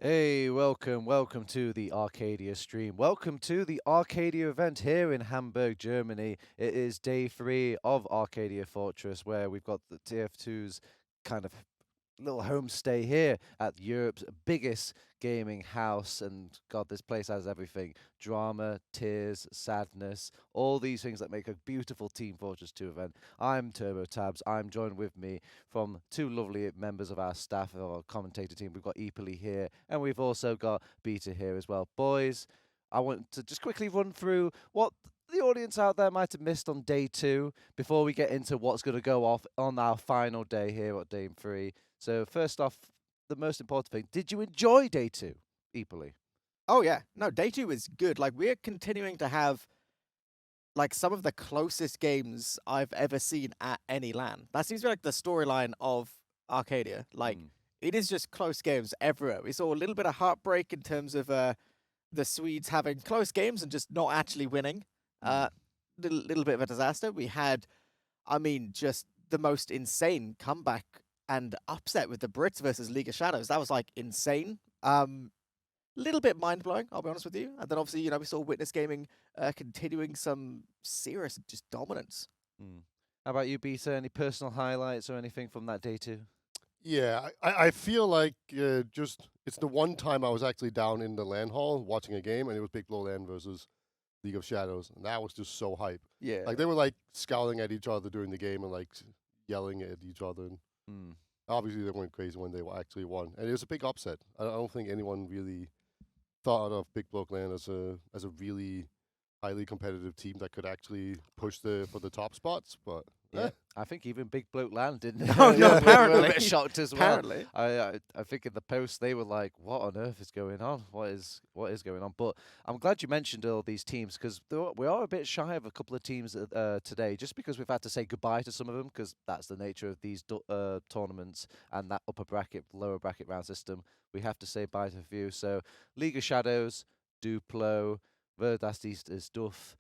Hey, welcome to the Arcadia stream. Welcome to the Arcadia event here in Hamburg, Germany. It is day 3 of Arcadia Fortress, where we've got the TF2's kind of little homestay here at Europe's biggest gaming house. And God, this place has everything: drama, tears, sadness, all these things that make a beautiful Team Fortress 2 event. I'm Turbo Tabs. I'm joined with me from two lovely members of our staff, of our commentator team. We've got Epoli here, and we've also got Beta here as well. Boys, I want to just quickly run through what the audience out there might have missed on day 2 before we get into what's going to go off on our final day here at day 3. So first off, the most important thing: did you enjoy day 2, Epoli? Oh yeah, no, day 2 is good. Like we're continuing to have like some of the closest games I've ever seen at any LAN. That seems to be like the storyline of Arcadia. Like it is just close games everywhere. We saw a little bit of heartbreak in terms of the Swedes having close games and just not actually winning. Little bit of a disaster. We had, I mean, just the most insane comeback and upset with the Brits versus League of Shadows. That was like insane. Little bit mind blowing, I'll be honest with you. And then obviously, we saw Witness Gaming continuing some serious just dominance. How about you, Beta? Any personal highlights or anything from that day 2? Yeah, I feel like just it's the one time I was actually down in the LAN hall watching a game, and it was Big Blow LAN versus League of Shadows, and that was just so hype. Yeah. Like they were like scowling at each other during the game and like yelling at each other. And obviously, they went crazy when they actually won, and it was a big upset. I don't think anyone really thought of Big Blow LAN as a really highly competitive team that could actually push for the top spots, but. Yeah, I think even Big Bloke Land didn't. No, We're a apparently. bit shocked as well. Apparently. I think in the post they were like, "What on earth is going on? What is going on?" But I'm glad you mentioned all these teams, because we are a bit shy of a couple of teams today, just because we've had to say goodbye to some of them, because that's the nature of these tournaments and that upper bracket, lower bracket round system. We have to say bye to a few. So League of Shadows, Duplo, Verdas is Duff.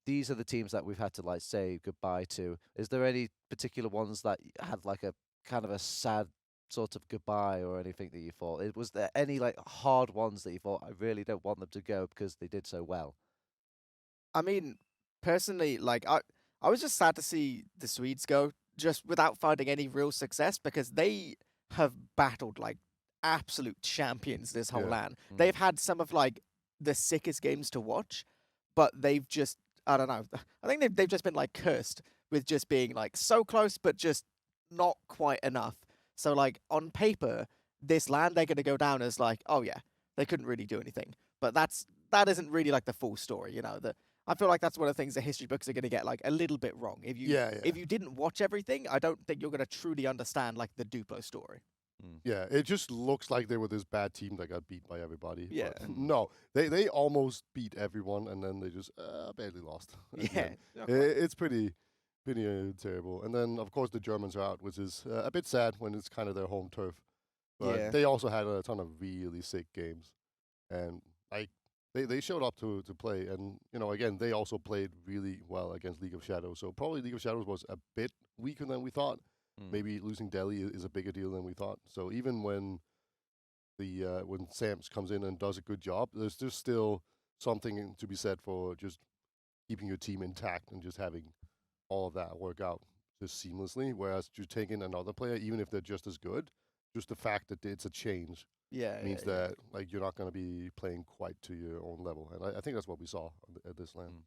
These are the teams that we've had to like say goodbye to. Is there any particular ones that had like a kind of a sad sort of goodbye or anything that you thought? Was there any like hard ones that you thought, I really don't want them to go because they did so well? I mean, personally, like I was just sad to see the Swedes go just without finding any real success, because they have battled like absolute champions this whole Yeah. LAN. They've had some of like the sickest games to watch, but they've just, I don't know. I think they've just been like cursed with just being like so close, but just not quite enough. So like on paper, this LAN they're gonna go down as like, oh yeah, they couldn't really do anything. But that isn't really like the full story, I feel like that's one of the things the history books are gonna get like a little bit wrong. If you didn't watch everything, I don't think you're gonna truly understand like the Duplo story. Yeah, it just looks like they were this bad team that got beat by everybody. Yeah. But no, they almost beat everyone, and then they just barely lost. Yeah. It's pretty terrible. And then of course the Germans are out, which is a bit sad when it's kind of their home turf. But Yeah. they also had a ton of really sick games, and like they showed up to play, and again they also played really well against League of Shadows. So probably League of Shadows was a bit weaker than we thought. Maybe losing Delhi is a bigger deal than we thought. So even when when Sams comes in and does a good job, there's just still something to be said for just keeping your team intact and just having all of that work out just seamlessly. Whereas you take in another player, even if they're just as good, just the fact that it's a change Yeah. means that like you're not going to be playing quite to your own level. And I think that's what we saw at this LAN.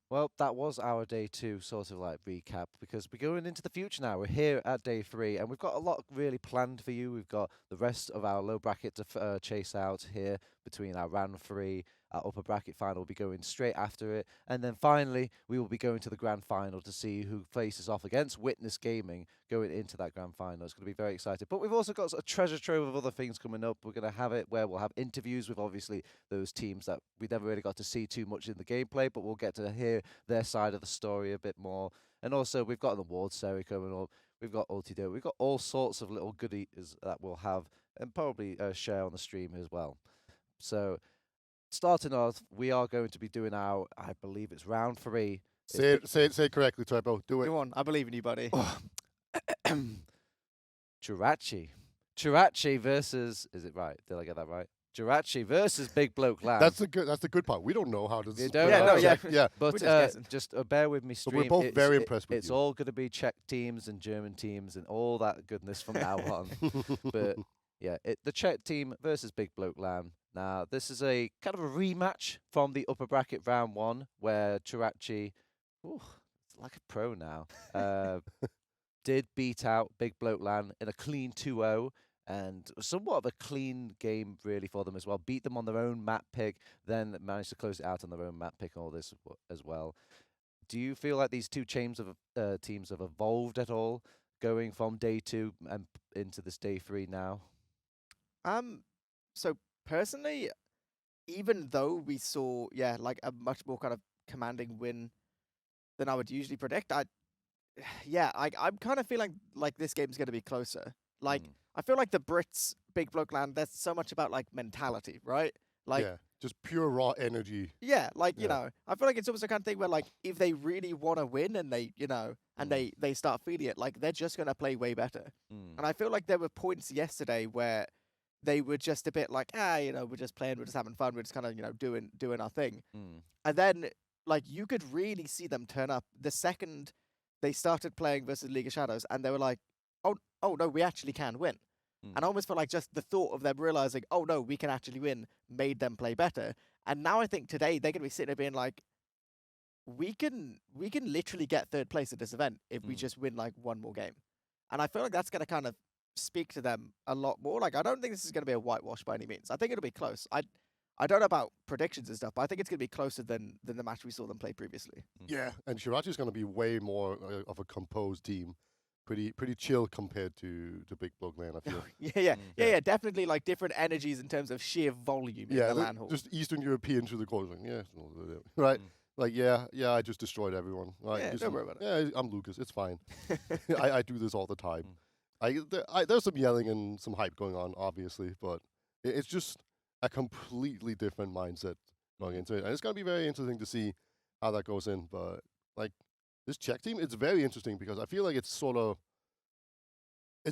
Well, that was our day 2 sort of like recap, because we're going into the future now. We're here at day 3, and we've got a lot really planned for you. We've got the rest of our low bracket to chase out here between our round 3. Our upper bracket final will be going straight after it. And then finally, we will be going to the grand final to see who faces off against Witness Gaming going into that grand final. It's going to be very exciting. But we've also got a treasure trove of other things coming up. We're going to have it where we'll have interviews with obviously those teams that we never really got to see too much in the gameplay, but we'll get to hear their side of the story a bit more. And also, we've got an awards ceremony coming up. We've got Ultido. We've got all sorts of little goodies that we'll have and probably share on the stream as well. So, starting off, we are going to be doing our, I believe it's round 3. Say it correctly, Turbo. Do it. Go on, I believe in you, buddy. Chirachi. Chirachi versus, is it right? Did I get that right? Jirachi versus Big Bloke Lamb. That's the good part. We don't know how to. You don't Yeah, know. no, yeah. yeah. But We're just guessing. just bear with me, But stream. we're both very impressed with It's you. all going to be Czech teams and German teams and all that goodness from now on. But yeah, the Czech team versus Big Bloke Lamb. Now, this is a kind of a rematch from the upper bracket round 1 where Jirachi, it's like a pro now, did beat out Big Bloke Lamb in a clean 2-0. And somewhat of a clean game, really, for them as well. Beat them on their own map pick, then managed to close it out on their own map pick and all this as well. Do you feel like these two teams have evolved at all, going from day 2 and into this day 3 now? So personally, even though we saw, like a much more kind of commanding win than I would usually predict, I'm kind of feeling like this game's going to be closer. Like, I feel like the Brits, Big Bloke Land, that's so much about like mentality, right? Like, yeah, just pure raw energy. yeah, like, you Yeah. know, I feel like it's almost the kind of thing where like if they really want to win and they, you know, and they start feeling it, like they're just going to play way better. And I feel like there were points yesterday where they were just a bit like, you know, we're just playing, we're just having fun, we're just kind of, you know, doing our thing. And then like you could really see them turn up the second they started playing versus League of Shadows, and they were like, oh no, we actually can win. And I almost felt like just the thought of them realizing, oh no, we can actually win, made them play better. And now I think today they're going to be sitting there being like, we can literally get third place at this event if we just win like one more game. And I feel like that's going to kind of speak to them a lot more. Like, I don't think this is going to be a whitewash by any means. I think it'll be close. I don't know about predictions and stuff, but I think it's going to be closer than the match we saw them play previously. Yeah, and Shirachi's going to be way more of a composed team. Pretty chill compared to Big Bloke Man, I feel. Yeah, definitely like different energies in terms of sheer volume in the LAN hall. Just Eastern European through the course. Like, right? Like, yeah, I just destroyed everyone. Right? Yeah, just, don't worry about it. Yeah, I'm Lucas. It's fine. I do this all the time. There's some yelling and some hype going on, obviously, but it's just a completely different mindset going into it. And it's going to be very interesting to see how that goes in. But, like, this Czech team, it's very interesting because I feel like it's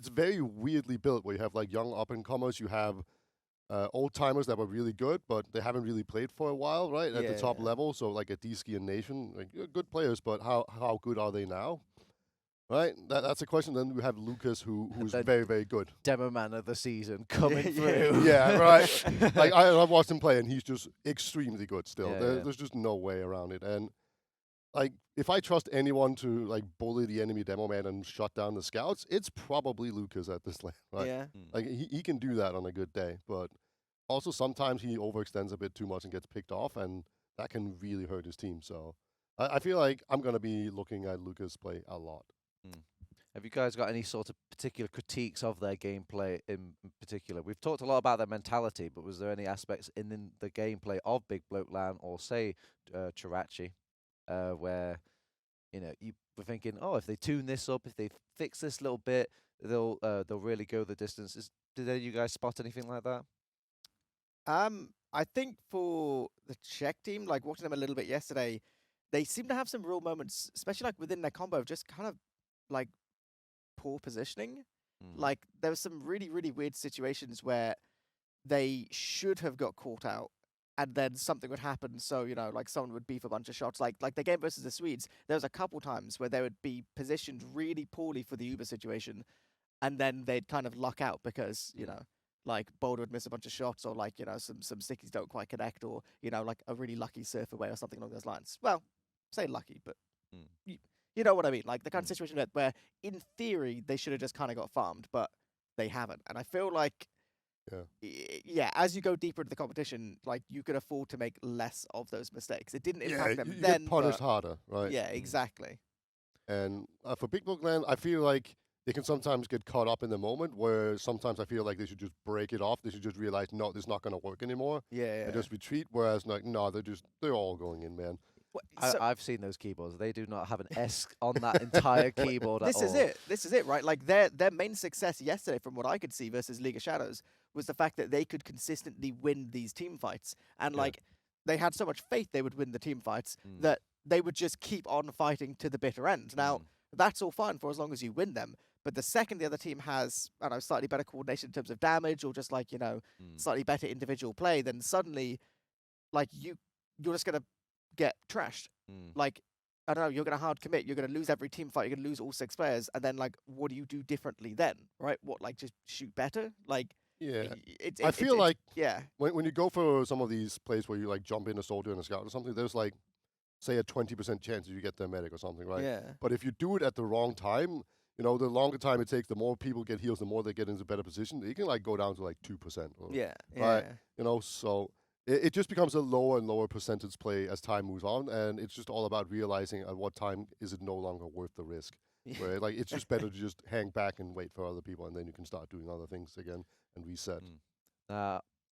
very weirdly built where you have like young up-and-comers, you have old-timers that were really good, but they haven't really played for a while, right, at the top level. So like a D-Ski and Nation, like good players, but how good are they now? Right? That's a question. Then we have Lucas, who's very, very good. Demo man of the season coming through. Yeah, right. Like I've watched him play, and he's just extremely good still. Yeah, There's just no way around it. And like, if I trust anyone to like bully the enemy demo man and shut down the scouts, it's probably Lucas at this lane, right? Yeah. Like he can do that on a good day, but also sometimes he overextends a bit too much and gets picked off, and that can really hurt his team. So I feel like I'm gonna be looking at Lucas play a lot. Have you guys got any sort of particular critiques of their gameplay in particular? We've talked a lot about their mentality, but was there any aspects in the gameplay of Big Bloke Lan or say Jirachi where you know you were thinking, oh, if they tune this up, if they fix this little bit, they'll really go the distance? Did any of you guys spot anything like that? I think for the Czech team, like watching them a little bit yesterday, they seem to have some real moments, especially like within their combo, of just kind of like poor positioning. Like there were some really, really weird situations where they should have got caught out and then something would happen. So, you know, like someone would beef a bunch of shots. Like the game versus the Swedes, there was a couple times where they would be positioned really poorly for the Uber situation, and then they'd kind of luck out because, you know, like Boulder would miss a bunch of shots, or like, you know, some stickies don't quite connect, or, you know, like a really lucky surf away or something along those lines. Well, say lucky, but you know what I mean? Like the kind of situation where in theory they should have just kind of got farmed, but they haven't. And I feel like, as you go deeper into the competition, like you could afford to make less of those mistakes. It didn't impact them you then. get punished harder, right? Yeah, exactly. And for Big Bloke Land, I feel like they can sometimes get caught up in the moment, where sometimes I feel like they should just break it off. They should just realize, no, this is not going to work anymore. Yeah. And just retreat. Whereas, like, no, they're all going in, man. I've seen those keyboards. They do not have an S on that entire keyboard at all. This is it, right? Like their main success yesterday, from what I could see versus League of Shadows, was the fact that they could consistently win these team fights. And like they had so much faith they would win the team fights that they would just keep on fighting to the bitter end. Now, that's all fine for as long as you win them. But the second the other team has, I don't know, slightly better coordination in terms of damage or just like, slightly better individual play, then suddenly, like, you're just gonna get trashed. Like, I don't know, you're gonna hard commit, you're gonna lose every team fight, you're gonna lose all 6 players, and then like, what do you do differently then, right? What, like, just shoot better? Like, Yeah. it's I feel like yeah, when you go for some of these plays where you like jump in a soldier and a scout or something, there's like, say, a 20% chance that you get the medic or something, right? yeah, But if you do it at the wrong time, the longer time it takes, the more people get heals, the more they get into better position. It can like go down to like 2%. yeah, Right. yeah. So it just becomes a lower and lower percentage play as time moves on, and it's just all about realizing at what time is it no longer worth the risk. Where like it's just better to just hang back and wait for other people, and then you can start doing other things again and reset.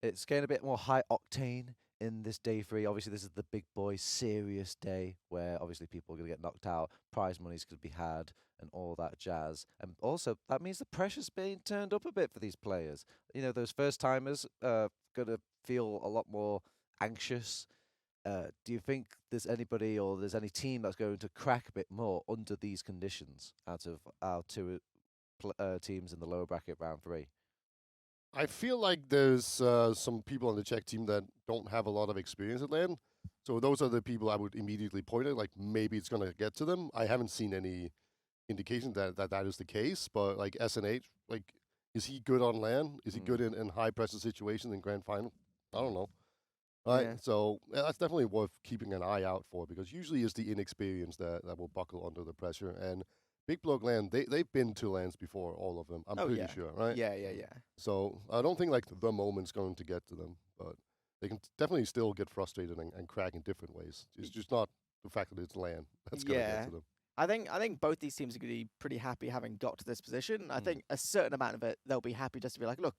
It's getting a bit more high octane in this day 3. Obviously, this is the big boy serious day where obviously people are going to get knocked out, prize money's going to be had, and all that jazz. And also, that means the pressure's being turned up a bit for these players. Those first timers going to feel a lot more anxious. Do you think there's anybody or there's any team that's going to crack a bit more under these conditions out of our two teams in the lower bracket round 3? I feel like there's some people on the Czech team that don't have a lot of experience at LAN. So those are the people I would immediately point at. Like maybe it's gonna get to them. I haven't seen any indication that is the case. But like SNH, like is he good on LAN? Is he good in high pressure situations in grand final? I don't know. Right. Yeah. So that's definitely worth keeping an eye out for, because usually it's the inexperience that will buckle under the pressure. And Big Block LAN, they've been to LANs before, all of them. I'm pretty sure, right? Yeah. So I don't think like the moment's going to get to them, but they can definitely still get frustrated and crack in different ways. It's just not the fact that it's LAN that's going to get to them. I think both these teams are going to be pretty happy having got to this position. I think a certain amount of it, they'll be happy just to be like, look,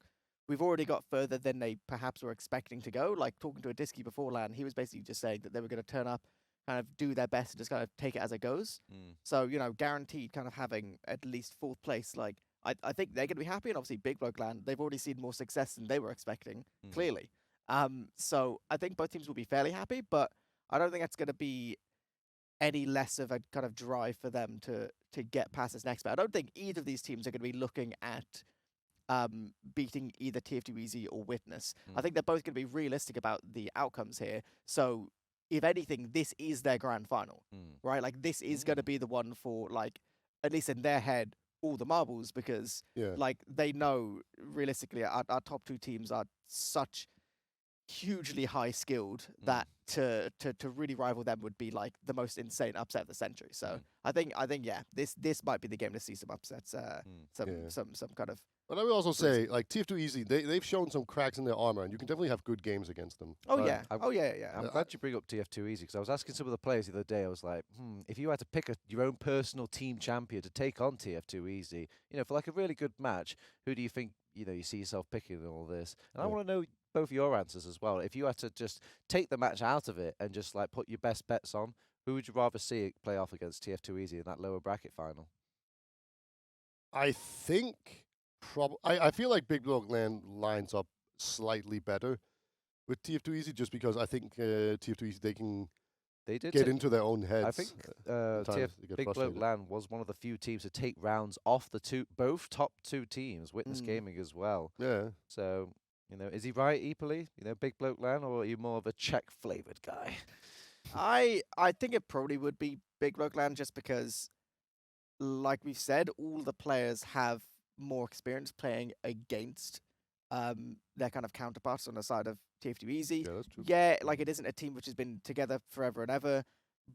we've already got further than they perhaps were expecting to go. Like talking to a Disky before LAN, he was basically just saying that they were going to turn up, kind of do their best and just kind of take it as it goes. So, guaranteed kind of having at least 4th place. Like, I think they're going to be happy. And obviously, Big Bloke LAN, they've already seen more success than they were expecting, clearly. So I think both teams will be fairly happy, but I don't think that's going to be any less of a kind of drive for them to get past this next bit. I don't think either of these teams are going to be looking at beating either TF2 Easy or Witness. I think they're both going to be realistic about the outcomes here. So if anything, this is their grand final, right? Like this is going to be the one for, like, at least in their head, all the marbles, because like they know realistically our top 2 teams are such hugely high skilled that to really rival them would be like the most insane upset of the century. So I think this might be the game to see some upsets, some kind of. But I would also say, like, TF2 Easy, they've shown some cracks in their armor, and you can definitely have good games against them. Oh, yeah. I'm glad you bring up TF2 Easy, because I was asking some of the players the other day, I was like, if you had to pick your own personal team champion to take on TF2 Easy, for like a really good match, who do you think, you see yourself picking in all this? And I want to know both your answers as well. If you had to just take the match out of it and just like put your best bets on, who would you rather see it play off against TF2 Easy in that lower bracket final? I think I feel like Big Block LAN lines up slightly better with TF2 Easy, just because I think TF2 Easy they get into their own heads. I think Big Bloke LAN was one of the few teams to take rounds off both top 2 teams, Witness Gaming as well. Yeah. So, is he right equally? Big Bloke LAN, or are you more of a Czech flavored guy? I think it probably would be Big Bloke LAN, just because, like we've said, all the players have more experience playing against their kind of counterparts on the side of TF2 Easy. Yeah, that's true. Yeah, like it isn't a team which has been together forever and ever,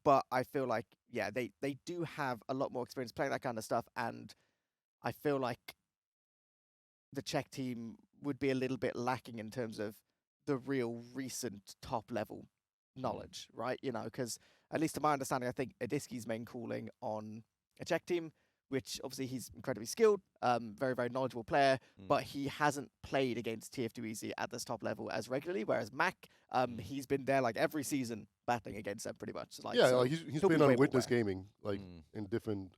but I feel like, they do have a lot more experience playing that kind of stuff, and I feel like the Czech team would be a little bit lacking in terms of the real recent top level knowledge, right? Because at least to my understanding, I think Adiski's main calling on a Czech team, which obviously he's incredibly skilled, very, very knowledgeable player, but he hasn't played against TF2 Easy at this top level as regularly, whereas Mac, he's been there like every season battling against them pretty much. Like, he's been on Witness Gaming, like in different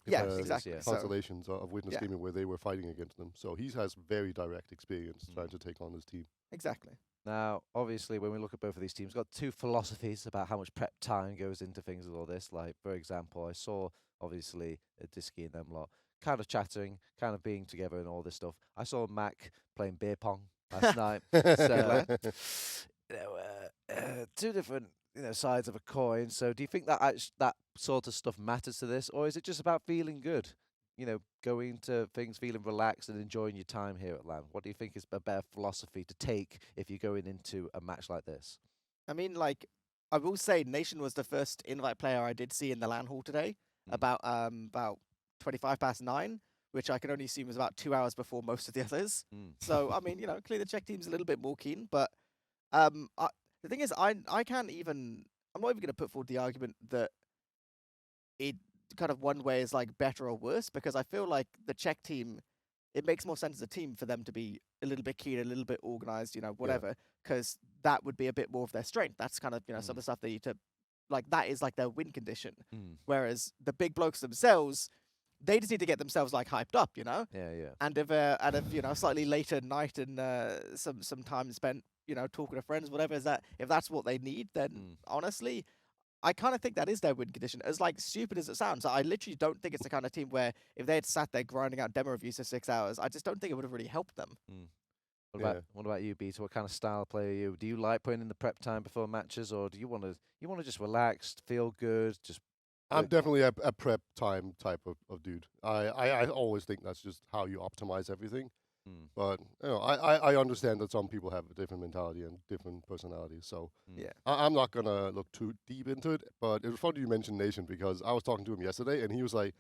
exactly. constellations of Witness Gaming where they were fighting against them. So he has very direct experience trying to take on this team. Exactly. Now, obviously, when we look at both of these teams, got 2 philosophies about how much prep time goes into things with all this. Like, for example, I saw, obviously, Disky and them lot kind of chatting, kind of being together and all this stuff. I saw Mac playing beer pong last night. So, you know, two different sides of a coin. So, do you think that that sort of stuff matters to this, or is it just about feeling good? Going to things, feeling relaxed and enjoying your time here at LAN. What do you think is a better philosophy to take if you're going into a match like this? I mean, like, I will say Nation was the first invite player I did see in the LAN hall today, about 9:25, which I can only assume was about 2 hours before most of the others. So, I mean, clearly the Czech team's a little bit more keen, but the thing is, I'm not even going to put forward the argument that it kind of one way is like better or worse, because I feel like the Czech team, it makes more sense as a team for them to be a little bit keen, a little bit organized, whatever, because that would be a bit more of their strength. That's kind of, some of the stuff they need to, like, that is like their win condition. Whereas the big blokes themselves, they just need to get themselves like hyped up, Yeah. And if slightly later night and some time spent, talking to friends, whatever, if that's what they need, then honestly, I kind of think that is their win condition. As like stupid as it sounds, I literally don't think it's the kind of team where if they had sat there grinding out demo reviews for 6 hours, I just don't think it would have really helped them. What about you, Beta? What kind of style player are you? Do you like putting in the prep time before matches, or do you want to just relax, feel good, just? I'm definitely a prep time type of dude. I always think that's just how you optimize everything. But I understand that some people have a different mentality and different personalities. So I'm not gonna look too deep into it. But it was funny you mentioned Nation, because I was talking to him yesterday and he was like,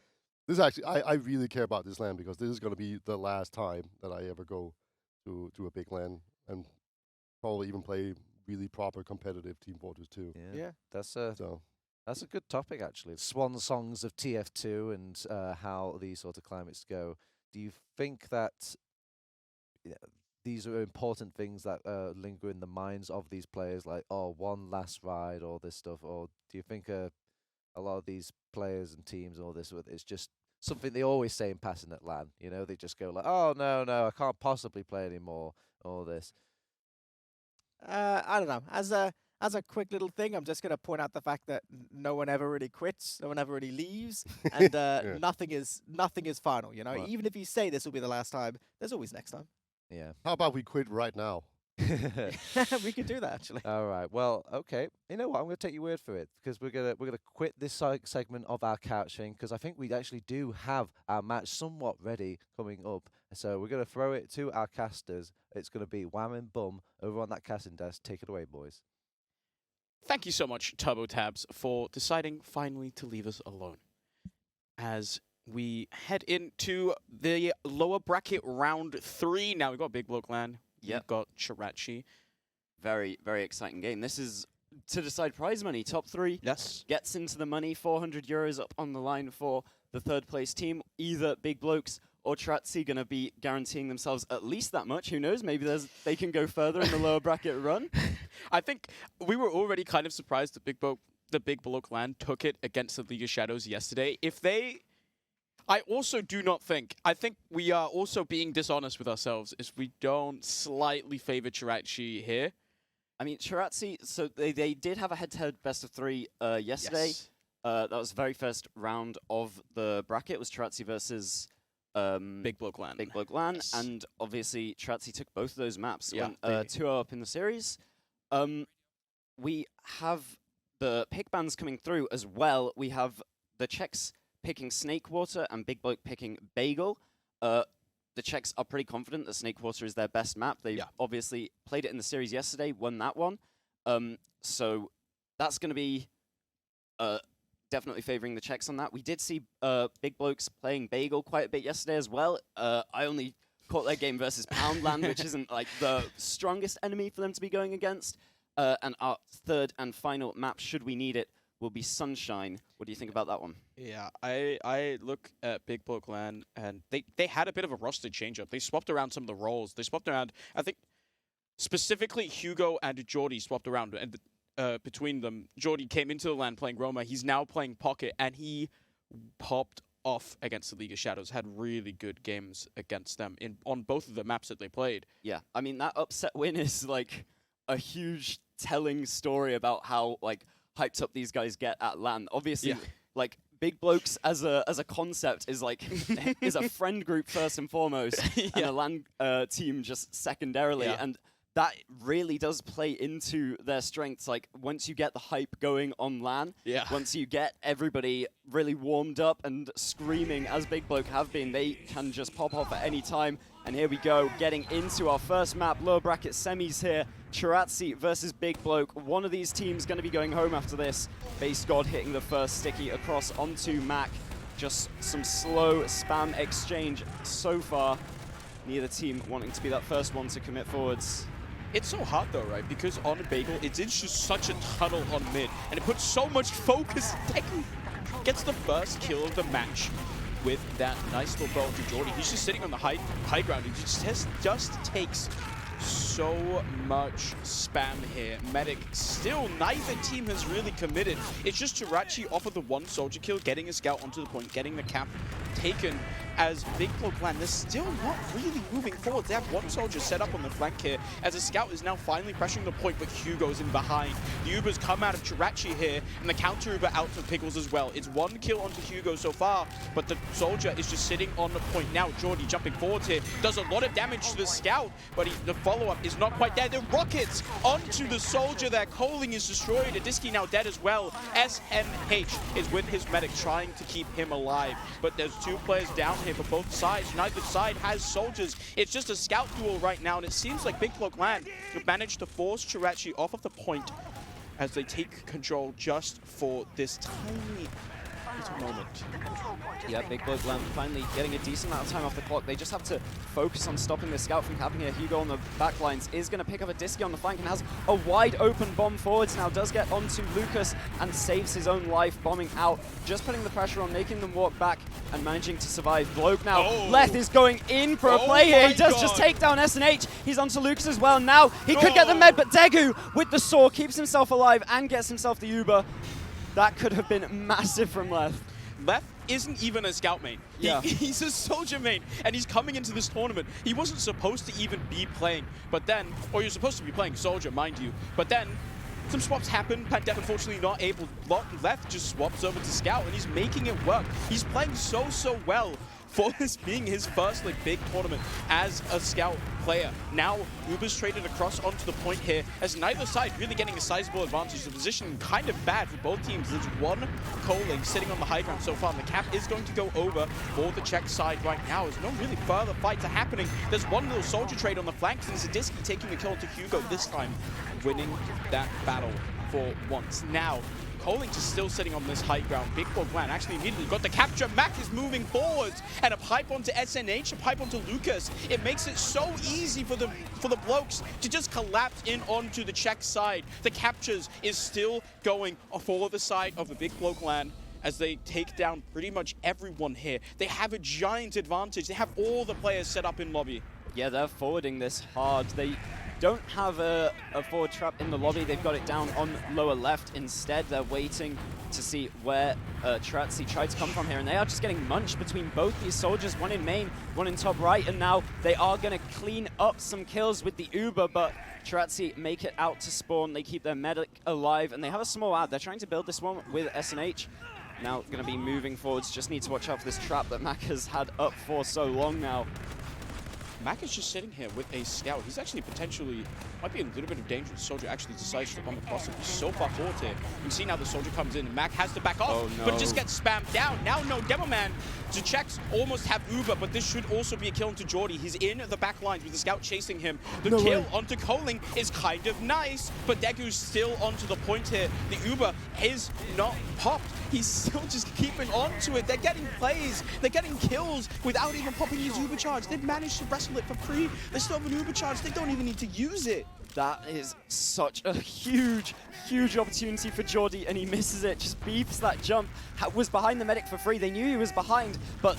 "This actually, I really care about this LAN because this is gonna be the last time that I ever go to a big LAN and probably even play really proper competitive Team Fortress 2." Yeah. That's a good topic, actually. Swan songs of TF2 and how these sort of climates go. Do you think that these are important things that linger in the minds of these players, like, one last ride, all this stuff? Or do you think a lot of these players and teams, all this, it's just something they always say in passing at LAN? They just go like, "Oh, no, I can't possibly play anymore," all this. I don't know. As a quick little thing, I'm just going to point out the fact that no one ever really quits, no one ever really leaves, and nothing is final. Right. Even if you say this will be the last time, there's always next time. Yeah. How about we quit right now? We could do that, actually. All right. Well, okay. You know what? I'm going to take your word for it, because we're gonna quit this segment of our couching, because I think we actually do have our match somewhat ready coming up. So we're going to throw it to our casters. It's going to be Wham and Bum over on that casting desk. Take it away, boys. Thank you so much, Turbo Tabs, for deciding finally to leave us alone. As we head into the lower bracket round 3. Now we've got Big Bloke LAN. We've got Chirachi. Very, very exciting game. This is to decide prize money. Top 3 gets into the money. €400 up on the line for the third place team. Either Big Blokes or Tratzi going to be guaranteeing themselves at least that much. Who knows? Maybe they can go further in the lower bracket run. I think we were already kind of surprised that the Big Bloke LAN took it against the League of Shadows yesterday. I also do not think, I think we are also being dishonest with ourselves if we don't slightly favor Chirachi here. I mean, Chiratzi, so they did have a head-to-head best of 3 yesterday. Yes. That was the very first round of the bracket. It was Chiratzi versus Big Bloke LAN. Big Bloke LAN, Yes. and obviously Chiratzi took both of those maps. Yeah, Went 2-0 up in the series. We have the pick bans coming through as well. We have the Czechs picking Snakewater and Big Bloke picking Bagel. The Czechs are pretty confident that Snakewater is their best map. They obviously played it in the series yesterday, won that one. So that's going to be definitely favoring the Czechs on that. We did see Big Blokes playing Bagel quite a bit yesterday as well. I only caught their game versus Poundland, which isn't like the strongest enemy for them to be going against. And our third and final map, should we need it, will be Sunshine. What do you think about that one? Yeah, I look at Big Bloke LAN, and they had a bit of a roster change-up. They swapped around some of the roles. They swapped around, I think, specifically Hugo and Jordy swapped around, and between them, Jordy came into the LAN playing Roma. He's now playing Pocket, and he popped off against the League of Shadows. Had really good games against them on both of the maps that they played. Yeah, I mean, that upset win is like a huge telling story about how like hyped up these guys get at LAN. Obviously, like Big Blokes as a concept is like is a friend group first and foremost, and a LAN team just secondarily, and that really does play into their strengths. Like once you get the hype going on LAN, once you get everybody really warmed up and screaming as Big Bloke have been, they can just pop off at any time. And here we go, getting into our first map, lower bracket semis here. Chirazzi versus Big Bloke. One of these teams going to be going home after this. Base God hitting the first sticky across onto Mac. Just some slow spam exchange so far. Neither team wanting to be that first one to commit forwards. It's so hard though, right? Because on a Bagel, it's just such a tunnel on mid, and it puts so much focus. Tekken gets the first kill of the match with that nice little ball to Jordy. He's just sitting on the high ground. He just takes so much spam here. Medic, still neither team has really committed. It's just Chirazzi off of the one soldier kill, getting a scout onto the point, getting the cap taken. As Big Bloke LAN, they're still not really moving forward. They have one soldier set up on the flank here, as a scout is now finally pressuring the point, but Hugo's in behind. The Ubers come out of Chirazzi here, and the counter Uber out for Pickles as well. It's one kill onto Hugo so far, but the soldier is just sitting on the point now. Jordy jumping forward here, does a lot of damage to the scout, but the follow-up is not quite there. The rockets onto the soldier there. Coling is destroyed. Adiski now dead as well. SMH is with his medic, trying to keep him alive, but there's two players down here for both sides. Neither side has soldiers. It's just a scout duel right now, and it seems like Big Bloke LAN have managed to force Chirazzi off of the point as they take control just for this tiny little moment. Yeah, Big Bloke LAN finally getting a decent amount of time off the clock. They just have to focus on stopping the scout from happening here. Hugo on the back lines is going to pick up a Disky on the flank and has a wide open bomb forwards now. Does get onto Lucas and saves his own life, bombing out. Just putting the pressure on, making them walk back and managing to survive. Bloke now. Leth is going in for a play here. He does just take down SNH. He's onto Lucas as well. Now he could get the med, but Degu with the saw keeps himself alive and gets himself the Uber. That could have been massive from Leth. Leth isn't even a scout main. He's a soldier main, and he's coming into this tournament. He wasn't supposed to even be playing, but then, or you're supposed to be playing soldier, mind you, but then some swaps happen. Pandemic unfortunately not able. Leth just swaps over to scout, and he's making it work. He's playing so well for this being his first big tournament as a scout player. Now Uber's traded across onto the point here, as neither side really getting a sizable advantage. The position kind of bad for both teams. There's one Coling sitting on the high ground so far, and the cap is going to go over for the Czech side right now. There's no really further fights are happening. There's one little soldier trade on the flanks, and Zadisky taking the kill to Hugo, this time winning that battle for once. Now Coling just still sitting on this high ground. Big Bloke LAN actually immediately got the capture. Mac is moving forwards, and a pipe onto SNH, a pipe onto Lucas. It makes it so easy for the blokes to just collapse in onto the Czech side. The captures is still going for the side of the Big Bloke LAN as they take down pretty much everyone here. They have a giant advantage. They have all the players set up in lobby. Yeah, they're forwarding this hard. They don't have a forward trap in the lobby. They've got it down on lower left. Instead, they're waiting to see where Chirazzi tried to come from here. And they are just getting munched between both these soldiers, one in main, one in top right. And now they are going to clean up some kills with the Uber, but Chirazzi make it out to spawn. They keep their medic alive, and they have a small ad. They're trying to build this one with SNH. Now going to be moving forwards. Just need to watch out for this trap that Mac has had up for so long now. Mac is just sitting here with a scout. He's actually potentially, might be a little bit of danger. The soldier actually decides to bomb across him. He's so far forward here. You can see now the soldier comes in, and Mac has to back off, but just gets spammed down. Now no Demo Man. The Czechs almost have Uber, but this should also be a kill into Jordy. He's in the back lines with the scout chasing him. The kill onto Coling is kind of nice, but Degu's still onto the point here. The Uber is not popped. He's still just keeping on to it. They're getting plays. They're getting kills without even popping his Uber charge. They've managed to wrestle it for free. They still have an Uber charge. They don't even need to use it. That is such a huge opportunity for Jordy, and he misses it. Just beefs that jump. Was behind the medic for free. They knew he was behind, but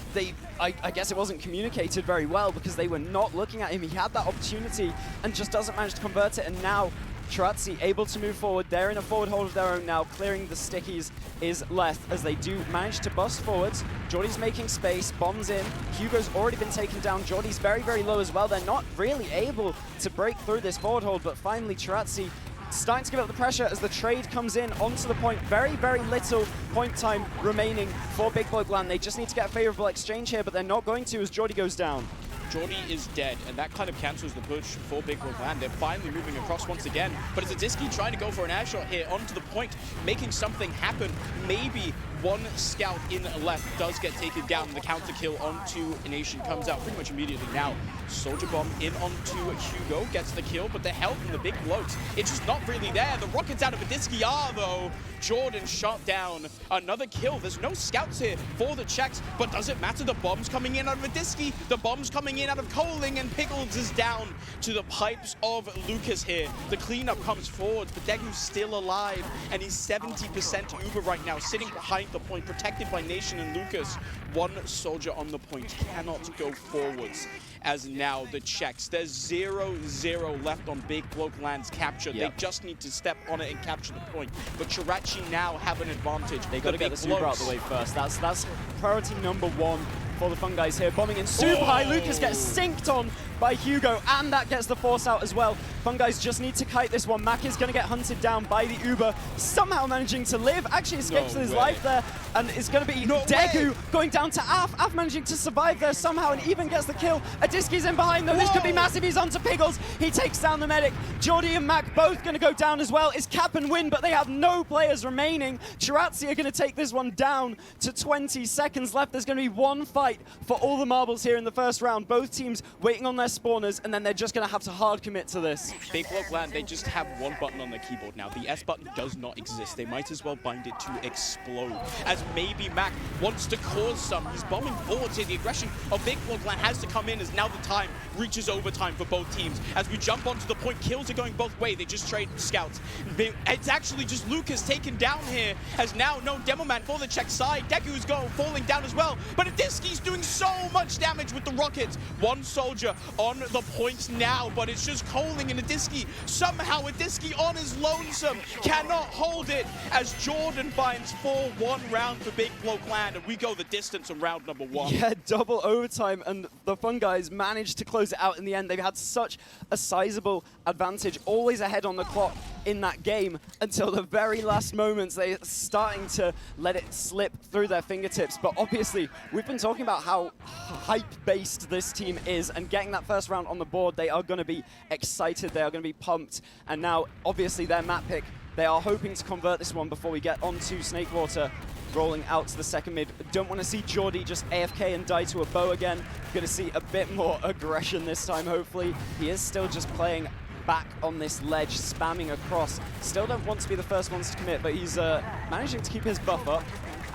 I guess it wasn't communicated very well because they were not looking at him. He had that opportunity and just doesn't manage to convert it, and now Chirazzi able to move forward. They're in a forward hold of their own now. Clearing the stickies is Leth as they do manage to bust forwards. Jordy's making space, bombs in. Hugo's already been taken down. Jordy's very low as well. They're not really able to break through this forward hold, but finally Chirazzi starting to give up the pressure as the trade comes in onto the point. Very, very little point time remaining for Big Bloke Land. They just need to get a favorable exchange here, but they're not going to as Jordy goes down. Jordy is dead, and that kind of cancels the push for Big Bloke Land. They're finally moving across once again, but it's Adiski trying to go for an air shot here onto the point, making something happen. Maybe one scout in left does get taken down, and the counter kill onto Nation comes out pretty much immediately now. Soldier Bomb in onto Hugo, gets the kill, but the help from the Big Blokes, it's just not really there. The rockets out of Adiski are, though. Jordan shot down another kill. There's no scouts here for the Czechs, but does it matter? The bombs coming in out of Adiski, the bombs coming in out of Coling, and Pickles is down to the pipes of Lucas here. The cleanup comes forward, but Degu's still alive, and he's 70% Uber right now, sitting behind the point, protected by Nation and Lucas. One soldier on the point cannot go forwards. As now the Czechs, there's 0-0 left on Big Bloke Land's capture. They just need to step on it and capture the point. But Chirachi now have an advantage. They got to get the super out of the way first. That's priority number one for the Fun Guys here. Bombing in super high. Lucas gets synced on by Hugo, and that gets the force out as well. Fun Guys just need to kite this one. Mac is going to get hunted down by the Uber, somehow managing to live, actually escapes with his life there, and it's going to be Degu going down to Af. Af managing to survive there somehow and even gets the kill. Adiski's in behind though. This could be massive. He's onto Piggles. He takes down the medic. Jordy and Mac both going to go down as well. It's cap and win, but they have no players remaining. Chirazzi are going to take this one down to 20 seconds left. There's going to be one fight for all the marbles here in the first round. Both teams waiting on their spawners, and then they're just going to have to hard commit to this. Big Bloke Land, they just have one button on their keyboard now. The S button does not exist. They might as well bind it to explode. As maybe Mac wants to cause some. He's bombing forwards here. The aggression of Big Bloke Land has to come in as now the time reaches overtime for both teams. As we jump onto the point, kills are going both ways. They just trade scouts. It's actually just Lucas taken down here, as now no Demo Man for the Czech side. Deku's falling down as well, but Adiski's doing so much damage with the rockets. One soldier on the point now, but it's just Coling and Adiski. Somehow Adiski on his lonesome cannot hold it, as Jordan finds 4-1 round for Big Bloke Land, and we go the distance on round number one. Yeah, double overtime, and the Fun Guys managed to close it out in the end. They've had such a sizable advantage, always ahead on the clock in that game, until the very last moments. They're starting to let it slip through their fingertips, but obviously we've been talking about how hype-based this team is, and getting that first round on the board, they are going to be excited, they are going to be pumped, and now obviously their map pick, they are hoping to convert this one before we get onto Snakewater. Rolling out to the second mid. Don't want to see Jordy just AFK and die to a bow again. Going to see a bit more aggression this time, hopefully. He is still just playing back on this ledge, spamming across. Still don't want to be the first ones to commit, but he's managing to keep his buff up.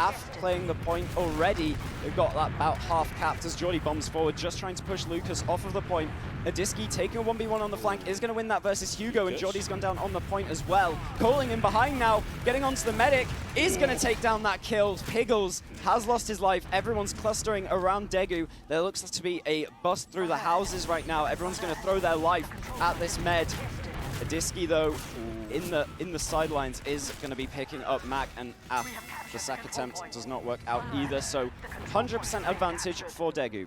Af playing the point already. They've got that about half capped as Jordy bombs forward, just trying to push Lucas off of the point. Adiski taking a 1v1 on the flank is going to win that versus Hugo, and Jordy's gone down on the point as well. Coling in behind now, getting onto the medic, is going to take down that kill. Piggles has lost his life. Everyone's clustering around Degu. There looks to be a bust through the houses right now. Everyone's going to throw their life at this med. Adiski, though, in the sidelines is going to be picking up Mac, and Af. The sack attempt does not work out either, so 100% advantage for Degu.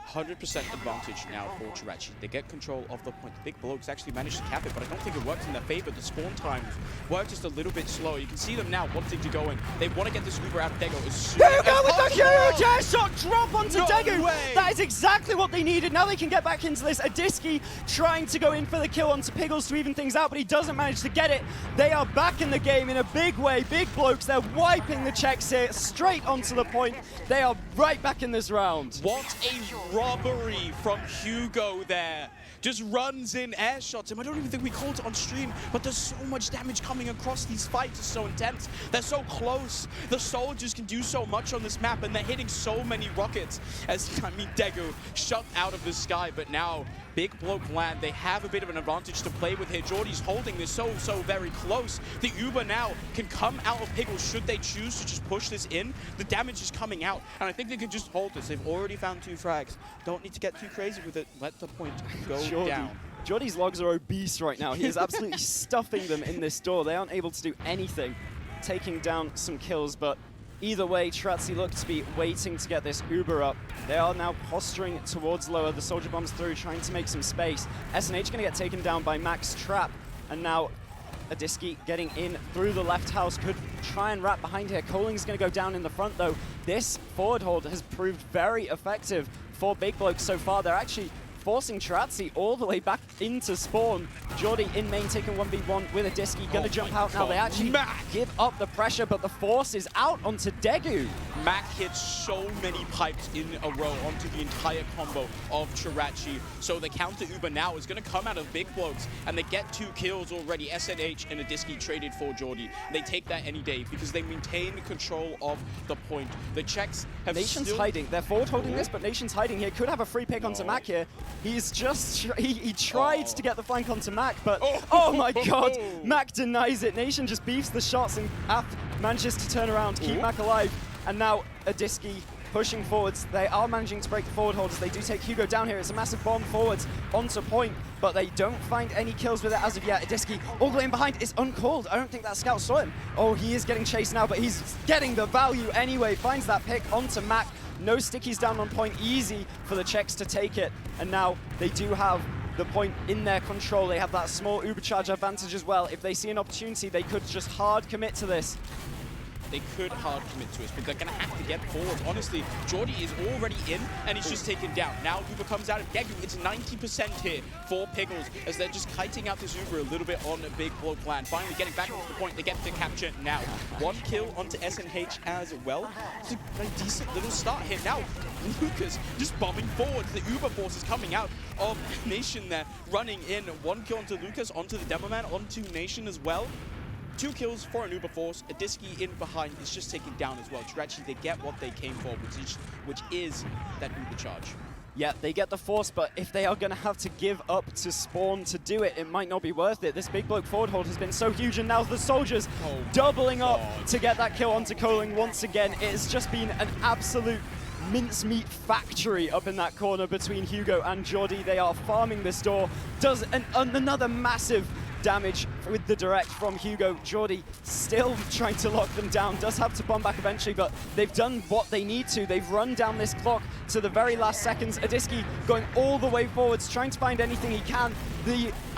100% advantage now for Chirachi. They get control of the point. The Big Blokes actually managed to cap it, but I don't think it works in their favor. The spawn times work just a little bit slow. You can see them now wanting to go in. They want to get this Uber out of Degu as soon as Hugo with the possible. huge air shot drop onto Degu. Way. That is exactly what they needed. Now they can get back into this. Adiski trying to go in for the kill onto Piggles to even things out, but he doesn't manage to get it. They are back in the game in a big way. Big Blokes, they're wiping the Czechs here straight onto the point. They are right back in this round. What a robbery from Hugo there. Just runs in, air shots him. I don't even think we called it on stream, but there's so much damage coming across these fights. It's so intense. They're so close. The soldiers can do so much on this map, and they're hitting so many rockets. As, I mean, Degu shot out of the sky, but now Big Bloke Land, they have a bit of an advantage to play with here. Jordy's holding this so very close. The Uber now can come out of Piggles should they choose to just push this in. The damage is coming out, and I think they can just hold this. They've already found 2 frags. Don't need to get too crazy with it. Let the point go down. Jordy's logs are obese right now. He is absolutely stuffing them in this door. They aren't able to do anything, taking down some kills, but either way, Chirazzi look to be waiting to get this Uber up. They are now posturing towards lower. The soldier bombs through, trying to make some space. SNH going to get taken down by Max Trap, and now Adiski getting in through the left house, could try and wrap behind here. Coling's going to go down in the front, though. This forward hold has proved very effective for Big Blokes so far. They're actually forcing Tarazzi all the way back into spawn. Jordy in main taking 1v1 with Adiski, gonna jump out now. They actually give up the pressure, but the force is out onto Degu. Mac hits so many pipes in a row onto the entire combo of Tarazzi. So the counter Uber now is gonna come out of Big Blokes, and they get 2 kills already. SNH and Adiski traded for Jordy. They take that any day because they maintain control of the point. The Czechs have Nation's still hiding. They're forward holding this, but Nation's hiding here. Could have a free pick onto Mac here. He's just, he tried to get the flank onto Mac, but oh my god, Mac denies it. Nation just beefs the shots, and Aft manages to turn around, keep Mac alive. And now Adiski pushing forwards. They are managing to break the forward holders. They do take Hugo down here. It's a massive bomb forwards onto point, but they don't find any kills with it as of yet. Adiski all the way in behind is uncalled. I don't think that scout saw him. Oh, he is getting chased now, but he's getting the value anyway. Finds that pick onto Mac. No stickies down on point, easy for the Czechs to take it. And now they do have the point in their control. They have that small Ubercharge advantage as well. If they see an opportunity, they could just hard commit to this. They could hard commit to us, but they're going to have to get forward. Honestly, Jordy is already in, and he's just taken down. Now Uber comes out of Degu. It's 90% here for Pickles, as they're just kiting out this Uber a little bit on a Big Bloke Land. Finally getting back to the point. They get to capture now. 1 kill onto SNH as well. It's a decent little start here. Now, Lucas just bombing forward. The Uber force is coming out of Nation there, running in. 1 kill onto Lucas, onto the Demo Man, onto Nation as well. 2 kills for an Uber force. Adiski in behind is just taken down as well. Actually, they get what they came for, which is that Uber charge. Yeah, they get the force, but if they are going to have to give up to spawn to do it, it might not be worth it. This Big Bloke forward hold has been so huge, and now the soldiers doubling up to get that kill onto Coling once again. It has just been an absolute mincemeat factory up in that corner between Hugo and Jordy. They are farming this door. Does another massive damage with the direct from Hugo. Jordy still trying to lock them down, does have to bomb back eventually, but they've done what they need to. They've run down this clock to the very last seconds. Adiski going all the way forwards, trying to find anything he can.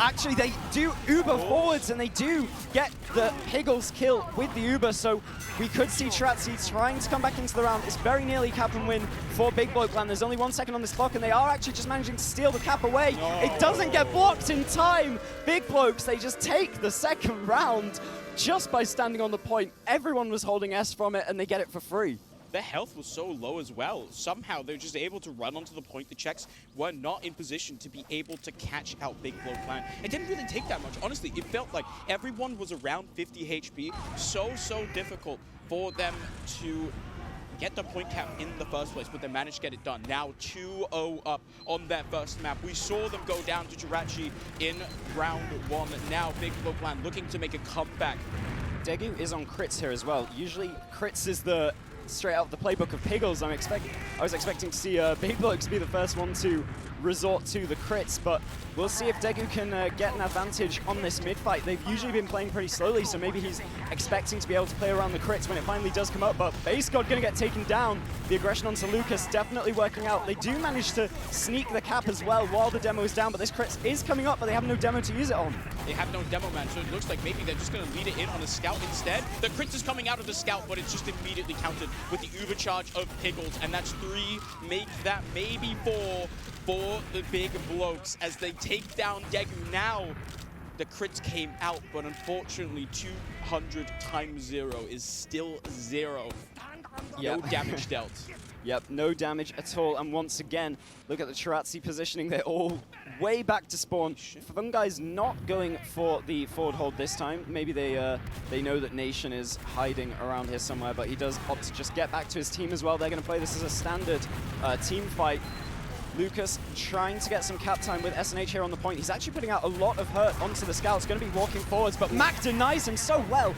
Actually, they do Uber forwards, and they do get the Piggles kill with the Uber, so we could see Tarazzi trying to come back into the round. It's very nearly cap and win for Big Bloke Land. There's only 1 second on this clock, and they are actually just managing to steal the cap away. It doesn't get blocked in time. Big Blokes, they just take the second round just by standing on the point. Everyone was holding S from it, and they get it for free. Their health was so low as well. Somehow they're just able to run onto the point. The Czechs were not in position to be able to catch out Big Bloke Land. It didn't really take that much. Honestly, it felt like everyone was around 50 HP. So difficult for them to get the point cap in the first place, but they managed to get it done. Now 2-0 up on that first map. We saw them go down to Tarazzi in round 1. Now Big Bloke Land looking to make a comeback. Degu is on crits here as well. Usually crits is the straight out of the playbook of Piggles. I was expecting to see Big Blokes be the first one to resort to the crits, but we'll see if Degu can get an advantage on this mid-fight. They've usually been playing pretty slowly, so maybe he's expecting to be able to play around the crits when it finally does come up, but Base God gonna get taken down. The aggression onto Lucas definitely working out. They do manage to sneak the cap as well while the demo is down, but this crits is coming up, but they have no demo to use it on. They have no Demo Man, so it looks like maybe they're just gonna lead it in on the Scout instead. The crits is coming out of the Scout, but it's just immediately countered with the Uber charge of Piggles, and that's 3, make that maybe 4 for the Big Blokes as they take down Degu. Now the crits came out, but unfortunately 200 times 0 is still 0. No damage dealt. Yep, no damage at all. And once again, look at the Tarazzi positioning. They're all way back to spawn. Fungi's not going for the forward hold this time. Maybe they know that Nation is hiding around here somewhere, but he does opt to just get back to his team as well. They're going to play this as a standard team fight. Lucas trying to get some cap time with SNH here on the point. He's actually putting out a lot of hurt onto the Scouts, going to be walking forwards, but Mac denies him so well.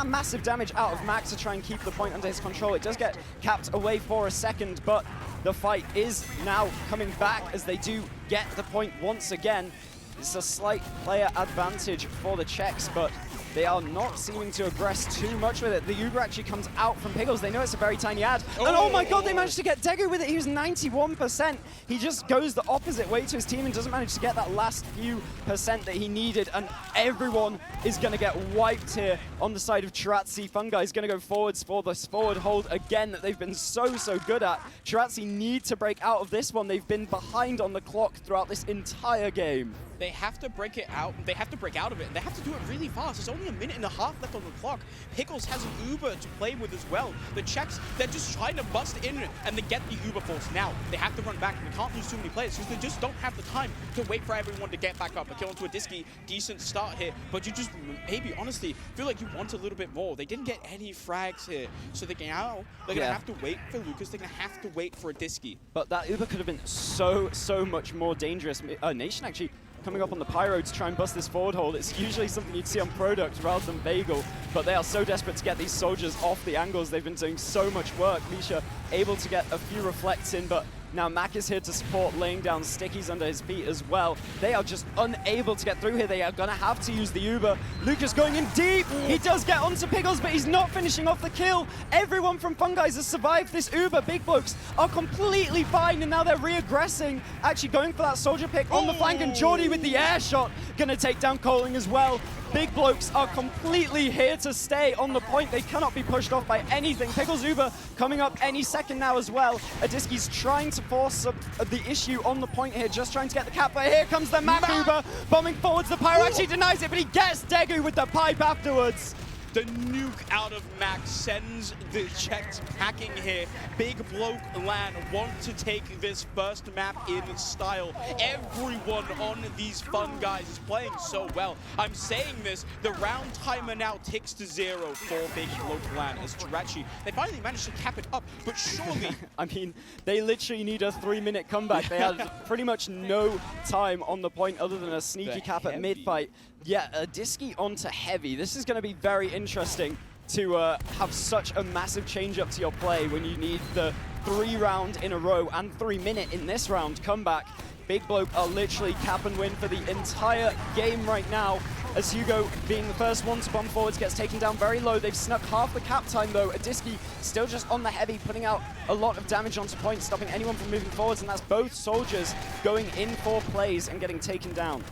Massive damage out of Mac to try and keep the point under his control. It does get capped away for a second, but the fight is now coming back as they do get the point once again. It's a slight player advantage for the Czechs, but They are not seeming to aggress too much with it. The Uber actually comes out from Pickles. They know it's a very tiny ad. And oh my god, they managed to get Degu with it. He was 91%. He just goes the opposite way to his team and doesn't manage to get that last few percent that he needed. And everyone is going to get wiped here on the side of Chirazzi. Fungi is going to go forwards for this forward hold again that they've been so good at. Chirazzi need to break out of this one. They've been behind on the clock throughout this entire game. They have to break it out. They have to break out of it, and they have to do it really fast. There's only a minute and a half left on the clock. Pickles has an Uber to play with as well. The Czechs, they're just trying to bust in, and they get the Uber force. Now, they have to run back, and they can't lose too many players because they just don't have the time to wait for everyone to get back up. A kill onto a Disky, decent start here, but you just maybe, honestly, feel like you want a little bit more. They didn't get any frags here, so they're going to have to wait for Lucas. They're going to have to wait for a Disky. But that Uber could have been so much more dangerous. Nation actually coming up on the Pyro to try and bust this forward hold. It's usually something you'd see on Product rather than Bagel, but they are so desperate to get these soldiers off the angles. They've been doing so much work. Misha able to get a few reflects in, but now Mac is here to support, laying down stickies under his feet as well. They are just unable to get through here. They are going to have to use the Uber. Lucas going in deep. He does get onto Pickles, but he's not finishing off the kill. Everyone from Fungi has survived this Uber. Big Blokes are completely fine, and now they're re-aggressing, actually going for that soldier pick on the flank, and Jordy with the air shot going to take down Coling as well. Big Blokes are completely here to stay on the point. They cannot be pushed off by anything. Pickles Uber coming up any second now as well. Adiski's trying to force the issue on the point here, just trying to get the cap, but here comes the Mac Uber, bombing forwards. The Pyro actually denies it, but he gets Degu with the pipe afterwards. The nuke out of Max sends the Czechs packing here. Big Bloke LAN want to take this first map in style. Everyone on these fun guys is playing so well. I'm saying this, the round timer now ticks to 0 for Big Bloke LAN as Jirachi. They finally managed to cap it up, but surely... I mean, they literally need a 3-minute comeback. They had pretty much no time on the point other than a sneaky cap at mid-fight. Yeah, Disky onto Heavy. This is going to be very interesting to have such a massive change up to your play when you need the 3-round in a row and 3-minute in this round comeback. Big Bloke are literally cap and win for the entire game right now, as Hugo, being the first one to bomb forwards, gets taken down very low. They've snuck half the cap time though. Adiski still just on the Heavy, putting out a lot of damage onto point, stopping anyone from moving forwards, and that's both soldiers going in for plays and getting taken down.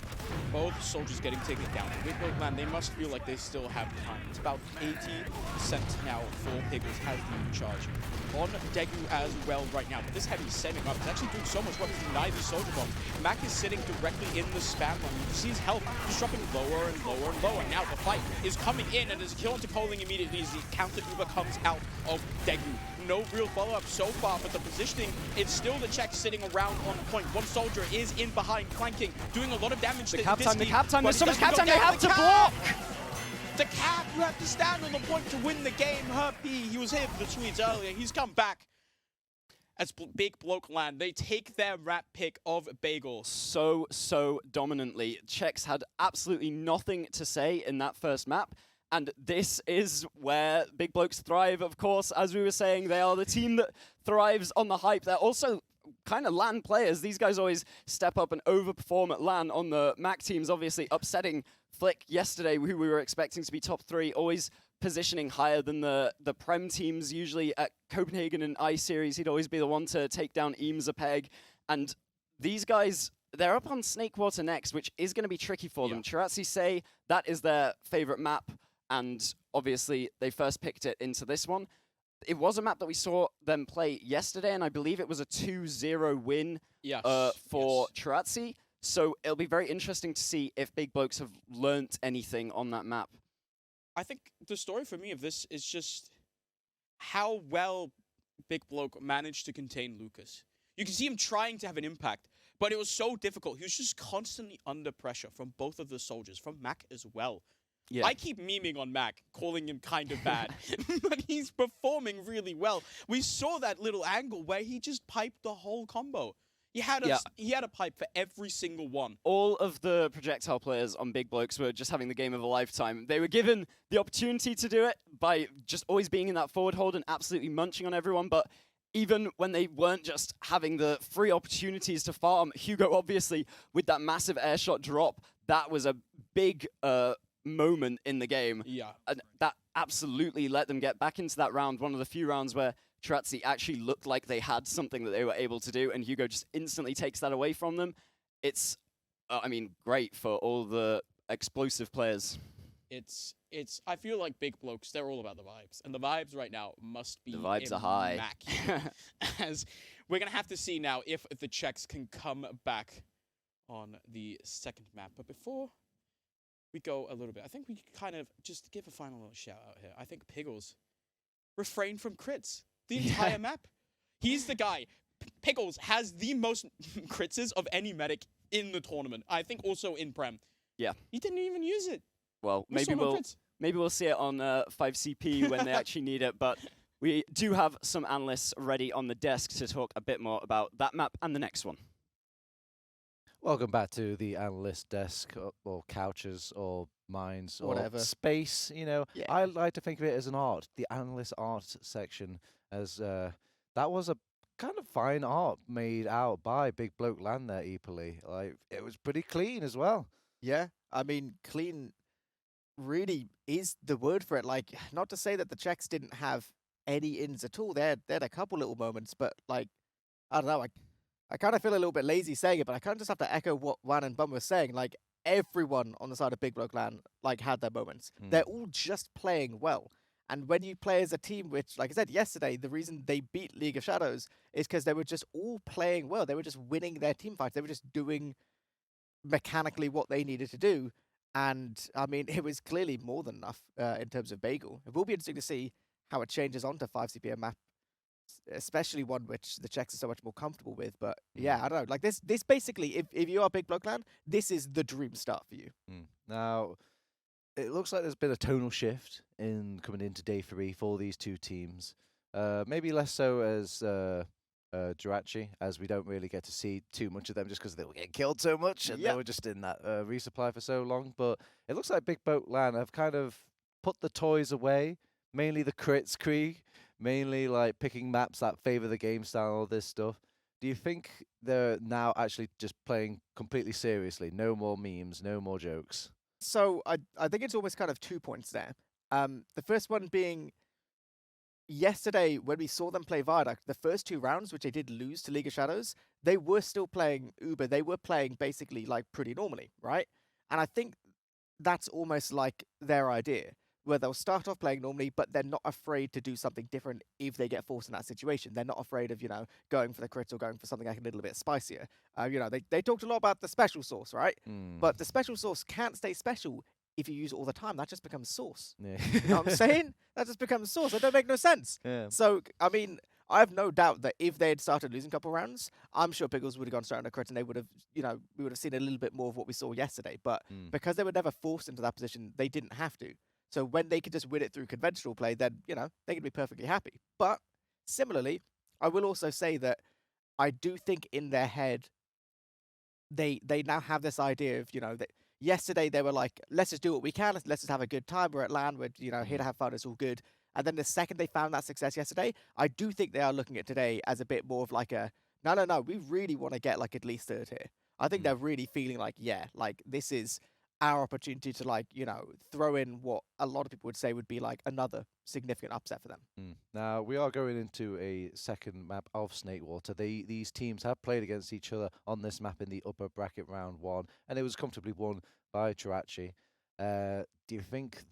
Both soldiers getting taken down. Big Bloke LAN, they must feel like they still have time. It's about 80% now for Pickles has the charge. On Degu as well right now, but this Heavy setting up is actually doing so much work to deny these soldier bombs. Mac is sitting directly in the spam line. You see his health just dropping lower and lower and lower. Now the fight is coming in, and there's a kill onto Coling immediately as the counter Uber comes out of Degu. No real follow-up so far, but the positioning, it's still the Czechs sitting around on point. One soldier is in behind, flanking, doing a lot of damage to Disky. The cap time, there's so much cap time, they have to block! The cap, you have to stand on the point to win the game. He was here for the Swedes earlier, he's come back. As Big Bloke LAN, they take their rat pick of Bagel. So dominantly. Czechs had absolutely nothing to say in that first map. And this is where Big Blokes thrive, of course. As we were saying, they are the team that thrives on the hype. They're also kind of LAN players. These guys always step up and overperform at LAN on the MAC teams, obviously upsetting Flick yesterday, who we were expecting to be top 3, always positioning higher than the Prem teams. Usually at Copenhagen and I-Series, he'd always be the one to take down Eames a peg. And these guys, they're up on Snakewater next, which is going to be tricky for them. Chirazzi say that is their favorite map. And obviously, they first picked it into this one. It was a map that we saw them play yesterday, and I believe it was a 2-0 win for Chirazzi. So it'll be very interesting to see if Big Blokes have learnt anything on that map. I think the story for me of this is just how well Big Bloke managed to contain Lucas. You can see him trying to have an impact, but it was so difficult. He was just constantly under pressure from both of the soldiers, from Mac as well. Yeah. I keep memeing on Mac, calling him kind of bad, but he's performing really well. We saw that little angle where he just piped the whole combo. He had a pipe for every single one. All of the projectile players on Big Blokes were just having the game of a lifetime. They were given the opportunity to do it by just always being in that forward hold and absolutely munching on everyone, but even when they weren't just having the free opportunities to farm, Hugo obviously with that massive airshot drop, that was a big moment in the game. Yeah. And that absolutely let them get back into that round. One of the few rounds where Tratzi actually looked like they had something that they were able to do, and Hugo just instantly takes that away from them. It's, I mean, great for all the explosive players. It's I feel like big blokes, they're all about the vibes. And the vibes right now must be The vibes are high. immaculate. As we're going to have to see now if the Czechs can come back on the second map. But before we go a little bit, I think we kind of just give a final little shout out here. I think Piggles refrained from crits the entire map. He's the guy. Piggles has the most crits of any medic in the tournament. I think also in Prem. Yeah. He didn't even use it. Well, We saw no crits. maybe we'll see it on 5CP when they actually need it, but we do have some analysts ready on the desk to talk a bit more about that map and the next one. Welcome back to the analyst desk, or couches, or minds, or Whatever. space. You know, Yeah. I like to think of it as an art, the analyst art section, as that was a kind of fine art made out by Big Bloke Land there, Epoli. Like, it was pretty clean as well. Yeah, I mean, clean really is the word for it. Like, not to say that the Czechs didn't have any ins at all. They had a couple little moments, but like, I don't know. I kind of feel a little bit lazy saying it, but I kind of just have to echo what Wan and Bum were saying. Like, everyone on the side of Big Bloke Land like had their moments. They're all just playing well. And when you play as a team, which, like I said yesterday, the reason they beat League of Shadows is because they were just all playing well. They were just winning their team fights. They were just doing mechanically what they needed to do. And I mean, it was clearly more than enough in terms of Bagel. It will be interesting to see how it changes onto 5CPM map, especially one which the Czechs are so much more comfortable with. But yeah, I don't know. Like this basically, if you are Big Bloke Land, this is the dream start for you. Now, it looks like there's been a tonal shift in coming into day 3 for these two teams. Maybe less so as Jirachi, as we don't really get to see too much of them just because they were getting killed so much and they were just in that resupply for so long. But it looks like Big Boat Land have kind of put the toys away, mainly the crits Krieg, mainly like picking maps that favor the game style, all this stuff. Do you think they're now actually just playing completely seriously? No more memes, no more jokes? So I think it's almost kind of 2 points there. The first one being yesterday when we saw them play Viaduct, the first 2 rounds, which they did lose to League of Shadows, they were still playing Uber. They were playing basically like pretty normally, right? And I think that's almost like their idea, where they'll start off playing normally, but they're not afraid to do something different if they get forced in that situation. They're not afraid of, going for the crits or going for something like a little bit spicier. They talked a lot about the special sauce, right? But the special sauce can't stay special if you use it all the time. That just becomes sauce. Yeah. You know what I'm saying? That just becomes sauce. That don't make no sense. Yeah. So, I mean, I have no doubt that if they had started losing a couple rounds, I'm sure Piggles would have gone straight on the crit and they would have, we would have seen a little bit more of what we saw yesterday. But because they were never forced into that position, they didn't have to. So when they could just win it through conventional play, then, they could be perfectly happy. But similarly, I will also say that I do think in their head, they now have this idea of, that yesterday they were like, let's just do what we can. Let's just have a good time. We're at LAN. We're, here to have fun. It's all good. And then the second they found that success yesterday, I do think they are looking at today as a bit more of like a, no, we really want to get like at least third here. I think they're really feeling like, yeah, like this is our opportunity to like, throw in what a lot of people would say would be like another significant upset for them. Now, we are going into a second map of Snakewater. These teams have played against each other on this map in the upper bracket round 1, and it was comfortably won by Chirachi. Do you think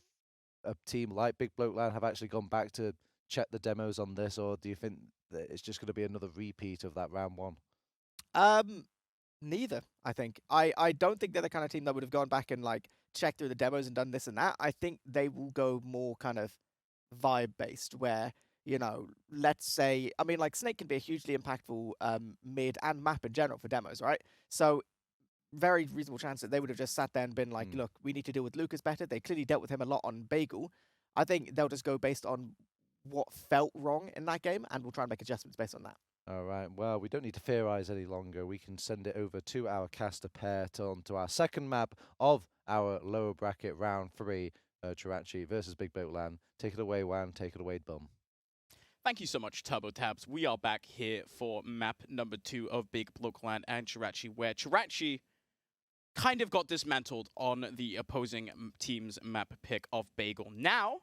a team like Big Bloke Land have actually gone back to check the demos on this, or do you think that it's just going to be another repeat of that round 1? Neither, I think. I don't think they're the kind of team that would have gone back and like checked through the demos and done this and that. I think they will go more kind of vibe based where, let's say, I mean, like Snake can be a hugely impactful mid and map in general for demos, right? So very reasonable chance that they would have just sat there and been like, look, we need to deal with Lucas better. They clearly dealt with him a lot on Bagel. I think they'll just go based on what felt wrong in that game, and we'll try and make adjustments based on that. All right, well, we don't need to theorize any longer. We can send it over to our caster pair onto our second map of our lower bracket round 3, Chirachi versus Big Boat Land. Take it away, Wan. Take it away, Bum. Thank you so much, Turbo Tabs. We are back here for map number 2 of Big Bloke Land and Chirachi, where Chirachi kind of got dismantled on the opposing team's map pick of Bagel. Now,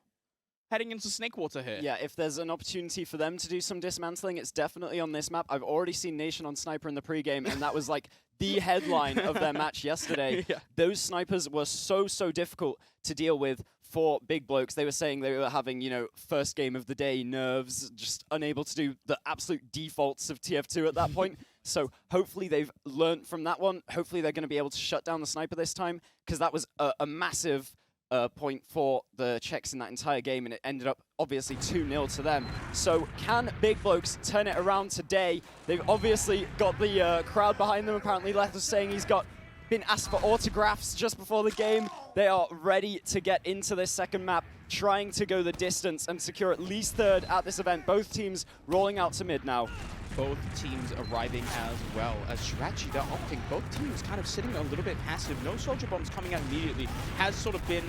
heading into Snakewater here. Yeah, if there's an opportunity for them to do some dismantling, it's definitely on this map. I've already seen Nation on Sniper in the pregame, and that was like the headline of their match yesterday. Yeah. Those snipers were so difficult to deal with for big blokes. They were saying they were having, you know, first game of the day nerves, just unable to do the absolute defaults of TF2 at that point. So hopefully they've learned from that one. Hopefully they're going to be able to shut down the sniper this time, because that was a massive point for the Czechs in that entire game, and it ended up obviously 2-0 to them. So can big blokes turn it around today? They've obviously got the crowd behind them. Apparently Leth was saying he's been asked for autographs just before the game. They are ready to get into this second map, trying to go the distance and secure at least third at this event. Both teams rolling out to mid now. Both teams arriving as well. As strategy, they're opting. Both teams kind of sitting a little bit passive. No soldier bombs coming out immediately. Has sort of been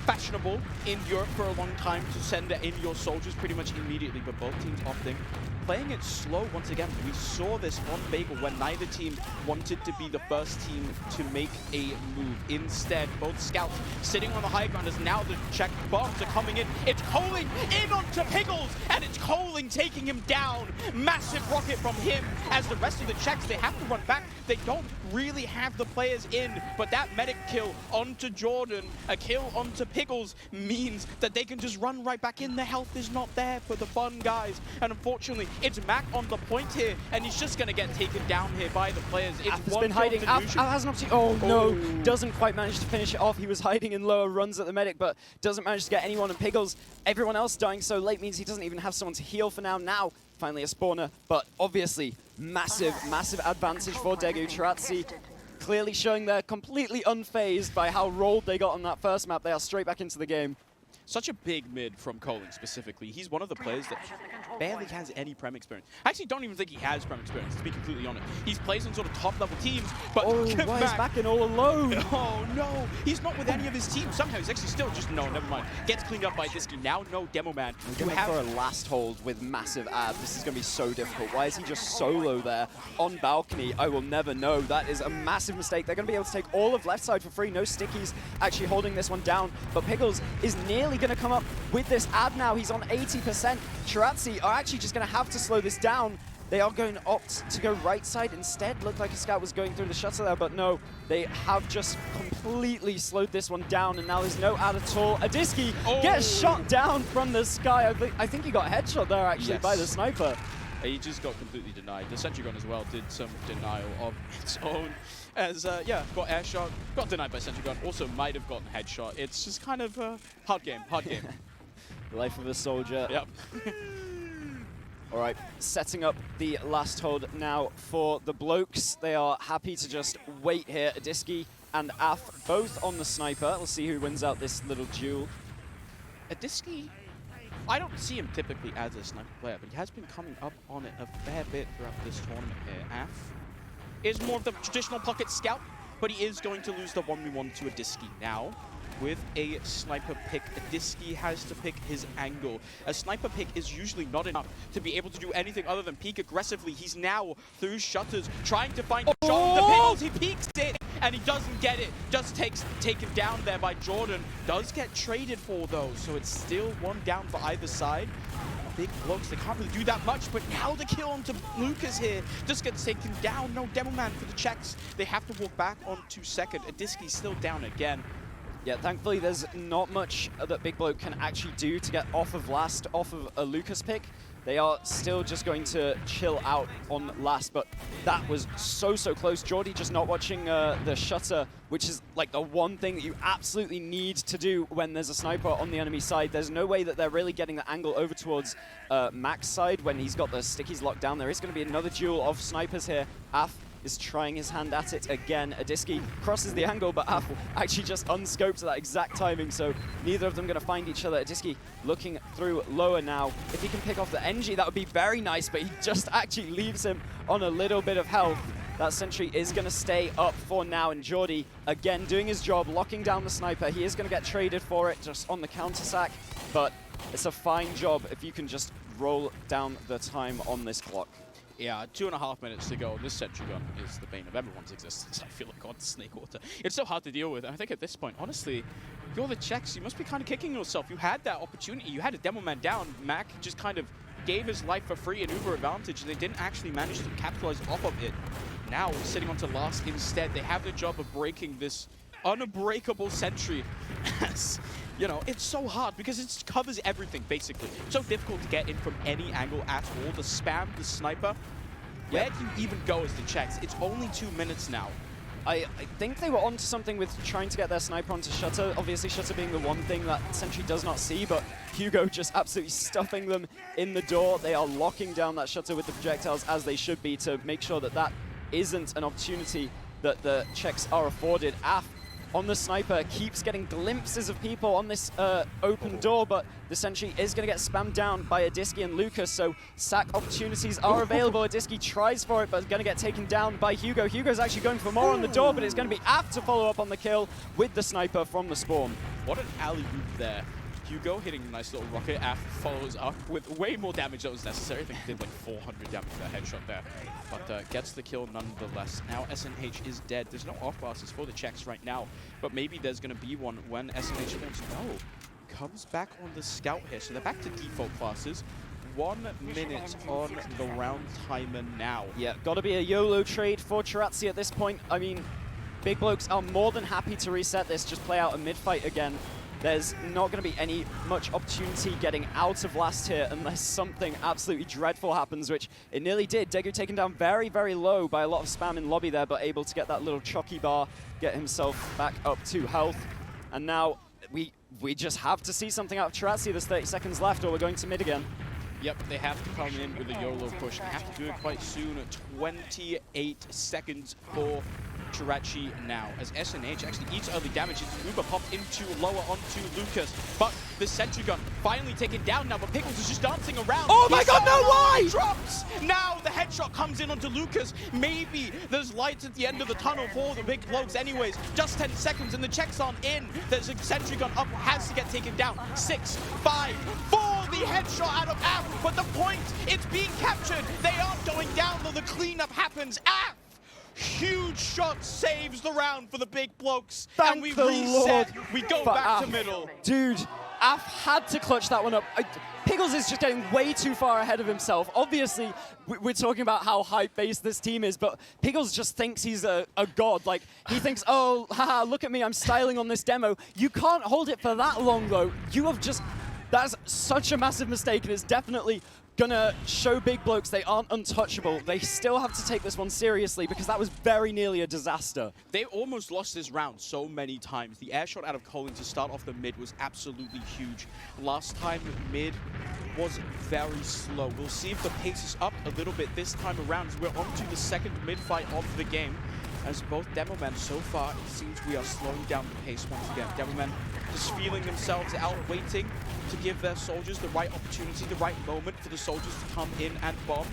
fashionable in Europe for a long time to send in your soldiers pretty much immediately, but both teams opting. Playing it slow once again. We saw this on Bagel when neither team wanted to be the first team to make a move. Instead, both scouts sitting on the high ground as now the Czech bombs are coming in. It's Coling in onto Pickles, and it's Coling taking him down. Massive rocket from him as the rest of the Czechs, they have to run back. They don't really have the players in, but that medic kill onto Jordan, a kill onto Pickles, means that they can just run right back in. The health is not there for the fun guys, and unfortunately, it's Mac on the point here, and he's just going to get taken down here by the players. It's Has been hiding. Af has an opportunity. Oh no, doesn't quite manage to finish it off. He was hiding in lower runs at the medic, but doesn't manage to get anyone in Pickles. Everyone else dying so late means he doesn't even have someone to heal for now. Now, finally a spawner, but obviously massive advantage for Degu. Tarazzi clearly showing they're completely unfazed by how rolled they got on that first map. They are straight back into the game. Such a big mid from Coling specifically. He's one of the players that barely has any Prem experience. I actually don't even think he has Prem experience, to be completely honest. He's plays on sort of top level teams, but why is Bakken all alone? Oh no, he's not with any of his team. Somehow he's actually still just, no, never mind. Gets cleaned up by Disky. Now no Demo Man. You have for a last hold with massive ad. This is going to be so difficult. Why is he just solo there on balcony? I will never know. That is a massive mistake. They're going to be able to take all of left side for free. No stickies actually holding this one down, but Pickles is nearly going to come up with this ad now. He's on 80%. Tarazzi are actually just going to have to slow this down. They are going to opt to go right side instead. Looked like a scout was going through the shutter there, but no. They have just completely slowed this one down, and now there's no ad at all. Adiski gets shot down from the sky. I think he got headshot there, actually, by the sniper. He just got completely denied. The Sentry Gun as well did some denial of its own. As, yeah, got air shot, got denied by Sentry Gun, also might have gotten headshot. It's just kind of hard game. Life of a soldier. Yep. All right, setting up the last hold now for the blokes. They are happy to just wait here. Adiski and Af both on the sniper. We'll see who wins out this little duel. Adiski, I don't see him typically as a sniper player, but he has been coming up on it a fair bit throughout this tournament here. Af is more of the traditional pocket scout, but he is going to lose the 1v1 to Adiski now. With a sniper pick, Adiski has to pick his angle. A sniper pick is usually not enough to be able to do anything other than peek aggressively. He's now through shutters trying to find a shot. The Pickles, he peeks it, and he doesn't get it. Just taken down there by Jordan. Does get traded for though, so it's still one down for either side. Big blokes, they can't really do that much, but now the kill onto Lucas here just gets taken down. No Demo Man for the Czechs. They have to walk back onto second. Adiski's still down again. Yeah, thankfully there's not much that Big Bloke can actually do to get off of a Lucas pick. They are still just going to chill out on last, but that was so close. Jordy just not watching the shutter, which is like the one thing that you absolutely need to do when there's a sniper on the enemy side. There's no way that they're really getting the angle over towards Mac's side when he's got the stickies locked down. There is going to be another duel of snipers here. Af is trying his hand at it again. Adiski crosses the angle, but Af actually just unscoped at that exact timing, so neither of them going to find each other. Adiski looking through lower now. If he can pick off the NG, that would be very nice, but he just actually leaves him on a little bit of health. That sentry is going to stay up for now, and Jordy, again, doing his job, locking down the sniper. He is going to get traded for it just on the counter-sack, but it's a fine job if you can just roll down the time on this clock. Yeah, 2.5 minutes to go. This sentry gun is the bane of everyone's existence, I feel like, on Snake Water. It's so hard to deal with. And I think at this point, honestly, you're the Czechs, you must be kind of kicking yourself. You had that opportunity. You had a demo man down. Mac just kind of gave his life for free, an Uber advantage, and they didn't actually manage to capitalize off of it. Now, sitting onto last instead, they have the job of breaking this unbreakable sentry. You know, it's so hard because it covers everything, basically. So difficult to get in from any angle at all. The spam, the sniper. Where do you even go as the Czechs? It's only 2 minutes now. I think they were onto something with trying to get their sniper onto Shutter. Obviously, Shutter being the one thing that Sentry does not see, but Hugo just absolutely stuffing them in the door. They are locking down that Shutter with the projectiles as they should be to make sure that that isn't an opportunity that the Czechs are afforded. Af on the sniper keeps getting glimpses of people on this open door, but the Sentry is going to get spammed down by Adiski and Lucas, so sack opportunities are available. Adiski tries for it, but going to get taken down by Hugo. Hugo's actually going for more on the door, but it's going to be Af to follow up on the kill with the sniper from the spawn. What an alley-oop there. Hugo hitting a nice little rocket. Af follows up with way more damage than was necessary. I think he did like 400 damage for that headshot there. But gets the kill nonetheless. Now SNH is dead. There's no off passes for the Czechs right now, but maybe there's going to be one when SNH comes back on the scout here. So they're back to default classes. 1 minute on the round timer now. Yeah, got to be a YOLO trade for Chirazzi at this point. I mean, Big Blokes are more than happy to reset this, just play out a mid-fight again. There's not going to be any much opportunity getting out of last here unless something absolutely dreadful happens, which it nearly did. Degu taken down very, very low by a lot of spam in lobby there, but able to get that little chocky bar, get himself back up to health. And now we just have to see something out of Chirazzi. There's 30 seconds left, or we're going to mid again. Yep, they have to come in with a YOLO push. They have to do it quite soon. 28 seconds for Chirazzi now, as SNH actually eats early damage. It's Uber popped into lower onto Lucas, but the sentry gun finally taken down now, but Pickles is just dancing around. Oh my god, no, why? Drops! Now the headshot comes in onto Lucas. Maybe there's lights at the end of the tunnel for the Big Blokes anyways. Just 10 seconds and the checks aren't in. There's a sentry gun up, has to get taken down. 6, 5, 4, the headshot out of Af, but the point, it's being captured. They aren't going down though, the cleanup happens. Af! Huge shot saves the round for the Big Blokes. Thank and we the reset. Lord We go for back to Af. middle. Dude, Af had to clutch that one up. Pickles is just getting way too far ahead of himself. Obviously, we're talking about how hype-based this team is, but Pickles just thinks he's a god. Like, he thinks, oh, haha, look at me, I'm styling on this demo. You can't hold it for that long, though. You have just... That's such a massive mistake, and it's definitely gonna show Big Blokes they aren't untouchable. They still have to take this one seriously because that was very nearly a disaster. They almost lost this round so many times. The air shot out of Colin to start off the mid was absolutely huge. Last time mid was very slow. We'll see if the pace is up a little bit this time around as we're on to the second mid fight of the game. As both Demomen, so far, it seems we are slowing down the pace once again. Demomen just feeling themselves out, waiting to give their soldiers the right opportunity, the right moment for the soldiers to come in and bomb.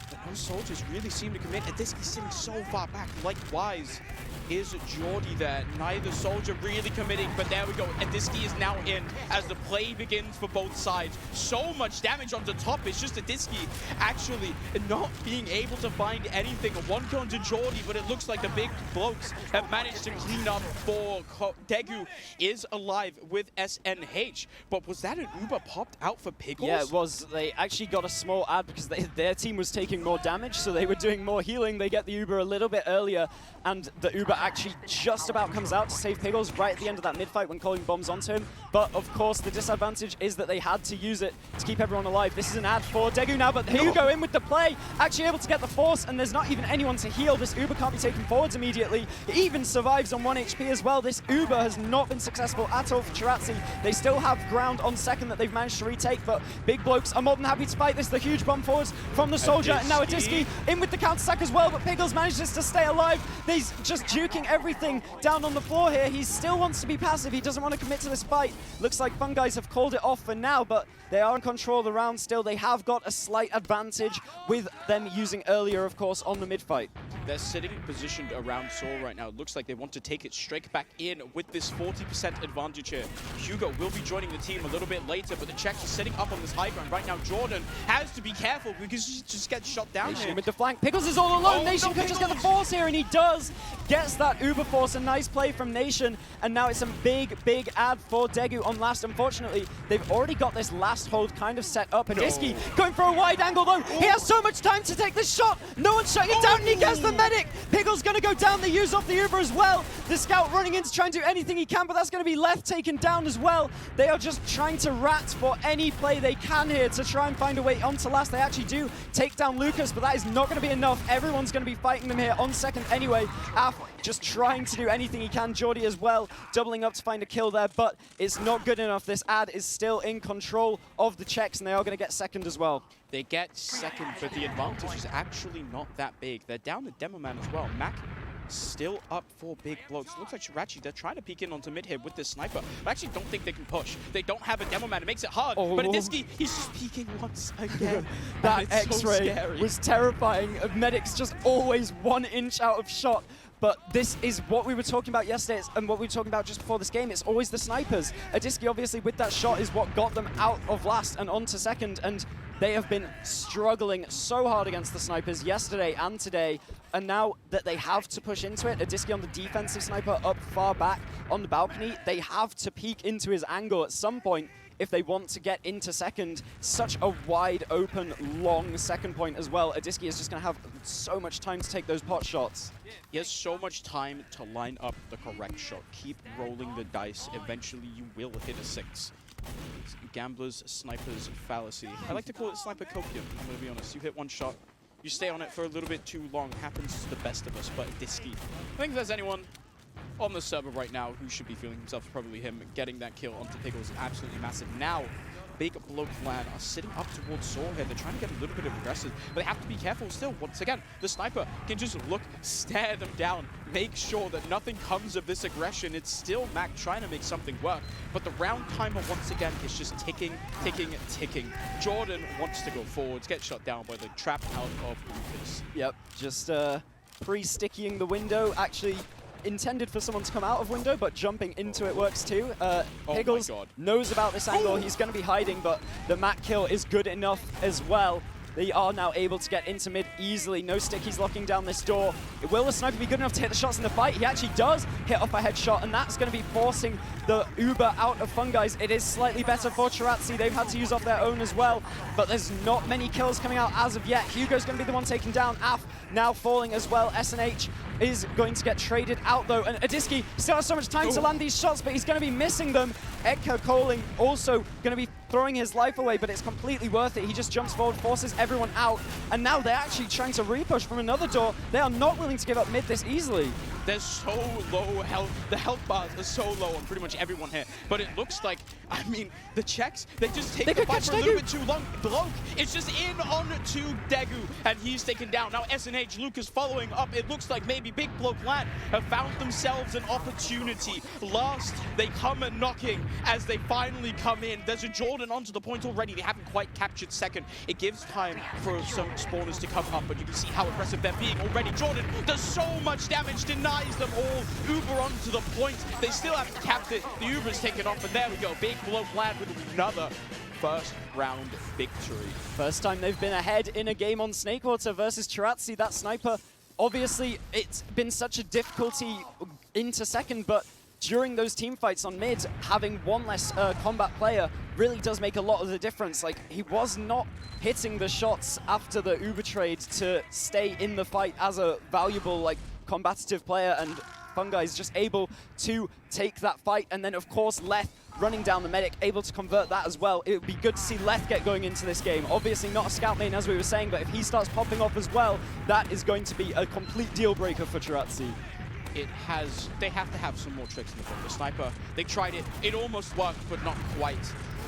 But no soldiers really seem to commit. And this is sitting so far back. Likewise is Jordy there. Neither soldier really committing, but there we go. And Adiski is now in as the play begins for both sides. So much damage on the top. It's just Adiski actually not being able to find anything. A one kill to Jordy, but it looks like the Big Blokes have managed to clean up for Degu is alive with SNH. But was that an Uber popped out for Pickles? Yeah, it was. They actually got a small ad because their team was taking more damage, so they were doing more healing. They get the Uber a little bit earlier, and the Uber actually just about comes out to save Pickles right at the end of that mid-fight when calling bombs onto him. But of course, the disadvantage is that they had to use it to keep everyone alive. This is an ad for Degu now, but here you go in with the play. Actually able to get the force, and there's not even anyone to heal. This Uber can't be taken forwards immediately. It even survives on 1 HP as well. This Uber has not been successful at all for Chirazzi. They still have ground on second that they've managed to retake, but Big Blokes are more than happy to fight this. The huge bomb forwards from the soldier, and now Adiski in with the counter-sack as well, but Pickles manages to stay alive. He's just juking everything down on the floor here. He still wants to be passive. He doesn't want to commit to this fight. Looks like Fun Guys have called it off for now, but they are in control of the round still. They have got a slight advantage with them using earlier, of course, on the mid-fight. They're sitting positioned around Saul right now. It looks like they want to take it straight back in with this 40% advantage here. Hugo will be joining the team a little bit later, but the Czechs are sitting up on this high ground right now. Jordan has to be careful because he just gets shot down Nation here. with the flank. Pickles is all alone. Oh, Nation no, could just get the Pickles! force here, and he does. Gets that Uber force. A nice play from Nation, and now it's a big, big ad for Degu on last. Unfortunately, they've already got this last hold kind of set up. And Iski going for a wide angle though. He has so much time to take this shot. No one's shutting it down, and he gets the medic. Pickles gonna go down. They use off the Uber as well. The scout running in to try and do anything he can, but that's gonna be left taken down as well. They are just trying to rat for any play they can here to try and find a way onto last. They actually do take down Lucas, but that is not gonna be enough. Everyone's gonna be fighting them here on second anyway. Af just trying to do anything he can. Jordy as well, doubling up to find a kill there, but it's not good enough. This ad is still in control of the Czechs, and they are going to get second as well. They get second, but the advantage is actually not that big. They're down the Demo Man as well. Mac still up for big blokes. Looks like Shirachi, they're trying to peek in onto mid here with this sniper. I actually don't think they can push. They don't have a Demo Man. It makes it hard. But Adiski, he's just peeking once again. That X-ray X-ray was terrifying. Medics just always 1 inch out of shot. But this is what we were talking about yesterday and what we were talking about just before this game. It's always the snipers. Adiski, obviously, with that shot is what got them out of last and onto second. And they have been struggling so hard against the snipers yesterday and today. And now that they have to push into it, Adiski on the defensive sniper up far back on the balcony, they have to peek into his angle at some point if they want to get into second. Such a wide open, long second point as well. Adiski is just going to have so much time to take those pot shots. He has so much time to line up the correct shot. Keep rolling the dice. Eventually you will hit a 6. Gambler's sniper's fallacy. I like to call it sniper copium, I'm going to be honest. You hit one shot, you stay on it for a little bit too long. Happens to the best of us, but Adiski, I think if there's anyone on the server right now who should be feeling himself, probably him. Getting that kill onto Pickles is absolutely massive. Now, Big Bloke LAN are sitting up towards Saw here. They're trying to get a little bit of aggressive, but they have to be careful still. Once again, the sniper can just look, stare them down, make sure that nothing comes of this aggression. It's still Mac trying to make something work, but the round timer once again is just ticking, ticking, ticking. Jordan wants to go forwards, get shot down by the trap out of Lucas. Yep, just pre-stickying the window. Actually intended for someone to come out of window, but jumping into it works too. Piggles knows about this angle. He's going to be hiding, but the Mac kill is good enough as well. They are now able to get into mid easily. No stickies locking down this door. Will the sniper be good enough to hit the shots in the fight? He actually does hit off a headshot, and that's going to be forcing the Uber out of Fungai's. It is slightly better for Chirazzi. They've had to use off their own as well, but there's not many kills coming out as of yet. Hugo's going to be the one taken down. Af now falling as well. SNH is going to get traded out though, and Adiski still has so much time to land these shots, but he's going to be missing them. Edka Coling also going to be throwing his life away, but it's completely worth it. He just jumps forward, forces everyone out, and now they're actually trying to repush from another door. They are not willing to give up mid this easily. They're so low health. The health bars are so low on pretty much everyone here. But it looks like, I mean, the Czechs, they just take the fight for a little bit too long. Bloke, it's just in on to Degu, and he's taken down. Now SNH, Lucas following up. It looks like maybe Big Bloke LAN have found themselves an opportunity. Last, they come knocking as they finally come in. There's a Jordan onto the point already. They haven't quite captured second. It gives time for some spawners to come up, but you can see how aggressive they're being already. Jordan does so much damage, denies them all. Uber onto the point. They still haven't capped it. The Uber's taken off, and there we go. Big Bloke LAN with another first round victory. First time they've been ahead in a game on Snakewater versus Chirazzi. That sniper, obviously, it's been such a difficulty into second, but during those team fights on mid, having one less combat player really does make a lot of the difference. Like, he was not hitting the shots after the Uber trade to stay in the fight as a valuable, like, combative player, and Fungai is just able to take that fight. And then, of course, Leth running down the medic, able to convert that as well. It would be good to see Leth get going into this game. Obviously not a scout main, as we were saying, but if he starts popping off as well, that is going to be a complete deal breaker for Chirazzi. They have to have some more tricks in the book. The sniper, they tried it. It almost worked, but not quite.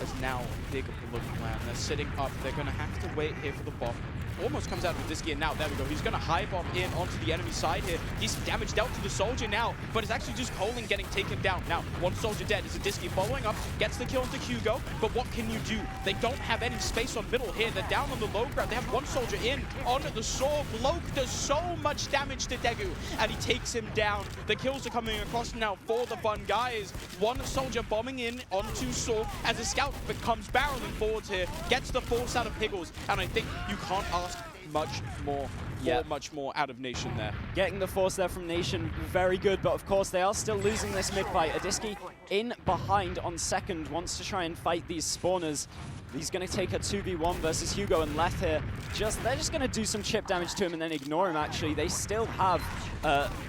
As now, Big Bloke LAN, they're sitting up. They're going to have to wait here for the bomb. almost comes out of Disky, and now there we go. He's going to high bomb in onto the enemy side here. He's damage dealt to the soldier now, but it's actually just Colin getting taken down. Now, one soldier dead. Is a Disky following up, gets the kill into Hugo, but what can you do? They don't have any space on middle here. They're down on the low ground. They have one soldier in on the saw. Bloke does so much damage to Degu, and he takes him down. The kills are coming across now for the fun guys. One soldier bombing in onto Saw as a scout becomes barreling forwards here, gets the force out of Piggles, and I think you can't ask much more. Much more out of Nation there. Getting the force there from Nation, very good, but of course they are still losing this mid-fight. Adiski in behind on second, wants to try and fight these spawners. He's going to take a 2v1 versus Hugo and Leth here. They're just going to do some chip damage to him and then ignore him, actually. They still have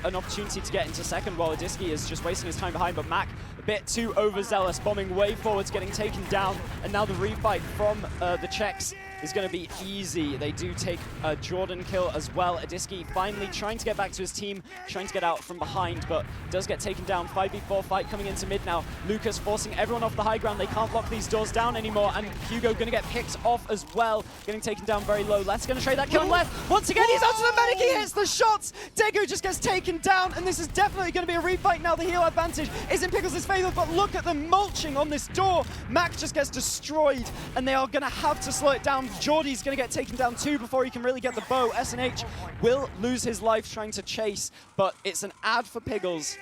an opportunity to get into second while Adiski is just wasting his time behind, but Mac a bit too overzealous, bombing way forwards, getting taken down, and now the refight from the Czechs is going to be easy. They do take a Jordan kill as well. Adiski finally trying to get back to his team, trying to get out from behind, but does get taken down. 5v4 fight coming into mid now. Lucas forcing everyone off the high ground. They can't lock these doors down anymore, and Hugo going to get picked off as well, getting taken down very low. Let's going to trade that kill on Leth. Once again, he's onto the medic. He hits the shots. Degu just gets taken down, and this is definitely going to be a refight now. The heal advantage is in Pickles' favor, but look at them mulching on this door. Mac just gets destroyed, and they are going to have to slow it down. Jordy's going to get taken down too before he can really get the bow. SNH will lose his life trying to chase, but it's an ad for Piggles.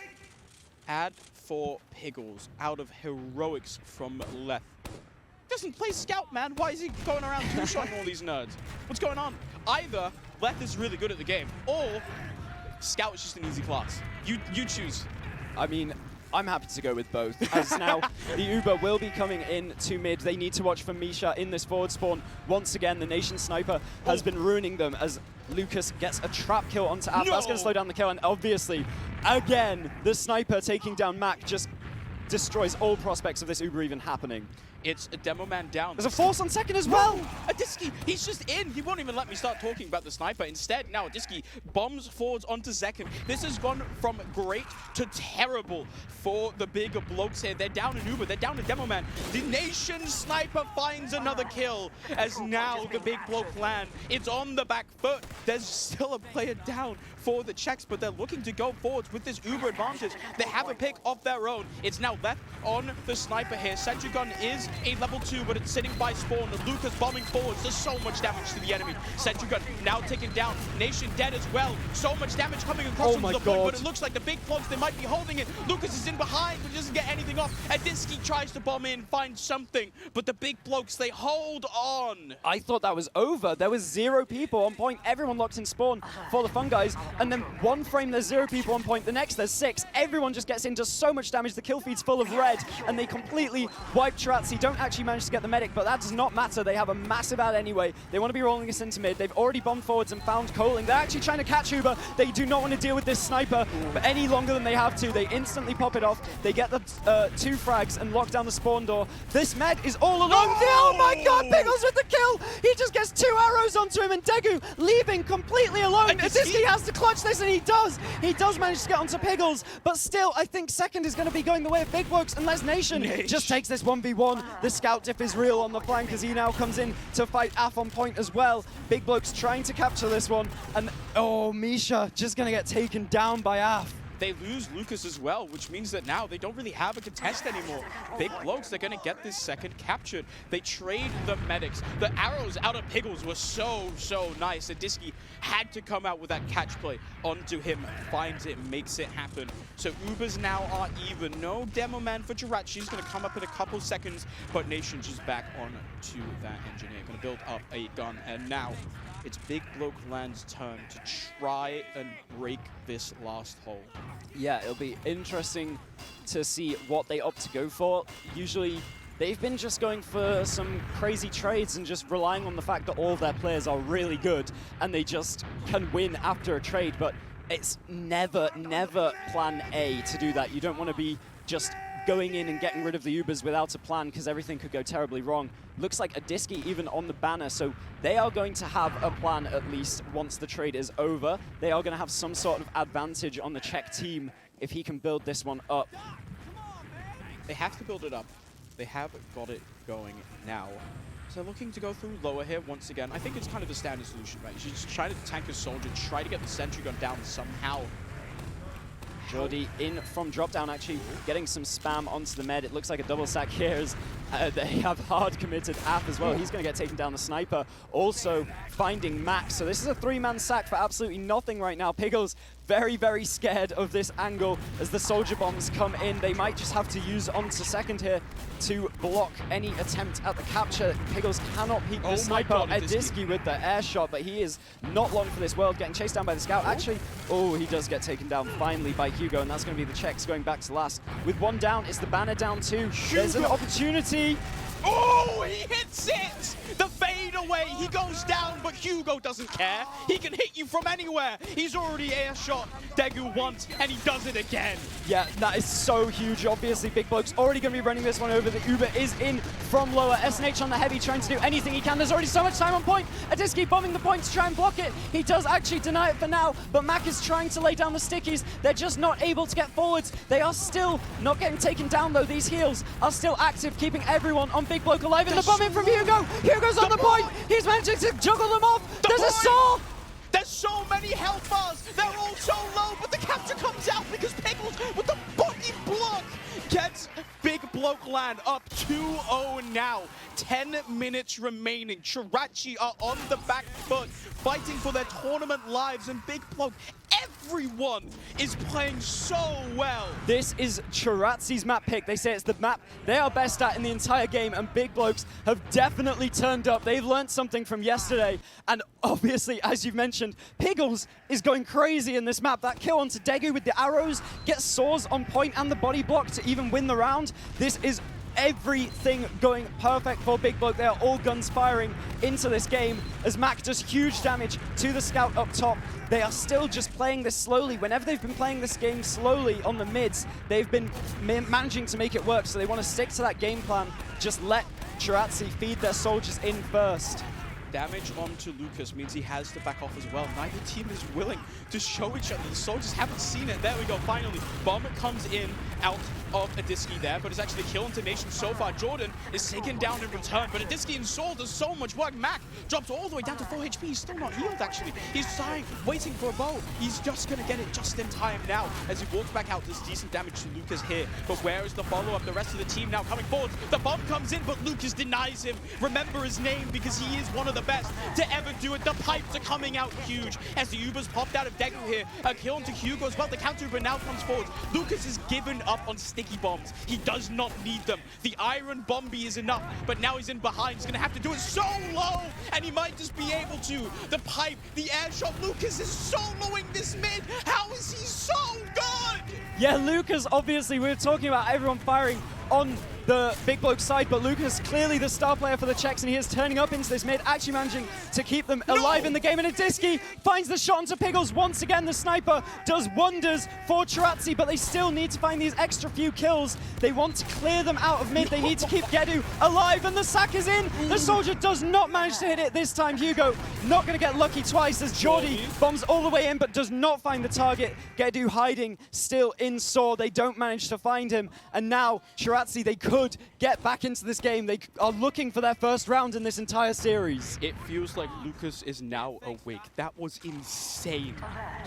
Ad for Piggles out of heroics from Leth. Doesn't play scout, man. Why is he going around two-shotting all these nerds? What's going on? Either Leth is really good at the game, or scout is just an easy class. You choose. I mean, I'm happy to go with both, as now the Uber will be coming in to mid. They need to watch for Misha in this forward spawn. Once again, the Nation Sniper has been ruining them as Lucas gets a trap kill onto App. That's going to slow down the kill, and obviously, again, the Sniper taking down Mac just destroys all prospects of this Uber even happening. It's a demo man down. There's a force on second as well. Adiski, he's just in. He won't even let me start talking about the sniper. Instead, now Adiski bombs forwards onto second. This has gone from great to terrible for the bigger blokes here. They're down in Uber. They're down in demo man. The Nation Sniper finds another kill as now the big bloke land. It's on the back foot. There's still a player down for the Czechs, but they're looking to go forwards with this Uber advantage. They have a pick of their own. It's now left on the sniper here. Sentry gun is a level 2, but it's sitting by spawn. Lucas bombing forwards. There's so much damage to the enemy. Sentry gun now taken down. Nation dead as well. So much damage coming across onto the point, but it looks like the big blokes, they might be holding it. Lucas is in behind, but he doesn't get anything off. Adiski tries to bomb in, find something, but the big blokes, they hold on. I thought that was over. There was 0 people on point. Everyone locked in spawn for the fun guys. And then one frame, there's 0 people on point. The next, there's 6. Everyone just gets into so much damage. The kill feed's full of red, and they completely wipe Tarazzi. Don't actually manage to get the medic, but that does not matter. They have a massive ad anyway. They want to be rolling us into mid. They've already bombed forwards and found Coling. They're actually trying to catch Uber. They do not want to deal with this sniper any longer than they have to. They instantly pop it off. They get the 2 frags and lock down the spawn door. This med is all alone. Oh my god, Pickles with the kill! He just gets 2 arrows onto him, and Degu leaving completely alone. Adiski has to clutch this, and he does. He does manage to get onto Pickles, but still, I think second is going to be going the way of Big Blokes unless Nation just takes this 1v1. The scout diff is real on the flank as he now comes in to fight Af on point as well. Big Blokes trying to capture this one, and oh, Misha just going to get taken down by Af. They lose Lucas as well, which means that now they don't really have a contest anymore. Big blokes, they're going to get this second captured. They trade the medics. The arrows out of Piggles were so nice. Adiski had to come out with that catch play onto him, finds it, makes it happen. So Ubers now are even. No demo man for Jirat. She's going to come up in a couple seconds, but Nation just back on to that engineer. Going to build up a gun, and now it's Big Bloke Land's turn to try and break this last hole. Yeah, it'll be interesting to see what they opt to go for. Usually, they've been just going for some crazy trades and just relying on the fact that all of their players are really good and they just can win after a trade, but it's never plan A to do that. You don't want to be just going in and getting rid of the Ubers without a plan, because everything could go terribly wrong. Looks like Adiski even on the banner, so they are going to have a plan at least once the trade is over. They are going to have some sort of advantage on the Czech team if he can build this one up. They have to build it up. They have got it going now. they're looking to go through lower here once again. I think it's kind of a standard solution, right? You should just try to tank a soldier, try to get the sentry gun down somehow. Jordy in from drop down, actually getting some spam onto the med. It looks like a double sack here as they have hard committed App as well. He's going to get taken down the sniper. Also finding Max. So this is a 3-man sack for absolutely nothing right now. Piggles very, very scared of this angle as the soldier bombs come in. They might just have to use onto second here to block any attempt at the capture. Piggles cannot peek the sniper. Adiski with the air shot, but he is not long for this world, getting chased down by the scout. Actually, he does get taken down finally by Hugo, and that's going to be the Czechs going back to last. With one down, it's the banner down too. There's an opportunity. Oh, he hits it! The fade away, he goes down, but Hugo doesn't care. He can hit you from anywhere. He's already air shot Daegu once, and he does it again. Yeah, that is so huge. Obviously, Big Bloke's already going to be running this one over. The Uber is in from lower. SNH on the heavy, trying to do anything he can. There's already so much time on point. Adiski bombing the point to try and block it. He does actually deny it for now, but Mac is trying to lay down the stickies. They're just not able to get forwards. They are still not getting taken down, though. These heals are still active, keeping everyone on Big Bloke alive. And the bomb in from Hugo. Hugo's on the point. He's managing to juggle them off. There's a saw. There's so many health bars. They're all so low, but the capture comes out because Pickles with the body block gets Big Bloke LAN up 2-0 now. 10 minutes remaining. Chirachi are on the back foot, fighting for their tournament lives, and Big Bloke, everyone is playing so well. This is Chirachi's map pick. They say it's the map they are best at in the entire game, and Big Blokes have definitely turned up. They've learned something from yesterday, and obviously, as you've mentioned, Piggles is going crazy in this map. That kill onto Daegu with the arrows, gets Saws on point and the body block to even win the round. This is everything going perfect for Big Bloke. They are all guns firing into this game as Mac does huge damage to the scout up top. They are still just playing this slowly. Whenever they've been playing this game slowly on the mids, they've been managing to make it work, so they want to stick to that game plan. Just let Chirachi feed their soldiers in first. Damage onto Lucas means he has to back off as well. Neither team is willing to show each other. The soldiers haven't seen it. There we go, finally. Bomb comes in out of Adiski there, but it's actually a kill into Nation so far. Jordan is taken down in return, but Adiski and Saul does so much work. Mac drops all the way down to 4 HP. He's still not healed, actually. He's dying, waiting for a bow. He's just going to get it just in time now as he walks back out. There's decent damage to Lucas here, but where is the follow-up? The rest of the team now coming forward. The bomb comes in, but Lucas denies him. Remember his name because he is one of the best to ever do it. The pipes are coming out huge as the Ubers popped out of Daegu here. A kill into Hugo as well. The counter Uber now comes forward. Lucas has given up on sticky bombs. He does not need them. The iron bomby is enough, but now he's in behind. He's going to have to do it so low, and he might just be able to. The pipe, the air shot. Lucas is soloing this mid. How is he so good? Yeah, Lucas, obviously, we were talking about everyone firing on the Big Bloke side, but Lucas clearly the star player for the Czechs, and he is turning up into this mid, actually managing to keep them alive in the game. And Adiski finds the shot onto Piggles. Once again, the sniper does wonders for Chirachi, but they still need to find these extra few kills. They want to clear them out of mid. They need to keep Gedu alive, and the sack is in. The soldier does not manage to hit it this time. Hugo not going to get lucky twice as Jordy bombs all the way in, but does not find the target. Gedu hiding still in Saw. They don't manage to find him, and now Chirachi, they could get back into this game. They are looking for their first round in this entire series. It feels like Lucas is now awake. That was insane.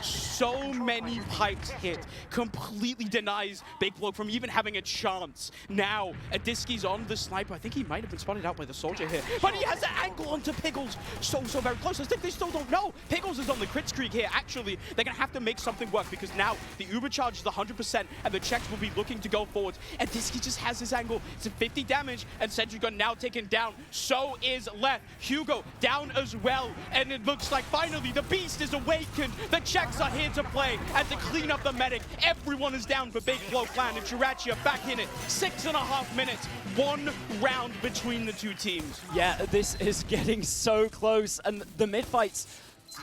So many pipes hit. Completely denies Big Bloke from even having a chance. Now, Adiski's on the sniper. I think he might have been spotted out by the soldier here. But he has an angle onto Piggles. So very close. I think they still don't know. Piggles is on the crit streak here. Actually, they're going to have to make something work because now the Uber charge is 100% and the Czechs will be looking to go forward. Adiski just has his angle. It's a 50 damage, and Sentry Gun now taken down. So is left. Hugo down as well, and it looks like finally the beast is awakened. The Czechs are here to play and to clean up the medic. Everyone is down for Big Bloke LAN, and Chirachi are back in it. 6.5 minutes, 1 round between the two teams. Yeah, this is getting so close, and the mid fights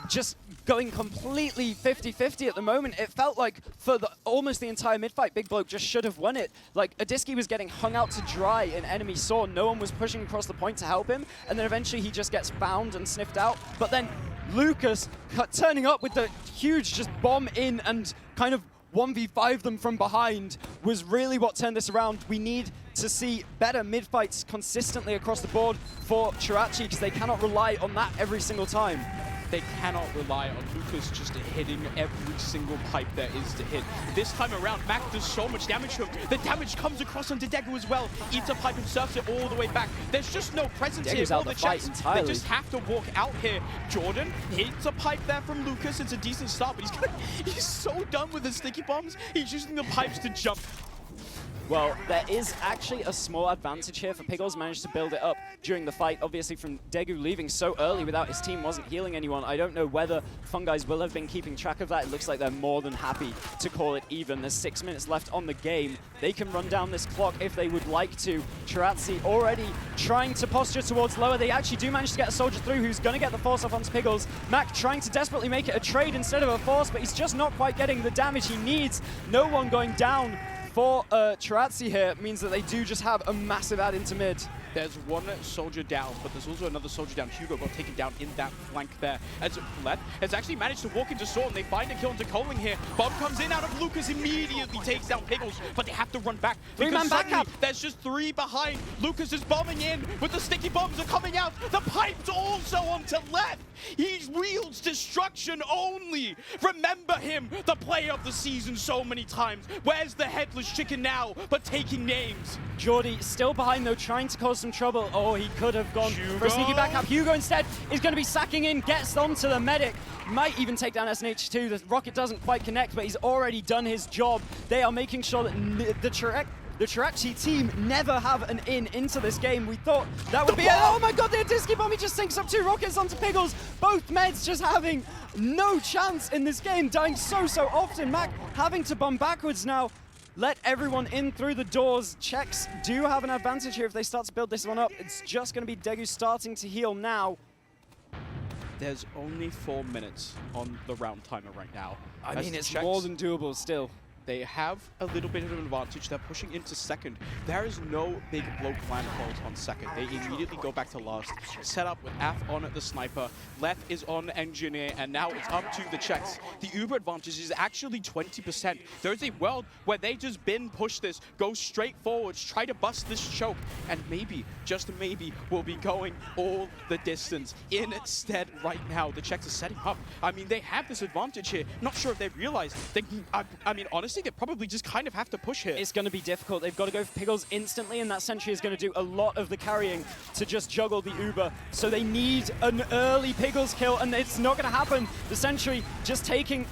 just going completely 50-50 at the moment. It felt like for almost the entire mid-fight, Big Bloke just should have won it. Like, Adiski was getting hung out to dry in enemy Saw. No one was pushing across the point to help him, and then eventually he just gets found and sniffed out. But then Lucas turning up with the huge just bomb in and kind of 1v5 them from behind was really what turned this around. We need to see better mid-fights consistently across the board for Chirachi because they cannot rely on that every single time. They cannot rely on Lucas just hitting every single pipe there is to hit. This time around, Mac does so much damage to him. The damage comes across onto Degu as well. Eats a pipe and surfs it all the way back. There's just no presence Degu's here out for the the fight Czechs. entirely. They just have to walk out here. Jordan hits a pipe there from Lucas. It's a decent start, but he's so done with the sticky bombs. He's using the pipes to jump. Well, there is actually a small advantage here for Piggles. Managed to build it up during the fight. Obviously, from Degu leaving so early without his team, wasn't healing anyone. I don't know whether Funguis will have been keeping track of that. It looks like they're more than happy to call it even. There's 6 minutes left on the game. They can run down this clock if they would like to. Chirazzi already trying to posture towards lower. They actually do manage to get a soldier through who's going to get the force off onto Piggles. Mac trying to desperately make it a trade instead of a force, but he's just not quite getting the damage he needs. No one going down for Chirazzi here means that they do just have a massive add into mid. There's one soldier down, but there's also another soldier down. Hugo got taken down in that flank there. As Leth has actually managed to walk into Saw, and they find a kill into Coling here. Bomb comes in out of Lucas, immediately takes down Piggles, but they have to run back. Three-man back suddenly up. There's just 3 behind. Lucas is bombing in, but the sticky bombs are coming out. The pipes also onto Leth. He wields destruction only. Remember him, the player of the season so many times. Where's the headless chicken now, but taking names? Geordie still behind though, trying to cause some trouble. Oh, he could have gone for a sneaky Hugo. back up. Hugo instead is going to be sacking in, gets onto the medic. Might even take down SNH2. The rocket doesn't quite connect, but he's already done his job. They are making sure that the Chirachi team never have an in into this game. We thought that would be it. Oh my god, the Disky Bomb, he just sinks up 2 rockets onto Piggles. Both meds just having no chance in this game, dying so often. Mac having to bomb backwards now. Let everyone in through the doors. Czechs do have an advantage here if they start to build this one up. It's just going to be Degu starting to heal now. There's only 4 minutes on the round timer right now. I As mean, the it's Czechs, more than doable still. They have a little bit of an advantage. They're pushing into second. There is no big bloke land calls on second. They immediately go back to last. Set up with Af on at the sniper. Leth is on engineer, and now it's up to the Czechs. The Uber advantage is actually 20%. There's a world where they just bin push this, go straight forwards, try to bust this choke, and maybe, just maybe, will be going all the distance. Instead, right now, the Czechs are setting up. I mean, they have this advantage here. Not sure if they realize. I mean, honestly, they probably just kind of have to push here. It's going to be difficult. They've got to go for Piggles instantly, and that sentry is going to do a lot of the carrying to just juggle the Uber. So they need an early Piggles kill, and it's not going to happen. The sentry just taking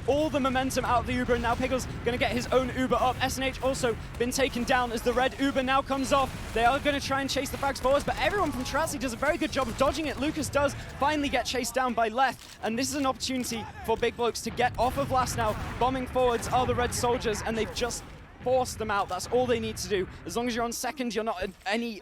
all the momentum out of the Uber, and now Piggles going to get his own Uber up. SNH also been taken down as the red Uber now comes off. They are going to try and chase the frags forwards, but everyone from Chirazzi does a very good job of dodging it. Lucas does finally get chased down by Leth, and this is an opportunity for Big Blokes to get off of last now. Bombing forwards are the red soldiers, and they've just forced them out. That's all they need to do. As long as you're on second, you're not in any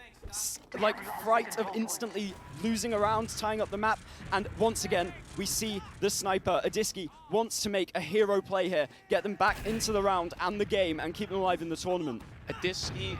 fright of instantly losing around, tying up the map. And once again, we see the sniper, Adiski, wants to make a hero play here, get them back into the round and the game, and keep them alive in the tournament. Adiski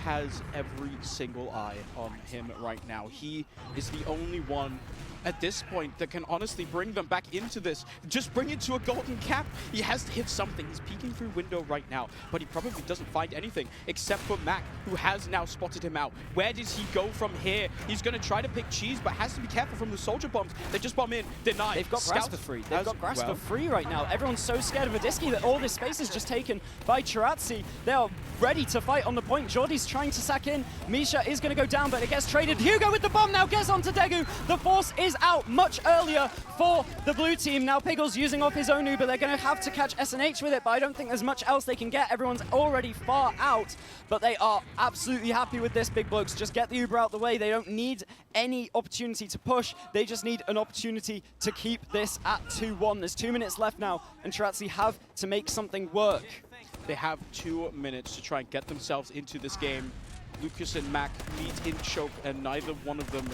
has every single eye on him right now. He is the only one at this point that can honestly bring them back into this. Just bring it to a golden cap. He has to hit something. He's peeking through window right now, but he probably doesn't find anything except for Mac, who has now spotted him out. Where does he go from here? He's going to try to pick cheese, but has to be careful from the soldier bombs. They just bomb in, deny. They've got Grasp for free. They've got Grasp for free right now. Everyone's so scared of Adiski that all this space is just taken by Chirazzi. They are ready to fight on the point. Jordy's trying to sack in. Misha is going to go down, but it gets traded. Hugo with the bomb now gets onto Degu. The force is out much earlier for the blue team. Now Piggles using off his own Uber. They're going to have to catch SNH with it, but I don't think there's much else they can get. Everyone's already far out, but they are absolutely happy with this, Big Blokes. Just get the Uber out the way. They don't need any opportunity to push. They just need an opportunity to keep this at 2-1. There's 2 minutes left now, and Chirazzi have to make something work. They have 2 minutes to try and get themselves into this game. Lucas and Mac meet in choke, and neither one of them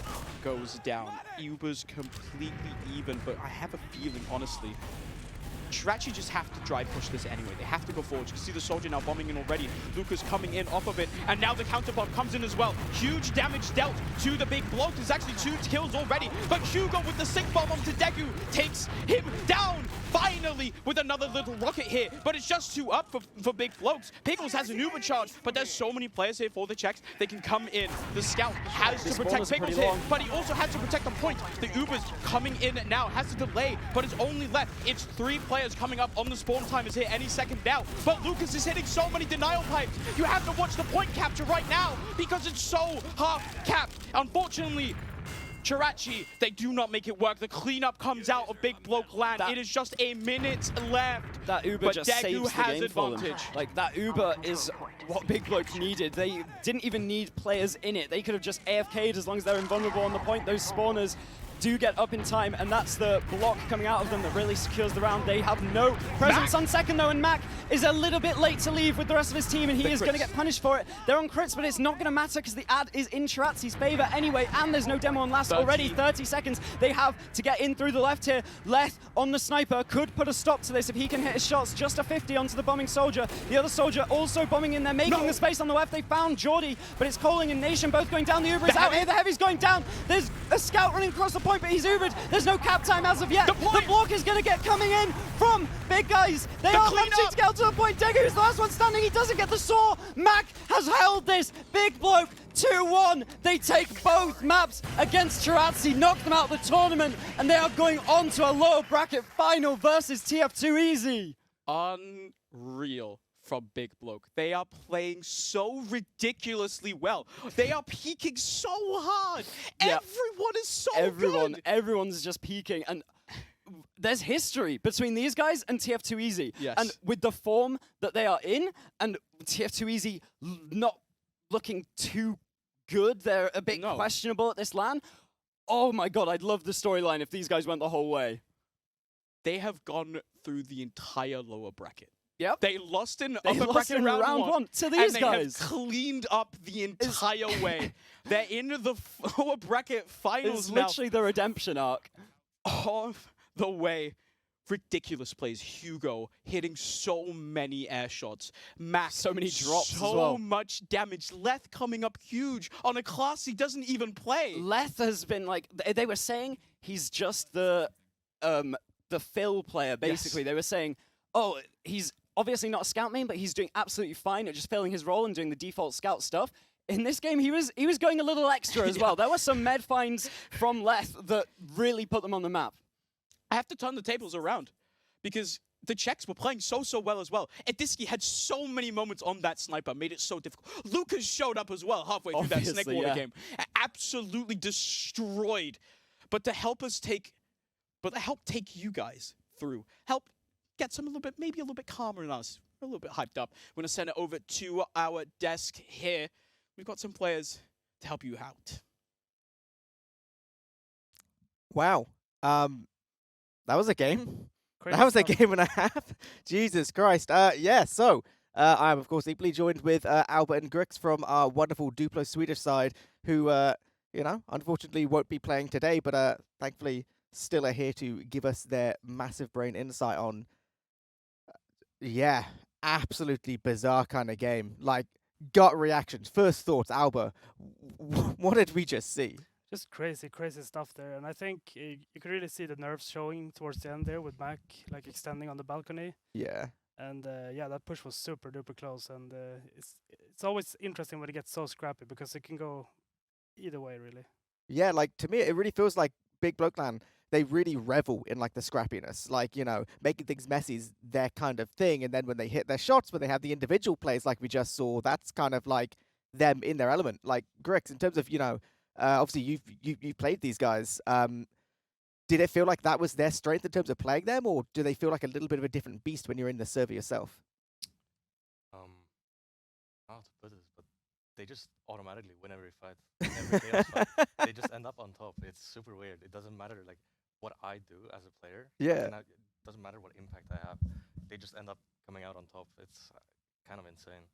goes down. Uber's completely even, but I have a feeling, honestly, Jirachi just have to drive push this anyway. They have to go forward. You can see the soldier now bombing in already. Lucas coming in off of it. And now the counter bomb comes in as well. Huge damage dealt to the big bloke. There's actually 2 kills already. But Hugo with the sync bomb onto Degu takes him down. Finally, with another little rocket here. But it's just 2 up for big blokes. Pickles has an Uber charge. But there's so many players here for the Czechs. They can come in. The scout has to protect Pickles here. But he also has to protect the point. The Uber's coming in now. Has to delay. But it's only left. It's 3 players coming up on the spawn timers here any second now. But Lucas is hitting so many denial pipes. You have to watch the point capture right now because it's so half-capped. Unfortunately, Jirachi, they do not make it work. The cleanup comes out of Big Bloke Land. It is just a minute left. That Uber but just Degu saves the has game for them. advantage. Like, that Uber is what Big Bloke needed. They didn't even need players in it. They could have just AFK'd as long as they're invulnerable on the point. Those spawners do get up in time, and that's the block coming out of them that really secures the round. They have no presence on second, though, and Mac is a little bit late to leave with the rest of his team, and he is going to get punished for it. They're on crits, but it's not going to matter because the ad is in Chirazzi's favor anyway, and there's no demo on last already. 30 seconds they have to get in through the left here. Leth on the sniper could put a stop to this if he can hit his shots. Just a 50 onto the bombing soldier. The other soldier also bombing in there, making the space on the left. They found Jordy, but it's Coling and Nation both going down. The Uber is out here. The Heavy's going down. There's a scout running across the point, but he's Ubered. There's no cap time as of yet. The block is going to get coming in from big guys. They are launching scout to the point. Degu is the last one standing. He doesn't get the saw. Mac has held this. Big bloke 2-1. They take both maps against Chirazzi, knock them out of the tournament, and they are going on to a lower bracket final versus TF2 Easy. Unreal from Big Bloke. They are playing so ridiculously well. They are peaking so hard. Yeah. Everyone is so good. Everyone's just peaking, and there's history between these guys and TF2 Easy. Yes. And with the form that they are in, and TF2 Easy not looking too good, they're a bit questionable at this LAN. Oh my god, I'd love the storyline if these guys went the whole way. They have gone through the entire lower bracket. Yep. They lost in They upper lost bracket in round one to these and guys. They have cleaned up the entire way. They're in the lower bracket finals It's now. literally the redemption arc. All the way. Ridiculous plays. Hugo hitting so many air shots. Max, so many drops as well. So much damage. Leth coming up huge on a class he doesn't even play. Leth has been like, they were saying he's just the fill player, basically. They were saying, oh, he's obviously not a scout main, but he's doing absolutely fine at just filling his role and doing the default scout stuff. In this game, he was going a little extra as well. There were some med finds from Leth that really put them on the map. I have to turn the tables around because the Czechs were playing so well as well. Ediski had so many moments on that sniper, made it so difficult. Lucas showed up as well halfway through that Snake Water game. Absolutely destroyed. But to help take you guys through, help get some maybe a little bit calmer than us. We're a little bit hyped up. We're gonna send it over to our desk here. We've got some players to help you out. Wow. That was a game. Crazy That was a stuff. game and a half. Jesus Christ. Yeah, so I'm, of course, equally joined with Albert and Grix from our wonderful Duplo Swedish side, who, unfortunately won't be playing today, but thankfully still are here to give us their massive brain insight on, absolutely bizarre kind of game. Like, gut reactions. First thoughts, Albert. What did we just see? Just crazy stuff there. And I think you could really see the nerves showing towards the end there with Mac like extending on the balcony. Yeah. And that push was super duper close. And it's always interesting when it gets so scrappy because it can go either way, really. Yeah, like to me, it really feels like Big Bloke Land, they really revel in like the scrappiness. Like, making things messy is their kind of thing. And then when they hit their shots, when they have the individual plays like we just saw, that's kind of like them in their element. Like Grix, in terms of, obviously you've played these guys. Did it feel like that was their strength in terms of playing them, or do they feel like a little bit of a different beast when you're in the server yourself? How to put this, but they just automatically win every fight, every chaos fight. They just end up on top. It's super weird. It doesn't matter like what I do as a player. Yeah. It doesn't matter what impact I have. They just end up coming out on top. It's kind of insane.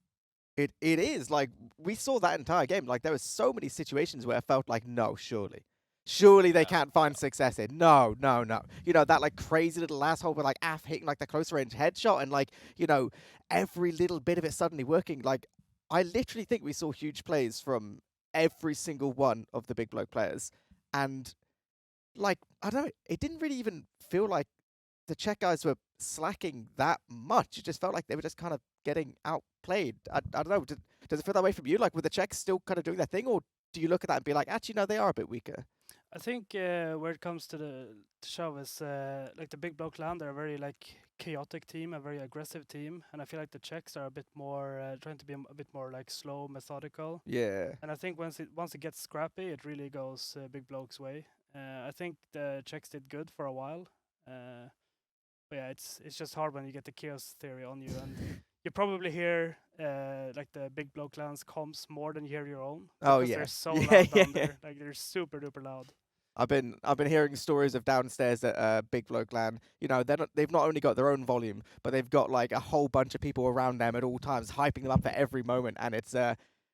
It is like we saw that entire game. Like there were so many situations where I felt like, no, surely Surely they Yeah, can't find success in. No, no, no. You know, that like crazy little asshole with like Af hitting like the close range headshot and like, you know, every little bit of it suddenly working. Like, I literally think we saw huge plays from every single one of the big bloke players. And like, I don't know, it didn't really even feel like the Czech guys were slacking that much. It just felt like they were just kind of getting outplayed. I don't know. Does it feel that way from you? Like, were the Czechs still kind of doing their thing, or do you look at that and be like, actually, no, they are a bit weaker? I think where it comes to the show is like the big block land, they're a very like chaotic team, a very aggressive team, and I feel like the Czechs are a bit more trying to be a bit more like slow, methodical. Yeah. And I think once it gets scrappy, it really goes big bloke's way. I think the Czechs did good for a while, but yeah, it's just hard when you get the chaos theory on you, and you probably hear like the big bloke lands comms more than you hear your own. Oh, Because yeah. they're so Yeah, loud yeah. down there. Like they're super duper loud. I've been hearing stories of downstairs at Big Bloke Land. You know, they've not only got their own volume, but they've got like a whole bunch of people around them at all times, hyping them up for every moment. And it's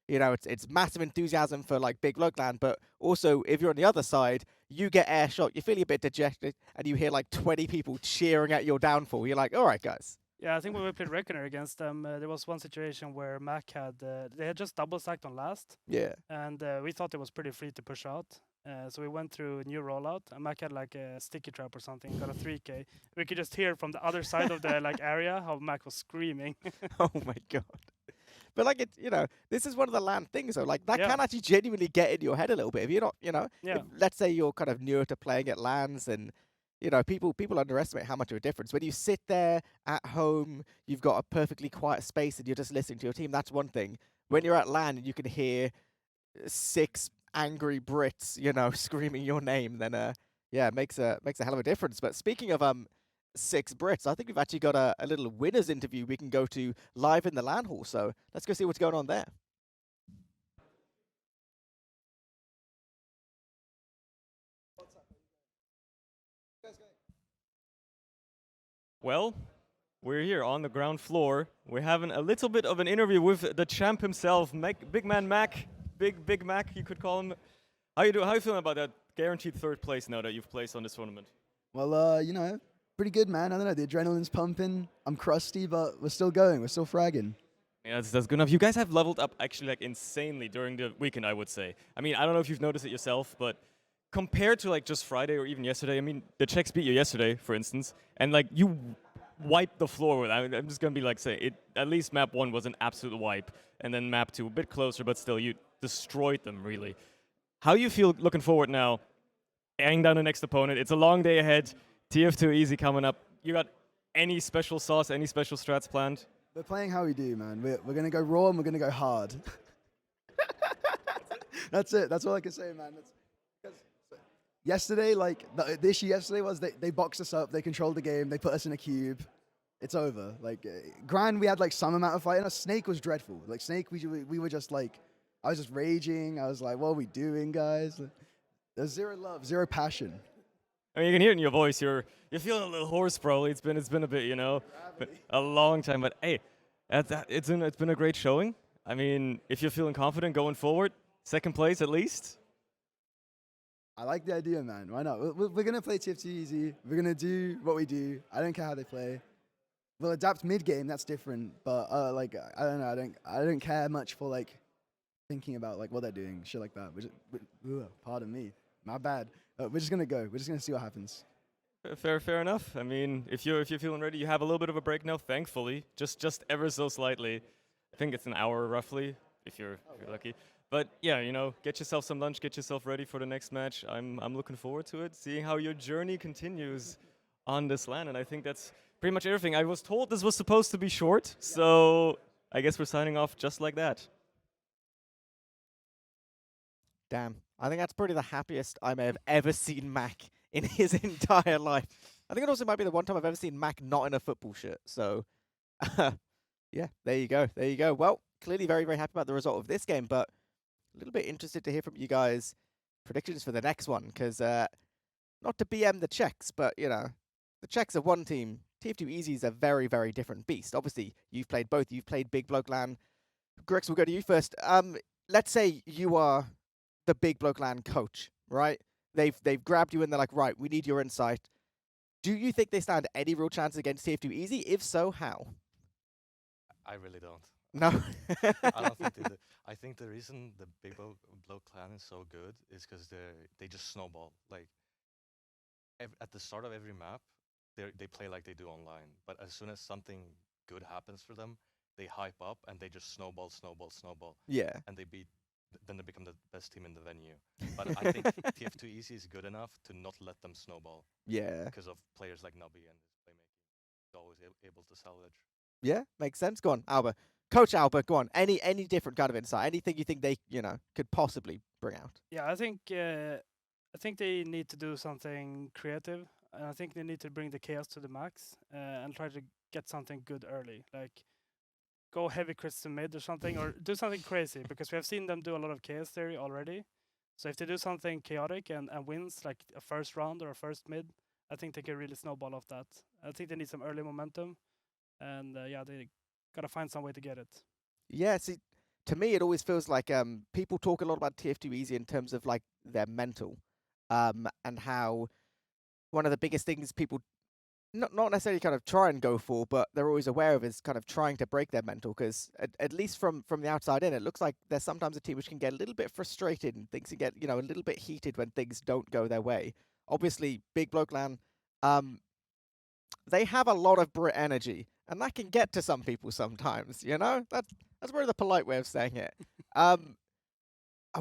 you know, it's massive enthusiasm for like Big Bloke Land. But also, if you're on the other side, you get air shot, you're feeling a bit dejected, and you hear like 20 people cheering at your downfall. You're like, all right, guys. Yeah, I think when we played Reckoner against them, there was one situation where Mac had they had just double stacked on last, Yeah. and we thought it was pretty free to push out. So we went through a new rollout, and Mac had like a sticky trap or something, got a 3K. We could just hear from the other side of the like area how Mac was screaming. Oh my god. But like it, you know, this is one of the LAN things. So like that Yeah. can actually genuinely get in your head a little bit. If you're not, you know, Yeah. if, let's say you're kind of newer to playing at LANs, and you know, people underestimate how much of a difference. When you sit there at home, you've got a perfectly quiet space and you're just listening to your team. That's one thing. When you're at LAN and you can hear 6 angry Brits, you know, screaming your name, then yeah, it makes a hell of a difference. But speaking of 6 Brits, I think we've actually got a little winners interview we can go to live in the LAN hall. So let's go see what's going on there. Well, we're here on the ground floor. We're having a little bit of an interview with the champ himself, Big Man Mac. Big Mac, you could call him. How you feeling about that guaranteed 3rd place now that you've placed on this tournament? Well, you know, pretty good, man. I don't know, the adrenaline's pumping. I'm crusty, but we're still going. We're still fragging. Yeah, that's good enough. You guys have leveled up actually like insanely during the weekend, I would say. I mean, I don't know if you've noticed it yourself, but compared to like just Friday or even yesterday, I mean, the Czechs beat you yesterday, for instance, and like you wiped the floor with. I'm just gonna be like say it. At least map 1 was an absolute wipe, and then map 2 a bit closer, but still you destroyed them really. How you feel looking forward now? Airing down the next opponent. It's a long day ahead. TF2 easy coming up. You got any special sauce, any special strats planned? We're playing how we do, man. We're going to go raw and we're going to go hard. That's it. That's all I can say, man. Yesterday, like, the issue yesterday was they boxed us up, they controlled the game, they put us in a cube. It's over. Like, Grind, we had, like, some amount of fight. And Snake was dreadful. Like, Snake, we were just, like, I was just raging. I was like, what are we doing, guys? There's zero love, zero passion. I mean, you can hear it in your voice. You're feeling a little hoarse, probably. It's been a bit, you know, a long time. But hey, it's been a great showing. I mean, if you're feeling confident going forward, 2nd place at least. I like the idea, man. Why not? We're gonna play TF2 easy. We're gonna do what we do. I don't care how they play. We'll adapt mid game. That's different. But like, I don't know. I don't care much for like thinking about like what they're doing, shit like that. Pardon me, my bad. We're just gonna go. We're just gonna see what happens. Fair enough. I mean, if you're feeling ready, you have a little bit of a break now. Thankfully, just ever so slightly. I think it's an hour roughly, if you're lucky. But yeah, you know, get yourself some lunch, get yourself ready for the next match. I'm looking forward to it, seeing how your journey continues on this LAN, and I think that's pretty much everything. I was told this was supposed to be short, so I guess we're signing off just like that. Damn. I think that's probably the happiest I may have ever seen Mac in his entire life. I think it also might be the one time I've ever seen Mac not in a football shirt. So, yeah, there you go. There you go. Well, clearly very, very happy about the result of this game, but a little bit interested to hear from you guys predictions for the next one, because not to BM the Czechs, but, you know, the Czechs are one team. TF2 Easy is a very, very different beast. Obviously, you've played both. You've played Big Bloke LAN. Grex, we'll go to you first. Let's say you are the Big Bloke LAN coach, right? They've grabbed you and they're like, right, we need your insight. Do you think they stand any real chance against TF2 Easy? If so, how? I really don't. No. I don't think they do. I think the reason the Big Blow clan is so good is because they just snowball. Like at the start of every map, they play like they do online. But as soon as something good happens for them, they hype up and they just snowball, snowball, snowball, Yeah. and then they become the best team in the venue. But I think TF2 Easy is good enough to not let them snowball Yeah. because of players like Nubby and his playmaking. He's always able to salvage. Yeah, makes sense. Go on, Alba. Coach Alba, go on. Any different kind of insight? Anything you think they, could possibly bring out? Yeah, I think they need to do something creative, and I think they need to bring the chaos to the max and try to get something good early, like go heavy crits to mid or something, or do something crazy because we have seen them do a lot of chaos theory already. So if they do something chaotic and wins like a first round or a first mid, I think they can really snowball off that. I think they need some early momentum, and yeah, they gotta find some way to get it. Yeah, see, to me, it always feels like people talk a lot about TF2 Easy in terms of like their mental, and how one of the biggest things people not necessarily kind of try and go for, but they're always aware of is kind of trying to break their mental. Because at least from the outside in, it looks like there's sometimes a team which can get a little bit frustrated and things can get a little bit heated when things don't go their way. Obviously, Big Bloke Land, they have a lot of Brit energy, and that can get to some people sometimes. That's probably the polite way of saying it. I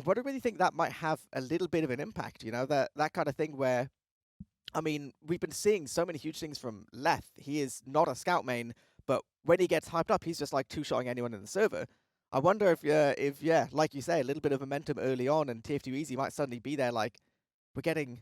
wonder whether you think that might have a little bit of an impact. That kind of thing where, I mean, we've been seeing so many huge things from Leth. He is not a scout main, but when he gets hyped up, he's just like two-shotting anyone in the server. I wonder if like you say, a little bit of momentum early on, and TF2 Easy might suddenly be there. Like, we're getting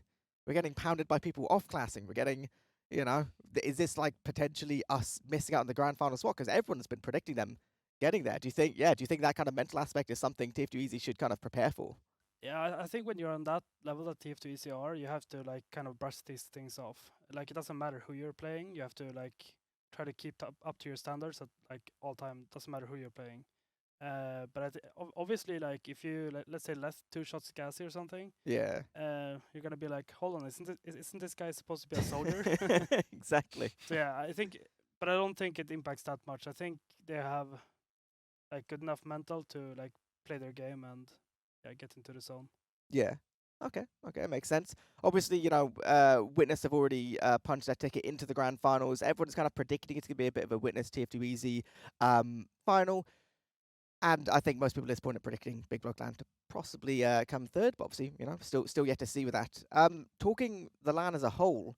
pounded by people off-classing. We're getting, is this like potentially us missing out on the grand final spot? Because everyone's been predicting them getting there. Do you think that kind of mental aspect is something TF2 Easy should kind of prepare for? Yeah, I think when you're on that level that TF2 ECR, you have to like kind of brush these things off. Like it doesn't matter who you're playing, you have to like try to keep up to your standards at like all time. Doesn't matter who you're playing. But obviously, like if you let's say left 2 shots gassy or something, Yeah. you're gonna be like, hold on, isn't this guy supposed to be a soldier? Exactly. So yeah, I think, but I don't think it impacts that much. I think they have like good enough mental to like play their game and get into the zone. Yeah. Okay, it makes sense. Obviously, Witness have already punched their ticket into the grand finals. Everyone's kind of predicting it's going to be a bit of a Witness TF2 Easy final. And I think most people at this point are predicting Big Block LAN to possibly come third, but obviously, still yet to see with that. Talking the LAN as a whole,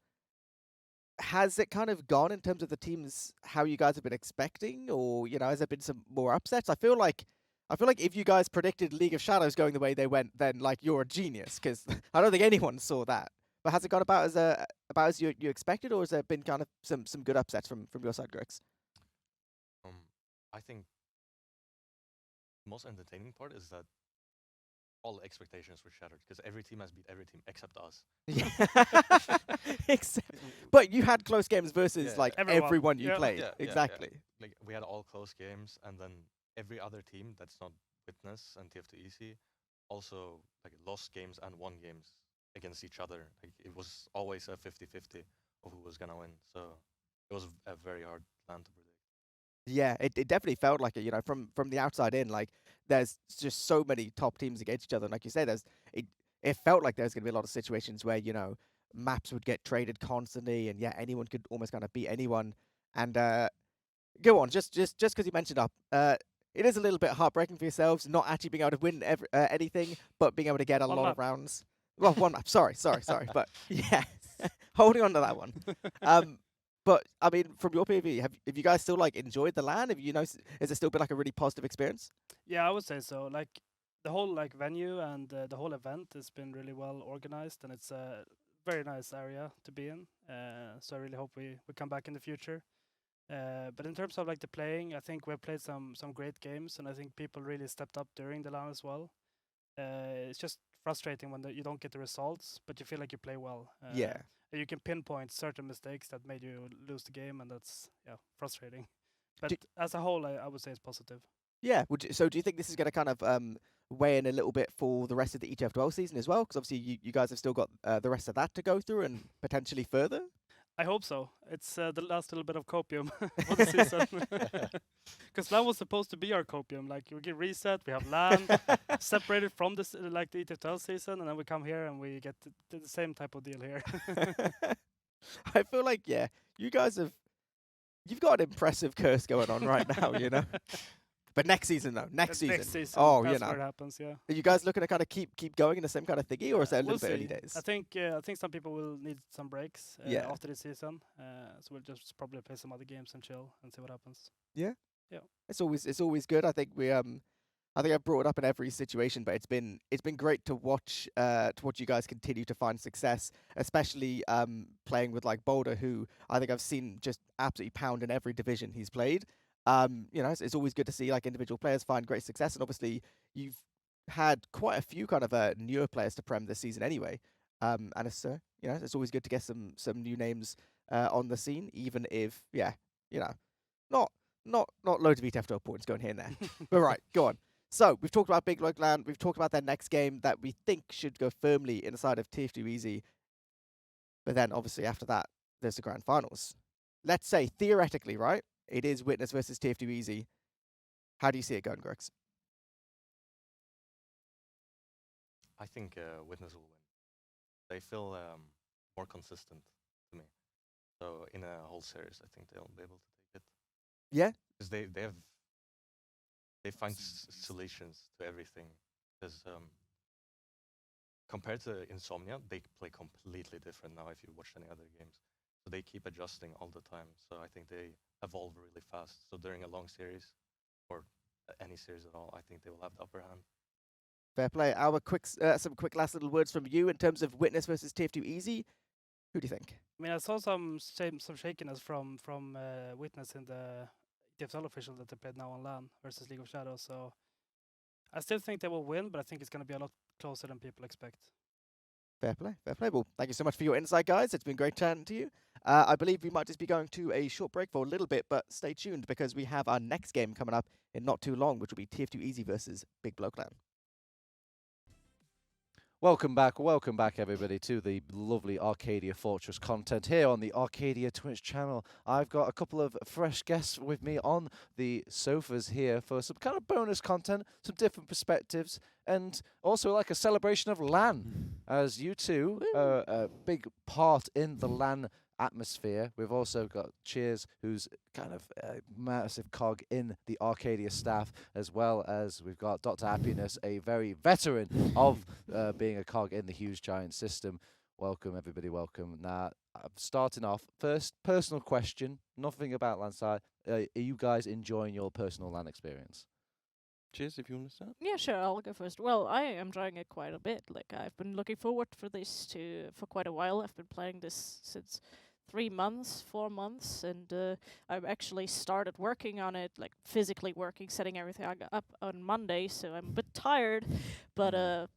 has it kind of gone in terms of the teams how you guys have been expecting, or has there been some more upsets? I feel like if you guys predicted League of Shadows going the way they went, then like you're a genius, because I don't think anyone saw that. But has it gone about as you expected, or has there been kind of some good upsets from your side, Grix? I think the most entertaining part is that all expectations were shattered because every team has beat every team except us. But you had close games versus like everyone you played. Exactly. Like we had all close games, and then every other team that's not Witness and TF2 Easy also like lost games and won games against each other. Like it was always a 50-50 of who was gonna win. So it was a very hard LAN to predict. Yeah, it definitely felt like it. From the outside in, like there's just so many top teams against each other. And like you say, it felt like there's gonna be a lot of situations where maps would get traded constantly, and anyone could almost kind of beat anyone. And go on, just because you mentioned up, it is a little bit heartbreaking for yourselves not actually being able to win anything, but being able to get a lot of rounds. Well, one map. Sorry. But yeah, holding on to that one. But I mean, from your POV, have you guys still like enjoyed the LAN? Has it still been like a really positive experience? Yeah, I would say so. Like the whole like venue and the whole event has been really well organized, and it's a very nice area to be in. So I really hope we come back in the future. But in terms of like the playing, I think we've played some great games, and I think people really stepped up during the LAN as well. It's just frustrating when you don't get the results, but you feel like you play well. You can pinpoint certain mistakes that made you lose the game, and that's frustrating. But as a whole, I would say it's positive. Yeah. So do you think this is going to kind of weigh in a little bit for the rest of the ETF12 season as well? Because obviously you guys have still got the rest of that to go through and potentially further. I hope so. It's the last little bit of copium for the season. Because LAN was supposed to be our copium. Like we get reset, we have LAN separated from this like the ETF12 season, and then we come here and we get the same type of deal here. I feel like you guys you've got an impressive curse going on right now, you know. But next season though, next season. Oh, that's you know. where it happens. Yeah. Are you guys looking to kind of keep going in the same kind of thingy, or is that a We'll little bit early see. days? I think some people will need some breaks Yeah. after the season. So we'll just probably play some other games and chill and see what happens. It's always good. I think I think I've brought it up in every situation, but it's been great to watch you guys continue to find success, especially playing with like Boulder, who I think I've seen just absolutely pound in every division he's played. You know, it's always good to see like individual players find great success, and obviously you've had quite a few kind of newer players to Prem this season anyway. And it's you know, it's always good to get some new names on the scene, even if you know, not loads of ETF12 points going here and there. But right, go on. So we've talked about Big Bloke LAN. We've talked about their next game that we think should go firmly inside of TF2 Easy. But then obviously after that, there's the grand finals. Let's say theoretically, right? It is Witness versus TF2 Easy. How do you see it going, Grex? I think Witness will win. They feel more consistent to me. So in a whole series, I think they'll be able to take it. Yeah? Because they find solutions to everything. Because compared to Insomnia, they play completely different now if you watch any other games. So they keep adjusting all the time. So I think they evolve really fast. So during a long series, or any series at all, I think they will have the upper hand. Fair play. Some quick last little words from you in terms of Witness versus TF2 Easy. Who do you think? I mean, I saw some shakiness from Witness in the TF2 official that they played now on LAN versus League of Shadows. So I still think they will win, but I think it's going to be a lot closer than people expect. Fair play, fair play. Well, thank you so much for your insight, guys. It's been great chatting to you. I believe we might just be going to a short break for a little bit, but stay tuned because we have our next game coming up in not too long, which will be TF2 Easy versus Big Bloke LAN. Welcome back everybody to the lovely Arcadia Fortress content here on the Arcadia Twitch channel. I've got a couple of fresh guests with me on the sofas here for some kind of bonus content, some different perspectives, and also like a celebration of LAN, as you two are a big part in the LAN atmosphere. We've also got Cheers, who's kind of a massive cog in the Arcadia staff, as well as we've got Dr. Happiness, a very veteran of being a cog in the Huge Giant system. Welcome, everybody, welcome. Now, I'm starting off, first personal question, nothing about LAN. Are you guys enjoying your personal LAN experience? Cheers, if you want to start. Yeah, sure, I'll go first. Well, I am enjoying it quite a bit. Like, I've been looking forward for this for quite a while. I've been playing this since 3 months, 4 months, and I've actually started working on it, like physically working, setting everything up on Monday, so I'm a bit tired, but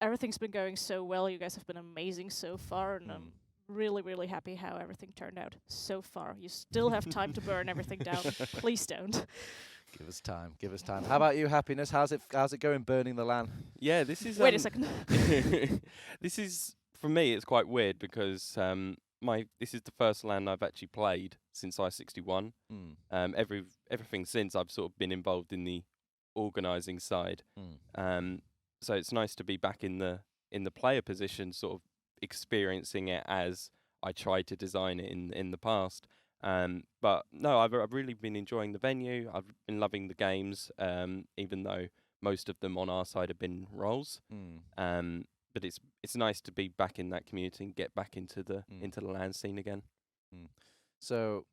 everything's been going so well. You guys have been amazing so far, and I'm really, really happy how everything turned out so far. You still have time to burn everything down. Please don't. Give us time, give us time. How about you, Happiness? How's it going burning the LAN? Yeah, this is... Wait a second. This is, for me, it's quite weird because this is the first LAN I've actually played since I-61. Everything since I've sort of been involved in the organising side. So it's nice to be back in the player position, sort of experiencing it as I tried to design it in the past. But no, I've really been enjoying the venue. I've been loving the games, even though most of them on our side have been roles. But it's nice to be back in that community and get back into the LAN scene again. So,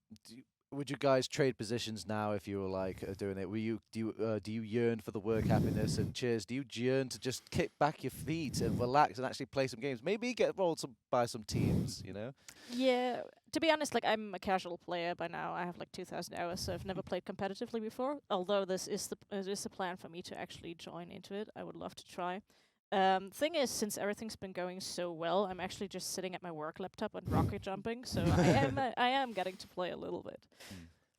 would you guys trade positions now if you were like doing it? Do you yearn for the work, Happiness, and Cheers? Do you yearn to just kick back your feet and relax and actually play some games? Maybe get rolled by some teams, you know? Yeah, to be honest, like I'm a casual player by now. I have like 2,000 hours, so I've never played competitively before. Although this is the plan for me to actually join into it. I would love to try. Thing is, since everything's been going so well, I'm actually just sitting at my work laptop and rocket jumping. So I am getting to play a little bit.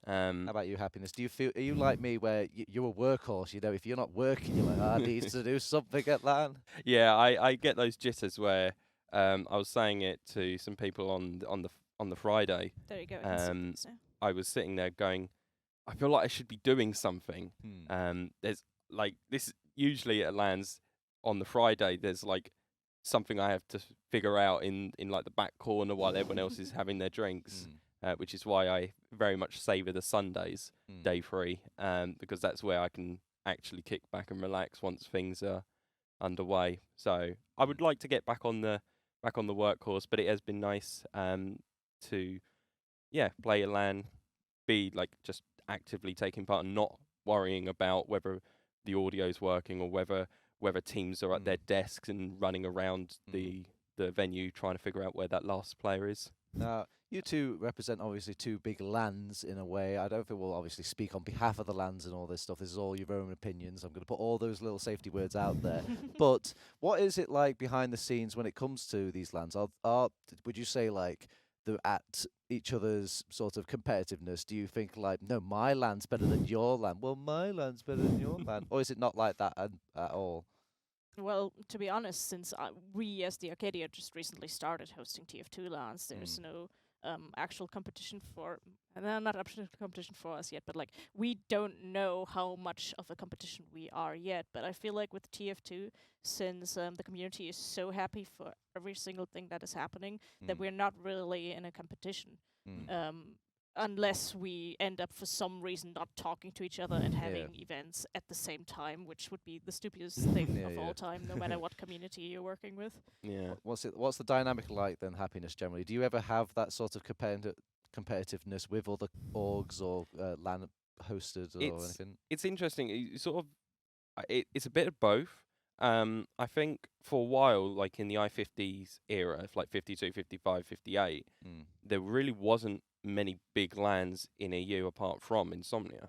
How about you, Happiness? Do you feel, are you like me where you're a workhorse? You know, if you're not working, you're like, I need to do something at LAN. Yeah, I get those jitters where I was saying it to some people on the Friday. There you go. I can see Um, things now. I was sitting there going, I feel like I should be doing something. There's like this usually at LANs on the Friday. There's like something I have to figure out in like the back corner while everyone else is having their drinks. Which is why I very much savour the Sundays, day 3, because that's where I can actually kick back and relax once things are underway. So I would like to get back on the workhorse, but it has been nice to play a LAN, be like just actively taking part and not worrying about whether the audio's working or whether teams are at their desks and running around the venue trying to figure out where that last player is. Now, you two represent obviously 2 big LANs in a way. I don't think we'll obviously speak on behalf of the LANs and all this stuff. This is all your own opinions. I'm going to put all those little safety words out there. But what is it like behind the scenes when it comes to these LANs? Would you say like they're at each other's sort of competitiveness? Do you think like, no, my LAN's better than your LAN? Well, my LAN's better than your LAN. Or is it not like that at all? Well, to be honest, since we as the Arcadia just recently started hosting TF2 LANs, there's no actual competition for, not actual competition for us yet, but like we don't know how much of a competition we are yet. But I feel like with TF2, since the community is so happy for every single thing that is happening, that we're not really in a competition. Unless we end up for some reason not talking to each other and having events at the same time, which would be the stupidest thing of all time, no matter what community you're working with. Yeah. What's the dynamic like then, Happiness, generally? Do you ever have that sort of competitiveness with other orgs or LAN hosted or anything? It's interesting. It's a bit of both. I think for a while, like in the I-50s era, like 52, 55, 58, there really wasn't many big LANs in EU apart from Insomnia.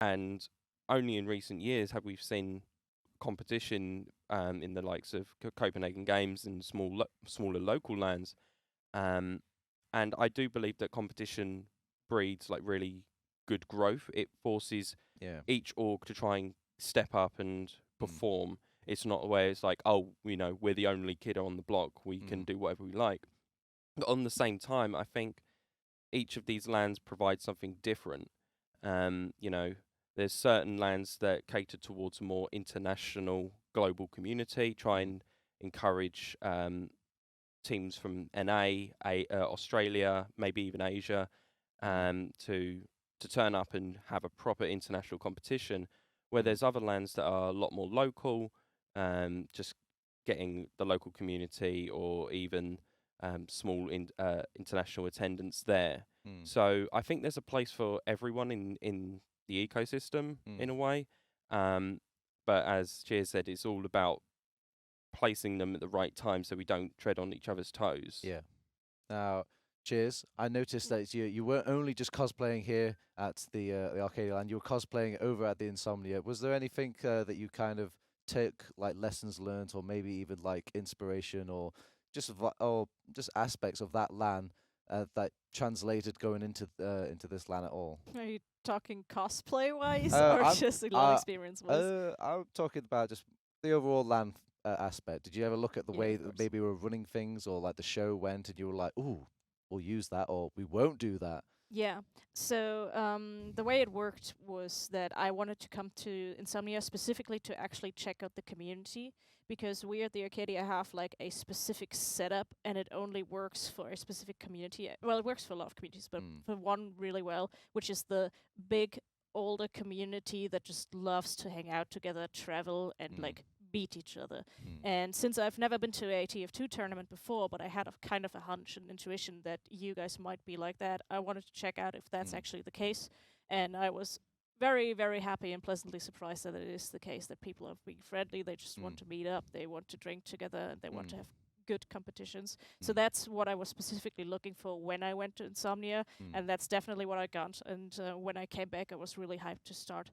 And only in recent years have we seen competition in the likes of Copenhagen Games and smaller local LANs. And I do believe that competition breeds like really good growth. It forces each org to try and step up and perform. It's not where it's like, oh, we're the only kid on the block. We can do whatever we like. But on the same time, I think each of these LANs provides something different. There's certain LANs that cater towards a more international, global community, try and encourage teams from NA, Australia, maybe even Asia, to turn up and have a proper international competition. Where there's other LANs that are a lot more local, just getting the local community or even small international attendance there. So I think there's a place for everyone in the ecosystem in a way. But as Cheers said, it's all about placing them at the right time so we don't tread on each other's toes. Yeah. Now, Cheers, I noticed that you weren't only just cosplaying here at the Arcadia LAN, you were cosplaying over at the Insomnia. Was there anything that you kind of took like lessons learned, or maybe even like inspiration, or just aspects of that LAN that translated going into this LAN at all? Are you talking cosplay wise, I'm- or just a LAN experience wise? I'm talking about just the overall LAN aspect. Did you ever look at the Yeah, way of that course. maybe we were running things, or like the show went, and you were like, "Ooh, we'll use that," or "We won't do that"? Yeah. So the way it worked was that I wanted to come to Insomnia specifically to actually check out the community, because we at the Arcadia have like a specific setup, and it only works for a specific community. Well, it works for a lot of communities, but for one really well, which is the big older community that just loves to hang out together, travel, and like beat each other. And since I've never been to a TF2 tournament before, but I had a kind of a hunch and intuition that you guys might be like that, I wanted to check out if that's actually the case. And I was very, very happy and pleasantly surprised that it is the case, that people are being friendly, they just want to meet up, they want to drink together, and they want to have good competitions. So that's what I was specifically looking for when I went to Insomnia, and that's definitely what I got. And when I came back, I was really hyped to start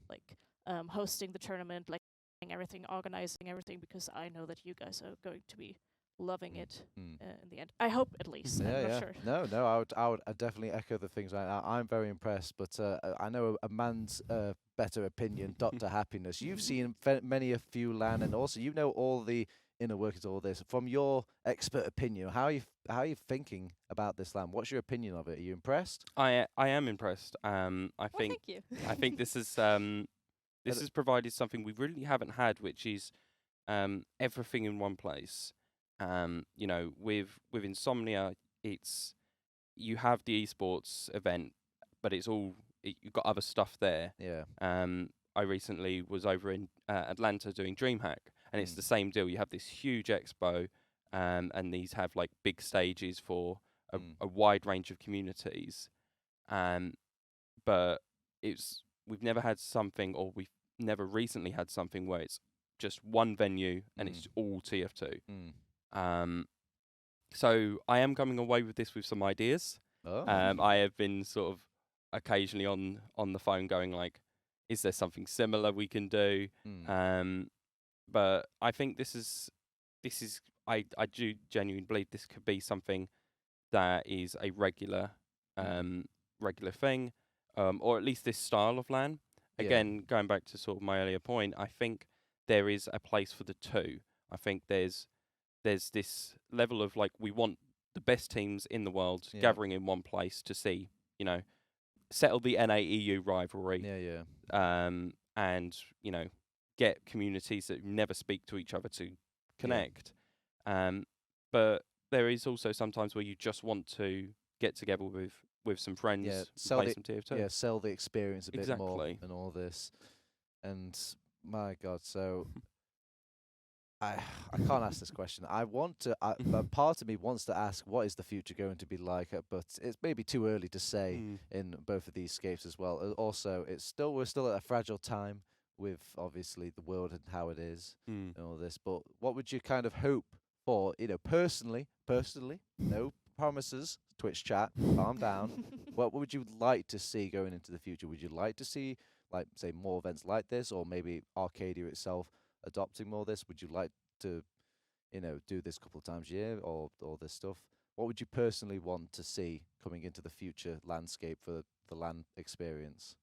like hosting the tournament, like everything, organizing everything, because I know that you guys are going to be loving it in the end. I hope at least. I'm not sure. No, I would definitely echo the things. I'm very impressed, but I know a man's better opinion, Dr. Happiness. You've seen many a few LAN, and also you know all the inner workings of all this. From your expert opinion, how are you thinking about this LAN? What's your opinion of it? Are you impressed? I am impressed. I think Thank you. I think this is this has provided something we really haven't had, which is everything in one place. You know, with Insomnia, it's you have the esports event, but it's all you've got other stuff there. Yeah. I recently was over in Atlanta doing DreamHack, and it's the same deal. You have this huge expo, and these have like big stages for a wide range of communities. But we've never had something, or we've never recently had something where it's just one venue and it's all TF2. So I am coming away with this with some ideas. Oh. I have been sort of occasionally on the phone going like, is there something similar we can do? But I think this is I do genuinely believe this could be something that is a regular thing, or at least this style of LAN. Again, going back to sort of my earlier point, I think there is a place for the two. I think there's this level of like we want the best teams in the world gathering in one place to see, you know, settle the NA-EU rivalry. And you know, get communities that never speak to each other to connect. But there is also sometimes where you just want to get together with some friends, play some TF2. Yeah, sell the experience a bit more Exactly. and all this. And my God, so I can't ask this question. I want to. But part of me wants to ask, what is the future going to be like? But it's maybe too early to say in both of these scapes as well. Also, we're still at a fragile time with obviously the world and how it is and all this. But what would you kind of hope for? You know, personally, no promises. Twitch chat, calm down. What would you like to see going into the future? Would you like to see, like, say, more events like this, or maybe Arcadia itself adopting more of this? Would you like to, you know, do this a couple of times a year or all this stuff? What would you personally want to see coming into the future landscape for the LAN experience?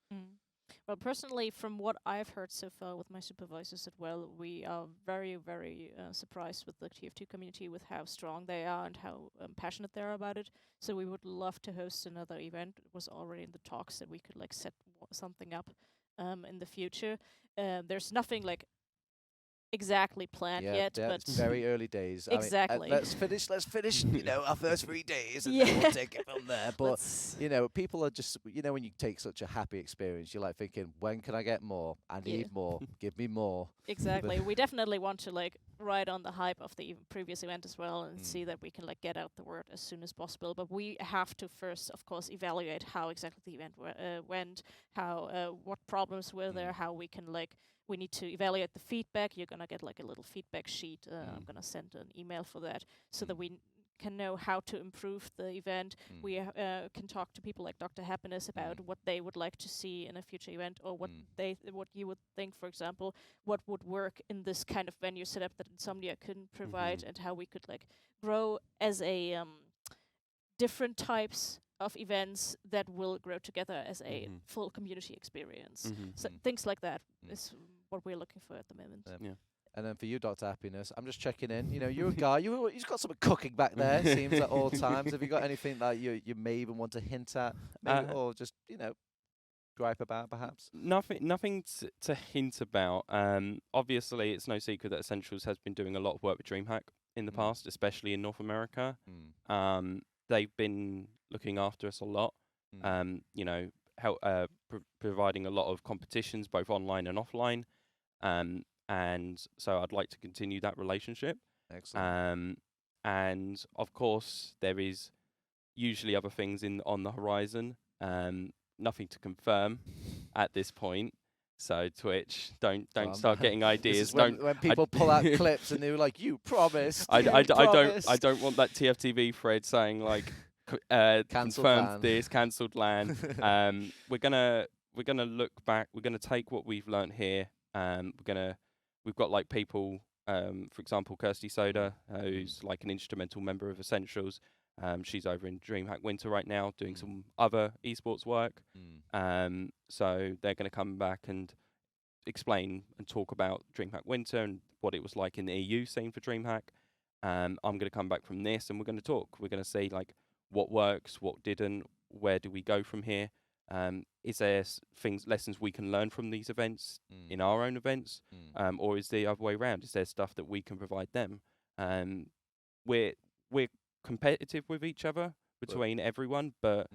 Well, personally, from what I've heard so far with my supervisors as well, we are very, very surprised with the TF2 community, with how strong they are and how passionate they are about it. So we would love to host another event. It was already in the talks that we could like set something up in the future. There's nothing like exactly planned yet, but it's very early days. Exactly. I mean, let's finish, you know, our first 3 days, and then we'll take it from there. But you know, people are just, you know, when you take such a happy experience, you're like thinking, when can I get more? I need more. Give me more. Exactly. We definitely want to like ride on the hype of the previous event as well, and see that we can like get out the word as soon as possible. But we have to first, of course, evaluate how exactly the event went, how what problems were there, how we can like. We need to evaluate the feedback. You're gonna get like a little feedback sheet. I'm gonna send an email for that, so that we can know how to improve the event. We can talk to people like Dr. Happiness about what they would like to see in a future event, or what what you would think, for example, what would work in this kind of venue setup that Insomnia couldn't provide, and how we could like grow as a different types of events that will grow together as a full community experience. So things like that is what we're looking for at the moment. And then for you, Dr. Happiness, I'm just checking in. You know, you're a guy. You've got some cooking back there. It seems at all times. Have you got anything that you may even want to hint at, maybe, or just, you know, gripe about, perhaps? Nothing to hint about. Obviously, it's no secret that Essentials has been doing a lot of work with DreamHack in the past, especially in North America. They've been looking after us a lot. You know, providing a lot of competitions, both online and offline. And so I'd like to continue that relationship. Excellent. And of course, there is usually other things on the horizon. Nothing to confirm at this point. So Twitch, don't start getting ideas. When people pull out clips and they were like, "You promised." I don't want that TFTV thread saying like confirmed this, cancelled LAN. We're gonna look back. We're gonna take what we've learnt here. We've got like people for example, Kirsty Soda, who's like an instrumental member of Essentials. She's over in DreamHack Winter right now doing some other esports work. So they're going to come back and explain and talk about DreamHack Winter and what it was like in the EU scene for DreamHack. I'm going to come back from this and we're going to talk. We're going to see like what works, what didn't, where do we go from here? Is there lessons we can learn from these events in our own events, or is the other way around? Is there stuff that we can provide them? We're competitive with each other between everyone, but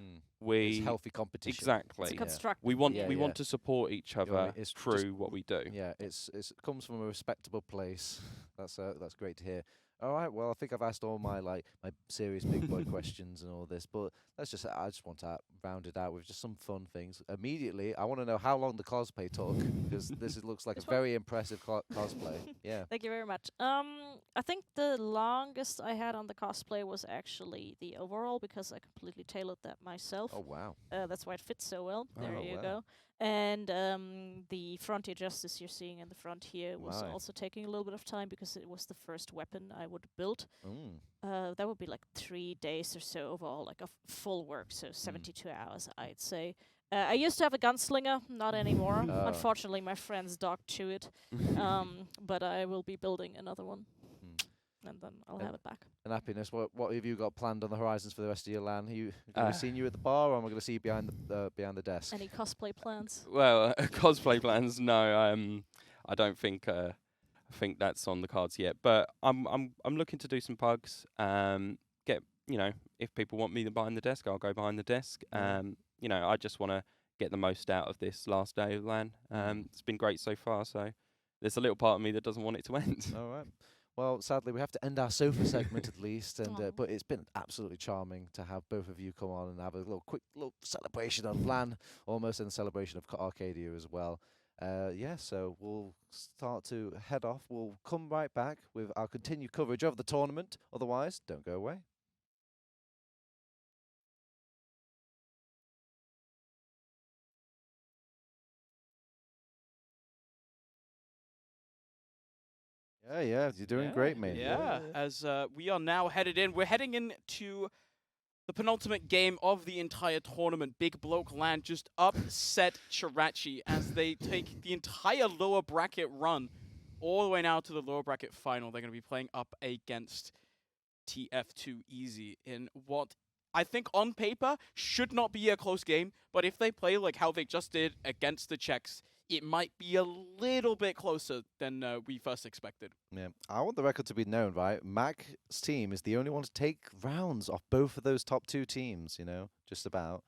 it's healthy competition. Exactly. It's constructive. We want to support each other through what we do. Yeah, it comes from a respectable place. That's great to hear. All right, well, I think I've asked all my my serious big boy questions and all this, but I just want to round it out with just some fun things. Immediately, I want to know how long the cosplay took, because this looks like a very impressive cosplay. Yeah. Thank you very much. I think the longest I had on the cosplay was actually the overall, because I completely tailored that myself. Oh wow. That's why it fits so well. There you wow. go. And the Frontier Justice you're seeing in the front here was Right. also taking a little bit of time, because it was the first weapon I would build. That would be like 3 days or so overall, like a full work, so 72 hours, I'd say. I used to have a gunslinger, not anymore. Unfortunately, my friends docked to it. But I will be building another one, and then I'll have it back. And Happiness, what have you got planned on the horizons for the rest of your LAN? Are you going to see you at the bar, or am I going to see you behind the desk? Any cosplay plans? Well, cosplay plans, no. I don't think I think that's on the cards yet. But I'm looking to do some pugs. Get if people want me behind the desk, I'll go behind the desk. I just want to get the most out of this last day of LAN. It's been great so far. So there's a little part of me that doesn't want it to end. All right. Well, sadly, we have to end our sofa segment at least, and but it's been absolutely charming to have both of you come on and have a quick little celebration of LAN, almost, and a celebration of Arcadia as well. So we'll start to head off. We'll come right back with our continued coverage of the tournament. Otherwise, don't go away. Yeah, you're doing great, mate. Yeah, as we are now we're heading into the penultimate game of the entire tournament. Big Bloke LAN just upset Chirachi as they take the entire lower bracket run all the way now to the lower bracket final. They're going to be playing up against TF2 Easy in what I think on paper should not be a close game, but if they play like how they just did against the Czechs, it might be a little bit closer than we first expected. Yeah, I want the record to be known, right? Mac's team is the only one to take rounds off both of those top two teams, just about.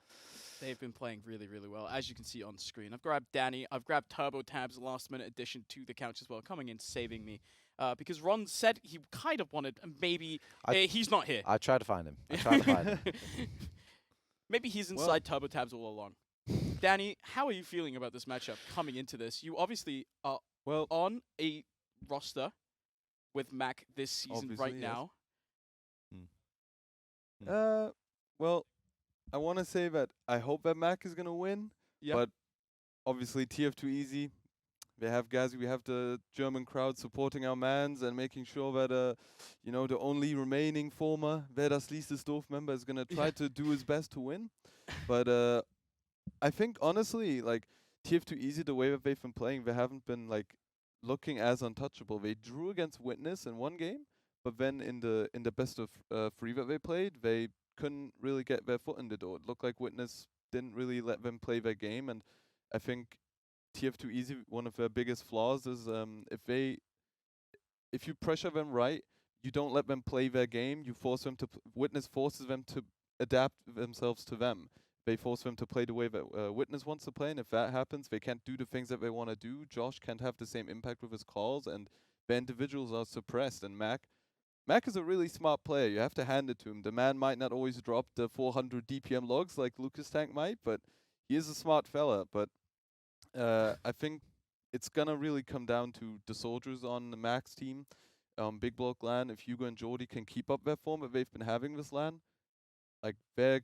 They've been playing really, really well, as you can see on screen. I've grabbed Danny. I've grabbed Turbo Tab's last-minute addition to the couch as well, coming in, saving me. Because Ron said he kind of wanted, maybe, he's not here. I tried to find him. Maybe he's inside Turbo Tabs all along. Danny, how are you feeling about this matchup coming into this? You obviously are on a roster with Mac this season right now. Well, I want to say that I hope that Mac is going to win, but obviously TF2 Easy, we have the German crowd supporting our mans and making sure that, the only remaining former Wer das Liest ist doof member is going to try to do his best to win. But I think, honestly, TF2 Easy, the way that they've been playing, they haven't been, looking as untouchable. They drew against Witness in one game, but then in the best of 3 that they played, they couldn't really get their foot in the door. It looked like Witness didn't really let them play their game, and I think TF2 Easy, one of their biggest flaws is if you pressure them right, you don't let them play their game, you force them to Witness forces them to adapt themselves to them. They force them to play the way that Witness wants to play, and if that happens, they can't do the things that they want to do. Josh can't have the same impact with his calls, and the individuals are suppressed. And Mac is a really smart player. You have to hand it to him. The man might not always drop the 400 DPM logs like Lucas Tank might, but he is a smart fella. But I think it's going to really come down to the soldiers on the Mac's team. Big Block LAN, if Hugo and Jordy can keep up their form that they've been having this LAN, they're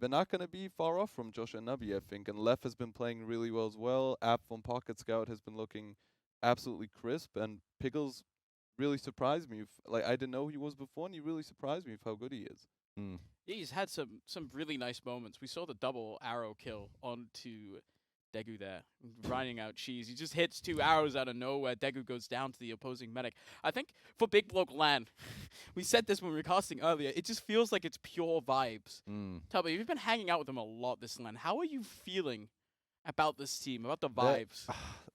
not gonna be far off from Josh and Nabi, I think. And Lef has been playing really well as well. App from Pocket Scout has been looking absolutely crisp, and Pickles really surprised me. Like I didn't know who he was before, and he really surprised me with how good he is. Yeah, he's had some really nice moments. We saw the double arrow kill onto Degu there, grinding out cheese. He just hits 2 arrows out of nowhere. Degu goes down to the opposing medic. I think for Big Bloke LAN, we said this when we were casting earlier, it just feels like it's pure vibes. Tell me, you've been hanging out with them a lot this LAN. How are you feeling about this team, about the vibes?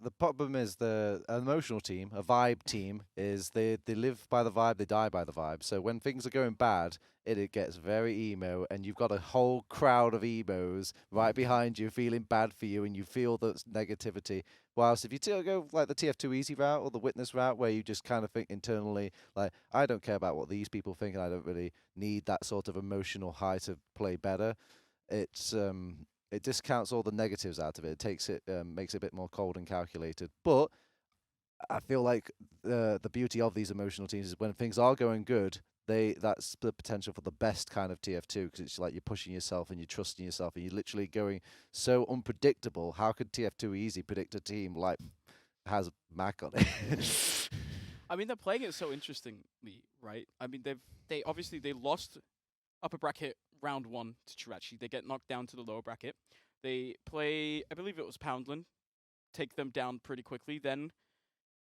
The problem is the emotional team, a vibe team, is they live by the vibe, they die by the vibe. So when things are going bad, it gets very emo, and you've got a whole crowd of emos right behind you feeling bad for you, and you feel that negativity. Whilst if you go like the TF2 easy route or the witness route, where you just kind of think internally, like, I don't care about what these people think, and I don't really need that sort of emotional high to play better. It discounts all the negatives out of it. It takes it, makes it a bit more cold and calculated. But I feel like the beauty of these emotional teams is when things are going good, that's the potential for the best kind of TF2, because it's like you're pushing yourself and you're trusting yourself and you're literally going so unpredictable. How could TF2 easy predict a team like has Mac on it? I mean, they're playing it so interestingly, right? I mean, they obviously they lost upper bracket round 1 to Chirachi. They get knocked down to the lower bracket. They play, I believe it was Poundland, take them down pretty quickly. Then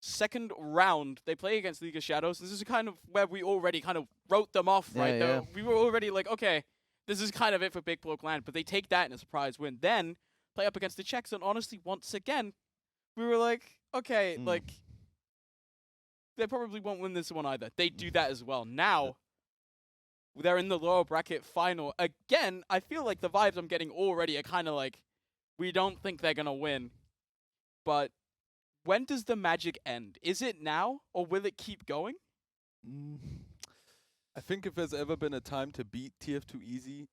second round, they play against League of Shadows. This is kind of where we already kind of wrote them off, right? Yeah. We were already like, okay, this is kind of it for Big Bloke LAN, but they take that in a surprise win. Then play up against the Czechs, and honestly, once again, we were like, okay, like, they probably won't win this one either. They do that as well. Now, they're in the lower bracket final. Again, I feel like the vibes I'm getting already are kind of like, we don't think they're going to win. But when does the magic end? Is it now, or will it keep going? I think if there's ever been a time to beat TF2 easy,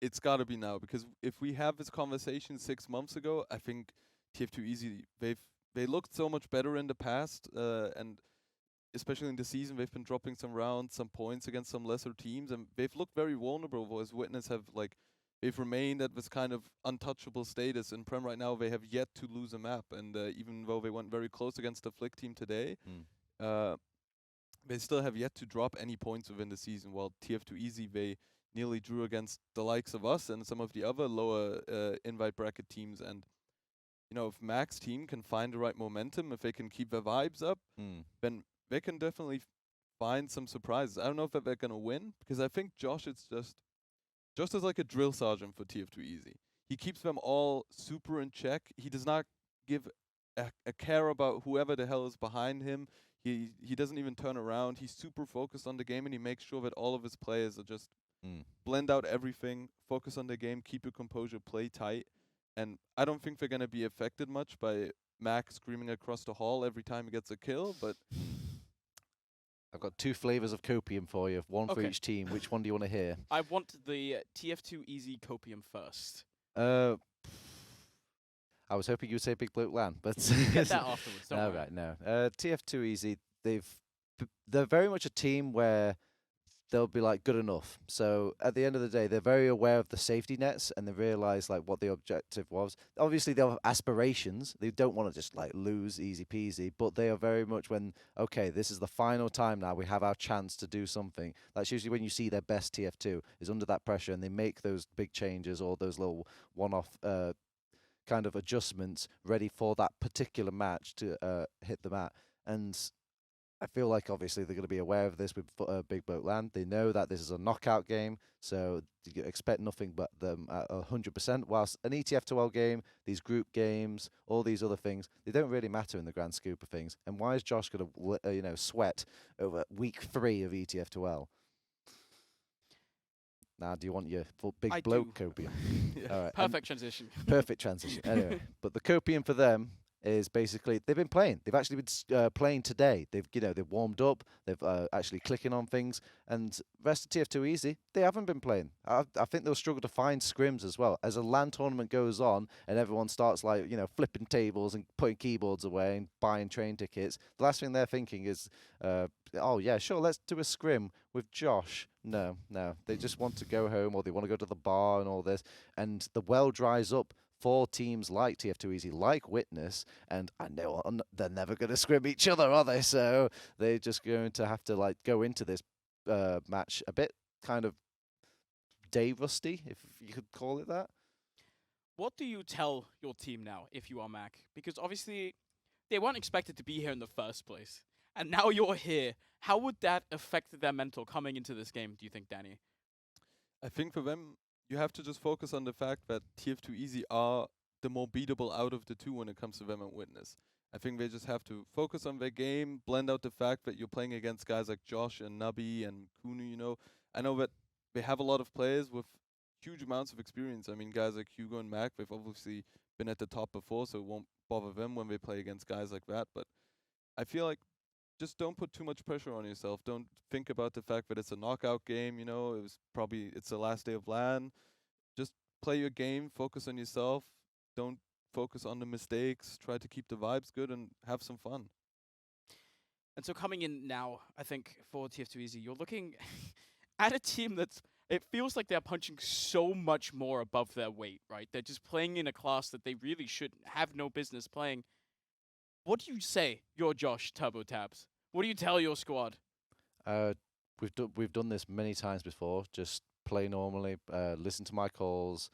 it's got to be now. Because if we have this conversation 6 months ago, I think TF2 easy, they looked so much better in the past, and especially in the season, they've been dropping some rounds, some points against some lesser teams, and they've looked very vulnerable. As Witness have they've remained at this kind of untouchable status. In Prem right now, they have yet to lose a map, and even though they went very close against the Flick team today, they still have yet to drop any points within the season. While TF2 easy, they nearly drew against the likes of us and some of the other lower invite bracket teams. And if Mac's team can find the right momentum, if they can keep their vibes up, then they can definitely find some surprises. I don't know if they're going to win, because I think Josh is just as like a drill sergeant for TF2 easy. He keeps them all super in check. He does not give a care about whoever the hell is behind him. He doesn't even turn around. He's super focused on the game, and he makes sure that all of his players are just blend out everything, focus on the game, keep your composure, play tight. And I don't think they're going to be affected much by Mac screaming across the hall every time he gets a kill, but I've got 2 flavors of copium for you, one for each team. Which one do you want to hear? I want the TF2 easy copium first. I was hoping you would say Big Bloke LAN, but get that afterwards. Don't worry. Right, no. TF2 easy. They're very much a team where they'll be like good enough. So at the end of the day, they're very aware of the safety nets, and they realize like what the objective was. Obviously, they'll have aspirations. They don't want to just like lose easy peasy, but they are very much okay, this is the final time now. We have our chance to do something. That's usually when you see their best TF2 is under that pressure, and they make those big changes or those little one-off kind of adjustments ready for that particular match to hit the mat. And I feel like obviously they're going to be aware of this with Big Bloke LAN. They know that this is a knockout game, so you expect nothing but them at 100%. Whilst an ETF2L game, these group games, all these other things, they don't really matter in the grand scope of things. And why is Josh going to sweat over week 3 of ETF2L? Now, do you want your Big Bloke copium? All right. Perfect transition. Perfect transition. Anyway, but the copium for them is basically they've been playing. They've actually been playing today. They've warmed up. They've actually clicking on things. And rest of TF2 easy, they haven't been playing. I think they'll struggle to find scrims as well as a LAN tournament goes on and everyone starts flipping tables and putting keyboards away and buying train tickets. The last thing they're thinking is, oh yeah, sure, let's do a scrim with Josh. No, they just want to go home or they want to go to the bar and all this. And the well dries up for teams like TF2 Easy, like Witness, and I know they're never going to scrim each other, are they? So they're just going to have to like go into this match a bit kind of day rusty, if you could call it that. What do you tell your team now if you are Mac? Because obviously they weren't expected to be here in the first place, and now you're here. How would that affect their mental coming into this game, do you think, Danny? I think for them, you have to just focus on the fact that TF2 Easy are the more beatable out of the two when it comes to them and Witness. I think they just have to focus on their game, blend out the fact that you're playing against guys like Josh and Nabi and Kunu, you know. I know that they have a lot of players with huge amounts of experience. I mean, guys like Hugo and Mac, they've obviously been at the top before, so it won't bother them when they play against guys like that. But I feel like just don't put too much pressure on yourself. Don't think about the fact that it's a knockout game, you know, it's the last day of LAN. Just play your game, focus on yourself. Don't focus on the mistakes. Try to keep the vibes good and have some fun. And so coming in now, I think for TF2 Easy, you're looking at a team it feels like they're punching so much more above their weight, right? They're just playing in a class that they really should have no business playing. What do you say, your Josh Turbo Tabs? What do you tell your squad? We've done this many times before. Just play normally, listen to my calls,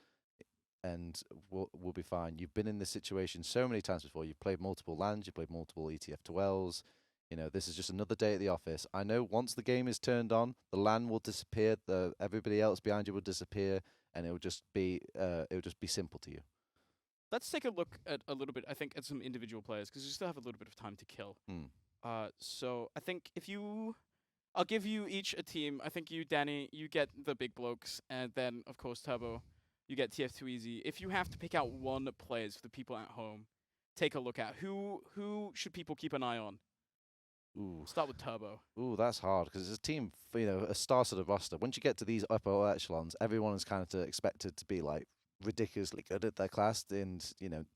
and we'll be fine. You've been in this situation so many times before. You've played multiple LANs, you've played multiple ETF2Ls. You know, this is just another day at the office. I know once the game is turned on, the LAN will disappear, everybody else behind you will disappear, and it'll just be simple to you. Let's take a look at a little bit, I think, at some individual players, because we still have a little bit of time to kill. So I think I'll give you each a team. I think you, Danny, you get the big blokes, and then, of course, Turbo, you get TF2 Easy. If you have to pick out one players for the people at home, take a look at, who should people keep an eye on? Ooh. Start with Turbo. Ooh, that's hard because it's a team, a star sort of roster. Once you get to these upper echelons, everyone is kind of expected to be like ridiculously good at their class. And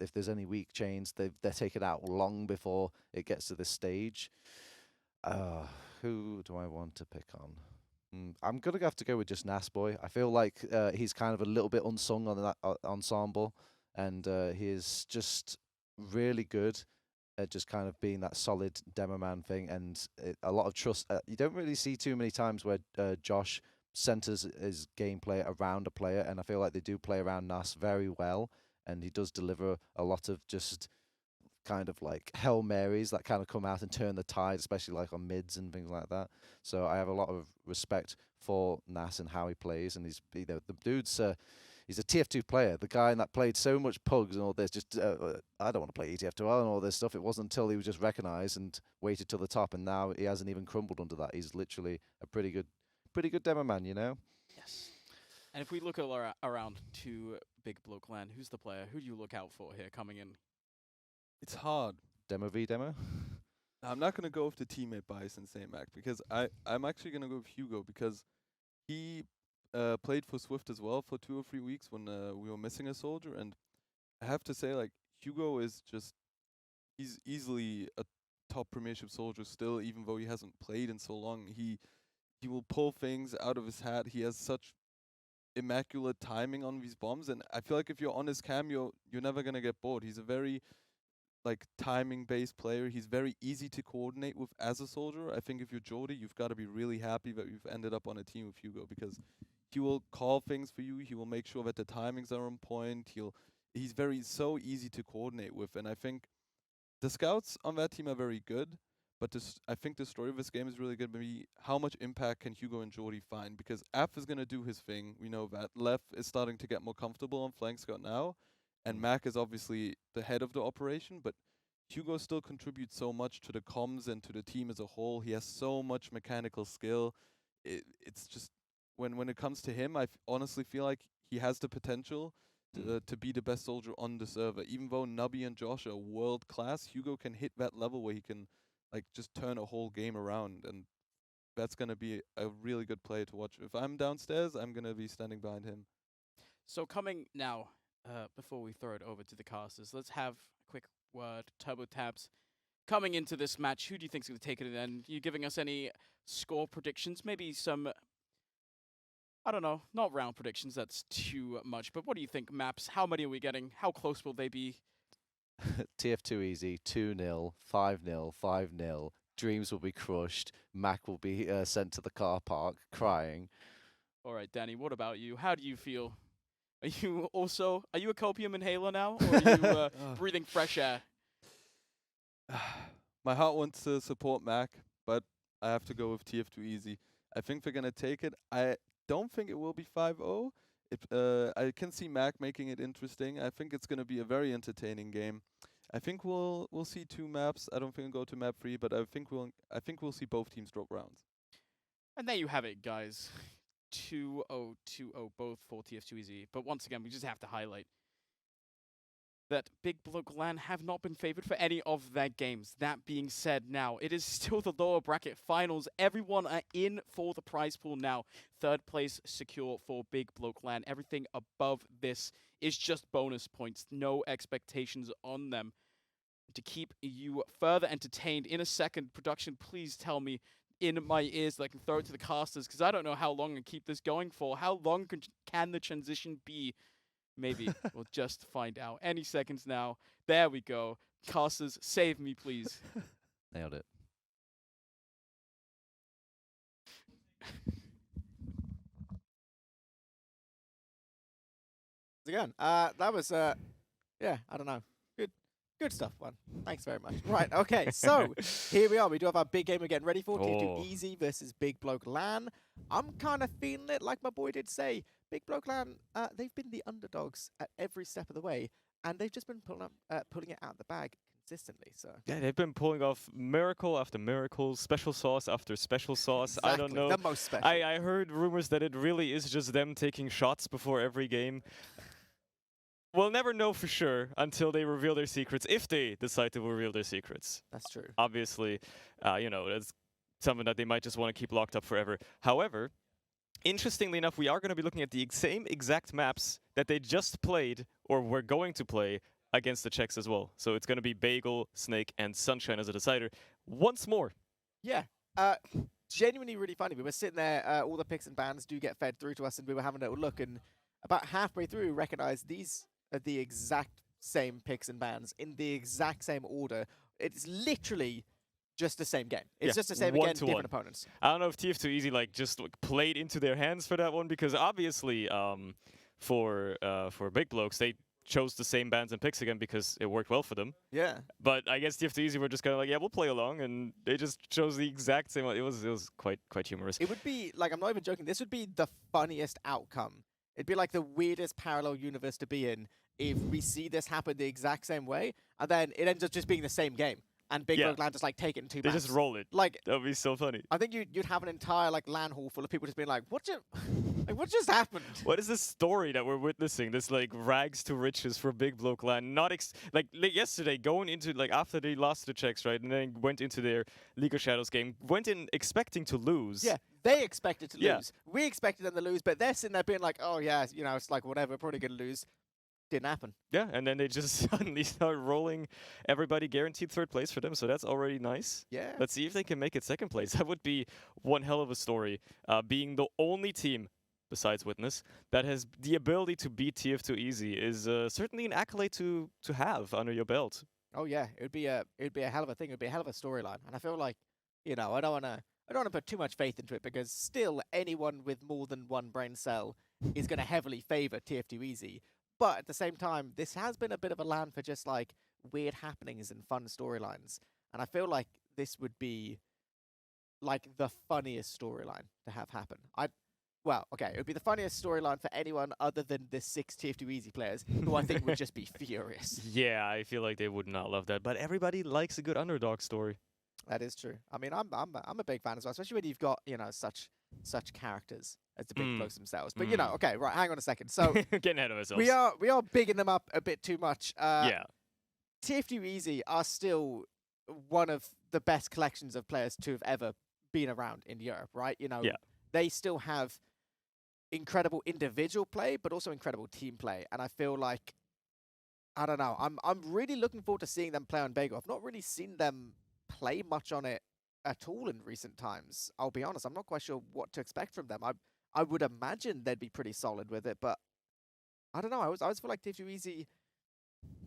if there's any weak chains, they're taken out long before it gets to this stage. Who do I want to pick on? I'm gonna have to go with just Nasboy. I feel like he's kind of a little bit unsung on that ensemble, and he is just really good at just kind of being that solid demo man thing, and a lot of trust. You don't really see too many times where Josh centers his gameplay around a player, and I feel like they do play around Nas very well, and he does deliver a lot of just kind of like Hail Marys that kind of come out and turn the tide, especially like on mids and things like that. So I have a lot of respect for Nas and how he plays, and he's the dude's he's a TF2 player, the guy that played so much pugs and all this. Just I don't want to play ETF2L and all this stuff. It wasn't until he was just recognized and waited till the top, and now he hasn't even crumbled under that. He's literally a pretty good demo man, you know. Yes. And if we look around to Big Bloke Land, who's the player? Who do you look out for here coming in? It's hard. Demo v demo. I'm not gonna go with the teammate bias and say Mac because I'm actually gonna go with Hugo because he played for Swift as well for 2 or 3 weeks when we were missing a soldier, and I have to say, like, Hugo is he's easily a top premiership soldier still, even though he hasn't played in so long. He will pull things out of his hat. He has such immaculate timing on these bombs, and I feel like if you're on his cam, you're never gonna get bored. He's a very timing-based player. He's very easy to coordinate with as a soldier. I think if you're Jordy, you've got to be really happy that you've ended up on a team with Hugo because he will call things for you. He will make sure that the timings are on point. He's so easy to coordinate with, and I think the scouts on that team are very good. But I think the story of this game is really good. Maybe how much impact can Hugo and Jordy find? Because Af is going to do his thing. We know that. Left is starting to get more comfortable on flank scout now. And Mac is obviously the head of the operation. But Hugo still contributes so much to the comms and to the team as a whole. He has so much mechanical skill. It's just, when it comes to him, I honestly feel like he has the potential to be the best soldier on the server. Even though Nubby and Josh are world class, Hugo can hit that level where he can just turn a whole game around, and that's going to be a really good player to watch. If I'm downstairs, I'm going to be standing behind him. So coming now, before we throw it over to the casters, let's have a quick word. Turbo Tabs, coming into this match, who do you think is going to take it in? You giving us any score predictions? Maybe some I don't know, not round predictions, that's too much, but what do you think, maps? How many are we getting? How close will they be? TF2 easy, 2-0, 5-0, 5-0. Dreams will be crushed. Mac will be sent to the car park crying. All right, Danny, what about you? How do you feel? Are you a copium inhaler now, or are you breathing fresh air? My heart wants to support Mac, but I have to go with TF2 easy. I think they're gonna take it. I don't think it will be 5-0. I can see Mac making it interesting. I think it's gonna be a very entertaining game. I think we'll see 2 maps. I don't think we'll go to map 3, but I think we'll see both teams drop rounds. And there you have it, guys. 2-0, 2-0, both for TF2 easy. But once again, we just have to highlight that Big Bloke LAN have not been favored for any of their games. That being said, now, it is still the lower bracket finals. Everyone are in for the prize pool now. 3rd place secure for Big Bloke LAN. Everything above this is just bonus points. No expectations on them. To keep you further entertained, in a second, production, please tell me in my ears that I can throw it to the casters, because I don't know how long I can keep this going for. How long can the transition be? Maybe we'll just find out any seconds now. There we go. Casters, save me, please. Nailed it. Again, that was, yeah, I don't know. Good stuff, one. Thanks very much. Right, okay, so here we are. We do have our big game again. Ready for TF2 Easy versus Big Bloke LAN. I'm kind of feeling it, like my boy did say. Big Bloke LAN, they've been the underdogs at every step of the way, and they've just been pulling it out of the bag consistently. So yeah, they've been pulling off miracle after miracle, special sauce after special sauce. Exactly, I don't know. the most special. I heard rumors that it really is just them taking shots before every game. We'll never know for sure until they reveal their secrets, if they decide to reveal their secrets. That's true. Obviously, you know, it's something that they might just want to keep locked up forever. However, interestingly enough, we are going to be looking at the same exact maps that they just played, or were going to play, against the Czechs as well. So it's going to be Bagel, Snake, and Sunshine as a decider once more. Yeah. Genuinely really funny. We were sitting there, all the picks and bans do get fed through to us, and we were having a little look, and about halfway through, we recognized these are the exact same picks and bans in the exact same order. It's literally just the same game. It's just the same again, different opponents. I don't know if TF2 Easy just played into their hands for that one, because obviously for Big Blokes, they chose the same bans and picks again because it worked well for them. Yeah. But I guess TF2 Easy were just kind of like, yeah, we'll play along, and they just chose the exact same one. It was quite humorous. It would be, like, I'm not even joking, this would be the funniest outcome. It'd be like the weirdest parallel universe to be in if we see this happen the exact same way, and then it ends up just being the same game. And Big Bloke LAN just like take it in 2 They maps. just roll it. Like, that would be so funny. I think you'd have an entire like LAN hall full of people just being like, what just happened? What is this story that we're witnessing? This like rags to riches for Big Bloke LAN. Not like yesterday, going into like after they lost the Czechs, right, and then went into their League of Shadows game, went in expecting to lose. Yeah, they expected to lose. We expected them to lose, but they're sitting there being like, oh yeah, you know, it's like whatever, probably gonna lose. Didn't happen. Yeah, and then they just suddenly start rolling everybody guaranteed 3rd place for them, so that's already nice. Yeah. Let's see if they can make it 2nd place. That would be one hell of a story. Being the only team, besides Witness, that has the ability to beat TF2 Easy is certainly an accolade to have under your belt. Oh yeah, it'd be a hell of a thing. It'd be a hell of a storyline, and I feel like, you know, I don't wanna put too much faith into it, because still anyone with more than one brain cell is gonna heavily favor TF2 Easy. But at the same time, this has been a bit of a LAN for just like weird happenings and fun storylines. And I feel like this would be like the funniest storyline to have happen. Well, okay, it would be the funniest storyline for anyone other than the 6 TF2 Easy players, who I think would just be furious. Yeah, I feel like they would not love that. But everybody likes a good underdog story. That is true. I mean, I'm a big fan as well, especially when you've got, you know, such characters as the big blokes themselves. But you know, okay, right, hang on a second. So getting ahead of ourselves. We are bigging them up a bit too much. Yeah. TF2 Easy are still one of the best collections of players to have ever been around in Europe, right? You know, they still have incredible individual play, but also incredible team play. And I feel like, I don't know, I'm really looking forward to seeing them play on Bagel. I've not really seen them play much on it at all in recent times. I'll be honest, I'm not quite sure what to expect from them. I would imagine they'd be pretty solid with it, but I don't know. I always feel like TF2 Easy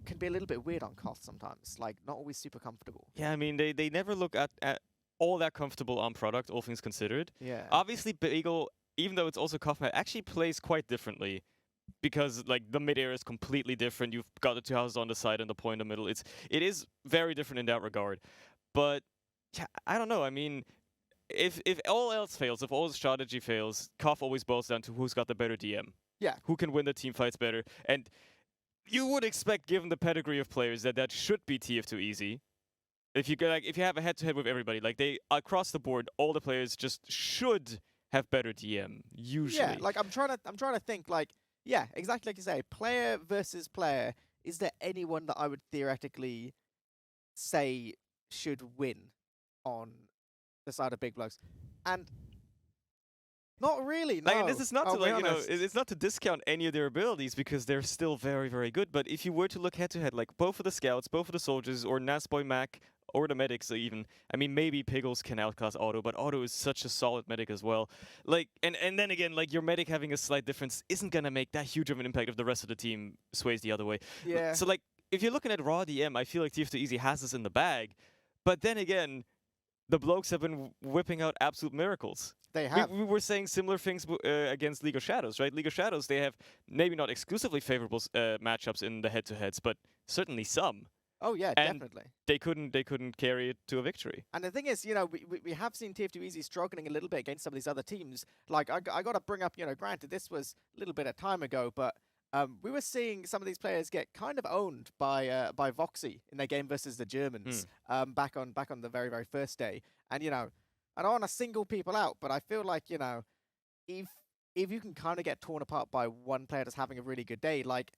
can be a little bit weird on Koth sometimes, like not always super comfortable. Yeah, I mean, they never look at all that comfortable on product, all things considered. Yeah. Obviously, Bagel, even though it's also Koth map, actually plays quite differently because like the mid area is completely different. You've got the two houses on the side and the point in the middle. It is very different in that regard. But yeah, I don't know. I mean, if all else fails, if all the strategy fails, Koth always boils down to who's got the better DM. Yeah. Who can win the team fights better. And you would expect, given the pedigree of players, that should be TF2 Easy. If you have a head-to-head with everybody, like they across the board, all the players just should have better DM usually. Yeah, like I'm trying to think like, yeah, exactly like you say, player versus player. Is there anyone that I would theoretically say should win on the side of Big Blokes? And not really. No. Like, this is not I'll to be like honest. it's not to discount any of their abilities because they're still very, very good. But if you were to look head-to-head, like both of the scouts, both of the soldiers, or Nasboy Mac, or the medics even. I mean, maybe Piggles can outclass Auto, but Auto is such a solid medic as well. Like, and then again, like your medic having a slight difference isn't gonna make that huge of an impact if the rest of the team sways the other way. Yeah. So like, if you're looking at raw DM, I feel like TF2 Easy has this in the bag. But then again, the blokes have been whipping out absolute miracles. They have. We were saying similar things against League of Shadows, right? League of Shadows, they have maybe not exclusively favorable matchups in the head-to-heads, but certainly some. Oh yeah, And definitely. They couldn't carry it to a victory. And the thing is, you know, we have seen TF2 Easy struggling a little bit against some of these other teams. Like, I got to bring up, you know, granted, this was a little bit of time ago, but we were seeing some of these players get kind of owned by Voxy in their game versus the Germans back on the very, very first day. And, you know, I don't want to single people out, but I feel like, you know, if you can kind of get torn apart by one player that's having a really good day, like,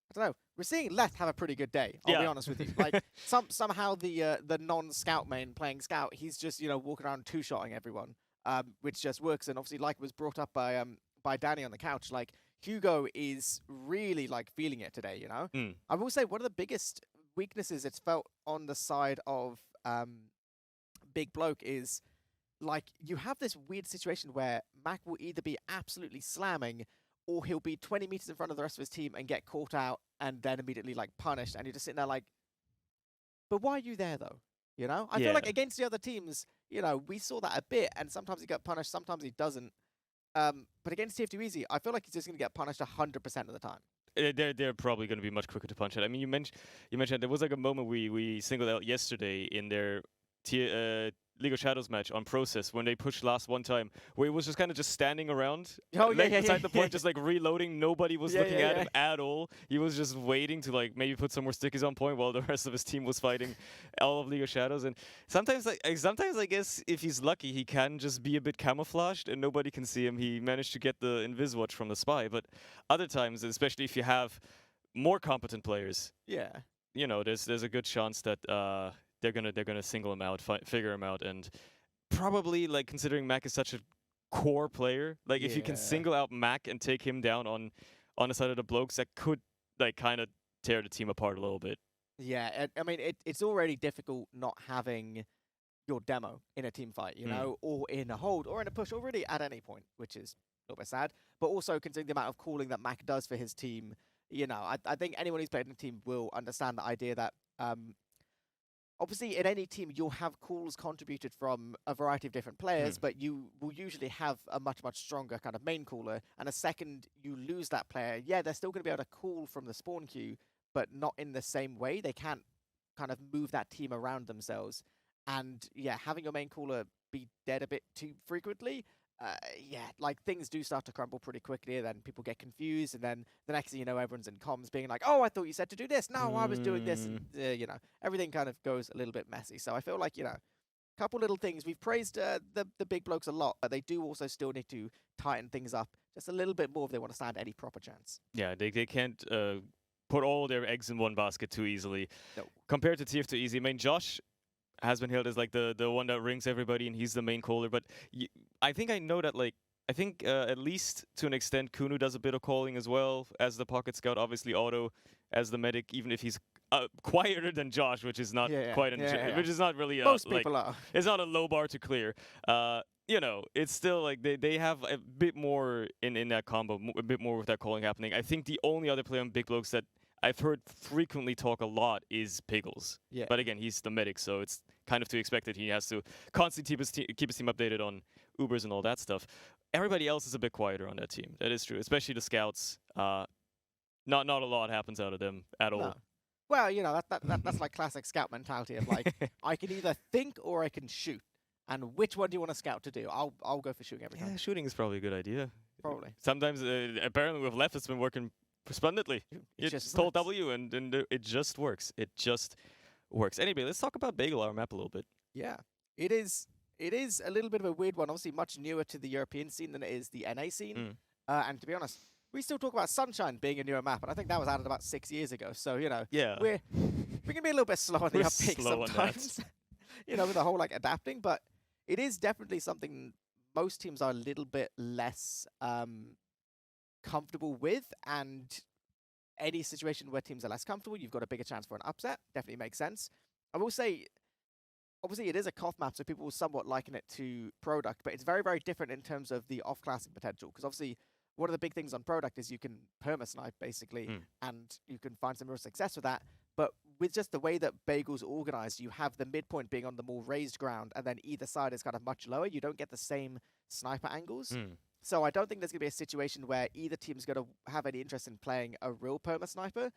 I don't know. We're seeing Leth have a pretty good day. I'll be honest with you. Like somehow the non-scout main playing scout, he's just walking around two-shotting everyone, which just works. And obviously, like was brought up by Danny on the couch, like Hugo is really like feeling it today. You know, I will say one of the biggest weaknesses it's felt on the side of Big Bloke is like you have this weird situation where Mac will either be absolutely slamming, or he'll be 20 meters in front of the rest of his team and get caught out and then immediately like punished. And you're just sitting there like, but why are you there though? You know, I feel like against the other teams, you know, we saw that a bit, and sometimes he got punished, sometimes he doesn't. But against TF2 Easy, I feel like he's just going to get punished 100% of the time. They're probably going to be much quicker to punch it. I mean, you mentioned there was like a moment we singled out yesterday in their League of Shadows match on Process when they pushed last one time, where he was just kind of just standing around beside the point, just like reloading. Nobody was looking at him at all. He was just waiting to like maybe put some more stickies on point while the rest of his team was fighting all of League of Shadows. And sometimes I guess if he's lucky, he can just be a bit camouflaged and nobody can see him. He managed to get the Invis Watch from the spy, but other times, especially if you have more competent players, you know, there's a good chance that they're gonna single him out, figure him out, and probably like considering Mac is such a core player, like if you can single out Mac and take him down on the side of the blokes, that could like kind of tear the team apart a little bit. Yeah, I mean it's already difficult not having your demo in a team fight, you know, or in a hold or in a push, or really at any point, which is a little bit sad. But also considering the amount of calling that Mac does for his team, you know, I think anyone who's played in a team will understand the idea that obviously, in any team, you'll have calls contributed from a variety of different players, but you will usually have a much, much stronger kind of main caller. And a second you lose that player, they're still going to be able to call from the spawn queue, but not in the same way. They can't kind of move that team around themselves. And having your main caller be dead a bit too frequently, like things do start to crumble pretty quickly, and then people get confused, and then the next thing you know, everyone's in comms being like, oh, I thought you said to do this. No, I was doing this. And, you know, everything kind of goes a little bit messy. So I feel like, you know, a couple little things. We've praised the big blokes a lot, but they do also still need to tighten things up just a little bit more if they want to stand any proper chance. Yeah, they can't put all their eggs in one basket too easily. No. Compared to TF2 Easy, I mean, Josh has been hailed as like the one that rings everybody, and he's the main caller. But I think I know that like at least to an extent, Kunu does a bit of calling as well as the pocket scout. Obviously, Otto as the medic, even if he's quieter than Josh, which is not quite which is not really most people are. It's not a low bar to clear. you know, it's still like they have a bit more in that combo, a bit more with that calling happening. I think the only other player on Big Blokes that I've heard frequently talk a lot is Piggles. Yeah. But again, he's the medic, so it's kind of to expect that he has to constantly keep his team updated on Ubers and all that stuff. Everybody else is a bit quieter on that team. That is true, especially the scouts. Not a lot happens out of them at all. No. Well, you know, that's like classic scout mentality of like, I can either think or I can shoot. And which one do you want a scout to do? I'll go for shooting every time. Yeah, shooting is probably a good idea. Probably. Sometimes, apparently with left, it's been working splendidly. It You just hold works. W and it just works. It just works. Anyway, let's talk about Bagel, our map, a little bit. Yeah. It is a little bit of a weird one. Obviously, much newer to the European scene than it is the NA scene. And to be honest, we still talk about Sunshine being a newer map, and I think that was added about 6 years ago. So, you know, Yeah. we can be a little bit slow on the We're uptake slow on that. sometimes. You know, with the whole like adapting, but it is definitely something most teams are a little bit less comfortable with, and any situation where teams are less comfortable, you've got a bigger chance for an upset. Definitely makes sense. I will say, obviously, it is a Koth map, so people will somewhat liken it to Product, but it's very, very different in terms of the off-classing potential, because obviously, one of the big things on Product is you can perma-snipe, basically, and you can find some real success with that. But with just the way that Bagel's organized, you have the midpoint being on the more raised ground, and then either side is kind of much lower. You don't get the same sniper angles. So I don't think there's going to be a situation where either team's going to have any interest in playing a real perma-sniper.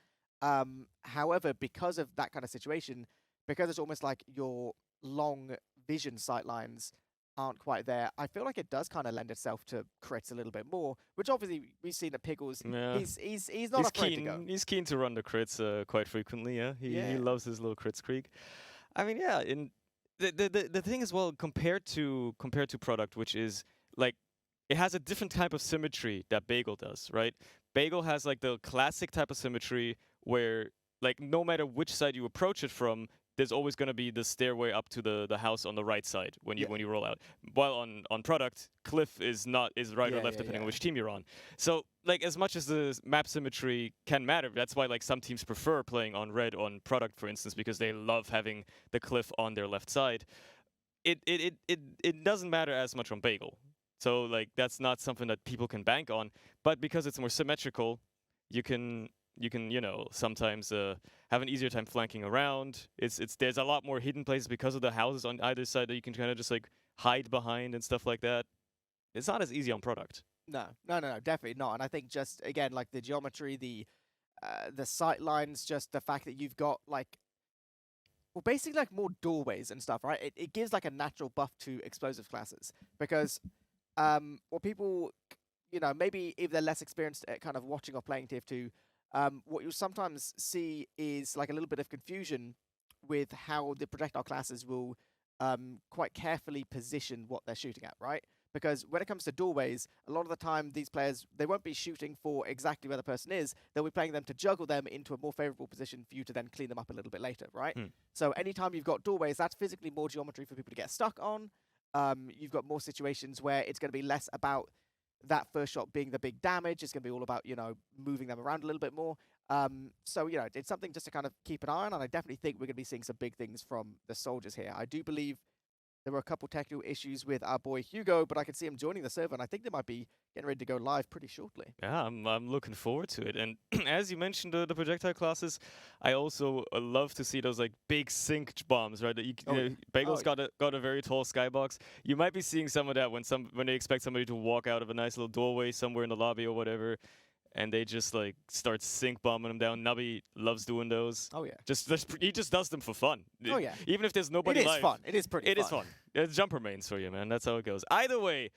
However, because of that kind of situation, because it's almost like your long vision sightlines aren't quite there, I feel like it does kind of lend itself to crits a little bit more, which obviously we've seen at Piggles. Yeah. He's not afraid to go. He's keen to run the crits quite frequently. Yeah, he loves his little crits creek. I mean, yeah. In the thing as well, compared to Product, which is like it has a different type of symmetry that Bagel does, right? Bagel has like the classic type of symmetry where like no matter which side you approach it from, there's always going to be the stairway up to the house on the right side when you roll out. While on Product, cliff is right or left depending on which team you're on. So like as much as the map symmetry can matter, that's why like some teams prefer playing on red on Product, for instance, because they love having the cliff on their left side. It doesn't matter as much on Bagel. So like that's not something that people can bank on. But because it's more symmetrical, you can sometimes have an easier time flanking around. There's a lot more hidden places because of the houses on either side that you can kind of just like hide behind and stuff like that. It's not as easy on Product. No, definitely not. And I think just again like the geometry, the sight lines, just the fact that you've got like basically like more doorways and stuff, right? It gives like a natural buff to explosive classes because what people maybe if they're less experienced at kind of watching or playing TF2. What you'll sometimes see is like a little bit of confusion with how the projectile classes will quite carefully position what they're shooting at, right? Because when it comes to doorways, a lot of the time these players, they won't be shooting for exactly where the person is. They'll be playing them to juggle them into a more favorable position for you to then clean them up a little bit later, right? So anytime you've got doorways, that's physically more geometry for people to get stuck on. You've got more situations where it's going to be less about that first shot being the big damage. It's going to be all about, moving them around a little bit more. So, it's something just to kind of keep an eye on, and I definitely think we're going to be seeing some big things from the soldiers here. I do believe there were a couple technical issues with our boy Hugo, but I can see him joining the server, and I think they might be getting ready to go live pretty shortly. Yeah, I'm looking forward to it. And as you mentioned, the projectile classes, I also love to see those like big sink bombs, right? That Bagel's got a very tall skybox. You might be seeing some of that when they expect somebody to walk out of a nice little doorway somewhere in the lobby or whatever, and they just like start sink bombing them down. Nubby loves doing those. Oh yeah. He just does them for fun. Oh yeah. Even if there's nobody live. It is fun. It is pretty fun. It is fun. It's jumper mains for you, man. That's how it goes. Either way,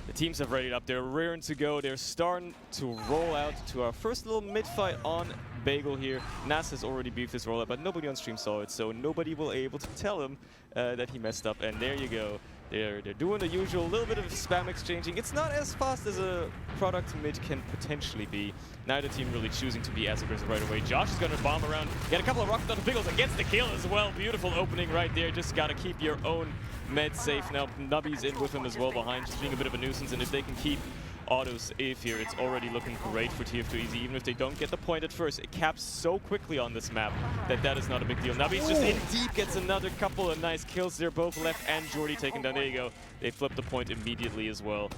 the teams have readied up. They're rearing to go. They're starting to roll out to our first little mid-fight on Bagel here. Nas has already beefed his rollout, but nobody on stream saw it, so nobody will able to tell him that he messed up. And there you go. They're doing the usual little bit of spam exchanging. It's not as fast as a Product mid can potentially be. Neither team really choosing to be as aggressive right away. Josh is going to bomb around. Get a couple of rockets on the Piggles and gets the kill as well. Beautiful opening right there. Just got to keep your own med safe. Now Nubby's in with him as well behind, just being a bit of a nuisance. And if they can keep Auto's AF here, it's already looking great for TF2 Easy. Even if they don't get the point at first, it caps so quickly on this map that is not a big deal. Navi's just in deep, gets another couple of nice kills there, both Left and Jordy taken down. There you go. They flip the point immediately as well.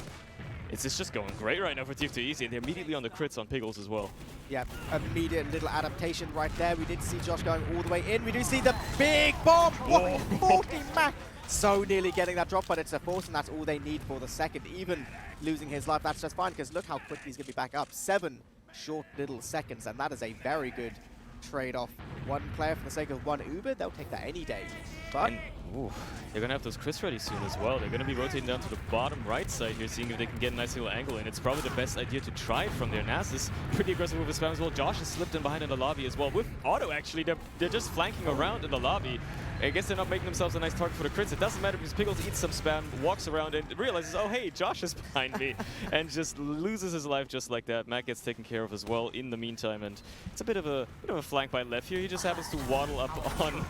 It's just going great right now for TF2 Easy, and they're immediately on the crits on Piggles as well. Yeah, immediate little adaptation right there. We did see Josh going all the way in. We do see the big bomb. Whoa, 40 Mac. So nearly getting that drop, but it's a force, and that's all they need for the second. Even losing his life, that's just fine, because look how quickly he's going to be back up. 7 short little seconds, and that is a very good trade-off. One player for the sake of one Uber, they'll take that any day. But they're going to have those crits ready soon as well. They're going to be rotating down to the bottom right side here, seeing if they can get a nice little angle in. It's probably the best idea to try it from there. Nas is pretty aggressive with his spam as well. Josh has slipped in behind in the lobby as well. With Auto, actually, they're just flanking around in the lobby. I guess they're not making themselves a nice target for the crits. It doesn't matter because Piggles eats some spam, walks around and realizes, oh hey, Josh is behind me, and just loses his life just like that. Matt gets taken care of as well in the meantime, and it's a bit of a flank by Left here. He just happens to waddle up on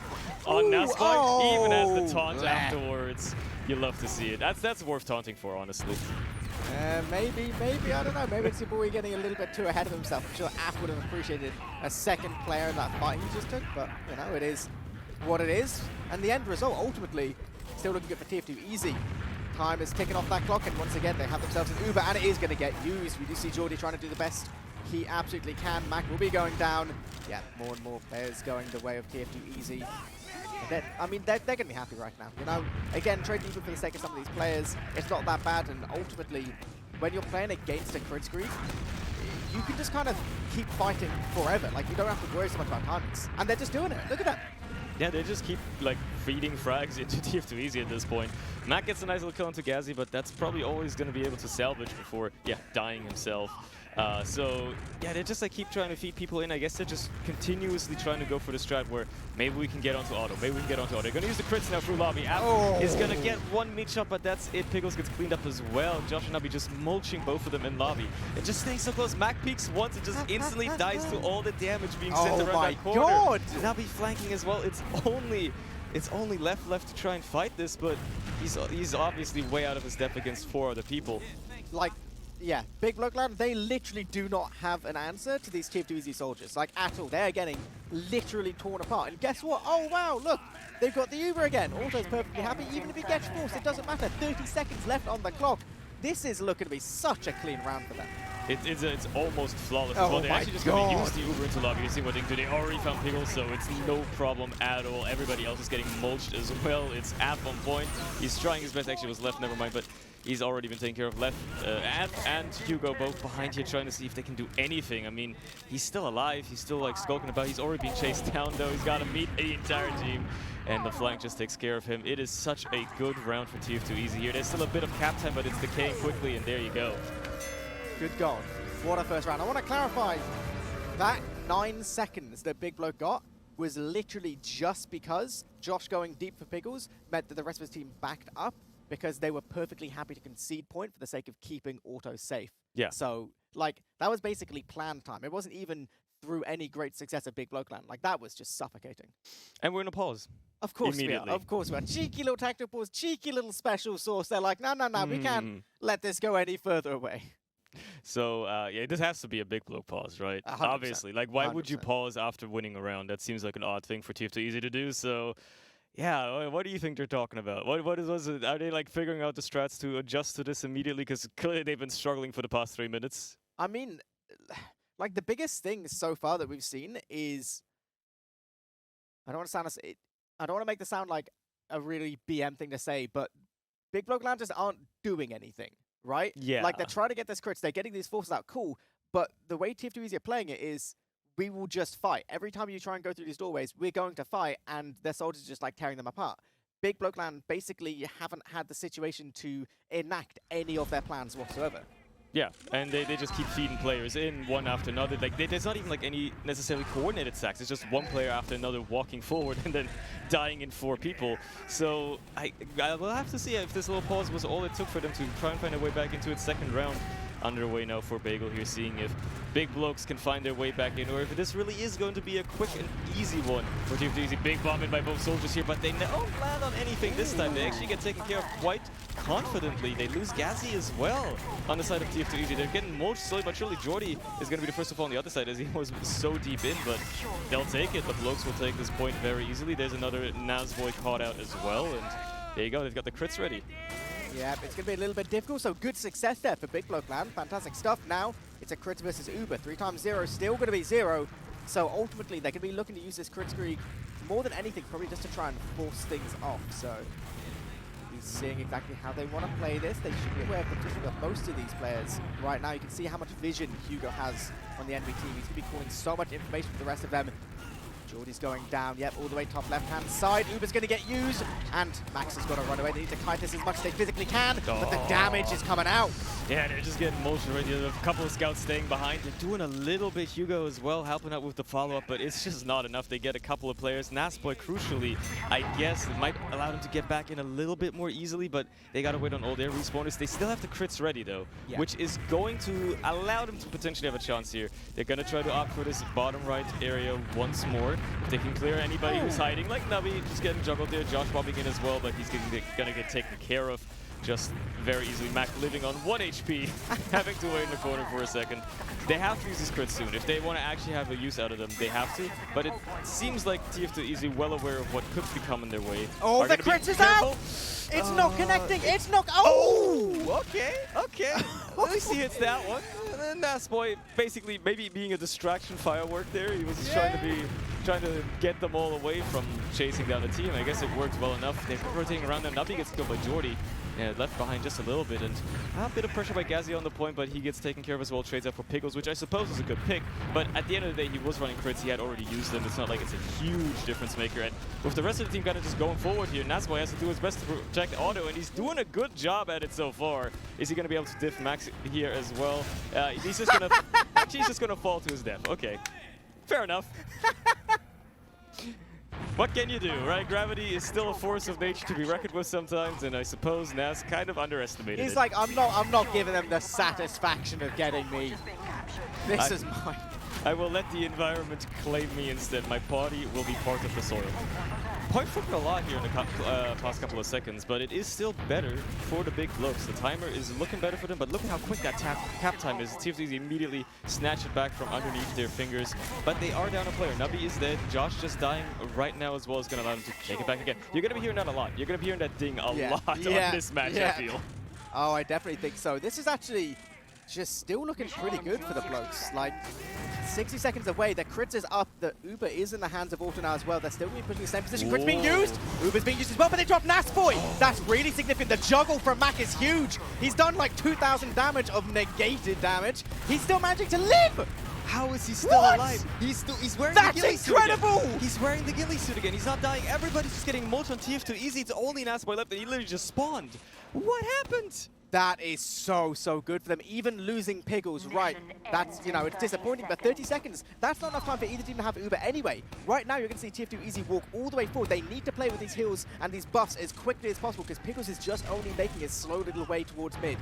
Nasbog, even as the taunt afterwards. You love to see it. That's worth taunting for, honestly. Maybe, I don't know. Maybe it's your boy getting a little bit too ahead of himself. I'm sure Af would have appreciated a second player in that fight he just took, but you know, it is what it is. And the end result, ultimately, still looking good for TF2 Easy. Time is ticking off that clock, and once again, they have themselves an Uber, and it is going to get used. We do see Jordy trying to do the best he absolutely can. Mac will be going down. Yeah, more and more players going the way of TF2 Easy. I mean, they're going to be happy right now. You know, again, trading even for the sake of some of these players, it's not that bad, and ultimately, when you're playing against a crit screen, you can just kind of keep fighting forever. Like, you don't have to worry so much about timings. And they're just doing it. Look at that. Yeah, they just keep like feeding frags into TF2 Easy at this point. Matt gets a nice little kill onto Gazi, but that's probably always going to be able to salvage before, dying himself. So, yeah, they just like keep trying to feed people in. I guess they're just continuously trying to go for the strat where maybe we can get onto Auto, They're going to use the crits now through lobby. App is going to get one mid-shot, but that's it. Piggles gets cleaned up as well. Josh and Nabi just mulching both of them in lobby. It just stays so close. Mac peeks once, it just instantly dies to all the damage being sent around that corner. Oh my god! Nabi flanking as well. It's only left to try and fight this, but he's obviously way out of his depth against 4 other people. Like, yeah, Big Bloke Land, they literally do not have an answer to these TF2 Easy soldiers, like, at all. They're getting literally torn apart. And guess what? Oh, wow, look, they've got the Uber again. Auto's perfectly happy. Even if he gets forced, it doesn't matter. 30 seconds left on the clock. This is looking to be such a clean round for them. It's almost flawless as well. They're actually just going to use the Uber into lobby. You see what they can do. They already found Piggles, so it's no problem at all. Everybody else is getting mulched as well. It's App on point. He's trying his best. Actually, it was Left, never mind, but he's already been taken care of. Left, App and Hugo both behind here trying to see if they can do anything. I mean, he's still alive. He's still like skulking about. He's already being chased down though. He's got to meet the entire team. And the flank just takes care of him. It is such a good round for TF2 Easy here. There's still a bit of cap time, but it's decaying quickly, and there you go. Good God. What a first round. I want to clarify, that 9 seconds that Big Bloke got was literally just because Josh going deep for Piggles meant that the rest of his team backed up because they were perfectly happy to concede point for the sake of keeping Auto safe. Yeah. So, like, that was basically planned time. It wasn't even through any great success of Big Bloke Land. Like, that was just suffocating. And we're in a pause. Of course we are. Of course we are. Cheeky little tactical pause, cheeky little special sauce. They're like, no, we can't let this go any further away. So, yeah, this has to be a Big Bloke pause, right? 100%. Obviously. Like, why 100%. would you pause after winning a round? That seems like an odd thing for TF2 Easy to do. So, yeah, what do you think they're talking about? What is it? Are they, like, figuring out the strats to adjust to this immediately? Because clearly they've been struggling for the past 3 minutes. I mean, like, the biggest thing so far that we've seen is... I don't want to make this sound like a really BM thing to say, but Big Bloke Land just aren't doing anything. Right? Yeah. Like, they're trying to get this crits, they're getting these forces out, cool, but the way TF2 Easy are playing it is, we will just fight. Every time you try and go through these doorways, we're going to fight, and their soldiers are just, like, tearing them apart. Big Bloke Land basically haven't had the situation to enact any of their plans whatsoever. Yeah, and they just keep feeding players in one after another. Like there's not even like any necessarily coordinated sacks. It's just one player after another walking forward and then dying in 4 people. So I will have to see if this little pause was all it took for them to try and find a way back into its second round. underway now for Bagel here, seeing if Big Blokes can find their way back in, or if this really is going to be a quick and easy one for TF2 Easy. Big bomb in by both soldiers here, but they don't land on anything this time. They actually get taken care of quite confidently. They lose Gazi as well on the side of TF2 Easy. They're getting mulched slowly, but surely Jordy is going to be the first to fall on the other side, as he was so deep in, but they'll take it. The Blokes will take this point very easily. There's another Nazboy caught out as well, and there you go. They've got the crits ready. Yeah, it's going to be a little bit difficult, so good success there for Big Bloke Land. Fantastic stuff. Now it's a crit versus Uber. 3 times 0, still going to be 0. So ultimately, they're going to be looking to use this crit streak more than anything, probably just to try and force things off. So he's seeing exactly how they want to play this. They should be aware of the position of most of these players right now. You can see how much vision Hugo has on the enemy team. He's going to be calling so much information for the rest of them. Jordy's going down, yep, all the way top left-hand side. Uber's going to get used, and Max has got to run away. They need to kite this as much as they physically can, but the damage is coming out. Yeah, they're just getting motion ready. There's a couple of scouts staying behind. They're doing a little bit Hugo as well, helping out with the follow-up, but it's just not enough. They get a couple of players. Nazboy, crucially, I guess, it might allow them to get back in a little bit more easily, but they got to wait on all their respawners. They still have the crits ready, though, which is going to allow them to potentially have a chance here. They're going to try to opt for this bottom right area once more. If they can clear anybody who's hiding, like Navi, just getting juggled there. Josh bobbing in as well, but he's going to get taken care of just very easily. Mac living on 1 HP, having to wait in the corner for a second. They have to use this crit soon. If they want to actually have a use out of them, they have to. But it seems like TF2 Easy well aware of what could be coming their way. Oh, the crit is out! It's not connecting. It's not. Oh! Okay. At least he hits that one. And then Nazboy basically maybe being a distraction firework there. He was just trying to get them all away from chasing down the team. I guess it worked well enough. They're rotating around them. Navi gets killed by Jordy. Yeah, left behind just a little bit, and a bit of pressure by Gazi on the point, but he gets taken care of as well. Trades out for Pickles, which I suppose is a good pick, but at the end of the day, he was running crits. He had already used them. It's not like it's a huge difference maker, and with the rest of the team kind of just going forward here, Nazboy has to do his best to protect Auto, and he's doing a good job at it so far. Is he going to be able to diff Max here as well? He's just going to... Actually, he's just going to fall to his death. Okay. Fair enough. What can you do, right? Gravity is still a force of nature to be reckoned with sometimes, and I suppose Naz kind of underestimated He's it. like, I'm not giving them the satisfaction of getting me. This is mine. I will let the environment claim me instead. My body will be part of the soil. Point flipped a lot here in the past couple of seconds, but it is still better for the Big Blokes. The timer is looking better for them, but look at how quick that cap time is. TF2 immediately snatch it back from underneath their fingers, but they are down a player. Nubby is dead. Josh just dying right now as well is going to allow them to take it back again. You're going to be hearing that a lot. You're going to be hearing that ding a lot on this match, I feel. Oh, I definitely think so. This is actually just still looking pretty good for the Blokes. Like, 60 seconds away, the crits is up, the Uber is in the hands of Auto now as well. They're still going to be pushing the same position. Crits being used, Uber's being used as well, but they dropped Nazboy. That's really significant. The juggle from Mac is huge. He's done like 2,000 damage of negated damage. He's still managing to live. How is he still alive? He's wearing the ghillie suit again. That's incredible! He's wearing the ghillie suit again. He's not dying. Everybody's just getting mulched on TF2 Easy. It's only Nazboy left, and he literally just spawned. What happened? That is so good for them. Even losing Piggles, right, that's, you know, it's disappointing, but 30 seconds, that's not enough time for either team to have Uber anyway. Right now, you're going to see TF2 Easy walk all the way forward. They need to play with these heals and these buffs as quickly as possible, because Piggles is just only making a slow little way towards mid.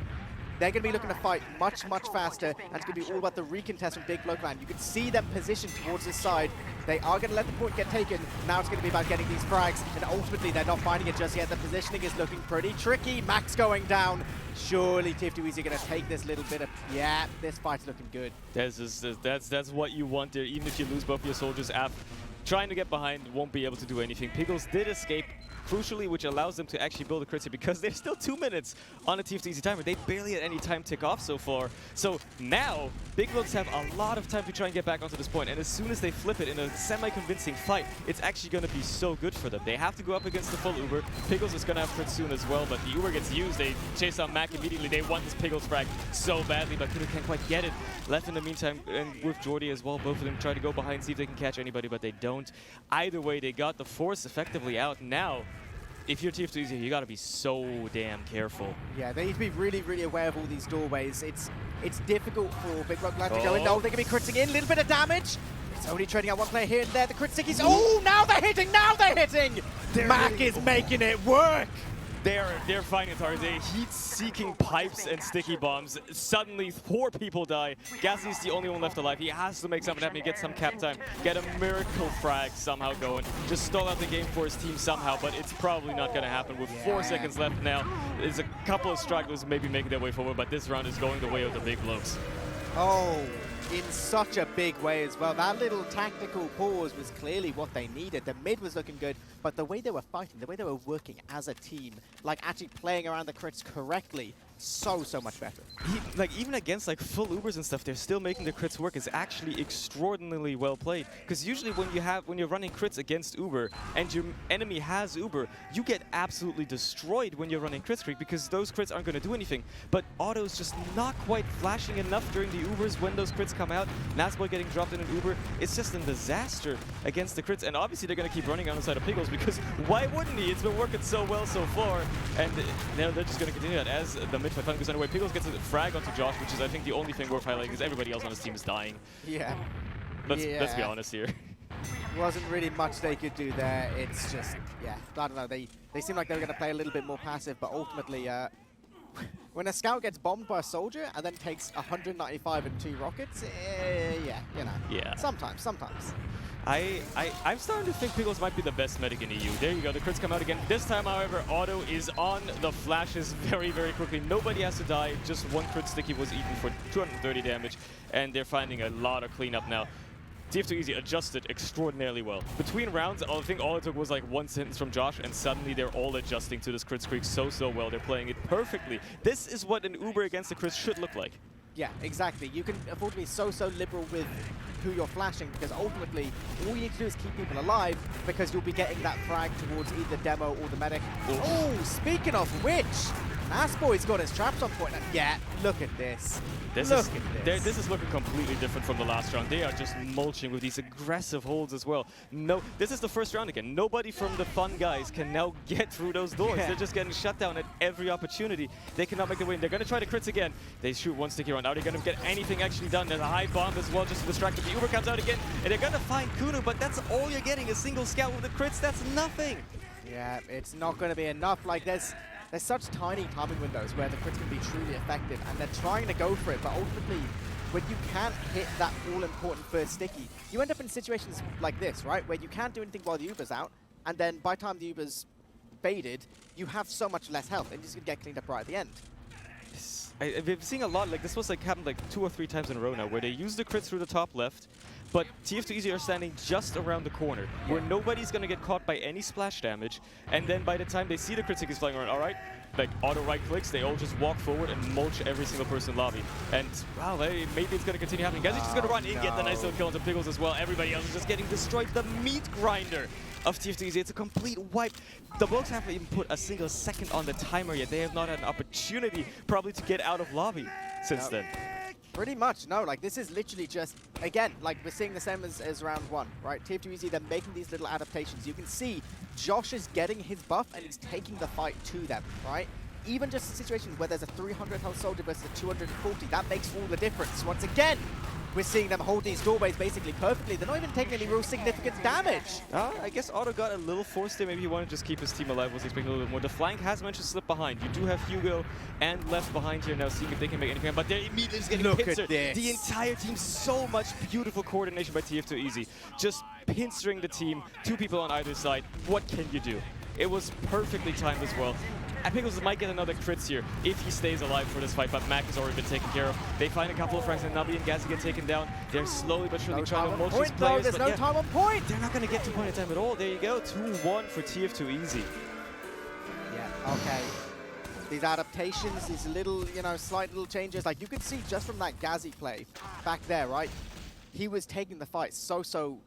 They're going to be looking to fight much faster, and it's going to be all about the recontest from Big Bloke Land. You can see them positioned towards this side. They are going to let the point get taken. Now it's going to be about getting these frags, and ultimately they're not finding it just yet. The positioning is looking pretty tricky. Max going down. Surely TF2 Easy are going to take this little bit of... Yeah, this fight's looking good. That's what you want there, even if you lose both your soldiers. Trying to get behind won't be able to do anything. Piggles did escape, crucially, which allows them to actually build a crit here, because there's still 2 minutes on the TF2 Easy timer. They barely had any time tick off so far. So now, Big Blokes have a lot of time to try and get back onto this point, and as soon as they flip it in a semi-convincing fight, it's actually going to be so good for them. They have to go up against the full Uber. Piggles is going to have crit soon as well, but the Uber gets used. They chase down Mac immediately. They want this Piggles frag so badly, but Kudo can't quite get it. Left in the meantime, and with Jordy as well, both of them try to go behind, see if they can catch anybody, but they don't. Either way, they got the force effectively out. Now, if you're TF2 Easy, you got to be so damn careful. Yeah, they need to be really aware of all these doorways. It's difficult for Big Bloke Land to go in. Oh, they're going to be critting in. A little bit of damage. It's only trading out one player here and there. The crit stickies. Oh, now they're hitting! Now they're hitting! Mac is making it work! They're they're finding targets. They're heat-seeking pipes and sticky bombs. Suddenly, 4 people die. Gazzy's the only one left alive. He has to make something happen. He gets some cap time, get a miracle frag somehow going. Just stall out the game for his team somehow, but it's probably not going to happen with 4 seconds left now. There's a couple of stragglers maybe making their way forward, but this round is going the way of the big blokes. Oh, in such a big way as well. That little tactical pause was clearly what they needed. The mid was looking good, but the way they were fighting, the way they were working as a team, like actually playing around the crits correctly, so much better. Like even against like full Ubers and stuff, they're still making the crits work. It's actually extraordinarily well played. Because usually when you're running crits against Uber and your enemy has Uber, you get absolutely destroyed when you're running crit streak because those crits aren't going to do anything. But Otto's just not quite flashing enough during the Ubers when those crits come out. Nazboy getting dropped in an Uber. It's just a disaster against the crits. And obviously they're going to keep running on the side of Pickles because why wouldn't he? It's been working so well so far. And now they're just going to continue that as the mid fight goes underway. Pickles gets a frag onto Josh, which is I think the only thing worth highlighting because everybody else on his team is dying. Yeah. Let's be honest here. Wasn't really much they could do there. It's just, yeah, I don't know. They seem like they were going to play a little bit more passive, but ultimately, when a scout gets bombed by a soldier and then takes 195 and 2 rockets, yeah, you know. Yeah. Sometimes. I'm starting to think Pickles might be the best medic in EU. There you go, the crits come out again. This time, however, Otto is on the flashes very, very quickly. Nobody has to die. Just 1 crit sticky was eaten for 230 damage, and they're finding a lot of cleanup now. TF2 Easy adjusted extraordinarily well. Between rounds, I think all it took was like 1 sentence from Josh, and suddenly they're all adjusting to this crit streak so well. They're playing it perfectly. This is what an Uber against the crits should look like. Yeah, exactly. You can afford to be so liberal with who you're flashing because ultimately all you need to do is keep people alive because you'll be getting that frag towards either demo or the medic. Oh, speaking of which, Nazboy's got his traps on point. And yeah, look at this. This is looking completely different from the last round. They are just mulching with these aggressive holds as well. No, this is the first round again. Nobody from the fun guys can now get through those doors. They're just getting shut down at every opportunity. They cannot make their way in. They're going to try the crits again. They shoot 1 sticky round. Are they going to get anything actually done? There's a high bomb as well just to distract them. The Uber comes out again, and they're going to find Kunu, but that's all you're getting, a single scout with the crits. That's nothing. Yeah, it's not going to be enough. Like, there's such tiny timing windows where the crits can be truly effective, and they're trying to go for it, but ultimately, when you can't hit that all-important first sticky, you end up in situations like this, right, where you can't do anything while the Uber's out, and then by the time the Uber's faded, you have so much less health, and you're just going to get cleaned up right at the end. I've been seeing a lot, like this was like happened like 2 or 3 times in a row now, where they use the crits through the top left, but TF2 Easy are standing just around the corner, where nobody's going to get caught by any splash damage, and then by the time they see the crit stickies flying around, all right, like auto right clicks, they all just walk forward and mulch every single person in lobby. And wow, maybe it's going to continue happening. Guys, just going to run in, get the nice little kill onto Pickles as well. Everybody else is just getting destroyed. The meat grinder of TF2 Easy. It's a complete wipe. The blokes haven't even put a single second on the timer yet. They have not had an opportunity probably to get out of lobby since then. Pretty much, no. Like, this is literally just, again, like, we're seeing the same as round 1, right? TF2 Easy, they're making these little adaptations. You can see Josh is getting his buff, and he's taking the fight to them, right? Even just situations where there's a 300 health soldier versus a 240, that makes all the difference. Once again, we're seeing them hold these doorways basically perfectly. They're not even taking any real significant damage. I guess Otto got a little forced there. Maybe he wanted to just keep his team alive. Was expecting a little bit more. The flank has managed to slip behind. You do have Hugo and left behind here now, seeing if they can make anything. But they're immediately just getting pincered. The entire team, so much beautiful coordination by TF2 Easy. Just pincering the team, 2 people on either side. What can you do? It was perfectly timed as well. And Pickles might get another crits here if he stays alive for this fight, but Mac has already been taken care of. They find a couple of frags, and Nabi and Gazzy get taken down. They're slowly but surely trying to mulch these players. There's no time on point! They're not going to get to point in time at all. There you go, 2-1 for TF2 Easy. Yeah, okay. These adaptations, these little, you know, slight little changes. Like, you can see just from that Gazzy play back there, right? He was taking the fight so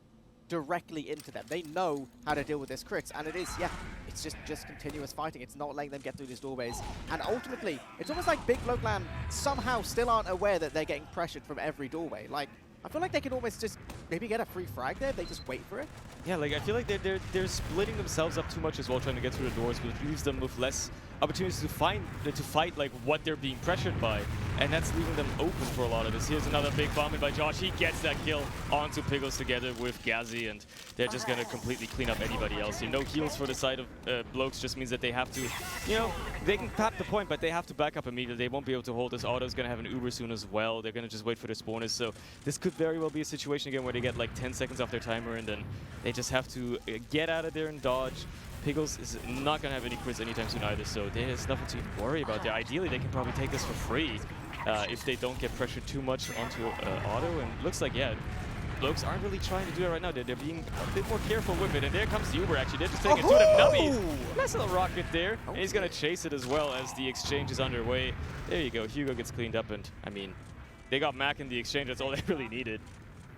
directly into them. They know how to deal with this crits, and it is, yeah, it's just continuous fighting. It's not letting them get through these doorways. And ultimately, it's almost like Big Bloke LAN somehow still aren't aware that they're getting pressured from every doorway. Like, I feel like they can almost just maybe get a free frag there. They just wait for it. Yeah, like I feel like they're splitting themselves up too much as well, trying to get through the doors, which leaves them with less opportunities to fight like what they're being pressured by, and that's leaving them open for a lot of this. Here's another big bomb in by Josh. He gets that kill onto Piggles together with Gazi, and they're just gonna completely clean up anybody else here. No heals for the side of Blokes just means that they have to, you know, they can tap the point, but they have to back up immediately. They won't be able to hold this. Auto's gonna have an Uber soon as well. They're gonna just wait for their spawners, so this could very well be a situation again where they get like 10 seconds off their timer, and then they just have to get out of there and dodge. Piggles is not going to have any crits anytime soon either, so there's nothing to even worry about there. Ideally, they can probably take this for free if they don't get pressured too much onto Auto, and looks like, yeah, Blokes aren't really trying to do that right now. They're being a bit more careful with it, and there comes the Uber, actually. They're just taking it to the nubby. Nice little rocket there, and he's going to chase it as well as the exchange is underway. There you go. Hugo gets cleaned up, and, I mean, they got Mac in the exchange. That's all they really needed.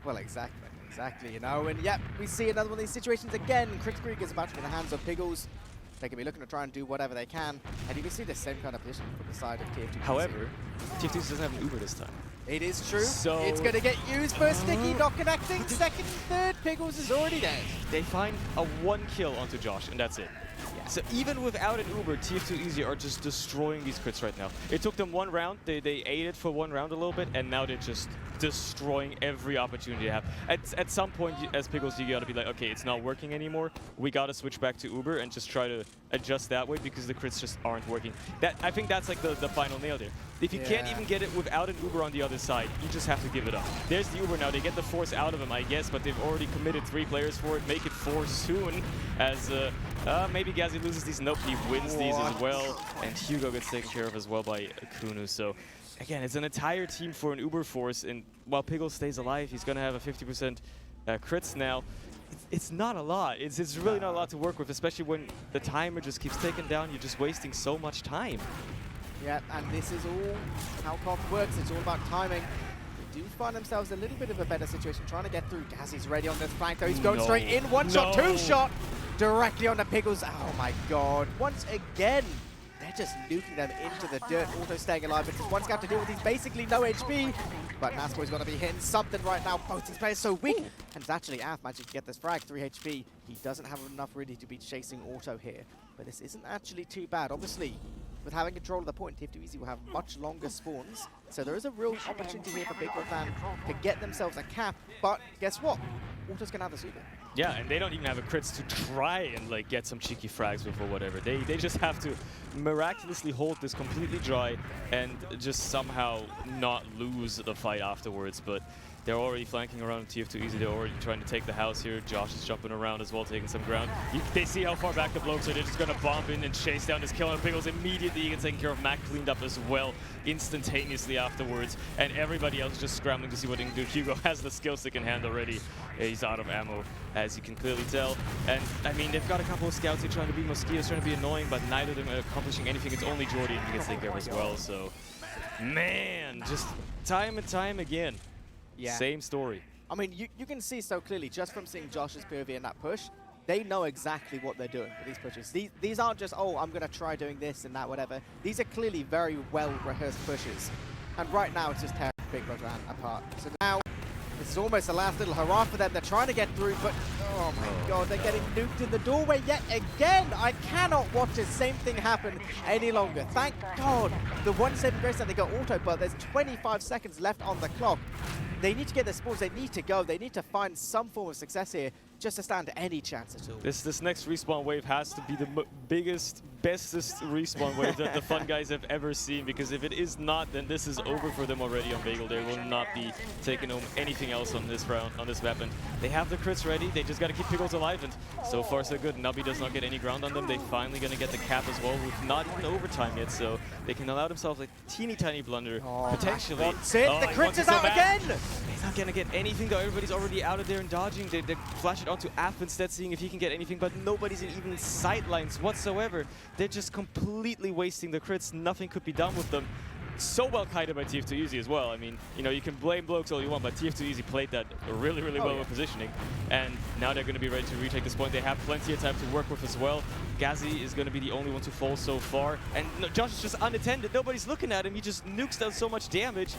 Well, exactly. Exactly, you know, and yep, we see another one of these situations again. Kritzkrieg is about to get the hands on Piggles. They can be looking to try and do whatever they can, and you can see the same kind of position from the side of TF2. However, TF2 doesn't have an Uber this time. It is true. So it's going to get used first. Sticky, not connecting. Second, third, Piggles is already dead. They find a 1 kill onto Josh, and that's it. Yeah. So even without an Uber, TF2 Easy are just destroying these crits right now. It took them 1 round. They ate it for 1 round a little bit, and now they're just destroying every opportunity they have. At some point, as Piggles, you gotta be like, okay, it's not working anymore. We gotta switch back to Uber and just try to adjust that way because the crits just aren't working. I think that's like the final nail there. If you can't even get it without an Uber on the other side, you just have to give it up. There's the Uber now. They get the force out of him, I guess, but they've already committed 3 players for it. Make it 4 soon, as maybe Gazi loses these. Nope, he wins these as well, and Hugo gets taken care of as well by Kunu. So again, it's an entire team for an Uber force, and while Piggles stays alive, he's going to have a 50% crits now. It's not a lot. It's really not a lot to work with, especially when the timer just keeps ticking down. You're just wasting so much time. Yeah, and this is all how comp works. It's all about timing. They do find themselves a little bit of a better situation trying to get through. Gazi's ready on this flank, though. He's going straight in. 1 shot, 2 shot, directly on the Piggles. Oh my god. Once again, they're just nuking them into the dirt. Auto staying alive, because one's got to deal with these basically no HP. But Nasco's going to be hitting something right now. Both these players so weak. And it's actually Af managing to get this frag, 3 HP. He doesn't have enough really to be chasing Auto here. But this isn't actually too bad. Obviously, with having control of the point, TF2 Easy will have much longer spawns. So there is a real opportunity here for Big Blue Clan to get themselves a cap. But guess what? Auto's going to have the super. Yeah, and they don't even have a crits to try and like get some cheeky frags with or whatever. They just have to miraculously hold this completely dry and just somehow not lose the fight afterwards. But they're already flanking around TF2 Easy. They're already trying to take the house here. Josh is jumping around as well, taking some ground. They see how far back the Blokes are. They're just going to bomb in and chase down this kill on Piggles. Immediately he gets taken care of. Mac cleaned up as well instantaneously afterwards. And everybody else just scrambling to see what they can do. Hugo has the skill stick in hand already. He's out of ammo, as you can clearly tell. And, I mean, they've got a couple of scouts here trying to be mosquitoes, trying to be annoying, but neither of them are accomplishing anything. It's only Jordy, and he gets taken care of as well. So, man, just time and time again. Yeah. Same story. I mean, you can see so clearly just from seeing Josh's POV in that push, they know exactly what they're doing with these pushes. These aren't just, oh, I'm going to try doing this and that, whatever. These are clearly very well-rehearsed pushes. And right now, it's just tearing Big Blue Clan apart. So now, this is almost the last little hurrah for them. They're trying to get through, but oh my god, they're getting nuked in the doorway yet again. I cannot watch the same thing happen any longer. Thank god. The 1 saving grace that they got auto, but there's 25 seconds left on the clock. They need to get their spawns. They need to go. They need to find some form of success here just to stand any chance at all. This next respawn wave has to be the biggest, bestest respawn wave that the Fun guys have ever seen, because if it is not, then this is over for them already on Bagel. They will not be taking home anything else on this round, on this weapon. They have the crits ready. They just got to keep Piggles alive, and so far so good. Nubby does not get any ground on them. They finally going to get the cap as well with not even overtime yet, so they can allow themselves a teeny tiny blunder, potentially. That's it. The crit is out again. He's not going to get anything though. Everybody's already out of there and dodging. They flash it onto Af instead, seeing if he can get anything, but nobody's in even sight lines whatsoever. They're just completely wasting the crits. Nothing could be done with them. So well kited by TF2 Easy as well. I mean, you know, you can blame Blokes all you want, but TF2 Easy played that really, really well with positioning. And now they're going to be ready to retake this point. They have plenty of time to work with as well. Gazi is going to be the only one to fall so far. And Josh is just unattended. Nobody's looking at him. He just nukes down so much damage.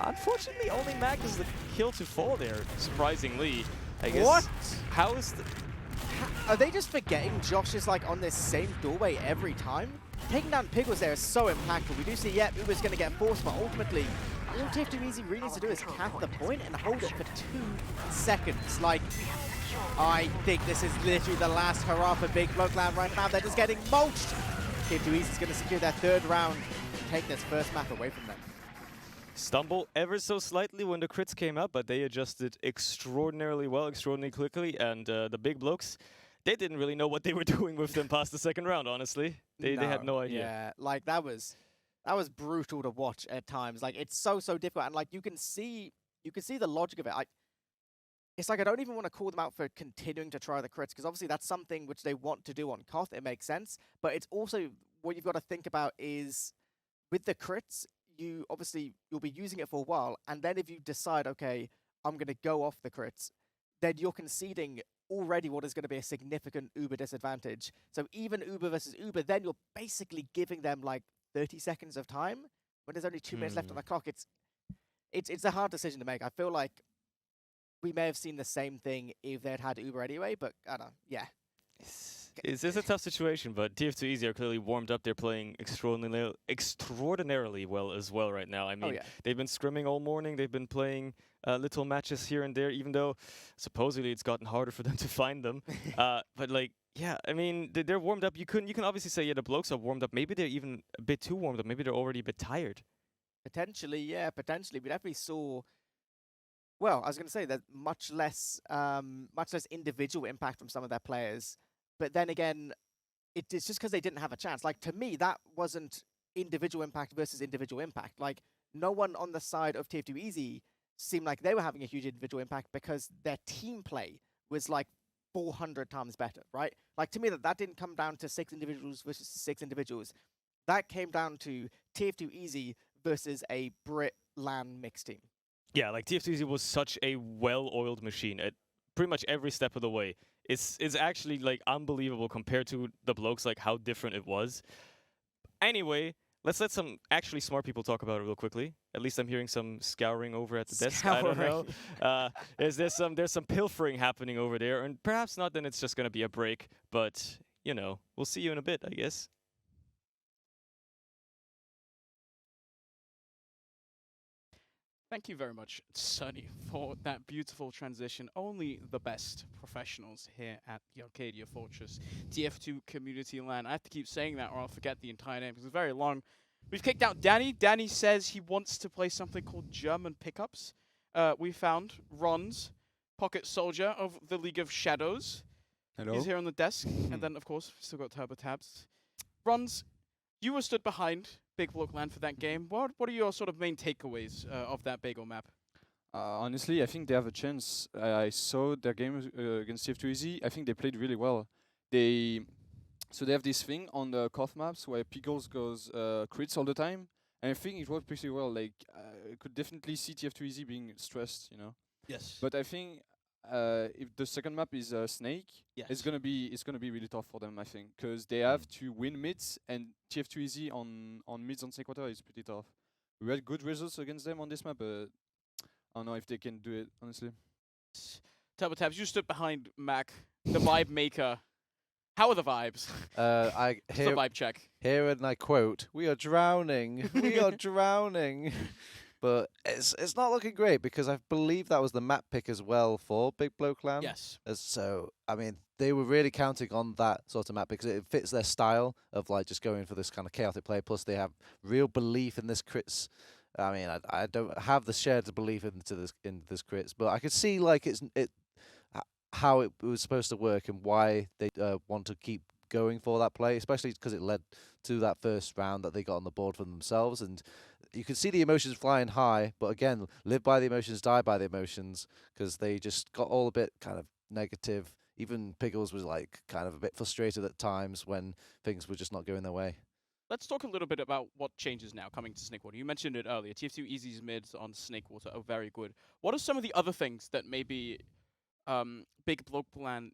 Unfortunately, only Mac is the kill to fall there, surprisingly. I guess. What? How is the... Are they just forgetting Josh is like on this same doorway every time? taking down Pickles there is so impactful. We do see, yep, Uber's going to get forced, but ultimately, all TF2 Easy really needs to do is cap the point and hold it for 2 seconds. Like, I think this is literally the last hurrah for Big Bloke Land right now. They're just getting mulched. TF2 Easy is going to secure their 3rd round and take this first map away from them. Stumble ever so slightly when the crits came up, but they adjusted extraordinarily well, extraordinarily quickly, and the big blokes, they didn't really know what they were doing with them past the 2nd round, honestly. They had no idea. Yeah, like that was brutal to watch at times. Like it's so difficult, and like you can see the logic of it. It's like I don't even want to call them out for continuing to try the crits, because obviously that's something which they want to do on Koth. It makes sense, but it's also what you've got to think about is with the crits, you'll be using it for a while, and then if you decide, okay, I'm going to go off the crits, then you're conceding already what is going to be a significant Uber disadvantage. So even Uber versus Uber, then you're basically giving them like 30 seconds of time when there's only 2 minutes left on the clock. It's a hard decision to make. I feel like we may have seen the same thing if they'd had Uber anyway, but I don't know, yeah. It's a tough situation, but TF2 Easy are clearly warmed up. They're playing extraordinarily well as well right now. I mean, they've been scrimming all morning. They've been playing little matches here and there, even though supposedly it's gotten harder for them to find them. But like, yeah, I mean, they're warmed up. You can obviously say, yeah, the blokes are warmed up. Maybe they're even a bit too warmed up. Maybe they're already a bit tired. Potentially, yeah, potentially. We definitely saw. Well, I was going to say that much less individual impact from some of their players. But then again, it's just because they didn't have a chance. Like, to me, that wasn't individual impact versus individual impact. Like, no one on the side of TF2 Easy seemed like they were having a huge individual impact because their team play was like 400 times better, right? Like, to me, that didn't come down to 6 individuals versus 6 individuals. That came down to TF2 Easy versus a Brit LAN mixed team. Yeah, like TF2 Easy was such a well-oiled machine at pretty much every step of the way. It's actually like unbelievable compared to the blokes, like how different it was. Anyway, let's let some actually smart people talk about it real quickly. At least I'm hearing some scouring over at the desk. I don't know. There's some pilfering happening over there, and perhaps not. Then it's just gonna be a break. But you know, we'll see you in a bit, I guess. Thank you very much, Sunny, for that beautiful transition. Only the best professionals here at the Arcadia Fortress TF2 Community LAN. I have to keep saying that or I'll forget the entire name because it's very long. We've kicked out Danny. Danny says he wants to play something called German Pickups. We found Ron's Pocket Soldier of the League of Shadows. Hello. He's here on the desk. And then, of course, we've still got Turbo Tabs. Ron's, you were stood behind Big Block LAN for that game. What are your sort of main takeaways of that bagel map? Honestly, I think they have a chance. I saw their game against TF2 Easy. I think they played really well. So they have this thing on the Koth maps where Pickles goes crits all the time, and I think it worked pretty well. Like I could definitely see TF2 Easy being stressed, you know. Yes. But I think if the second map is Snake, it's gonna be really tough for them. I think because they have to win mids, and TF2 Easy on mids on Snake Water is pretty tough. We had good results against them on this map, but I don't know if they can do it honestly. Turbo Tabs, you stood behind Mac, the vibe maker. How are the vibes? Just a vibe check. Here and I quote, "We are drowning. We are drowning." But it's not looking great because I believe that was the map pick as well for Big Bloke LAN. Yes. So, I mean, they were really counting on that sort of map because it fits their style of like just going for this kind of chaotic play. Plus, they have real belief in this crits. I mean, I don't have the shared belief into this crits, but I could see like how it was supposed to work and why they want to keep going for that play, especially because it led to that first round that they got on the board for themselves. And you can see the emotions flying high, but again, live by the emotions, die by the emotions, because they just got all a bit kind of negative. Even Pickles was like kind of a bit frustrated at times when things were just not going their way. Let's talk a little bit about what changes now coming to Snakewater. You mentioned it earlier. TF2 Easy's mids on Snakewater are very good. What are some of the other things that maybe Big Bloke LAN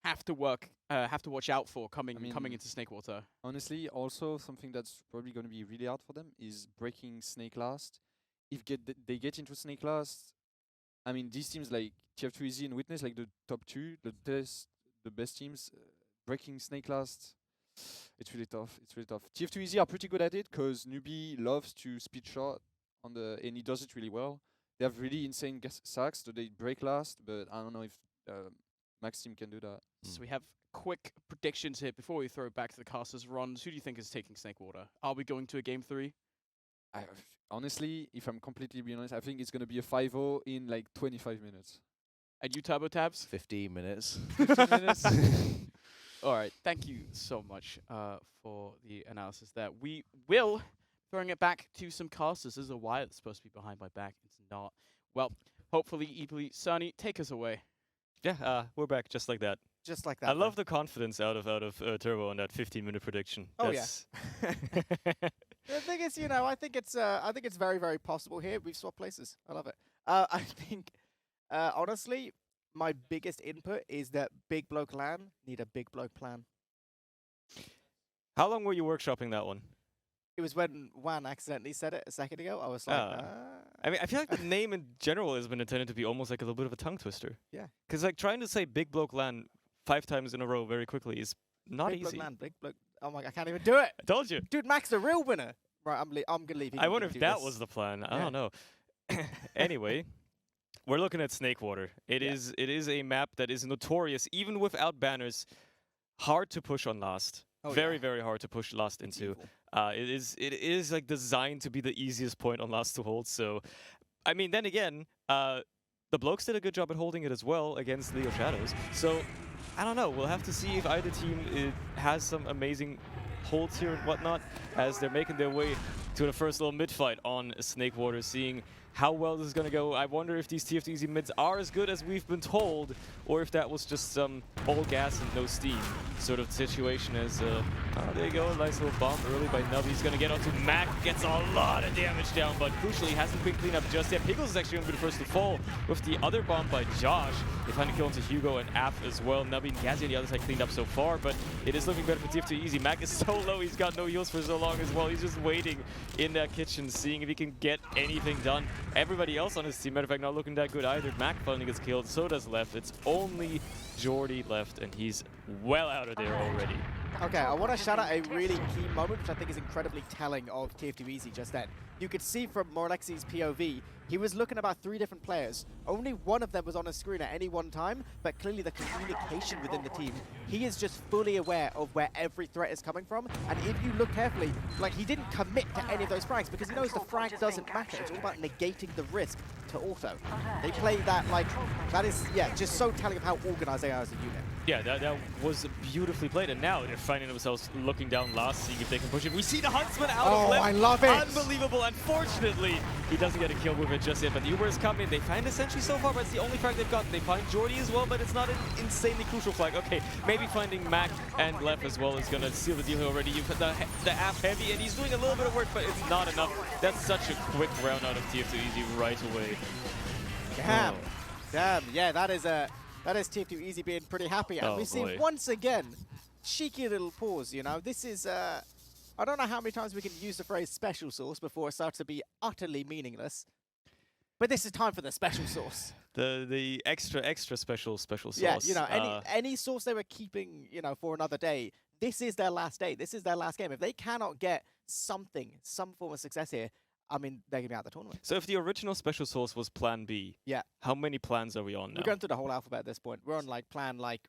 have to watch out for coming into Snakewater? Honestly, also something that's probably going to be really hard for them is breaking Snake last. If they get into Snake last, I mean these teams like TF2 Easy and Witness, like the top two, the best teams, breaking Snake last. it's really tough. It's really tough. TF2 Easy are pretty good at it because Newbie loves to speed shot and he does it really well. They have really insane sacks, so they break last, but I don't know if Max team can do that. So we have quick predictions here before we throw it back to the casters. Ron, who do you think is taking Snakewater? Are we going to a game 3? Honestly, if I'm completely being honest, I think it's going to be a 5-0 in like 25 minutes. And you, Turbo Tabs? 15 minutes. 15 minutes? All right, thank you so much for the analysis there. We will, throwing it back to some casters. This is a wire that's supposed to be behind my back. It's not. Well, hopefully, Eeply, Sunny, take us away. Yeah, we're back just like that. Just like that. I love the confidence out of Turbo on that 15-minute prediction. Oh That's The thing is, you know, I think it's very, very possible here. We've swapped places. I love it. I think, honestly, my biggest input is that Big Bloke LAN need a Big Bloke plan. How long were you workshopping that one? It was when Juan accidentally said it a second ago. I was like, I mean, I feel like the name in general has been intended to be almost like a little bit of a tongue twister. Yeah. Because like trying to say Big Bloke LAN 5 times in a row very quickly is not Big easy. Bloke LAN, Big Bloke. Oh my God, I can't even do it. I told you. Dude, Max the real winner. Right, I'm gonna leave. I wonder if that was the plan. I don't know. Anyway, we're looking at Snakewater. It is a map that is notorious, even without banners, hard to push on last. Very hard to push last into. It is like designed to be the easiest point on last to hold. So, I mean, then again, the Blokes did a good job at holding it as well against League of Shadows. So, I don't know. We'll have to see if either team has some amazing holds here and whatnot as they're making their way to the first little mid fight on Snakewater, seeing how well this is going to go. I wonder if these TF2 Easy mids are as good as we've been told, or if that was just some all gas and no steam sort of situation as, oh, there you go, a nice little bomb early by Nubby. He's going to get onto Mac, gets a lot of damage down, but crucially hasn't been cleaned up just yet. Pickles is actually going to be the first to fall with the other bomb by Josh. They find a kill into Hugo and App as well. Nubby and Gazzy on the other side cleaned up so far, but it is looking better for TF2 Easy. Mac is so low, he's got no heals for so long as well. He's just waiting in that kitchen, seeing if he can get anything done. Everybody else on his team, matter of fact, not looking that good either. Mac finally gets killed, so does Left. It's only Jordy left, and he's well out of there already. Okay, I want to shout out a really key moment, which I think is incredibly telling of TF2 Easy just then. You could see from Morexi's POV, he was looking about 3 different players. Only one of them was on his screen at any one time, but clearly the communication within the team, he is just fully aware of where every threat is coming from. And if you look carefully, like, he didn't commit to any of those frags because he knows the frag doesn't matter. It's all about negating the risk to auto. They play that, like, that is, yeah, just so telling of how organized they are as a unit. Yeah, that was beautifully played, and now they're finding themselves looking down last, seeing if they can push it. We see the Huntsman out of Left. I love it! Unbelievable. Unfortunately, he doesn't get a kill with it just yet, but the Ubers come in. They find Essentially so far, but it's the only frag they've gotten. They find Jordy as well, but it's not an insanely crucial flag. Okay, maybe finding Mac and Left as well is going to seal the deal here already. You've got the App heavy, and he's doing a little bit of work, but it's not enough. That's such a quick round out of TF2 Easy right away. Damn. Oh. Damn. Yeah, that is TF2 Easy being pretty happy. And we see once again, cheeky little pause, you know. This is, I don't know how many times we can use the phrase special sauce before it starts to be utterly meaningless. But this is time for the special sauce. The extra special sauce. Yeah, you know, any sauce they were keeping, you know, for another day, this is their last day. This is their last game. If they cannot get some form of success here, I mean, they're going to be out of the tournament. So if the original special sauce was Plan B, yeah, how many plans are we on now? We're going through the whole alphabet at this point. We're on like plan like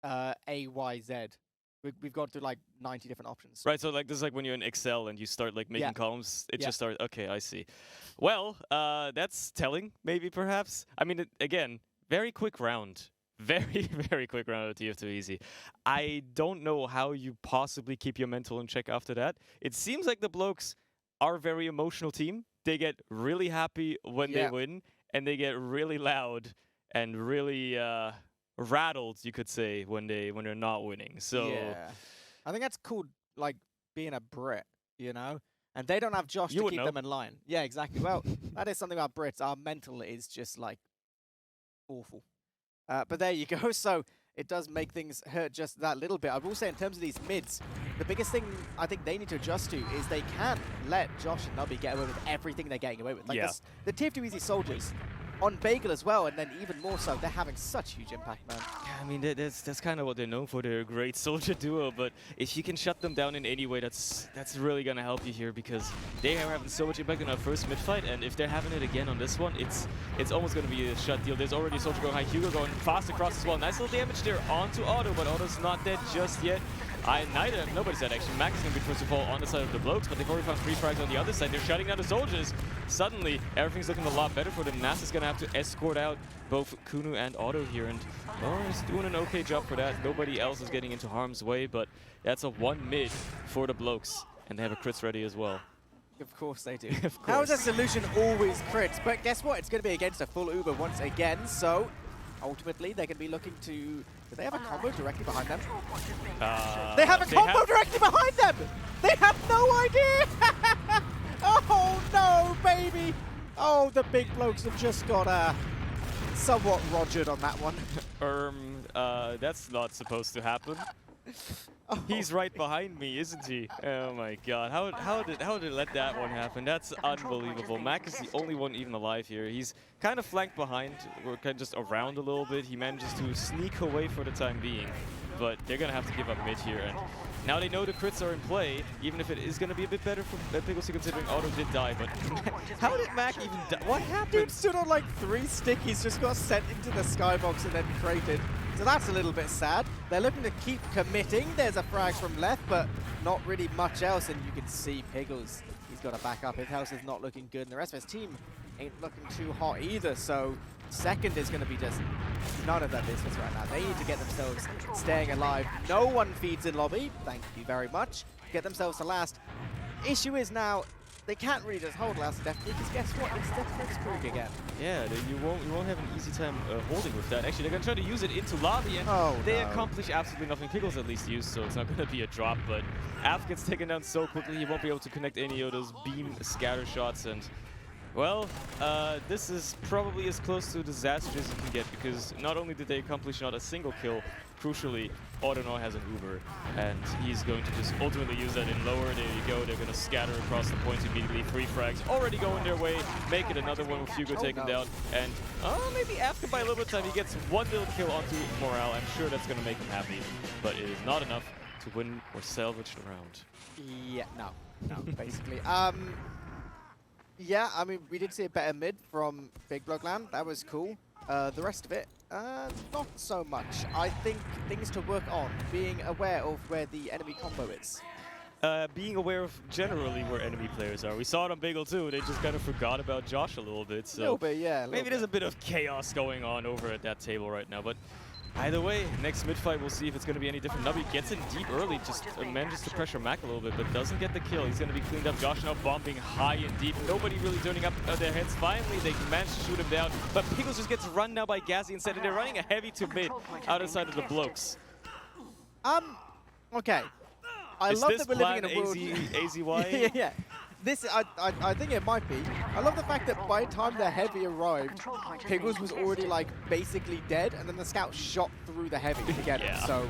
A, Y, Z. We've gone through like 90 different options. Right, so like this is like when you're in Excel and you start like making columns, it just starts, okay, I see. Well, that's telling, maybe perhaps. I mean, again, very quick round. Very, very quick round of TF2 Easy. I don't know how you possibly keep your mental in check after that. It seems like the Blokes are a very emotional team. They get really happy when they win, and they get really loud and really rattled, you could say, when they're not winning. So yeah, I think that's called like being a Brit, you know. And they don't have Josh to keep them in line. Yeah, exactly. Well, that is something about Brits. Our mental is just like awful. But there you go. So it does make things hurt just that little bit. I will say in terms of these mids, the biggest thing I think they need to adjust to is they can't let Josh and Nubby get away with everything they're getting away with. Like the TF2 Easy soldiers, on Bagel as well, and then even more so, they're having such huge impact, man. Yeah, I mean, that's kind of what they're known for. They're a great soldier duo, but if you can shut them down in any way, that's really going to help you here, because they are having so much impact in our first mid-fight, and if they're having it again on this one, it's almost going to be a shut deal. There's already a soldier going high, Hugo going fast across as well. Nice little damage there onto Otto, but Otto's not dead just yet. Nobody's dead actually. Mac is going to be first of all on the side of the blokes, but they've already found 3 frags on the other side. They're shutting down the soldiers. Suddenly, everything's looking a lot better for them. Nas is going to have to escort out both Kunu and Otto here, and Laura's doing an okay job for that. Nobody else is getting into harm's way, but that's a 1 mid for the blokes, and they have a crits ready as well. Of course they do. Of How is course. that solution always crits? But guess what? It's going to be against a full Uber once again, so ultimately they're going to be looking to... Do they have a combo directly behind them? They have a combo directly behind them! They have no idea! Oh no, baby! Oh, the big blokes have just got somewhat rogered on that one. That's not supposed to happen. Oh. He's right behind me, isn't he? Oh my god, how did let that one happen? That's unbelievable. Mac is the only one even alive here. He's kind of flanked behind, we're kind of just around a little bit. He manages to sneak away for the time being, but they're gonna have to give up mid here. And now they know the crits are in play, even if it is gonna be a bit better for Pigglesy considering Otto did die. But how did Mac even die? What happened? Dude stood on like 3 stickies, just got sent into the skybox and then crated. So that's a little bit sad. They're looking to keep committing. There's a frag from left, but not really much else. And you can see Piggles, he's got to back up. His house is not looking good, and the rest of his team ain't looking too hot either. So second is going to be just none of their business right now. They need to get themselves staying alive. No one feeds in lobby. Thank you very much. Get themselves to last. Issue is now, they can't really just hold last definitely, because guess what? It's the Kritzkrieg again. Yeah, you won't have an easy time holding with that. Actually, they're going to try to use it into lobby, and they accomplish absolutely nothing. Pickles at least used, so it's not going to be a drop, but Af gets taken down so quickly, he won't be able to connect any of those beam scatter shots, and well, this is probably as close to disaster as you can get, because not only did they accomplish not a single kill, crucially, Autonaut has an Uber, and he's going to just ultimately use that in lower. There you go, they're going to scatter across the point immediately. 3 frags already going their way, make it another one with Hugo taken down, and maybe after by a little bit of time he gets 1 little kill onto Morale. I'm sure that's going to make him happy, but it is not enough to win or salvage the round. Yeah, no, basically. Yeah, I mean, we did see a better mid from Big Bloke Land. That was cool. The rest of it, not so much. I think things to work on, being aware of where the enemy combo is. Being aware of generally where enemy players are. We saw it on Bagel too. They just kind of forgot about Josh a little bit. So a little bit, yeah. Maybe there's a bit of chaos going on over at that table right now. But either way, next mid-fight, we'll see if it's going to be any different. Nubby gets in deep early, just manages to pressure Mac a little bit, but doesn't get the kill. He's going to be cleaned up. Josh now bombing high and deep. Nobody really turning up their heads. Finally, they manage to shoot him down, but Pickles just gets run now by Gazzy instead, and they're running a heavy to mid out of sight of the blokes. Okay. I love that we're living in a world... AZY? yeah. This, I think it might be. I love the fact that by the time the heavy arrived, Piggles was already like basically dead, and then the scout shot through the heavy to get him. So,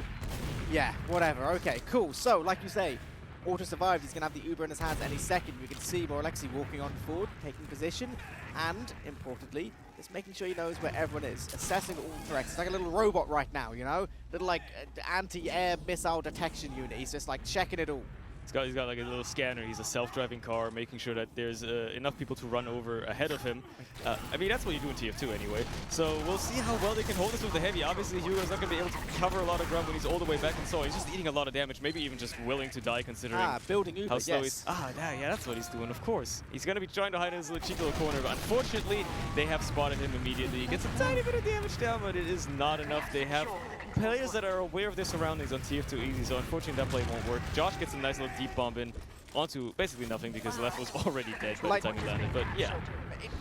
yeah, whatever. Okay, cool. So, like you say, Auto survived. He's gonna have the Uber in his hands any second. We can see Moralexi walking on forward, taking position, and importantly, just making sure he knows where everyone is, assessing all threats. It's like a little robot right now, you know, little like anti-air missile detection unit. He's just like checking it all. He's got like a little scanner. He's a self-driving car, making sure that there's enough people to run over ahead of him. I mean, that's what you do in TF2 anyway. So we'll see how well they can hold this with the heavy. Obviously, Hugo's not going to be able to cover a lot of ground when he's all the way back, and so he's just eating a lot of damage, maybe even just willing to die considering building Uber, how slow he's... Yeah, that's what he's doing, of course. He's going to be trying to hide in his little cheeky little corner, but unfortunately, they have spotted him immediately. He gets a tiny bit of damage down, but it is not enough. They have players that are aware of their surroundings on TF2 easy, so unfortunately that play won't work. Josh gets a nice little deep bomb in onto basically nothing because Left was already dead by the time he landed, but yeah.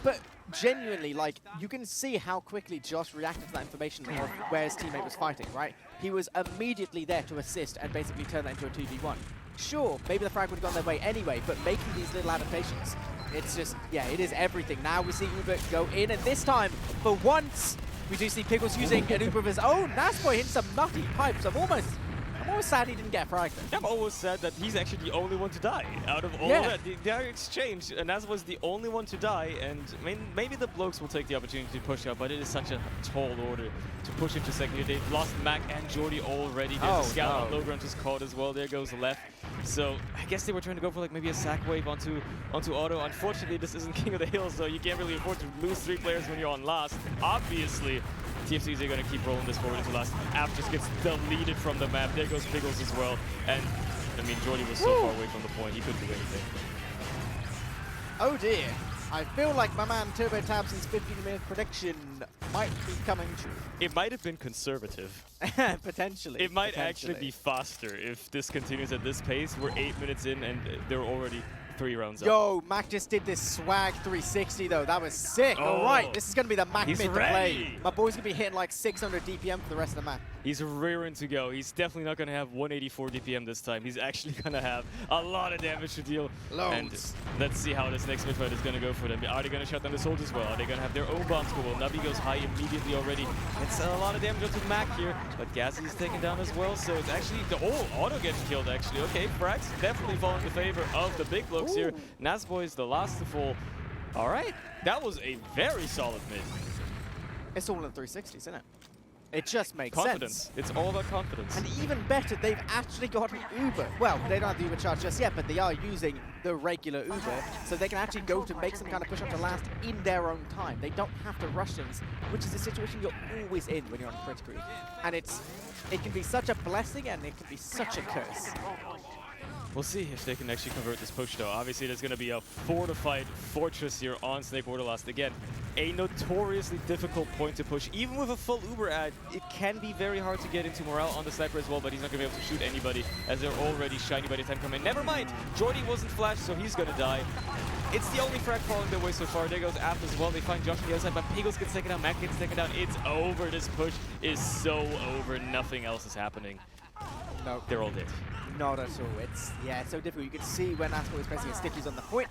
But genuinely, like, you can see how quickly Josh reacted to that information of where his teammate was fighting, right? He was immediately there to assist and basically turn that into a 2v1. Sure, maybe the frag would have gone their way anyway, but making these little adaptations, it's just, yeah, it is everything. Now we see Uber go in, and this time, for once, we do see Pickles using an Uber of his own. Nasboy hitting some nutty pipes. I'm almost almost sad he didn't get fragged. I'm almost sad that he's actually the only one to die out of all Yeah. that. Their exchange, and Naz was the only one to die, and maybe the blokes will take the opportunity to push out, but it is such a tall order to push into second here. They've lost Mac and Jordy already. There's a scout on low ground just caught as well. There goes the left. So I guess they were trying to go for like maybe a sack wave onto Otto. Unfortunately, this isn't King of the Hill, so you can't really afford to lose 3 players when you're on last. Obviously, TF2 are going to keep rolling this forward into last. App just gets deleted from the map. There goes Pickles as well. And, I mean, Jordy was so far away from the point, he couldn't do anything. Oh dear. I feel like my man Turbo Tabson's 15-minute prediction might be coming true. It might have been conservative. Potentially. It might actually be faster if this continues at this pace. We're 8 minutes in and they're already 3 rounds up. Yo, Mac just did this swag 360 though. That was sick. All right, this is going to be the Mac mid to play. My boy's going to be hitting like 600 DPM for the rest of the map. He's rearing to go. He's definitely not going to have 184 DPM this time. He's actually going to have a lot of damage to deal. Loads. And let's see how this next mid fight is going to go for them. Are they going to shut down the soldiers as well? Are they going to have their own bombs go well? Navi goes high immediately already. It's a lot of damage onto Mac here, but Gazi is taken down as well. So it's actually the Auto gets killed actually. Okay, Frax definitely falling in favor of the big blokes here. Nazboy is the last to fall. All right, that was a very solid mid. It's all in 360s, isn't it? It just makes Confidence. sense. It's all about confidence. And even better, they've actually got an Uber. Well, they don't have the Uber charge just yet, but they are using the regular Uber, so they can actually go to make some kind of push up to last in their own time. They don't have to rush things, which is a situation you're always in when you're on Crit Creep. And it can be such a blessing and it can be such a curse. We'll see if they can actually convert this push, though. Obviously, there's going to be a fortified fortress here on Snake Waterlast. Again, a notoriously difficult point to push. Even with a full Uber ad, it can be very hard to get into Morale on the sniper as well, but he's not going to be able to shoot anybody as they're already shiny by the time coming in. Never mind, Jordy wasn't flashed, so he's going to die. It's the only frag falling their way so far. There goes App as well. They find Josh on the other side, but Piggles gets taken down, Mac gets taken down. It's over. This push is so over. Nothing else is happening. No. They're all dead. Not at all. It's so difficult. You can see when Asper is pressing his stickies on the point,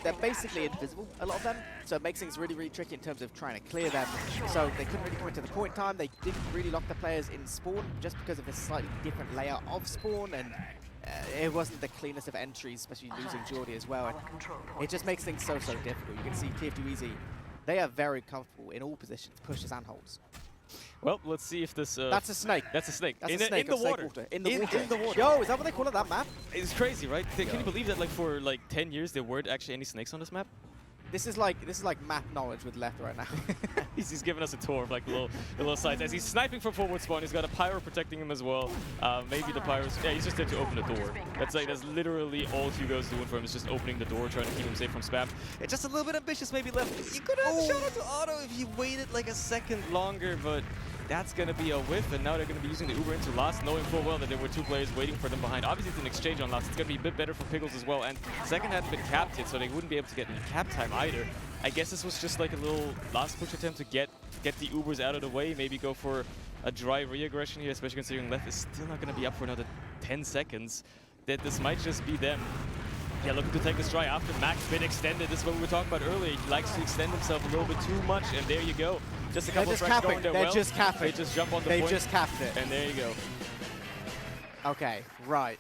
they're basically invisible, a lot of them. So it makes things really, really tricky in terms of trying to clear them. So they couldn't really come into the point time. They didn't really lock the players in spawn just because of this slightly different layout of spawn, and it wasn't the cleanest of entries, especially losing Jordy as well. And it just makes things so, so difficult. You can see TF2 Easy, they are very comfortable in all positions, pushes and holds. Well, let's see if this... that's a snake. That's a snake. That's a snake in the water. In the water. In the water. Yo, is that what they call it, that map? It's crazy, right? Can you believe that like for like 10 years there weren't actually any snakes on this map? This is like map knowledge with left right now. He's giving us a tour of like the little sides. As he's sniping from forward spawn, he's got a pyro protecting him as well. Maybe the pyro's... Yeah, he's just there to open the door. That's literally all Hugo's doing for him, is just opening the door, trying to keep him safe from spam. It's just a little bit ambitious maybe left. You could have shot it to Auto if you waited like a second longer, but that's going to be a whiff, and now they're going to be using the Uber into last, knowing full well that there were 2 players waiting for them behind. Obviously, it's an exchange on last. It's going to be a bit better for Pickles as well, and second hadn't been capped yet, so they wouldn't be able to get any cap time either. I guess this was just like a little last push attempt to get the Ubers out of the way, maybe go for a dry re-aggression here, especially considering left is still not going to be up for another 10 seconds. That this might just be them. Yeah, looking to take this try after Mac's been extended. This is what we were talking about earlier. He likes to extend himself a little bit too much, and there you go. Just a couple of frags going there well. They're just capping. They just jump on the point. point. They just capped it. And there you go. Okay, right.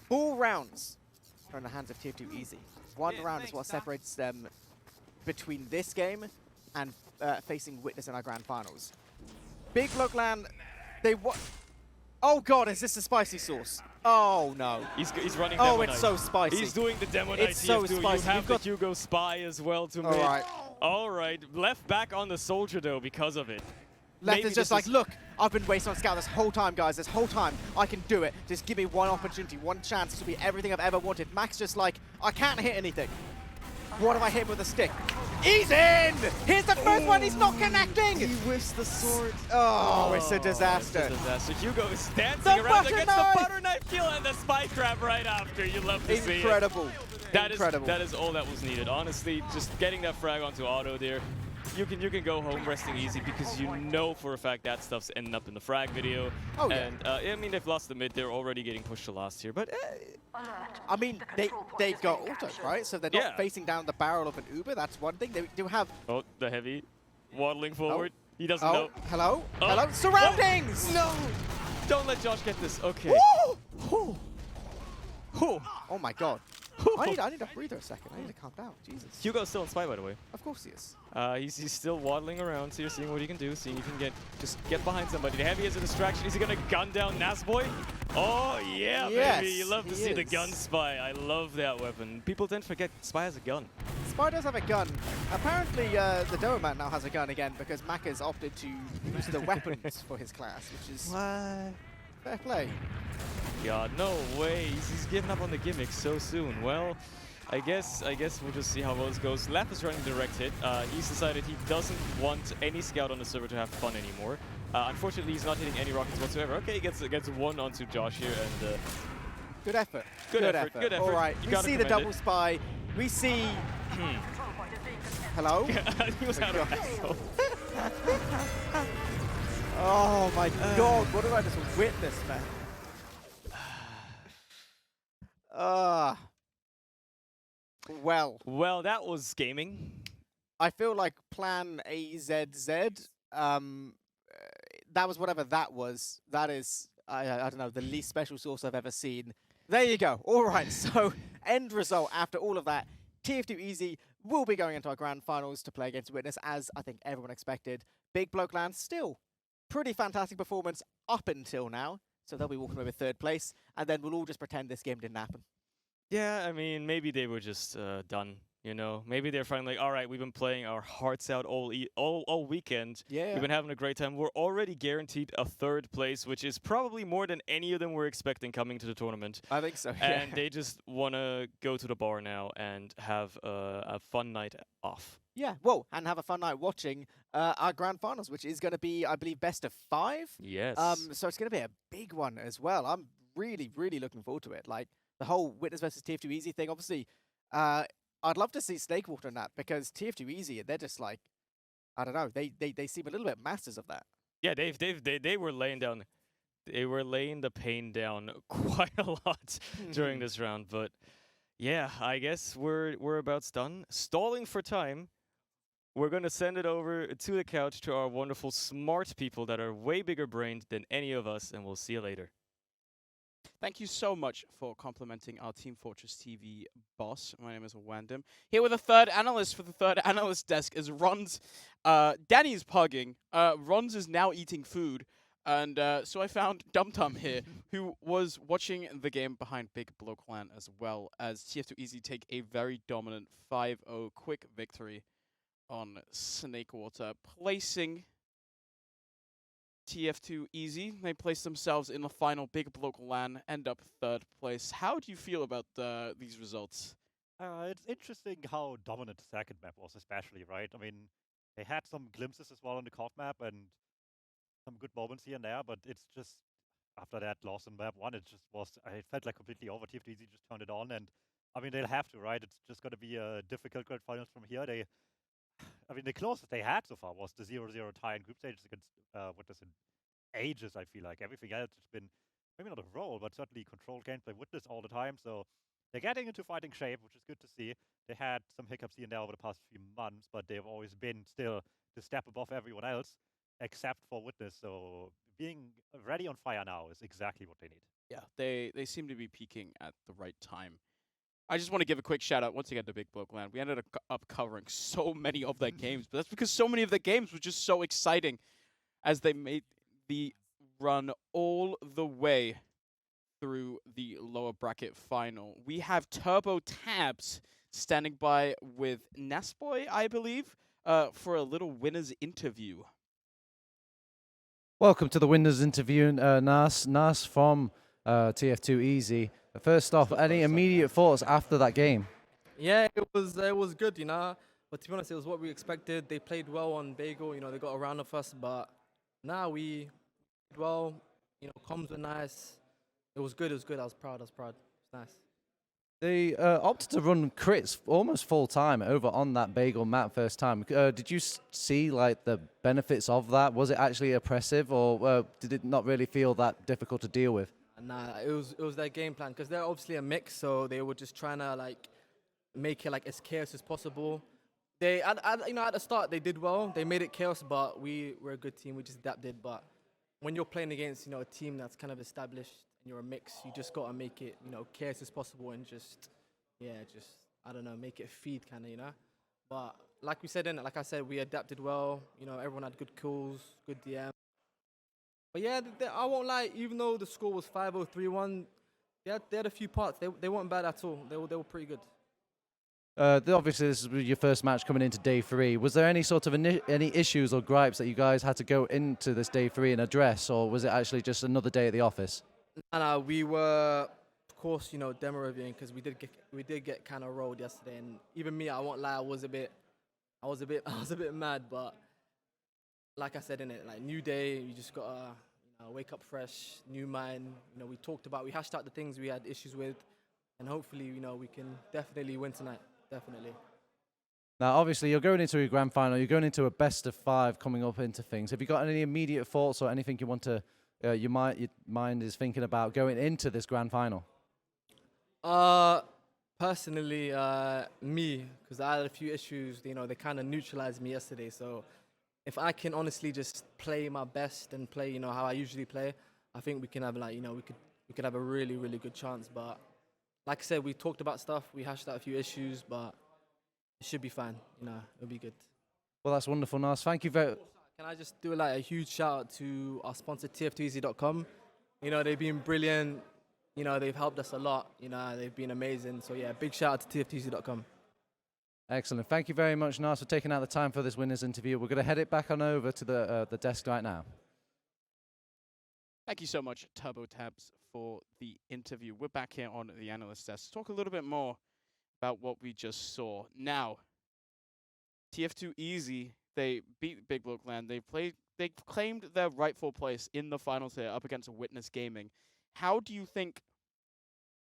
4 rounds are in the hands of TF2 Easy. 1 round is what separates them between this game and facing Witness in our grand finals. Big Bloke LAN, they what? Oh god, is this a spicy sauce? Oh no. He's running Oh, Demo it's Knight. so spicy. He's doing the Demo Knight. It's so TF2. spicy. You have the Hugo Spy as well to mid. Alright. Alright, left back on the Soldier though because of it. Left Maybe is just like, look, I've been wasting on Scout this whole time, guys. This whole time, I can do it. Just give me one opportunity, one chance to be everything I've ever wanted. Max just like, I can't hit anything. What if I hit him with a stick? He's in! Here's the first one, he's not connecting! He whiffs the sword. Oh, it's a disaster. It's a disaster. Hugo is dancing around against the butter knife kill and the spike trap right after. You love to see it. Incredible. That is all that was needed. Honestly, just getting that frag onto Auto there. You can go home resting easy because you know for a fact that stuff's ending up in the frag video. Oh, yeah. And I mean, they've lost the mid. They're already getting pushed to last here, but I mean, they've got auto, right? So they're not facing down the barrel of an Uber. That's one thing. They do have... Oh, the heavy waddling forward. Oh. He doesn't know. Hello? Oh. Hello? Surroundings! No! Don't let Josh get this. Okay. Woo! Oh my god. I need a breather a second. I need to calm down. Jesus. Hugo's still in spy, by the way. Of course he is. He's still waddling around, so you're seeing what he can do, seeing if he can just get behind somebody. The heavy is a distraction. Is he gonna gun down Nasboy? Oh yeah, Yes, baby. You love to he see the is. gun spy. I love that weapon. People tend to forget spy has a gun. Spy does have a gun. Apparently, the Doormat now has a gun again because Mac has opted to use the weapons for his class, which is fair play. God, no way. He's giving up on the gimmick so soon. Well, I guess we'll just see how well this goes. Lap is running direct hit. He's decided he doesn't want any scout on the server to have fun anymore. Unfortunately, he's not hitting any rockets whatsoever. Okay, he gets one onto Josh here, and Good effort. Good effort. Good effort. All right, You we gotta see the commend double it. spy. We see. Hello. he was out of ammo. Oh my god! What did I just witness, man? Well, that was gaming. I feel like Plan AZZ, that was whatever that was. That is, I don't know, the least special sauce I've ever seen. There you go. All right, so end result after all of that. TF2 Easy will be going into our grand finals to play against Witness, as I think everyone expected. Big Bloke Land still pretty fantastic performance up until now. So they'll be walking away with third place, and then we'll all just pretend this game didn't happen. Yeah, I mean, maybe they were just done. You know, maybe they're finally like, all right, we've been playing our hearts out all weekend. Yeah. We've been having a great time. We're already guaranteed a third place, which is probably more than any of them were expecting coming to the tournament. I think so. And they just want to go to the bar now and have a fun night off. Yeah, well, and have a fun night watching our grand finals, which is going to be, I believe, best of 5. Yes. So it's going to be a big one as well. I'm really, really looking forward to it. Like, the whole Witness versus TF2 Easy thing, obviously, I'd love to see Snakewater in that, because TF2 Easy, they're just like, I don't know, they seem a little bit masters of that. Yeah, they were laying down, they were laying the pain down quite a lot during this round. But yeah, I guess we're about done. Stalling for time. We're going to send it over to the couch to our wonderful smart people that are way bigger brained than any of us, and we'll see you later. Thank you so much for complimenting our Team Fortress TV boss. My name is Wandem. Here with the third analyst for the third analyst desk is Ron's. Danny's pugging. Ron's is now eating food. And so I found Dum Tum here, who was watching the game behind Big Bloke Land as well, as TF2 Easy take a very dominant 5-0 quick victory on Snakewater, placing TF2 Easy. They place themselves in the final. Big Bloke LAN end up third place. How do you feel about these results? It's interesting how dominant the second map was, especially, right? I mean, they had some glimpses as well on the court map and some good moments here and there, but it's just, after that loss in map 1, it just was, it felt like completely over. TF2 Easy just turned it on, and I mean, they'll have to, right? It's just going to be a difficult grand finals from here. I mean, the closest they had so far was the 0-0 tie in group stages against Witness in ages, I feel like. Everything else has been, maybe not a role, but certainly controlled gameplay Witness all the time. So they're getting into fighting shape, which is good to see. They had some hiccups here and there over the past few months, but they've always been still the step above everyone else, except for Witness. So being ready on fire now is exactly what they need. Yeah, they seem to be peaking at the right time. I just want to give a quick shout out once again to Big Bloke LAN. We ended up covering so many of their games, but that's because so many of their games were just so exciting as they made the run all the way through the lower bracket final. We have Turbo Tabs standing by with Nasboy, I believe, for a little winner's interview. Welcome to the winners interview, Nas. Nas from TF2 Easy. First off, any immediate thoughts after that game? Yeah, it was good, you know. But to be honest, it was what we expected. They played well on Bagel, you know, they got around of us, but now we did well, you know, comms were nice. It was good, I was proud. It's nice. They opted to run crits almost full time over on that Bagel map first time. Did you see like the benefits of that? Was it actually oppressive, or did it not really feel that difficult to deal with? Nah, it was their game plan, because they're obviously a mix, so they were just trying to like make it like as chaos as possible. They, at the start they did well. They made it chaos, but we were a good team. We just adapted. But when you're playing against, a team that's kind of established and you're a mix, you just got to make it, chaos as possible and just, I don't know, make it feed kind of. But like we said, like I said, we adapted well. Everyone had good calls, good DM. But yeah, I won't lie, even though the score was 5-0, 3-1, they had a few parts. They weren't bad at all. They were pretty good. Obviously, this is your first match coming into day 3. Was there any sort of any issues or gripes that you guys had to go into this day 3 and address, or was it actually just another day at the office? No, we were, of course, demo reviewing because we did get kind of rolled yesterday, and even me, I won't lie, I was a bit mad, but like I said in it, like new day, you just gotta wake up fresh, new mind. We hashed out the things we had issues with, and hopefully, we can definitely win tonight. Definitely. Now, obviously, you're going into a grand final. You're going into a best of 5 coming up into things. Have you got any immediate thoughts or anything you want to, your mind is thinking about going into this grand final? Personally, me, because I had a few issues. They kind of neutralized me yesterday. So, if I can honestly just play my best and play, how I usually play, I think we can have we could have a really, really good chance. But like I said, we talked about stuff, we hashed out a few issues, but it should be fine. It'll be good. Well, that's wonderful, Nas. Thank you very. Can I just do a huge shout out to our sponsor TF2easy.com? They've been brilliant. They've helped us a lot. They've been amazing. So yeah, big shout out to TF2easy.com. Excellent. Thank you very much, Nas, for taking out the time for this winners interview. We're going to head it back on over to the desk right now. Thank you so much, Turbo Tabs, for the interview. We're back here on the analyst desk to talk a little bit more about what we just saw. Now, TF2 Easy, they beat Big Block LAN. They claimed their rightful place in the finals here up against Witness Gaming. How do you think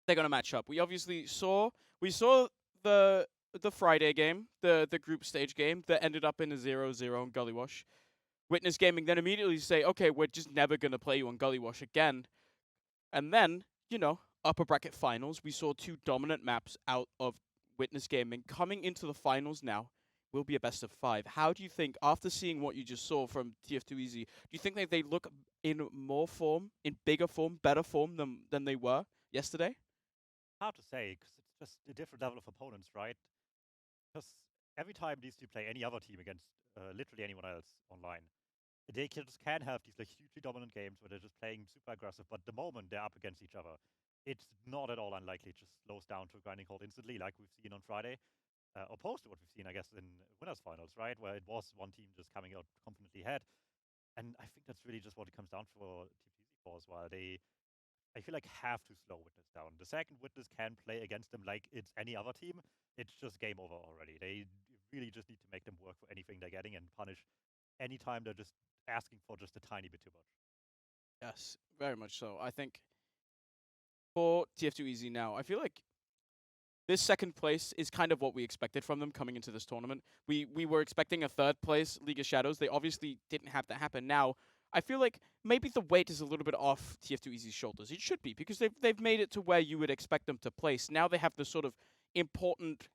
they're going to match up? We obviously saw the Friday game, the group stage game that ended up in a 0-0 on Gully Wash. Witness Gaming then immediately say, okay, we're just never going to play you on Gully Wash again. And then, upper bracket finals, we saw 2 dominant maps out of Witness Gaming. Coming into the finals now will be a best of 5. How do you think, after seeing what you just saw from TF2 Easy, do you think that they look in more form, in bigger form, better form than they were yesterday? Hard to say, because it's just a different level of opponents, right? Because every time these two play any other team against literally anyone else online, they just can have these hugely dominant games where they're just playing super aggressive, but the moment they're up against each other, it's not at all unlikely it just slows down to a grinding halt instantly, like we've seen on Friday. Opposed to what we've seen, I guess, in winners finals, right? Where it was one team just coming out confidently ahead. And I think that's really just what it comes down for TF2 for as well. I feel like, have to slow Witness down. The second Witness can play against them like it's any other team, it's just game over already. They really just need to make them work for anything they're getting and punish anytime they're just asking for just a tiny bit too much. Yes, very much so. I think for TF2 Easy now, I feel like this second place is kind of what we expected from them coming into this tournament. We were expecting a third place League of Shadows. They obviously didn't have that happen. Now, I feel like maybe the weight is a little bit off TF2 Easy's shoulders. It should be, because they've made it to where you would expect them to place. Now they have the sort of important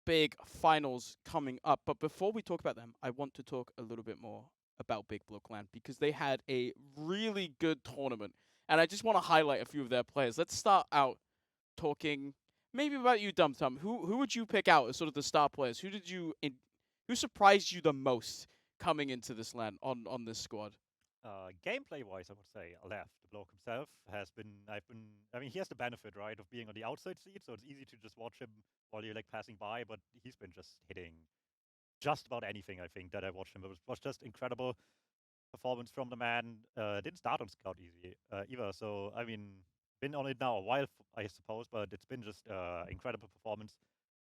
big finals coming up. But before we talk about them, I want to talk a little bit more about Big Block LAN, because they had a really good tournament. And I just want to highlight a few of their players. Let's start out talking maybe about you, Dum Tum. Who would you pick out as sort of the star players? Who surprised you the most coming into this LAN on this squad? Gameplay-wise, I would say Aleph, the bloke himself, he has the benefit, right, of being on the outside seat, so it's easy to just watch him while you're passing by, but he's been just hitting just about anything, I think, that I watched him. It was just incredible performance from the man. Didn't start on Scout Easy either, so, been on it now a while, I suppose, but it's been just incredible performance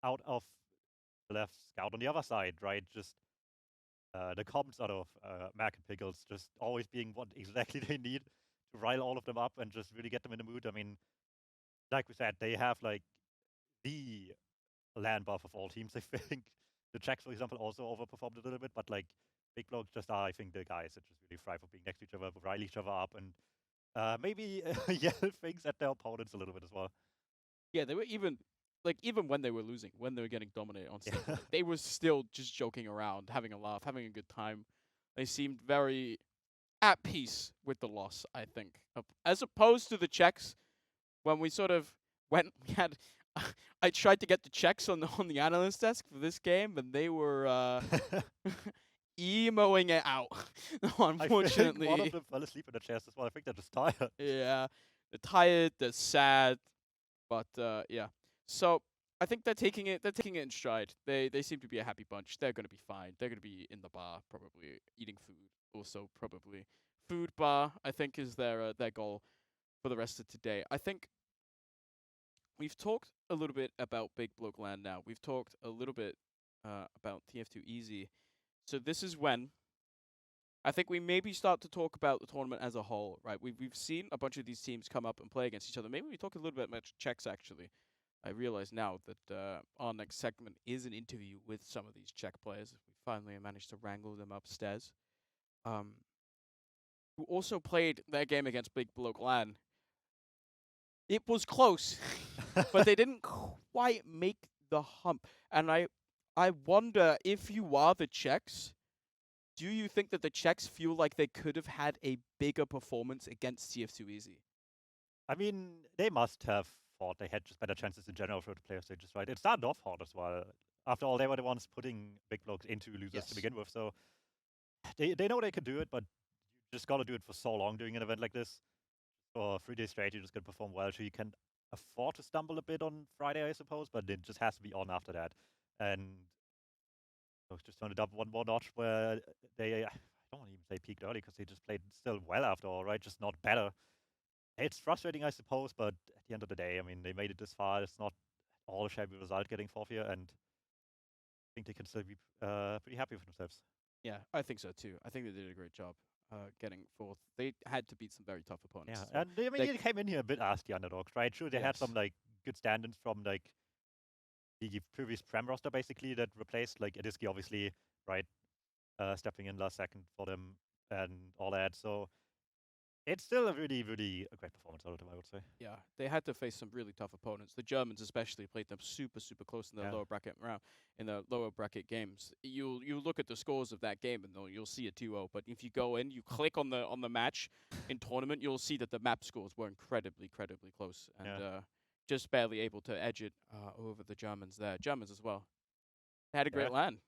out of the left Scout. On the other side, right, just the comments out of Mac and Pickles just always being what exactly they need to rile all of them up and just really get them in the mood. Like we said, they have the LAN buff of all teams, I think. The Czechs, for example, also overperformed a little bit, but Big Blocks just are, I think, the guys that just really thrive for being next to each other, rile each other up, and maybe yell things at their opponents a little bit as well. Yeah, they were even when they were losing, when they were getting dominated on stage, they were still just joking around, having a laugh, having a good time. They seemed very at peace with the loss, I think. As opposed to the Czechs, when we sort of went, we had, I tried to get the Czechs on the analyst desk for this game, and they were emoing it out, unfortunately. I think one of them fell asleep in the chairs as well. I think they're just tired. Yeah, they're tired, they're sad, but yeah. So I think they're taking it in stride. They seem to be a happy bunch. They're gonna be fine. They're gonna be in the bar, probably eating food. Also, probably food bar. I think is their goal for the rest of today. I think we've talked a little bit about Big Bloke Land now. We've talked a little bit about TF2 Easy. So this is when I think we maybe start to talk about the tournament as a whole, right? We've seen a bunch of these teams come up and play against each other. Maybe we talk a little bit about Czechs, actually. I realize now that our next segment is an interview with some of these Czech players. We finally managed to wrangle them upstairs. Who also played their game against Big Bloke LAN. It was close, but they didn't quite make the hump. And I wonder, if you are the Czechs, do you think that the Czechs feel like they could have had a bigger performance against TF2 Easy? I mean, they must have thought they had just better chances in general for the player stages, right? It started off hard as well. After all, they were the ones putting Big Blokes into losers to begin with, so they know they can do it, but you just gotta do it for so long doing an event like this. For 3 days straight, you just gotta perform well, so you can afford to stumble a bit on Friday, I suppose, but it just has to be on after that. And just turned it up one more notch where they, I don't want to even say peaked early because they just played still well after all, right? Just not better. It's frustrating, I suppose, but at the end of the day, I mean, they made it this far. It's not all a shabby result getting fourth here, and I think they can still be pretty happy with themselves. Yeah, I think so too. I think they did a great job getting fourth. They had to beat some very tough opponents. Yeah, and I mean, they came in here a bit as the underdogs, right? Sure, they had some like good stand-ins from like the previous Prem roster, basically, that replaced like Adiski, obviously, right? Stepping in last second for them and all that. So it's still a really, really a great performance out of them, I would say. Yeah, they had to face some really tough opponents. The Germans especially played them super, super close in the lower bracket round, in the lower bracket games. You look at the scores of that game and you'll see a 2-0. But if you go in, you click on the match in tournament, you'll see that the map scores were incredibly, incredibly close and just barely able to edge it over the Germans there. Germans as well. They had a great LAN.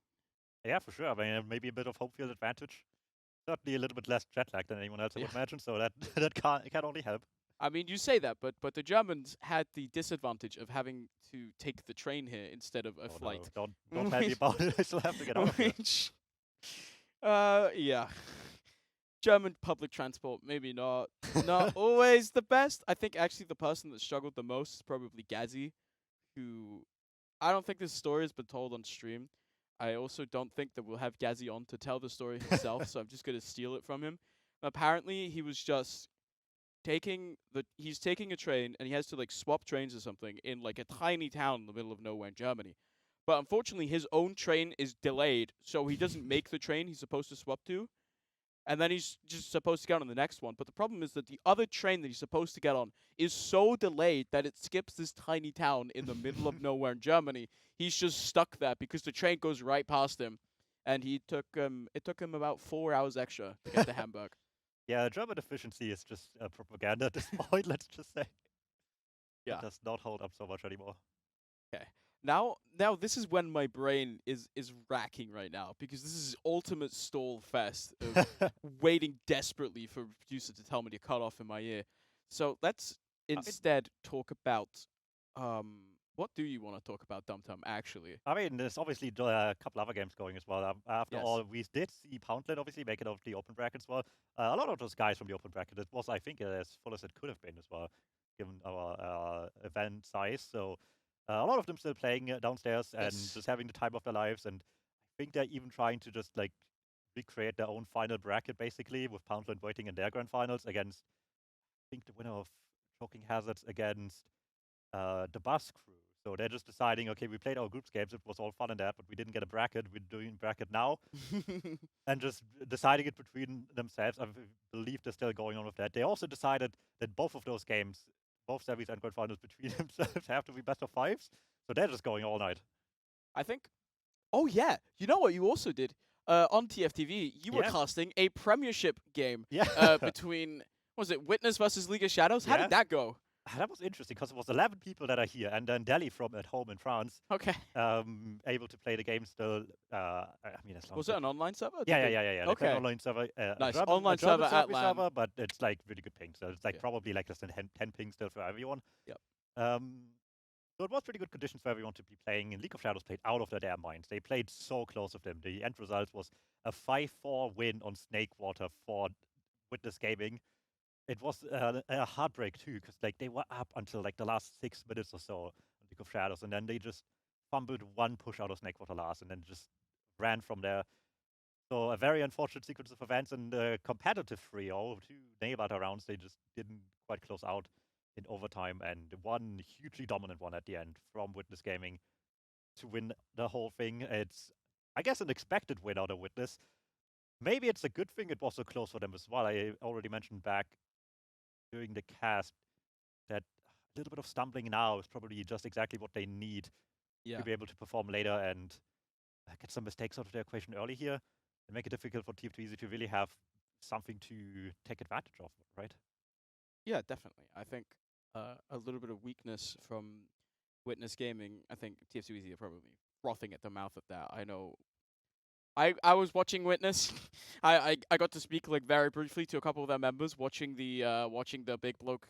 Yeah, for sure. I mean, maybe a bit of home field advantage. Certainly a little bit less jet lag than anyone else, I would imagine, so that can only help. I mean, you say that, but the Germans had the disadvantage of having to take the train here instead of a flight. No. Don't tell me about it. I still have to get out of here. Yeah. German public transport, maybe not always the best. I think actually the person that struggled the most is probably Gazi, who I don't think this story has been told on stream. I also don't think that we'll have Gazi on to tell the story himself, so I'm just going to steal it from him. Apparently, he was just he's taking a train, and he has to, like, swap trains or something in, like, a tiny town in the middle of nowhere in Germany. But unfortunately, his own train is delayed, so he doesn't make the train he's supposed to swap to. And then he's just supposed to get on the next one. But the problem is that the other train that he's supposed to get on is so delayed that it skips this tiny town in the middle of nowhere in Germany. He's just stuck there because the train goes right past him. And it took him about 4 hours extra to get to Hamburg. Yeah, German efficiency is just propaganda at this point, let's just say. Yeah. It does not hold up so much anymore. Okay. Now this is when my brain is racking right now, because this is ultimate stall fest of waiting desperately for a producer to tell me to cut off in my ear. So let's instead talk about what do you want to talk about, DumTum, actually? I mean, there's obviously a couple other games going as well. After all, we did see Poundland obviously make it out of the open bracket as well. A lot of those guys from the open bracket, it was, I think, as full as it could have been as well, given our event size. So a lot of them still playing downstairs and just having the time of their lives. And I think they're even trying to just like recreate their own final bracket, basically, with Poundland waiting in their grand finals against, I think, the winner of Choking Hazards against the Bus Crew. So they're just deciding, okay, we played our groups games, it was all fun and that, but we didn't get a bracket, we're doing bracket now. And just deciding it between themselves. I believe they're still going on with that. They also decided that both of those games, both semis and grand finals between themselves, have to be best of fives. So they're just going all night. I think, oh yeah, you know what you also did? on TFTV, you were Yeah. casting a Premiership game Yeah. between, was it Witness versus League of Shadows? How Yeah. did that go? That was interesting because it was 11 people that are here, and then Delhi from at home in France, Okay. able to play the game still. I mean, as long Was as it an online server? Yeah, Did yeah, they- yeah, yeah. Like an Okay. online server. Nice. A Online German server at service LAN. server, but it's like really good ping. So it's like Yeah. probably like less than 10 ping still for everyone. Yep. So it was pretty good conditions for everyone to be playing. And League of Shadows played out of their damn minds. They played so close with them. The end result was a 5-4 win on Snakewater for Witness Gaming. It was a heartbreak too, because like they were up until like the last 6 minutes or so on League of Shadows, and then they just fumbled one push out of Snakewater last, and then just ran from there. So a very unfortunate sequence of events, and the competitive trio, 2 Nevada rounds, they just didn't quite close out in overtime, and one hugely dominant one at the end from Witness Gaming to win the whole thing. It's, I guess, an expected win out of Witness. Maybe it's a good thing it was so close for them as well. I already mentioned back during the cast that a little bit of stumbling now is probably just exactly what they need to be able to perform later and get some mistakes out of the equation early here and make it difficult for TF2 to really have something to take advantage of, right? Yeah, definitely. I think a little bit of weakness from Witness Gaming. I think TF2 are probably frothing at the mouth at that. I know. I was watching Witness. I got to speak like very briefly to a couple of their members watching the big bloke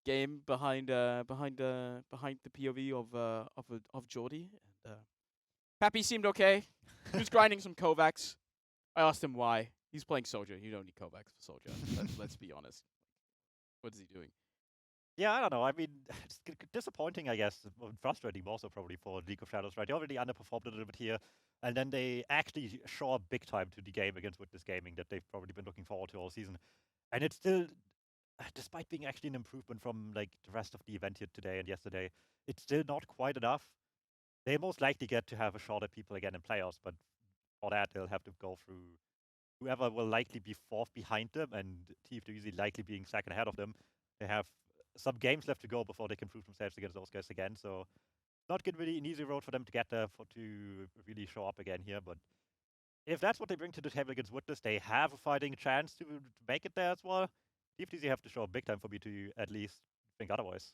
game behind the POV of Jordy. And Pappy seemed okay. He was grinding some Kovacs. I asked him why. He's playing Soldier. You don't need Kovacs for Soldier. Let's be honest. What is he doing? Yeah, I don't know. I mean, it's disappointing, I guess, and frustrating also probably for League of Shadows, right? They already underperformed a little bit here, and then they actually show up big time to the game against Witness Gaming that they've probably been looking forward to all season. And it's still, despite being actually an improvement from like the rest of the event here today and yesterday, it's still not quite enough. They most likely get to have a shot at people again in playoffs, but for that they'll have to go through whoever will likely be fourth behind them, and TF2 likely being second ahead of them. They have some games left to go before they can prove themselves against those guys again. So not going to be an easy road for them to get there to really show up again here. But if that's what they bring to the table against Witness, they have a fighting chance to make it there as well. TF2 have to show up big time for me to at least think otherwise.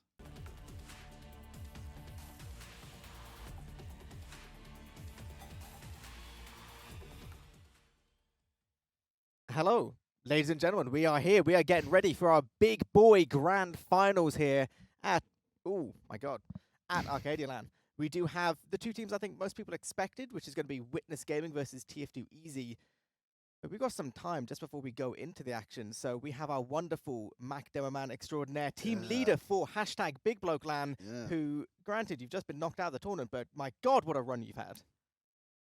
Hello, ladies and gentlemen. We are here. We are getting ready for our big boy grand finals here at, oh my god, at Arcadia LAN. We do have the 2 teams I think most people expected, which is going to be Witness Gaming versus TF2 Easy. But we've got some time just before we go into the action. So we have our wonderful Mac Demo Man extraordinaire, team leader for #BigBlokeLAN, who, granted, you've just been knocked out of the tournament, but my god, what a run you've had.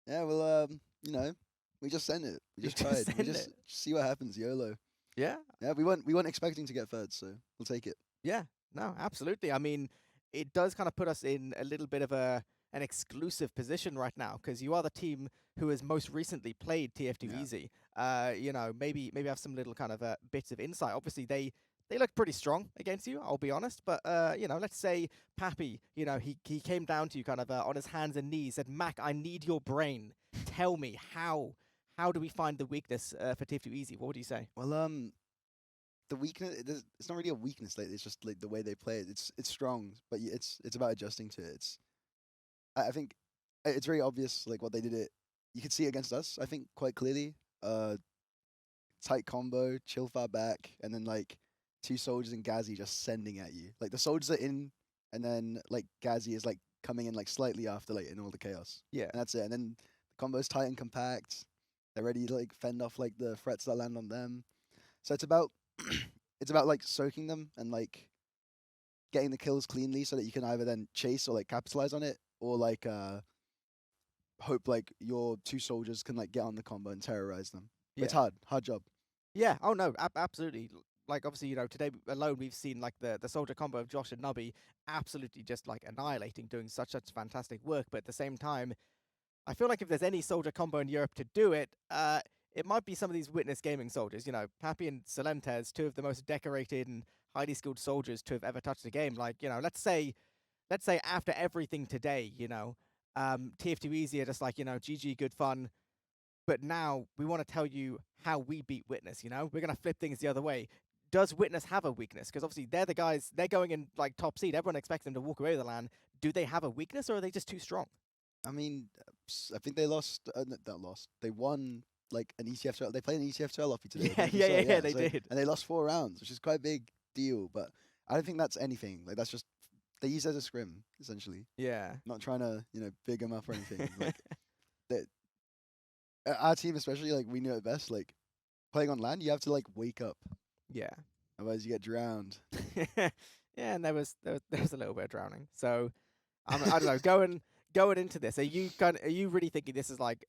Yeah, well, you know, we just sent it. We just tried. We just see what happens, YOLO. Yeah. Yeah, we weren't expecting to get third, so we'll take it. Yeah, no, absolutely. I mean, it does kind of put us in a little bit of an exclusive position right now, because you are the team who has most recently played TF2 Easy. You know, maybe have some little kind of bits of insight. Obviously, they look pretty strong against you, I'll be honest. But, you know, let's say Pappy, you know, he came down to you kind of on his hands and knees, said, Mac, I need your brain. Tell me, how do we find the weakness for TF2 Easy? What would you say? Well, the weakness, it's not really a weakness. Like, it's just like the way they play it. It's strong, but it's about adjusting to it. I think it's very obvious, like what they did. You could see it against us, I think, quite clearly. Tight combo, chill far back, and then like 2 soldiers and Gazi just sending at you. Like the soldiers are in, and then like Gazi is like coming in like slightly after, like in all the chaos. Yeah, and that's it. And then the combo's tight and compact. They're ready to like fend off like the threats that land on them. So it's about like soaking them and like getting the kills cleanly so that you can either then chase or like capitalize on it, or like hope like your 2 soldiers can like get on the combo and terrorize them. Yeah. It's hard job. Yeah. Oh no, absolutely. Like obviously, you know, today alone we've seen like the soldier combo of Josh and Nubby absolutely just like annihilating, doing such fantastic work. But at the same time, I feel like if there's any soldier combo in Europe to do it, it might be some of these Witness Gaming soldiers. You know, Pappy and Solemtez, 2 of the most decorated and highly skilled soldiers to have ever touched the game. Like, you know, let's say after everything today, you know, TF2 Easy are just like, you know, GG, good fun. but now we want to tell you how we beat Witness. You know, we're gonna flip things the other way. Does Witness have a weakness? Because obviously they're the guys. They're going in like top seed. Everyone expects them to walk away with the LAN. Do they have a weakness, or are they just too strong? I mean, I think they lost. Not lost. They won like an ECF 12. They played an ECF 12 off today. Yeah, they did. And they lost 4 rounds, which is quite a big deal. But I don't think that's anything. Like that's just they use it as a scrim essentially. Yeah. Not trying to big them up or anything. Like our team especially, like we knew it best. Like playing on LAN, you have to like wake up. Yeah. Otherwise, you get drowned. Yeah, and there was a little bit of drowning. So I don't know. Going into this, are you really thinking this is like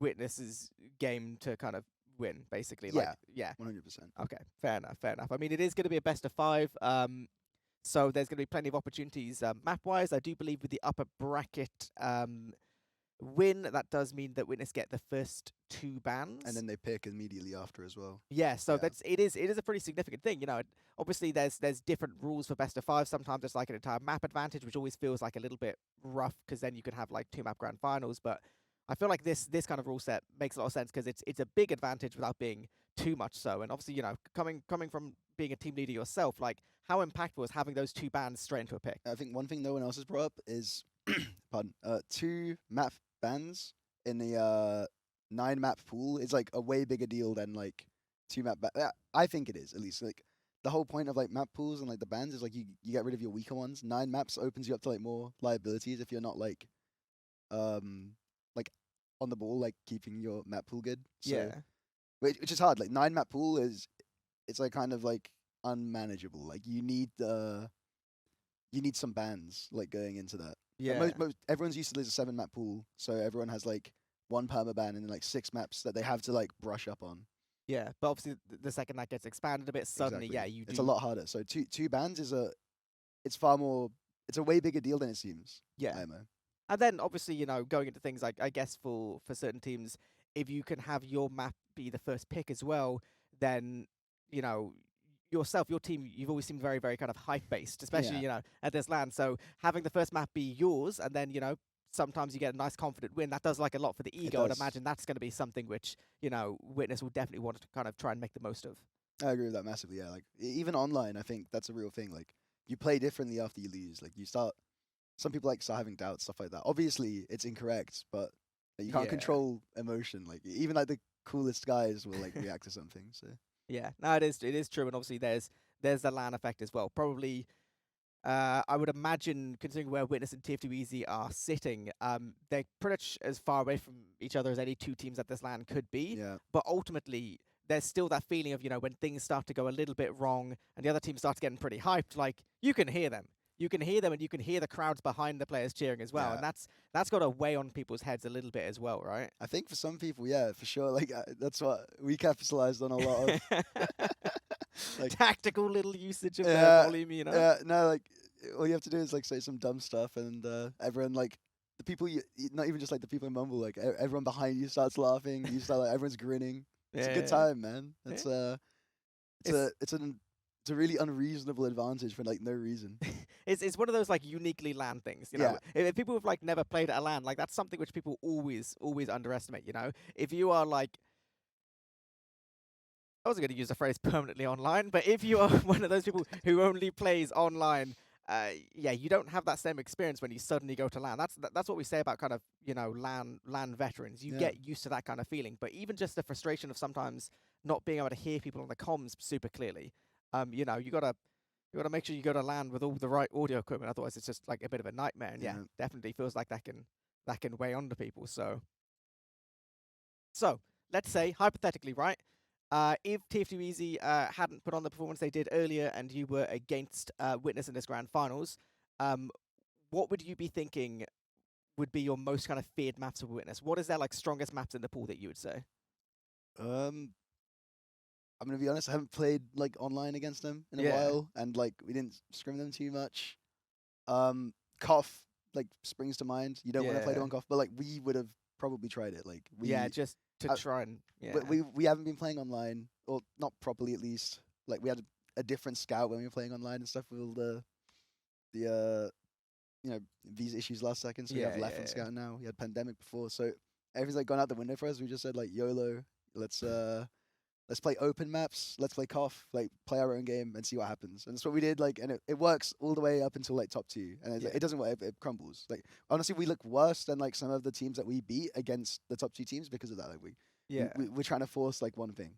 Witness's game to kind of win, basically? Yeah. Like, yeah. 100%. Okay, fair enough, fair enough. I mean, it is going to be a best of 5. So there's going to be plenty of opportunities map-wise. I do believe with the upper bracket win, that does mean that Witness get the first 2 bans. And then they pick immediately after as well. Yeah, so it is a pretty significant thing. You know, obviously there's different rules for best of 5. Sometimes it's like an entire map advantage, which always feels like a little bit rough because then you could have like 2 map grand finals. But I feel like this kind of rule set makes a lot of sense because it's a big advantage without being too much so. And obviously, you know, coming from being a team leader yourself, like how impactful is having those 2 bans straight into a pick? I think one thing no one else has brought up is, pardon, 2 map bans in the 9 map pool is like a way bigger deal than like 2 map. I think it is, at least. Like the whole point of like map pools and like the bans is like you get rid of your weaker ones. 9 maps opens you up to like more liabilities if you're not like on the ball, like keeping your map pool good. So, Yeah. which is hard. Like 9 map pool it's like kind of like unmanageable. Like you need some bans like going into that. Yeah. Like, everyone's used to there's a 7 map pool, so everyone has like 1 permaban and then like 6 maps that they have to like brush up on. Yeah, but obviously the second that gets expanded a bit, suddenly, Exactly. yeah, you do. It's a lot harder. So two bans it's far more. It's a way bigger deal than it seems. Yeah. IMO. And then obviously, you know, going into things like, I guess for certain teams, if you can have your map be the first pick as well, then, you know, yourself, your team, you've always seemed very, very kind of hype-based, especially, you know, at this LAN. So having the first map be yours, and then, you know, sometimes you get a nice confident win, that does like a lot for the ego. I'd imagine that's going to be something which, you know, Witness will definitely want to kind of try and make the most of. I agree with that massively, yeah. Like, even online, I think that's a real thing. Like, you play differently after you lose. Like, some people like start having doubts, stuff like that. Obviously, it's incorrect, but you can't control emotion. Like, even like the coolest guys will like react to something. So yeah, no, it is true, and obviously there's the LAN effect as well. Probably, I would imagine, considering where Witness and TF2 Easy are sitting, they're pretty much as far away from each other as any 2 teams at this LAN could be. Yeah. But ultimately, there's still that feeling of, you know, when things start to go a little bit wrong and the other team starts getting pretty hyped, like you can hear them. You can hear them, and you can hear the crowds behind the players cheering as well, and that's got to weigh on people's heads a little bit as well, right? I think for some people, yeah, for sure. Like that's what we capitalized on a lot of. Like tactical little usage of their volume, you know. Yeah, no, like all you have to do is like say some dumb stuff, and everyone like the people, not even just like the people in Mumble, like everyone behind you starts laughing. You start like everyone's grinning. It's a good time, man. It's it's a really unreasonable advantage for like no reason. It's one of those like uniquely LAN things, you know. If people have like never played at a LAN, like that's something which people always underestimate, you know. If you are like, I wasn't going to use the phrase permanently online, but if you are one of those people who only plays online, yeah, you don't have that same experience when you suddenly go to LAN. That's what we say about kind of, you know, LAN veterans. You get used to that kind of feeling, but even just the frustration of sometimes not being able to hear people on the comms super clearly. You know, you gotta make sure you go to LAN with all the right audio equipment. Otherwise, it's just like a bit of a nightmare. And yeah, definitely feels like that can weigh on to people. So let's say hypothetically, right? If TF2 Easy hadn't put on the performance they did earlier, and you were against Witness in this grand finals, what would you be thinking would be your most kind of feared maps of Witness? What is their like strongest maps in the pool that you would say? I'm gonna be honest. I haven't played like online against them in a while, and like we didn't scrim them too much. Cough like springs to mind. You don't want to play them on Cough, but like we would have probably tried it. Like just to try and But we haven't been playing online, or not properly at least. Like we had a different scout when we were playing online and stuff with all the you know, visa issues last second. So we have left on scout now. We had pandemic before, so everything's like gone out the window for us. We just said like YOLO. Let's play open maps. Let's play COF. Like play our own game and see what happens. And that's what we did. Like, and it works all the way up until like top 2. And it's, like, it doesn't work. It crumbles. Like honestly, we look worse than like some of the teams that we beat against the top 2 teams because of that. Like we're trying to force like one thing.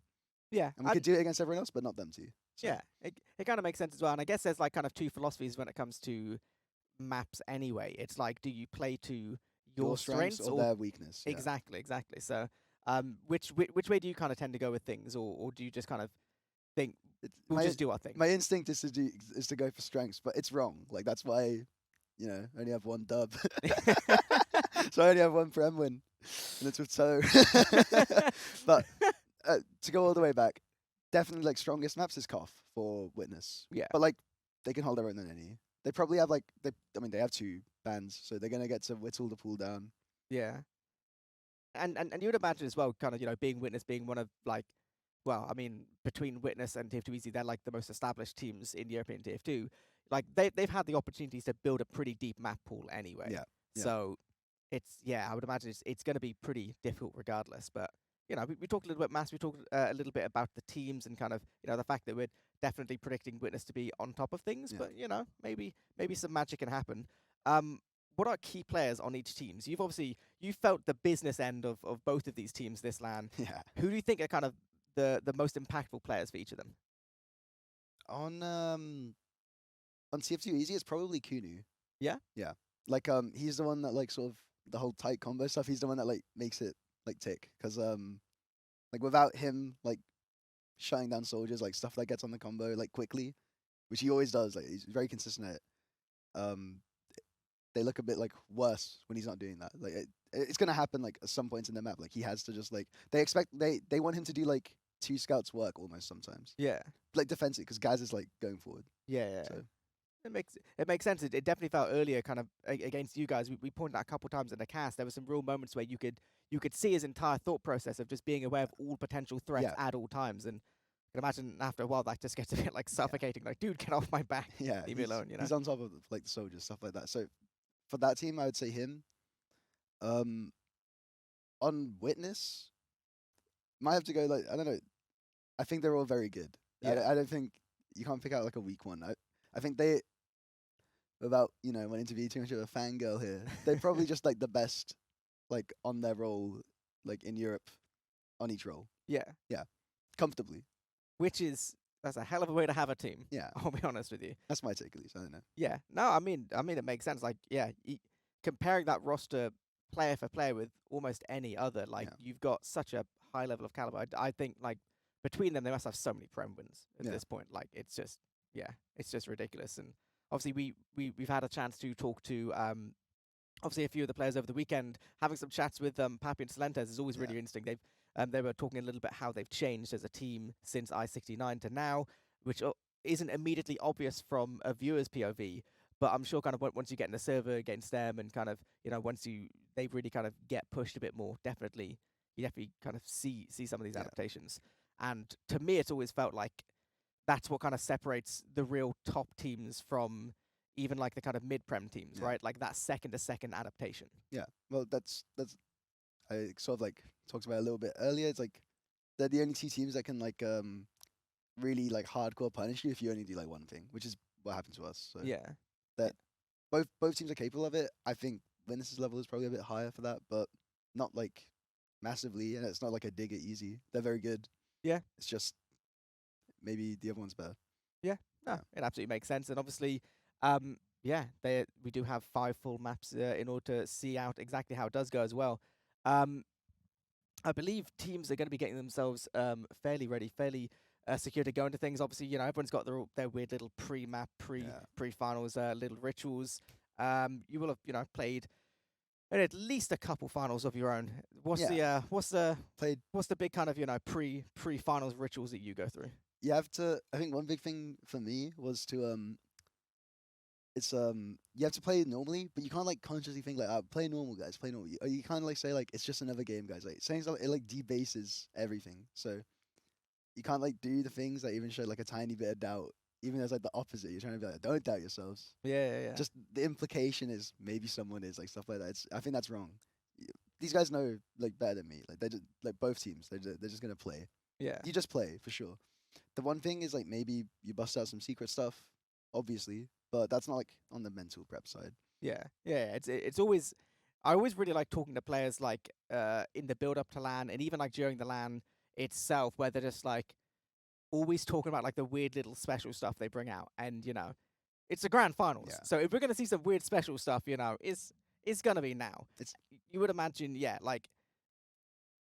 Yeah, and we could do it against everyone else, but not them too. So. Yeah, it kind of makes sense as well. And I guess there's like kind of 2 philosophies when it comes to maps anyway. It's like, do you play to your strengths or their weakness? Yeah. Exactly. So, which way do you kind of tend to go with things, or do you just kind of think we'll just do our thing? My instinct is to go for strengths, but it's wrong. Like that's why, I only have 1 dub. So I only have 1 Prem win, and it's with So. But to go all the way back, definitely like strongest maps is COF for Witness. Yeah. But like they can hold their own on any. They probably have like they have 2 bans, so they're gonna get to whittle the pool down. Yeah. And you would imagine as well, kind of, being Witness being one of like, well, I mean, between Witness and TF2 Easy, they're like the most established teams in European TF2. Like they've had the opportunities to build a pretty deep map pool anyway. Yeah. So I would imagine it's going to be pretty difficult regardless. But we talked a little bit maths. We talked a little bit about the teams and kind of the fact that we're definitely predicting Witness to be on top of things. Yeah. But maybe some magic can happen. What are key players on each team? So you felt the business end of both of these teams this LAN. Yeah. Who do you think are kind of the most impactful players for each of them? On TF2 Easy, it's probably Kunu. Yeah? Yeah. Like he's the one that like sort of the whole tight combo stuff. He's the one that like makes it like tick. Cause like without him like shutting down soldiers, like stuff that gets on the combo like quickly, which he always does. Like he's very consistent at it. They look a bit like worse when he's not doing that. Like it's gonna happen like at some points in the map. Like he has to just like they want him to do like 2 scouts work almost sometimes. Yeah. Like defensive because Gaz is like going forward. Yeah. So. It makes sense. It definitely felt earlier, kind of against you guys. We pointed out a couple times in the cast. There were some real moments where you could see his entire thought process of just being aware of all potential threats at all times. And I can imagine after a while that just gets a bit like suffocating. Like, dude, get off my back. Yeah, leave me alone. He's on top of like the soldiers, stuff like that. So for that team, I would say him. On Witness, might have to go like I don't know. I think they're all very good. Yeah. I don't think you can't pick out like a weak one. I think they, without wanting to be too much of a fangirl here, they're probably just like the best, like on their role, like in Europe, on each role. Yeah. Yeah, comfortably. That's a hell of a way to have a team. Yeah, I'll be honest with you. That's my take at least. I don't know. Yeah. No, I mean it makes sense. Like, comparing that roster player for player with almost any other, like you've got such a high level of caliber. I think like between them, they must have so many Prem wins at this point. Like it's just ridiculous. And obviously we've had a chance to talk to obviously a few of the players over the weekend. Having some chats with Papi and Salentes is always really interesting. They were talking a little bit how they've changed as a team since I-69 to now, which isn't immediately obvious from a viewer's POV. But I'm sure kind of once you get in the server against them and kind of, once they really kind of get pushed a bit more, you definitely kind of see some of these adaptations. And to me, it's always felt like that's what kind of separates the real top teams from even like the kind of mid-prem teams, right? Like that second-to-second adaptation. Yeah, well, that's I sort of like talked about it a little bit earlier. It's like they're the only 2 teams that can like really like hardcore punish you if you only do like one thing, which is what happened to us. So that both teams are capable of it. I think Venice's level is probably a bit higher for that, but not like massively, and it's not like a dig at easy. They're very good. Yeah. It's just maybe the other one's better. Yeah. No, it absolutely makes sense. And obviously, we do have 5 full maps in order to see out exactly how it does go as well. I believe teams are going to be getting themselves fairly ready, fairly secure to go into things. Obviously, everyone's got their weird little pre-map, pre-finals, little rituals. You will have, played at least a couple finals of your own. What's the big kind of pre-finals rituals that you go through? You have to. I think one big thing for me was to you have to play normally, but you can't like consciously think like, play normal, guys, play normal. You can't like say like it's just another game, guys. Like saying it like debases everything. So you can't like do the things that even show like a tiny bit of doubt, even though it's like the opposite. You're trying to be like, don't doubt yourselves. Yeah. Just the implication is maybe someone is like stuff like that. I think that's wrong. these guys know like better than me. Like they just like both teams. They're just gonna play. Yeah. You just play for sure. The one thing is like maybe you bust out some secret stuff, obviously, but that's not like on the mental prep side. Yeah. It's always. I always really like talking to players like in the build up to LAN and even like during the LAN itself, where they're just like always talking about like the weird little special stuff they bring out, and it's the grand finals. Yeah. So if we're gonna see some weird special stuff, it's gonna be now. You would imagine, like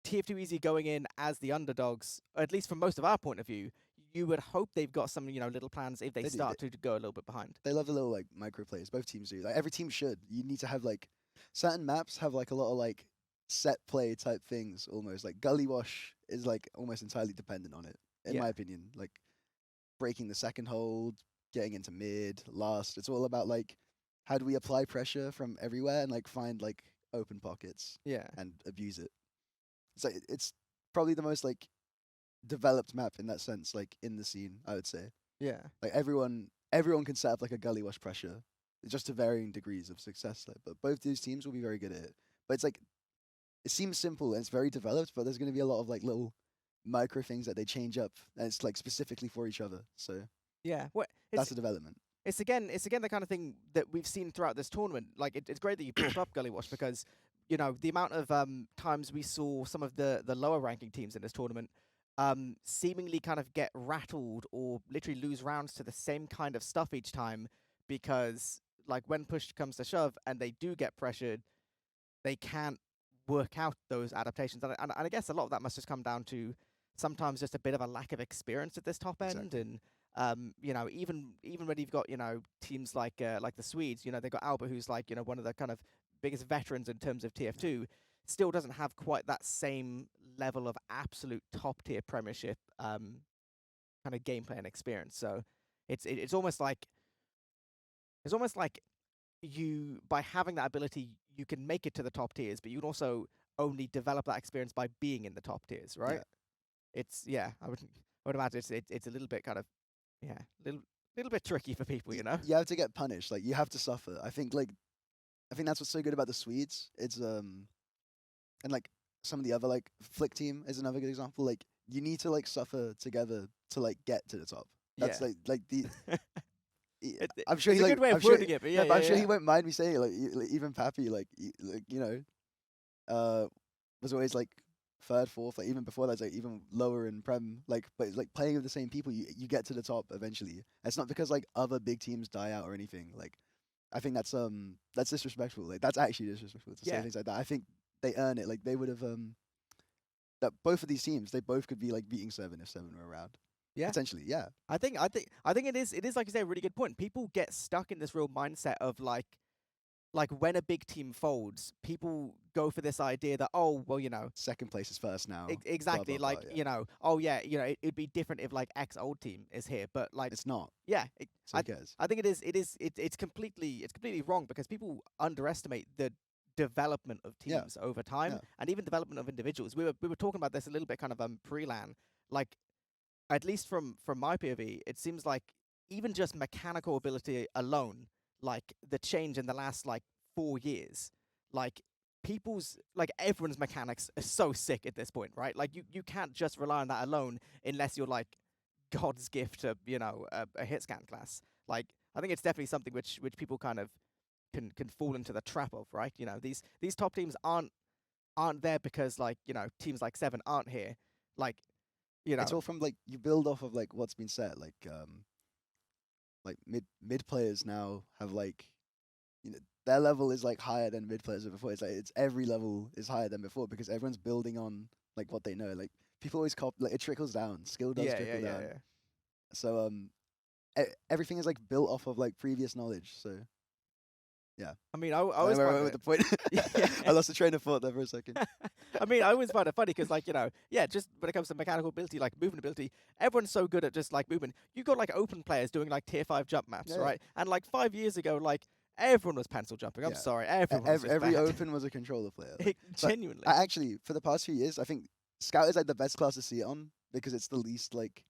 TF2 Easy going in as the underdogs, or at least from most of our point of view, you would hope they've got some little plans if they They do, start to go a little bit behind. They love a little like micro plays. Both teams do. Like every team should. You need to have like certain maps have like a lot of like set play type things almost. Like Gully Wash is like almost entirely dependent on it, in my opinion. Like breaking the second hold, getting into mid, last. It's all about like how do we apply pressure from everywhere and like find like open pockets. And abuse it. So it's probably the most like developed map in that sense, like in the scene, I would say. Yeah. Like everyone can set up like a gully wash pressure, just to varying degrees of success. Like, but both these teams will be very good at it. But it's like it seems simple and it's very developed, but there's going to be a lot of like little micro things that they change up, and it's like specifically for each other. So that's the development. It's again the kind of thing that we've seen throughout this tournament. Like it's great that you brought up Gully Wash because the amount of times we saw some of the lower ranking teams in this tournament seemingly kind of get rattled or literally lose rounds to the same kind of stuff each time because like when push comes to shove and they do get pressured, they can't work out those adaptations. And I guess a lot of that must just come down to sometimes just a bit of a lack of experience at this top end. And even when you've got teams like the Swedes, they've got Albert, who's like one of the kind of biggest veterans in terms of TF2, still doesn't have quite that same level of absolute top tier Premiership kind of gameplay and experience. So it's almost like you, by having that ability, you can make it to the top tiers, but you can also only develop that experience by being in the top tiers, right? I would imagine it's a little bit kind of little bit tricky for people, You have to get punished. Like you have to suffer. I think that's what's so good about the Swedes. It's and like some of the other like Flick team is another good example. Like you need to like suffer together to like get to the top. That's like the. I'm sure it's he a like. good way of wording it, but but I'm sure he won't mind me saying it. Like even Pappy, like was always like third, fourth. Like even before that, like even lower in Prem. Like but like playing with the same people, you get to the top eventually. It's not because like other big teams die out or anything. Like I think that's disrespectful. Like that's actually disrespectful to say things like that. I think they earn it. Like they would have that both of these teams, they both could be like beating 7 if 7 were around. Yeah. Potentially, yeah. I think it is like you say a really good point. People get stuck in this real mindset of like when a big team folds, people go for this idea that second place is first now. Exactly. Blah, blah, blah, like it'd be different if like X old team is here, but like it's not. Yeah. So I think it's completely wrong because people underestimate the development of teams over time and even development of individuals. We were talking about this a little bit kind of pre-LAN. Like at least from my POV, it seems like even just mechanical ability alone, like the change in the last like 4 years, like everyone's mechanics are so sick at this point, right? Like you can't just rely on that alone unless you're like God's gift to a hit scan class. Like I think it's definitely something which people kind of can fall into the trap of, right? These top teams aren't there because like teams like 7 aren't here, like it's all from like you build off of like what's been said. Like mid players now have like their level is like higher than mid players before. It's like it's every level is higher than before because everyone's building on like what they know. Like people always like it trickles down. Skill does trickle down. Yeah. So everything is like built off of like previous knowledge. So yeah. I mean, I always find with the point. I lost the train of thought there for a second. I mean, I always find it funny because, like, just when it comes to mechanical ability, like movement ability, everyone's so good at just like movement. You got like open players doing like tier 5 jump maps, right? And like 5 years ago, like everyone was pencil jumping. I'm sorry, everyone. Every open was a controller player. Like, genuinely. Actually, for the past few years, I think Scout is like the best class to see it on because it's the least like.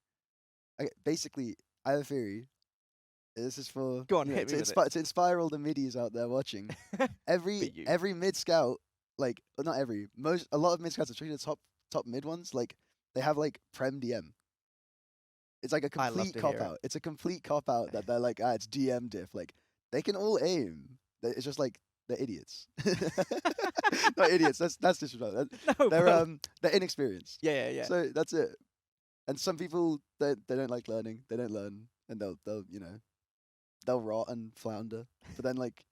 Basically, I have a theory. This is for go on, hit me with it. To inspire all the middies out there watching. Every mid scout like not every, a lot of mid scouts, especially the top mid ones, like they have like Prem DM. It's like a I love complete to cop hear it. out. It's a complete cop out that they're like, it's DM diff. Like they can all aim. It's just like they're idiots. Not idiots. That's disrespectful. No, They're inexperienced. yeah. So that's it. And some people they don't like learning. They don't learn, and they'll rot and flounder. But then like,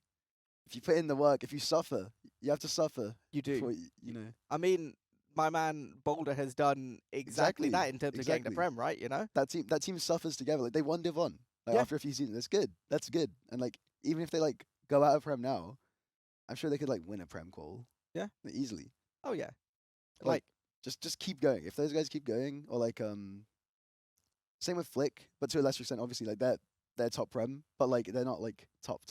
if you put in the work, if you suffer, you have to suffer. You do. before you know. I mean, my man Boulder has done exactly that in terms of getting the Prem, right? You know? That team suffers together. Like they won Div 1 Yeah. after a few seasons. That's good. That's good. And like even if they like go out of Prem now, I'm sure they could like win a Prem call. Yeah. Easily. Oh yeah. Like just keep going. If those guys keep going, or like same with Flick, but to a lesser extent, obviously like they're top Prem, but like they're not like top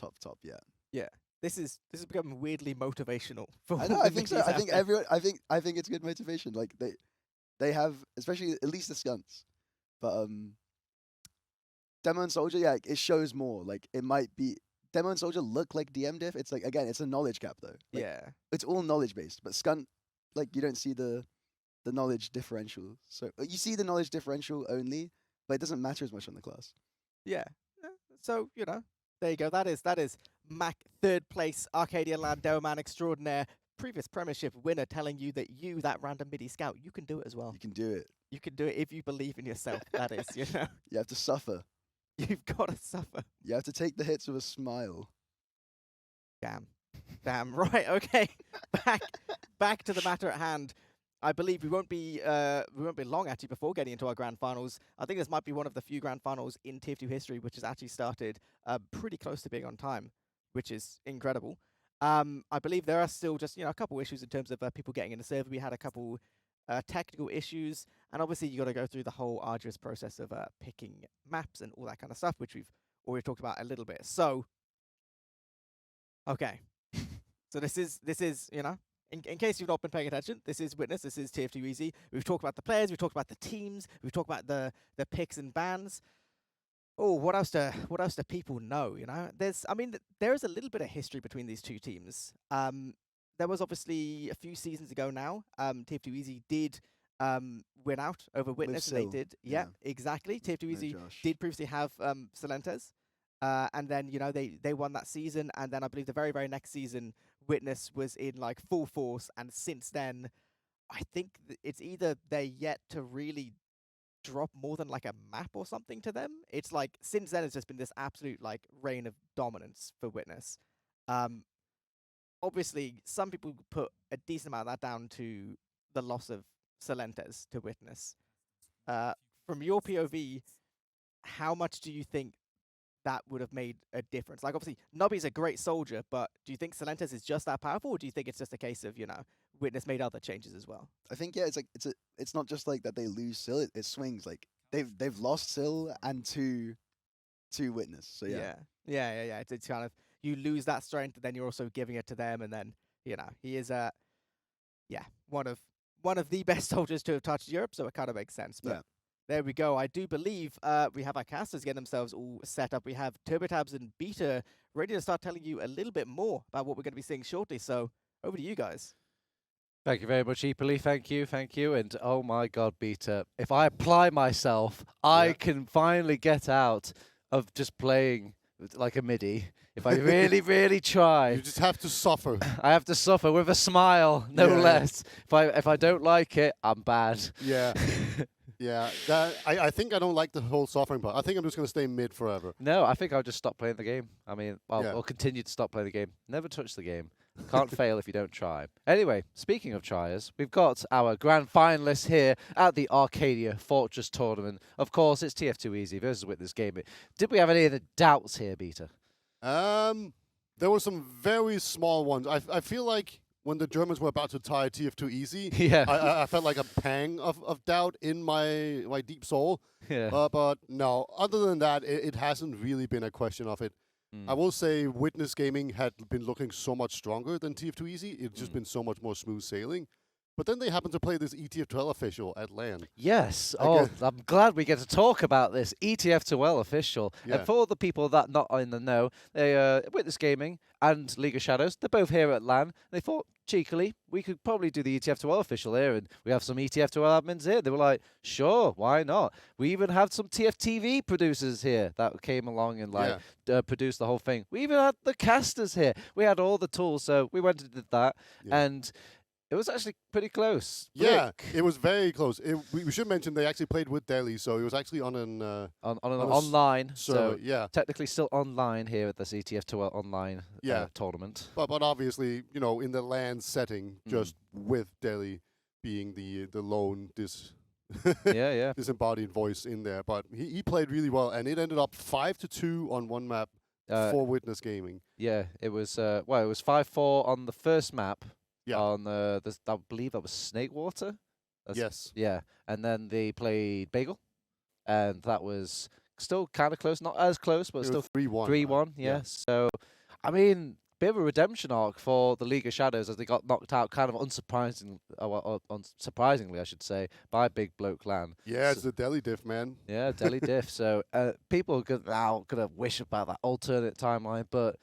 yet. Yeah. This is becoming weirdly motivational for I know. all I the think so. Nickies I out think there. everyone. I think it's good motivation. Like they have, especially at least the skunts, but Demo and Soldier. Yeah, it shows more. Like it might be Demo and Soldier look like DM diff. It's like again, it's a knowledge cap though. Like, Yeah. it's all knowledge based. But Skunt, like you don't see the knowledge differential. So you see the knowledge differential only, but it doesn't matter as much on the class. Yeah. So, there you go. That is Mac, third place, Arcadia LAN Man extraordinaire, previous premiership winner, telling you that that random MIDI scout, you can do it as well. You can do it. You can do it if you believe in yourself. That is, You have to suffer. You've got to suffer. You have to take the hits with a smile. Damn. Right. Okay. Back to the matter at hand. I believe we won't be long actually before getting into our grand finals. I think this might be one of the few grand finals in TF2 history which has actually started pretty close to being on time, which is incredible. I believe there are still just a couple issues in terms of people getting in the server. We had a couple technical issues, and obviously you got to go through the whole arduous process of picking maps and all that kind of stuff, which we've already talked about a little bit. So, okay, so this is In case you've not been paying attention, this is Witness, this is TF2 Easy. We've talked about the players, we've talked about the teams, we've talked about the picks and bans. Oh, what else do people know, there is a little bit of history between these two teams. There was obviously a few seasons ago now, TF2 Easy did win out over Witness. They Sil. did, Yeah. exactly. TF2 No Easy Josh. did previously have Silentes. And then, they won that season, and then I believe the very, very next season, Witness was in like full force, and since then, I think it's either they're yet to really drop more than like a map or something to them. It's like since then it's just been this absolute like reign of dominance for Witness. Obviously, some people put a decent amount of that down to the loss of Silentes to Witness. From your POV, how much do you think that would have made a difference? Like, obviously, Nobby's a great soldier, but do you think Silentes is just that powerful, or do you think it's just a case of, Witness made other changes as well? I think it's like it's not just like that they lose Sil. It swings like they've lost Sil and two Witness. So yeah. Yeah. It's kind of you lose that strength, and then you're also giving it to them, and then he is one of the best soldiers to have touched Europe. So it kind of makes sense. But there we go. I do believe we have our casters getting themselves all set up. We have TurboTabs and Beta ready to start telling you a little bit more about what we're going to be seeing shortly. So over to you guys. Thank you very much, Eepily. Thank you. And oh my God, Beta, if I apply myself, I can finally get out of just playing like a MIDI. If I really, really try. You just have to suffer. I have to suffer with a smile, no less. If I don't like it, I'm bad. Yeah. Yeah, I think I don't like the whole suffering part. I think I'm just going to stay mid forever. No, I think I'll just stop playing the game. I mean, I'll continue to stop playing the game. Never touch the game. Can't fail if you don't try. Anyway, speaking of triers, we've got our grand finalists here at the Arcadia Fortress Tournament. Of course, it's TF2 Easy versus Witness Gaming. Did we have any other doubts here, Beta? There were some very small ones. I feel like when the Germans were about to tie TF2 Easy, I felt like a pang of doubt in my deep soul. Yeah. But no, other than that, it hasn't really been a question of it. I will say Witness Gaming had been looking so much stronger than TF2 Easy. It's just been so much more smooth sailing. But then they happened to play this ETF12 official at LAN. Yes. I'm glad we get to talk about this ETF2L official. Yeah. And for the people that not in the know, they Witness Gaming and League of Shadows, they're both here at LAN. They thought, cheekily, we could probably do the ETF2L official here, and we have some ETF2L admins here. They were like, sure, why not? We even had some TFTV producers here that came along and like produced the whole thing. We even had the casters here. We had all the tools, so we went and did that, and it was actually pretty close. Yeah, it was very close. We should mention they actually played with Delhi, so it was actually on an on an online server. So technically still online here at the CTF2 online tournament. But obviously, you know, in the LAN setting, just with Delhi being the lone disembodied voice in there. But he played really well, and it ended up 5-2 on one map for Witness Gaming. Yeah, it was it was 5-4 on the first map. Yeah. On I believe that was Snakewater. Yes. Yeah, and then they played Bagel, and that was still kind of close, not as close, but still 3-1. 3-1. Yeah. So, I mean, bit of a redemption arc for the League of Shadows as they got knocked out, kind of unsurprisingly, I should say, by Big Bloke LAN. Yeah, it's the Delhi diff, man. Yeah, Delhi diff. So people are now gonna wish about that alternate timeline, but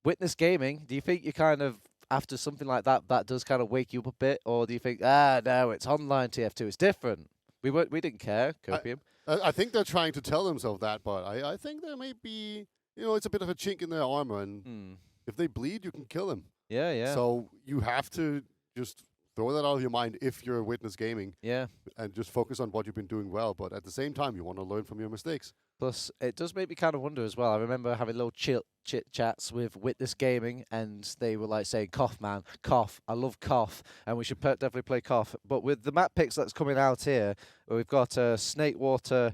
Witness Gaming, do you think you kind of after something like that, that does kind of wake you up a bit, or do you think, no, it's online TF2, it's different? We didn't care, Copium. I think they're trying to tell themselves that, but I think there may be, you know, it's a bit of a chink in their armor, and if they bleed, you can kill them. Yeah, yeah. So you have to just throw that out of your mind if you're Witness Gaming. Yeah. And just focus on what you've been doing well, but at the same time, you want to learn from your mistakes. Plus, it does make me kind of wonder as well. I remember having little chit chats with Witness Gaming, and they were like saying, "Cough, man, cough. I love cough, and we should definitely play cough." But with the map picks that's coming out here, we've got a Snakewater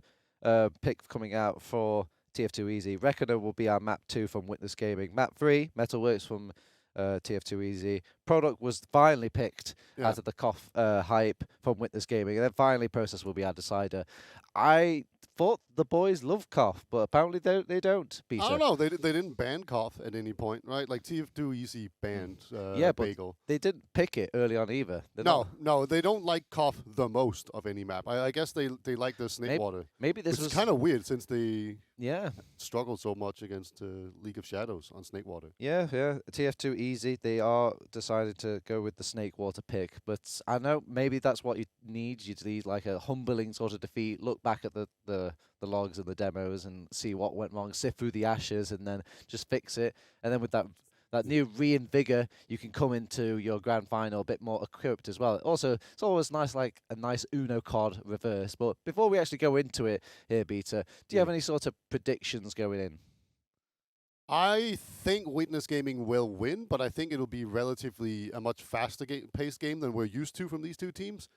pick coming out for TF2 Easy. Reckoner will be our map 2 from Witness Gaming. Map 3, Metalworks from TF2 Easy. Product was finally picked out of the cough hype from Witness Gaming, and then finally Process will be our decider. I thought the boys love cough, but apparently they don't. Peter. I don't know. They didn't ban cough at any point, right? Like TF2 Easy banned Bagel. They didn't pick it early on either. No, they don't like cough the most of any map. I guess they like the Snakewater. Maybe this was kind of weird since they struggled so much against League of Shadows on Snakewater. Yeah. TF2 Easy, they are decided to go with the Snakewater pick, but I know maybe that's what you need. You need like a humbling sort of defeat. Look back at the logs and the demos and see what went wrong, sift through the ashes, and then just fix it. And then with that new reinvigor, you can come into your grand final a bit more equipped as well. Also, it's always nice, like a nice Uno card reverse. But before we actually go into it here, Beta, do you have any sort of predictions going in? I think Witness Gaming will win, but I think it'll be relatively a much faster paced game than we're used to from these two teams.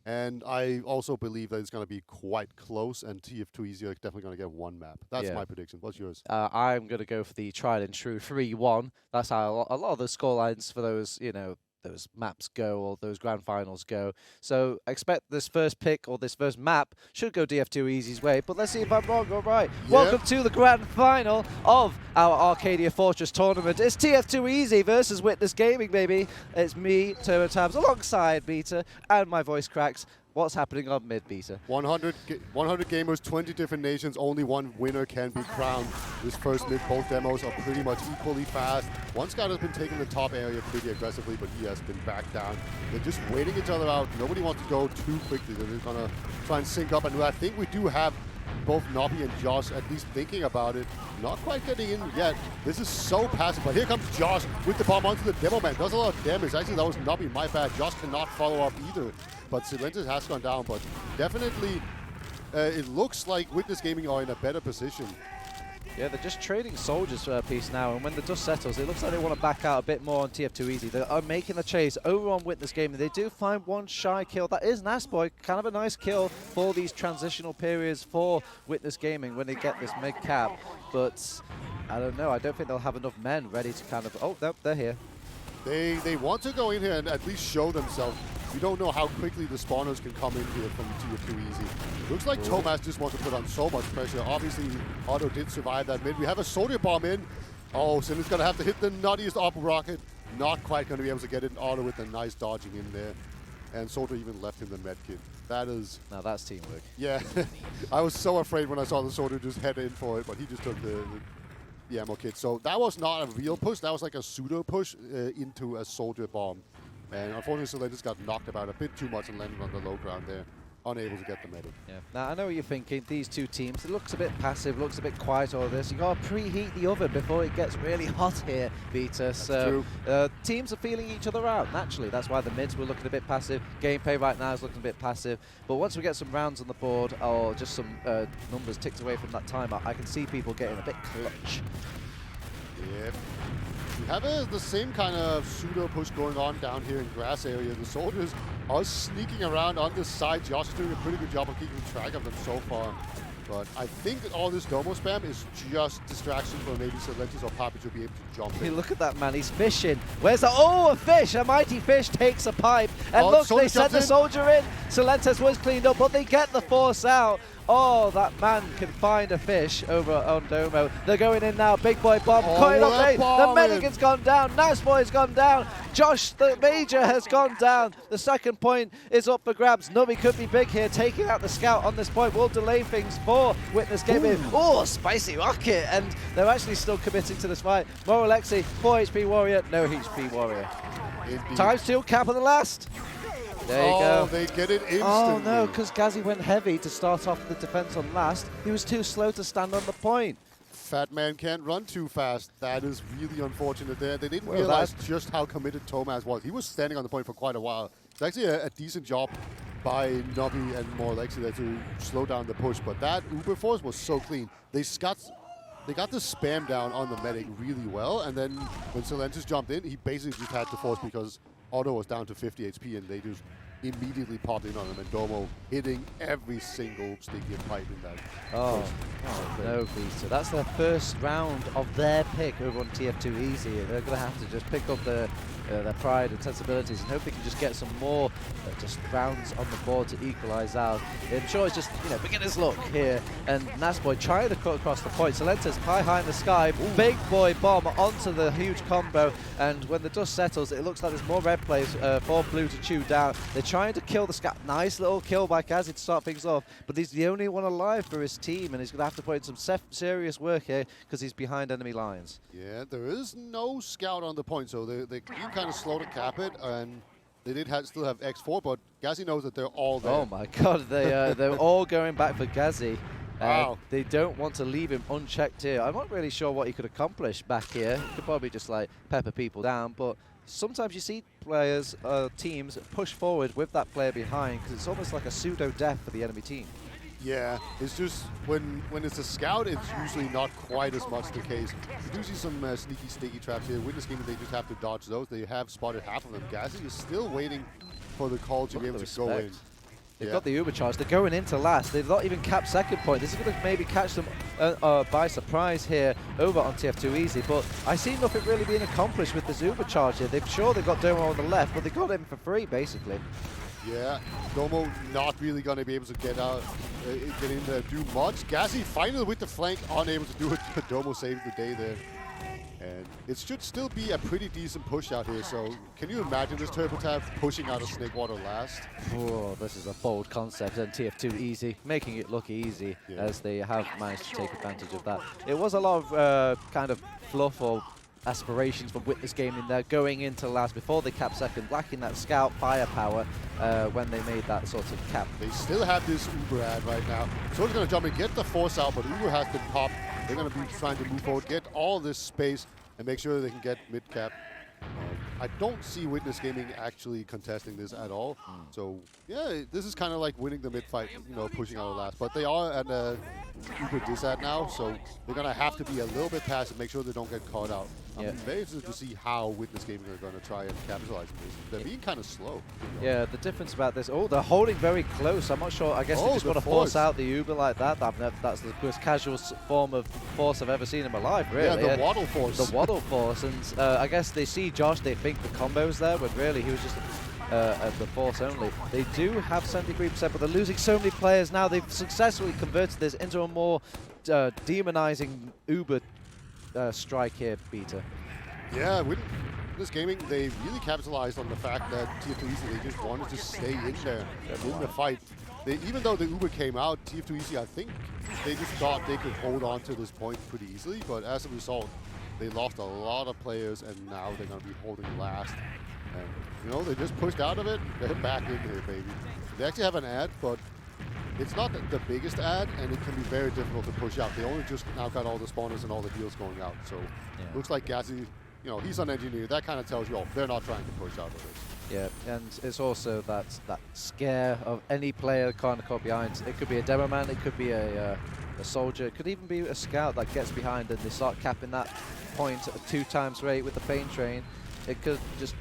And I also believe that it's going to be quite close, and TF2 Easy are definitely going to get one map. That's my prediction. What's yours? I'm going to go for the tried and true 3-1. That's how a lot of the scorelines for those, those maps go, or those grand finals go. So expect this first pick or this first map should go DF2 Easy's way, but let's see if I'm wrong or right. Yep. Welcome to the grand final of our Arcadia Fortress tournament. It's TF2 Easy versus Witness Gaming, baby. It's me, Turbo Tabs, alongside Beta, and my voice cracks. What's happening on mid, Beta? 100 gamers, 20 different nations, only one winner can be crowned. This first mid, both demos are pretty much equally fast. One scout has been taking the top area pretty aggressively, but he has been backed down. They're just waiting each other out. Nobody wants to go too quickly. They're just going to try and sync up, and I think we do have both Nobby and Josh at least thinking about it. Not quite getting in yet. This is so passive, but here comes Josh with the bomb onto the demo man. Does a lot of damage. Actually, that was Nobby, my bad. Josh cannot follow up either. But Silentis has gone down, but definitely it looks like Witness Gaming are in a better position. Yeah, they're just trading soldiers for a piece now, and when the dust settles, it looks like they want to back out a bit more on TF2 Easy. They are making the chase over on Witness Gaming. They do find one shy kill. That is nice, boy. Kind of a nice kill for these transitional periods for Witness Gaming when they get this mid-cap. But I don't know. I don't think they'll have enough men ready to kind of... Oh, no, they're here. They want to go in here and at least show themselves. We don't know how quickly the spawners can come in here from TF2 Easy. Looks like Thomas just wants to put on so much pressure. Obviously, Otto did survive that mid. We have a soldier bomb in. Oh, Sin's going to have to hit the nuttiest up rocket. Not quite going to be able to get it. Otto with a nice dodging in there. And Soldier even left him the medkit. That is... Now that's teamwork. Yeah. I was so afraid when I saw the Soldier just head in for it, but he just took the ammo kit. So that was not a real push. That was like a pseudo push into a soldier bomb. And unfortunately, Solentis got knocked about a bit too much and landed on the low ground there, unable to get the medic. Yeah. Now, I know what you're thinking. These two teams, it looks a bit passive, looks a bit quiet, all this. You got to preheat the oven before it gets really hot here, Vita. So teams are feeling each other out, naturally. That's why the mids were looking a bit passive. Gameplay right now is looking a bit passive. But once we get some rounds on the board, or just some numbers ticked away from that timer, I can see people getting a bit clutch. Yep. We have the same kind of pseudo push going on down here in grass area. The soldiers are sneaking around on this side. Josh is doing a pretty good job of keeping track of them so far. But I think that all this Domo spam is just distraction for maybe Solentis or Papi to be able to jump Hey, in. look at that, man. He's fishing. Where's the... Oh, a fish! A mighty fish takes a pipe. And look, they sent the soldier in. Solentis was cleaned up, but they get the force out. Oh, that man can find a fish over on Domo. They're going in now. Big boy bomb. The medic has gone down. Nice boy's gone down. Josh, the major, has gone down. The second point is up for grabs. Nubby could be big here. Taking out the scout on this point will delay things for Witness Gaming. Oh, spicy rocket. And they're actually still committing to this fight. Moralexi, 4 HP warrior, no HP warrior. Indeed. ×2 cap on the last. There you go. They get it instantly. Oh no, because Ghazi went heavy to start off the defense on last. He was too slow to stand on the point. Fat man can't run too fast. That is really unfortunate there. They didn't realize just how committed Thomas was. He was standing on the point for quite a while. It's actually a decent job by Nobby and Moralexi there to slow down the push, but that Uber force was so clean. They got the spam down on the medic really well, and then when Solentis jumped in, he basically just had to force because Otto was down to 50 HP, and they just immediately popped in on him, and Domo hitting every single sticky pipe in that. Oh no, Vita. That's their first round of their pick over on TF2 Easy. They're going to have to just pick up their pride and sensibilities and hope they can just get some more just rounds on the board to equalize out. I'm sure it's just, beginner's luck here. And Nasboy trying to cut across the point. Solentis high in the sky. Big boy bomb onto the huge combo. And when the dust settles, it looks like there's more red players for blue to chew down. They're trying to kill the scout. Nice little kill by Kazi to start things off. But he's the only one alive for his team, and he's going to have to put in some serious work here because he's behind enemy lines. Yeah, there is no scout on the point, so they can kind of slow to cap it, and they did still have X4, but Ghazi knows that they're all there. Oh my god, they're all going back for Ghazi. Wow. They don't want to leave him unchecked here. I'm not really sure what he could accomplish back here. He could probably just pepper people down, but sometimes you see players, teams push forward with that player behind because it's almost like a pseudo death for the enemy team. Yeah, it's just when it's a scout, it's usually not quite as much the case. You do see some sneaky, sticky traps here. Witness Gaming, they just have to dodge those. They have spotted half of them. Ghazi is still waiting for the call to be able to go in. They've got the Uber charge. They're going into last. They've not even capped second point. This is going to maybe catch them by surprise here over on TF2 Easy. But I see nothing really being accomplished with this Uber charge here. They've got Domo on the left, but they got him for free, basically. Yeah, Domo not really going to be able to get in there, do much. Ghazi finally with the flank, unable to do it. Domo saved the day there. And it should still be a pretty decent push out here. So can you imagine this Turbo Tab pushing out of Snake Water last? Oh, this is a bold concept, and TF2 Easy making it look easy as they have managed to take advantage of that. It was a lot of kind of fluff or aspirations from Witness Gaming there going into last before they capped second, lacking that scout firepower when they made that sort of cap. They still have this Uber ad right now. So it's going to jump and get the force out, but Uber has been popped. They're going to be trying to move forward, get all this space, and make sure they can get mid-cap. I don't see Witness Gaming actually contesting this at all. So, yeah, this is kind of like winning the mid-fight, pushing out the last. But they are at a Uber disad now, so they're going to have to be a little bit passive, make sure they don't get caught out. I'm very interested to see how Witness Gaming are going to try and capitalize on this. They're being kind of slow. Yeah, the difference about this, they're holding very close. I'm not sure, I guess they just want to force out the Uber like that. That's the most casual form of force I've ever seen in my life, really. Yeah, the waddle force. The waddle force, and I guess they see Josh, they think the combo's there, when really he was just the force only. They do have 73%, but they're losing so many players now. They've successfully converted this into a more demonizing Uber strike here, Peter. Yeah, Witness Gaming, they really capitalized on the fact that TF2 Easy, they just wanted to stay in there in the fight. Even though the Uber came out, TF2 Easy, I think they just thought they could hold on to this point pretty easily, but as a result, they lost a lot of players, and now they're going to be holding last. And, you know, they just pushed out of it. They're back in here, baby. They actually have an ad, but it's not the biggest ad, and it can be very difficult to push out. They only just now got all the spawners and all the heals going out. So looks like Gazi, you know, he's an engineer. That kind of tells you, oh, they're not trying to push out of this. Yeah, and it's also that scare of any player kind of caught behind. It could be a demo man, it could be a soldier, it could even be a scout that gets behind and they start capping that point at a 2 times rate with the pain train. It could just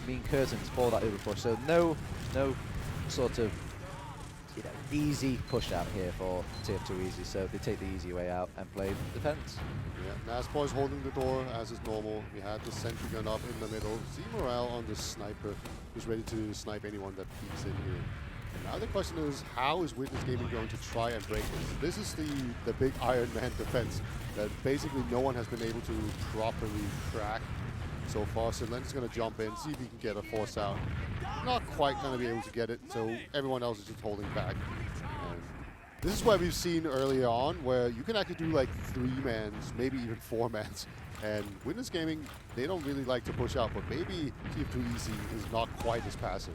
mean curtains for that overpush. So no sort of easy push out here for TF2 Easy. So they take the easy way out and play defense. Yeah, Nasboy's holding the door as is normal. We had the sentry gun up in the middle. Z Morale on the sniper, who's ready to snipe anyone that peeks in here. And now the question is, how is Witness Gaming going to try and break this? This is the big Iron Man defense that basically no one has been able to properly crack so far. So Len's going to jump in, see if he can get a force out. Not quite going to be able to get it, so everyone else is just holding back. And this is what we've seen earlier on, where you can actually do like 3-mans, maybe even 4-mans. And Witness Gaming, they don't really like to push out, but maybe TF2 Easy is not quite as passive.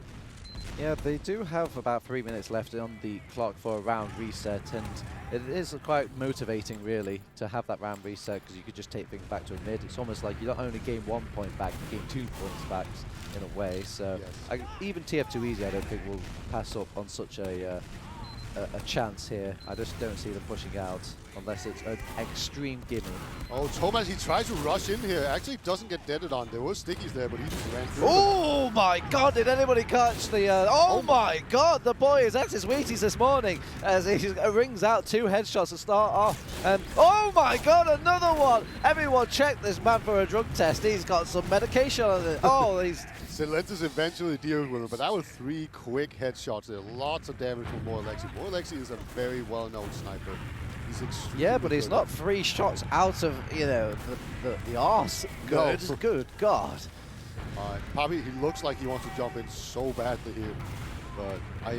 Yeah, they do have about 3 minutes left on the clock for a round reset, and it is quite motivating, really, to have that round reset, because you could just take things back to a mid. It's almost like you don't only gain 1 point back, you gain 2 points back in a way. So even TF2 Easy, I don't think will pass up on such a chance here. I just don't see them pushing out unless it's an extreme gimme. Oh, Thomas, he tries to rush in here. Actually doesn't get deaded on. There were stickies there, but he just ran through. Oh my god, did anybody catch the... oh my god, the boy is at his Wheaties this morning as he rings out 2 headshots to start off. And oh my god, another one! Everyone check this man for a drug test. He's got some medication on it. Oh, he's... Silentis eventually deals with him, but that was 3 quick headshots there. Lots of damage from Moralexi. Moralexi is a very well-known sniper. He's extremely but he's not 3 shots out of, you know, the arse. Good, good God. Probably he looks like he wants to jump in so badly here, but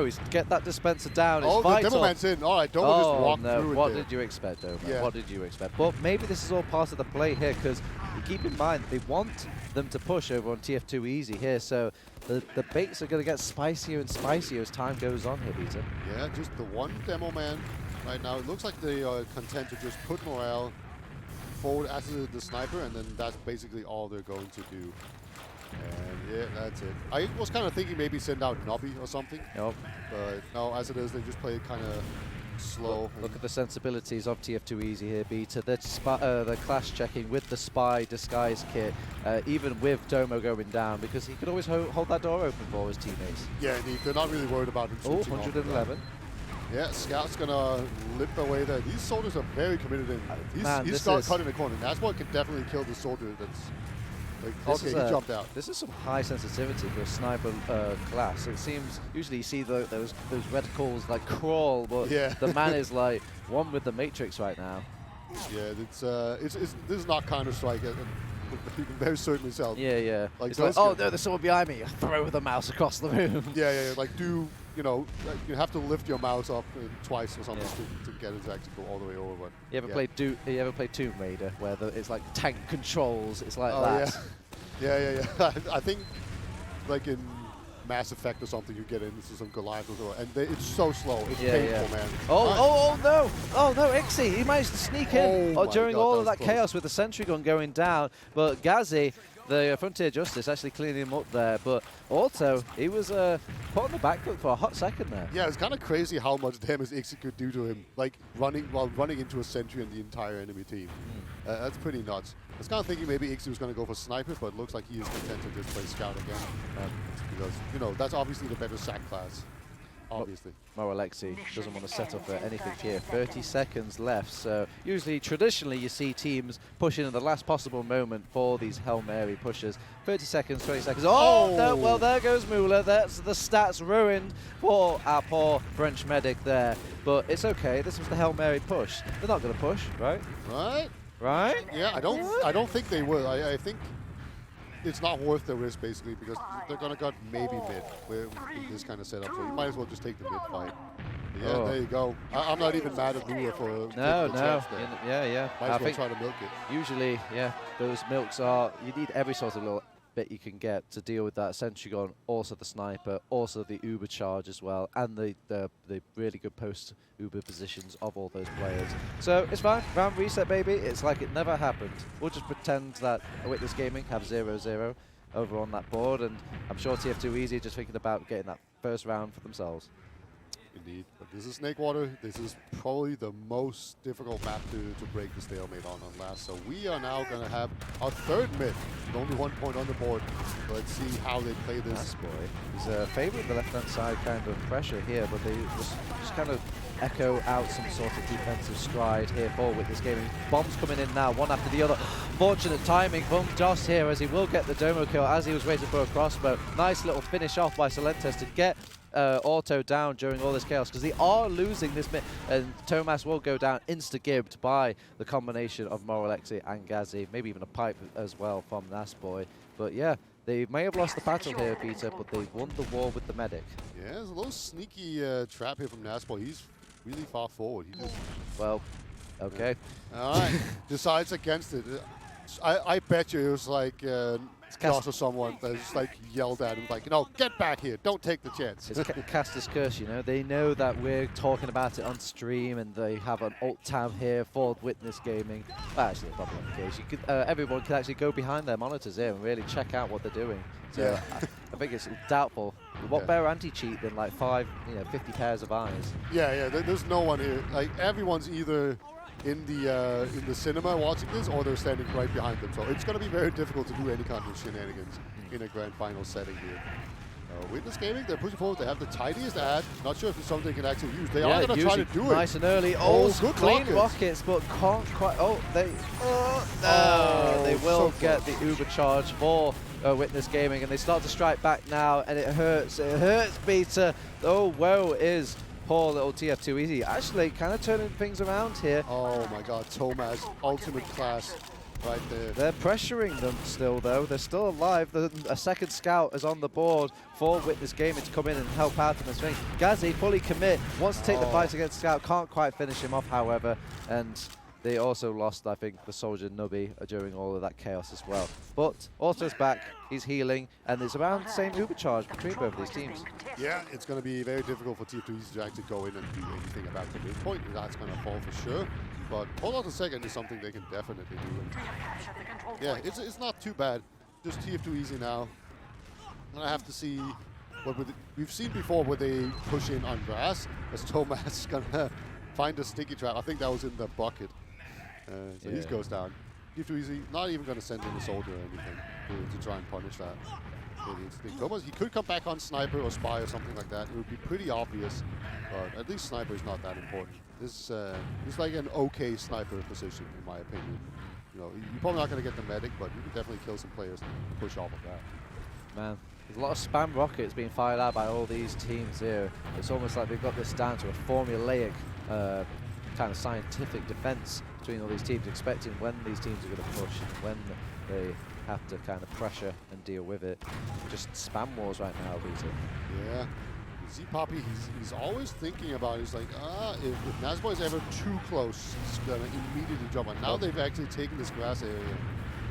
he's get that dispenser down. Oh, it's vital. the demo man's in. All right, Domo just walked through it. What did you expect, Domo? Yeah. What did you expect? But maybe this is all part of the play here, because keep in mind they want them to push over on TF2 Easy here, so the baits are going to get spicier and spicier as time goes on here, Peter. Yeah, just the one demo man right now. It looks like they are content to just put Morale forward as the sniper, and then that's basically all they're going to do. And yeah, that's it. I was kind of thinking maybe send out Nobby or something. Nope. But no, as it is, they just play kind of slow. Look at the sensibilities of TF2 Easy here, Beta. The clash checking with the spy disguise kit, even with Domo going down, because he could always hold that door open for his teammates. Yeah, indeed. They're not really worried about him. Oh, 111. Yeah, Scout's gonna limp away there. These soldiers are very committed in. He's cutting the corner. That's what can definitely kill the soldier. That's like, okay, he jumped out. This is some high sensitivity for a sniper class. It seems usually you see those reticles like crawl, but the man is like one with the Matrix right now. Yeah, this is not Counter-Strike. You can very certainly tell. Yeah. Like, oh no, there's someone behind me. Throw the mouse across the room. Yeah. Like you know, you have to lift your mouse up twice or something to get it to actually go all the way over. But you ever played Tomb Raider, where it's like tank controls? It's like that. Yeah. I think like in Mass Effect or something, you get into some Goliath or and it's so slow. It's painful, man. Oh no, Ixie, he managed to sneak in during all of that chaos with the sentry gun going down, but Gazi, the Frontier Justice, actually cleaning him up there, but also he was put on the back foot for a hot second there. Yeah, it's kind of crazy how much damage Ixie could do to him, like running into a sentry and the entire enemy team. That's pretty nuts. I was kind of thinking maybe Ixie was going to go for sniper, but it looks like he is content to just play scout again, because you know that's obviously the better sack class. Obviously. Moralexi doesn't want to settle for anything here. 30 seconds left, so traditionally you see teams push in at the last possible moment for these Hail Mary pushes. 30 seconds, 20 seconds. Oh, no, well, there goes Muller. That's the stats ruined for our poor French medic there. But it's okay. This was the Hail Mary push. They're not going to push, right? Right? Yeah, I don't think they will. I think it's not worth the risk, basically, because they're going to got maybe mid in this kind of setup. So you might as well just take the mid fight. Yeah, there you go. I'm not even mad at Lua for no. Yeah. Might as well try to milk it. Usually, those milks are, you need every sort of little bit you can get to deal with that sentry gun, also the sniper, also the Uber charge as well, and the really good post Uber positions of all those players. So it's fine, round reset baby, it's like it never happened. We'll just pretend that Witness Gaming have 0-0 over on that board, and I'm sure TF2 Easy just thinking about getting that first round for themselves. Indeed, but this is Snakewater. This is probably the most difficult map to break the stalemate on last. So we are now going to have our third mid, with only 1 point on the board. Let's see how they play this. Nice boy. He's favouring the left-hand side kind of pressure here, but they just kind of echo out some sort of defensive stride here for Witness Gaming. Bombs coming in now, one after the other. Fortunate timing from Joss here, as he will get the Domo kill as he was waiting for a crossbow. Nice little finish off by Solentes to get Auto down during all this chaos, because they are losing this mid, and Tomas will go down insta-gibbed by the combination of Moralexi and Gazi, maybe even a pipe as well from Nasboy. But yeah, they may have lost the battle here, Peter, but they've won the war with the medic. Yeah, there's a little sneaky trap here from Nasboy. He's really far forward. He just well, okay. All right, decides against it. I bet you it was like Josh or someone that just like yelled at him, like, you know, get back here, don't take the chance. It's Caster's curse, you know. They know that we're talking about it on stream, and they have an alt tab here for Witness Gaming. Well, actually, probably not the case. You could, everyone can actually go behind their monitors here and really check out what they're doing. So Yeah. I think it's doubtful. What better anti-cheat than like 50 pairs of eyes? Yeah, there's no one here. Like, everyone's either in the cinema watching this, or they're standing right behind them. So it's going to be very difficult to do any kind of shenanigans in a grand final setting here. Witness Gaming, they're pushing forward. They have the tiniest ad. Not sure if it's something they can actually use. They are going to try to do it. Nice and early. Oh, good clean rockets. but can't quite. Oh, they. No, they will so get the Uber charge for Witness Gaming, and they start to strike back now, and it hurts. It hurts, Peter. Oh, woe is poor little TF2 Easy. Actually, kind of turning things around here. Oh my God, Tomas, ultimate class right there. They're pressuring them still, though. They're still alive. A second scout is on the board for Witness Gaming to come in and help out in this thing. Gazi fully commit, wants to take the fight against Scout, can't quite finish him off, however, and they also lost, I think, the soldier Nubby during all of that chaos as well. But Auto's back, he's healing, and there's around the same Uber charge between both of these teams. Yeah, it's going to be very difficult for TF2 to actually go in and do anything about the midpoint. That's going to fall for sure. But hold on a second is something they can definitely do. And yeah, it's not too bad. Just TF2 Easy now. And I have to see what we've seen before where they push in on grass, as Tomas is going to find a sticky trap. I think that was in the bucket. So he goes down. TF2 Easy not even going to send in a soldier or anything to try and punish that. Tomas, he could come back on Sniper or Spy or something like that. It would be pretty obvious, but at least Sniper is not that important. This is like an okay Sniper position, in my opinion. You know, you're probably not going to get the medic, but you can definitely kill some players and push off of that. Man, there's a lot of spam rockets being fired out by all these teams here. It's almost like they've got this down to a formulaic kind of scientific defense between all these teams, expecting when these teams are going to push and when they have to kind of pressure and deal with it. Just spam wars right now, Peter. Yeah. Z-Poppy, he's always thinking about it. He's like, if Nasboy is ever too close, he's going to immediately jump on. Now they've actually taken this grass area,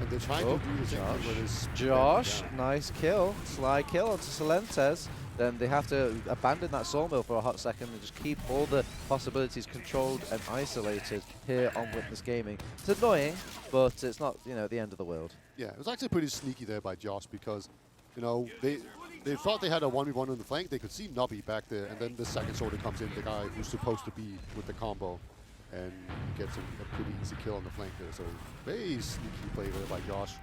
and they're trying to do the same thing with his... Josh, nice kill. Sly kill onto Solentes. Then they have to abandon that sawmill for a hot second and just keep all the possibilities controlled and isolated here on Witness Gaming. It's annoying, but it's not, you know, the end of the world. Yeah, it was actually pretty sneaky there by Josh because, you know, they thought they had a 1v1 on the flank. They could see Nubby back there, and then the second soldier comes in, the guy who's supposed to be with the combo, and gets a pretty easy kill on the flank there. So very sneaky play there by Josh.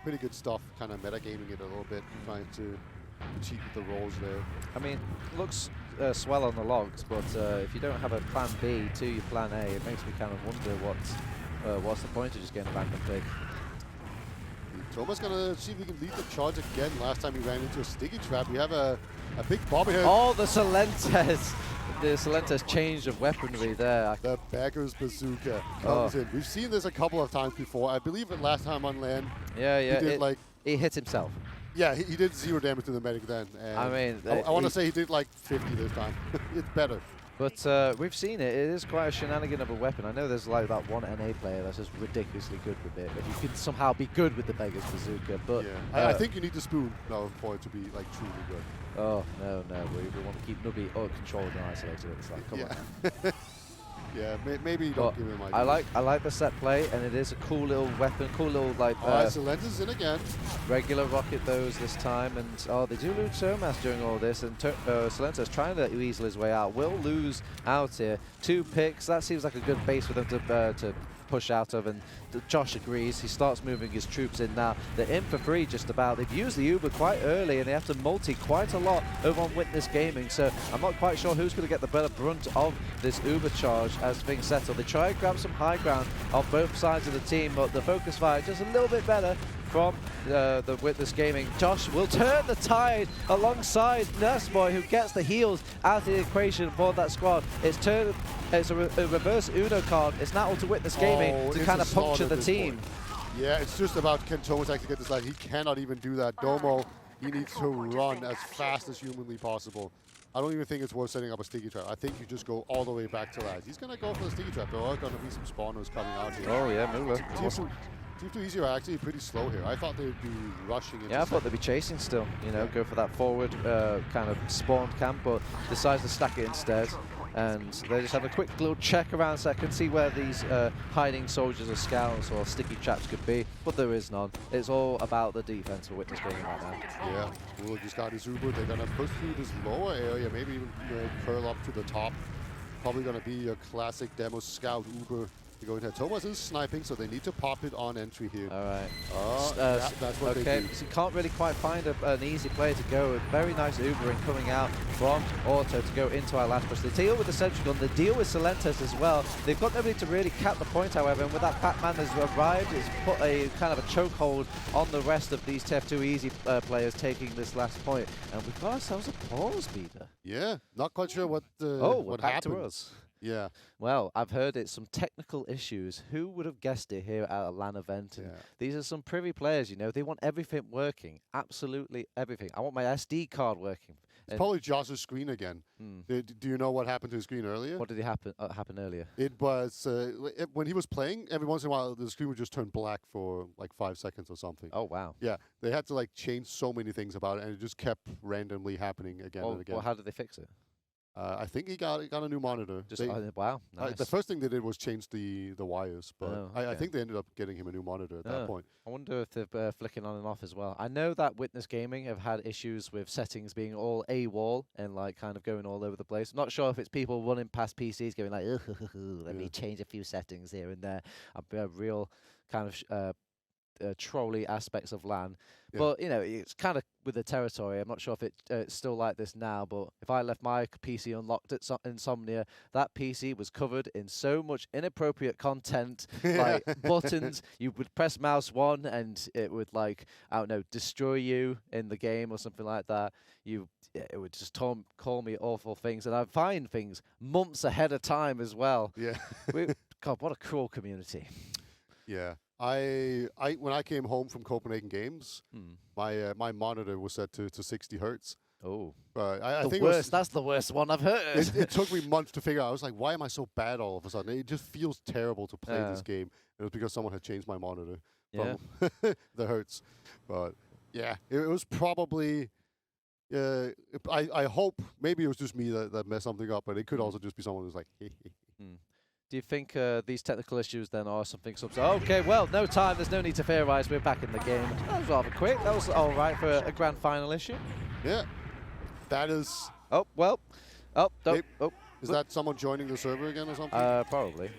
Pretty good stuff, kind of metagaming it a little bit, trying to cheat with the rolls there. I mean, looks swell on the logs, but if you don't have a plan B to your plan A, it makes me kind of wonder what's the point of just getting a random pick. Tomas gonna see if he can lead the charge again. Last time he ran into a sticky trap. We have a big bomb here. Oh, the Solentes! The Solentes change of weaponry there. The Beggar's Bazooka comes in. We've seen this a couple of times before. I believe it last time on LAN. Yeah, he did he hit himself. Yeah, he did 0 damage to the medic then. And I mean, I want to say he did like 50 this time. It's better. But we've seen it. It is quite a shenanigan of a weapon. I know there's like that one NA player that's just ridiculously good with it. If you can somehow be good with the Beggar's Bazooka, but I think you need the spoon now for it to be like truly good. Oh no, we want to keep Nubby controlled and isolated. It's like, come on. Yeah, maybe you don't give him I like the set play, and it is a cool little weapon, cool little like. So Lenses in again. Regular rocket those this time, and they do lose Tomas during all this, and Salento's trying to weasel his way out. Will lose out here. 2 picks. That seems like a good base for them to push out of, and Josh agrees. He starts moving his troops in now. They're in for free just about. They've used the Uber quite early, and they have to multi quite a lot over on Witness Gaming, so I'm not quite sure who's going to get the better brunt of this Uber charge as things settle. They try and grab some high ground on both sides of the team, but the focus fire just a little bit better from the Witness Gaming. Josh will turn the tide alongside Nurseboy, who gets the heals out of the equation for that squad. It's a reverse Uno card. It's now to Witness Gaming to kind of puncture the team. Yeah, it's just about can Tomas actually get this line. He cannot even do that. Domo, he needs to run as fast as humanly possible. I don't even think it's worth setting up a sticky trap. I think you just go all the way back to that. He's going to go for the sticky trap. There are going to be some spawners coming out here. Oh yeah, Mula. TF2 Easy are actually pretty slow here. I thought they'd be rushing into. Yeah, I thought they'd be chasing still, you know, go for that forward kind of spawned camp, but decides to stack it instead. And they just have a quick little check around so I can see where these hiding soldiers or scouts or sticky traps could be, but there is none. It's all about the defense for Witness Gaming right now. Yeah, Will just got his Uber. They're going to push through this lower area, maybe even curl up to the top. Probably going to be a classic demo scout Uber. To go in here. Tomas is sniping, so they need to pop it on entry here. All right. That's what they do. So you can't really quite find an easy play to go. A very nice Ubering coming out from Auto to go into our last push. They deal with the Sentry Gun. They deal with Salentos as well. They've got nobody to really cap the point, however, and with that Batman has arrived, it's put a kind of a chokehold on the rest of these TF2 Easy players taking this last point. And we've got ourselves a pause beater. Yeah, not quite sure what what happened. to us. Yeah. Well, I've heard it's some technical issues. Who would have guessed it here at a LAN event? And these are some privy players, you know. They want everything working. Absolutely everything. I want my SD card working. It's probably Josh's screen again. Do you know what happened to his screen earlier? What did happen earlier? It was when he was playing, every once in a while the screen would just turn black for like 5 seconds or something. Oh, wow. Yeah, they had to like change so many things about it, and it just kept randomly happening again and again. Well, how did they fix it? I think he got a new monitor. Wow, nice. The first thing they did was change the wires, but I think they ended up getting him a new monitor at that point. I wonder if they're flicking on and off as well. I know that Witness Gaming have had issues with settings being all AWOL and like kind of going all over the place. Not sure if it's people running past PCs going like, let me change a few settings here and there. A real kind of trolley aspects of LAN. Yeah. But, you know, it's kind of with the territory. I'm not sure if it's still like this now, but if I left my PC unlocked at Insomnia, that PC was covered in so much inappropriate content, like buttons. You would press mouse 1 and it would, like, I don't know, destroy you in the game or something like that. It would just call me awful things, and I'd find things months ahead of time as well. Yeah. God, what a cruel community. Yeah. When I came home from Copenhagen Games, my monitor was set to 60 hertz. Oh, I think that's the worst one I've heard. It took me months to figure out. I was like, why am I so bad all of a sudden? It just feels terrible to play this game. It was because someone had changed my monitor from the hertz. But yeah, it was probably. I hope maybe it was just me that messed something up, but it could also just be someone who's like. Do you think these technical issues then are something okay, well, no time. There's no need to theorize. We're back in the game. That was rather quick. That was all right for a grand final issue. Yeah. That is... Oh, well. Oh, don't. Is that someone joining the server again or something? Probably.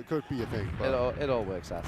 Could be a thing. It all works out.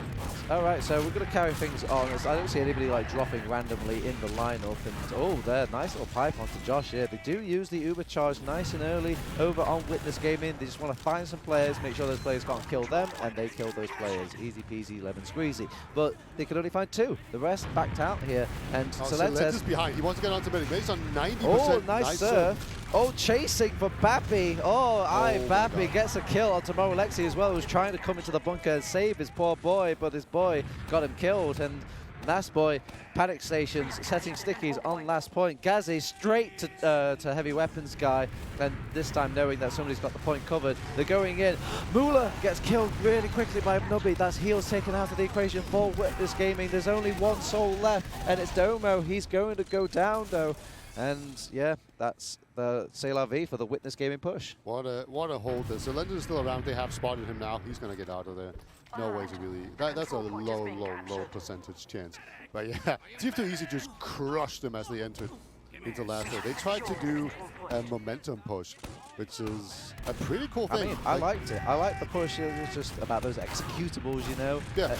All right, so we're going to carry things on. I don't see anybody like dropping randomly in the lineup. And there, nice little pipe onto Josh here. They do use the Uber charge nice and early over on Witness Gaming. They just want to find some players, make sure those players can't kill them, and they kill those players. Easy peasy, lemon squeezy. But they could only find 2. The rest backed out here. And Salentos is behind. He wants to get onto many. He's on 90%. Oh, nice surf. Oh, chasing for Bappy. Bappy gets a kill onto Moralexi as well, who's trying to come into the bunker and save his poor boy, but his boy got him killed. And Nasboy, panic stations, setting stickies on last point. Gazi straight to Heavy Weapons guy, and this time knowing that somebody's got the point covered. They're going in. Mula gets killed really quickly by Nubby. That's heals taken out of the equation for Witness Gaming. There's only one soul left, and it's Domo. He's going to go down, though. And yeah, that's the C'est la vie for the Witness Gaming push. What a hold there. So Lender's still around. They have spotted him now. He's going to get out of there. No way to really... That's a low percentage chance. But yeah, TF2 Easy just crushed them as they entered into last year. They tried to do a momentum push, which is a pretty cool thing. I mean, I liked it. I liked the push. It was just about those executables, you know? Yeah.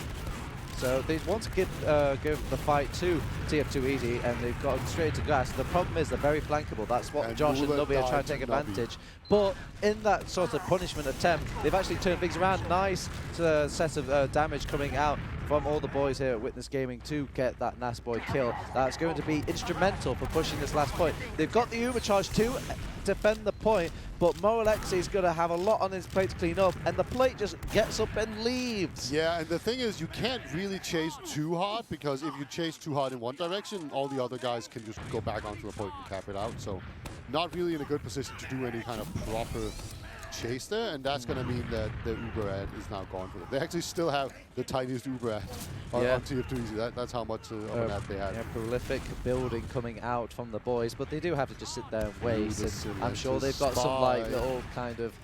So they want to give the fight to TF2 Easy, and they've gone straight to grass. The problem is they're very flankable. That's what Josh and Nubby are trying to take advantage. But in that sort of punishment attempt, they've actually turned things around. Nice set of damage coming out from all the boys here at Witness Gaming to get that Nasboy kill. That's going to be instrumental for pushing this last point. They've got the Uber charge to defend the point, but Moralexi is going to have a lot on his plate to clean up, and the plate just gets up and leaves. Yeah, and the thing is, you can't really chase too hard, because if you chase too hard in one direction, all the other guys can just go back onto the point and cap it out. So not really in a good position to do any kind of proper chase there, and that's going to mean that the Uber ad is now gone for them. They actually still have the tiniest Uber ad on TF2 Easy. That's how much of an ad they have. Yeah, prolific building coming out from the boys, but they do have to just sit there and wait. And I'm sure they've got some like little kind of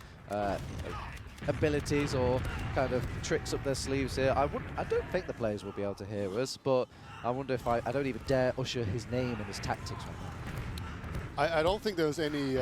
abilities or kind of tricks up their sleeves here. I don't think the players will be able to hear us, but I wonder if I don't even dare usher his name and his tactics right now. I don't think there's any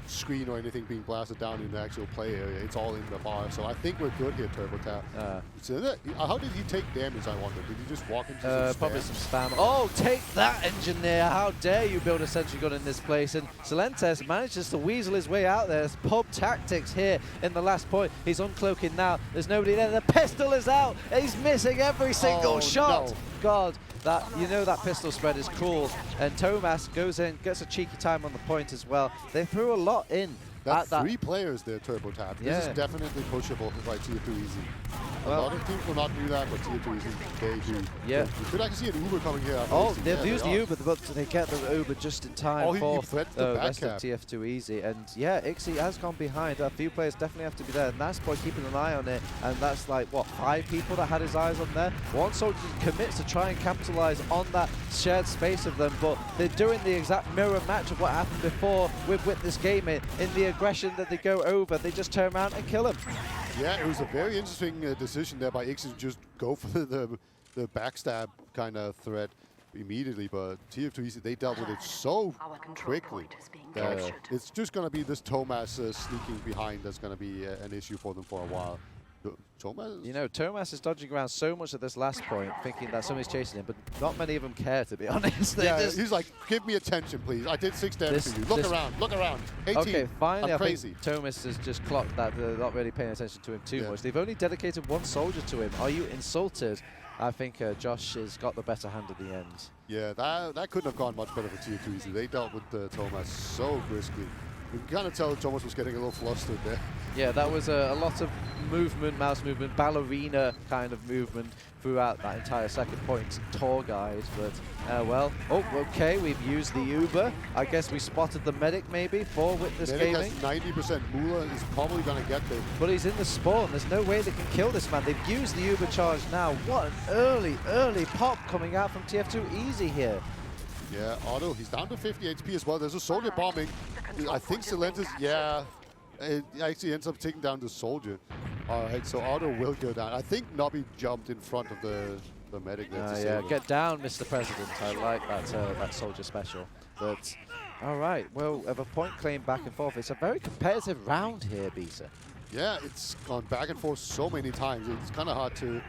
screen or anything being blasted down in the actual play area. It's all in the bar, so I think we're good here, TurboTap. So how did he take damage, I wonder? Did he just walk into some probably some spam. Oh, take that, Engineer! How dare you build a sentry gun in this place? And Solentes manages to weasel his way out there. It's pub tactics here in the last point. He's uncloaking now. There's nobody there. The pistol is out. He's missing every single shot. No. God. You know that pistol spread is cruel, and Tomas goes in, gets a cheeky time on the point as well. They threw a lot in. That's 3 players there, TurboTap. Yeah. This is definitely pushable by TF2 Easy. A lot of teams will not do that, but TF2 Easy, they do. Yeah. You could actually see an Uber coming here. Oh, they've used the Uber, but they get the Uber just in time for the rest of cap. TF2 Easy. And yeah, Ixie has gone behind. A few players definitely have to be there. Nasboy keeping an eye on it, and that's like, what, 5 people that had his eyes on there? One soldier commits to try and capitalize on that shared space of them, but they're doing the exact mirror match of what happened before with Witness Gaming. In the aggression that they go over, they just turn around and kill him. Yeah, it was a very interesting decision there by Ixie to just go for the backstab kind of threat immediately, but TF2 Easy, they dealt with it so quickly that it's just going to be this Tomas sneaking behind that's going to be an issue for them for a while. Tomas? You know, Tomas is dodging around so much at this last point, thinking that somebody's chasing him, but not many of them care, to be honest. Yeah, he's like, give me attention, please. I did 6 damage to you. Look around. 18. Okay, finally, I'm crazy. I think Tomas has just clocked that they're not really paying attention to him too much. They've only dedicated 1 soldier to him. Are you insulted? I think Josh has got the better hand at the end. Yeah, that couldn't have gone much better for TF2 Easy. They dealt with Tomas so briskly. You can kind of tell Tomas was getting a little flustered there. Yeah, that was a lot of movement, mouse movement, ballerina kind of movement throughout that entire second point tour guide. But, well, okay, we've used the Uber. I guess we spotted the medic maybe for Witness Gaming. Medic has 90%. Mula is probably going to get there. But he's in the spawn. There's no way they can kill this man. They've used the Uber charge now. What an early pop coming out from TF2 Easy here. Yeah, Otto, he's down to 50 HP as well. There's a soldier bombing. I think Silentis, it actually ends up taking down the soldier. All right, so Otto will go down. I think Nobby jumped in front of the medic there to yeah, get down, Mr. President. I like that soldier special. But, all right, well, of a point claim back and forth. It's a very competitive round here, Bisa. Yeah, it's gone back and forth so many times. It's kind of hard to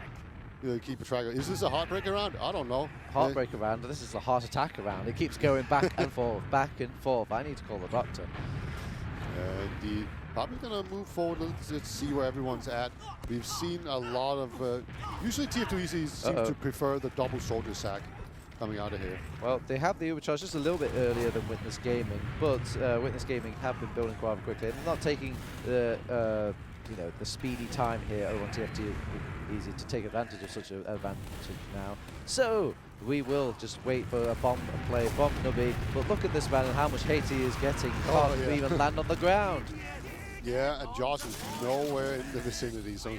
keep a track of. Is this a heartbreaker round? I don't know. Heartbreaker round. This is a heart attack round. It keeps going back and forth, back and forth. I need to call the doctor. Indeed. Probably going to move forward. Let's see where everyone's at. We've seen a lot of... usually TF2 Easy seem to prefer the double soldier sack coming out of here. Well, they have the overcharge just a little bit earlier than Witness Gaming, but Witness Gaming have been building rather quickly. And not taking the you know, the speedy time here over on TF2 easy to take advantage of such an advantage now. So we will just wait for a bomb play, bomb nubby. But look at this man and how much hate he is getting. Can't even land on the ground. Yeah, and Josh is nowhere in the vicinity, so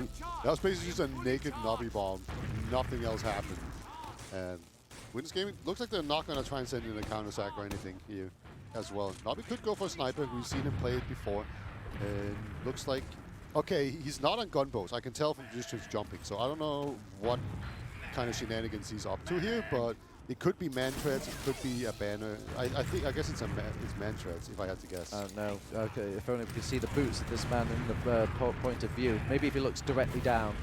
that was basically just a naked nubby bomb. Nothing else happened. And Witness Gaming looks like they're not going to try and send in a counter-sack or anything here as well. Nubby could go for a sniper. We've seen him play it before. And looks like, okay, he's not on gunboats. I can tell from just his jumping. So I don't know what kind of shenanigans he's up to here, but it could be man treads, it could be a banner. I guess it's man treads, if I had to guess. Oh no, okay, if only we could see the boots of this man in the point of view. Maybe if he looks directly down.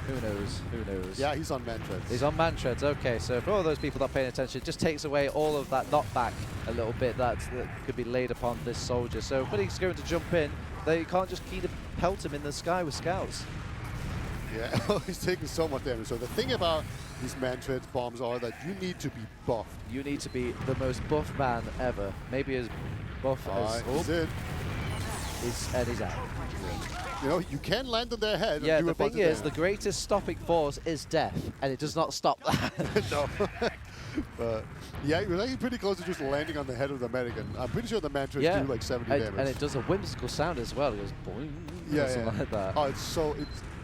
Who knows, who knows. Yeah, he's on man treads. He's on man treads, okay. So for all those people not paying attention, it just takes away all of that knockback a little bit that could be laid upon this soldier. So when he's going to jump in, they can't just keep pelt him in the sky with scouts. Yeah, he's taking so much damage. So the thing about these man treads bombs are that you need to be buffed. You need to be the most buff man ever. Maybe as buff as... He's in. And he's out. You know, you can land on their head. Yeah, and do the a bunch thing of is, the damage. greatest stopping force is death, and it does not stop that. No. But yeah, he was actually pretty close to just landing on the head of the medic, and I'm pretty sure the man treads do like 70 damage. And it does a whimsical sound as well. It goes boing, yeah, something like that. Oh, it's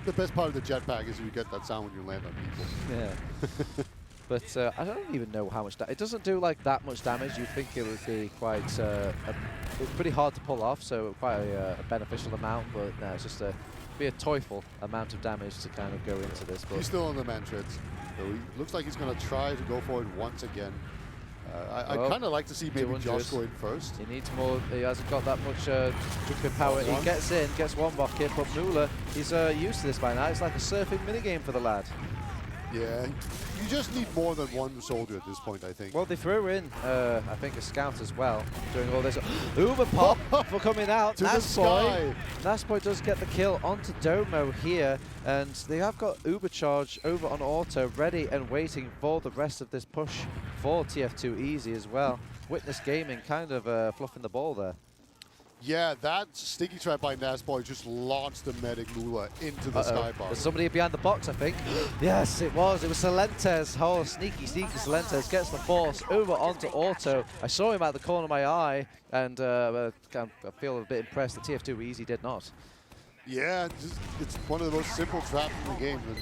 the best part of the jetpack is you get that sound when you land on people. Yeah. But I don't even know how much it doesn't do like that much damage. You'd think it would be quite it's pretty hard to pull off, so quite a beneficial amount. But no, it's just be a toyful amount of damage to kind of go into this. But he's still on the man treads, so he looks like he's going to try to go for it once again. I kind of like to see maybe Josh go in first. He needs more. He hasn't got that much jumping power. He gets in, gets one rocket, but Muller, he's used to this by now. It's like a surfing minigame for the lad. Yeah, you just need more than one soldier at this point, I think. Well, they threw in, I think, a scout as well during all this. Uber pop for coming out. To the sky. Nasboy does get the kill onto Domo here, and they have got Uber charge over on auto, ready and waiting for the rest of this push for TF2 Easy as well. Witness Gaming kind of fluffing the ball there. Yeah, that sticky trap by Nasboy just launched the medic Mula into the skybox. There's somebody behind the box, I think. Yes, it was. It was Salentes. Oh, sneaky Salentes gets the force over onto auto. I saw him at the corner of my eye, and I feel a bit impressed that TF2 Easy did not. Yeah, it's one of the most simple traps in the game. And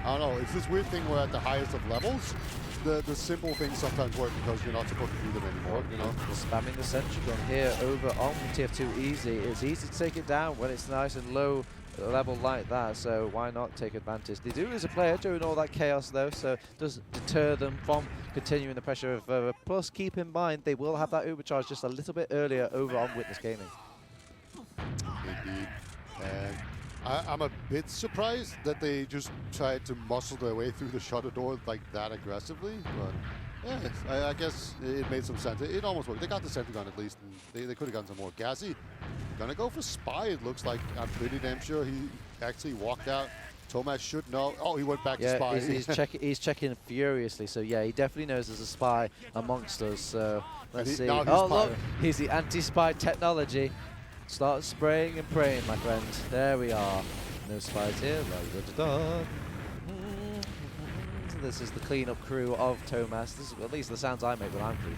I don't know, it's this weird thing where at the highest of levels, the simple things sometimes work because you're not supposed to do them anymore, you know? Spamming the sentry gun here over on TF2 Easy. It's easy to take it down when it's nice and low level like that, so why not take advantage? They do lose a player during all that chaos though, so it does deter them from continuing the pressure of plus keep in mind they will have that overcharge just a little bit earlier over on Witness Gaming. Indeed. And I'm a bit surprised that they just tried to muscle their way through the shutter door like that aggressively, but yeah, I guess it made some sense. It almost worked. They got the sentry gun at least, and they could have gotten some more. Gassy gonna go for Spy, it looks like. I'm pretty damn sure he actually walked out. Tomas should know. Oh, he went back to Spy. He's checking furiously, so yeah, he definitely knows there's a spy amongst us, so let's see. Oh, look, he's the anti-spy technology. Start spraying and praying, my friend. There we are. No spies here. This is the cleanup crew of Tomas. This is at least the sounds I make when I'm cleaning.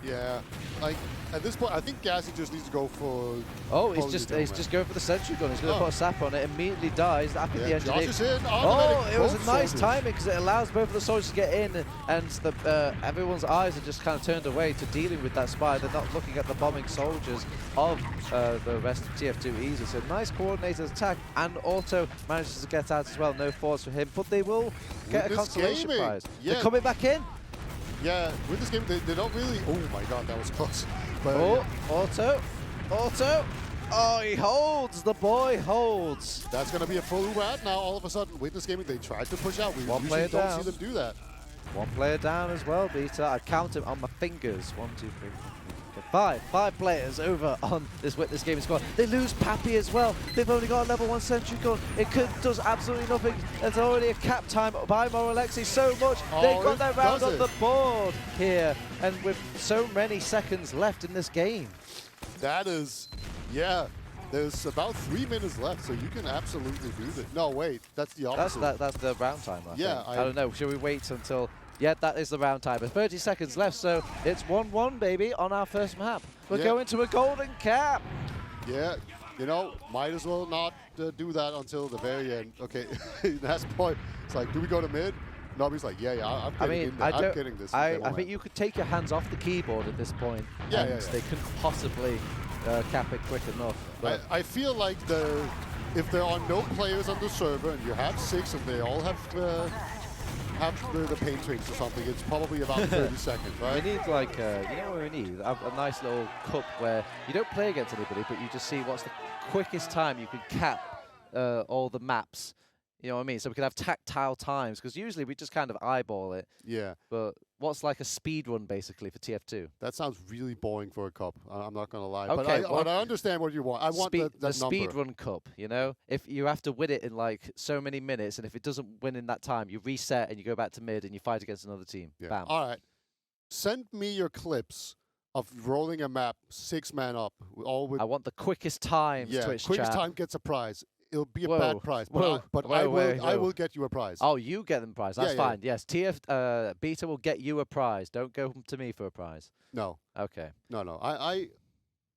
Yeah, like at this point, I think Gassy just needs to go for. Oh, he's just going for the sentry gun. He's going to put a sap on it. Immediately dies. That the engineer. Josh is in. Oh, it was a nice timing because it allows both of the soldiers to get in, and everyone's eyes are just kind of turned away to dealing with that spy. They're not looking at the bombing soldiers of the rest of TF2 Easy. So nice coordinated attack, and Auto manages to get out as well. No force for him, but they will get a consolation prize. Yeah. They're coming back in. Yeah, with this game, they don't really. Oh my god, that was close. But, Auto. Oh, he holds. The boy holds. That's going to be a full rat now. All of a sudden, Witness Gaming, they tried to push out. We One usually player don't down. see them do that. One player down as well, Beta. I count him on my fingers. 1, 2, 3, 4, 5. 5 players over on this Witness Gaming squad. They lose Pappy as well. They've only got a level 1 sentry gun. It does absolutely nothing. There's already a cap time by Moralexi. So much. They've got their round on the board here. And with so many seconds left in this game. That is, yeah. There's about 3 minutes left, so you can absolutely do this. No, wait, that's the opposite. That's the round time. Yeah, I don't know. Should we wait until? Yeah, that is the round timer. 30 seconds left, so it's 1-1, baby, on our first map. We're going to a golden cap. Yeah, you know, might as well not do that until the very end. Okay, that's point. It's like, do we go to mid? Nobby's like, yeah, I'm getting in there. I'm getting this. I think you could take your hands off the keyboard at this point. Yeah, and they couldn't possibly cap it quick enough. But I feel like if there are no players on the server and you have 6 and they all have the paint trains or something, it's probably about 30 seconds, right? We need like, you know what we need? A nice little cup where you don't play against anybody, but you just see what's the quickest time you can cap all the maps. You know what I mean? So we can have tactile times, because usually we just kind of eyeball it. Yeah. But what's like a speed run, basically, for TF2? That sounds really boring for a cup. I'm not going to lie. Okay, but I understand what you want. I want that the number. speed run cup, you know? If you have to win it in like so many minutes, and if it doesn't win in that time, you reset and you go back to mid and you fight against another team. Yeah. Bam. All right. Send me your clips of rolling a map 6-man up. All with I want the quickest times, Twitch quickest chat. time gets a prize. It'll be a Whoa. bad prize, Whoa. but Whoa. I will get you a prize. Oh, you get them prize. That's Yeah, yeah. fine. Yes, Beta will get you a prize. Don't go to me for a prize. No. Okay. No.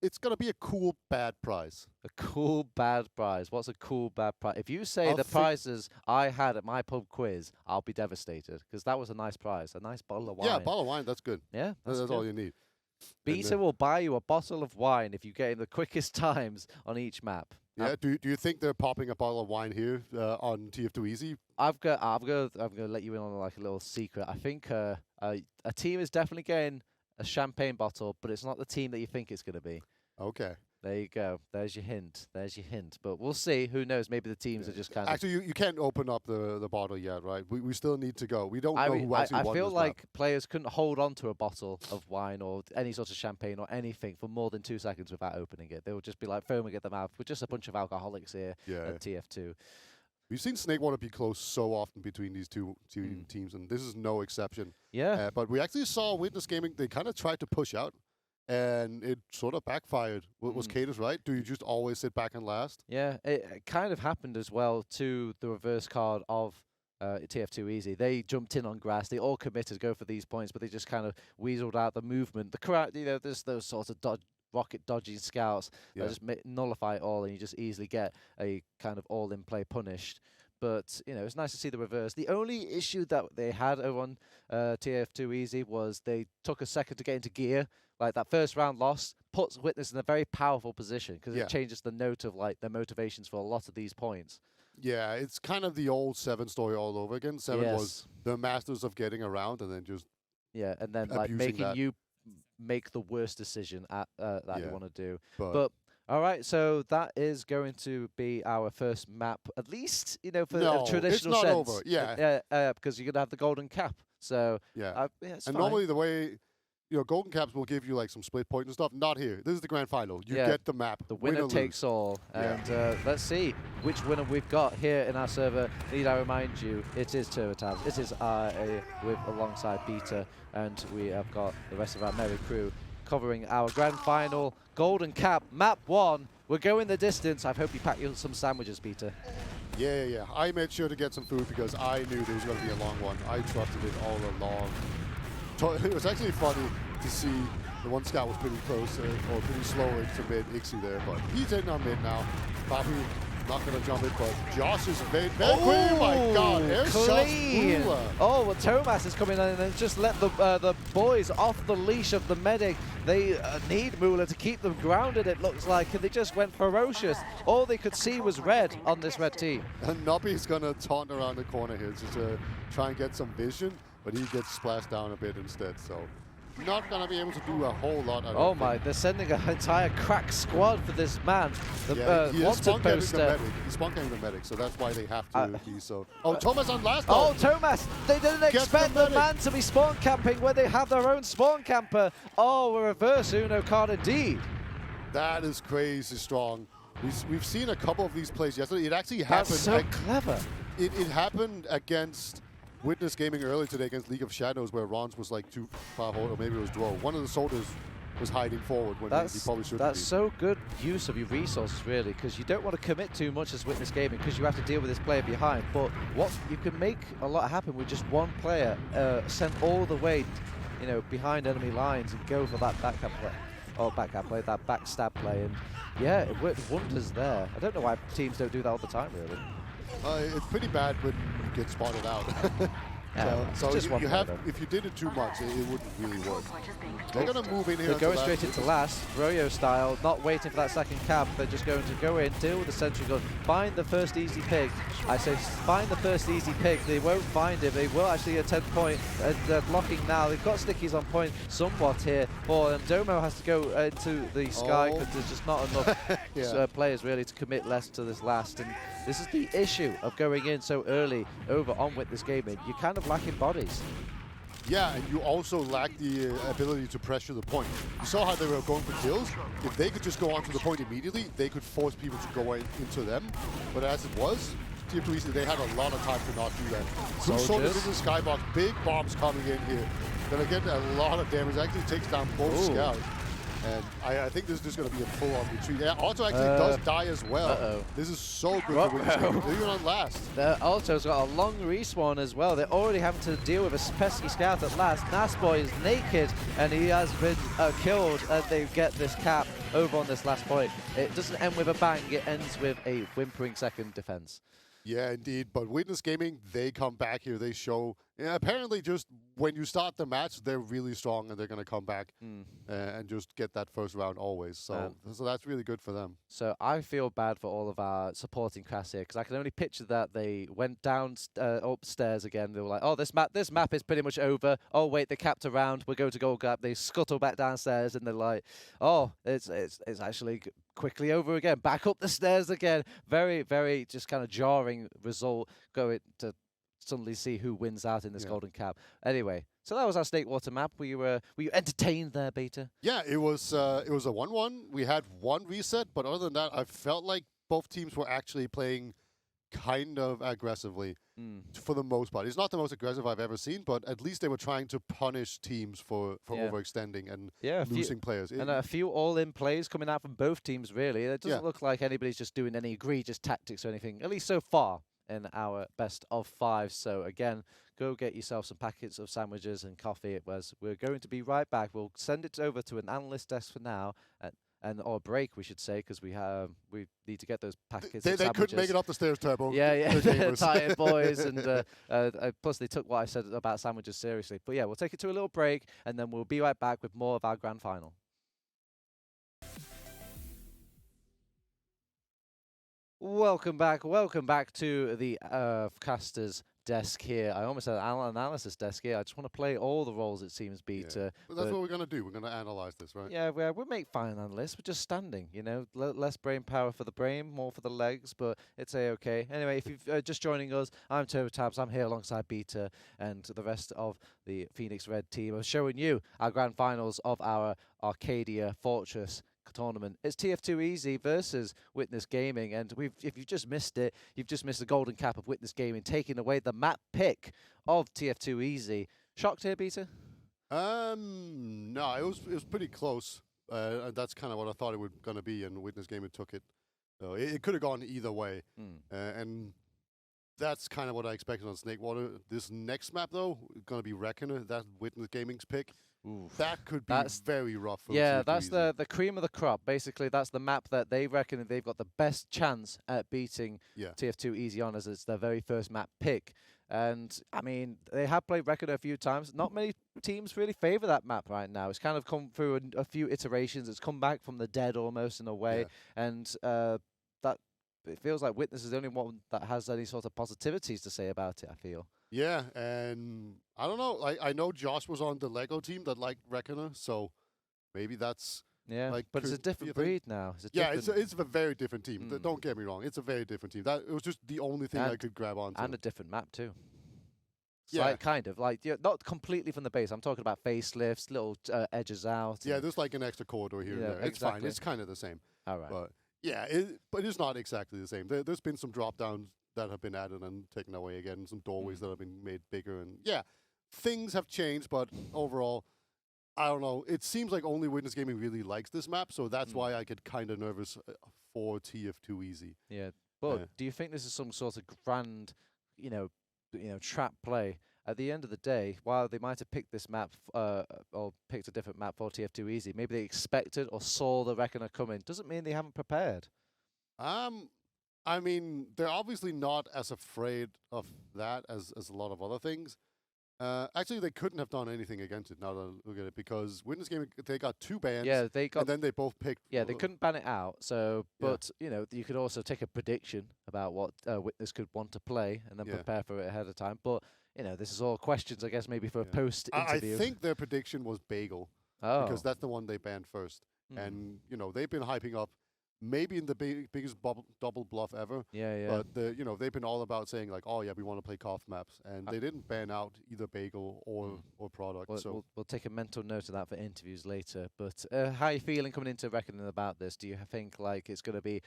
It's gonna be a cool bad prize. A cool bad prize. What's a cool bad prize? If you say I'll the think- prizes I had at my pub quiz, I'll be devastated, because that was a nice prize, a nice bottle of wine. Yeah, a bottle of wine. That's good. Yeah, That's good. all you need. Beta will buy you a bottle of wine if you get in the quickest times on each map. Yeah. Do you think they're popping a bottle of wine here on TF2 Easy? I'm gonna let you in on like a little secret. I think a team is definitely getting a champagne bottle, but it's not the team that you think it's gonna be. Okay. There you go. There's your hint. But we'll see. Who knows? Maybe the teams are just kind of. Actually, you can't open up the bottle yet, right? We still need to go. We don't know who actually won I feel this like map. players couldn't hold on to a bottle of wine or any sort of champagne or anything for more than 2 seconds without opening it. They would just be like foaming at the mouth. We're just a bunch of alcoholics here at TF2. We've seen Snakewater be close so often between these two teams, and this is no exception. Yeah. But we actually saw Witness Gaming, they kind of tried to push out, and it sort of backfired. Was Cadus right? Do you just always sit back and last? Yeah, it kind of happened as well to the reverse card of TF2 Easy. They jumped in on grass. They all committed to go for these points, but they just kind of weaseled out the movement. The correct, there's those sorts of rocket dodging scouts that just nullify it all, and you just easily get a kind of all-in play punished. But, it's nice to see the reverse. The only issue that they had over on TF2 Easy was they took a second to get into gear. Like, that first round loss puts Witness in a very powerful position, because it changes the note of, like, their motivations for a lot of these points. Yeah, it's kind of the old 7 story all over again. 7 was the masters of getting around and then just and then, like, making you make the worst decision that you want to do. But all right, so that is going to be our first map, at least, for a traditional it's not sense. over. Yeah. Because you're going to have the golden cap. So, it's and fine. normally the way, golden caps will give you like some split point and stuff. Not here. This is the grand final. You get the map. The winner takes all. And let's see which winner we've got here in our server. Need I remind you, it is Turbotab. It is alongside Beta, and we have got the rest of our merry crew covering our grand final golden cap, map 1. We're going the distance. I hope you pack you some sandwiches, Peter. Yeah. I made sure to get some food because I knew there was going to be a long one. I trusted it all along. It was actually funny to see the one scout was pretty close or pretty slow into mid Ixie there, but he's in on mid now. Probably not going to jump it, but Josh is very quick. Oh my God, air clean. shots. Oh, well, Thomas is coming in and just let the boys off the leash of the medic. They need Moolah to keep them grounded, it looks like, and they just went ferocious. All they could see was red on this red team. And Nobby's going to taunt around the corner here just to try and get some vision, but he gets splashed down a bit instead, so not going to be able to do a whole lot. Oh my, they're sending an entire crack squad for this man. The he is wanted poster. He's spunking the medic, so that's why they have to be so. Oh, Thomas on last. Oh, Thomas! They didn't expect the man to be spawn camping when they have their own spawn camper. Oh, a reverse Uno card indeed. That is crazy strong. We've seen a couple of these plays yesterday. It actually happened. That's so clever. It happened against Witness Gaming earlier today against League of Shadows, where Rons was like too far forward, or maybe it was Dro. One of the soldiers was hiding forward when he probably shouldn't That's be. so good use of your resources, really, because you don't want to commit too much as Witness Gaming because you have to deal with this player behind. But what you can make a lot happen with just one player sent all the way, behind enemy lines and go for that backhand play, that backstab play, and yeah, it worked wonders there. I don't know why teams don't do that all the time, really. It's pretty bad when you get spotted out. So just one you player, have, though. if you did it too much, it wouldn't really work. They're going to move in here. They're going onto straight into last, Froyo style, not waiting for that second cap. They're just going to go in, deal with the sentry gun, find the first easy pick. I say find the first easy pick. They won't find it. They will actually attempt point. They're blocking now. They've got stickies on point somewhat here for them. Domo has to go into the sky because there's just not enough players really to commit less to this last. And this is the issue of going in so early over on Witness Gaming. You're kind of lacking bodies. Yeah, and you also lack the ability to pressure the point. You saw how they were going for kills. If they could just go onto the point immediately, they could force people to go into them. But as it was, TF2 Easy, they had a lot of time to not do that. So saw this in the skybox, big bombs coming in here. Gonna get a lot of damage. Actually takes down both scouts. And I think this is just going to be a full-on retreat. Yeah, Alto actually does die as well. This is so good for Witness Gaming. They're even on last. Alto's got a long respawn as well. They're already having to deal with a pesky scout at last. Nasboy is naked, and he has been killed, and they get this cap over on this last point. It doesn't end with a bang. It ends with a whimpering second defense. Yeah, indeed. But Witness Gaming, they come back here. They show, apparently just when you start the match, they're really strong and they're going to come back and just get that first round always. So that's really good for them. So I feel bad for all of our supporting cast here because I can only picture that they went down upstairs again. They were like, oh, this map is pretty much over. Oh, wait, they capped a round. We're going to gold gap. They scuttle back downstairs and they're like, oh, it's actually quickly over again. Back up the stairs again. Very, very just kind of jarring result going to suddenly see who wins out in this golden cap. Anyway, so that was our Snakewater map. Were you entertained there, Beta? Yeah, it was a 1-1. We had one reset, but other than that, I felt like both teams were actually playing kind of aggressively for the most part. It's not the most aggressive I've ever seen, but at least they were trying to punish teams for overextending and losing players. And a few all-in plays coming out from both teams, really. It doesn't look like anybody's just doing any egregious tactics or anything, at least so far in our best of 5. So again, go get yourself some packets of sandwiches and coffee. We're going to be right back. We'll send it over to an analyst desk for now, or break, we should say, because we need to get those packets. They couldn't make it up the stairs, Turbo. Yeah. Tired boys, and plus they took what I said about sandwiches seriously. But yeah, we'll take it to a little break, and then we'll be right back with more of our grand final. Welcome back to the casters desk here. I almost said analysis desk here. I just want to play all the roles, it seems, Beta. But that's what we're going to do. We're going to analyze this, right? Yeah, we'll make fine analysts. We're just standing, less brain power for the brain, more for the legs, but it's a-okay. Anyway, if you're just joining us, I'm TurboTabs. I'm here alongside Beta and the rest of the Phoenix Red team. I'm showing you our grand finals of our Arcadia Fortress tournament. It's TF2 Easy versus Witness Gaming, and if you've just missed it, you've just missed the golden cap of Witness Gaming, taking away the map pick of TF2 Easy. Shocked here, Peter? No, it was pretty close. That's kind of what I thought it was going to be, and Witness Gaming took it. So it could have gone either way, and that's kind of what I expected on Snakewater. This next map, though, is going to be Reckoner. That's Witness Gaming's pick. That could be very rough. For that's the cream of the crop. Basically, that's the map that they reckon they've got the best chance at beating TF2 Easy on, as it's their very first map pick. And, I mean, they have played Reckoner a few times. Not many teams really favour that map right now. It's kind of come through a few iterations. It's come back from the dead almost in a way. And it feels like Witness is the only one that has any sort of positivities to say about it, I feel. Yeah, and I don't know. I know Josh was on the Lego team that liked Reckoner, so maybe that's but it's a different breed now. It's a very different team. Don't get me wrong. It's a very different team. It was just the only thing I could grab onto. And a different map too. Kind of not completely from the base. I'm talking about facelifts, little edges out. Yeah, there's like an extra corridor here and there. It's fine. It's kind of the same. All right. But but it's not exactly the same. There's been some drop downs that have been added and taken away again, some doorways that have been made bigger, and things have changed, but overall, I don't know. It seems like only Witness Gaming really likes this map, so that's why I get kind of nervous for TF2 Easy. Yeah, but do you think this is some sort of grand, trap play? At the end of the day, while they might have picked this map or picked a different map for TF2 Easy, maybe they expected or saw the Reckoner coming. Doesn't mean they haven't prepared. I mean, they're obviously not as afraid of that as a lot of other things. Actually, they couldn't have done anything against it now that I look at it, because Witness Gaming, they got 2 bans. Yeah, they got. And then they both picked. Yeah, they couldn't ban it out. So, but you could also take a prediction about what Witness could want to play and then prepare for it ahead of time. But this is all questions, I guess, maybe for a post interview. I think their prediction was Bagel, because that's the one they banned first. And they've been hyping up. Maybe in the biggest double bluff ever. Yeah. But they've been all about saying like, oh yeah, we want to play COF maps, and they didn't ban out either Bagel or Product. Well, so we'll take a mental note of that for interviews later. But how are you feeling coming into Reckoning about this? Do you think like it's going to be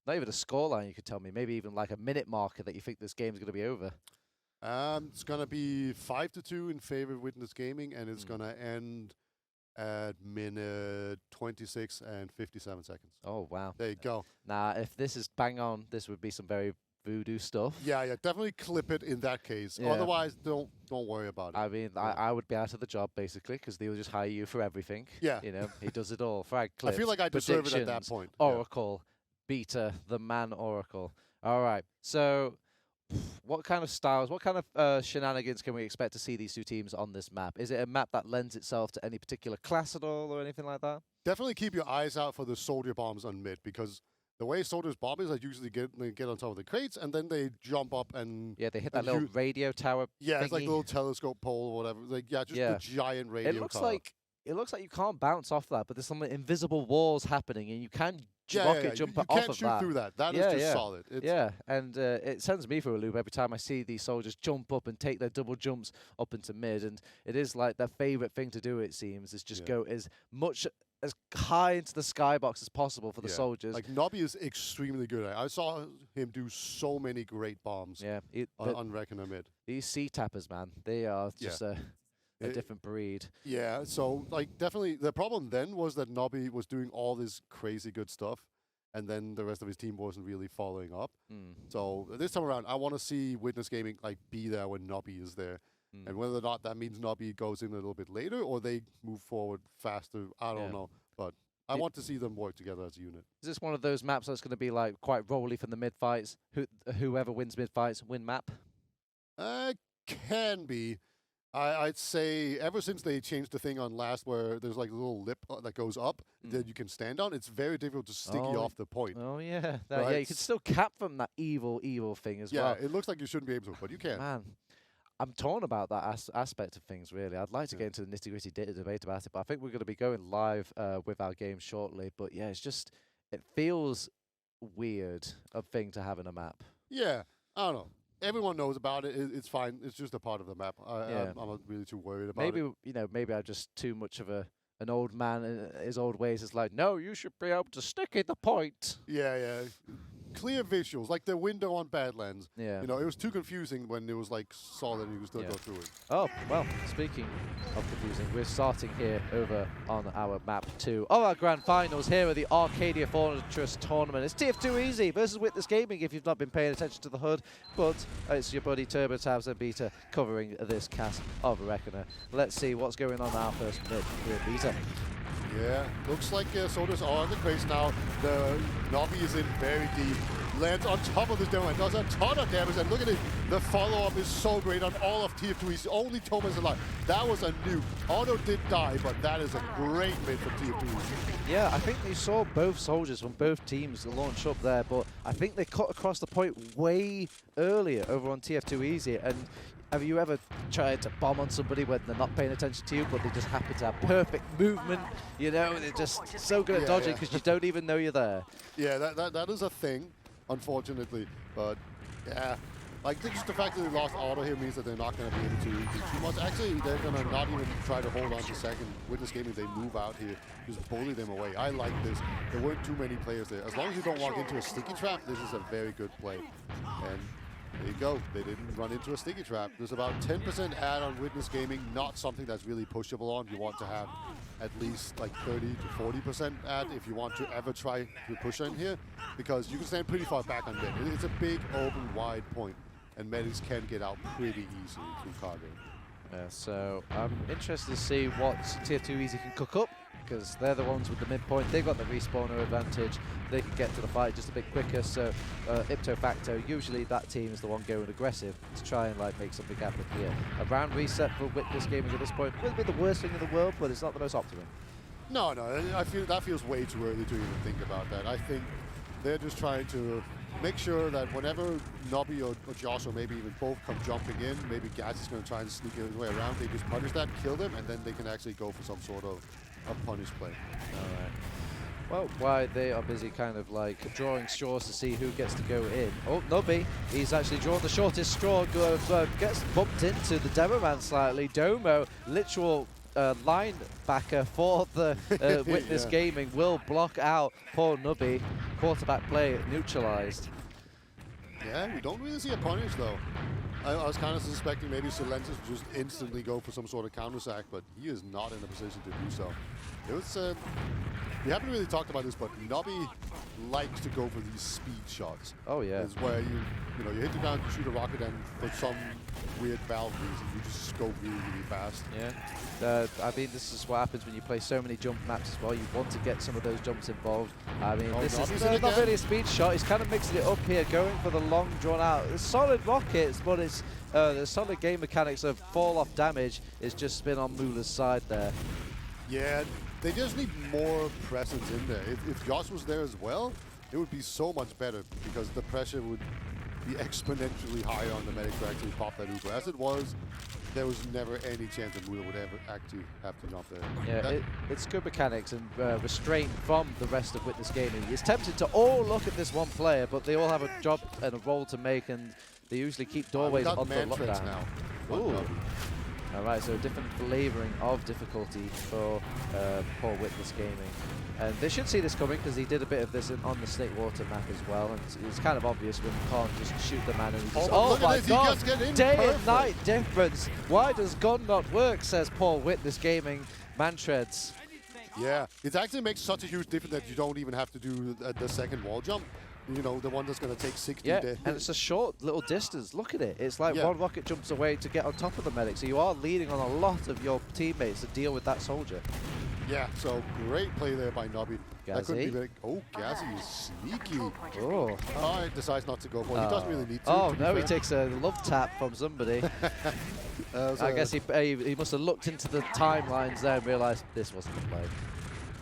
not even a scoreline? You could tell me, maybe even like a minute marker that you think this game's going to be over. It's going to be 5-2 in favor of Witness Gaming, and it's going to end at minute 26 and 57 seconds. Oh, wow. There you go. Now, if this is bang on, this would be some very voodoo stuff. Yeah, definitely clip it in that case. Yeah. Otherwise, don't worry about it. I mean, I would be out of the job, basically, because they will just hire you for everything. Yeah. He does it all. Frag clips, I feel like I deserve it at that point. Oracle, Beta, the man Oracle. All right, so what kind of styles, what kind of shenanigans can we expect to see these two teams on this map? Is it a map that lends itself to any particular class at all or anything like that? Definitely keep your eyes out for the soldier bombs on mid, because the way soldiers bomb is, I usually get on top of the crates and then they jump up and they hit that little radio tower. Yeah, thingy. it's like a little telescope pole or whatever. Like the giant radio. It looks tower. like you can't bounce off that, but there's some invisible walls happening, and you can rocket jump off of that. You can't shoot through that. That is just solid. And it sends me for a loop every time I see these soldiers jump up and take their double jumps up into mid, and it is like their favorite thing to do. It seems is just go as much as high into the skybox as possible for the soldiers. Like Nobby is extremely good at it. I saw him do so many great bombs. On Reckoner mid. These sea tappers, man, they are just a different breed. Yeah, so like definitely the problem then was that Nobby was doing all this crazy good stuff, and then the rest of his team wasn't really following up. So this time around, I want to see Witness Gaming like be there when Nobby is there. And whether or not that means Nobby goes in a little bit later or they move forward faster, I don't know. But I want to see them work together as a unit. Is this one of those maps that's going to be like quite rolly from the mid fights? Whoever wins mid fights win map? Can be. I'd say ever since they changed the thing on last where there's like a little lip that goes up that you can stand on, it's very difficult to sticky off the point. Oh, yeah. Yeah, you can still cap from that evil thing as well. Yeah, it looks like you shouldn't be able to, but you can. Man, I'm torn about that aspect of things, really. I'd like to get into the nitty-gritty debate about it, but I think we're going to be going live with our game shortly. But yeah, it feels weird a thing to have in a map. Yeah, I don't know. Everyone knows about it. It's fine. It's just a part of the map. I'm not really too worried about it. Maybe I'm just too much of an old man in his old ways. It's like, no, you should be able to stick in the point. Yeah. Clear visuals, like the window on Badlands. Yeah. It was too confusing when it was like solid and you could still go through it. Oh, well, speaking of confusing, we're starting here over on our map 2 of our grand finals here at the RCADIA Fortress tournament. It's TF2 Easy versus Witness Gaming if you've not been paying attention to the HUD, but it's your buddy Turbo Tabs and Beta covering this cast of Reckoner. Let's see what's going on now first mid with Beta. Yeah, looks like soldiers are on the crates now. The Nobby is in very deep. Lands on top of this demo and does a ton of damage. And look at it, the follow-up is so great on all of TF2. He's only Thomas alive. That was a nuke. Otto did die, but that is a great mid from TF2. Yeah, I think you saw both soldiers from both teams launch up there, but I think they cut across the point way earlier over on TF2 Easy. And have you ever tried to bomb on somebody when they're not paying attention to you, but they just happen to have perfect movement? They're just so good at dodging because you don't even know you're there. Yeah, that is a thing, unfortunately. But yeah, like just the fact that they lost Otto here means that they're not going to be able to do too much. Actually, they're going to not even try to hold on to second. Witness Gaming, they move out here, just bully them away. I like this. There weren't too many players there. As long as you don't walk into a sticky trap, this is a very good play. And There you go. They didn't run into a sticky trap. There's about 10% add on Witness Gaming, not something that's really pushable on. You want to have at least like 30 to 40% add if you want to ever try to push in here, because you can stand pretty far back on mid. It's a big, open, wide point, and medics can get out pretty easily through cargo. Yeah, so I'm interested to see what TF2 Easy can cook up, because they're the ones with the midpoint. They've got the respawner advantage. They can get to the fight just a bit quicker. So ipso facto, usually that team is the one going aggressive to try and like make something happen here. A round reset for Witness Gaming at this point wouldn't be the worst thing in the world, but it's not the most optimum. No, I feel that feels way too early to even think about that. I think they're just trying to make sure that whenever Nobby or Josh or maybe even both come jumping in, maybe Gaz is going to try and sneak his way around. They just punish that, kill them, and then they can actually go for some sort of a punish play. All right. Well, while they are busy kind of like drawing straws to see who gets to go in. Oh, Nobby, he's actually drawn the shortest straw, gets bumped into the demo man slightly. Domo, literal linebacker for the Witness Yeah. Gaming, will block out poor Nubby. Quarterback play neutralized. Yeah, we don't really see a punish though. I was kind of suspecting maybe Silentis would just instantly go for some sort of counter sack, but he is not in a position to do so. It was, we haven't really talked about this, but Nobby likes to go for these speed shots. Oh yeah. It's where you hit the ground, you shoot a rocket, and for some weird valve reason, you just go really, really fast. Yeah. I mean, this is what happens when you play so many jump maps as well. You want to get some of those jumps involved. I mean, this Nobby's is in not again. really a speed shot. He's kind of mixing it up here, going for the long, drawn-out, solid rockets, but it's the solid game mechanics of fall-off damage is just been on Mula's side there. Yeah, they just need more presence in there. If Josh was there as well, it would be so much better because the pressure would be exponentially higher on the medic to actually pop that Uber. As it was, there was never any chance that Mula would ever actually have to jump there. Yeah, it's good mechanics and restraint from the rest of Witness Gaming. It's tempted to all look at this one player, but they all have a job and a role to make, and they usually keep doorways on the lockdown. Now. Ooh. Alright, so a different flavouring of difficulty for poor Witness Gaming. And they should see this coming because he did a bit of this on the Snake Water map as well, and it's kind of obvious when you can't just shoot the man and he just, oh my god, day and night difference. Why does gun not work, says poor Witness Gaming. Mantreads. Yeah, it actually makes such a huge difference that you don't even have to do the second wall jump. You know, the one that's going to take 60 days. And it's a short little distance. Look at it. It's like one rocket jumps away to get on top of the medic. So you are leaning on a lot of your teammates to deal with that soldier. Yeah, so great play there by Nobby. That could be Gazzy. very, Gazzy is sneaky. Oh. Alright, decides not to go for it. He doesn't really need to. Oh, to be no, he fair. takes a love tap from somebody. I guess he must have looked into the timelines there and realised this wasn't the play.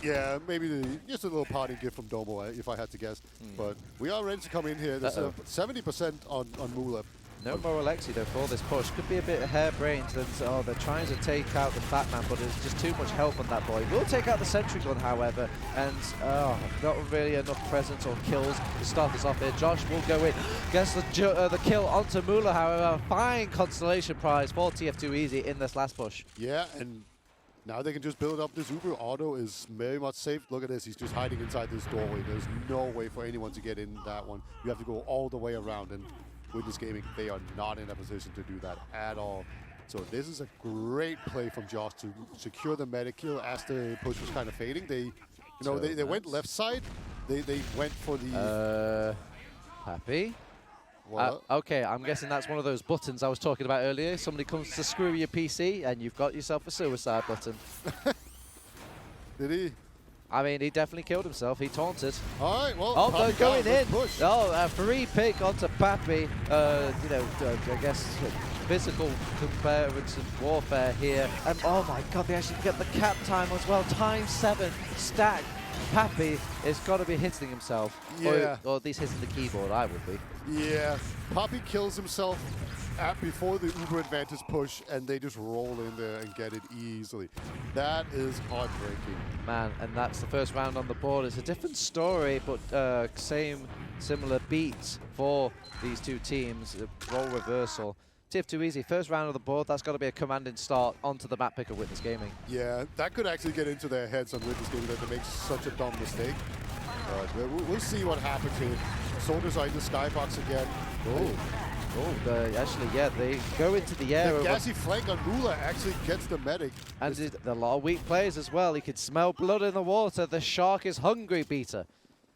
Yeah, maybe just a little party gift from Domo, if I had to guess. But we are ready to come in here. There's 70% on Mula. No more Alexi though for this push. Could be a bit harebrained. They're trying to take out the Fat Man, but there's just too much help on that boy. Will take out the Sentry Gun, however, and not really enough presence or kills to start us off here. Josh will go in, gets the kill onto Mula, however. Fine constellation prize for TF2 Easy in this last push. Yeah, and now they can just build up this Uber. Auto is very much safe. Look at this. He's just hiding inside this doorway. There's no way for anyone to get in that one. You have to go all the way around. And Witness Gaming, they are not in a position to do that at all. So this is a great play from Josh to secure the medic kill as the push was kind of fading. They went left side. They went for the... Happy? Well, okay, I'm guessing that's one of those buttons I was talking about earlier. Somebody comes to screw your PC and you've got yourself a suicide button. Did he? I mean, he definitely killed himself. He taunted. All right, well, oh, they're going in. Push. Oh, a free pick onto Pappy. I guess physical comparison warfare here. And oh my god, they actually get the cap time as well. ×7 stack. Pappy has got to be hitting himself. Yeah. Or at least hitting the keyboard, I would be. Yeah, Pappy kills himself before the Uber advantage push, and they just roll in there and get it easily. That is heartbreaking. Man, and that's the first round on the board. It's a different story, but similar beats for these two teams. A role reversal. TF2 Easy, first round of the board. That's got to be a commanding start onto the map pick of Witness Gaming. Yeah, that could actually get into their heads on Witness Gaming that they make such a dumb mistake. But we'll see what happens here. Soldiers are in the skybox again. Oh. Oh, actually, yeah, they go into the air. The gassy flank on Mula actually gets the medic. And a lot of weak players as well. He could smell blood in the water. The shark is hungry, Peter.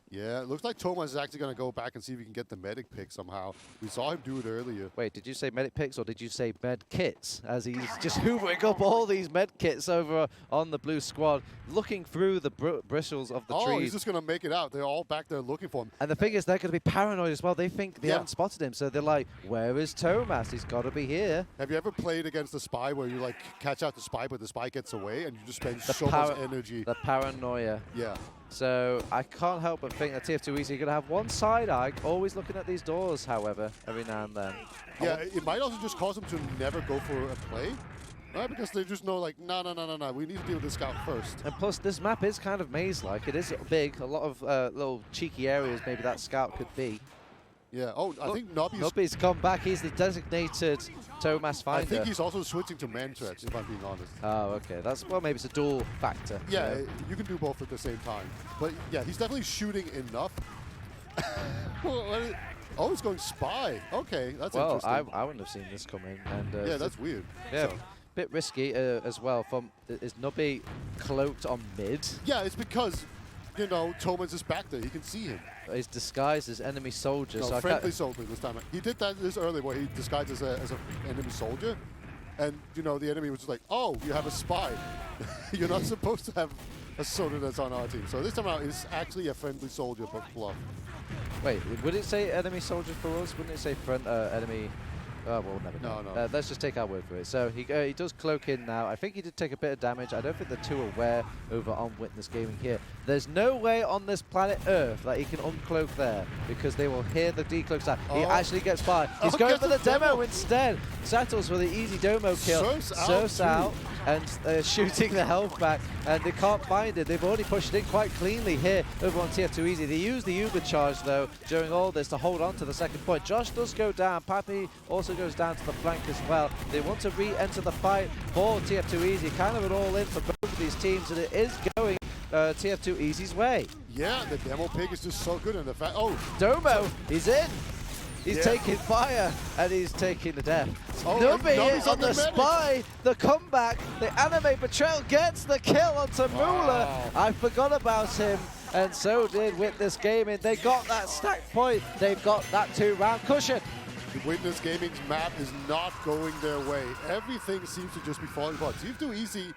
Yeah, it looks like Thomas is actually going to go back and see if he can get the medic pick somehow. We saw him do it earlier. Wait, did you say medic picks or did you say med kits? As he's just hoovering up all these med kits over on the blue squad, looking through the bristles of the trees. Oh, he's just going to make it out. They're all back there looking for him. And the thing is, they're going to be paranoid as well. They think they haven't spotted him, so they're like, where is Thomas? He's got to be here. Have you ever played against the spy where you like catch out the spy, but the spy gets away and you just spend so much energy? The paranoia. Yeah. So I can't help but think that TF2 Easy are going to have one side eye, always looking at these doors, however, every now and then. Yeah, it might also just cause them to never go for a play. Right, because they just know, like, no, we need to deal with this scout first. And plus, this map is kind of maze-like. It is big, a lot of little cheeky areas maybe that scout could be. Yeah, oh, I think Nubby's come back. He's the designated Thomas finder. I think he's also switching to man threats, if I'm being honest. Oh, okay. Well, maybe it's a dual factor. Yeah, you can do both at the same time. But, yeah, he's definitely shooting enough. Oh, he's going spy. Okay, that's interesting. Well, I wouldn't have seen this coming. And yeah, that's weird. Yeah. Bit risky as well. Is Nubby cloaked on mid? Yeah, it's because, you know, Thomas is back there. He can see him. He's disguised as enemy soldier. No, so friendly soldier this time. He did that this earlier where he disguised as an enemy soldier. And, you know, the enemy was just like, oh, you have a spy. You're not supposed to have a soldier that's on our team. So this time out, it's actually a friendly soldier, but bluff. Wait, would it say enemy soldier for us? Wouldn't it say enemy... Oh, well, never know. No. Let's just take our word for it. So he does cloak in now. I think he did take a bit of damage. I don't think they're too aware over on Witness Gaming here. There's no way on this planet Earth that he can uncloak there because they will hear the decloak sound. He actually gets by. He's going for the demo instead. Settles for the easy domo kill. Surfs out and shooting the health back. And they can't find it. They've already pushed it in quite cleanly here over on TF2 Easy. They use the Uber charge, though, during all this to hold on to the second point. Josh does go down. Papi also goes down to the flank as well. They want to re-enter the fight for TF2 Easy. Kind of an all-in for both of these teams, and it is going TF2 Easy's way. Yeah, the demo pick is just so good, and the fact. Oh, Domo, he's in. He's taking fire, and he's taking the death. Oh, Nubby Nubby's on the spy, the comeback, the anime betrayal gets the kill onto Mula. I forgot about him, and so did Witness Gaming. They got that stack point. They've got that 2-round cushion. Witness Gaming's map is not going their way. Everything seems to just be falling apart. TF2 Easy,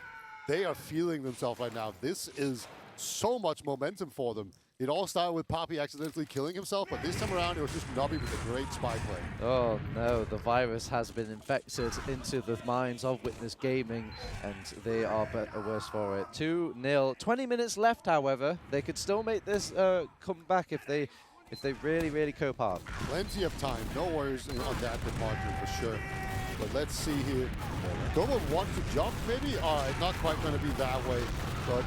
they are feeling themselves right now. This is so much momentum for them. It all started with Papi accidentally killing himself, but this time around it was just Nubby with a great spy play. Oh no, the virus has been infected into the minds of Witness Gaming, and they are worse for it. 2-0. 20 minutes left, however. They could still make this come back if they really cope hard. Plenty of time. No worries on that departure for sure. But let's see here. Domo wants to jump, maybe? All right, not quite going to be that way. But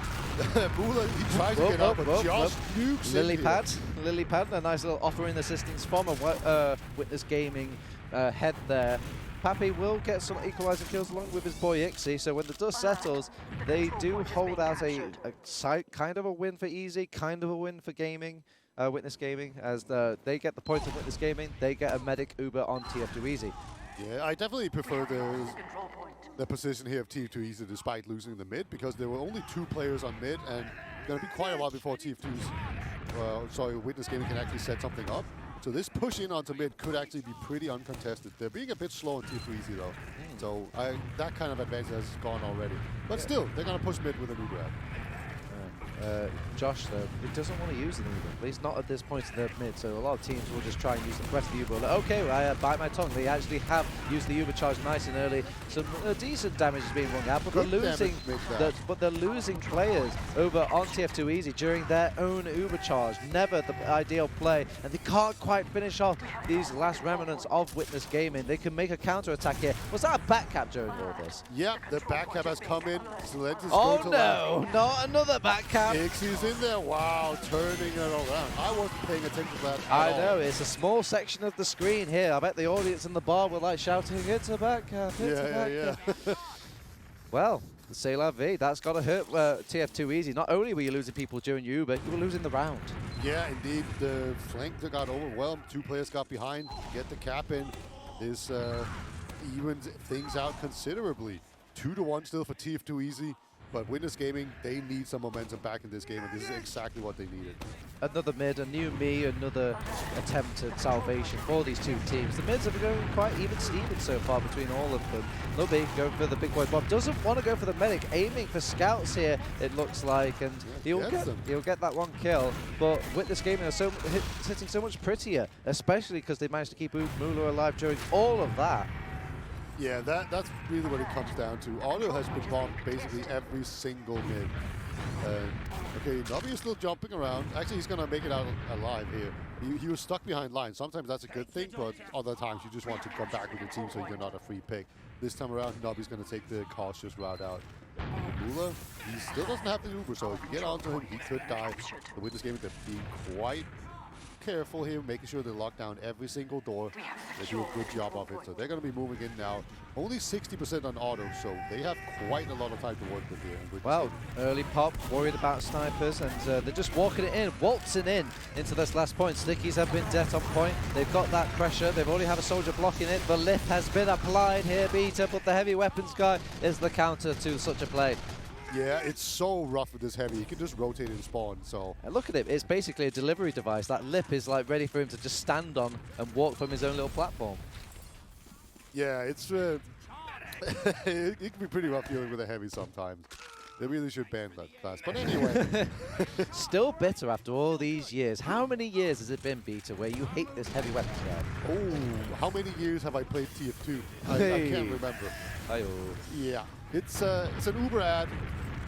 Mula, he tries to get up, but just nukes Lily Pad, a nice little offering assistance from a Witness Gaming head there. Papi will get some equalizer kills along with his boy Ixie, so when the dust settles, they do hold out a kind of a win for Easy, kind of a win for Gaming. Witness Gaming, as they get the points of Witness Gaming, they get a medic Uber on TF2 Easy. Yeah, I definitely prefer the position here of TF2 Easy despite losing the mid, because there were only 2 players on mid, and it's going to be quite a while before Witness Gaming can actually set something up. So this push in onto mid could actually be pretty uncontested. They're being a bit slow on TF2 Easy though, so that kind of advantage has gone already. But still, they're going to push mid with an Uber. Josh, though, he doesn't want to use the Uber. At least not at this point in the mid, so a lot of teams will just try and use the rest of the Uber. Like, okay, I bite my tongue. They actually have used the Uber charge nice and early. Some decent damage is being rung out, but they're losing players over on TF2 Easy during their own Uber charge. Never the ideal play, and they can't quite finish off these last remnants of Witness Gaming. They can make a counter-attack here. Was that a back cap during all this? Yep, the back cap has come in. Oh no, not another back cap. Ixie's in there. Wow, turning it around. I wasn't paying attention to that I know, it's a small section of the screen here. I bet the audience in the bar were like shouting, it's a back cap, it's a back cap. Well, c'est la vie. That's got to hurt TF2 Easy. Not only were you losing people during you, but you were losing the round. Yeah, indeed. The flank got overwhelmed. 2 players got behind. Get the cap in. This evens things out considerably. 2-1 still for TF2 Easy, but Witness Gaming, they need some momentum back in this game, and this is exactly what they needed. Another mid, a new me, another attempt at salvation for these two teams. The mids have been going quite even-steven so far between all of them. Nubby going for the big boy bomb. Doesn't want to go for the medic, aiming for scouts here, it looks like, and he'll get that one kill. But Witness Gaming are hitting so much prettier, especially because they managed to keep Mula alive during all of that. Yeah, that's really what it comes down to. Audio has been bombed basically every single mid. Okay, Nubby is still jumping around. Actually, he's going to make it out alive here. He was stuck behind line. Sometimes that's a good thing, but other times you just want to come back with your team so you're not a free pick. This time around, Nubby's going to take the cautious route out. Mula, he still doesn't have the Uber, so if you get onto him, he could die. The Witness Gaming, they're being quite careful here, making sure they lock down every single door. They do a good job of it, so they're going to be moving in now. Only 60% on auto, so they have quite a lot of time to work with here. Well, early pop, worried about snipers, and they're just walking it in, waltzing in into this last point. Stickies have been dead on point. They've got that pressure. They've already have a soldier blocking it. The lift has been applied here, Beta, but the heavy weapons guy is the counter to such a play. Yeah, it's so rough with this heavy. He can just rotate and spawn, so... And look at it. It's basically a delivery device. That lip is like ready for him to just stand on and walk from his own little platform. Yeah, it's... it can be pretty rough dealing with a heavy sometimes. They really should ban that class. But anyway... Still bitter after all these years. How many years has it been, Beta, where you hate this heavy weapons guy? Oh, how many years have I played TF2? I can't remember. Yeah, it's an Uber ad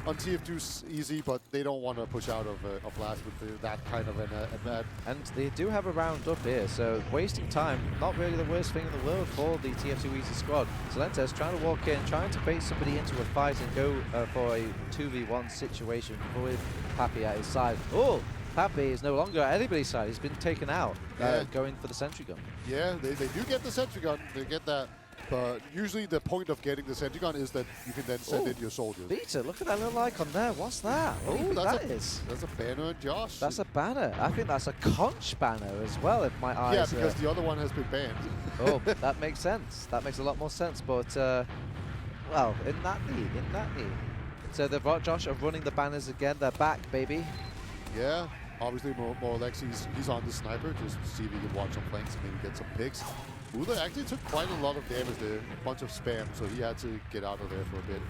on TF2's Easy, but they don't want to push out of Blast with that kind of an ad. And they do have a round up here, so wasting time, not really the worst thing in the world for the TF2 Easy squad. Salentes trying to walk in, trying to bait somebody into a fight and go for a 2v1 situation with Pappy at his side. Oh! Pappy is no longer at anybody's side. He's been taken out, going for the sentry gun. Yeah, they do get the sentry gun. They get that. But usually the point of getting the sentry gun is that you can then send in your soldiers. Beta, look at that little icon there. What's that? What do you think that is? That's a banner, Josh. That's a banner. I think that's a conch banner as well, if my eyes... Yeah, because the other one has been banned. Oh, that makes sense. That makes a lot more sense. But, well, in that need. So the Josh are running the banners again. They're back, baby. Yeah. Obviously, more or less, he's on the sniper, just to see if he can watch some flanks and maybe get some picks. Mula actually took quite a lot of damage there, a bunch of spam, so he had to get out of there for a bit.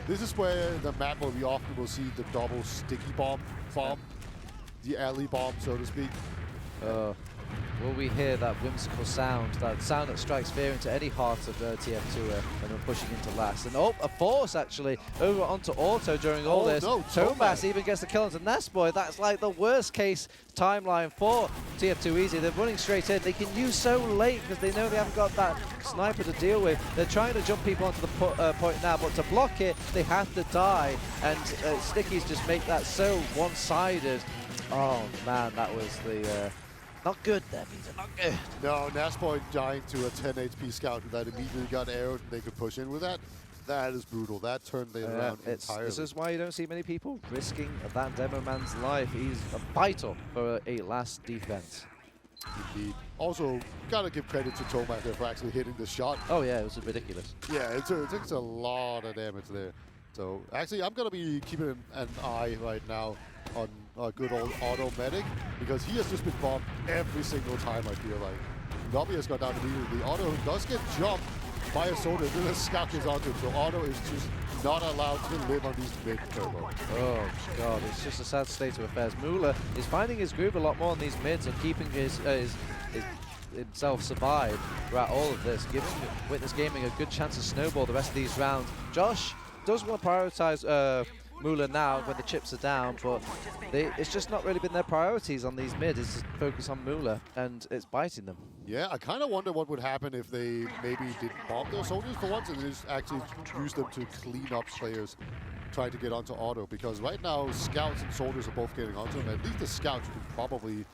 This is where the map where we often will see the double sticky bomb, the alley bomb, so to speak. Will we hear that whimsical sound, that sound that strikes fear into any heart of TF2 and we're pushing into last. And a force actually over onto Auto during all this. No, Tomas even gets the kill onto Nestboy. That's like the worst case timeline for TF2 Easy. They're running straight in. They can use so late because they know they haven't got that sniper to deal with. They're trying to jump people onto the point now, but to block it, they have to die. And Stickies just make that so one-sided. Oh man, that was the... not good there, Peter, not good. No, Nastboy dying to a 10 HP scout that immediately got arrowed and they could push in with that. That is brutal. That turned it around entirely. This is why you don't see many people risking that demo man's life. He's vital for a last defense. Indeed. Also, gotta give credit to Tomac there for actually hitting the shot. Oh yeah, it was ridiculous. Yeah, it takes a lot of damage there. So actually, I'm gonna be keeping an eye right now on good old Auto Medic, because he has just been bombed every single time, I feel like. Nubby has got down immediately. Auto does get jumped by a soldier, then a scout is onto him, so Auto is just not allowed to live on these mid-turbo. Oh god, it's just a sad state of affairs. Mula is finding his groove a lot more on these mids and keeping himself survive throughout all of this, giving Witness Gaming a good chance to snowball the rest of these rounds. Josh does want to prioritize Mula now when the chips are down, but it's just not really been their priorities on these mid. It's just focus on Mula, and it's biting them. Yeah, I kind of wonder what would happen if they maybe didn't bomb their soldiers for once and just actually use them to clean up players trying to get onto Auto, because right now scouts and soldiers are both getting onto him. At least the scouts could probably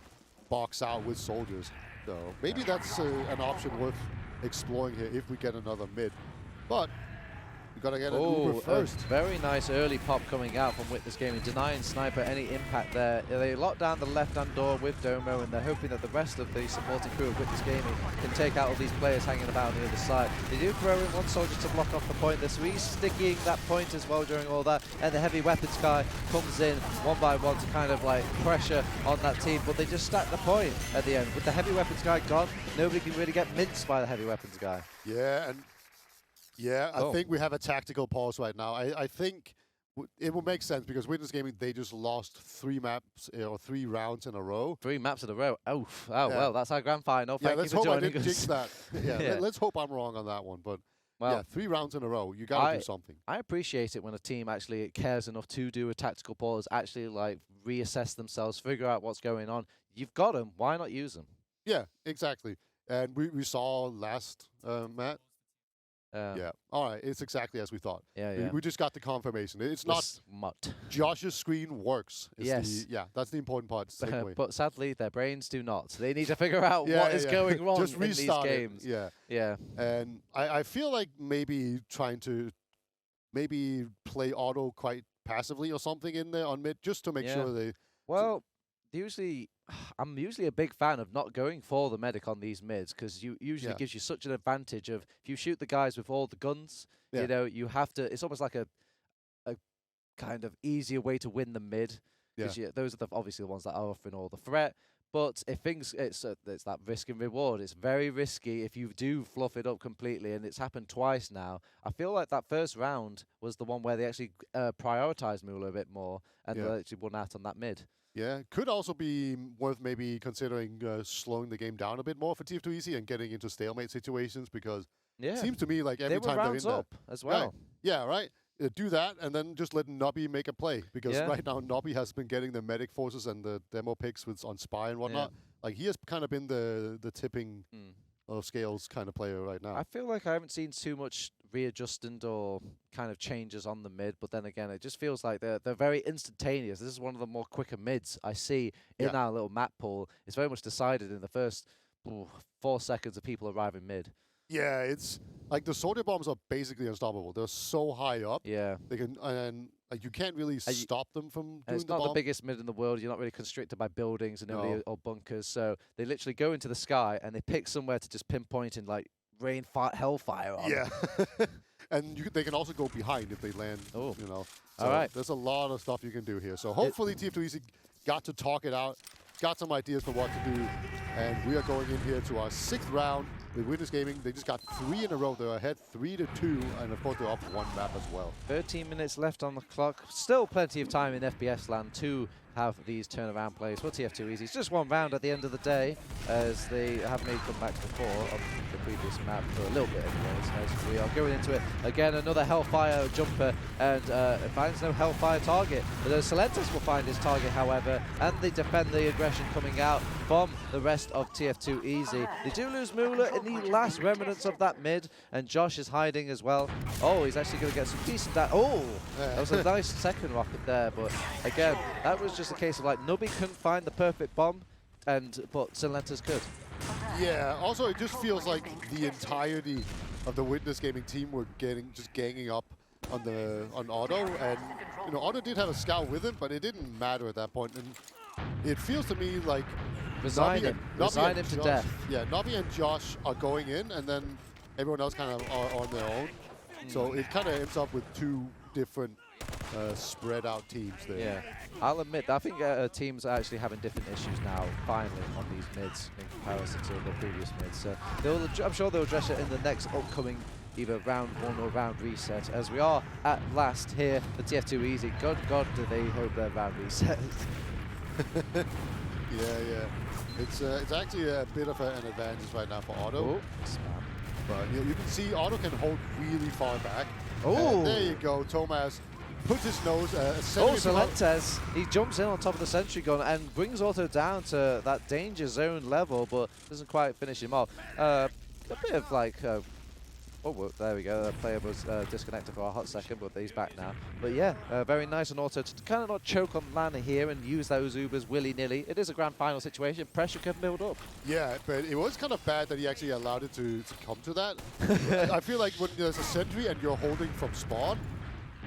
box out with soldiers. So maybe that's an option worth exploring here if we get another mid. But We gotta get an Uber first. Very nice early pop coming out from Witness Gaming, denying Sniper any impact there. They lock down the left-hand door with Domo, and they're hoping that the rest of the supporting crew of Witness Gaming can take out all these players hanging about on the other side. They do throw in one soldier to block off the point. They're sticking that point as well during all that, and the heavy weapons guy comes in one by one to kind of like pressure on that team, but they just stack the point at the end. With the heavy weapons guy gone, nobody can really get minced by the heavy weapons guy. Yeah, and I think we have a tactical pause right now. I think it will make sense because Witness Gaming, they just lost 3 maps or 3 rounds in a row. 3 maps in a row. Oh, well, that's our grand final. Thank you for joining us. Let's hope I didn't jinx that. Let's hope I'm wrong on that one. But yeah, 3 rounds in a row. You got to do something. I appreciate it when a team actually cares enough to do a tactical pause, actually like reassess themselves, figure out what's going on. You've got them. Why not use them? Yeah, exactly. And we saw last, Matt. Yeah. All right. It's exactly as we thought. Yeah. We just got the confirmation. It's not smut. Josh's screen works. Yes. That's the important part. But sadly, their brains do not. They need to figure out what is going wrong just in these games. Yeah. And I feel like maybe trying to play auto quite passively or something in there on mid just to make sure they. Well, I'm usually a big fan of not going for the medic on these mids because you usually gives you such an advantage of if you shoot the guys with all the guns, you know, you have to. It's almost like a kind of easier way to win the mid. Those are obviously the ones that are offering all the threat. But if it's that risk and reward. It's very risky if you do fluff it up completely, and it's happened twice now. I feel like that first round was the one where they actually prioritized Mula a bit more, and they actually won out on that mid. Yeah, could also be worth maybe considering slowing the game down a bit more for TF2 Easy and getting into stalemate situations because it seems to me like every time they're in up as well. Yeah, right. Do that and then just let Nobby make a play because right now Nobby has been getting the medic forces and the demo picks on Spy and whatnot. Like he has kind of been the tipping of scales kind of player right now. I feel like I haven't seen too much readjusting or kind of changes on the mid, but then again, it just feels like they're very instantaneous. This is one of the more quicker mids I see in our little map pool. It's very much decided in the first 4 seconds of people arriving mid. Yeah, it's like the soldier bombs are basically unstoppable. They're so high up. Yeah, they can and like you can't really stop them from doing it's not the biggest mid in the world. You're not really constricted by buildings and or bunkers. So they literally go into the sky and they pick somewhere to just pinpoint and like rain hellfire on. Yeah, and they can also go behind if they land. Oh, you know. So all right. There's a lot of stuff you can do here. So hopefully TF2 Easy got to talk it out, got some ideas for what to do, and we are going in here to our 6th round. With Witness Gaming, they just got 3 in a row. They're ahead 3-2, and of course they're up 1 map as well. 13 minutes left on the clock. Still plenty of time in FPS land to have these turnaround plays for TF2 Easy. It's just 1 round at the end of the day, as they have made comebacks before on the previous map for a little bit anyways. As we are going into it again, another Hellfire jumper, and it finds no Hellfire target. But Silentus will find his target, however, and they defend the aggression coming out from the rest of TF2 Easy. They do lose Mula in the last remnants of that mid, and Josh is hiding as well. Oh, he's actually going to get some decent that was a nice second rocket there, but again, that was just a case of like Nubby couldn't find the perfect bomb, but Silentus could. Yeah, also it just feels like the entirety of the Witness Gaming team were just ganging up on Otto, and you know Otto did have a scout with him, but it didn't matter at that point, and it feels to me like resign him to death. Yeah, Nobby and Josh are going in, and then everyone else kind of are on their own. So it kind of ends up with 2 different spread out teams there. Yeah, I'll admit, I think teams are actually having different issues now, finally, on these mids in comparison to the previous mids. So I'm sure they'll address it in the next upcoming either round 1 or round reset, as we are at last here for TF2 Easy. God, do they hope their round reset. Yeah. It's actually a bit of an advantage right now for Otto. But you can see Otto can hold really far back. Oh, there you go. Tomas puts his nose. Silentus, he jumps in on top of the sentry gun and brings Otto down to that danger zone level, but doesn't quite finish him off. A bit of like Oh, well, there we go. The player was disconnected for a hot second, but he's back now. But yeah, very nice and also to kind of not choke on LAN here and use those Ubers willy-nilly. It is a grand final situation. Pressure can build up. Yeah, but it was kind of bad that he actually allowed it to come to that. I feel like when there's a sentry and you're holding from spawn,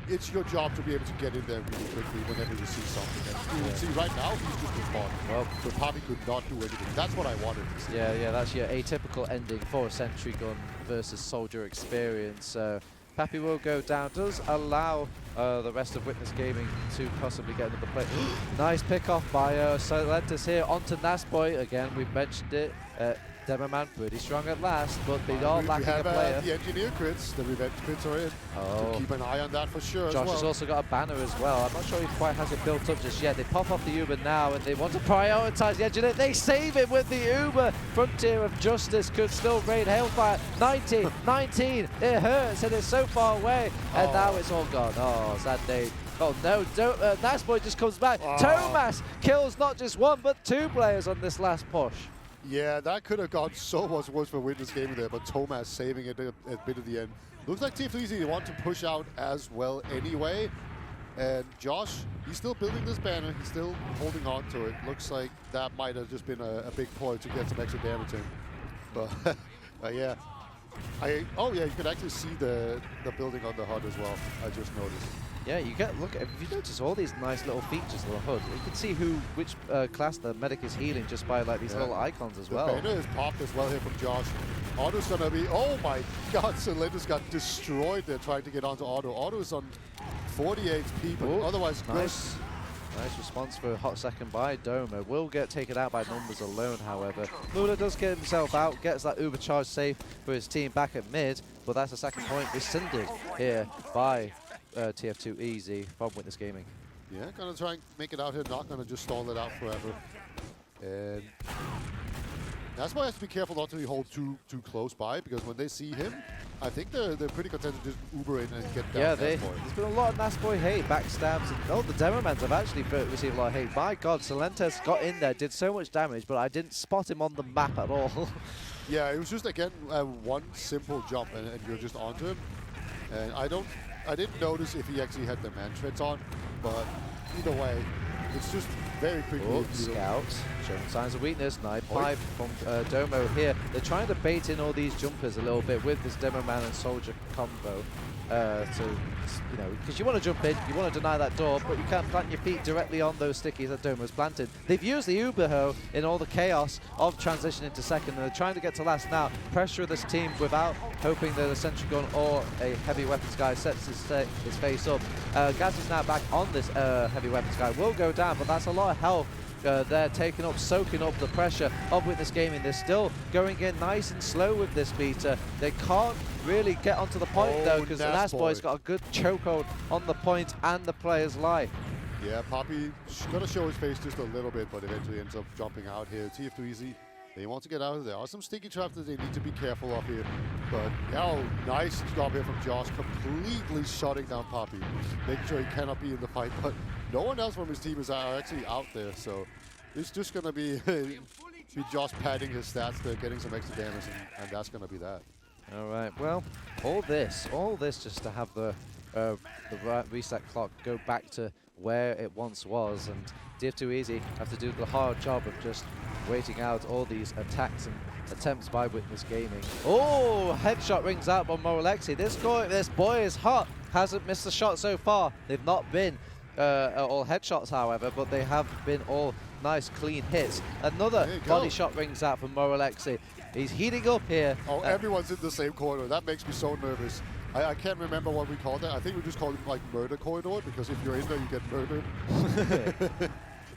it's your job to be able to get in there really quickly whenever you see something. And you see right now, he's just responding. Well, so Papi could not do anything. That's what I wanted to see. Yeah, that's your atypical ending for a sentry gun versus soldier experience. So Papi will go down. Does allow the rest of Witness Gaming to possibly get another play. Nice pick off by Solentis here onto Nasboy. Again, we've mentioned it. Demoman pretty strong at last, but they are lacking a player. The engineer crits, the revenge crits are in. So keep an eye on that for sure. Josh has also got a banner as well. I'm not sure he quite has it built up just yet. They pop off the Uber now and they want to prioritize the engineer. They save it with the Uber. Frontier of Justice could still raid Hailfire. 19, 19. It hurts and it's so far away. And now it's all gone. Oh, sad day. Oh no, Nasboy just comes back. Thomas kills not just one, but two players on this last push. Yeah, that could have gone so much worse for Witness Gaming there, but Thomas saving it a bit at the end. Looks like TF2 want to push out as well anyway. And Josh, he's still building this banner. He's still holding on to it. Looks like that might have just been a big ploy to get some extra damage in. But yeah. Oh yeah, you could actually see the building on the HUD as well. I just noticed. Yeah, you get look. If you notice all these nice little features of the HUD, you can see which class the medic is healing just by like these little icons as well. The banner is popped as well here from Josh. Auto's gonna be. Oh my God! Solentis got destroyed there trying to get onto Auto. Auto's on 48 HP, but otherwise nice. Nice response for a hot second by Doma. Will get taken out by numbers alone, however. Lula does get himself out, gets that Uber charge safe for his team back at mid, but that's a second point rescinded here by TF2 Easy from Witness Gaming. Yeah, gonna try and make it out here, not gonna just stall it out forever. And that's why I have to be careful not to hold too close by, because when they see him, I think they're pretty content to just Uber in and get down. Yeah, there's been a lot of Nasboy hate, backstabs, and the Demomans have actually received a lot of hate. My God, Solentes got in there, did so much damage, but I didn't spot him on the map at all. Yeah, it was just again one simple jump and you're just onto him. And I didn't notice if he actually had the man treads on, but either way, it's just very quickly. Scouts showing signs of weakness. Knife pipe from Domo here. They're trying to bait in all these jumpers a little bit with this Demo Man and Soldier combo. Because you want to jump in, you want to deny that door, but you can't plant your feet directly on those stickies that Domo's planted. They've used the Uber Ho in all the chaos of transition into second. They're trying to get to last now. Pressure this team without hoping that a sentry gun or a heavy weapons guy sets his face up. Gaz is now back on this heavy weapons guy. Will go down, but that's a lot of health. They're soaking up the pressure of Witness Gaming. They're still going in nice and slow with this beater. They can't really get onto the point though, because Nasboy's got a good chokehold on the point and the player's life. Yeah, Papi gonna show his face just a little bit, but eventually ends up jumping out here. TF2 Easy, they want to get out of there. There are some sticky traps that they need to be careful of here. But nice job here from Josh, completely shutting down Papi, making sure he cannot be in the fight. But no one else from his team is actually out there, so it's just gonna be Josh padding his stats there, getting some extra damage, and that's gonna be that. All right. Well, all this just to have the reset clock go back to where it once was, and TF2 Easy have to do the hard job of just waiting out all these attacks and attempts by Witness Gaming. Oh, headshot rings out by Moralexi. This boy is hot. Hasn't missed a shot so far. They've not been all headshots, however, but they have been all nice, clean hits. Another body shot rings out from Moralexi. He's heating up here. Oh, everyone's in the same corner. That makes me so nervous. I can't remember what we called that. I think we just called it like murder corridor, because if you're in there, you get murdered.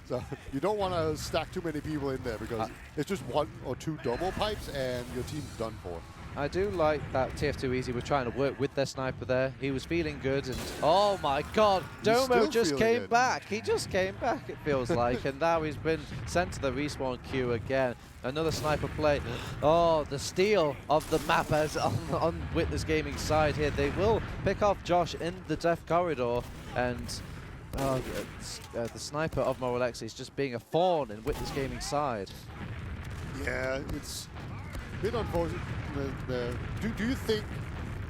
So you don't want to stack too many people in there, because it's just one or two double pipes and your team's done for. I do like that TF2 Easy was trying to work with their sniper there. He was feeling good, and oh my God, Domo just came back. He just came back, it feels like, and now he's been sent to the respawn queue again. Another sniper play. Oh, the steal of the map as on Witness Gaming's side here. They will pick off Josh in the death corridor, and the sniper of Moralexi is just being a thorn in Witness Gaming's side. Yeah, it's a bit unfortunate. Do you think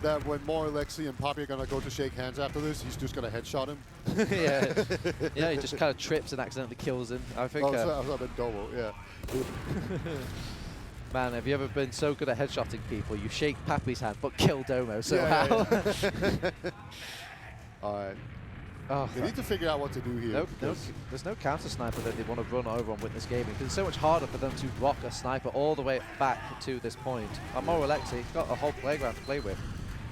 that when more Alexi and Poppy are gonna go to shake hands after this, he's just gonna headshot him. Yeah, he just kind of trips and accidentally kills him. I think. Oh, I was up in Domo, yeah. Man, have you ever been so good at headshotting people? You shake Pappy's hand, but kill Domo somehow. All right. Oh, they need to figure out what to do here. There's no counter sniper that they want to run over on Witness Gaming because it's so much harder for them to block a sniper all the way back to this point. Mo Alexi got a whole playground to play with.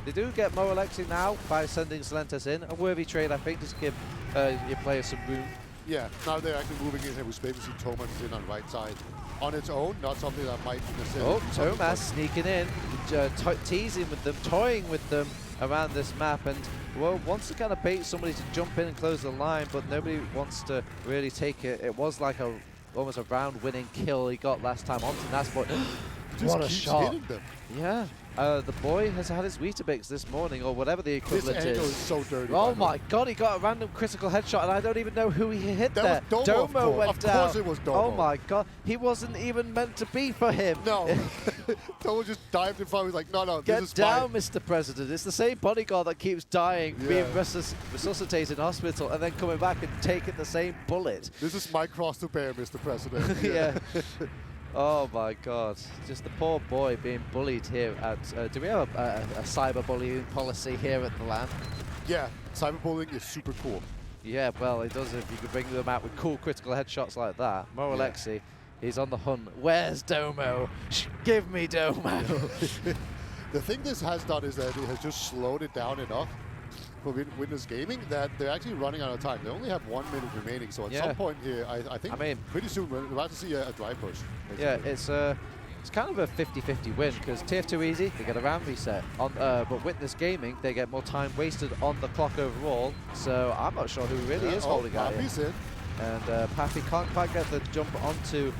They do get Mo Alexi now by sending Silentis in. A worthy trade, I think, just give your players some room. Yeah, now they're actually moving in here with Space. Thomas is in on the right side. On its own, not something that might necessarily... Oh, Thomas sneaking in, teasing with them, toying with them around this map, and well, wants to kind of bait somebody to jump in and close the line, but nobody wants to really take it. It was like almost a round-winning kill he got last time onto Nas, but what a shot! Hitting them. Yeah. The boy has had his Weetabix this morning, or whatever the equivalent this is. This is so dirty. Oh my god, he got a random critical headshot, and I don't even know who he hit there. Was Domo went down. Of course it was Domo. Oh my god, he wasn't even meant to be for him. No. Domo just dived in front. He's like, no, Get this is down, fine. Mr. President. It's the same bodyguard that keeps dying, being resuscitated in hospital, and then coming back and taking the same bullet. This is my cross to bear, Mr. President. Yeah. Oh my god, just the poor boy being bullied here at, do we have a cyberbullying policy here at the LAN? Yeah, cyberbullying is super cool. Yeah, well, it does if you could bring them out with cool critical headshots like that. Mo Alexi, he's on the hunt. Where's Domo? Give me Domo. The thing this has done is that it has just slowed it down enough for Witness Gaming that they're actually running out of time. They only have 1 minute remaining, so at some point here, I think pretty soon we're about to see a drive push. Basically. Yeah, it's kind of a 50-50 win because TF2 easy, they get a round reset. But Witness Gaming, they get more time wasted on the clock overall. So I'm not sure who really is holding out here. And Pappy can't quite get the jump onto.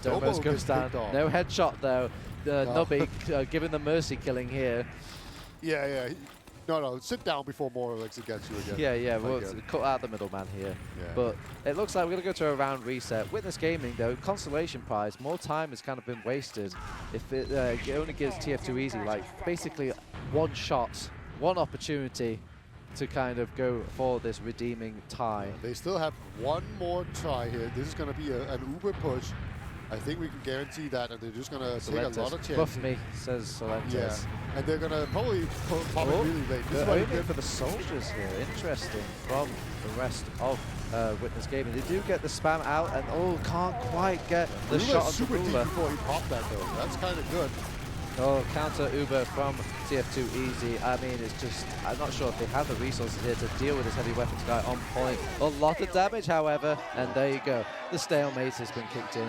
Domo's goes down. No headshot though. Nubby giving the mercy killing here. Yeah. No, sit down before more Alexa gets you again. Yeah, we'll cut out the middleman here. Yeah. But it looks like we're going to go to a round reset. Witness Gaming, though, consolation prize, more time has kind of been wasted. If it only gives TF2 easy, like, basically one shot, one opportunity to kind of go for this redeeming tie. They still have one more try here. This is going to be an uber push. I think we can guarantee that, and they're just going to take a lot of chances. Buff me, says Silentis. Yeah, and they're going to probably pop it really late. They're aiming for the soldiers here. Interesting from the rest of Witness Gaming. They do get the spam out, and can't quite get the shot on super the deep before he popped that, though. That's kind of good. Oh, counter Uber from TF2 easy. I mean, it's just, I'm not sure if they have the resources here to deal with this heavy weapons guy on point. A lot of damage, however, and there you go. The stalemate has been kicked in.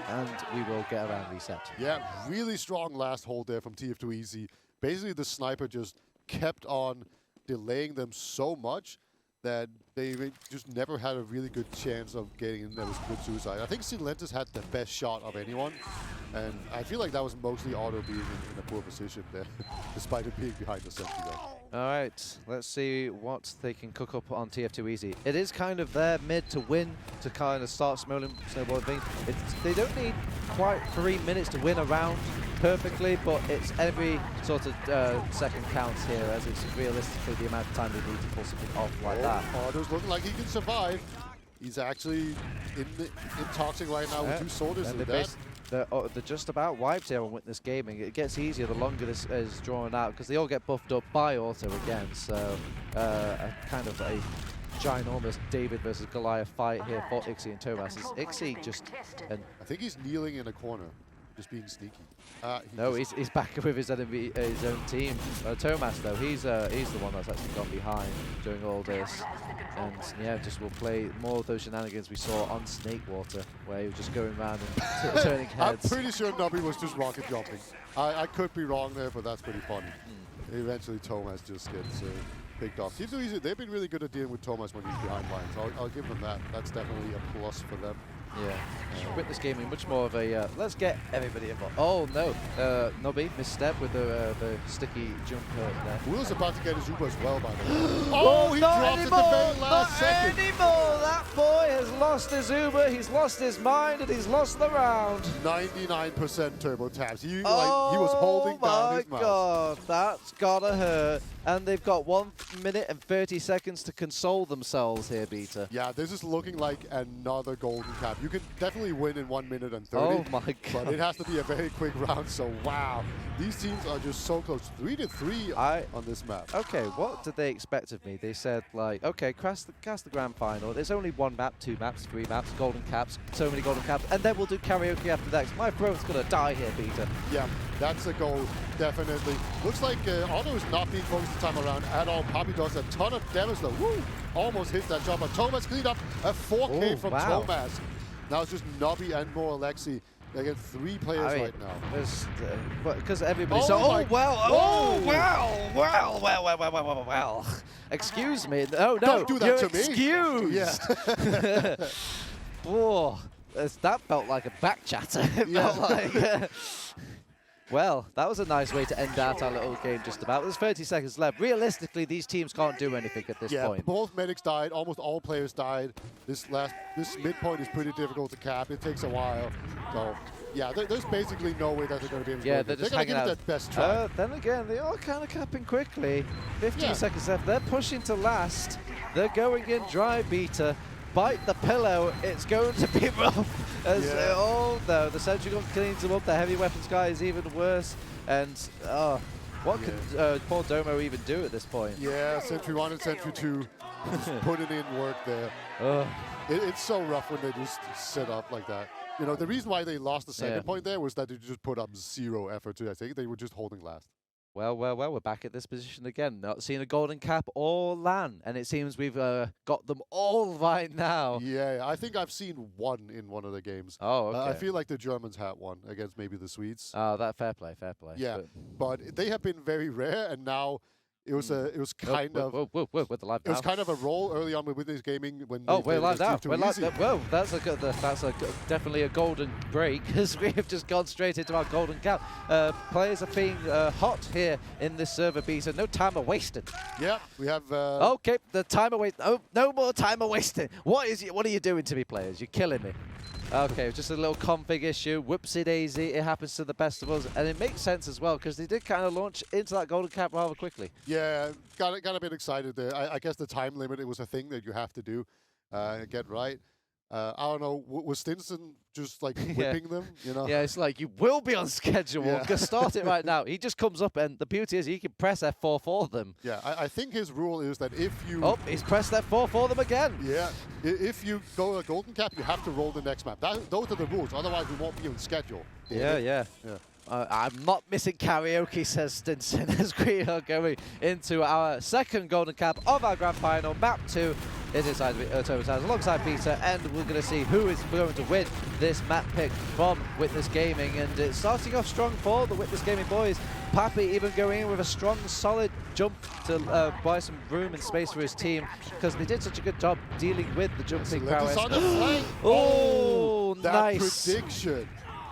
And we will get around reset. Yeah, really strong last hold there from TF2 Easy. Basically, the sniper just kept on delaying them so much that they just never had a really good chance of getting in there with good suicide. I think Silentis had the best shot of anyone, and I feel like that was mostly Auto being in a poor position there, despite it being behind the sentry there. All right, let's see what they can cook up on TF2 Easy. It is kind of their mid to win, to kind of start snowballing things. They don't need quite 3 minutes to win a round perfectly, but it's every sort of second counts here, as it's realistically the amount of time they need to pull something off like that. Auto's looking like he can survive. He's actually in toxic right now with 2 soldiers in that. They're just about wiped here on Witness Gaming. It gets easier the longer this is drawn out because they all get buffed up by Auto again. So a kind of a ginormous David versus Goliath fight here for Ixie and Thomas. Ixie just... I think he's kneeling in a corner, just being sneaky. No, he's back with his own team. Thomas, though, he's the one that's actually gone behind during all this. And yeah, just will play more of those shenanigans we saw on Snakewater, where he was just going around and turning heads. I'm pretty sure Nubby was just rocket jumping. I could be wrong there, but that's pretty funny. Eventually, Thomas just gets picked off. TF2 Easy, they've been really good at dealing with Thomas when he's behind lines. I'll give them that. That's definitely a plus for them. Yeah. Witness Gaming, much more of a let's get everybody involved. Oh no, Nobby misstep with the sticky jump there. Will's about to get his Uber as well, by the way. Oh, he not dropped anymore! it the very last Not second. anymore! That boy has lost his Uber, he's lost his mind, and he's lost the round. 99% turbo taps. He was holding down his Oh my mouse. god, that's gotta hurt. And they've got 1 minute and 30 seconds to console themselves here, Beta. Yeah, this is looking like another golden cap. You can definitely win in 1 minute and 30. Oh my god. But it has to be a very quick round, so wow. These teams are just so close. 3-3 on this map. Okay, what did they expect of me? They said, like, okay, cast the grand final. There's only 1 map, 2 maps, 3 maps, golden caps, so many golden caps, and then we'll do karaoke after that. My throat's gonna die here, Beta. Yeah, that's a goal, definitely. Looks like Otto is not being focused this time around at all. Poppy does a ton of damage though. Woo! Almost hits that shot, but Thomas cleaned up a 4K from Thomas. Now it's just Nobby and more Alexi. They get 3 players right now. Because everybody's well. Excuse me. No, Don't do that you're to me. excused. Yeah. Whoa, that felt like a back chatter. It felt like. Well, that was a nice way to end out our little game just about. There's 30 seconds left. Realistically, these teams can't do anything at this point. Both medics died. Almost all players died. This midpoint is pretty difficult to cap. It takes a while. So, yeah, there's basically no way that they're going to be able to do it. They're just going to hanging give out. it their best try. Then again, they are kind of capping quickly. 15 seconds left. They're pushing to last. They're going in dry, Beta. Bite the pillow, it's going to be rough. Oh no, the sentry gun cleans them up, the heavy weapons guy is even worse. And what can poor Domo even do at this point? Yeah, Sentry 1 and Sentry 2 just putting in work there. It's so rough when they just sit up like that. You know, the reason why they lost the second point there was that they just put up 0 effort. I think they were just holding last. Well, we're back at this position again. Not seeing a golden cap or LAN, and it seems we've got them all right now. Yeah, I think I've seen 1 in one of the games. Oh, okay. I feel like the Germans had 1 against maybe the Swedes. Oh, that fair play. Yeah, but they have been very rare, and now it was kind of we're live now. It was kind of a roll early on with Witness Gaming when we're live now. We're live. Easy. Whoa, that's definitely a golden break because we have just gone straight into our golden cap. Players are being hot here in this server beta. No timer wasted. Yeah, we have. Okay, the timer wait. Oh, no more timer wasted. What are you doing to me, players? You're killing me. Okay, just a little config issue. Whoopsie daisy. It happens to the best of us, and it makes sense as well because they did kind of launch into that golden cap rather quickly. Yeah, got a bit excited there. I guess the time limit, it was a thing that you have to do, get right. I don't know, was Stinson just like whipping them? You know? Yeah, it's like you will be on schedule. Yeah. Start it right now. He just comes up, and the beauty is he can press F4 for them. Yeah, I think his rule is that if you... Oh, he's pressed F4 for them again. Yeah, if you go a golden cap, you have to roll the next map. Those are the rules. Otherwise, we won't be on schedule. Yeah. I'm not missing karaoke, says Stinson, as we are going into our second golden cap of our grand final, map 2. It is Turbo Towers alongside Peter, and we're going to see who is going to win this map pick from Witness Gaming. And it's starting off strong for the Witness Gaming boys. Pappy even going in with a strong, solid jump to buy some room and space for his team because they did such a good job dealing with the jumping prowess. On the flank. Oh, that nice. prediction.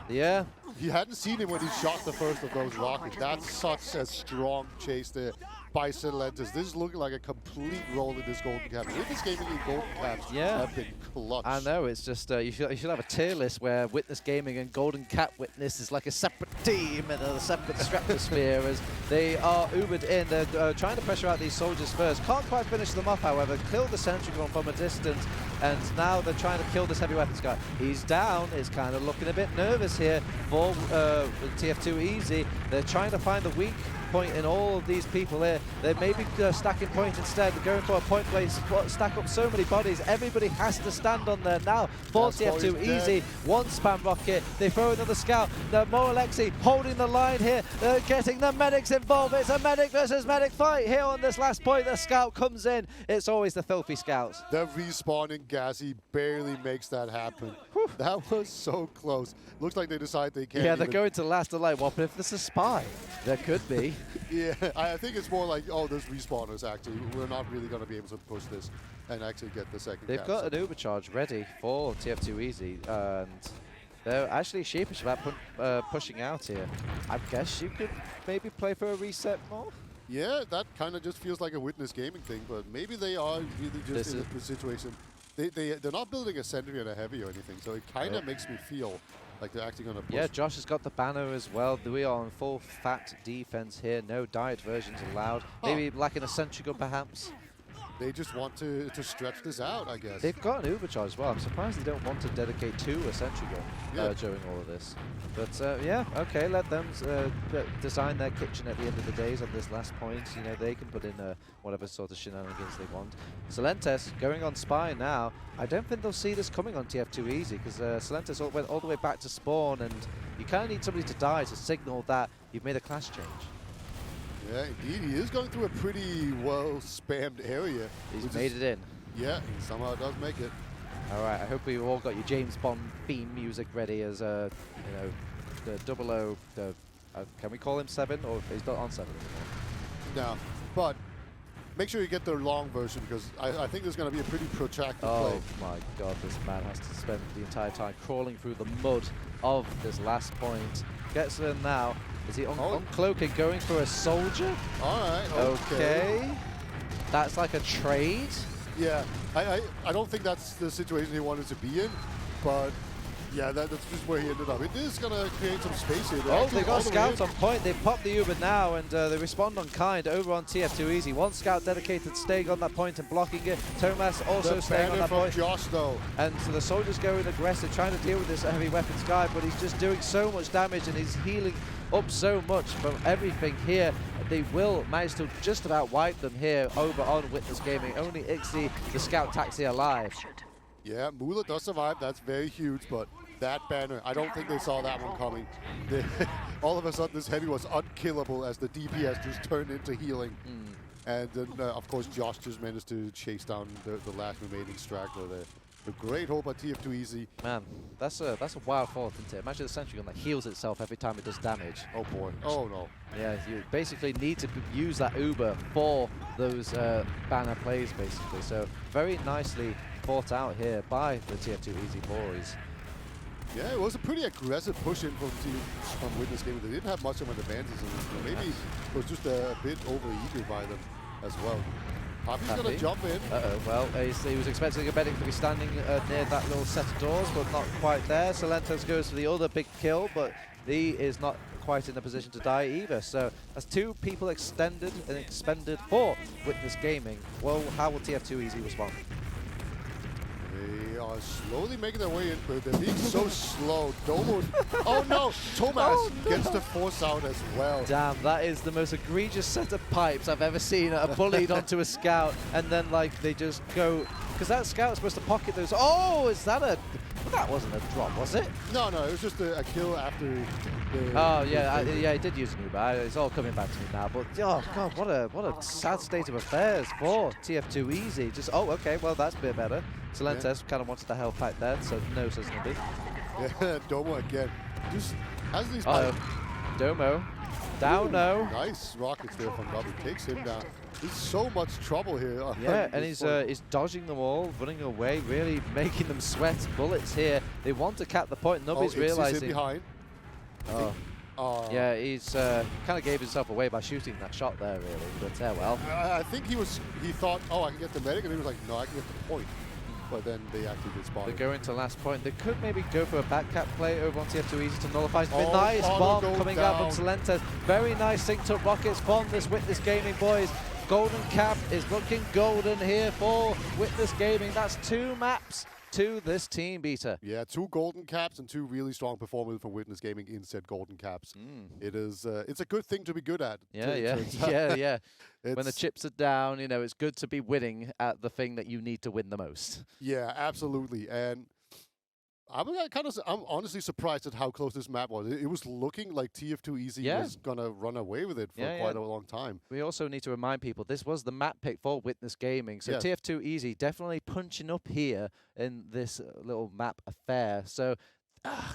Yeah. He hadn't seen him when he shot the first of those rockets. That's such a strong chase there by Silentis. This is looking like a complete roll in this golden cap. Witness Gaming in golden caps have been clutch. I know, it's just, you should have a tier list where Witness Gaming and Golden Cap Witness is like a separate team and a separate stratosphere as they are Ubered in. They're trying to pressure out these soldiers first. Can't quite finish them off, however. Kill the sentry gun from a distance, and now they're trying to kill this heavy weapons guy. He's down. It's kind of looking a bit nervous here for TF2 Easy. They're trying to find the weak point in all of these people here. They may be stacking point instead. They're going for a point place, stack up so many bodies. Everybody has to stand on there now. For TF2 Easy, one spam rocket. They throw another scout. More Alexi holding the line here. They're getting the medics involved. It's a medic versus medic fight here on this last point. The scout comes in. It's always the filthy scouts. The respawning Gassy barely makes that happen. That was so close. Looks like they decide they can't. Yeah, they're going to last. They're like, well, but if there's a spy, there could be. Yeah, I think it's more like, oh, there's respawners actually. We're not really going to be able to push this and actually get the second They've cap. got an overcharge ready for TF2 Easy, and they're actually sheepish about pushing out here. I guess you could maybe play for a reset more? Yeah, that kind of just feels like a Witness Gaming thing, but maybe they are really just in a good situation. They're not building a sentry and a heavy or anything, so it kind of makes me feel like they're actually going to push. Yeah, Josh has got the banner as well. We are on full fat defense here. No diet versions allowed. Maybe lacking a sentry gun perhaps. They just want to stretch this out, I guess. They've got an overcharge as well. I'm surprised they don't want to dedicate to a sentry gun during all of this. But yeah, okay, let them design their kitchen at the end of the days on this last point. You know, they can put in whatever sort of shenanigans they want. Salentes going on Spy now. I don't think they'll see this coming on TF2 Easy, because Salentes went all the way back to spawn, and you kind of need somebody to die to signal that you've made a class change. Yeah, indeed. He is going through a pretty well-spammed area. He's made it in. Yeah, he somehow does make it. All right, I hope we've all got your James Bond theme music ready as, you know, the 00, can we call him 7, or he's not on 7 anymore? No, but make sure you get the long version, because I think there's going to be a pretty protracted play. Oh my god, this man has to spend the entire time crawling through the mud of this last point. Gets in now. Is he uncloaking, going for a soldier? All right, okay. That's like a trade? Yeah, I don't think that's the situation he wanted to be in, but yeah, that's just where he ended up. It is going to create some space here. Oh, they got scouts on point. They popped the Uber now, and they respond on kind over on TF2 Easy. One scout dedicated, staying on that point and blocking it. Thomas also staying on that point. Josh, though. And so the soldiers going aggressive, trying to deal with this heavy weapons guy, but he's just doing so much damage, and he's healing up so much from everything here. They will manage to just about wipe them here over on Witness Gaming. Only Ixie, the scout taxi, alive. Yeah, Mula does survive. That's very huge, but that banner, I don't think they saw that one coming. All of a sudden, this heavy was unkillable as the DPS just turned into healing. And then, of course, Josh just managed to chase down the last remaining straggler there. A great hold by TF2 Easy. Man, that's a wild thought, isn't it? Imagine a sentry gun that heals itself every time it does damage. Oh boy. Oh no. Yeah, you basically need to use that Uber for those banner plays, basically. So very nicely fought out here by the TF2 Easy boys. Yeah, it was a pretty aggressive push in from Witness Gaming. They didn't have much of an advantage in this. Maybe it was just a bit over-eager by them as well. Happy's going to jump in. Well, he was expecting a medic to be standing near that little set of doors, but not quite there. Salentes goes for the other big kill, but he is not quite in a position to die either. So that's 2 people extended and expended for Witness Gaming. Well, how will TF2 Easy respond? They are slowly making their way in, but they're being so slow. Domo. Oh no! Thomas gets the force out as well. Damn, that is the most egregious set of pipes I've ever seen. Bullied onto a scout, and then like they just go, because that scout's supposed to pocket those. Oh, is that a? Well, that wasn't a drop, was it? No, it was just a kill after. Oh yeah, yeah, he did use an Uber. It's all coming back to me now. But oh god, what a sad state of affairs for TF2 Easy. Just okay, well that's a bit better. Salentes kind of wanted the hell pack there, so no says nothing. Yeah, Domo again. Just has these. Domo. Down no. Nice rockets there from Robbie. Takes him down. There's so much trouble here. Yeah, and he's dodging them all, running away, really making them sweat bullets here. They want to cap the point. Nobody's realizing. Behind. Yeah, he's kind of gave himself away by shooting that shot there, really. But well. I think he thought, oh, I can get the medic, and he was like, no, I can get the point. But then they actually did spawn. They're going to last point. They could maybe go for a back cap play over on TF2 Easy to nullify. Nice bomb coming out from Salentes. Very nice synced up rockets from this Witness Gaming boys. Golden cap is looking golden here for Witness Gaming. That's 2 maps to this team beater. Yeah, 2 golden caps and 2 really strong performers from Witness Gaming in said golden caps. It is it's a good thing to be good at. Yeah. When the chips are down, you know, it's good to be winning at the thing that you need to win the most. Yeah, absolutely. And I'm honestly surprised at how close this map was. It was looking like TF2 Easy was going to run away with it for quite a long time. We also need to remind people, this was the map pick for Witness Gaming. So TF2 Easy definitely punching up here in this little map affair. So,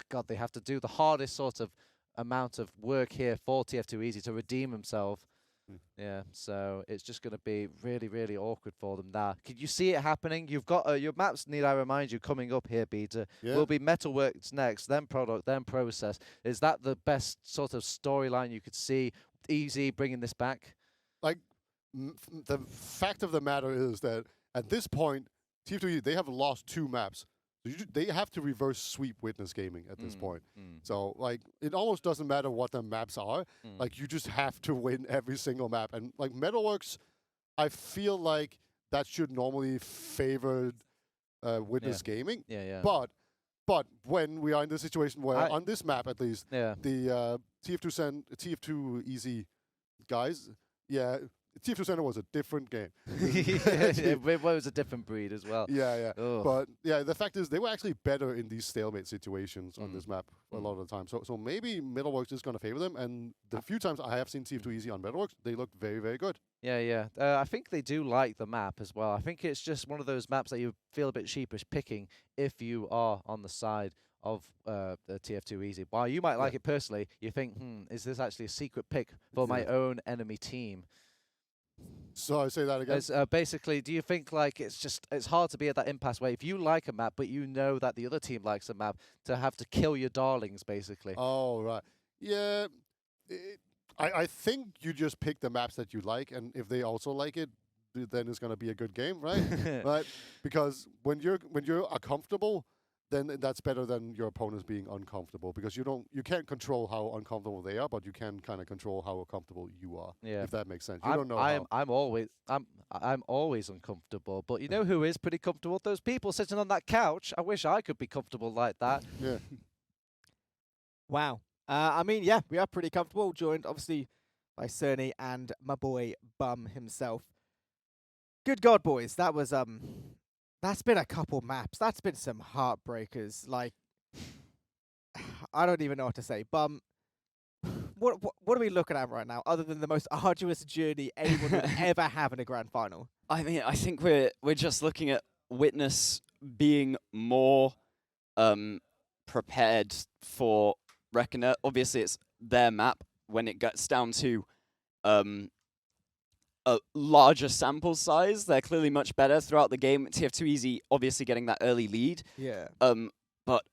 God, they have to do the hardest sort of amount of work here for TF2 Easy to redeem himself. Mm. Yeah, so it's just going to be really, really awkward for them there. Can you see it happening? You've got your maps, need I remind you, coming up here, Peter. Yeah. Will be Metalworks next, then Product, then Process. Is that the best sort of storyline you could see? Easy bringing this back? Like, the fact of the matter is that at this point, TF2, they have lost 2 maps. So they have to reverse sweep Witness Gaming at this point. So, like, it almost doesn't matter what the maps are. Like, you just have to win every single map. And, like, Metalworks, I feel like that should normally favor Witness Gaming. Yeah. But when we are in this situation where, on this map at least, yeah. the TF2 Easy guys, TF2 Center was a different game. It was a different breed as well. Yeah. Ugh. But yeah, the fact is they were actually better in these stalemate situations on this map a lot of the time. So maybe Metalworks is going to favor them. And the few times I have seen TF2 Easy on Metalworks, they looked very, very good. Yeah. I think they do like the map as well. I think it's just one of those maps that you feel a bit sheepish picking if you are on the side of the TF2 Easy. While you might like it personally, you think, is this actually a secret pick for my own enemy team? So I say that again. Basically, do you think like it's hard to be at that impasse where if you like a map, but you know that the other team likes a map, to have to kill your darlings, basically? Oh, right. Yeah. I think you just pick the maps that you like, and if they also like it, then it's going to be a good game, right? Right? Because when you're comfortable, then that's better than your opponents being uncomfortable, because you can't control how uncomfortable they are, but you can kind of control how comfortable you are. Yeah. If that makes sense. You don't know I'm always uncomfortable, but you know who is pretty comfortable? Those people sitting on that couch. I wish I could be comfortable like that. Yeah. Wow. I mean, yeah, we are pretty comfortable, joined obviously by Cerny and my boy Bum himself. Good God, boys, that was that's been a couple maps. That's been some heartbreakers. Like, I don't even know what to say. Bum, what are we looking at right now, other than the most arduous journey anyone would ever have in a grand final? I mean, I think we're just looking at Witness being more prepared for Reckoner. Obviously, it's their map. When it gets down to a larger sample size, they're clearly much better throughout the game. TF2 Easy obviously getting that early lead. Yeah. But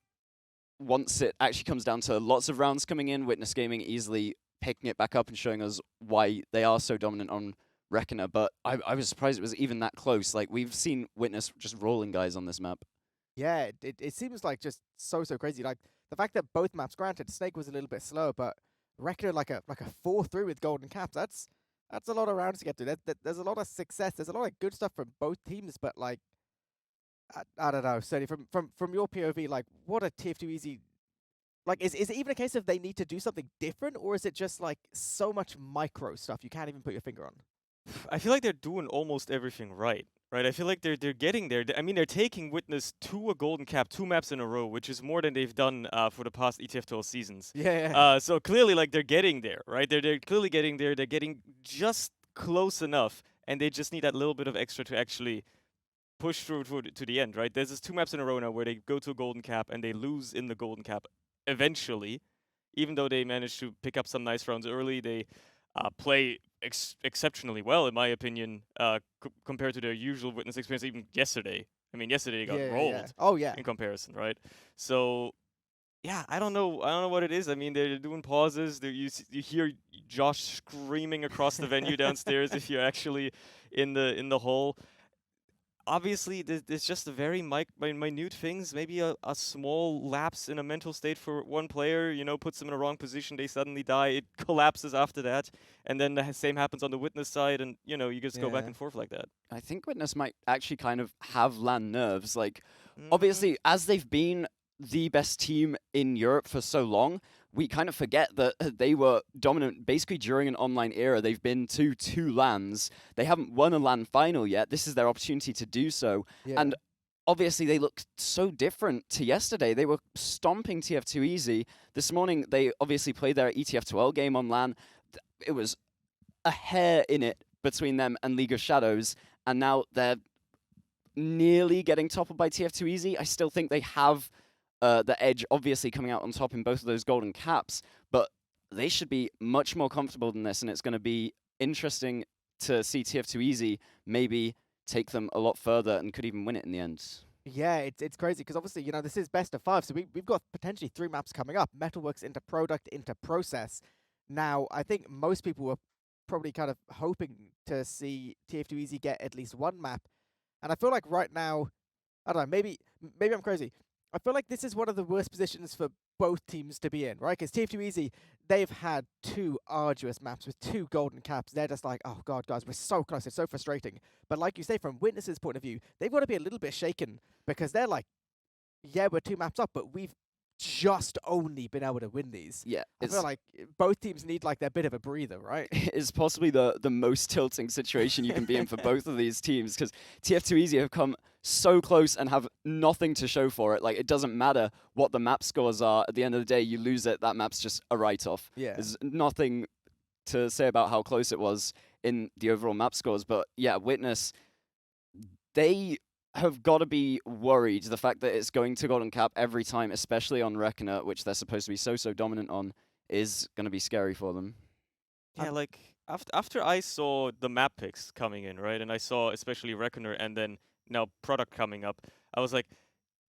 once it actually comes down to lots of rounds coming in, Witness Gaming easily picking it back up and showing us why they are so dominant on Reckoner. But I was surprised it was even that close. Like, we've seen Witness just rolling guys on this map. Yeah, it seems like just so crazy. Like, the fact that both maps, granted, Snake was a little bit slower, but Reckoner like a 4-3 with golden caps. That's a lot of rounds to get to. There's a lot of success. There's a lot of good stuff from both teams, but like, I don't know. Certainly from your POV, like, what a TF2 Easy. Like, is it even a case of they need to do something different, or is it just like so much micro stuff you can't even put your finger on? I feel like they're doing almost everything right. I feel like they're getting there. I mean, they're taking Witness to a golden cap 2 maps in a row, which is more than they've done for the past ETF12 seasons. Yeah. So clearly, like, they're getting there, right? They're clearly getting there. They're getting just close enough, and they just need that little bit of extra to actually push through to the end, right? There's this 2 maps in a row now where they go to a golden cap and they lose in the golden cap eventually, even though they managed to pick up some nice rounds early. They play exceptionally well, in my opinion, compared to their usual Witness experience. Even yesterday, I mean, yesterday they got rolled. Yeah. Oh yeah. In comparison, right? So, yeah, I don't know what it is. I mean, they're doing pauses. You hear Josh screaming across the venue downstairs if you're actually in the hall. Obviously, there's just a very minute things. Maybe a small lapse in a mental state for one player, puts them in a wrong position. They suddenly die. It collapses after that. And then the same happens on the Witness side. And, you just go back and forth like that. I think Witness might actually kind of have LAN nerves. Like, obviously, as they've been the best team in Europe for so long, we kind of forget that they were dominant basically during an online era. They've been to 2 LANs. They haven't won a LAN final yet. This is their opportunity to do so. Yeah. And obviously they looked so different to yesterday. They were stomping TF2 Easy. This morning they obviously played their ETF12 game on LAN. It was a hair in it between them and League of Shadows. And now they're nearly getting toppled by TF2 Easy. I still think they have the Edge obviously coming out on top in both of those golden caps, but they should be much more comfortable than this, and it's going to be interesting to see TF2 Easy maybe take them a lot further and could even win it in the end. Yeah, it's crazy because obviously, this is best of 5, so we've got potentially 3 maps coming up. Metalworks into Product into Process. Now, I think most people were probably kind of hoping to see TF2 Easy get at least 1 map. And I feel like right now, I don't know, maybe I'm crazy. I feel like this is one of the worst positions for both teams to be in, right? Because TF2 Easy, they've had 2 arduous maps with 2 golden caps. They're just like, oh god, guys, we're so close. It's so frustrating. But like you say, from Witness's point of view, they've got to be a little bit shaken because they're like, yeah, we're 2 maps up, but we've just only been able to win these. Yeah, I feel like both teams need like their bit of a breather, right? It's possibly the most tilting situation you can be in for both of these teams, because TF2 Easy have come so close and have nothing to show for it. Like, it doesn't matter what the map scores are. At the end of the day, you lose it, that map's just a write-off. Yeah. There's nothing to say about how close it was in the overall map scores. But yeah, Witness, they have got to be worried. The fact that it's going to golden cap every time, especially on Reckoner, which they're supposed to be so dominant on, is going to be scary for them. Yeah, like after I saw the map picks coming in, right, and I saw especially Reckoner and then now Product coming up, I was like,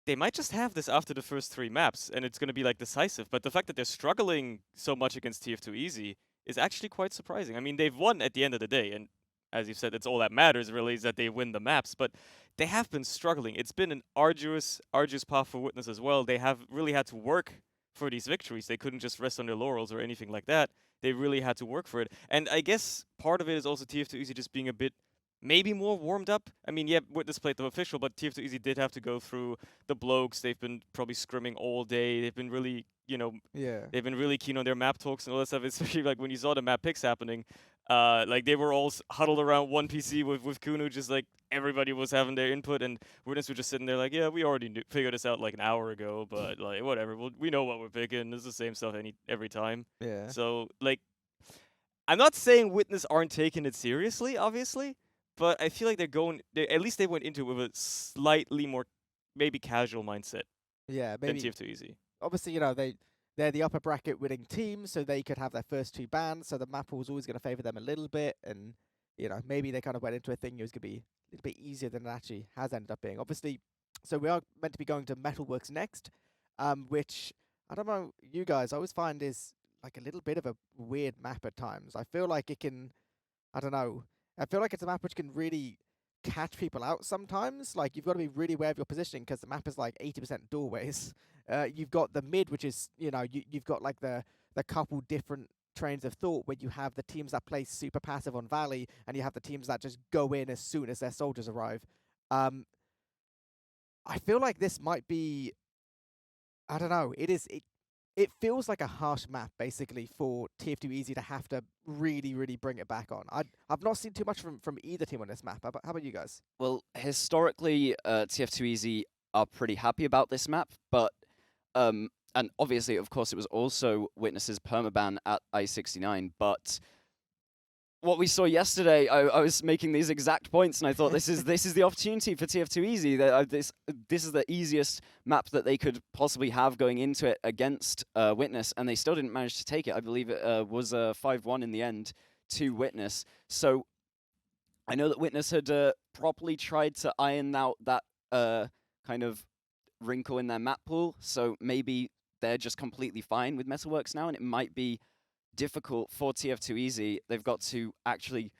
they might just have this after the first 3 maps, and it's going to be like decisive. But the fact that they're struggling so much against TF2 Easy is actually quite surprising. I mean, they've won at the end of the day, and as you said, it's all that matters really, is that they win the maps. But they have been struggling. It's been an arduous path for Witness as well. They have really had to work for these victories. They couldn't just rest on their laurels or anything like that. They really had to work for it. And I guess part of it is also TF2 Easy just being a bit maybe more warmed up. I mean, yeah, Witness played the official, but TF2 Easy did have to go through the blokes. They've been probably scrimming all day. They've been really, they've been really keen on their map talks and all that stuff, especially like when you saw the map picks happening. Like they were all huddled around one PC with Kunu, just like everybody was having their input, and Witness were just sitting there like, yeah, we already figured this out like an hour ago, but like whatever, we know what we're picking. It's the same stuff every time. Yeah. So like, I'm not saying Witness aren't taking it seriously, obviously, but I feel like at least they went into it with a slightly more maybe casual mindset. Yeah, than maybe. TF2 Easy. Obviously, they're the upper bracket winning team, so they could have their first 2 bans, so the map was always going to favor them a little bit, and, maybe they kind of went into a thing it was going to be a little bit easier than it actually has ended up being. Obviously, so we are meant to be going to Metalworks next, which, I don't know, you guys, I always find is like a little bit of a weird map at times. I feel like it can, I don't know, I feel like it's a map which can really catch people out sometimes. Like, you've got to be really aware of your positioning because the map is like 80% doorways. You've got the mid, which is, you've got like the couple different trains of thought where you have the teams that play super passive on Valley and you have the teams that just go in as soon as their soldiers arrive. I feel like this might be, I don't know, it feels like a harsh map, basically, for TF2 Easy to have to really bring it back on. I've not seen too much from either team on this map. How about you guys? Well, historically, TF2 Easy are pretty happy about this map, but and obviously, of course, it was also Witness's permaban at I-69, but what we saw yesterday, I was making these exact points, and I thought this is the opportunity for TF2 Easy. This is the easiest map that they could possibly have going into it against Witness, and they still didn't manage to take it. I believe it was a 5-1 in the end to Witness. So I know that Witness had properly tried to iron out that kind of wrinkle in their map pool, so maybe they're just completely fine with Metalworks now, and it might be difficult for TF2 Easy. They've got to actually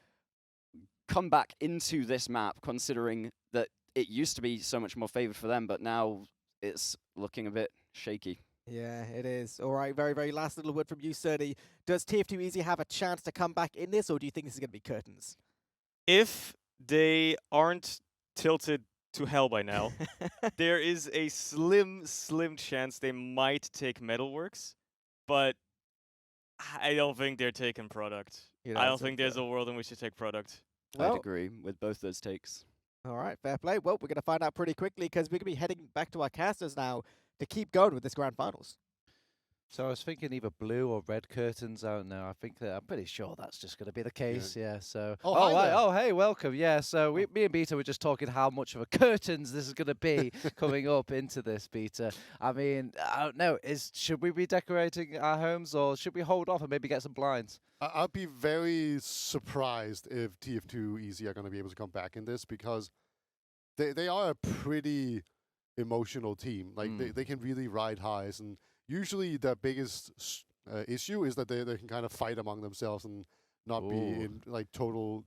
come back into this map, considering that it used to be so much more favored for them, but now it's looking a bit shaky. Yeah, it is. All right, very last little word from you, Serdi. Does TF2 Easy have a chance to come back in this, or do you think this is going to be curtains? If they aren't tilted to hell by now, there is a slim chance they might take Metalworks, but I don't think they're taking Product. I don't think there's a world in which they take Product. I'd agree with both those takes. All right, fair play. Well, we're going to find out pretty quickly because we're going to be heading back to our casters now to keep going with this Grand Finals. So I was thinking either blue or red curtains out now. I think that I'm pretty sure that's just going to be the case. Yeah. So. Oh, hi right. there. Oh, hey, welcome. Yeah. So me and Beta were just talking how much of a curtains this is going to be coming up into this Beta. I mean, I don't know. Should we be decorating our homes or should we hold off and maybe get some blinds? I'd be very surprised if TF2 Easy are going to be able to come back in this because they are a pretty emotional team. Like they can really ride highs, and usually the biggest issue is that they can kind of fight among themselves and not be in like total.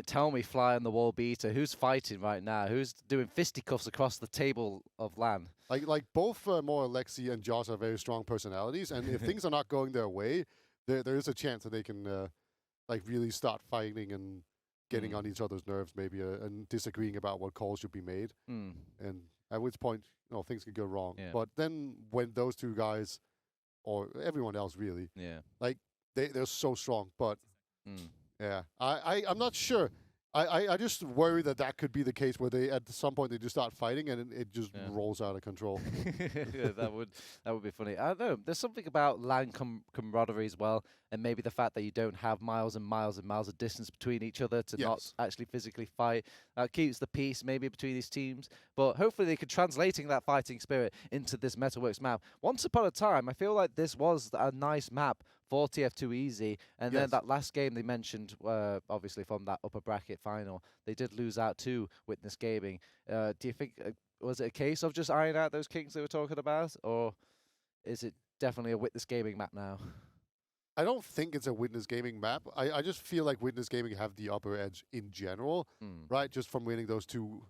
Tell me, fly on the wall Beta. Who's fighting right now? Who's doing fisticuffs across the table of LAN? Like both more Alexi and Josh are very strong personalities, and if things are not going their way, there is a chance that they can like really start fighting and getting on each other's nerves, maybe, and disagreeing about what calls should be made. And at which point, things could go wrong. Yeah. But then when those two guys, or everyone else really, like they're so strong. But yeah, I'm not sure. I just worry that could be the case where they at some point they just start fighting and it just rolls out of control. Yeah, that would be funny. I don't know. There's something about LAN camaraderie as well, and maybe the fact that you don't have miles and miles and miles of distance between each other to not actually physically fight. Keeps the peace maybe between these teams, but hopefully they could translating that fighting spirit into this Metalworks map. Once upon a time, I feel like this was a nice map for TF2 Easy, and then that last game they mentioned, obviously from that upper bracket final, they did lose out to Witness Gaming. Do you think, was it a case of just ironing out those kinks they were talking about, or is it definitely a Witness Gaming map now? I don't think it's a Witness Gaming map. I just feel like Witness Gaming have the upper edge in general, right? Just from winning those two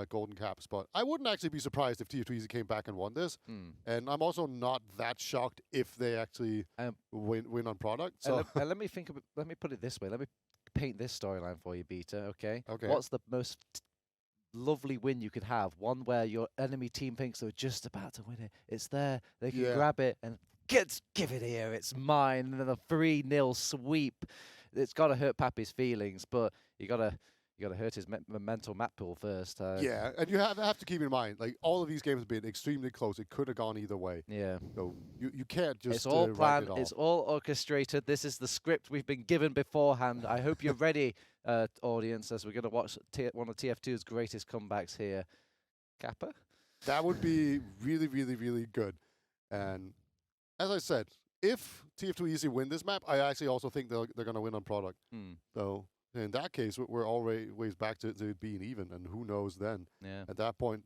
golden caps. But I wouldn't actually be surprised if TF2 Easy came back and won this. And I'm also not that shocked if they actually win on product. So let me let me put it this way. Let me paint this storyline for you, Beta. Okay. Okay. What's the most lovely win you could have? One where your enemy team thinks they're just about to win it. It's there. They can grab it and give it here. It's mine. And then a 3-0 sweep. It's got to hurt Pappy's feelings, but you got to hurt his mental map pool first. Yeah, and you have to keep in mind, like all of these games have been extremely close. It could have gone either way. Yeah. So you can't just. It's all planned. Write it It's all orchestrated. This is the script we've been given beforehand. I hope you're ready, audience, as we're going to watch one of TF2's greatest comebacks here. Kappa? That would be really, really, really good. And as I said, if TF2 Easy win this map, I actually also think they're going to win on product. So in that case, we're always back to being even, and who knows then? Yeah. At that point,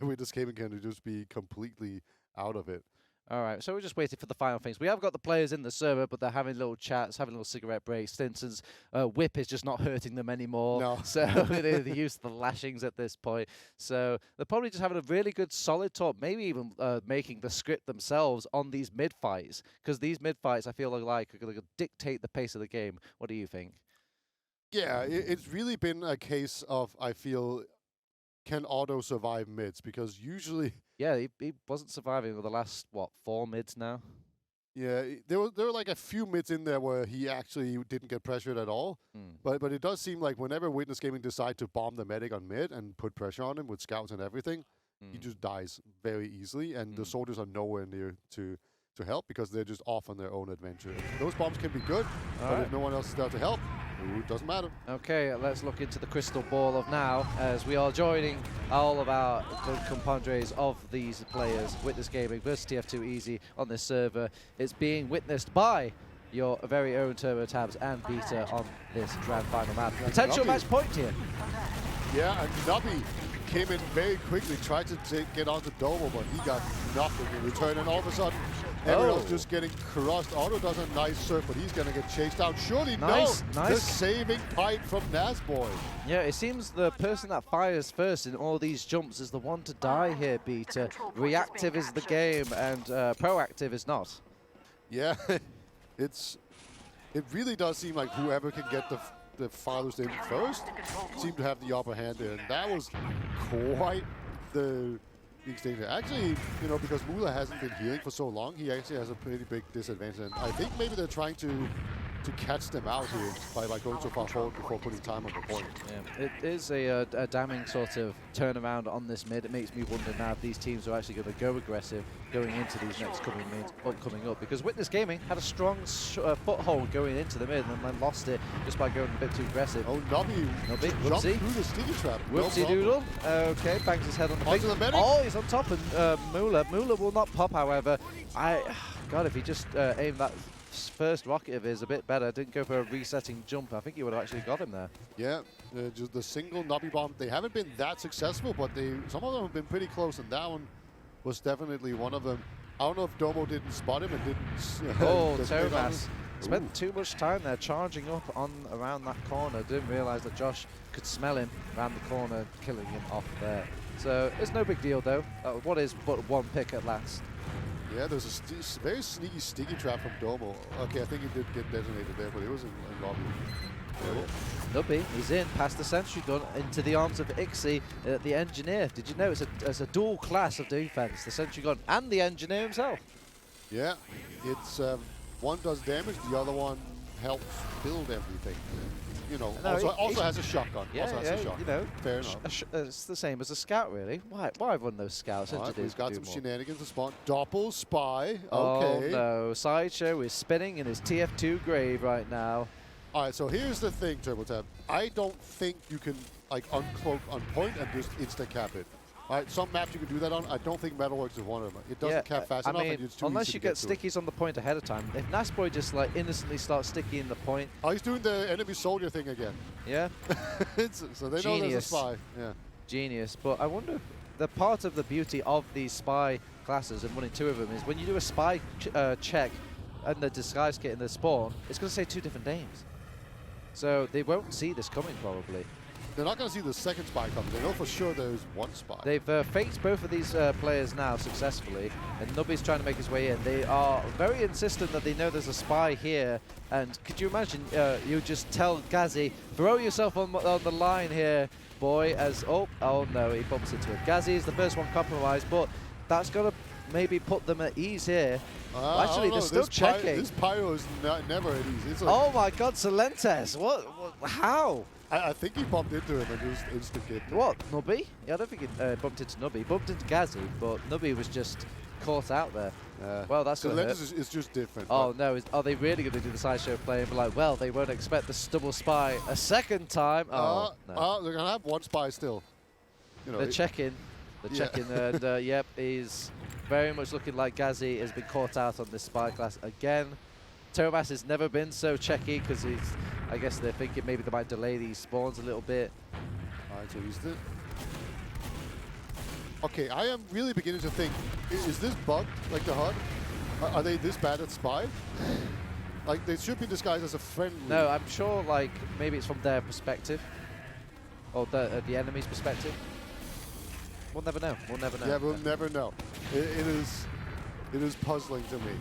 with this gaming can just be completely out of it. All right, so we're just waiting for the final things. We have got the players in the server, but they're having little chats, having little cigarette breaks. Stinson's whip is just not hurting them anymore. No. So they're used to the lashings at this point. So they're probably just having a really good, solid talk, maybe even making the script themselves on these mid-fights. Because these mid-fights, I feel like are going to dictate the pace of the game. What do you think? Yeah, it's really been a case of, I feel, can Otto survive mids? Because usually... Yeah, he wasn't surviving with the last, 4 mids now? Yeah, there were like a few mids in there where he actually didn't get pressured at all. But it does seem like whenever Witness Gaming decide to bomb the medic on mid and put pressure on him with scouts and everything, he just dies very easily, and the soldiers are nowhere near to help because they're just off on their own adventure. Those bombs can be good, but if no one else is there to help, it doesn't matter. Okay, let's look into the crystal ball of now as we are joining all of our compadres of these players. Witness Gaming versus TF2 Easy on this server. It's being witnessed by your very own Turbo Tabs and Beta on this grand final map. Potential match point here. Yeah, and Nubby came in very quickly, tried to get onto Domo, but he got nothing in return, and all of a sudden, everyone else just getting crushed. Otto does a nice surf, but he's going to get chased out. Surely nice. The saving pipe from Nasboy. Yeah, it seems the person that fires first in all these jumps is the one to die here, Beta. Reactive is the game, and proactive is not. Yeah, it really does seem like whoever can get the farthest in first seemed to have the upper hand there, and that was quite the exchange. Actually, because Mula hasn't been healing for so long, he actually has a pretty big disadvantage, and I think maybe they're trying to to catch them out here by going so far forward before putting time on the point. Yeah, it is a damning sort of turnaround on this mid. It makes me wonder now if these teams are actually going to go aggressive going into these next coming mids coming up, because Witness Gaming had a strong foothold going into the mid and then lost it just by going a bit too aggressive. Oh, Nubby jumped through the sticky trap. Whoopsie doodle. Okay, bangs his head on the Onto ping. the medic. Oh, he's on top, and Moolah will not pop, however. God, if he just aimed that first rocket of his a bit better, didn't go for a resetting jump, I think he would have actually got him there. Yeah, just the single Nubby bomb. They haven't been that successful, but some of them have been pretty close, and that one was definitely one of them. I don't know if Domo didn't spot him and didn't. Oh, Tomas spent too much time there charging up around that corner. Didn't realize that Josh could smell him around the corner, killing him off there. So it's no big deal though. What is but one pick at last? Yeah, there's a very sneaky sticky trap from Domo. Okay, I think he did get detonated there, but it was in lobby. Nubby, he's in past the sentry gun into the arms of Ixie, the engineer. Did you know it's a dual class of defense, the sentry gun and the engineer himself? Yeah, it's one does damage, the other one helps build everything. You know, No, also has a shotgun. Yeah, also has a shotgun. you know, fair enough. It's the same as a scout, really. Why run those scouts? All right, Engineers we've got do some more. shenanigans to spawn. Doppel spy. Okay. Oh no, Sideshow is spinning in his TF2 grave right now. All right, so here's the thing, TurboTab. I don't think you can like uncloak on point and just insta cap it. All right, some maps you can do that on. I don't think Metalworks is one of them. It doesn't cap fast enough, and it's too unless easy you to get to it. stickies on the point ahead of time. If Nasboy just like innocently starts sticky in the point. Oh, he's doing the enemy soldier thing again. Yeah. So they know there's a spy. Yeah. Genius. But I wonder if the part of the beauty of these spy classes and running two of them is when you do a spy check and the disguise kit in the spawn, it's going to say two different names. So they won't see this coming probably. They're not going to see the second spy coming. They know for sure there's one spy. They've faked both of these players now successfully, and Nubby's trying to make his way in. They are very insistent that they know there's a spy here, and could you imagine you just tell Gazzy, throw yourself on the line here, boy, as, oh no, he bumps into it. Gazzy is the first one compromised, but that's going to maybe put them at ease here. Actually, they're still checking. This pyro is never at ease. It's Oh my god, Solentes, what how? I think he bumped into him and just insta-kicked him. What, Nubby? Yeah, I don't think he bumped into Nubby. He bumped into Gazzy, but Nubby was just caught out there. Well, that's so going to Lentis is just different. Oh no, are they really going to do the sideshow play and be like, well, they won't expect the double spy a second time? Oh, no. They're going to have one spy still. You know, They're checking. They're checking, and yep, he's very much looking like Gazzy has been caught out on this spy class again. Tomas has never been so checky because I guess they're thinking maybe they might delay these spawns a little bit. All right, so he's the... Okay, I am really beginning to think, is this bugged, like the HUD? Are they this bad at spy? Like, they should be disguised as a friendly. No, I'm sure, like, maybe it's from their perspective. Or the enemy's perspective. We'll never know. We'll never know. Yeah, we'll never know. It is puzzling to me.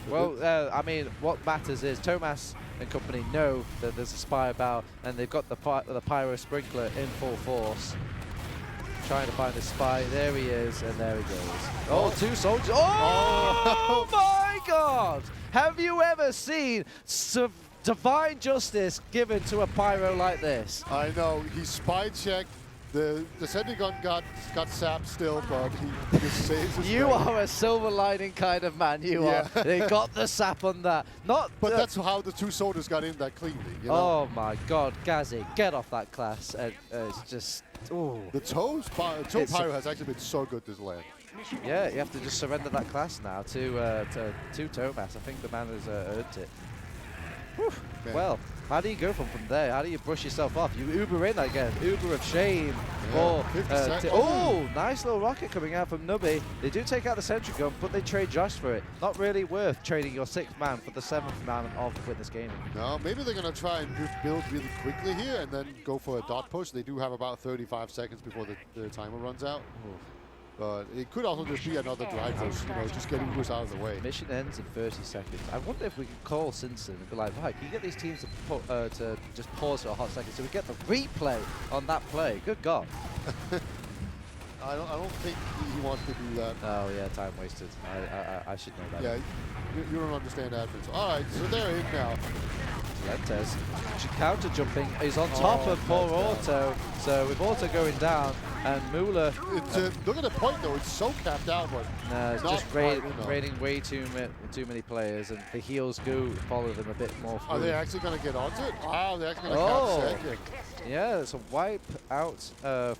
Well, I mean, what matters is Tomas and company know that there's a spy about, and they've got the pyro sprinkler in full force, trying to find the spy. There he is, and there he goes. Oh, two soldiers! Oh, my God! Have you ever seen divine justice given to a pyro like this? I know. He spy checked. The sentry gun got sapped still, but he just saves his You way. are a silver lining kind of man, you are. They got the sap on that. But that's how the two soldiers got in that cleanly, you know? Oh my God, Gazzy, get off that class. It's just, ooh. The toe pyro has actually been so good this land. Yeah, you have to just surrender that class now to Tomas. I think the man has earned it. Whew. Well, how do you go from there? How do you brush yourself off? You Uber in again. Uber of shame. Yeah, oh, nice little rocket coming out from Nubby. They do take out the sentry gun, but they trade Josh for it. Not really worth trading your 6th man for the 7th man of Witness Gaming. No, maybe they're going to try and just build really quickly here and then go for a dot push. They do have about 35 seconds before the timer runs out. Ooh. But it could also just be another drive push, you know, just getting Ubers out of the way. Mission ends in 30 seconds. I wonder if we can call Simpson and be like, right, can you get these teams to just pause for a hot second so we get the replay on that play? Good God. I don't think he wants to do that. Oh, yeah, time wasted. I should know that. Yeah, you don't understand admins. All right, so they're in now. Lentes counter jumping. He's on top of poor Auto. So with Auto going down and Moolah. Look at the point though. It's so capped out, but it's just raiding way too many players, and the heals go follow them a bit more. Are they actually going to get onto it? Wow, they're actually going to cap second. Yeah, it's a wipe out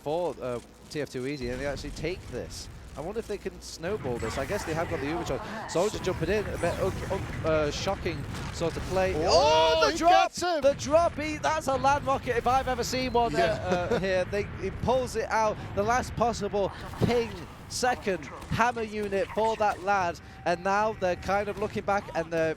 for TF2 Easy, and they actually take this. I wonder if they can snowball this. I guess they have got the Uber shot. Soldier jumping in, a bit shocking sort of play. Oh, the drop! The drop! That's a land rocket if I've ever seen one here. He pulls it out. The last possible ping second hammer unit for that lad. And now they're kind of looking back and they're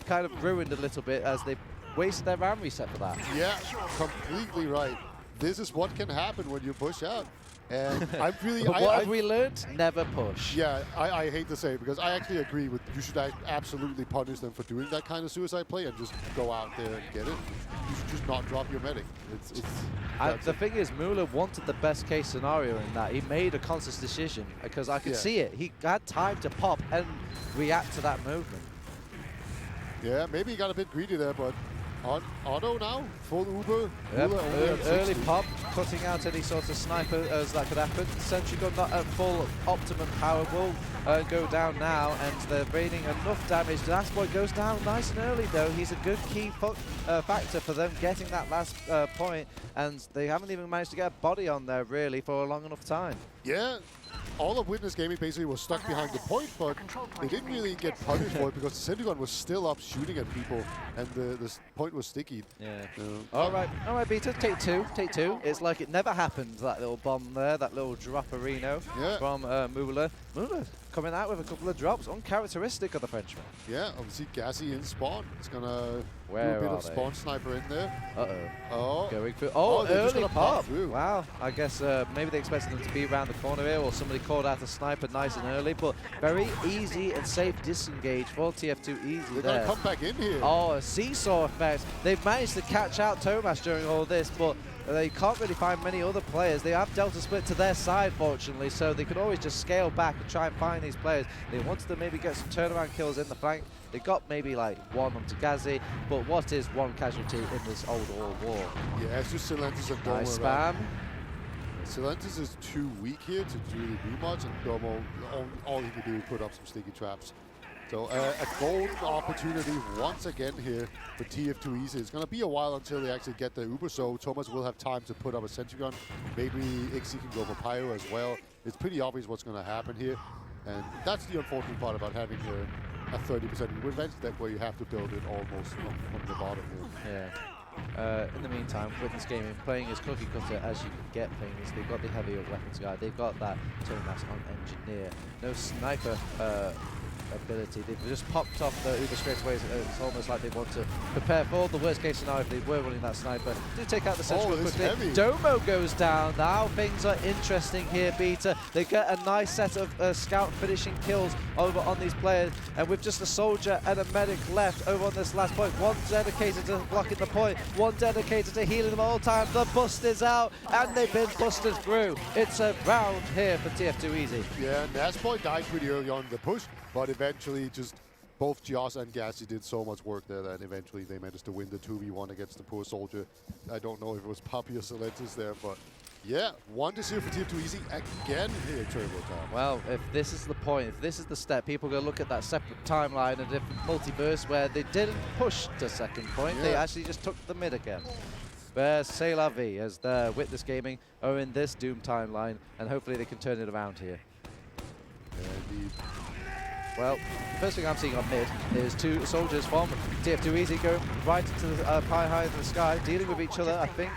kind of ruined a little bit as they wasted their RAM reset for that. Yeah, completely right. This is what can happen when you push out. And I'm really. What have we learned? Never push. Yeah, I hate to say it because I actually agree with you should absolutely punish them for doing that kind of suicide play and just go out there and get it. You should just not drop your medic. The thing is, Moolah wanted the best case scenario in that. He made a conscious decision because I could see it. He had time to pop and react to that movement. Yeah, maybe he got a bit greedy there, but Auto now, full Uber. Yep. Early pop, cutting out any sort of sniper as that could happen. Sentry gun not at full optimum power will go down now, and they're raining enough damage. The last boy goes down nice and early though. He's a good key factor for them getting that last point, and they haven't even managed to get a body on there really for a long enough time. Yeah. All of Witness Gaming basically was stuck behind the point, but they didn't really get punished for it because the Sentry gun was still up shooting at people, and the point was sticky. Yeah. All right, Beta, take two. It's like it never happened, that little bomb there, that little drop-a-reno from Moolah. Moolah coming out with a couple of drops, uncharacteristic of the Frenchman. Yeah, obviously Gassy in spawn. It's going to do a bit of spawn sniper in there. Going through. Early pop. Wow, I guess maybe they expected them to be around the corner here, or somebody called out a sniper nice and early, but very easy and safe disengage for TF2 Easy. They're going to come back in here. Oh, a seesaw effect. They've managed to catch out Tomas during all this, but they can't really find many other players. They have Delta Split to their side, fortunately, so they could always just scale back and try and find these players. They wanted to maybe get some turnaround kills in the flank. They got maybe like one onto Gazi, but what is one casualty in this old war? Yeah, it's just Silentis and Domo. Nice spam. Silentis is too weak here to really do much, and Domo, all he can do is put up some sticky traps. So a golden opportunity once again here for TF2 Easy. It's going to be a while until they actually get the Uber, so Thomas will have time to put up a sentry gun. Maybe Ixie can go for Pyro as well. It's pretty obvious what's going to happen here. And that's the unfortunate part about having a 30% Uber advantage, that where you have to build it almost from the bottom here. Yeah. In the meantime, Witness Gaming playing as cookie cutter as you can get things. They've got the heavier weapons guy. They've got that Tomas on engineer. No sniper ability. They've just popped off the Uber straight away. It's almost like they want to prepare for the worst case scenario if they were running that sniper. Do take out the central quickly. Heavy. Domo goes down. Now things are interesting here, Beta. They get a nice set of scout finishing kills over on these players, and with just a soldier and a medic left over on this last point. One dedicated to blocking the point, one dedicated to healing them all the time. The bust is out, and they've been busted through. It's a round here for TF2 Easy. Yeah, Nasboy died pretty early on in the push, but eventually just both Joss and Gassy did so much work there that eventually they managed to win the 2v1 against the poor soldier. I don't know if it was Papi or Silentis there, but yeah, 1-0 for TF2 Easy again here, Turbo Time. Well, if this is the point, if this is the step, people are going to look at that separate timeline, a different multiverse where they didn't push to second point, they actually just took the mid again. But c'est la vie, as the Witness Gaming are in this Doom timeline, and hopefully they can turn it around here. Indeed. Well, the first thing I'm seeing on mid is two soldiers from TF2 Easy going right into the pie high in the sky, dealing with each other. I think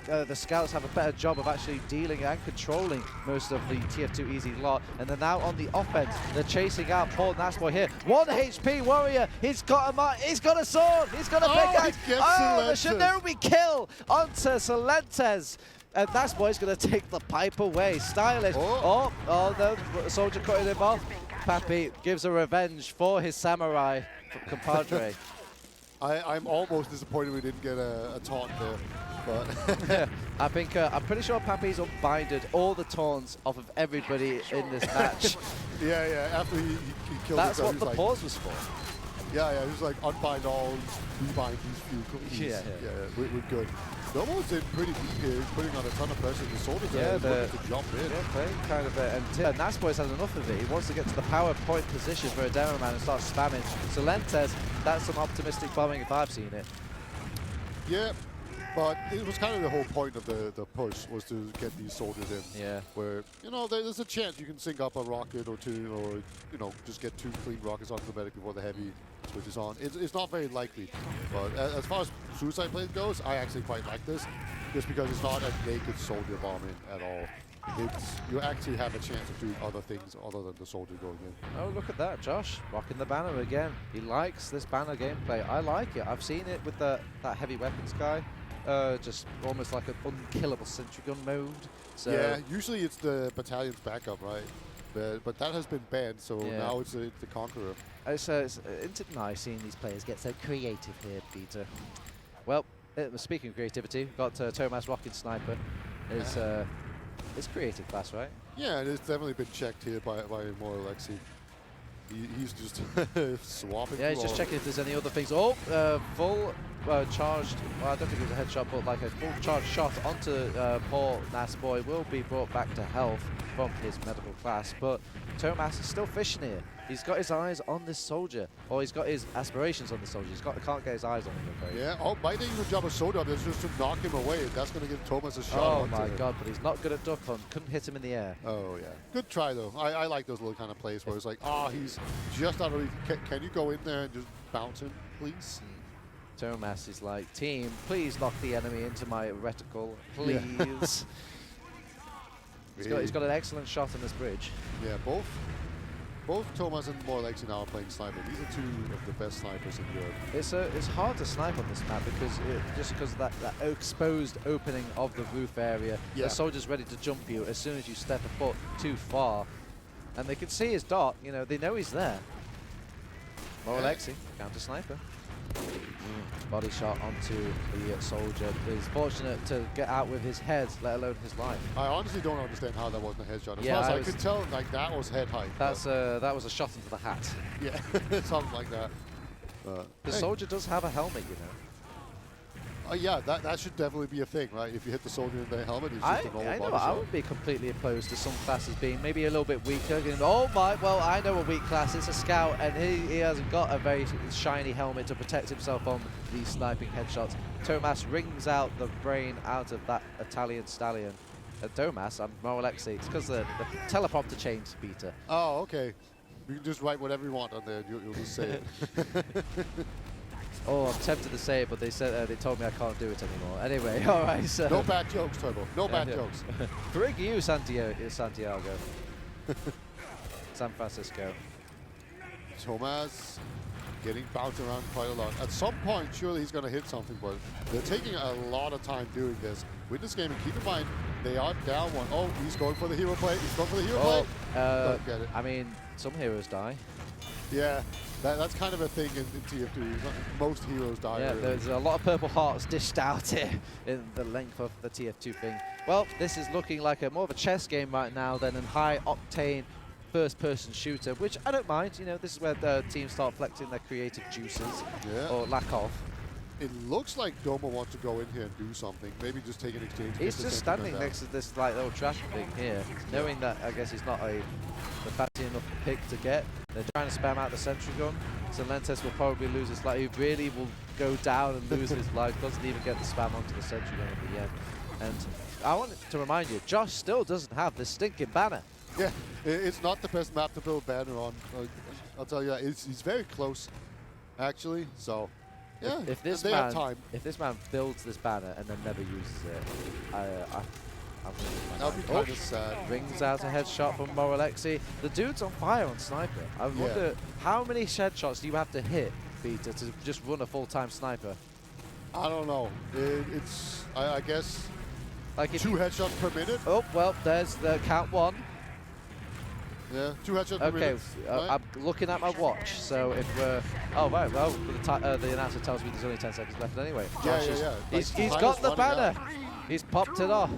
the scouts have a better job of actually dealing and controlling most of the TF2 Easy lot. And then now on the offense, they're chasing out Paul Nasboy here. 1 HP warrior, he's got a sword, he's got a big axe. The Shinobi kill onto Silentes. And Nasboy's going to take the pipe away. Stylish. Oh no, the soldier cutting him off. Papi gives a revenge for his samurai compadre. I'm almost disappointed we didn't get a taunt there, but I think I'm pretty sure Papi's unbinded all the taunts off of everybody in this match. Yeah, after he killed That's himself, what the pause was for. Yeah, yeah, just like unbind all, rebind these few cookies. Yeah, yeah. We're good. Domo's in pretty deep here. He's putting on a ton of pressure. The soldiers are looking to jump in. Yeah, playing kind of and Nasboy's had enough of it. He wants to get to the power point position for a demo man and start spamming. So Lentes, that's some optimistic bombing if I've seen it. Yeah, but it was kind of the whole point of the push was to get these soldiers in. Yeah. Where, you know, there's a chance you can sync up a rocket or two, or, you know, just get 2 clean rockets onto the medic before the heavy switches on. It's not very likely. But as far as suicide play goes, I actually quite like this. Just because it's not a naked soldier bombing at all. You actually have a chance of doing other things other than the soldier going in. Oh, look at that, Josh. Rocking the banner again. He likes this banner gameplay. I like it. I've seen it with that heavy weapons guy. Just almost like an unkillable sentry gun mode. So yeah, usually it's the battalion's backup, right? But that has been banned, so Yeah. now it's the Conqueror. It's nice seeing these players get so creative here, Peter. Well, speaking of creativity, got Thomas Rocking Sniper. It's creative class, right? Yeah, and it's definitely been checked here by more Alexi. He's just swapping. Yeah, he's just checking if there's any other things. Oh, full charged. Well, I don't think it was a headshot, but like a full charged shot onto poor Nasboy will be brought back to health from his medical class. But Thomas is still fishing here. He's got his eyes on this soldier, or he's got his aspirations on the soldier. Can't get his eyes on him, I'm afraid. Yeah, might even jump a soldier up there just to knock him away. That's going to give Thomas a shot. Oh my god, but he's not good at duck hunt. Couldn't hit him in the air. Oh yeah, good try though. I like those little kind of plays where it's like, he's just out of reach. Can you go in there and just bounce him, please? Thomas is like, team, please knock the enemy into my reticle, please. Yeah. He's got an excellent shot on this bridge. Yeah, both Thomas and Morlexi now are playing sniper. These are 2 of the best snipers in Europe. It's hard to snipe on this map because just because of that exposed opening of the roof area. Yeah. The soldier's ready to jump you as soon as you step a foot too far, and they can see his dot. You know, they know he's there. Morlexi, counter sniper. Body shot onto the soldier. He's fortunate to get out with his head, let alone his life. I honestly don't understand how that wasn't a headshot. As Yeah, far as I could tell, like that was head height. That was a shot into the hat. Yeah, something like that. The soldier does have a helmet, you know. Yeah, that should definitely be a thing, right? If you hit the soldier in the helmet, it's just a normal body I shot. would be completely opposed to some classes being maybe a little bit weaker. Oh my, well, I know a weak class. It's a scout, and he hasn't got a very shiny helmet to protect himself on these sniping headshots. Thomas rings out the brain out of that Italian stallion. Thomas, I'm Morlexi. It's because the teleprompter changed, Peter. Oh, okay. You can just write whatever you want on there. You'll just say it. Oh, I'm tempted to say it, but they said they told me I can't do it anymore. Anyway, all right. So no bad jokes, Turbo. No bad jokes. Frig you, Santiago. San Francisco. Thomas getting bounced around quite a lot. At some point, surely he's going to hit something, but they're taking a lot of time doing this. Win this game, and keep in mind, they are down 1. Oh, he's going for the hero play. He's going for the hero play. Don't get it. I mean, some heroes die. Yeah, that's kind of a thing in TF2. Most heroes die. Yeah, early. there's a lot of purple hearts dished out here in the length of the TF2 thing. Well, this is looking like more of a chess game right now than a high-octane first-person shooter, which I don't mind. You know, this is where the teams start flexing their creative juices, or lack of. It looks like Domo wants to go in here and do something. Maybe just take an exchange. He's just standing next to this like little trash thing here, knowing that I guess he's not the fancy enough pick to get. They're trying to spam out the sentry gun, so Lentes will probably lose his life. He really will go down and lose his life. Doesn't even get the spam onto the sentry gun at the end. And I want to remind you, Josh still doesn't have this stinking banner. Yeah, it's not the best map to build banner on. I'll tell you that. He's very close, actually. So. Yeah, if this man builds this banner and then never uses it, I'm that'll be kind of sad. Rings out a headshot from Morlexi. The dude's on fire on sniper. I wonder how many headshots do you have to hit, Peter, to just run a full-time sniper? I don't know. It's I guess like 2 headshots per minute. Oh well, there's the count 1. Yeah, 2 headshots per minute. Okay, I'm looking at my watch, so if we're... Oh, right, well, the announcer tells me there's only 10 seconds left anyway. Yeah. He's got the banner. He's popped it off.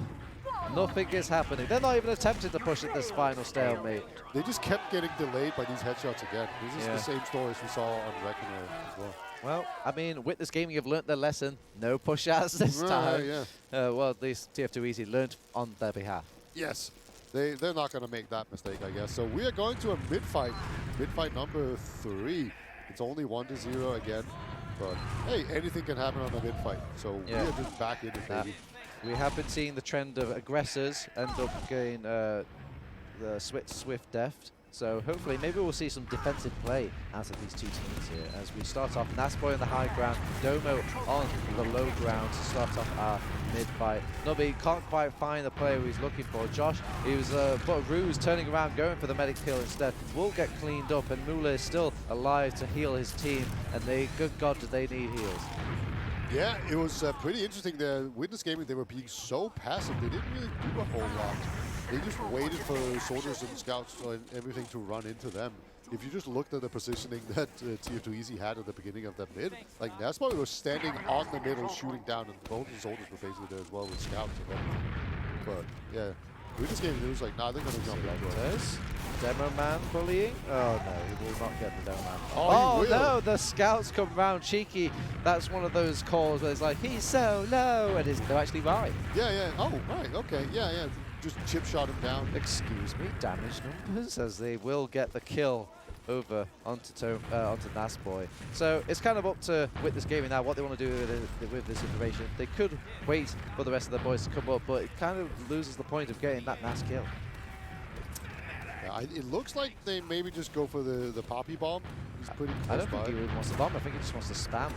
Nothing is happening. They're not even attempting to push at this final stalemate. They just kept getting delayed by these headshots again. This is Yeah. the same story as we saw on Reckoner as well. Well, I mean, Witness Gaming have learnt their lesson. No push-outs this time. Yeah. Well, at least TF2 Easy learned on their behalf. Yes. They're not going to make that mistake, I guess. So we are going to a mid-fight. Mid-fight number 3. It's only 1-0 again. But, hey, anything can happen on a mid-fight. So Yeah. we are just back in it, baby. We have been seeing the trend of aggressors end up getting the swift deft. So hopefully, maybe we'll see some defensive play out of these two teams here as we start off. Nasboy on the high ground, Domo on the low ground to start off our mid-fight. Nubby can't quite find the player he's looking for. Josh, he was but a ruse turning around, going for the medic kill instead. Will get cleaned up, and Mula is still alive to heal his team. And good God, do they need heals. Yeah, it was pretty interesting. The Witness Gaming, they were being so passive. They didn't really do a whole lot. They just waited for soldiers and scouts and everything to run into them. If you just looked at the positioning that TF2 Easy had at the beginning of that mid, like Nasboy was standing on the middle shooting down, and both the soldiers were basically there as well with scouts. But yeah, Witness Gaming, it was like, nah, they're going to jump out. Demo man bullying? Oh no, he will not get the demo man. Oh, he will. No, the scouts come round cheeky. That's one of those calls where it's like, he's so low, and they're actually right. Yeah. Oh, right. Okay. Yeah. Just chip shot him down. Excuse me, damage numbers, as they will get the kill over onto Nasboy. So it's kind of up to Witness Gaming now what they want to do with this information. They could wait for the rest of the boys to come up, but it kind of loses the point of getting that Nas kill. Yeah, it looks like they maybe just go for the Poppy Bomb. He's pretty close I don't think by. he really wants to bomb. I think he just wants to spam.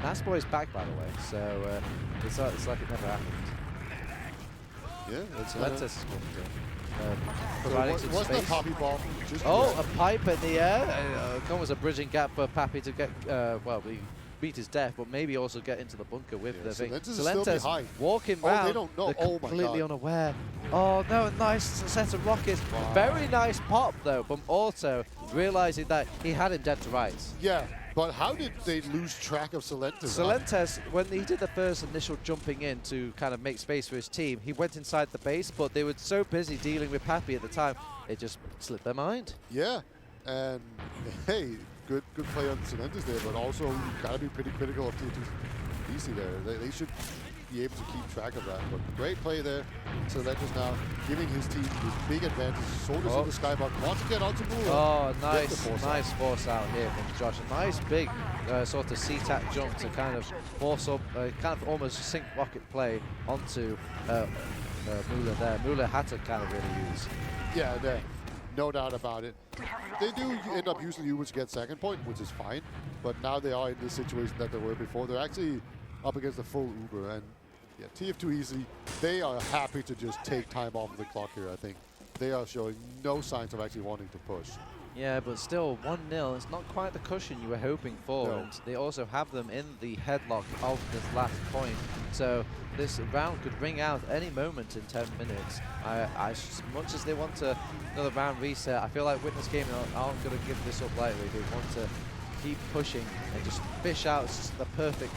Nasboy's back, by the way, so it's like it never happened. Yeah, that's Lentis is providing some space. that Poppy Bomb? Just A pipe in the air. Almost a bridging gap for Pappy to get, he beat his death, but maybe also get into the bunker with the thing. Lentis is still behind. Walking Oh, round. they don't know. They're Oh my completely God. unaware. Oh no, nice set of rockets. Wow. Very nice pop though, but also realizing that he had him dead to rights. Yeah, but how did they lose track of Silentes? Silentes, when he did the first initial jumping in to kind of make space for his team, he went inside the base, but they were so busy dealing with Pappy at the time, it just slipped their mind. Yeah, and hey, good play on Silentes there, but also you gotta be pretty critical of TF2 Easy there. They should be able to keep track of that. But great play there. Silentes now giving his team the big advantage. Soldiers in the skybox want to get onto Mula. Oh, nice force out here from Josh. A nice big sort of C-tac jump to kind of force up, kind of almost sync rocket play onto Mula there. Mula had to kind of really use. Yeah, no doubt about it. They do end up using Uber to get second point, which is fine. But now they are in the situation that they were before. They're actually up against the full Uber. And yeah, TF2 Easy, they are happy to just take time off of the clock here, I think. They are showing no signs of actually wanting to push. Yeah, but still, 1-0, it's not quite the cushion you were hoping for. No. And they also have them in the headlock of this last point. So this round could ring out any moment in 10 minutes. As much as they want another round reset, I feel like Witness Gaming aren't going to give this up lightly. They want to keep pushing and just fish out the perfect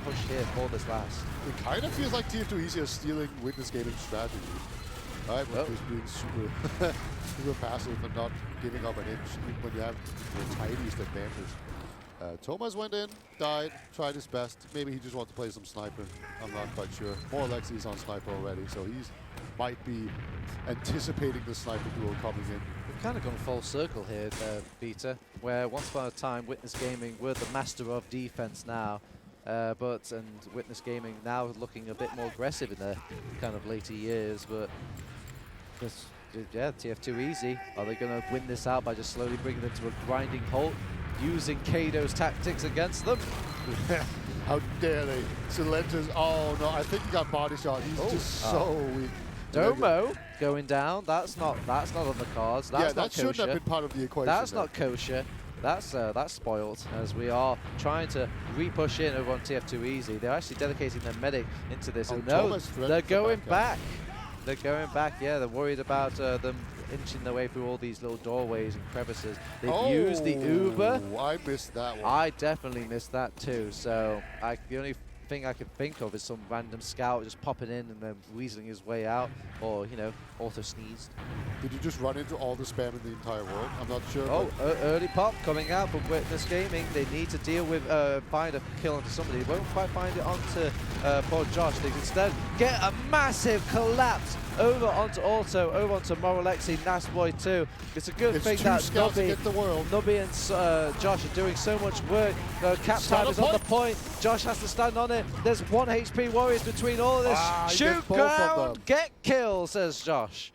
push here for this last. It kind of feels like TF2 Easy is stealing Witness Gaming's strategy. Right, with just being super passive and not giving up an inch even when you have the tiniest advantage. Thomas went in, died, tried his best. Maybe he just wants to play some sniper. I'm not quite sure. More or less he's on sniper already, so he's might be anticipating the sniper duel coming in. We've kind of gone full circle here, Peter, where once upon a time Witness Gaming were the master of defense now. And Witness Gaming now looking a bit more aggressive in their kind of later years, but yeah, TF2 Easy. Are they going to win this out by just slowly bringing them to a grinding halt, using Kado's tactics against them? How dare they? Silentes, oh no, I think he got body shot. He's just so weak. Domo going down. That's not on the cards. That's yeah, not that shouldn't have been part of the equation. That's not kosher. That's spoiled, as we are trying to re-push in over on TF2 Easy. They're actually dedicating their medic into this. Oh, And no, Thomas they're going back. They're going back, yeah. They're worried about them inching their way through all these little doorways and crevices. They've used the Uber. I missed that one. I definitely missed that too. So the only thing I could think of is some random scout just popping in and then weaseling his way out, or, you know, auto sneezed. Did you just run into all the spam in the entire world? I'm not sure. Oh, early pop coming out from Witness Gaming. They need to deal with, find a kill onto somebody. They won't quite find it onto poor Josh. They instead get a massive collapse over onto Auto, over onto Moralexi, Nasboy too. It's a good thing that Nubby and Josh are doing so much work. Cap time is on the point. Josh has to stand on it. There's 1 HP Warriors between all of this. Shoot ground, get kill, says Josh.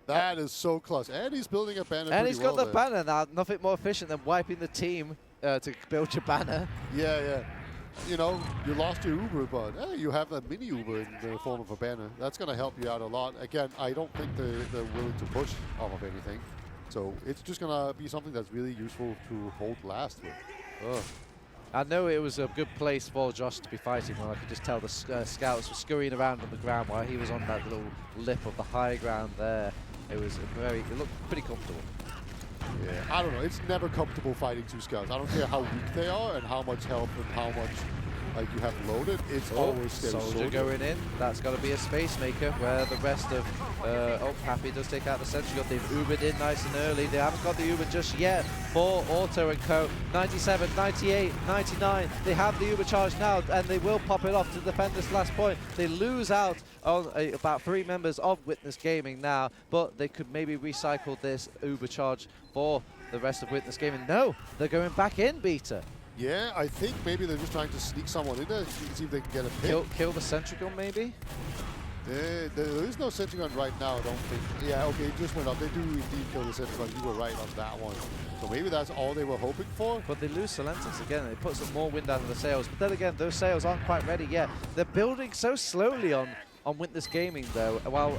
That is so close. And he's building a banner. And he's got the banner now. Nothing more efficient than wiping the team to build your banner. Yeah. You know, you lost your Uber, but you have a mini Uber in the form of a banner. That's going to help you out a lot. Again, I don't think they're willing to push off of anything. So it's just going to be something that's really useful to hold last with. Ugh. I know it was a good place for Josh to be fighting when I could just tell the scouts were scurrying around on the ground while he was on that little lip of the high ground there. It looked pretty comfortable. Yeah, I don't know. It's never comfortable fighting 2 scouts. I don't care how weak they are and how much health and how much you have loaded. It's always scary. Soldier going in. That's got to be a space maker where the rest of... Happy does take out the sentry gun. They've Ubered in nice and early. They haven't got the Uber just yet for Auto and Co. 97, 98, 99. They have the Uber charge now and they will pop it off to defend this last point. They lose out on about 3 members of Witness Gaming now, but they could maybe recycle this Uber charge for the rest of Witness Gaming. No, they're going back in, Beta. Yeah, I think maybe they're just trying to sneak someone in there, see if they can get a pick. Kill the sentry gun, maybe? There is no sentry gun right now, I don't think. Yeah, okay, it just went up. They do indeed kill the sentry gun. You were right on that one. So maybe that's all they were hoping for. But they lose Silentix again. It puts some more wind out of the sails. But then again, those sails aren't quite ready yet. They're building so slowly on Witness Gaming though, while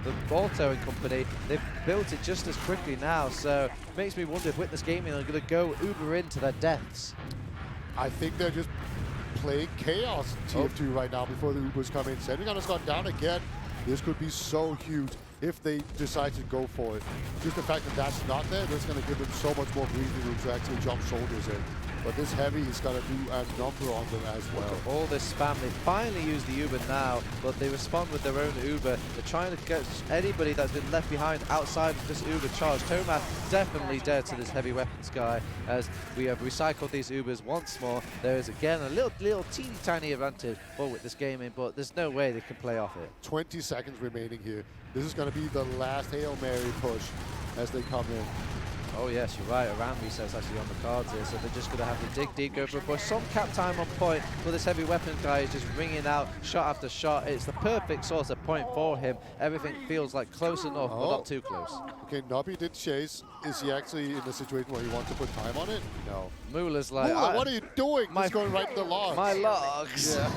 the Auto and company, they've built it just as quickly now, so it makes me wonder if Witness Gaming are going to go Uber into their deaths. I think they're just playing chaos TF2 right now before the Ubers come in. Sentry gun has gone down again. This could be so huge if they decide to go for it. Just the fact that that's not there, that's going to give them so much more breathing room to actually jump soldiers in. But this heavy is going to do a number on them as well. All this spam, they finally use the Uber now, but they respond with their own Uber. They're trying to get anybody that's been left behind outside of this Uber charge. Tomath definitely dead to this heavy weapons guy, as we have recycled these Ubers once more. There is again a little teeny tiny advantage for Witness Gaming, but there's no way they can play off it. 20 seconds remaining here. This is going to be the last Hail Mary push as they come in. Oh yes, you're right, a round reset's actually on the cards here, so they're just going to have to dig deep, go for a push. Some cap time on point, but this heavy weapons guy is just ringing out shot after shot. It's the perfect sort of point for him. Everything feels like close enough, but not too close. Okay, Nubby did chase. Is he actually in a situation where he wants to put time on it? No. Moolah's like... Moolah, what are you doing? He's going right in the logs. My logs. Yeah.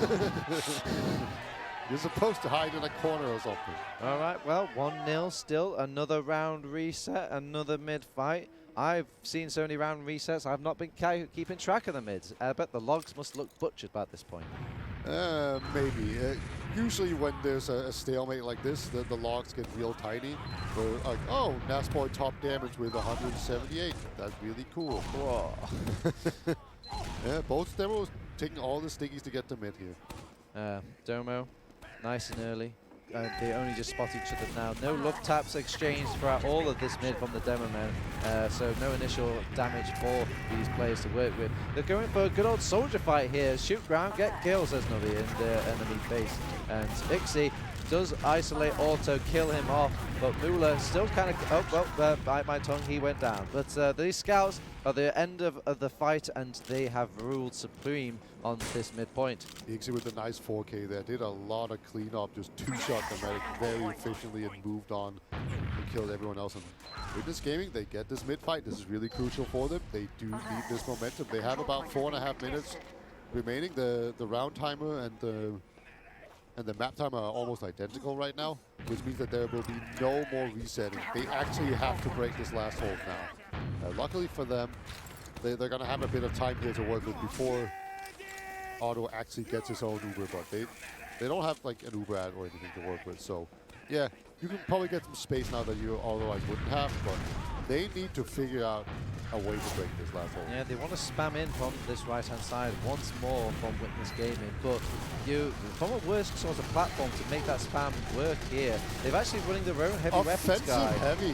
You're supposed to hide in a corner or something. All right, well, 1-0 still. Another round reset, another mid-fight. I've seen so many round resets, I've not been keeping track of the mids. I bet the logs must look butchered by this point. Maybe. Usually when there's a stalemate like this, the logs get real tiny. Where like, oh, Nasboy top damage with 178. That's really cool. Whoa. Yeah, both demos taking all the stickies to get to mid here. Domo, nice and early. They only just spot each other now. No love taps exchanged throughout all of this mid from the demo men. So no initial damage for these players to work with. They're going for a good old soldier fight here. Shoot ground, get kills, says Nubby in the enemy base. And Ixie does isolate Auto, kill him off. But Moolah still kind of, bite my tongue, he went down. But these scouts are the end of the fight, and they have ruled supreme on this midpoint. Ixie with a nice 4K there, did a lot of cleanup, just two-shot the medic very efficiently and moved on and killed everyone else. And Witness Gaming, they get this mid-fight. This is really crucial for them. They do need this momentum. They have about 4.5 minutes remaining. The round timer and the map timer are almost identical right now, which means that there will be no more resetting. They actually have to break this last hold now. Luckily for them, they're going to have a bit of time here to work with before Otto actually gets his own Uber, but they don't have like an Uber ad or anything to work with. So yeah, you can probably get some space now that you otherwise wouldn't have, but they need to figure out a way to break this last hole. Yeah, they want to spam in from this right-hand side once more from Witness Gaming, but from a worst sort of platform to make that spam work here, they've actually running their own heavy weapons guy.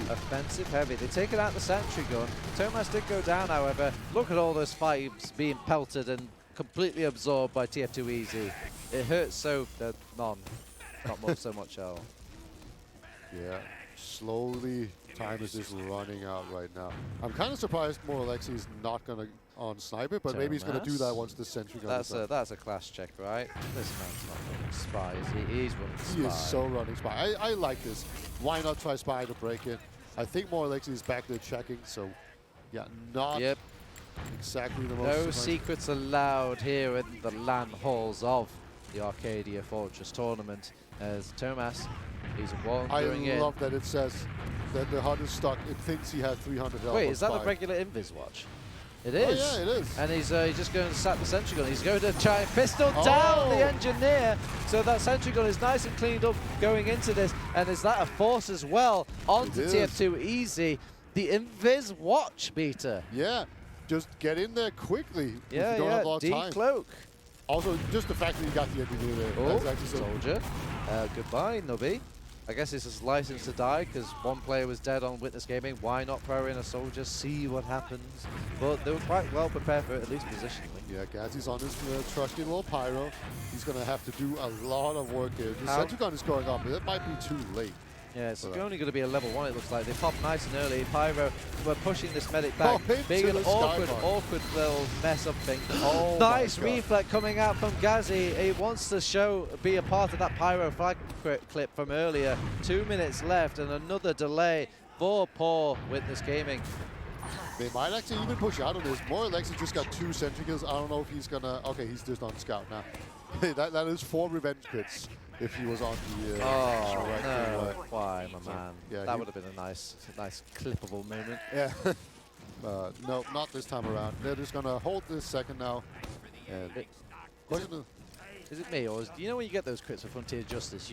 Offensive heavy. They take it out the sentry gun. Thomas did go down, however. Look at all those fives being pelted and completely absorbed by TF2 Easy. It hurts so that not much so much else. Yeah, slowly time is just running out right now. I'm kind of surprised Moralexi is not going to on sniper, but maybe he's going to do that once the sentry gun is done. That's a class check, right? This man's not running spies. He's running spy. He is so running spy. I like this. Why not try spy to break it? I think Moralexi is back there checking, so yeah, not exactly the most. No secrets allowed here in the LAN halls of the Arcadia Fortress tournament as Thomas, he's wandering in. I love that it says that the HUD is stuck. It thinks he has 300 health. Wait, is that a regular invis watch? It is. Oh, yeah, it is. And he's just going to sap the sentry gun. He's going to try and pistol down the engineer. So that sentry gun is nice and cleaned up going into this. And is that a force as well onto TF2 Easy? The invis watch, Peter. Yeah, just get in there quickly. Yeah, if you don't have a lot of time. Decloak. Also, just the fact that you got the engineer there. Oh, that's actually soldier. Goodbye, Nubby. I guess this is license to die because one player was dead on Witness Gaming. Why not throw in a soldier, see what happens? But they were quite well prepared for it, at least positionally. Yeah, Gazzy's on his trusty little pyro. He's going to have to do a lot of work here. The sentry gun is going up, but it might be too late. Yeah, it's only going to be a level 1, it looks like. They pop nice and early. Pyro, we're pushing this medic back. Being an awkward little mess up thing. Nice reflect coming out from Gazzy. He wants to be a part of that Pyro flag clip from earlier. 2 minutes left and another delay for poor Witness Gaming. They might actually even push out on this. Moralexi just got 2 sentry kills. I don't know if he's going to... Okay, he's just on scout now. that is 4 revenge crits. If he was on the no, why, my man? Yeah, that would have been a nice clippable moment. Yeah. No, not this time around. They're just gonna hold this second now. And is it me, or do you know when you get those crits for Frontier Justice,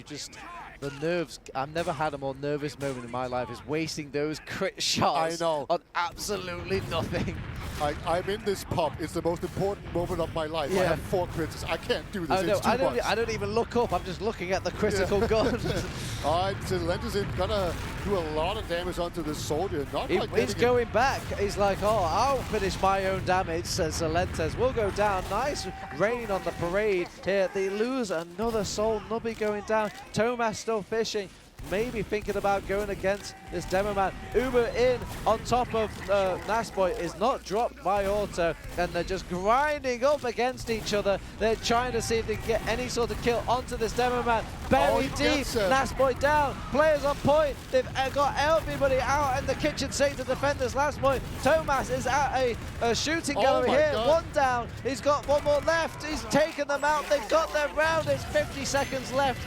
the nerves, I've never had a more nervous moment in my life is wasting those crit shots on absolutely nothing. I'm in this pub. It's the most important moment of my life. I have 4 crits. I can't do this. It's too much. I don't even look up. I'm just looking at the critical gun. All right, so Lentes is gonna do a lot of damage onto this soldier. He's going back. He's like, I'll finish my own damage, says Lentes. Will go down. Nice rain on the parade here. They lose another soul. Nubby going down. Thomas still fishing. Maybe thinking about going against this demo man. Uber in on top of Nasboy is not dropped by Auto, and they're just grinding up against each other. They're trying to see if they can get any sort of kill onto this demo man. Very deep, Nasboy down, players on point. They've got everybody out in the kitchen sink to defend this last point. Thomas is at a shooting gallery here, one down. He's got one more left. He's taken them out. They've got their round. There's 50 seconds left.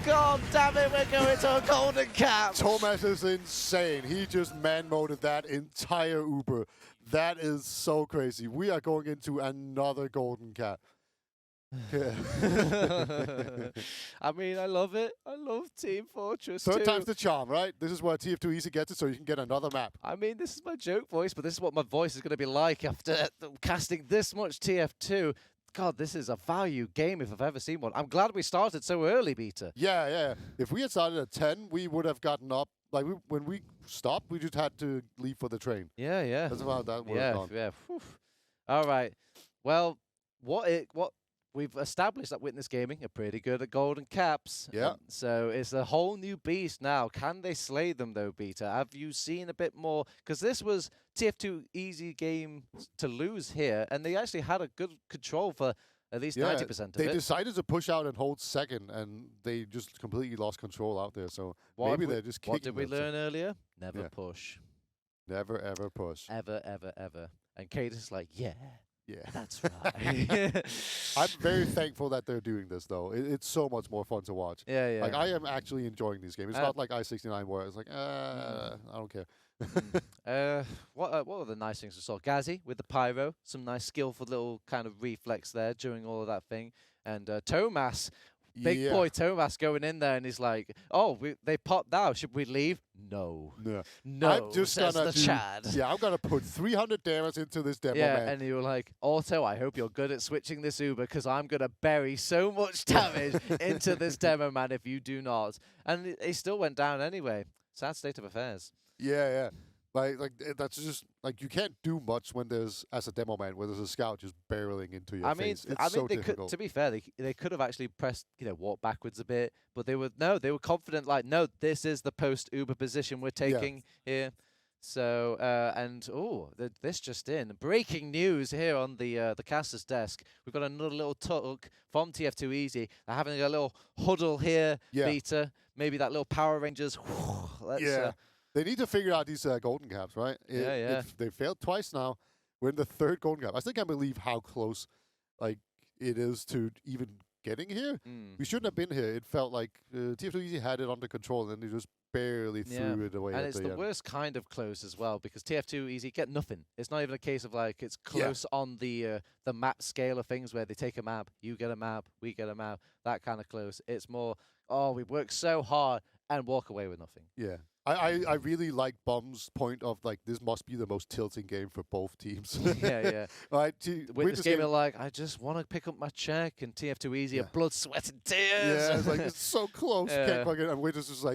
God damn it, we're going to a golden cap. Thomas is insane. He just man-moded that entire Uber. That is so crazy. We are going into another golden cap. I mean, I love it. I love Team Fortress Third time's the charm, right? This is where TF2 Easy gets it, so you can get another map. I mean, this is my joke voice, but this is what my voice is going to be like after casting this much TF2. God, this is a value game if I've ever seen one. I'm glad we started so early, Beta. Yeah. If we had started at 10, we would have gotten up. Like, when we stopped, we just had to leave for the train. Yeah. That's about that would have gone. Yeah. All right. Well, what we've established that Witness Gaming are pretty good at golden caps. Yeah. So it's a whole new beast now. Can they slay them though, Beta? Have you seen a bit more? Because this was TF2 Easy game to lose here, and they actually had a good control for at least 90% of it. They decided to push out and hold second, and they just completely lost control out there. So maybe they're just kicking. What did we learn earlier? Never push. Never, ever push. Ever. And Kate is like, yeah. Yeah, that's right. I'm very thankful that they're doing this, though. It's so much more fun to watch. Yeah. Like, I am actually enjoying these games. It's not like I-69 where it's like, I don't care. What are the nice things we saw? Gazzy with the pyro, some nice skillful little kind of reflex there during all of that thing. And Thomas Big boy Thomas going in there, and he's like, "Oh, they popped now. Should we leave?" No, no. I'm just says gonna the Chad. Yeah, I'm gonna put 300 damage into this demo, Yeah, man. and you were like, Auto, I hope you're good at switching this Uber because I'm going to bury so much damage into this demo, man, if you do not. And he still went down anyway. Sad state of affairs. Yeah. That's just like you can't do much when there's as a demo man where there's a scout just barreling into your face. It's so they difficult. could. To be fair, they could have actually pressed, walk backwards a bit, but they were confident. Like, no, this is the post Uber position we're taking here. So this just in breaking news here on the caster's desk. We've got another little talk from TF2 Easy. They're having a little huddle here, Beta. Maybe that little Power Rangers. They need to figure out these golden caps, right? If they failed twice now, we're in the third golden cap. I still can't believe how close, it is to even getting here. We shouldn't have been here. It felt like TF2 Easy had it under control, and they just barely threw it away. And it's the worst kind of close as well, because TF2 Easy get nothing. It's not even a case of it's close on the map scale of things where they take a map, you get a map, we get a map, that kind of close. It's more, we worked so hard and walk away with nothing. Yeah. I really like Bum's point of this must be the most tilting game for both teams. Yeah. Right. Witness game are I just want to pick up my check, and TF2 Easy blood, sweat, and tears. Yeah, it's so close. Can't fucking, and Witness is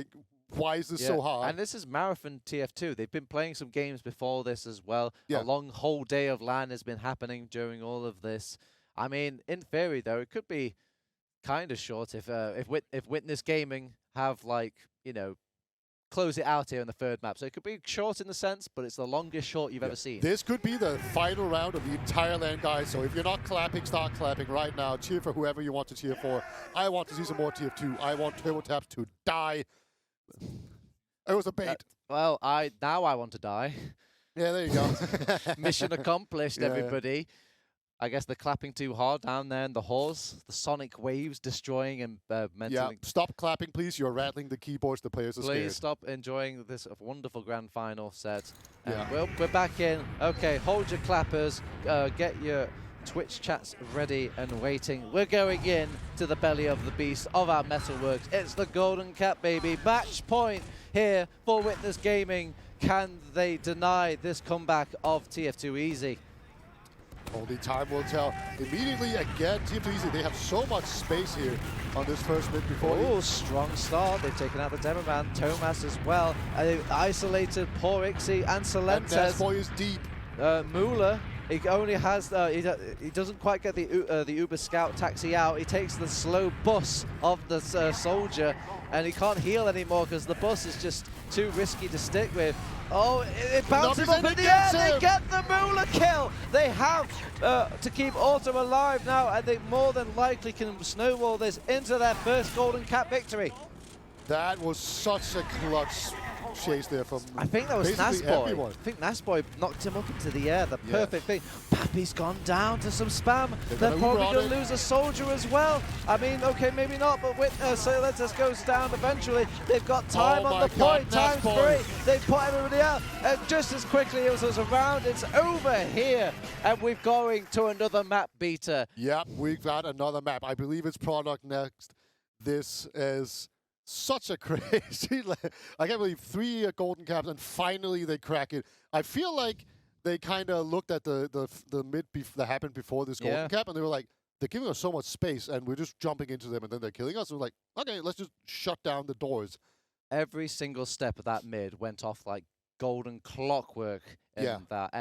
why is this so hard? And this is Marathon TF2. They've been playing some games before this as well. Yeah. A long whole day of LAN has been happening during all of this. I mean, in theory, though, it could be kind of short if Witness Gaming have close it out here in the third map. So it could be short in the sense, but it's the longest short you've ever seen. This could be the final round of the entire LAN, guys. So if you're not clapping, start clapping right now. Cheer for whoever you want to cheer for. I want to see some more TF2. I want Turbo Taps to die. It was a bait. Now I want to die. Yeah, there you go. Mission accomplished, everybody. I guess they're clapping too hard down there in the halls. The sonic waves destroying and mentally. Yeah, stop clapping, please. You're rattling the keyboards. The players are scared. Please stop enjoying this wonderful grand final set. We're back in. Okay, hold your clappers. Get your Twitch chats ready and waiting. We're going in to the belly of the beast of our Metalworks. It's the Golden Cap, baby. Match point here for Witness Gaming. Can they deny this comeback of TF2 Easy? Only time will tell. Immediately again, TF2 Easy, they have so much space here on this first mid before. Oh, strong start. They've taken out the demo man, Thomas as well. And they've isolated poor Ixie and Solentes. And Nesboy is deep. Muller, he only has, he doesn't quite get the Uber Scout taxi out. He takes the slow bus of the soldier, and he can't heal anymore because the bus is just too risky to stick with. Oh, it bounces up in the air. They get the Muller kill. They have to keep Autumn alive now, and they more than likely can snowball this into their first Golden Cap victory. That was such a clutch chase there from I think that was Nasboy. I think Nasboy knocked him up into the air. The perfect thing. Pappy's gone down to some spam. They're probably going to lose a soldier as well. I mean, okay, maybe not, but Solentes goes down eventually. They've got time on the point, times 3. They put everybody out. And just as quickly as it was around, it's over here. And we're going to another map, Beta. Yep, we've got another map. I believe it's Product next. This is such a crazy, I can't believe 3 golden caps and finally they crack it. I feel like they kind of looked at the mid that happened before this golden cap and they were like, they're giving us so much space and we're just jumping into them and then they're killing us. We're like, okay, let's just shut down the doors. Every single step of that mid went off like golden clockwork in that,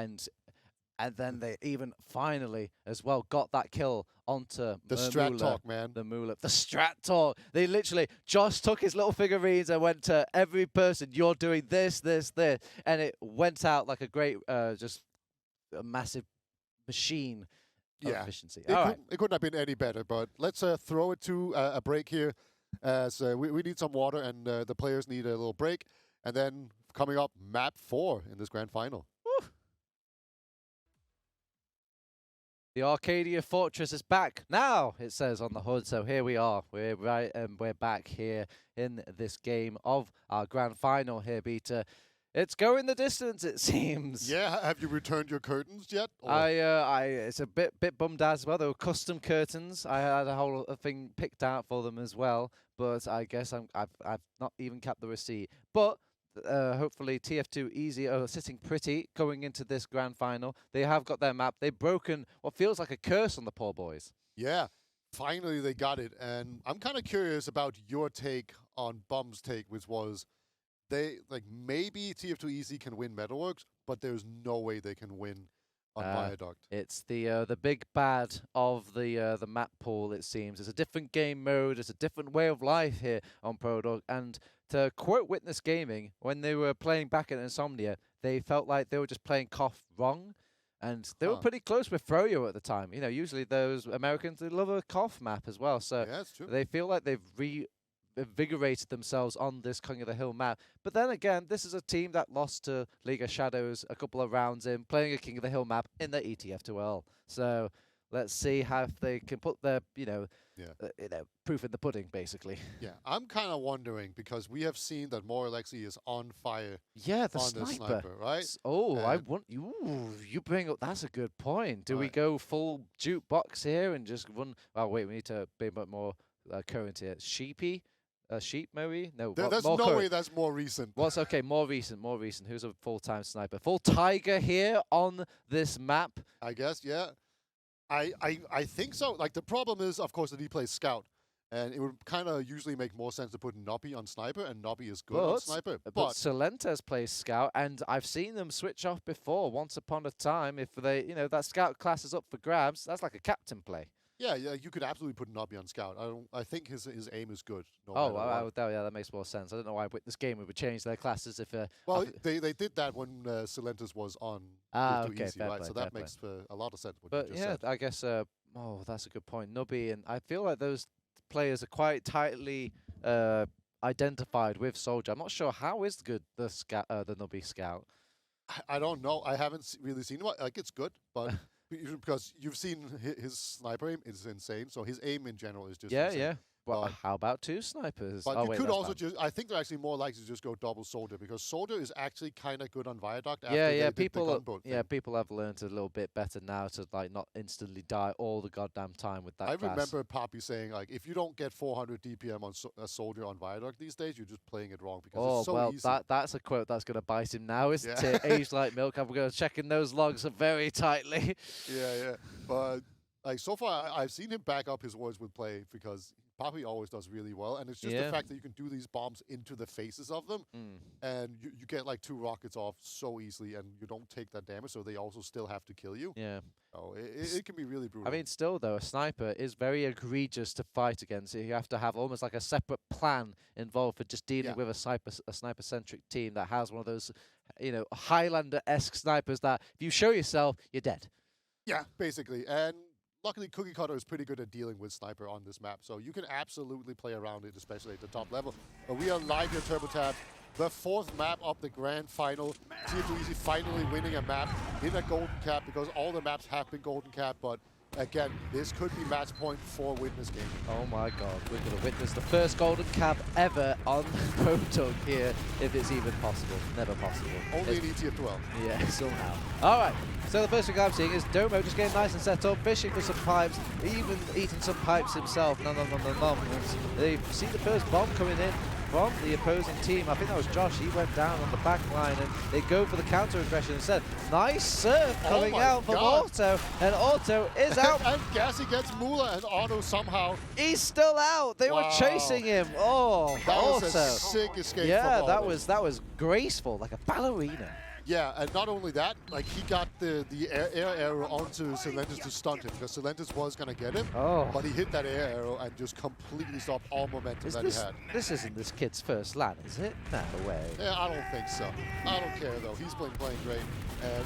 and then they even finally as well got that kill onto the Strat Talk, man. The Strat Talk. They literally just took his little figurines and went to every person, you're doing this, this, this. And it went out like a great, just a massive machine of efficiency. It couldn't have been any better, but let's throw it to a break here. So we need some water and the players need a little break. And then coming up, map 4 in this grand final. The Arcadia Fortress is back now, it says on the HUD. So here we are. We're back here in this game of our grand final here, Beta. It's going the distance, it seems. Yeah, have you returned your curtains yet? Or? It's a bit bummed out as well. They were custom curtains. I had a whole thing picked out for them as well, but I guess I've not even kept the receipt. But hopefully TF2 easy are sitting pretty going into this grand final. They have got their map. They've broken what feels like a curse on the poor boys. Yeah, finally they got it. And I'm kind of curious about your take on Bum's take, which was maybe TF2 Easy can win Metalworks, but there's no way they can win on Viaduct. It's the big bad of the map pool, it seems. It's a different game mode. It's a different way of life here on ProDog. And to quote Witness Gaming, when they were playing back at Insomnia, they felt like they were just playing KOF wrong. And they were pretty close with Froyo at the time. You know, usually those Americans, they love a KOF map as well. So yeah, that's true. They feel like they've reinvigorated themselves on this King of the Hill map. But then again, this is a team that lost to League of Shadows a couple of rounds in, playing a King of the Hill map in the ETF2L. So let's see how they can put their, proof in the pudding, basically. Yeah, I'm kind of wondering, because we have seen that Moralexi is on fire. Yeah, the on sniper. The sniper, right? I want you bring up. That's a good point. Do we go full jukebox here and just run? Oh wait, we need to be a bit more current here. Sheepy. Sheep, maybe? No, there's more no current. way that's more recent. What's okay? More recent. Who's a full-time sniper? Full Tiger here on this map. I guess, yeah. I think so. Like, the problem is, of course, that he plays Scout. And it would kind of usually make more sense to put Nobby on Sniper, and Nobby is good on Sniper. But Silentes plays Scout, and I've seen them switch off before, once upon a time. If they, that Scout class is up for grabs, that's like a captain play. Yeah, you could absolutely put Nobby on Scout. I think his aim is good. That makes more sense. I don't know why this game would change their classes if. Well, they did that when Silentes was on. Okay, easy, right? So that makes a lot of sense. But you just said. I guess. That's a good point. Nubby, and I feel like those players are quite tightly identified with Soldier. I'm not sure how is good the Nubby Scout. I don't know. I haven't really seen it. Like, it's good, but. Because you've seen his sniper aim is insane, so his aim in general is just insane. Yeah. Well, how about two snipers? But you could also I think they're actually more likely to just go double Soldier, because Soldier is actually kind of good on Viaduct. People have learned a little bit better now to not instantly die all the goddamn time with that. I remember Poppy saying, like, if you don't get 400 DPM on a Soldier on Viaduct these days, you're just playing it wrong, because it's so easy. That's a quote that's going to bite him now, isn't it? Aged like milk. I'm going to check in those logs very tightly. Yeah. But like, so far, I've seen him back up his words with play, because Poppy always does really well, and it's just the fact that you can do these bombs into the faces of them, and you get like 2 rockets off so easily, and you don't take that damage, so they also still have to kill you. Yeah. So it can be really brutal. I mean, still though, a sniper is very egregious to fight against. You have to have almost like a separate plan involved for just dealing with a sniper-centric team that has one of those, Highlander-esque snipers that if you show yourself, you're dead. Yeah, basically, and. Luckily, Cookie Cutter is pretty good at dealing with Sniper on this map, so you can absolutely play around it, especially at the top level. But we are live here, TurboTab, the 4th map of the grand final. TF2 Easy finally winning a map in a golden cap, because all the maps have been golden cap, but again, this could be match point for Witness Gaming. Oh my god, we're going to witness the first golden cap ever on ProTug here, if it's even possible. Never possible. Only in ETF2L. Yeah, somehow. All right. So the first thing I'm seeing is Domo just getting nice and set up, fishing for some pipes, even eating some pipes himself. No. They see the first bomb coming in from the opposing team. I think that was Josh. He went down on the back line, and they go for the counter aggression instead. Nice serve coming out from Auto, and Auto is out. And Gassy gets Mula, and Auto somehow. He's still out. They were chasing him. Oh, that Auto. was a sick escape. Yeah, from that Auto. was graceful, like a ballerina. Yeah, and not only that, like, he got the air arrow onto Silentes to stunt him, because Silentes was going to get him, but he hit that air arrow and just completely stopped all momentum that he had. This isn't this kid's first LAN, is it? No way. Yeah, I don't think so. I don't care, though. He's been playing great, and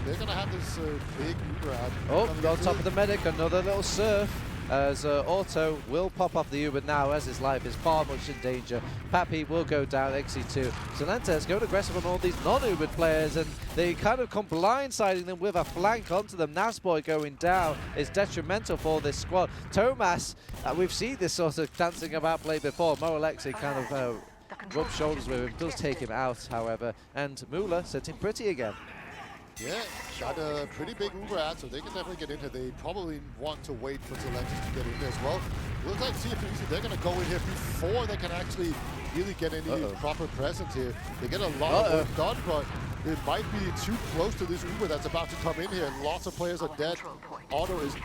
they're going to have this big Uber out. Oh, on top of the medic, another little surf. As Auto will pop off the Uber now, as his life is far much in danger. Pappy will go down, XC2. Silentes going aggressive on all these non-Ubered players, and they kind of come blindsiding them with a flank onto them. Nasboy going down is detrimental for this squad. Tomas, we've seen this sort of dancing about play before. Moralexi kind of rubs shoulders with him, does take him out, however, and Mula sitting pretty again. Yeah, got a pretty big Uber ad, so they can definitely get in here. They probably want to wait for Selections to get in there as well. Looks like TF2, they're going to go in here before they can actually really get any proper presence here. They get a lot of work done, but it might be too close to this Uber that's about to come in here. Lots of players are dead. Otto is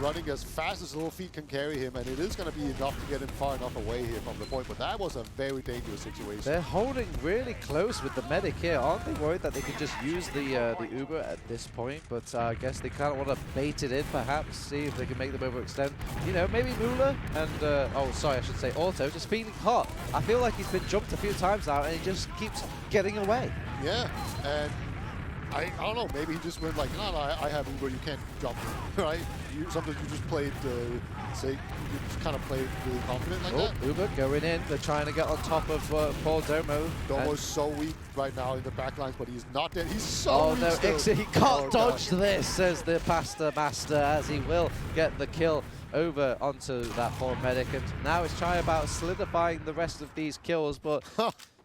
running as fast as little feet can carry him, and it is going to be enough to get him far enough away here from the point, but that was a very dangerous situation. They're holding really close with the medic here. Aren't they worried that they could just use the Uber at this point? But I guess they kind of want to bait it in, perhaps, see if they can make them overextend. You know, maybe Mula and, oh, sorry, I should say Otto, just feeling hot. I feel like he's been jumped a few times now, and he just keeps getting away. Yeah, and I don't know, maybe he just went like, no, I have Uber, you can't jump me, right? Sometimes you just played, say, you just kind of played really confident like that. Uber going in, they're trying to get on top of Paul Domo. Domo's so weak right now in the backlines, but he's not dead. He's so weak still. Ixie, he can't dodge this, says the Pasta Master, as he will get the kill over onto that poor medic. And now it's trying about solidifying the rest of these kills, but...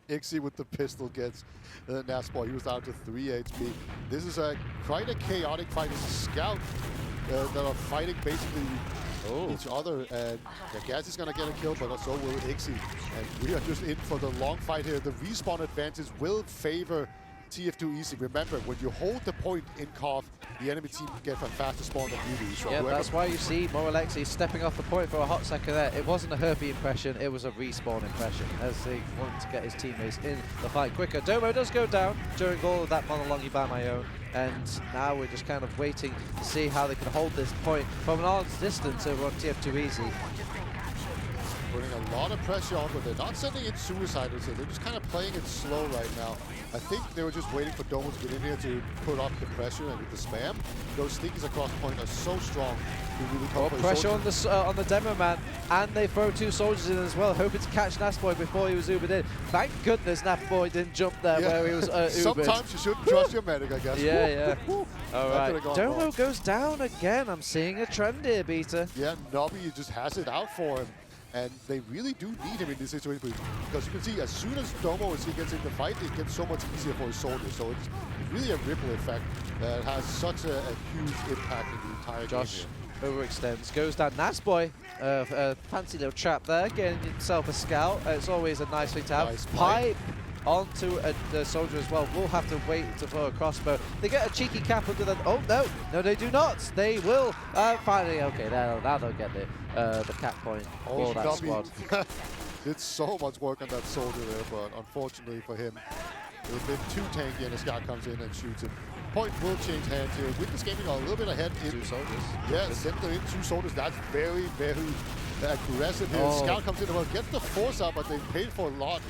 Ixie with the pistol gets Naspor. He was down to 3 HP. This is quite a chaotic fight. It's a scout that are fighting basically each other. And Gaz is going to get a kill, but so will Ixie. And we are just in for the long fight here. The respawn advantage will favor TF2 easy. Remember, when you hold the point in Koth, the enemy team gets a faster spawn than you do. So yeah, that's why you see Moralexi stepping off the point for a hot second there. It wasn't a herpy impression, it was a respawn impression, as he wanted to get his teammates in the fight quicker. Domo does go down during all of that monologue by my own, and now we're just kind of waiting to see how they can hold this point from an arm's distance over on TF2 easy. Putting a lot of pressure on, but they're not sending in suiciders here. They're just kind of playing it slow right now. I think they were just waiting for Domo to get in here to put up the pressure and with the spam. Those sneakies across the point are so strong. Really pressure on the demo man, and they throw 2 soldiers in as well, hoping to catch Nasboy before he was Ubered in. Thank goodness Nasboy didn't jump there where he was Ubered. Sometimes you shouldn't trust your medic, I guess. Yeah. All right, Domo goes down again. I'm seeing a trend here, Beta. Yeah, Nobby just has it out for him. And they really do need him in this situation because you can see as soon as Domo gets in the fight, it gets so much easier for his soldiers. So it's really a ripple effect that has such a huge impact in the entire Josh game here. overextends, goes down. Nasboy, fancy little trap there, getting himself a scout. It's always a nice thing to have. Nice pipe onto the soldier as well. We'll have to wait to throw a crossbow. They get a cheeky cap under that. Oh no, they do not. They will finally. Okay, now they'll get the cap point for that squad. Did so much work on that soldier there, but unfortunately for him, it's been too tanky, and the scout comes in and shoots him. Point will change hands here. Witness Gaming are a little bit ahead. 2 soldiers. Yeah, sent them in 2 soldiers. That's very, very aggressive here. Scout comes in, well, gets the force out, but they paid for a lot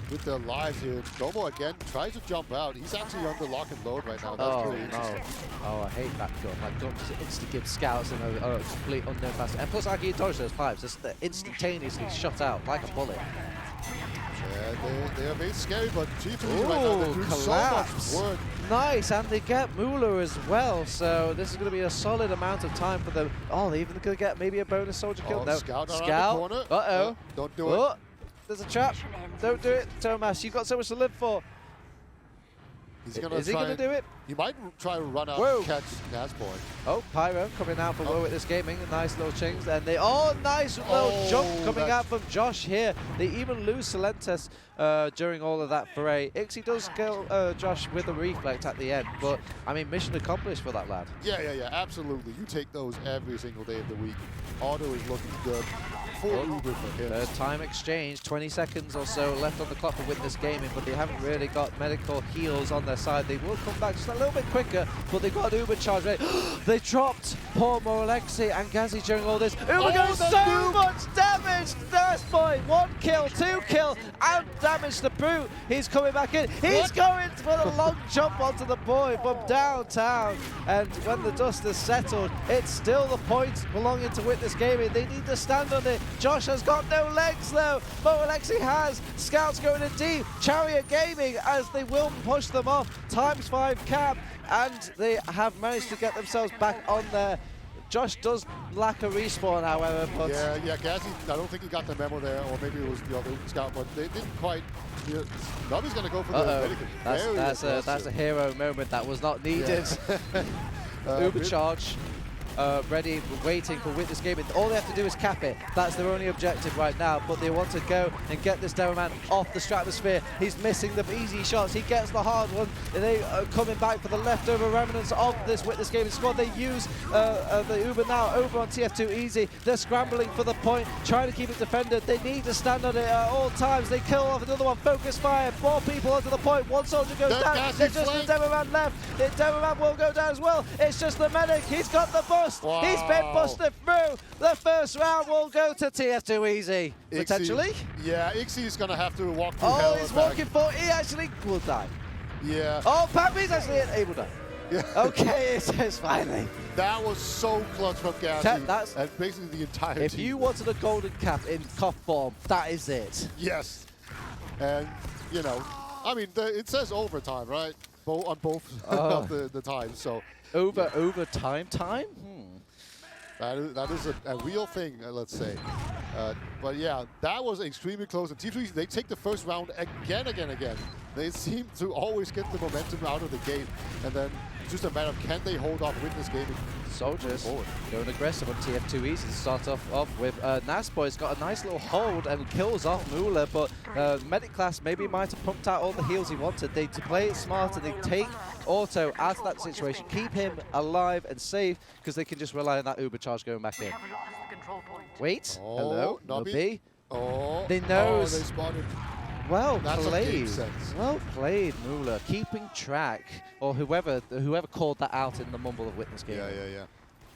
with their lives here. Domo again tries to jump out. He's actually under lock and load right now. That's pretty interesting. Oh, I hate that gun. That gun just instantly gives scouts a complete unknown fast. And plus, I can dodge those pipes. Just instantaneously shot out like a bullet. Yeah, they are very scary, but G2 right now, they're doing so much work. Nice, and they get Mula as well, so this is going to be a solid amount of time for them. Oh, they're even going to get maybe a bonus soldier kill. No, Scout around the corner. Uh-oh. Don't do it. There's a trap. Don't do it, Tomas. You've got so much to live for. Is he going to do it? He might try to run out and catch Nasboy. Oh, Pyro coming out from Witness Gaming. A nice little chings. And they, nice little jump coming out from Josh here. They even lose Silentes during all of that foray. Ixie does kill Josh with a reflect at the end. But, I mean, mission accomplished for that lad. Yeah, absolutely. You take those every single day of the week. Otto is looking good. Full Uber for him. Time exchange, 20 seconds or so left on the clock for Witness Gaming, but they haven't really got medical heals on their side. They will come back just a little bit quicker, but they've got an Uber charge ready. They dropped poor Moralexi and Gazi during all this. Uber goes so much damage! Nice boy, 1 kill, 2 kill, and damage the brute. He's coming back in. He's going for the long jump onto the point from downtown. And when the dust has settled, it's still the point belonging to Witness Gaming. They need to stand on it. Josh has got no legs though. Moralexi has. Scouts going in deep. Chariot Gaming as they will push them off. ×5 cap. And they have managed to get themselves back on their Josh does lack a respawn, however, but... Yeah, Gazi, I don't think he got the memo there, or maybe it was the other scout, but they didn't quite... Nobby's going to go for the medical. That's a hero moment that was not needed. Uber charge. Ready, waiting for Witness Gaming. All they have to do is cap it. That's their only objective right now, but they want to go and get this Demoman off the stratosphere. He's missing the easy shots. He gets the hard one. And they are coming back for the leftover remnants of this Witness Gaming squad. They use the Uber now over on TF2 Easy. They're scrambling for the point, trying to keep it defended. They need to stand on it at all times. They kill off another one. Focus fire. 4 people onto the point. 1 soldier goes down. There's just the Demoman left. The Demoman will go down as well. It's just the medic. He's got the bust. Wow. He's been busted through. The first round will go to TF2 Easy, potentially. Yeah, Ixie is going to have to walk through hell. Oh, he's walking for. He actually will die. Yeah. Oh, Pappy's actually able to die. Yeah. Okay, it says finally. That was so clutch from Gazi. That's and basically the entire If team. you wanted a golden cap in COF form, that is it. Yes. And, you know, I mean, it says overtime, right? On both of the times, so. Overtime? That is a real thing, let's say. But yeah, that was extremely close. And TF2, they take the first round again. They seem to always get the momentum out of the gate. And then it's just a matter of can they hold off Witness Gaming. Soldiers going aggressive on TF2 Easy to start off with. Nasboy's got a nice little hold and kills off Moolah, but Medic class maybe might have pumped out all the heals he wanted. They to play it smart and they take Auto out of that situation, keep him alive and safe, because they can just rely on that Uber charge going back in. Wait, hello, Nobby. Oh, they knows. They spotted. Well That's played. Well played, Moolah. Keeping track, or whoever called that out in the mumble of Witness Gaming.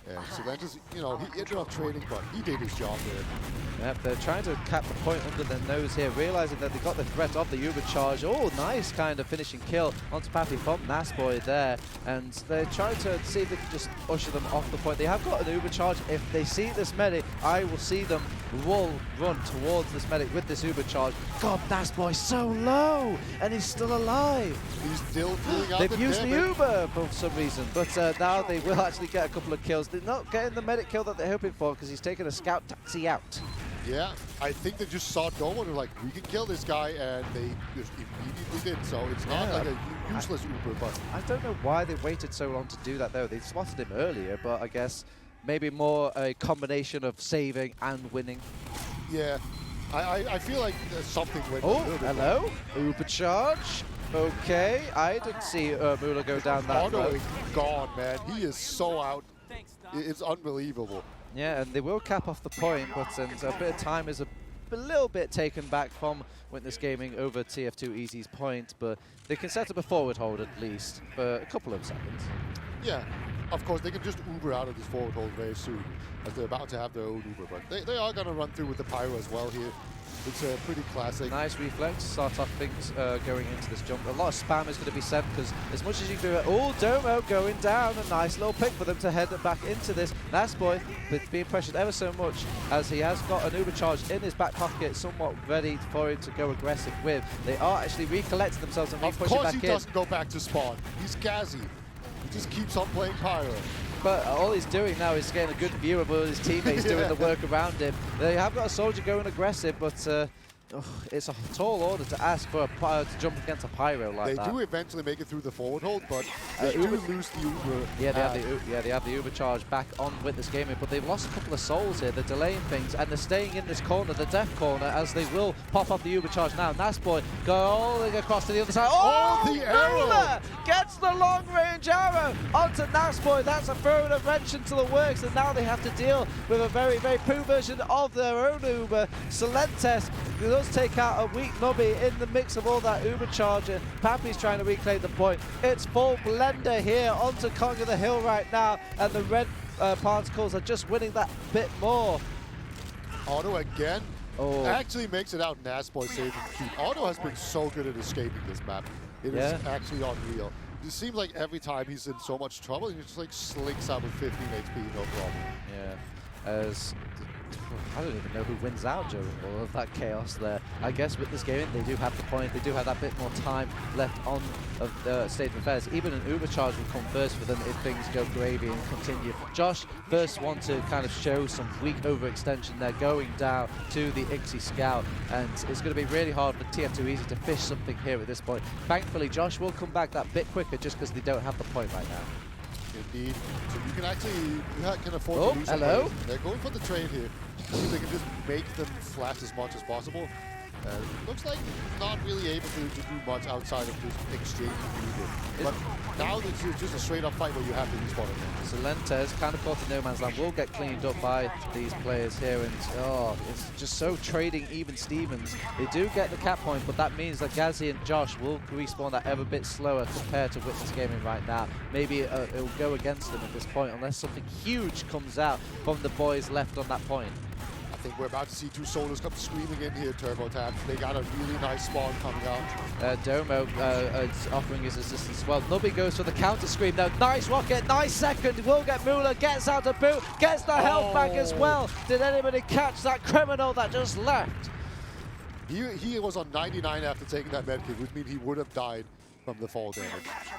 Yeah, so then just, you know, he ended up trading, but he did his job there. Yep, they're trying to cap the point under their nose here, realizing that they got the threat of the Uber charge. Oh, nice kind of finishing kill onto Pappy from Nasboy there. And they're trying to see if they can just usher them off the point. They have got an Uber charge. If they see this medic, I will see them run towards this medic with this Uber charge. God, Nasboy so low, and he's still alive. He's still pulling out They've used the Uber for some reason, but now they will actually get a couple of kills. They're not getting the medic kill that they're hoping for because he's taking a scout taxi out. Yeah, I think they just saw no one. They're like, we can kill this guy, and they just immediately did. So it's not like a useless Uber, but I don't know why they waited so long to do that though. They spotted him earlier, but I guess maybe more a combination of saving and winning. Yeah, I feel like there's something went Oh, a little bit hello, Uber charge. Okay, I didn't see Moolah go down that Otto road. is gone, man. He is so out. It's unbelievable. Yeah, and they will cap off the point, but a bit of time is a little bit taken back from Witness Gaming over TF2 Easy's point, but they can set up a forward hold at least for a couple of seconds. Yeah, of course, they can just Uber out of this forward hold very soon, as they're about to have their own Uber, but they are going to run through with the Pyro as well here. It's a pretty classic. Nice reflex, start off things going into this jump. A lot of spam is going to be sent because as much as you can do it, oh, Domo going down, a nice little pick for them to head back into this. Nasboy being pressured ever so much as he has got an Uber charge in his back pocket, somewhat ready for him to go aggressive with. They are actually recollecting themselves and pushing back in. Of course he doesn't go back to spawn. He's Gazi. He just keeps on playing Pyro. But all he's doing now is getting a good view of all his teammates doing the work around him. They have got a soldier going aggressive, but it's a tall order to ask for to jump against a Pyro like that. They do eventually make it through the forward hold, but they do lose the Uber. Yeah, they have the Uber charge back on Witness Gaming, but they've lost a couple of souls here. They're delaying things, and they're staying in this corner, the death corner, as they will pop off the Uber charge now. Nasboy going across to the other side. Oh, the arrow! Gets the long-range arrow onto Nasboy. That's a throwing a wrench into the works, and now they have to deal with a very, very poo version of their own Uber. Solentes does take out a weak Nobby in the mix of all that Uber charger. Pappy's trying to reclaim the point. It's full blender here onto Conquer the Hill right now, and the red particles are just winning that bit more. Otto again. Oh. Actually makes it out. Nasboy saving cute. Otto has been so good at escaping this map. It is actually unreal. It seems like every time he's in so much trouble, he just like slinks out with 15 HP, no problem. Yeah. as I don't even know who wins out during all of that chaos there. I guess with this game, they do have the point. They do have that bit more time left on of the state of affairs. Even an Uber charge will come first for them if things go gravy and continue. Josh, first one to kind of show some weak overextension. They're going down to the Ixie Scout, and it's going to be really hard for TF2 Easy to fish something here at this point. Thankfully, Josh will come back that bit quicker just because they don't have the point right now. Indeed. So you can actually, can afford to lose some hello. players. They're going for the trade here. See if they can just make them flash as much as possible. Looks like not really able to do much outside of just exchange needed. But now it's just a straight up fight where you have to respawn again. So Lentez kind of caught in no man's land, will get cleaned up by these players here, and it's just so trading even Stevens. They do get the cap point, but that means that Gazzy and Josh will respawn that ever bit slower compared to Witness Gaming right now. Maybe it'll go against them at this point unless something huge comes out from the boys left on that point. I think we're about to see two soldiers come screaming in here, Turbo Tap. They got a really nice spawn coming out. Domo is offering his assistance as well. Nubby goes for the counter scream though. Nice rocket, nice second. Will get Muller, gets out of boot, gets the health back as well. Did anybody catch that criminal that just left? He was on 99 after taking that medkit, which means he would have died from the fall damage.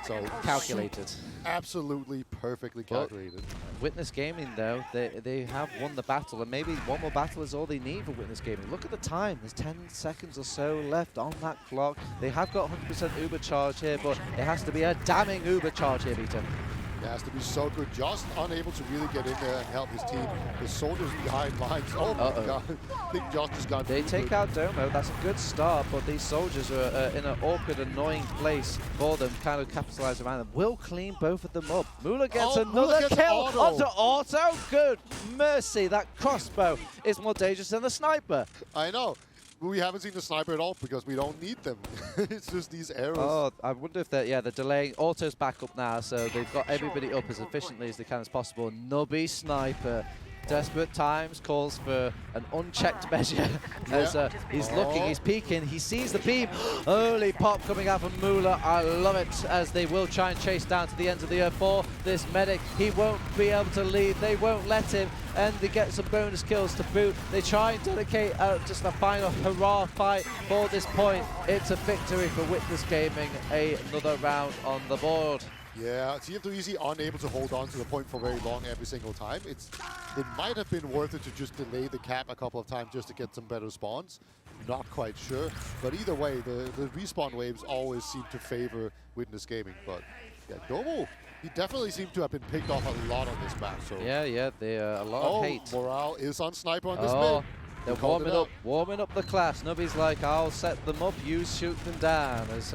So calculated. Absolutely perfectly calculated. Witness Gaming though, they have won the battle, and maybe one more battle is all they need for Witness Gaming. Look at the time, there's 10 seconds or so left on that clock. They have got 100% Uber charge here, but it has to be a damning Uber charge here, Vita. It has to be so good. Just unable to really get in there and help his team. The soldiers behind lines. Oh my god. I think Josh just got. They take out Domo. That's a good start, but these soldiers are in an awkward, annoying place for them. Kind of capitalize around them. Will clean both of them up. Muller gets another kill onto Auto. Good mercy. That crossbow is more dangerous than the sniper. I know. We haven't seen the sniper at all because we don't need them. It's just these arrows. Oh, I wonder if they're delaying. Auto's back up now, so they've got everybody up as efficiently as they can as possible. Nubby sniper. Desperate times calls for an unchecked measure as he's looking, he's peeking, he sees the beam. Early pop coming out from Muller. I love it as they will try and chase down to the ends of the earth for this medic. He won't be able to lead, they won't let him, and they get some bonus kills to boot. They try and dedicate just a final hurrah fight for this point. It's a victory for Witness Gaming, another round on the board. Yeah, TF2 Easy unable to hold on to the point for very long every single time. It might have been worth it to just delay the cap a couple of times just to get some better spawns. Not quite sure. But either way, the respawn waves always seem to favor Witness Gaming. But yeah, Domo, he definitely seems to have been picked off a lot on this map. So Yeah, they a lot of hate. Morale is on Sniper on this mid. They're warming up the class. Nubby's like, I'll set them up, you shoot them down. As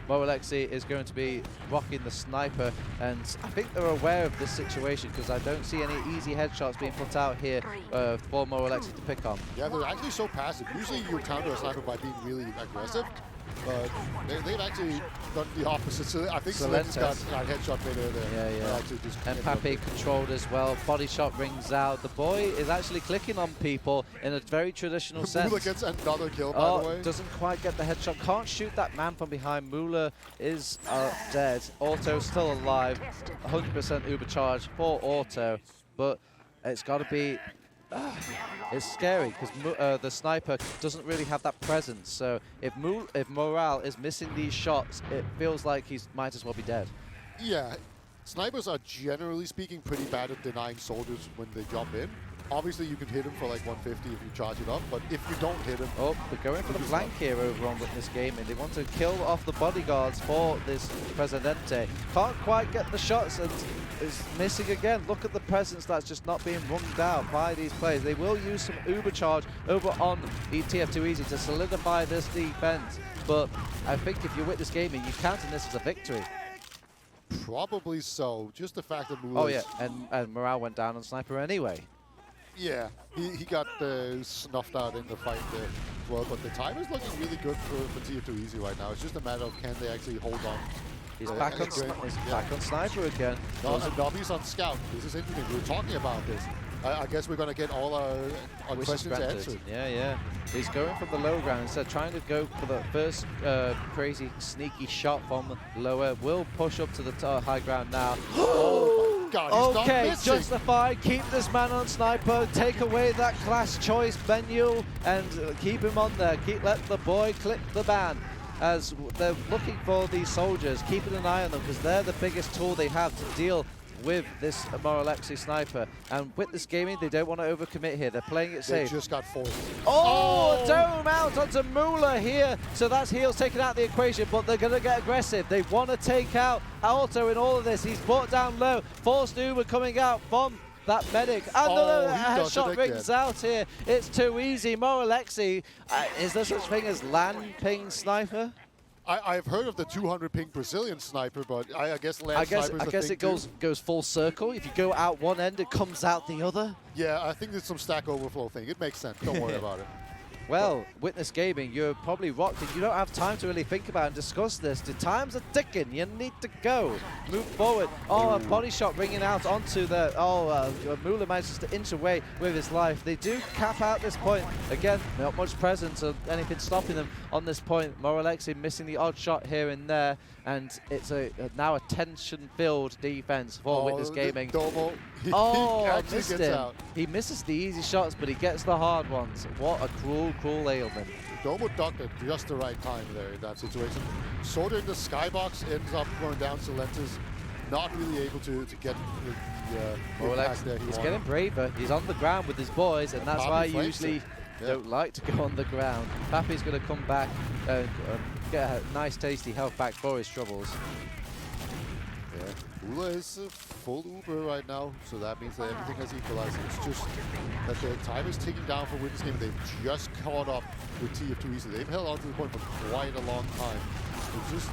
Moralexi is going to be rocking the sniper. And I think they're aware of this situation because I don't see any easy headshots being put out here for Moralexi to pick on. Yeah, they're actually so passive. Usually you counter a sniper by being really aggressive. But they've actually done the opposite. So I think Celeste's got a headshot made there. Yeah. And Pape controlled as well. Body shot rings out. The boy is actually clicking on people in a very traditional sense. Muller gets another kill, by the way. Doesn't quite get the headshot. Can't shoot that man from behind. Muller is dead. Auto still alive. 100% Uber charge for Auto. But it's got to be... it's scary because the sniper doesn't really have that presence. So if Morale is missing these shots, it feels like he might as well be dead. Yeah, snipers are generally speaking pretty bad at denying soldiers when they jump in. Obviously, you can hit him for like 150 if you charge it up, but if you don't hit him... Oh, they're going for the flank here over on Witness Gaming. They want to kill off the bodyguards for this Presidente. Can't quite get the shots and is missing again. Look at the presence that's just not being run down by these players. They will use some Uber charge over on TF2 Easy to solidify this defense, but I think if you're Witness Gaming, you counting this as a victory. Probably so. Just the fact that Muller... Oh yeah, and Morale went down on Sniper anyway. Yeah, he got snuffed out in the fight there as well, but the time is looking really good for TF2 Easy right now. It's just a matter of can they actually hold on. He's back on Sniper again. No, and Nobby's on Scout. This is interesting. We were talking about this. I guess we're going to get all our questions answered. Yeah. He's going from the low ground instead, trying to go for the first crazy, sneaky shot from lower. Will push up to the high ground now. Oh my God, he's not Okay, missing. justified. Keep this man on sniper. Take away that class choice menu and keep him on there. Let the boy click the ban. As they're looking for these soldiers, keeping an eye on them because they're the biggest tool they have to deal with this Moralexi sniper. And with this gaming, they don't want to overcommit here. They're playing it safe. They just got forced. Oh, dome out onto Mula here. So that's heals taken out of the equation, but they're going to get aggressive. They want to take out Alto in all of this. He's brought down low. Forced Uber coming out from that medic. And another headshot rings out here. It's too easy. Moralexi, is there such thing as LAN ping sniper? I've heard of the 200 ping Brazilian sniper, but I guess LAN sniper is I guess it goes full circle. If you go out one end, it comes out the other. Yeah, I think there's some Stack Overflow thing. It makes sense. Don't worry about it. Well, Witness Gaming, you're probably rocked and you don't have time to really think about and discuss this. The times are ticking. You need to go. Move forward. Oh, a body shot ringing out onto the... Mula manages to inch away with his life. They do cap out this point. Again, not much presence or anything stopping them on this point. Moralexi missing the odd shot here and there. And it's now a tension-filled defense for Witness Gaming. Domo. Oh, missed him. He misses the easy shots, but he gets the hard ones. What a cruel, cruel ailment. Domo ducked at just the right time there in that situation. Sorter in the skybox ends up going down Silentes. Not really able to get the impact there. He's getting braver. He's on the ground with his boys, and that's why I usually don't like to go on the ground. Pappy's going to come back and get a nice, tasty health back for his troubles. Yeah, Ula is full Uber right now, so that means that everything has equalized. It's just that the time is ticking down for Witness Gaming. They've just caught up with TF2 easily. They've held on to the point for quite a long time. It's just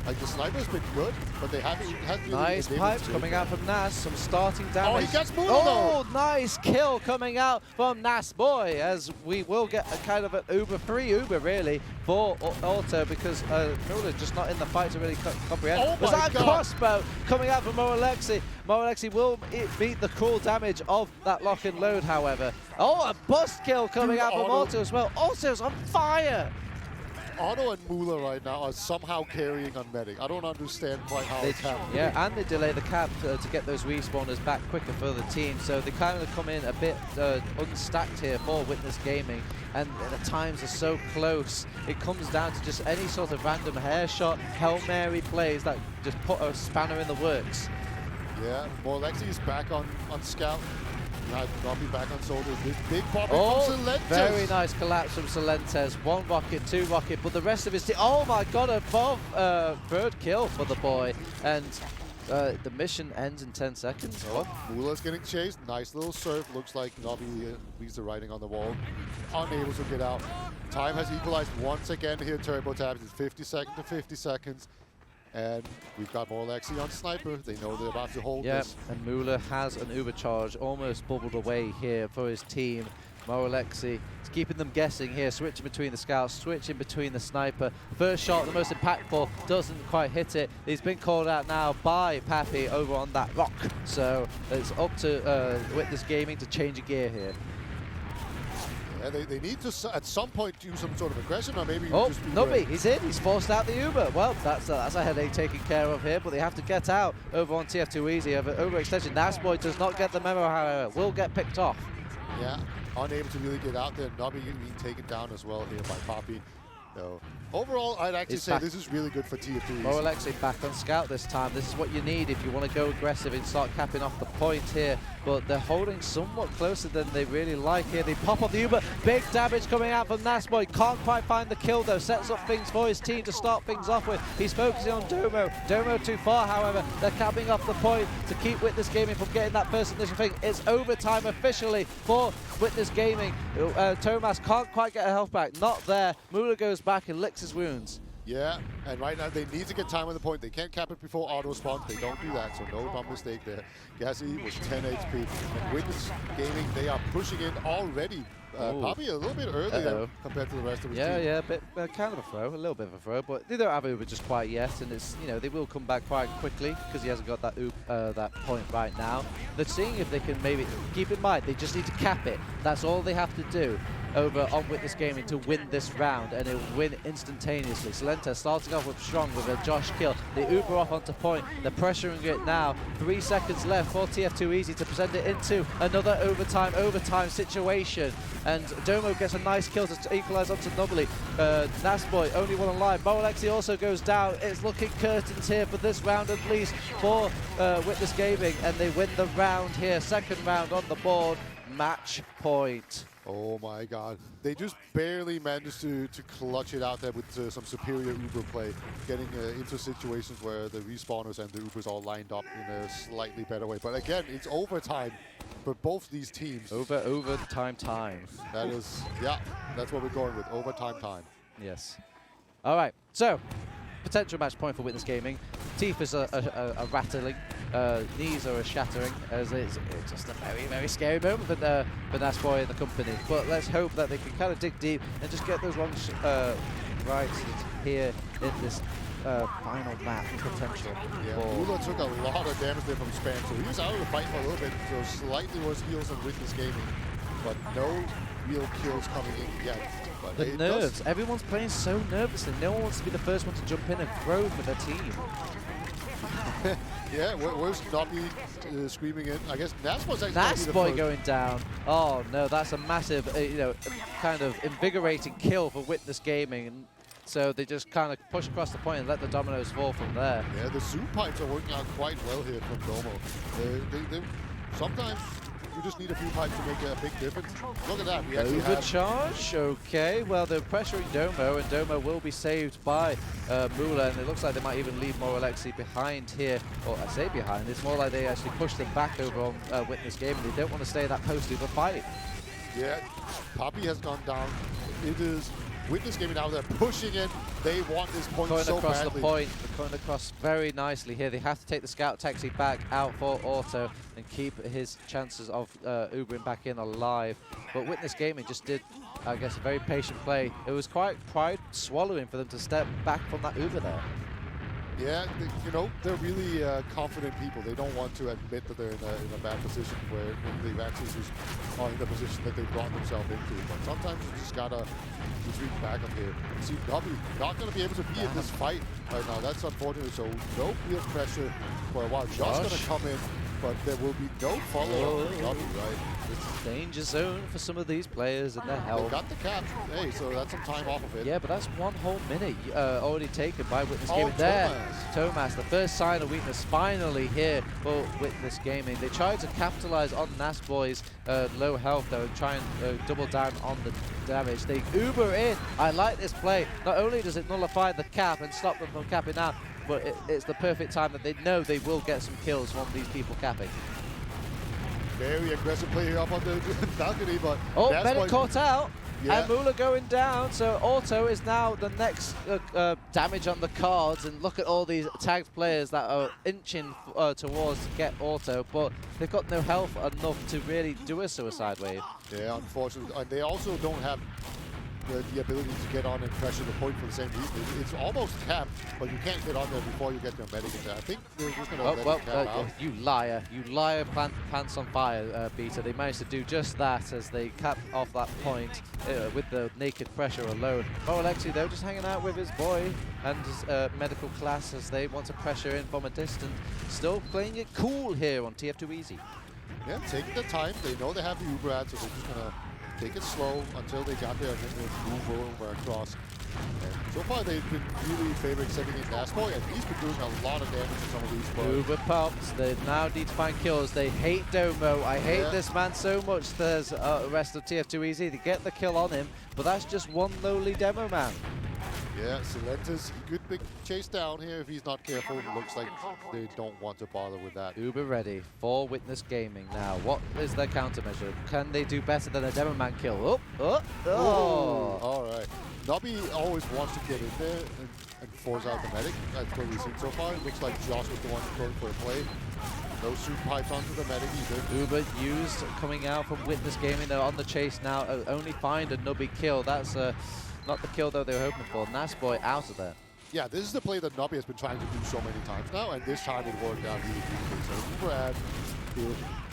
like the sniper's been good, but they haven't really nice pipes coming out from Nas, some starting damage. Oh, he gets Mula though. Nice kill coming out from Nas Boy, as we will get a kind of an free Uber really for Auto because Mula's just not in the fight to really comprehend. Oh Was that a crossbow coming out from Moralexi? Moralexi will beat the cruel damage of that lock and load, however. Oh, a bust kill coming out from Auto as well. Auto's on fire. Otto and Mula right now are somehow carrying on medic. I don't understand quite how it's happening. Yeah, and they delay the cap to get those respawners back quicker for the team. So they kind of come in a bit unstacked here for Witness Gaming. And the times are so close. It comes down to just any sort of random hair shot, Hail Mary plays that just put a spanner in the works. Yeah, Moralexi is back on scout. Not be back on soldiers. This big pop from Silentes. Very nice collapse from Silentes. One rocket, two rocket, but the rest of his team. Oh my god, a third kill for the boy. And the mission ends in 10 seconds. Oh, Mula's getting chased. Nice little surf. Looks like Nobby reads the writing on the wall. Unable to get out. Time has equalized once again here. Turbo tabs. It's 50 seconds to 50 seconds. And we've got Moralexi on sniper. They know they're about to hold this. And Mula has an Uber charge almost bubbled away here for his team. Moralexi is keeping them guessing here, switching between the scouts, switching between the sniper. First shot, the most impactful, doesn't quite hit it. He's been called out now by Pappy over on that rock. So it's up to Witness Gaming to change a gear here. Yeah, they need to at some point do some sort of aggression, or maybe just Nubby, he's in. He's forced out the Uber. Well, that's a headache taken care of here, but they have to get out over on TF2 easy. Overextension. Nasboy does not get the memo, however, will get picked off. Yeah, unable to really get out there. Nubby being taken down as well here by Poppy. So overall, I'd actually say this is really good for TF2. Moralexi back on scout this time. This is what you need if you want to go aggressive and start capping off the point here. But they're holding somewhat closer than they really like here. They pop off the Uber. Big damage coming out from Nasboy. Can't quite find the kill though. Sets up things for his team to start things off with. He's focusing on Domo. Domo too far, however. They're capping off the point to keep Witness Gaming from getting that first initial thing. It's overtime officially for Witness Gaming. Tomas can't quite get a health back. Not there. Mula goes back and licks his wounds. Yeah, and right now they need to get time on the point. They can't cap it before auto spawns. They don't do that, so no dumb mistake there. Gassy was 10 HP. And Witness Gaming, they are pushing in already. Probably a little bit earlier compared to the rest of the team. Yeah, kind of a throw, a little bit of a throw, but they don't have Uber just quite yet, and it's they will come back quite quickly because he hasn't got that that point right now. They're seeing if they can maybe keep in mind they just need to cap it. That's all they have to do. over on Witness Gaming to win this round, and he'll win instantaneously. Salenta starting off with strong with a Josh kill. They Uber off onto point. They're pressuring it now. 3 seconds left for TF2 Easy to present it into another overtime situation. And Domo gets a nice kill to equalize onto Nubbly. Nasboy only one alive. Moalexi also goes down. It's looking curtains here for this round at least for Witness Gaming, and they win the round here. Second round on the board. Match point. Oh my god. They just barely managed to clutch it out there with some superior Uber play, getting into situations where the respawners and the Ubers all lined up in a slightly better way. But again, it's overtime for both these teams. Overtime time. That is, yeah, that's what we're going with, overtime time. Yes. All right, so potential match point for Witness Gaming. Teeth is a rattling, knees are a shattering, as it's just a very, very scary moment for Nasboy and the company. But let's hope that they can kind of dig deep and just get those long right here in this final map potential. Yeah, Mula took a lot of damage there from Span, so he was out of the fight for a little bit, so slightly worse heals than Witness Gaming, but no real kills coming in yet. But the nerves, everyone's playing so nervously. No one wants to be the first one to jump in and throw for their team. Yeah, where's Nobby screaming in? I guess Nasboy's actually Nasboy going down. Oh no, that's a massive, kind of invigorating kill for Witness Gaming. And so they just kind of push across the point and let the dominoes fall from there. Yeah, the zoom pipes are working out quite well here from Domo. Sometimes you just need a few pipes to make a big difference. Look at that. We actually Overcharge, okay. Well, they're pressuring Domo, and Domo will be saved by Mula, and it looks like they might even leave Moralexi behind here. Or I say behind, it's more like they actually push them back over on Witness Gaming. They don't want to stay in that post-Uber fight. Yeah, Poppy has gone down. It is Witness Gaming now, they're pushing in. They want this point going so across badly. The point, they're going across very nicely here. They have to take the scout taxi back out for Auto and keep his chances of Ubering back in alive. But Witness Gaming just did, I guess, a very patient play. It was quite pride swallowing for them to step back from that Uber there. Yeah, they're really confident people. They don't want to admit that they're in a bad position where they've actually just are in the position that they brought themselves into. But sometimes you just gotta retreat back up here. You see, Nobby not gonna be able to be in this fight right now. That's unfortunate. So no real pressure for a while. Josh gonna come in, but there will be no follow-up from Nobby, right? It's a danger zone for some of these players and their health. They got the cap. Hey, so that's some time off of it. Yeah, but that's 1 whole minute already taken by Witness Gaming. There, Tomas, the first sign of weakness finally here for Witness Gaming. They tried to capitalize on Nasboy's low health though and try and double down on the damage. They Uber in. I like this play. Not only does it nullify the cap and stop them from capping out, but it's the perfect time that they know they will get some kills from these people capping. Very aggressive play here up on the balcony, but Medic caught out. Yeah. And Mula going down, so Auto is now the next damage on the cards, and look at all these tagged players that are inching towards to get Auto, but they've got no health enough to really do a suicide wave. Yeah, unfortunately, and they also don't have the ability to get on and pressure the point for the same reason. It's almost capped, but you can't get on there before you get your medic in there. I think they're just going to let it cap out. You liar, pants on fire, Beta. They managed to do just that as they cap off that point with the naked pressure alone. Oh, Alexi, though, just hanging out with his boy and his medical class as they want to pressure in from a distance. Still playing it cool here on TF2 Easy. Yeah, taking the time. They know they have the Uber ad, so they're just going to take it slow until they got there and then they'll move over across. And so far they've been really favoring sending in Nasboy, and he's been doing a lot of damage to some of these players. Uber pops, they now need to find kills. They hate Domo. I hate this man so much. There's the rest of TF2 Easy to get the kill on him, but that's just one lowly demo man. Yeah, Salenta's good big chase down here if he's not careful. It looks like they don't want to bother with that. Uber ready for Witness Gaming now. What is their countermeasure? Can they do better than a demo man kill? Oh! All right. Nobby always wants to get in there and force out the medic. That's what we've seen so far. It looks like Josh was the one going for a play. No shoot pipes onto the medic either. Uber used coming out from Witness Gaming. They're on the chase now. Only find a nubby kill. That's not the kill though they were hoping for. Nasboy out of there. Yeah, this is the play that Nobby has been trying to do so many times now, and this time it worked out really beautifully. So Uber ad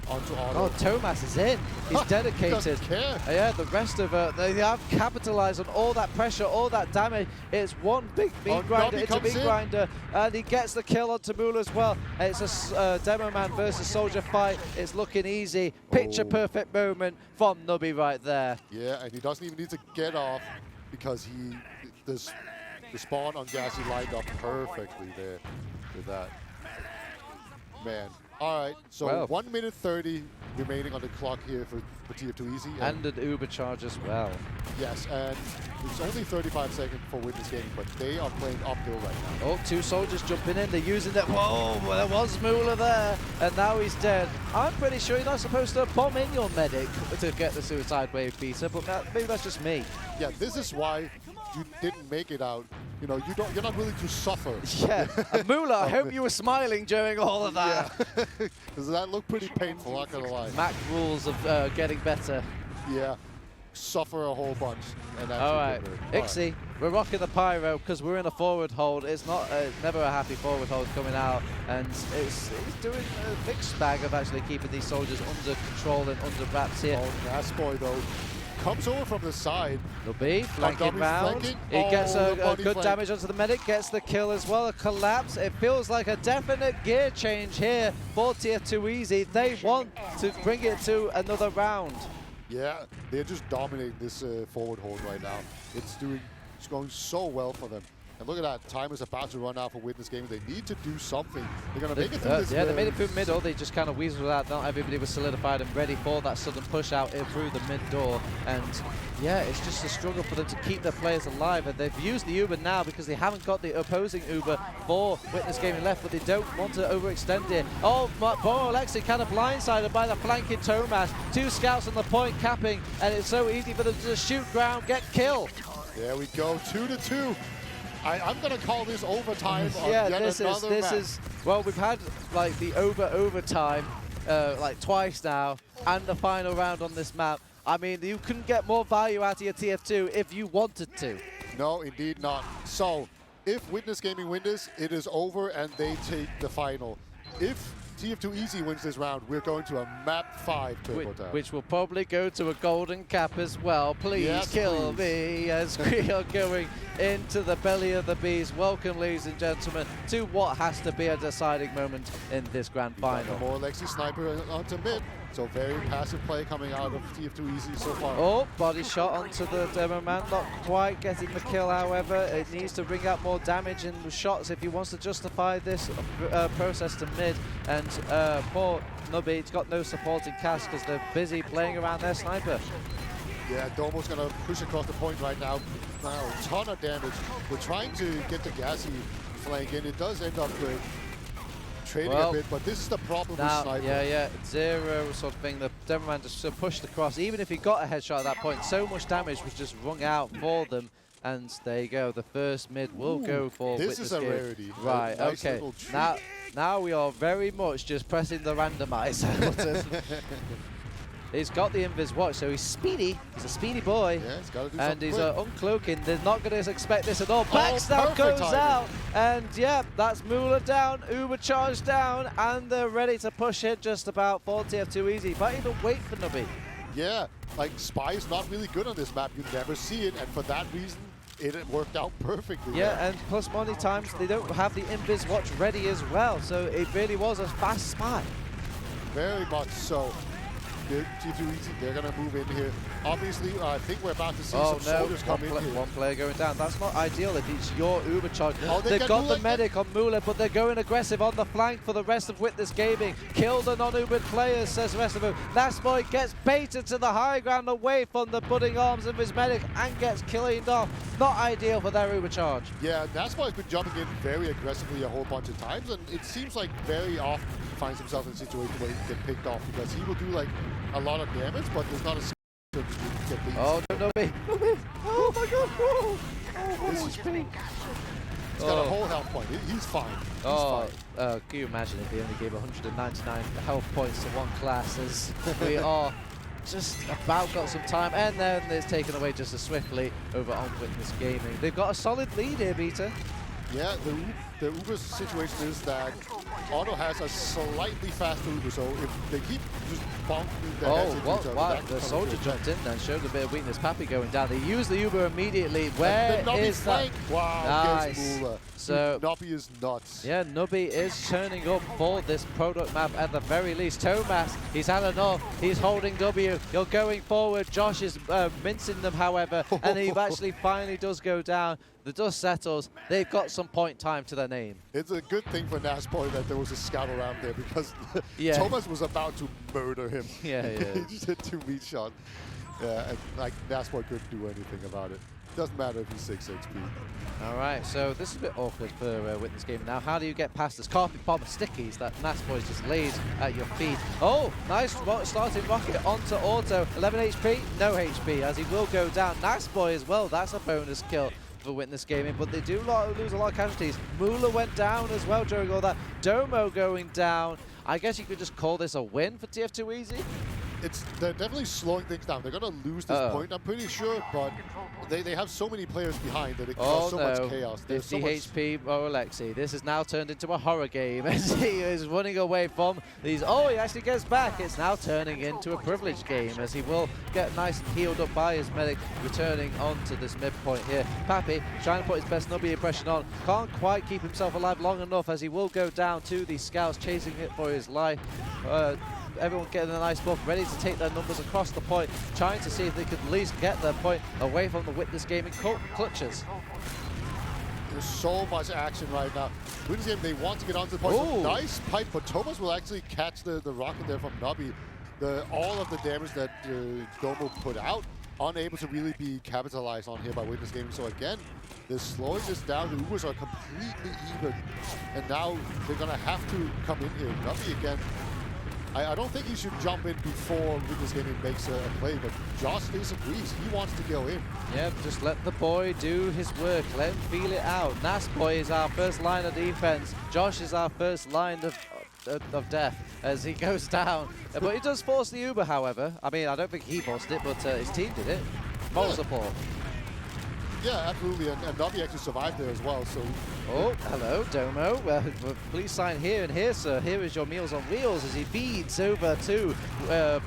onto auto. Oh, Thomas is in. He's dedicated. Doesn't care. Yeah, the rest of they have capitalized on all that pressure, all that damage. It's one big meat grinder into meat grinder, and he gets the kill onto Mula as well. It's a Demo Man versus Soldier fight. It's looking easy. Picture perfect moment from Nubby right there. Yeah, and he doesn't even need to get off because the spawn on Gassy lined up perfectly there with that. Man. All right, so Well. 1 minute 30 remaining on the clock here for TF2 Easy. And an Uber charge as well. Yes, and it's only 35 seconds for Witness Gaming, but they are playing uphill right now. Oh, 2 soldiers jumping in. They're using that. Whoa, there was Mula there, and now he's dead. I'm pretty sure you're not supposed to bomb in your medic to get the suicide wave, Peter, but maybe that's just me. Yeah, this is why you didn't make it out. You know, you're not willing to suffer. Yeah, Mula, I hope you were smiling during all of that. Yeah, because that looked pretty painful, not gonna lie. Mac rules of getting better. Yeah, suffer a whole bunch. And that's All right, Ixie, right. we're rocking the pyro because we're in a forward hold. It's not never a happy forward hold coming out, and it's doing a mixed bag of actually keeping these soldiers under control and under wraps here. Oh, Gasboy though comes over from the side. Nubby flanking round. Flanking. He gets a good flank. damage onto the medic, gets the kill as well, a collapse. It feels like a definite gear change here for TF2 Easy. They want to bring it to another round. Yeah, they're just dominating this forward hold right now. It's going so well for them. And look at that, time is about to run out for Witness Gaming. They need to do something. They're going to make it through this. Yeah, they made it through middle. They just kind of weaseled out. Not everybody was solidified and ready for that sudden push out through the mid door. And yeah, it's just a struggle for them to keep their players alive. And they've used the Uber now because they haven't got the opposing Uber for Witness Gaming left, but they don't want to overextend it. Oh, Bo Alexi kind of blindsided by the flanking Thomas. 2 scouts on the point capping, and it's so easy for them to just shoot ground, get kill. There we go, 2-2. I'm going to call this overtime on yeah, yet this another match. is, well, we've had like the overtime like twice now, and the final round on this map. I mean, you couldn't get more value out of your TF2 if you wanted to. No, indeed not. So, if Witness Gaming win this, it is over and they take the final. If TF2 Easy wins this round, we're going to a map 5 turbo time. Which will probably go to a golden cap as well. Please Yes, kill me as we are going into the belly of the beast. Welcome, ladies and gentlemen, to what has to be a deciding moment in this grand final. More Lexi Sniper onto mid. So very passive play coming out of TF2 Easy so far. Oh, body shot onto the Demo Man. Not quite getting the kill, however. It needs to bring out more damage and shots if he wants to justify this process to mid. And poor Nubby, he's got no supporting cast because they're busy playing around their sniper. Yeah, Domo's going to push across the point right now. Now, a ton of damage. We're trying to get the Gassy flank in. It does end up trading a bit, but this is the problem with Sniper. Yeah, 0 sort of thing. The Demo Man just pushed across. Even if he got a headshot at that point, so much damage was just wrung out for them. And there you go. The first mid will go for This Witness is a Game. rarity. Right, Nice okay. Now we are very much just pressing the randomizer button. He's got the invis watch, so he's speedy. He's a speedy boy. Yeah, he's got to do and something he's quick. uncloaking. They're not going to expect this at all. Backstab perfect goes timing. out. And yeah, that's Mula down, Uber charged down, and they're ready to push it just about for TF2 Easy. Might even wait for Nubby. Yeah, like Spy is not really good on this map. You never see it, and for that reason, it worked out perfectly. Yeah, and plus many times they don't have the invis watch ready as well, so it really was a fast spy. Very much so. TF2 Easy, they're going to move in here. Obviously, I think we're about to see some soldiers come in here. One player going down. That's not ideal if it's your Uber charge. Oh, They've got the medic on Mula, but they're going aggressive on the flank for the rest of Witness Gaming. Kill the non-Ubered players, says the rest of them. Last boy gets baited to the high ground away from the budding arms of his medic and gets killed off. Not ideal for their Uber charge. Yeah, that's why he's been jumping in very aggressively a whole bunch of times, and it seems like very often he finds himself in a situation where he can get picked off because he will do like a lot of damage, but there's not a to get beat. Oh, no, Nubby. Oh my god. Oh, He's got a whole health point. He's fine. He's fine. Can you imagine if he only gave 199 health points to one class as we are just about got some time, and then it's taken away just as swiftly over on Witness Gaming. They've got a solid lead here, Beta. Yeah, the Uber's situation is that Otto has a slightly faster Uber, so if they keep just bonking their Oh, heads into what? each other, Wow, that could the come soldier into jumped effect. in there and showed a bit of weakness. Pappy going down. They use the Uber immediately. And Where the Nubby is that? flank. Wow, Nice. gets Moolah. So, Dude, Nubby is nuts. yeah, Nubby is turning up for this product map at the very least. Thomas, he's had enough. He's holding W. You're going forward. Josh is mincing them, however, and he actually finally does go down. The dust settles. They've got some point time to their name. It's a good thing for Nasboy that there was a scout around there because Yeah. Thomas was about to murder him. Yeah, yeah. He just hit 2 meat shot. Yeah, and like Nasboy couldn't do anything about it. Doesn't matter if he's 6 HP. All right, so this is a bit awkward for Witness Gaming now. How do you get past this carpet bomb of stickies that Nasboy's just laid at your feet? Oh, nice starting rocket onto Auto. 11 HP, no HP, as he will go down. Nasboy as well, that's a bonus kill for Witness Gaming, but they do lose a lot of casualties. Moolah went down as well during all that. Domo going down. I guess you could just call this a win for TF2 Easy. They're definitely slowing things down. They're going to lose this point, I'm pretty sure, but they have so many players behind that it causes so much chaos. There's 50 so much HP, Alexi. This has now turned into a horror game as he is running away from these. Oh, he actually gets back. It's now turning into a privilege game as he will get nice and healed up by his medic, returning onto this midpoint here. Pappy trying to put his best Nubby impression on. Can't quite keep himself alive long enough as he will go down to the scouts, chasing it for his life. Everyone getting a nice buff, ready to take their numbers across the point, trying to see if they could at least get their point away from the Witness Gaming clutches. There's so much action right now. Witness Game, they want to get onto the point. Ooh. Nice pipe, but Thomas will actually catch the rocket there from Nubby. All of the damage that Domo put out, unable to really be capitalized on here by Witness Gaming. So again, they're slowing this down. The Ubers are completely even. And now they're going to have to come in here. Nubby again. I don't think he should jump in before Witness Gaming makes a play, but Josh disagrees. He wants to go in. Yeah, just let the boy do his work. Let him feel it out. Nasboy is our first line of defense. Josh is our first line of death as he goes down. But he does force the Uber, however. I mean, I don't think he forced it, but his team did it. Moral support. Yeah, absolutely, and Nubby actually survived there as well, so... Oh, hello, Domo. Well, please sign here and here, sir. Here is your Meals on Wheels as he feeds over to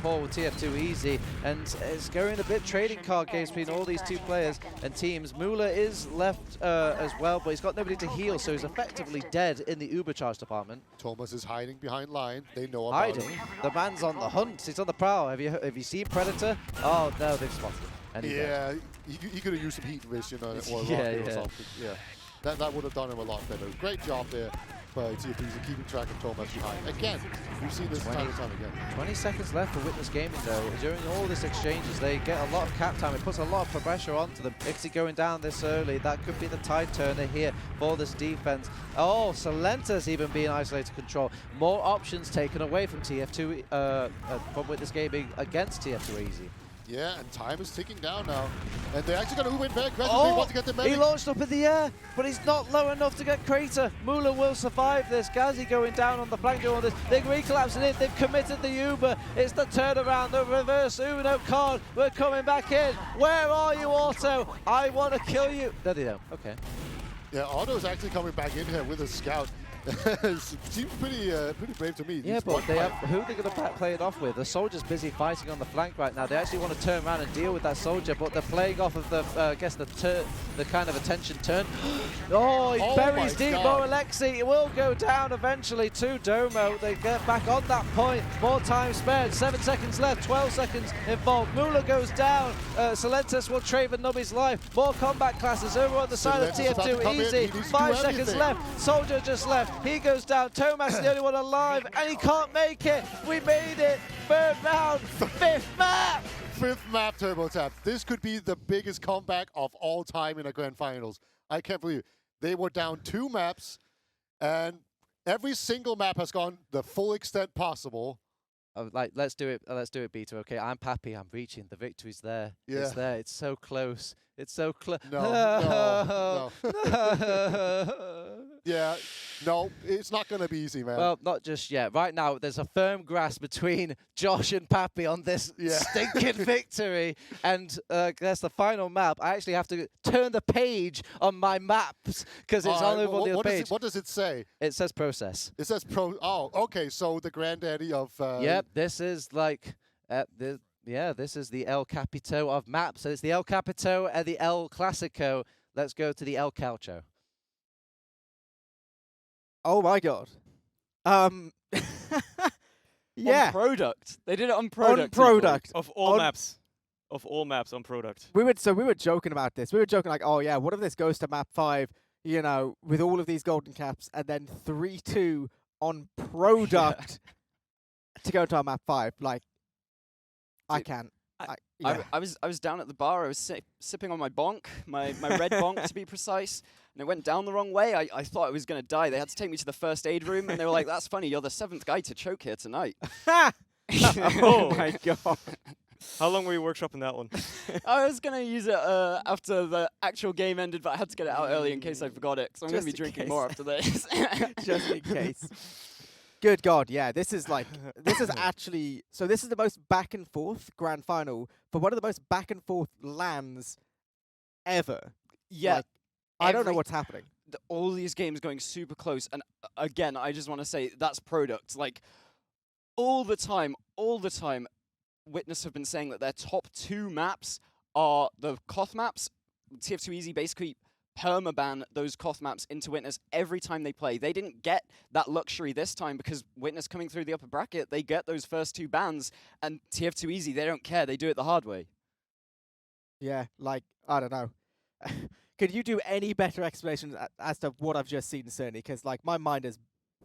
Paul TF2 Easy. And it's going a bit trading card games between all these two players and teams. Moolah is left as well, but he's got nobody to heal, so he's effectively dead in the Uber charge department. Thomas is hiding behind line. They know about Hiding? him. The man's on the hunt. He's on the prowl. Have you seen Predator? Oh, no, they've spotted him. And he's dead. Yeah, he could have used some heat vision or Yeah, rocket or yeah. something. Yeah, that would have done him a lot better. Great job there by TF2 keeping track of Thomas behind. Again, we've seen this time and time again. 20 seconds left for Witness Gaming though. During all this exchanges, they get a lot of cap time. It puts a lot of pressure onto them. Ixie going down this early. That could be the tide turner here for this defense. Oh, Salenta's even being isolated control. More options taken away from TF2, from Witness Gaming against TF2 Easy. Yeah, and time is ticking down now. And they're actually going to move in very aggressively. They want to get the medic. He launched up in the air, but he's not low enough to get Crater. Moolah will survive this. Gazi going down on the flank doing all this. They're recollapsing it. They've committed the Uber. It's the turnaround, the reverse Uno card. We're coming back in. Where are you, Auto? I want to kill you. No, they don't. Okay. Yeah, Otto's actually coming back in here with a scout. Seems pretty brave to me. Yeah, but they have, who are they going to play it off with? The soldier's busy fighting on the flank right now. They actually want to turn around and deal with that soldier, but they're playing off of the, I guess, the kind of attention turn. Oh, he buries deep. Alexi. It will go down eventually to Domo. They get back on that point. More time spared. 7 seconds left. 12 seconds involved. Moolah goes down. Salentus will trade for Nubby's life. More combat classes over on the side of TF2 Easy. 5 seconds left. Soldier just left. He goes down. Thomas is the only one alive, and he can't make it. We made it. Third round. Fifth map. Fifth map, Turbo Tap. This could be the biggest comeback of all time in a grand finals. I can't believe it. They were down 2 maps, and every single map has gone the full extent possible. Like, let's do it, Beta. Okay, I'm Pappy. I'm reaching. The victory's there. Yeah. It's there. It's so close. It's so close. No. Yeah, no, it's not going to be easy, man. Well, not just yet. Right now, there's a firm grasp between Josh and Pappy on this stinking victory. And that's the final map. I actually have to turn the page on my maps because it's on over the page. What does it say? It says process. It says Oh, okay. So the granddaddy of. Yep, this is like this is the El Capito of maps. So it's the El Capito and the El Clasico. Let's go to the El Calcio. Oh my god. Yeah. On product. They did it on product. On product. Of all maps. Of all maps on product. We were joking about this. We were joking like, oh yeah, what if this goes to map 5, you know, with all of these golden caps and then 3-2 on product to go to our map 5. Like, I can't. I was down at the bar. I was sipping on my bonk, my red bonk to be precise, and it went down the wrong way. I thought I was going to die. They had to take me to the first aid room, and they were like, "That's funny. You're the 7th guy to choke here tonight." Oh my god! How long were you workshopping that one? I was going to use it after the actual game ended, but I had to get it out early in case I forgot it. So I'm going to be drinking more after this. Just in case. Good God, yeah, this is actually, so this is the most back and forth grand final for one of the most back and forth LANs ever. Yeah. Like, I don't know what's happening. All these games going super close, and again, I just want to say that's product. Like, all the time, Witness have been saying that their top 2 maps are the Koth maps. TF2 Easy basically permaban those Koth maps into Witness every time they play. They didn't get that luxury this time because Witness coming through the upper bracket, they get those first 2 bans, and TF2 Easy, they don't care. They do it the hard way. Yeah, like, I don't know. Could you do any better explanations as to what I've just seen, Cerny? Because, like, my mind is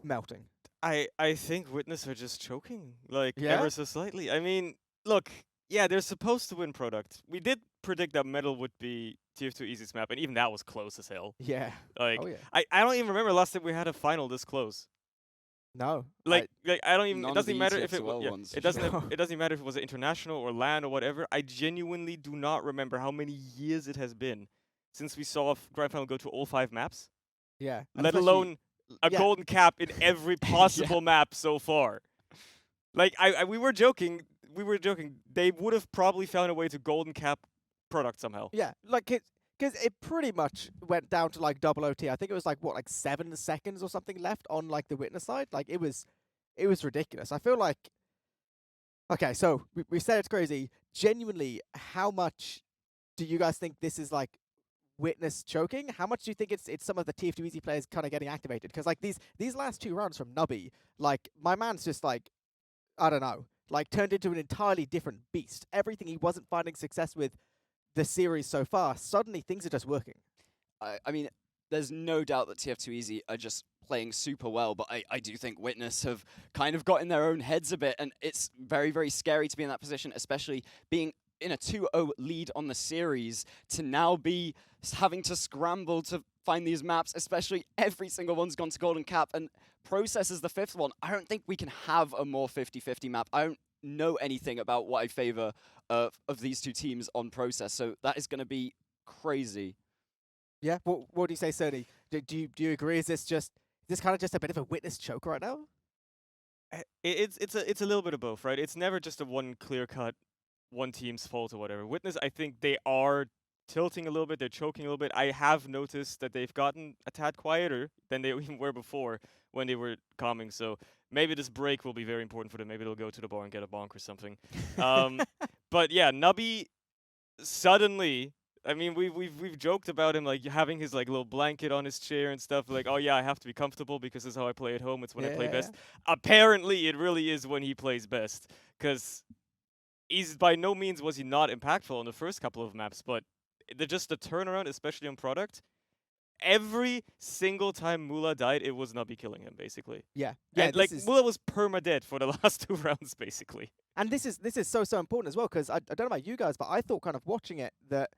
melting. I think Witness are just choking, like, Yeah? ever so slightly. I mean, look, yeah, they're supposed to win product. We did predict that Metal would be TF2 Easy's map, and even that was close as hell. Yeah. Like, Oh, yeah. I don't even remember last time we had a final this close. No. Like I don't even. None It of doesn't the matter if it. ETFL Yeah, ones, it for doesn't. sure. It doesn't matter if it was an international or LAN or whatever. I genuinely do not remember how many years it has been since we saw a grand final go to all 5 maps. Yeah. And Let especially- alone a yeah. golden cap in every possible map so far. Like we were joking. They would have probably found a way to golden cap product somehow. Yeah, like because it pretty much went down to like double OT. I think it was like 7 seconds or something left on like the Witness side. Like it was ridiculous. I feel like okay, so we said it's crazy. Genuinely, how much do you guys think this is like Witness choking? How much do you think it's some of the TF2 Easy players kind of getting activated? Because like these last 2 rounds from Nubby, like my man's just like I don't know, like turned into an entirely different beast. Everything he wasn't finding success with the series so far, suddenly things are just working. I mean, there's no doubt that TF2 Easy are just playing super well, but I do think Witness have kind of got in their own heads a bit, and it's very, very scary to be in that position, especially being in a 2-0 lead on the series, to now be having to scramble to find these maps, especially every single one's gone to Golden Cap, and Process is the 5th one. I don't think we can have a more 50-50 map. I don't know anything about what I favor of these 2 teams on Process, so that is going to be crazy. Yeah, what do you say, Cerny? Do you agree? Is this kind of just a bit of a Witness choke right now? It's a little bit of both, right? It's never just a one clear cut, one team's fault or whatever. Witness, I think they are tilting a little bit. They're choking a little bit. I have noticed that they've gotten a tad quieter than they even were before when they were calming. So maybe this break will be very important for them. Maybe they'll go to the bar and get a bonk or something. But yeah, Nubby suddenly. I mean, we've joked about him like having his like little blanket on his chair and stuff. Like, oh yeah, I have to be comfortable because this is how I play at home. It's when I play best. Apparently, it really is when he plays best. Because he's by no means was he not impactful on the first couple of maps, but just the turnaround, especially on product. Every single time Mula died, it was Nubby killing him, basically. Yeah. And like Mula was perma-dead for the last 2 rounds, basically. And this is so important as well, because I don't know about you guys, but I thought kind of watching it that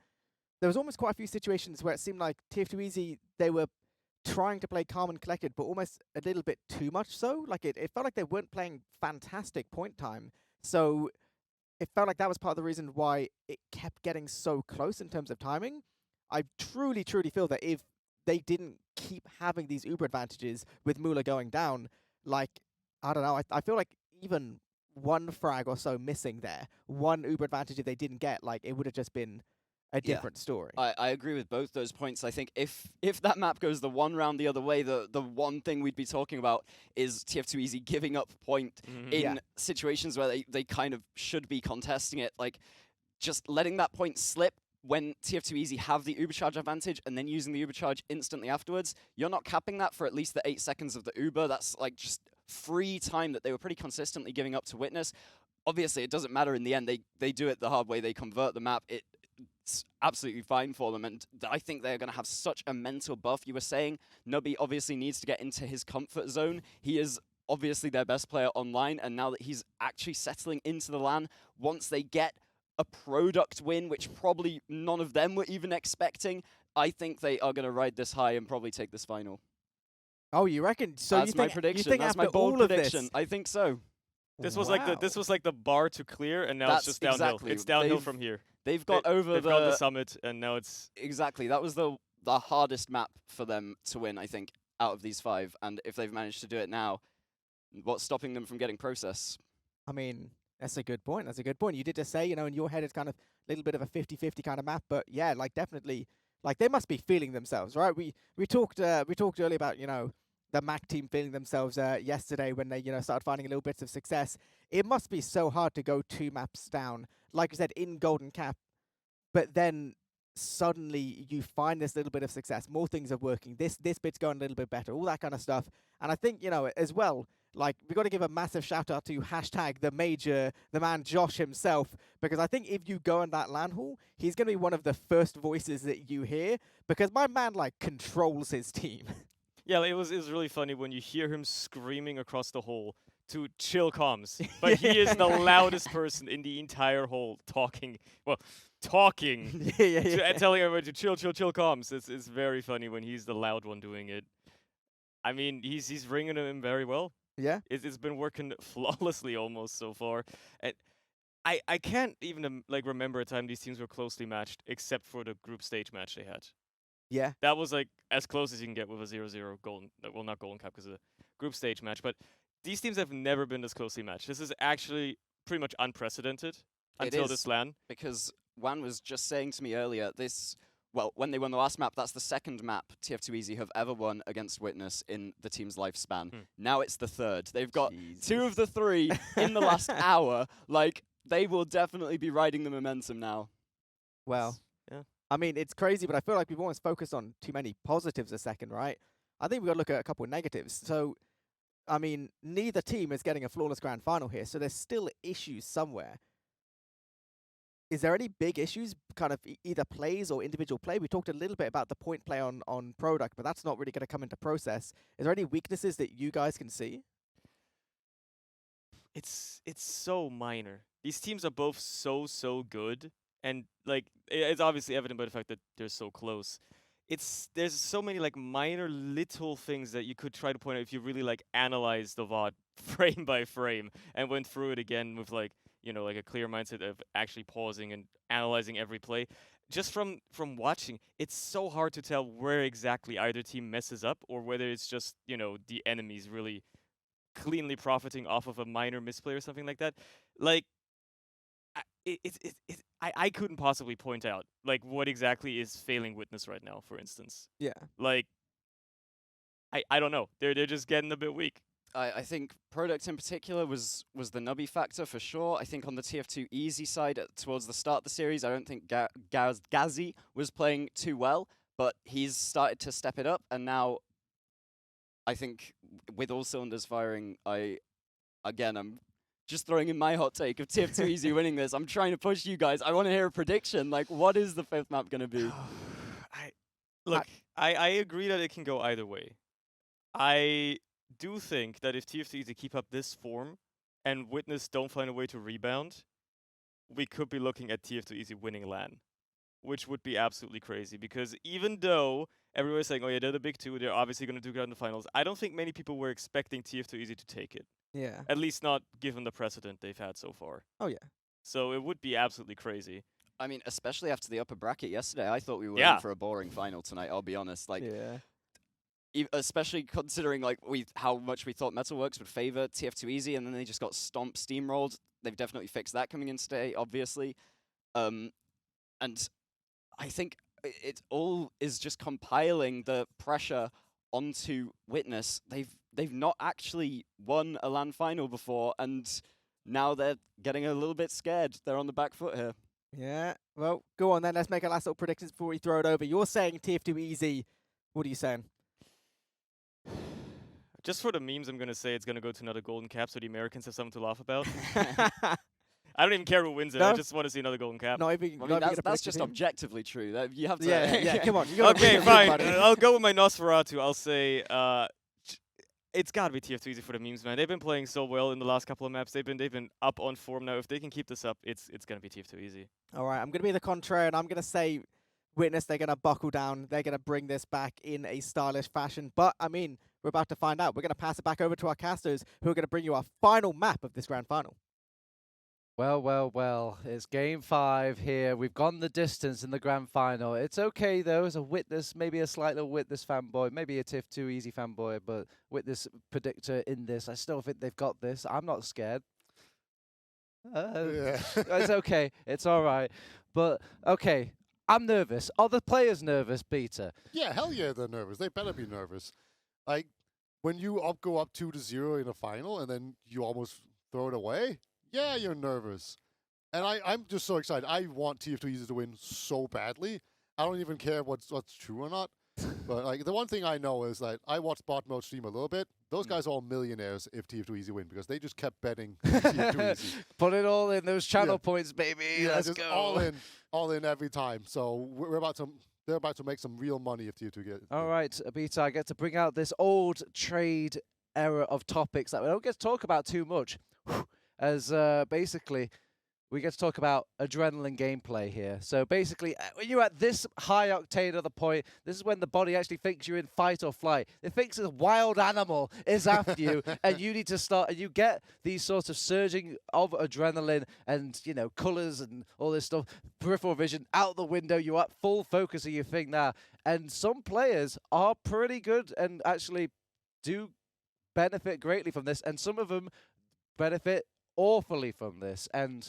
there was almost quite a few situations where it seemed like TF2 Easy, they were trying to play calm and collected, but almost a little bit too much so. Like it felt like they weren't playing fantastic point time. So it felt like that was part of the reason why it kept getting so close in terms of timing. I truly, truly feel that if they didn't keep having these Uber advantages with Mula going down, like, I don't know, I feel like even one frag or so missing there, one Uber advantage if they didn't get, like, it would have just been a different story. I agree with both those points. I think if that map goes the one round the other way, the one thing we'd be talking about is TF2 Easy giving up point in situations where they kind of should be contesting it. Like, just letting that point slip when TF2 Easy have the Uber charge advantage and then using the Uber charge instantly afterwards. You're not capping that for at least the 8 seconds of the Uber. That's like just free time that they were pretty consistently giving up to Witness. Obviously, it doesn't matter in the end. They do it the hard way. They convert the map. It's absolutely fine for them, and I think they're going to have such a mental buff. You were saying Nubby obviously needs to get into his comfort zone. He is obviously their best player online, and now that he's actually settling into the LAN, once they get a product win, which probably none of them were even expecting, I think they are going to ride this high and probably take this final. Oh, you reckon? So that's you think, my prediction. You think that's after my bold all of prediction. this, I think so. This was like the bar to clear, and now it's just downhill. Exactly. It's downhill from here. They've got over they've got the summit, and now it's exactly. That was the hardest map for them to win, I think, out of these 5. And if they've managed to do it now, what's stopping them from getting process? I mean, that's a good point. That's a good point. You did just say, you know, in your head it's kind of a little bit of a 50-50 kind of map, but yeah, like definitely, like they must be feeling themselves, right? We talked earlier about, you know, the MAC team feeling themselves yesterday when they, you know, started finding a little bits of success. It must be so hard to go 2 maps down, like you said, in Golden Cap, but then suddenly you find this little bit of success. More things are working. This bit's going a little bit better. All that kind of stuff. And I think, you know, as well, like we got to give a massive shout out to #the man Josh himself, because I think if you go in that LAN hall, he's going to be one of the first voices that you hear, because my man like controls his team. Yeah, it was really funny when you hear him screaming across the hall to chill comms. But he is the loudest person in the entire hall talking. Well, talking. Telling everybody to chill comms. It's very funny when he's the loud one doing it. I mean, he's ringing him very well. Yeah. It's been working flawlessly almost so far. And I can't even like remember a time these teams were closely matched except for the group stage match they had. Yeah. That was like as close as you can get with a 0-0 golden, well, not golden cap because of the group stage match, but these teams have never been this closely matched. This is actually pretty much unprecedented until this LAN. Because Wan was just saying to me earlier, when they won the last map, that's the second map TF2 Easy have ever won against Witness in the team's lifespan. Now it's the third. They've got 2 of the 3 in the last hour. Like, they will definitely be riding the momentum now. Well, yeah. I mean, it's crazy, but I feel like we've almost focused on too many positives a second, right? I think we've got to look at a couple of negatives. So, I mean, neither team is getting a flawless grand final here, so there's still issues somewhere. Is there any big issues, kind of either plays or individual play? We talked a little bit about the point play on product, but that's not really going to come into process. Is there any weaknesses that you guys can see? It's so minor. These teams are both so good, and like it's obviously evident by the fact that they're so close. There's so many like minor little things that you could try to point out if you really like analyze the VOD frame by frame and went through it again with like, you know, like a clear mindset of actually pausing and analyzing every play. Just from watching, it's so hard to tell where exactly either team messes up or whether it's just, you know, the enemy's really cleanly profiting off of a minor misplay or something like that. Like, I couldn't possibly point out like what exactly is failing Witness right now, for instance. Yeah. Like, I don't know. They're just getting a bit weak. I think product in particular was the Nubby factor for sure. I think on the TF2 Easy side, towards the start of the series, I don't think Gazi was playing too well, but he's started to step it up, and now I think with all cylinders firing, I'm just throwing in my hot take of TF2 Easy winning this. I'm trying to push you guys. I want to hear a prediction. Like, what is the 5th map going to be? I agree that it can go either way. I do think that if TF2 Easy keep up this form and Witness don't find a way to rebound, we could be looking at TF2 Easy winning LAN, which would be absolutely crazy. Because even though everyone's saying, oh yeah, they're the big 2, they're obviously going to do good in the finals, I don't think many people were expecting TF2 Easy to take it. Yeah. At least not given the precedent they've had so far. Oh yeah. So it would be absolutely crazy. I mean, especially after the upper bracket yesterday, I thought we were Yeah. in for a boring final tonight. I'll be honest. Like, Yeah. especially considering like how much we thought Metalworks would favor TF2 Easy, and then they just got steamrolled. They've definitely fixed that coming in today, obviously. And I think it all is just compiling the pressure onto Witness. They've not actually won a LAN final before, and now they're getting a little bit scared. They're on the back foot here. Yeah. Well, go on then. Let's make our last little predictions before we throw it over. You're saying TF2 Easy. What are you saying? Just for the memes, I'm going to say it's going to go to another golden cap so the Americans have something to laugh about. I don't even care who wins it. I No? just want to see another golden cap. Not even. I mean, that's just objectively true. You have to. Yeah. Come on. You gotta Okay, predict it, fine. buddy. I'll go with my Nosferatu. I'll say it's got to be TF2 Easy for the memes, man. They've been playing so well in the last couple of maps. They've been up on form now. If they can keep this up, it's going to be TF2 Easy. All right. I'm going to be the contrary, and I'm going to say Witness, they're going to buckle down. They're going to bring this back in a stylish fashion. But, I mean, we're about to find out. We're going to pass it back over to our casters who are going to bring you our final map of this grand final. Well, it's game 5 here. We've gone the distance in the grand final. It's okay, though, as a Witness, maybe a slight little Witness fanboy, maybe a TF2 Easy fanboy, but Witness predictor in this. I still think they've got this. I'm not scared. It's okay. It's all right. But, okay, I'm nervous. Are the players nervous, Peter? Yeah, hell yeah, they're nervous. They better be nervous. Like, when you go up 2-0 in a final and then you almost throw it away, yeah, you're nervous. And I'm just so excited. I want TF2 Easy to win so badly. I don't even care what's true or not. But like the one thing I know is that I watched Bot Mode stream a little bit. Those guys are all millionaires if TF2 Easy win because they just kept betting TF2 Easy. Put it all in those channel points, baby. Yeah, Let's just go. all in every time. So they're about to make some real money if TF2 get. All right, Abita, I get to bring out this old trade era of topics that we don't get to talk about too much. As basically, we get to talk about adrenaline gameplay here. So basically, when you're at this high octane of the point, this is when the body actually thinks you're in fight or flight. It thinks a wild animal is after you, and you need to start, and you get these sorts of surging of adrenaline and, you know, colors and all this stuff, peripheral vision out the window. You're at full focus of your thing now. And some players are pretty good and actually do benefit greatly from this, and some of them benefit awfully from this. And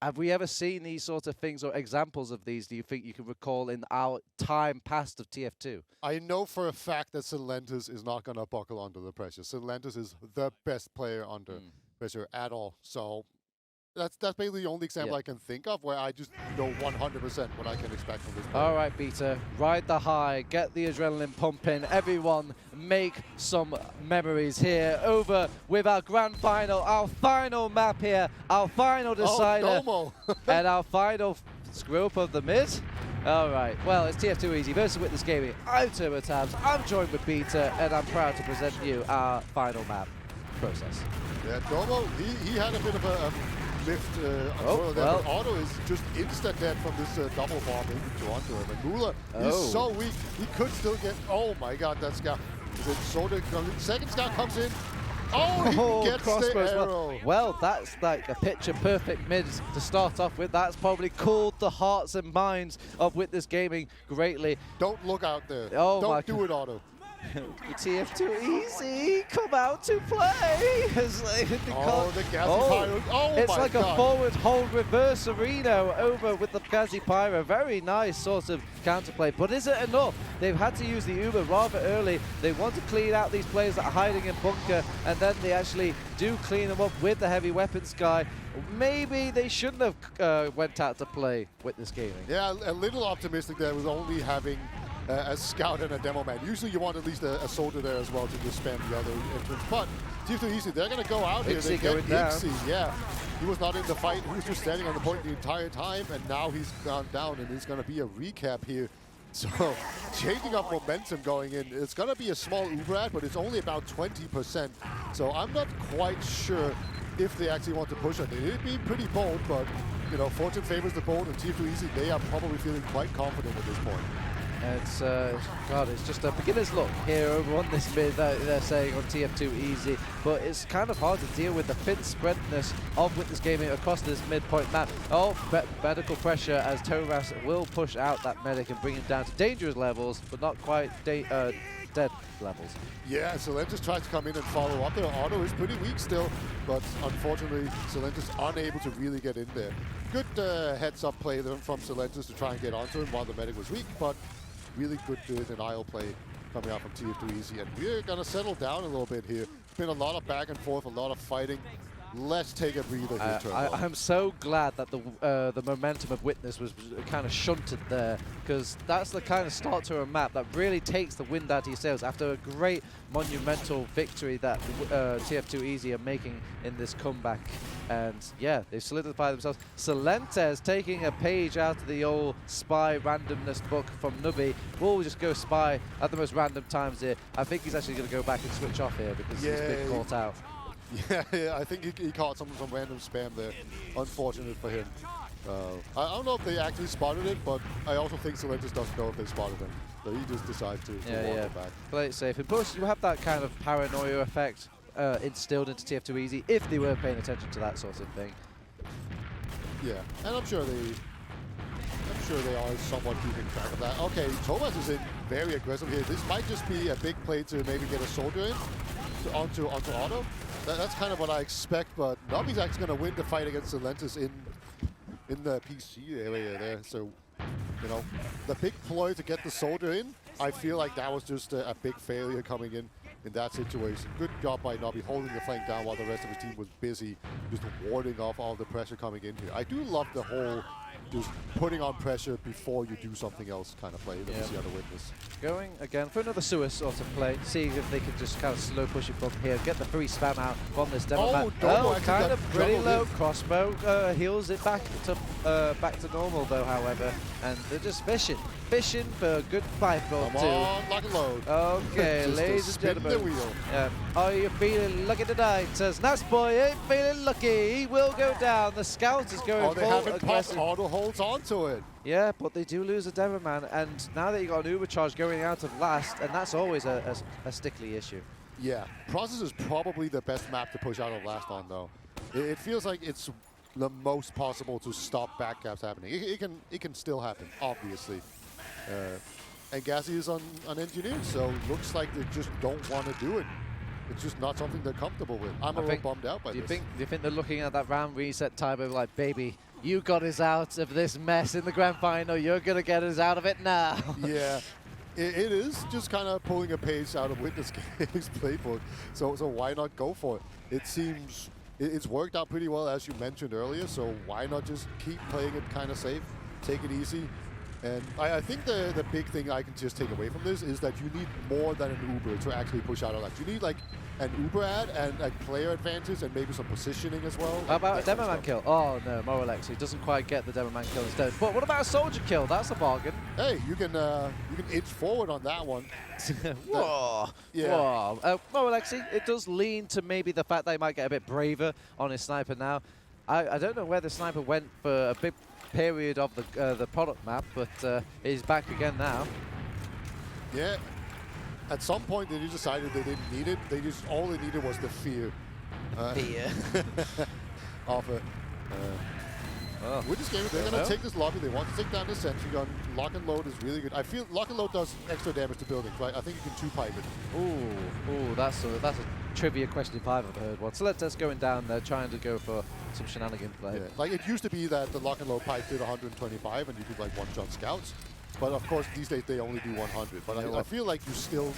have we ever seen these sort of things or examples of these, do you think you can recall in our time past of TF2? I know for a fact that Silentis is not going to buckle under the pressure. Silentis is the best player under pressure at all. So that's basically the only example I can think of where I just know 100% what I can expect from this player. All right, Peter, ride the high, get the adrenaline pumping. Everyone make some memories here over with our grand final, our final map here, our final decider, and our final group of the mid. All right, well, it's TF2 Easy versus Witness Gaming. I'm TurboTabs, I'm joined with Peter, and I'm proud to present you our final map process. Yeah, Domo, he had a bit of a lift but Otto is just instant dead from this double bomb onto him. And Mula, he's so weak. He could still get, oh my god, that scout. Is it Soda? Second scout comes in. Oh, he gets the arrow. Well, that's like a picture-perfect mid to start off with. That's probably cooled the hearts and minds of Witness Gaming greatly. Don't look out there. Oh, don't do it, Otto. TF2 Easy, come out to play. The Gazi Pyro. Oh, it's my like God. a forward hold reverse Reno over with the Gazi Pyro. Very nice sort of counterplay, but is it enough? They've had to use the Uber rather early. They want to clean out these players that are hiding in bunker, and then they actually do clean them up with the heavy weapons guy. Maybe they shouldn't have went out to play Witness Gaming. Yeah, a little optimistic there with only having a scout and a demo man. Usually you want at least a soldier there as well to just spam the other entrance. But TF2 Easy, they're going to go out here. They get Ixie, yeah. He was not in the fight. He was just standing on the point the entire time, and now he's gone down, and it's going to be a recap here. So, changing up momentum going in. It's going to be a small Uber ad, but it's only about 20%. So I'm not quite sure if they actually want to push it. It'd be pretty bold, but, you know, fortune favors the bold, and TF2 Easy, they are probably feeling quite confident at this point. It's God, it's just a beginner's luck here over on this mid that they're saying on TF2 easy, but it's kind of hard to deal with the thin spreadness of Witness Gaming across this midpoint map. Oh, medical pressure as Thomas will push out that medic and bring him down to dangerous levels, but not quite dead levels. Yeah, Solentis tries to come in and follow up there. Auto is pretty weak still, but unfortunately, Solentis unable to really get in there. Good heads-up play there from Solentis to try and get onto him while the medic was weak, but really good denial play coming out from TF2 Easy. And we're going to settle down a little bit here. Been a lot of back and forth, a lot of fighting. Let's take a breather here, Turbo. I'm so glad that the momentum of Witness was kind of shunted there, because that's the kind of start to a map that really takes the wind out of your sails after a great monumental victory that TF2 Easy are making in this comeback. And yeah, they've solidified themselves. Solentes taking a page out of the old spy randomness book from Nubby. We'll just go spy at the most random times here. I think he's actually going to go back and switch off here because he's been caught out. Yeah, I think he caught some random spam there. Unfortunate for him. I don't know if they actually spotted it, but I also think Solentis doesn't know if they spotted him. So he just decides to walk it back. Play it safe. And plus, you have that kind of paranoia effect instilled into TF2 Easy if they were paying attention to that sort of thing. Yeah, and I'm sure they are somewhat keeping track of that. Okay, Thomas is in very aggressive here. This might just be a big play to maybe get a soldier in onto Auto. That's kind of what I expect, but Nobby's actually going to win the fight against Solentis in the PC area there. So, you know, the big ploy to get the soldier in, I feel like that was just a big failure coming in that situation. Good job by Nobby holding the flank down while the rest of his team was busy just warding off all the pressure coming in here. I do love the whole just putting on pressure before you do something else kind of play that we see on the Witness. Going again for another sewer sort of play, seeing if they can just kind of slow push it from here, get the free spam out from this demo man. Kind of pretty low. Crossbow heals it back to normal though, however, and they're just fishing for a good fight goal too. Come on, lock and load. Okay, ladies and gentlemen. Are you feeling lucky tonight? Says Naps Boy ain't feeling lucky. He will go down. The scout is going they full haven't aggressive. popped. Auto holds on to it. Yeah, but they do lose a demo man, and now that you got an Uber charge going out of last, and that's always a stickly issue. Yeah, Process is probably the best map to push out of last on though. It feels like it's the most possible to stop backcaps happening. It can still happen, obviously. And Gassy is unengineered, so looks like they just don't want to do it. It's just not something they're comfortable with. I'm a little bummed out by this. Do you think they're looking at that round reset timer like, baby, you got us out of this mess in the grand final. You're going to get us out of it now. Yeah, it is just kind of pulling a page out of Witness Game's playbook. So why not go for it? It seems it's worked out pretty well, as you mentioned earlier. So why not just keep playing it kind of safe, take it easy? And I think the big thing I can just take away from this is that you need more than an Uber to actually push out a latch. You need like an Uber ad and a player advantage and maybe some positioning as well. How about a demo man kill? Oh no, Moralexi doesn't quite get the demo man kill instead. But what about a soldier kill? That's a bargain. Hey, you can inch forward on that one. Whoa. Yeah. Whoa. Moralexi, it does lean to maybe the fact that he might get a bit braver on his sniper now. I don't know where the sniper went for a big period of the product map, but he's back again now. Yeah. At some point, they just decided they didn't need it. All they needed was the fear. Fear. Of it. With this game, they're going to take this lobby. They want to take down the sentry gun. Lock and load is really good. I feel lock and load does extra damage to buildings, right? I think you can two-pipe it. Ooh, that's a trivia question if I've ever heard one. So let's going down there, trying to go for some shenanigan play. Yeah. Like it used to be that the lock and load pipe did 125 and you could like one-shot scouts. But of course, these days they only do 100. But I feel like you still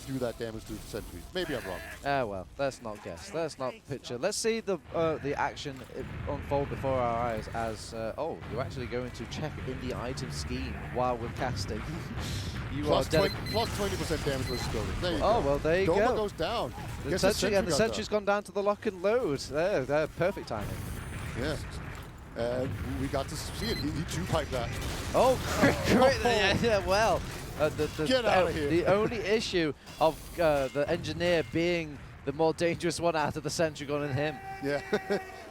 do that damage to the sentries. Maybe I'm wrong. Well, let's not guess. Let's not picture. Let's see the action unfold before our eyes as, you're actually going to check in the item scheme while we're casting. Plus 20% damage versus building. There you go. Well, there you go. Doma goes down. The sentry's gone down to the lock and load. There, perfect timing. Yeah. We got to see it. He two-piped that. Oh, great. Yeah, well. Get out of here. The only issue of the engineer being the more dangerous one out of the sentry gun and him. Yeah.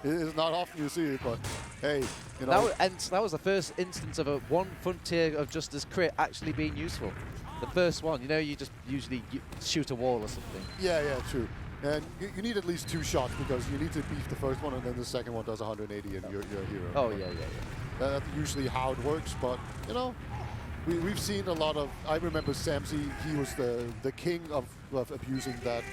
It's not often you see it, but hey, you know. That was the first instance of a one Frontier of Justice crit actually being useful. The first one, you know, you just usually shoot a wall or something. Yeah, true. And you need at least 2 shots because you need to beef the first one and then the second one does 180 and you're a hero. Oh, yeah. That's usually how it works, but, you know, we've seen a lot of... I remember Samsey, he was the king of abusing that,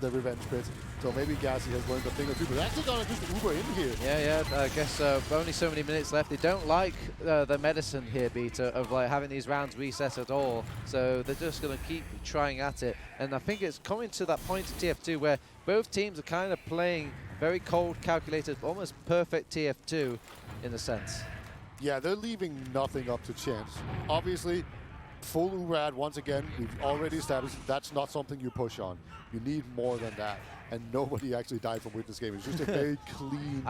the revenge pit. So maybe Gassy has learned a thing or two, but actually gonna just Uber in here. Yeah, I guess only so many minutes left. They don't like the medicine here, Beta, of like having these rounds reset at all. So they're just gonna keep trying at it. And I think it's coming to that point in TF2 where both teams are kind of playing very cold, calculated, almost perfect TF2 in a sense. Yeah, they're leaving nothing up to chance. Obviously, full URAD once again, we've already established that's not something you push on. You need more than that. And nobody actually died from Witness game. It's just a very clean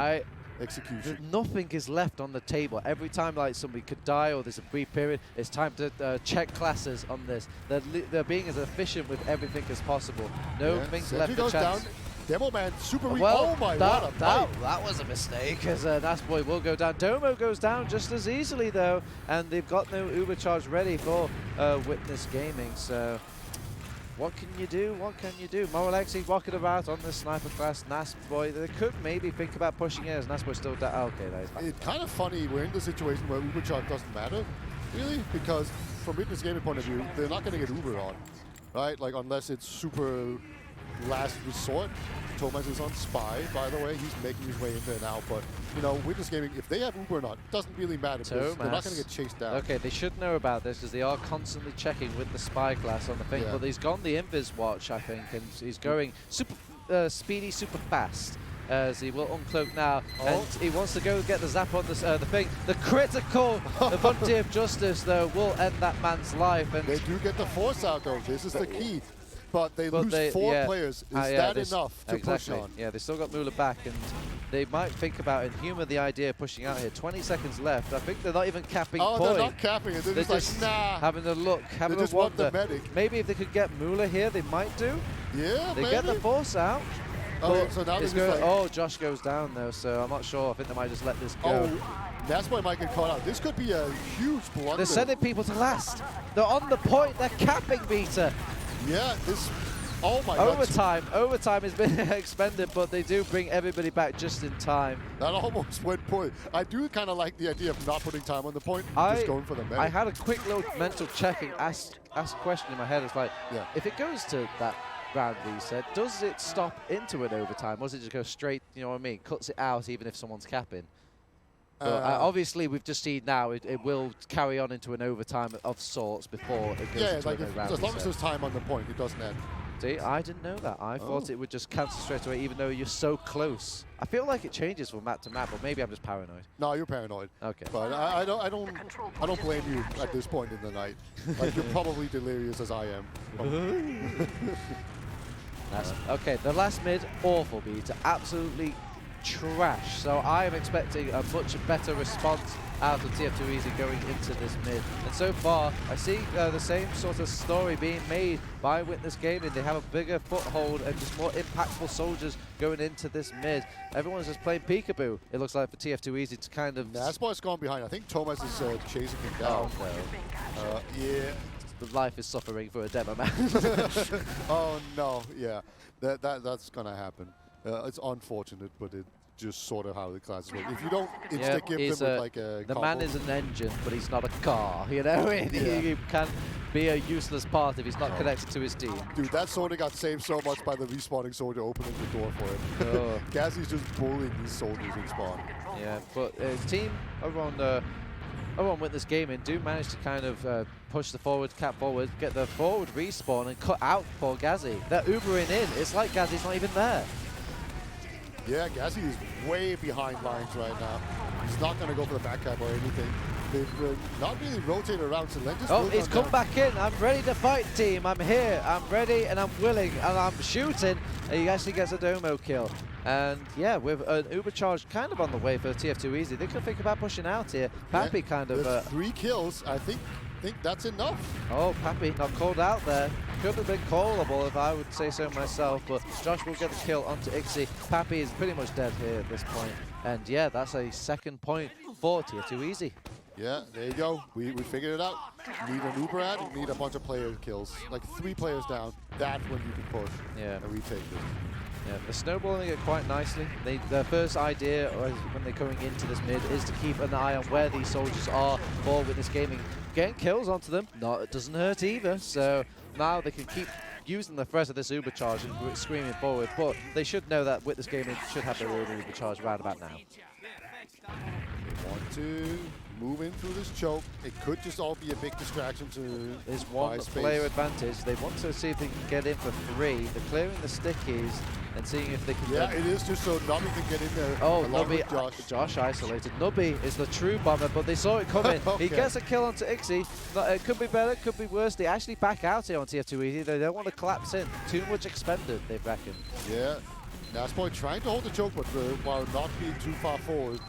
execution. Nothing is left on the table. Every time like somebody could die or there's a brief period, it's time to check classes on this. They're being as efficient with everything as possible. Nothing's left a goes chance. Down. Demo Man, super weak. Well, Oh my, what a fight. that was a mistake, as Nasboy will go down. Domo goes down just as easily, though, and they've got no Uber charge ready for Witness Gaming, so what can you do? What can you do? Moralexi rocking about on the sniper class. Nasboy, they could maybe think about pushing it as Nasboy still down. Okay, that is back. It's kind of funny, we're in the situation where Uber charge doesn't matter, really, because from Witness Gaming point of view, they're not going to get Uber on, right? Like, unless it's super last resort. Thomas is on Spy, by the way. He's making his way in there now. But, you know, Witness Gaming, if they have Uber or not, it doesn't really matter. Because they're not going to get chased down. Okay, they should know about this because they are constantly checking with the Spy class on the thing. Yeah. But he's gone the Invis watch, I think, and he's going super speedy, super fast. As he will uncloak now, and he wants to go get the zap on the thing. The critical Frontier of Justice, though, will end that man's life. And they do get the force out, though. This is the key. But they lose 4 players. Is that enough to push on? Yeah, they still got Mula back, and they might think about and humor the idea of pushing out here. 20 seconds left. I think they're not even capping point. They're not capping it. They're just like, nah. Having a look, having a wonder. Maybe if they could get Mula here, they might do. Yeah, they get the force out. Okay, so now oh, Josh goes down though, so I'm not sure. I think they might just let this go. That's why might get caught out. This could be a huge blunder. They're sending people to last. They're on the point. They're capping Beta. Yeah, this. Oh my God. Overtime has been expended, but they do bring everybody back just in time. That almost went point. I do kind of like the idea of not putting time on the point, just going for the medic. I had a quick little mental check and asked a question in my head. It's like, if it goes to that round reset, does it stop into an overtime, or does it just go straight, you know what I mean, cuts it out even if someone's capping? But obviously, we've just seen now it will carry on into an overtime of sorts before it goes into like a round as long reset. as there's time on the point, it doesn't end. See, I didn't know that. I thought it would just cancel straight away, even though you're so close. I feel like it changes from map to map, but maybe I'm just paranoid. No, you're paranoid. Okay. But I don't blame you at this point in the night. Like, you're probably delirious as I am. Okay, the last mid, awful Beta, absolutely trash. So I am expecting a much better response out of TF2 Easy going into this mid. And so far, I see the same sort of story being made by Witness Gaming. They have a bigger foothold and just more impactful soldiers going into this mid. Everyone's just playing peekaboo, it looks like, for TF2 Easy to kind of... That's why it's gone behind. I think Thomas is chasing him down. Oh, no. Yeah. The life is suffering for a demo man. Oh, no. Yeah. That's going to happen. It's unfortunate, but it just sort of how the classes work. If you don't insta-give them with like a The combo. man is an engine, but he's not a car, you know? He can be a useless part if he's not connected to his team. Dude, that soldier got saved so much by the respawning soldier opening the door for him. Gassie's just bullying these soldiers in spawn. Yeah, but his team over on Witness Gaming do manage to kind of push the cap forward, get the forward respawn and cut out poor Gazzy. They're Ubering in. It's like Gazzy's not even there. Yeah, Gassy is way behind lines right now. He's not going to go for the back cap or anything. They've not really rotated around, so Len just he's come back in. I'm ready to fight, team. I'm here. I'm ready and I'm willing and I'm shooting. And he actually gets a Domo kill. And yeah, with an Uber charge kind of on the way for TF2 Easy, they could think about pushing out here. Pappy kind of... 3 kills, I think that's enough. Oh, Pappy not called out there. Could have been callable if I would say so myself, but Josh will get the kill onto Ixie. Pappy is pretty much dead here at this point. And yeah, that's a second point for TF2 Easy. Yeah, there you go. We figured it out. Need an Uber ad, you need a bunch of player kills. Like 3 players down, that's when you can push and retake this. Yeah, they're snowballing it quite nicely. Their first idea when they're coming into this mid is to keep an eye on where these soldiers are for Witness Gaming. Getting kills onto them, it doesn't hurt either. So now they can keep using the threat of this Uber charge and screaming forward. But they should know that Witness Gaming should have their own Uber charge right about now. They want to move in through this choke. It could just all be a big distraction to There's one player advantage. They want to see if they can get in for 3. They're clearing the stickies and seeing if they can. Yeah, it is just so Nubby can get in there. Oh, along Nubby, with Josh isolated. Nubby is the true bomber, but they saw it coming. He gets a kill onto Ixie. It could be better, could be worse. They actually back out here on TF2 Easy. They don't want to collapse in. Too much expended, they reckon. Yeah. Nasboy trying to hold the choke, but while not being too far forward.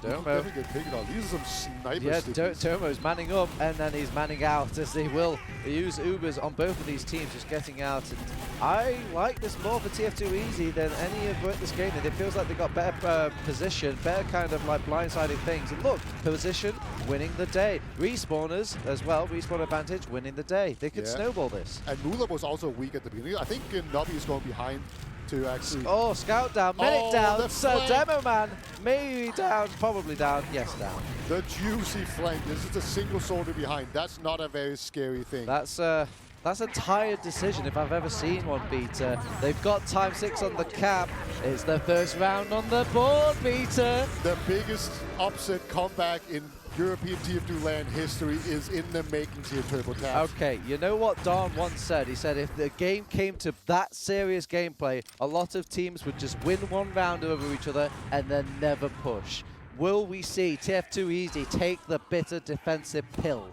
Domo. Get picked on. These are some snipers. Yeah, Domo's manning up and then he's manning out as they will use Ubers on both of these teams, just getting out. And I like this more for TF2 Easy than any of this game. It feels like they got better position, better kind of like blindsided things. And look, position, winning the day. Respawners as well, respawn advantage, winning the day. They could snowball this. And Mula was also weak at the beginning. I think Nubby is going behind to actually. Oh, scout down, medic down, so Demo Man, maybe down, probably down, yes down. The juicy flank, this is a single soldier behind. That's not a very scary thing. That's a tired decision if I've ever seen one, Peter. They've got time 6 on the cap. It's the first round on the board, Peter. The biggest upset comeback in European TF2 LAN history is in the making here, TurboTaps. Okay, you know what Don once said? He said if the game came to that serious gameplay, a lot of teams would just win one round over each other and then never push. Will we see TF2 Easy take the bitter defensive pill?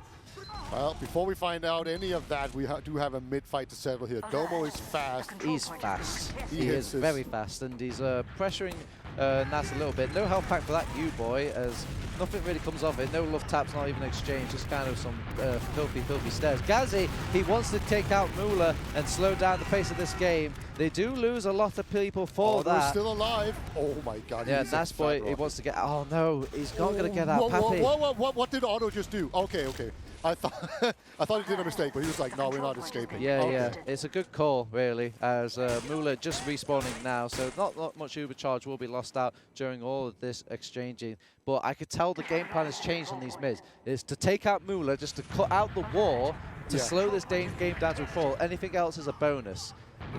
Well, before we find out any of that, we do have a mid-fight to settle here. Domo is fast. He's fast. He hits is his- very fast, and he's pressuring Nas a little bit. No health pack for that U-boy, as nothing really comes of it. No love taps, not even exchange, just kind of some filthy stares. Gazi, he wants to take out Mula and slow down the pace of this game. They do lose a lot of people for They're that. still alive. Oh my god. Yeah, he's a Nasboy, fat he rock. wants to get. Oh no, he's not going to get out. Pappy. What did Otto just do? Okay. I thought he did a mistake, but he was like, no, we're not escaping. Yeah. It's a good call, really, as Mula just respawning now, so not much Uber charge will be lost out during all of this exchanging. But I could tell the game plan has changed on these mids. It's to take out Mula, just to cut out the war, to slow this game down to a crawl. Anything else is a bonus.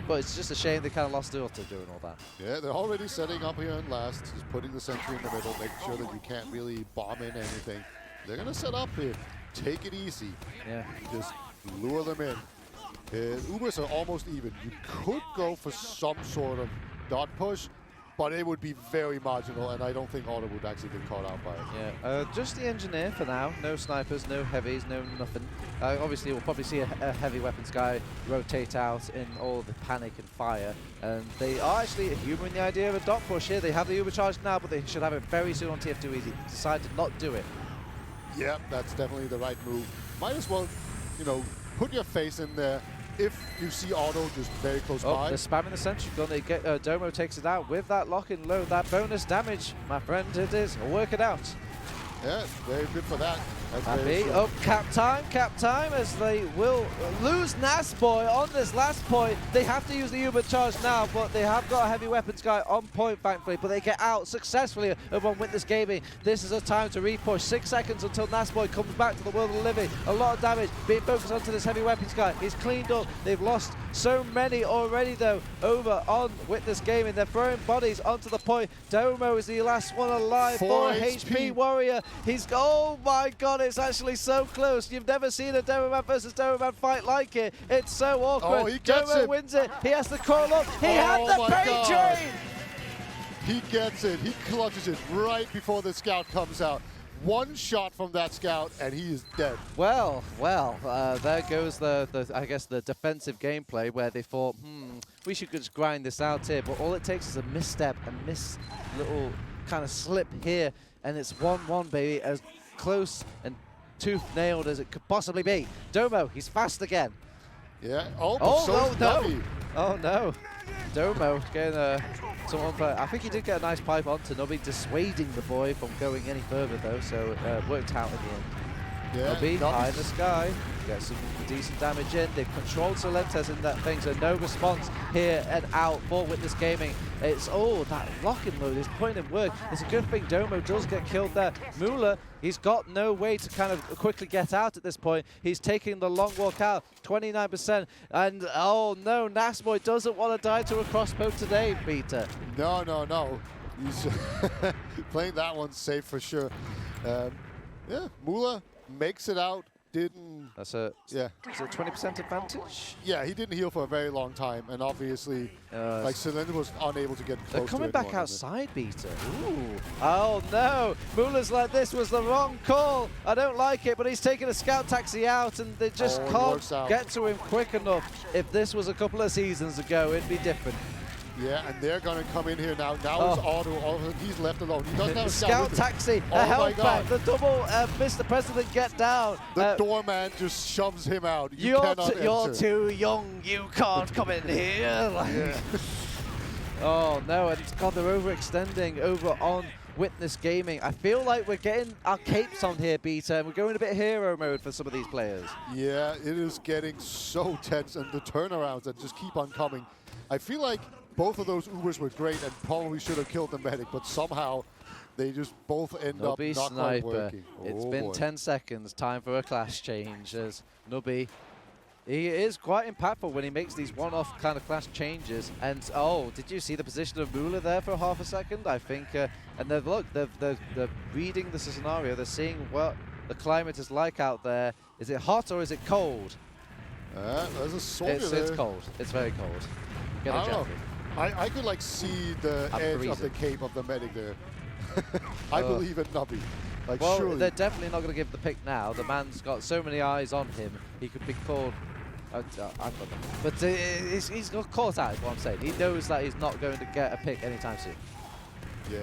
But it's just a shame they kind of lost Otto doing all that. Yeah, they're already setting up here in last, just putting the sentry in the middle, making sure that you can't really bomb in anything. They're going to set up here. Take it easy. Yeah. Just lure them in. Ubers are almost even. You could go for some sort of dot push, but it would be very marginal, and I don't think Otto would actually get caught out by it. Yeah, just the engineer for now. No snipers, no heavies, no nothing. Obviously, we'll probably see a heavy weapons guy rotate out in all the panic and fire. And they are actually humouring the idea of a dot push here. They have the Uber charge now, but they should have it very soon on TF2 Easy. Decided to not do it. Yeah, that's definitely the right move. Might as well, put your face in there if you see Otto just very close by. They're spamming the sentry gun. They get Domo takes it out with that lock-in low. That bonus damage, my friend, it is. Work it out. Yeah, very good for that. That's Happy. very true. Oh, cap time, as they will lose Nasboy on this last point. They have to use the Uber charge now, but they have got a heavy weapons guy on point, thankfully, but they get out successfully over on Witness Gaming. This is a time to repush. 6 seconds until Nasboy comes back to the world of the living. A lot of damage being focused onto this heavy weapons guy. He's cleaned up. They've lost so many already, though, over on Witness Gaming. They're throwing bodies onto the point. Domo is the last one alive. 4 HP Warrior. He's, oh my god, it's actually so close. You've never seen a Domo Man versus Domo Man fight like it. It's so awkward. Oh, he gets Domo it. wins it. He has to crawl up. He had the my pain God. train. He gets it. He clutches it right before the scout comes out. One shot from that scout, and he is dead. Well, there goes I guess the defensive gameplay where they thought, we should just grind this out here, but all it takes is a misstep, a little kind of slip here, and it's 1-1, baby, as close and tooth-nailed as it could possibly be. Domo, he's fast again. Yeah. Oh, so no. Nubby. Oh, no. Domo getting I think he did get a nice pipe onto Nubby, dissuading the boy from going any further though, so it worked out in the end. Yeah, Nubby, high in Nubby's- the sky, gets some decent damage in. They've controlled Solentes in that thing, so no response here and out for Witness Gaming. It's, that locking mode is putting in work. It's a good thing Domo does get killed there. Mula, he's got no way to kind of quickly get out at this point. He's taking the long walk out, 29%, and oh no, Nasboy doesn't want to die to a crossbow today, Peter. No. He's playing that one safe for sure. Yeah, Mula makes it out. That's a Is it 20% advantage? Yeah, he didn't heal for a very long time, and obviously, like Cylinder was unable to get close. They're coming to back anyone, outside, Peter. Ooh. Oh no, Mula's like, this was the wrong call. I don't like it, but he's taking a scout taxi out, and they just can't get to him quick enough. If this was a couple of seasons ago, it'd be different. Yeah, and they're going to come in here now. Now it's Otto. All of a sudden, he's left alone. He doesn't have a scout taxi, a help back, the double Mr. President get down. The doorman just shoves him out. You're too young. You can't come in here. Yeah. Oh no, and God, they're overextending over on Witness Gaming. I feel like we're getting our capes on here, Peter, and we're going a bit hero mode for some of these players. Yeah, it is getting so tense, and the turnarounds that just keep on coming. I feel like both of those Ubers were great and probably should have killed the medic, but somehow they just both end up not quite working. It's been 10 seconds, time for a class change as Nubby. He is quite impactful when he makes these one-off kind of class changes. And did you see the position of Mula there for half a second? I think, and they're reading the scenario. They're seeing what the climate is like out there. Is it hot or is it cold? There's a soldier there. It's cold. It's very cold. Get a jacket. I could like see the edge of the cape of the medic there. I believe in Nubby. Like, well, surely. They're definitely not going to give the pick now. The man's got so many eyes on him. He could be called. But he's got caught out, is what I'm saying. He knows that he's not going to get a pick anytime soon. Yeah,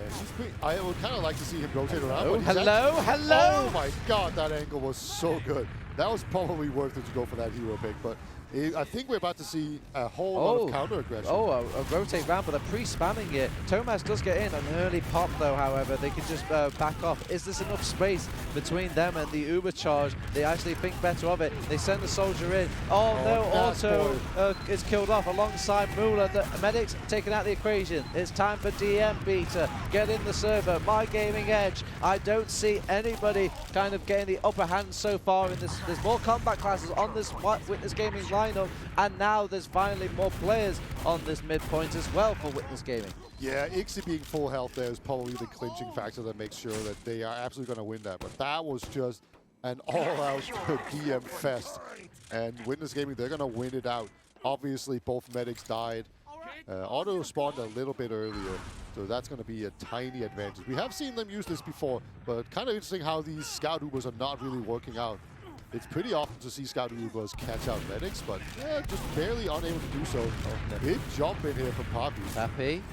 I would kind of like to see him rotate around. Hello. Oh my God, that angle was so good. That was probably worth it to go for that hero pick, but I think we're about to see a whole lot of counter aggression. A rotate round, but they're pre-spamming it. Tomas does get in, an early pop though, however. They can just back off. Is this enough space between them and the Uber charge? They actually think better of it. They send the soldier in. Oh no, Auto is killed off alongside Mula. The medic's taken out the equation. It's time for DM Peter. Get in the server. My Gaming Edge. I don't see anybody kind of getting the upper hand so far in this. There's more combat classes on this Witness Gaming lineup, and now there's finally more players on this midpoint as well for Witness Gaming. Yeah, Ixie being full health there is probably the clinching factor that makes sure that they are absolutely going to win that. But that was just an all-out DM fest. And Witness Gaming, they're going to win it out. Obviously, both medics died. Auto spawned a little bit earlier, so that's going to be a tiny advantage. We have seen them use this before, but kind of interesting how these Scout Ubers are not really working out. It's pretty often to see Scout Ubers catch out medics, but just barely unable to do so. Big jump in here from Poppy. Pappy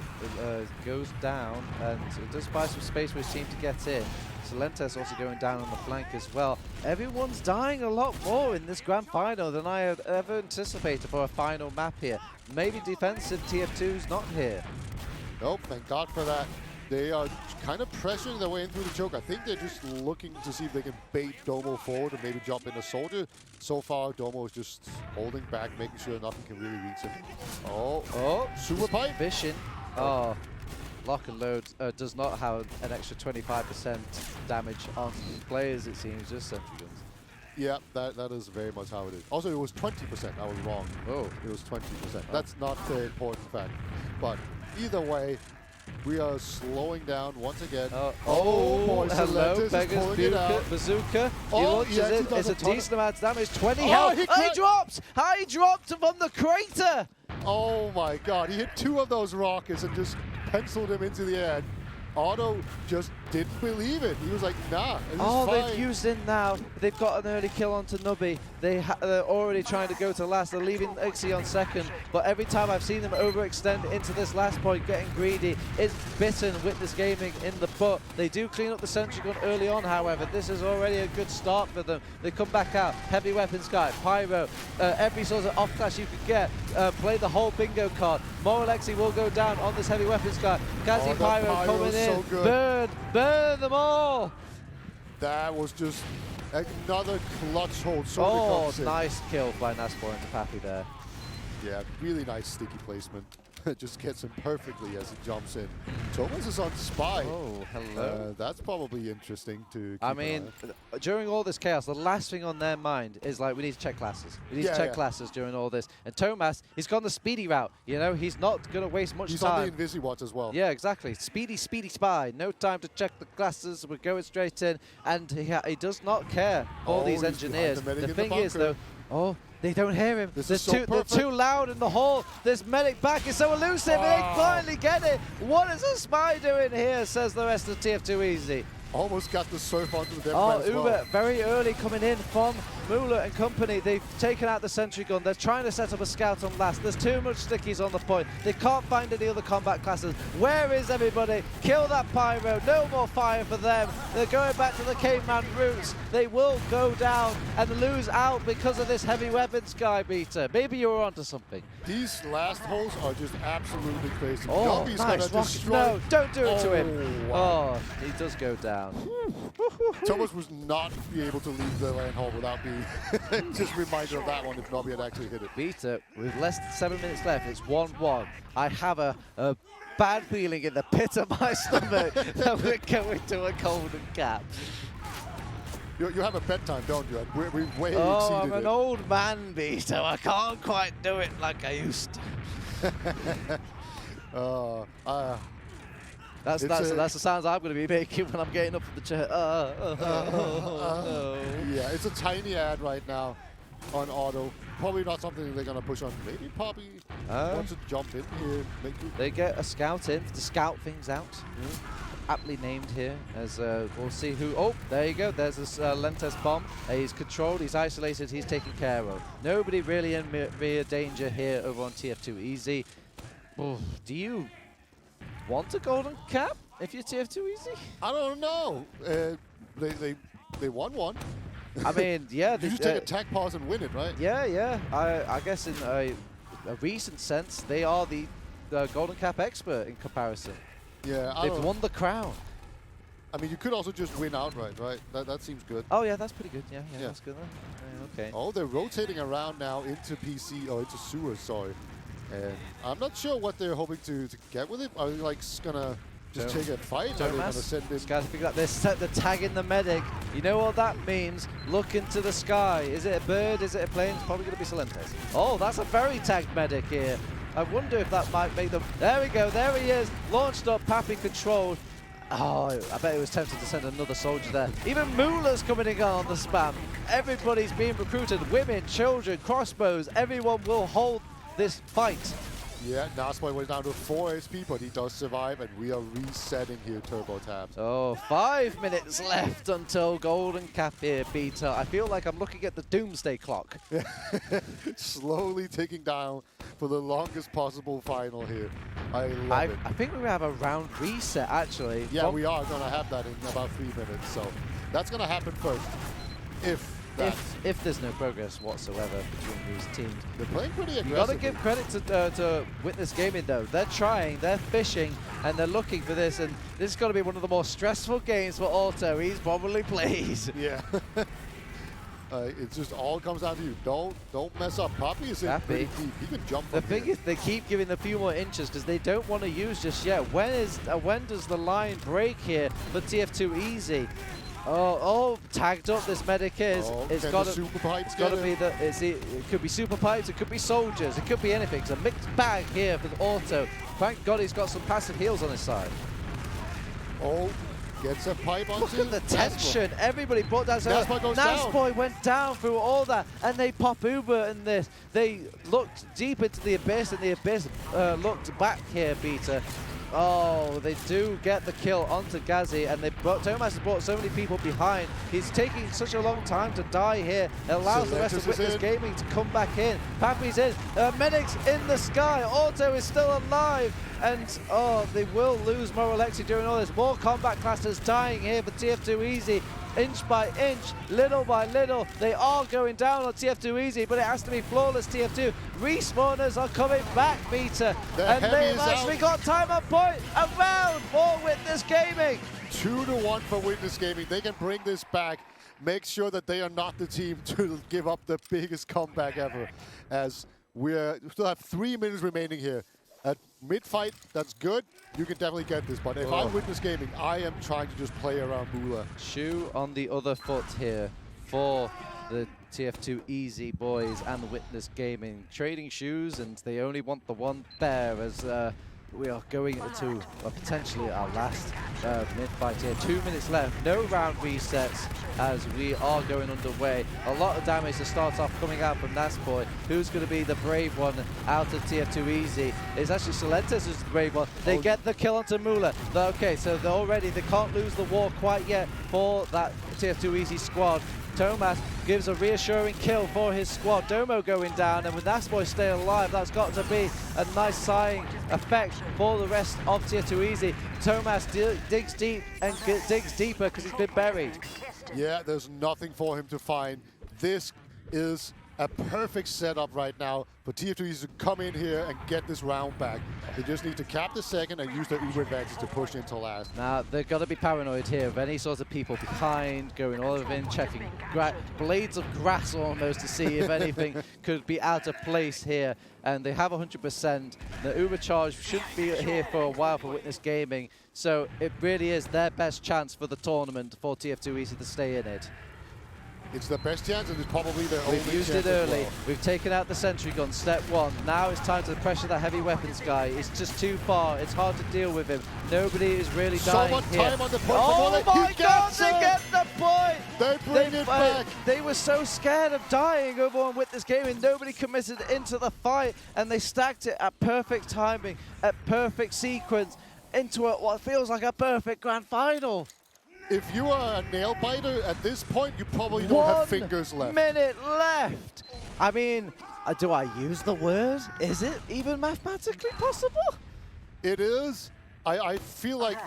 goes down, and it does buy some space for his team to get in. Solentes also going down on the flank as well. Everyone's dying a lot more in this grand final than I had ever anticipated for a final map here. Maybe defensive TF2's not here. Nope, thank God for that. They are kind of pressuring their way in through the choke. I think they're just looking to see if they can bait Domo forward and maybe jump in a soldier. So far, Domo is just holding back, making sure nothing can really reach him. Oh, super pipe. Fishing. Oh, lock and load does not have an extra 25% damage on players, it seems, just sentry guns. Yeah, that is very much how it is. Also, it was 20%. I was wrong. Oh. It was 20%. That's not the important fact. But either way, we are slowing down once again. Oh boy, hello, Beggars Bazooka. He launches it. It's a decent amount of damage. 20 health. He dropped! He dropped from the crater! Oh my God, he hit 2 of those rockets and just penciled him into the air. Otto just didn't believe it. He was like, nah, it's Oh, fine. they've used in now. They've got an early kill onto Nubby. They're already trying to go to last. They're leaving Ixie on second. But every time I've seen them overextend into this last point, getting greedy, it's bitten Witness Gaming in the butt. They do clean up the sentry gun early on, however. This is already a good start for them. They come back out. Heavy weapons guy, Pyro, every sort of off class you could get. Play the whole bingo card. Moralexi will go down on this heavy weapons guy. Kazi Pyro coming in. So burn them all. That was just another clutch hold. Oh, nice kill by Naspo and Pappy there. Yeah, really nice sticky placement. Just gets him perfectly as he jumps in. Thomas is on Spy. Oh, hello. That's probably interesting to keep I mean, during all this chaos, the last thing on their mind is like, we need to check classes. We need to check classes during all this. And Thomas, he's gone the speedy route. You know, he's not going to waste much time. He's on the Invisi-Watch as well. Yeah, exactly. Speedy Spy. No time to check the classes. We're going straight in. And he does not care for these engineers. The thing is, though, they don't hear him. They're too loud in the hall. This medic back is so elusive, and they finally get it. What is a Spy doing here, says the rest of TF2 Easy. Almost got the surf onto them. Oh, Uber very early coming in from Moolah and company. They've taken out the sentry gun. They're trying to set up a scout on last. There's too much stickies on the point. They can't find any other combat classes. Where is everybody? Kill that Pyro. No more fire for them. They're going back to the caveman roots. They will go down and lose out because of this heavy weapons guy beater. Maybe you were onto something. These last holes are just absolutely crazy. Oh, Nubby's nice. gonna destroy. No, don't do it to him. Wow. Oh, he does go down. Thomas was not be able to leave the lane hole without being just reminded of that one if Nobby had actually hit it. Beater, with less than 7 minutes left, it's 1-1. I have a bad feeling in the pit of my stomach that we're going to a golden cap. You have a bedtime, don't you? And we've way I'm exceeded an it. old man, Beater. I can't quite do it like I used to. That's the sounds I'm going to be making when I'm getting up from the chair. Yeah, it's a tiny ad right now on auto. Probably not something they're going to push on. Maybe Poppy wants to jump in here. They get a scout in to scout things out. Aptly named here, as we'll see who. Oh, there you go. There's this Lentes bomb. He's controlled. He's isolated. He's taken care of. Nobody really in real danger here over on TF2 Easy. Oh, do you want a golden cap if you're TF2 Easy? I don't know. They won one. I mean, yeah. You just take a tech pause and win it, right? Yeah. I guess in a recent sense, they are the golden cap expert in comparison. Yeah, they've won the crown. I mean, you could also just win outright, right? That seems good. Oh yeah, that's pretty good. Yeah. That's good. Okay. Oh, they're rotating around now into PC or into sewer, sorry. And I'm not sure what they're hoping to get with it. Are they like gonna just take a fight? Are they gonna send in? Guys, figure out they're tagging the medic. You know what that means? Look into the sky. Is it a bird? Is it a plane? It's probably gonna be Salentes. Oh, that's a very tagged medic here. I wonder if that might make them. There we go. There he is. Launched up. Pappy controlled. Oh, I bet he was tempted to send another soldier there. Even Moolah's coming in on the spam. Everybody's being recruited. Women, children, crossbows. Everyone will hold this fight. Yeah, Nasboy went down to 4 HP, but he does survive, and we are resetting here Turbo Tabs. Oh, 5 minutes left until golden cap here, Peter. I feel like I'm looking at the doomsday clock. Slowly ticking down for the longest possible final here. I love it. I think we're going to have a round reset, actually. Yeah, we are going to have that in about 3 minutes, so that's going to happen first. If there's no progress whatsoever between these teams. They're playing pretty aggressive. You've got to give credit to Witness Gaming, though. They're trying, they're fishing, and they're looking for this, and this is going to be one of the more stressful games for Auto he's probably played. Yeah. It just all comes down to you. Don't mess up. Poppy is in pretty deep. He can jump. The thing is, they keep giving a few more inches because they don't want to use just yet. When does the line break here for TF2 Easy? Oh, tagged up this medic is. It's got to be it could be super pipes, it could be soldiers, it could be anything. It's a mixed bag here for the Auto. Thank God he's got some passive heals on his side. Oh, gets a pipe onto. Look at the tension. Everybody brought down. Nasboy went down through all that, and they pop Uber in this. They looked deep into the abyss, and the abyss looked back here, Peter. Oh, they do get the kill onto Gazi, and Thomas has brought so many people behind. He's taking such a long time to die here. It allows the rest of Witness Gaming to come back in. Pappy's in. Medic's in the sky. Auto is still alive. And, oh, they will lose Moralexi during all this. More combat classes dying here for TF2 Easy. Inch by inch, little by little, they are going down on TF2 Easy, but it has to be flawless TF2. Respawners are coming back, Peter, and they've actually got time on point around for Witness Gaming. 2-1 for Witness Gaming. They can bring this back, make sure that they are not the team to give up the biggest comeback ever, as we still have 3 minutes remaining here. At mid-fight, that's good. You can definitely get this, but if I'm Witness Gaming, I am trying to just play around Mula. Shoe on the other foot here for the TF2 Easy boys and Witness Gaming. Trading shoes, and they only want the one there as we are going into potentially our last mid-fight here. 2 minutes left, no round resets as we are going underway. A lot of damage to start off coming out from Nasboy. Who's going to be the brave one out of TF2 Easy? It's actually Solentes who's the brave one. They get the kill onto Mula. Okay, so they can't lose the war quite yet for that TF2 Easy squad. Tomas gives a reassuring kill for his squad. Domo going down, and with Nasboy staying alive, that's got to be a nice sighing effect for the rest of TF2 Easy. Tomas digs deep and digs deeper because he's been buried. Yeah, there's nothing for him to find. This is a perfect setup right now for TF2 to come in here and get this round back. They just need to cap the second and use their Uber advantage to push into last. Now, they've got to be paranoid here of any sort of people behind, going all over in, checking blades of grass almost to see if anything could be out of place here. And they have 100%. The Uber charge shouldn't be here for a while for Witness Gaming. So it really is their best chance for the tournament for TF2 Easy to stay in it. It's the best chance, and it's probably their only chance. We've used it early. We've taken out the sentry gun, step one. Now it's time to pressure that heavy weapons guy. It's just too far. It's hard to deal with him. Nobody is really dying so much here. time on the point. Oh my God, they get the point! They bring it back. They were so scared of dying over on Witness Gaming. Nobody committed into the fight, and they stacked it at perfect timing, at perfect sequence, into what feels like a perfect grand final. If you are a nail biter at this point, you probably don't have fingers left. 1 minute left. I mean, do I use the word? Is it even mathematically possible? It is. I feel like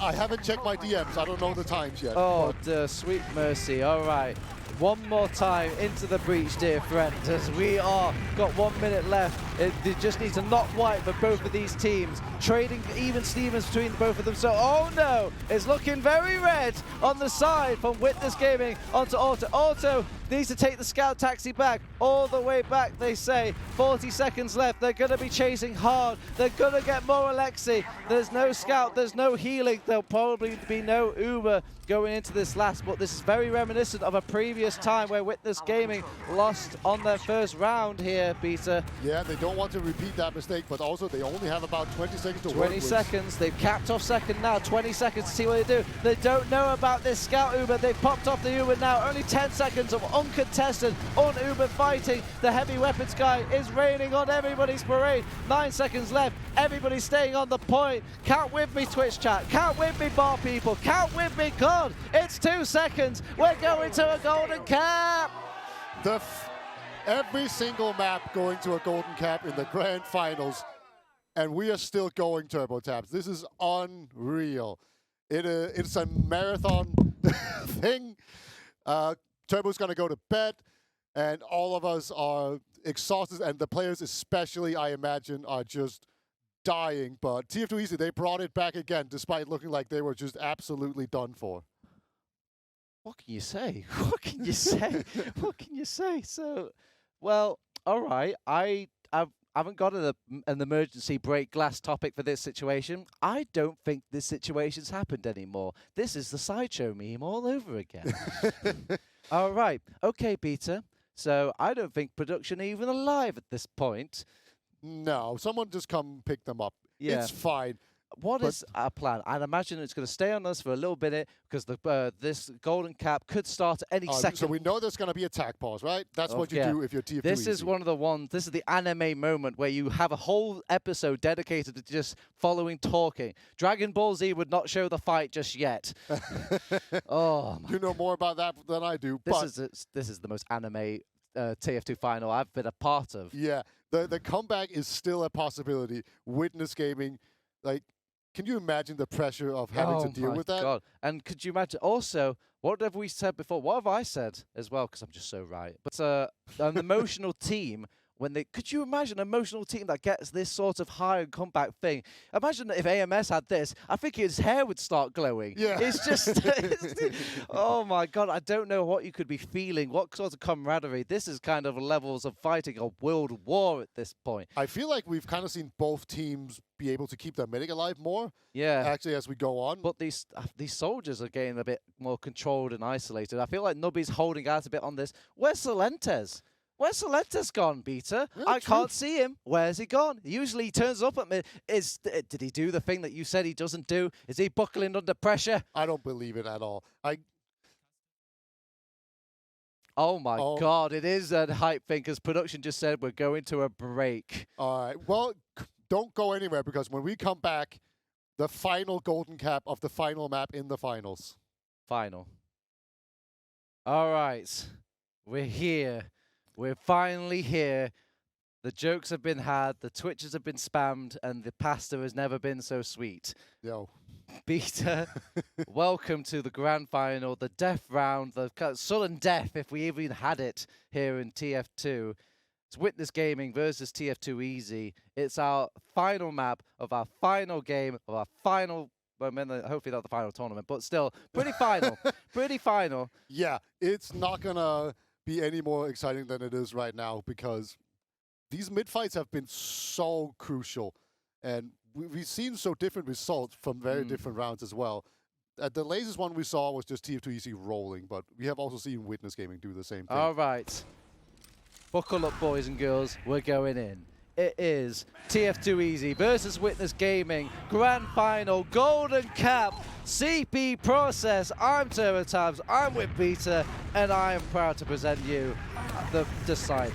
I haven't checked my DMs. I don't know the times yet. Oh, sweet mercy. All right. One more time into the breach, dear friend, as we are got 1 minute left. They just need to not wipe for both of these teams. Trading even Stevens between both of them. So, oh no, it's looking very red on the side from Witness Gaming onto Auto. Auto needs to take the scout taxi back, all the way back, they say. 40 seconds left. They're going to be chasing hard. They're going to get more Alexi. There's no scout. There's no healing. There'll probably be no Uber going into this last, but this is very reminiscent of a previous time where Witness Gaming lost on their first round here, Peter. Yeah, they don't want to repeat that mistake, but also they only have about 20 seconds to work with. 20 seconds. They've capped off second now. 20 seconds to see what they do. They don't know about this scout Uber. They've popped off the Uber now. Only 10 seconds of uncontested on Uber fighting. The heavy weapons guy is raining on everybody's parade. 9 seconds left. Everybody's staying on the point. Count with me, Twitch chat. Count with me, bar people. Count with me, God. It's 2 seconds. We're going to a golden cap. Every single map going to a golden cap in the grand finals, and we are still going turbo taps. This is unreal. It's a marathon thing. Turbo's gonna go to bed, and all of us are exhausted, and the players especially, I imagine, are just dying. But TF2 Easy, they brought it back again, despite looking like they were just absolutely done for. What can you say? What can you say? What can you say? So, well, all right. I haven't got an emergency break glass topic for this situation. I don't think this situation's happened anymore. This is the sideshow meme all over again. All right. Okay, Peter. So I don't think production are even alive at this point. No, someone just come pick them up. Yeah. It's fine. What is our plan? I'd imagine it's going to stay on us for a little bit because the this golden cap could start at any second. So we know there's going to be attack pause, right? That's what you do if you're TF2 This easy. is one of the ones. This is the anime moment where you have a whole episode dedicated to just following talking. Dragon Ball Z would not show the fight just yet. Oh, you know more about that than I do. This is the most anime TF2 final I've been a part of. Yeah, the comeback is still a possibility. Witness Gaming, like, can you imagine the pressure of having to deal with that? God. And could you imagine also, what have we said before? What have I said as well? Because I'm just so right. But an emotional team, could you imagine an emotional team that gets this sort of high and comeback thing? Imagine if AMS had this. I think his hair would start glowing. Yeah. It's just, oh my God, I don't know what you could be feeling, what sort of camaraderie. This is kind of levels of fighting a world war at this point. I feel like we've kind of seen both teams be able to keep their medic alive more. Yeah. Actually, as we go on. But these soldiers are getting a bit more controlled and isolated. I feel like Nubby's holding out a bit on this. Where's Solentes? Where's Solentes gone, Beta? Yeah, I can't see him. Where's he gone? Usually he turns up at me. Did he do the thing that you said he doesn't do? Is he buckling under pressure? I don't believe it at all. Oh my God, it is a hype thing because production just said we're going to a break. All right. Well, don't go anywhere because when we come back, the final golden cap of the final map in the finals. Final. All right. We're here. We're finally here. The jokes have been had, the Twitches have been spammed, and the pasta has never been so sweet. Yo. Beta, welcome to the grand final, the death round, the sudden death, if we even had it, here in TF2. It's Witness Gaming versus TF2 Easy. It's our final map of our final game, of our final, well, hopefully not the final tournament, but still, pretty final. Pretty final. Yeah, it's not going to be any more exciting than it is right now because these mid-fights have been so crucial. And we've seen so different results from very different rounds as well. The latest one we saw was just TF2 Easy rolling, but we have also seen Witness Gaming do the same thing. All right. Buckle up, boys and girls. We're going in. It is TF2 Easy versus Witness Gaming. Grand Final, Golden Cap, CP Process. I'm TurboTabs, I'm with Beta, and I am proud to present you the decider.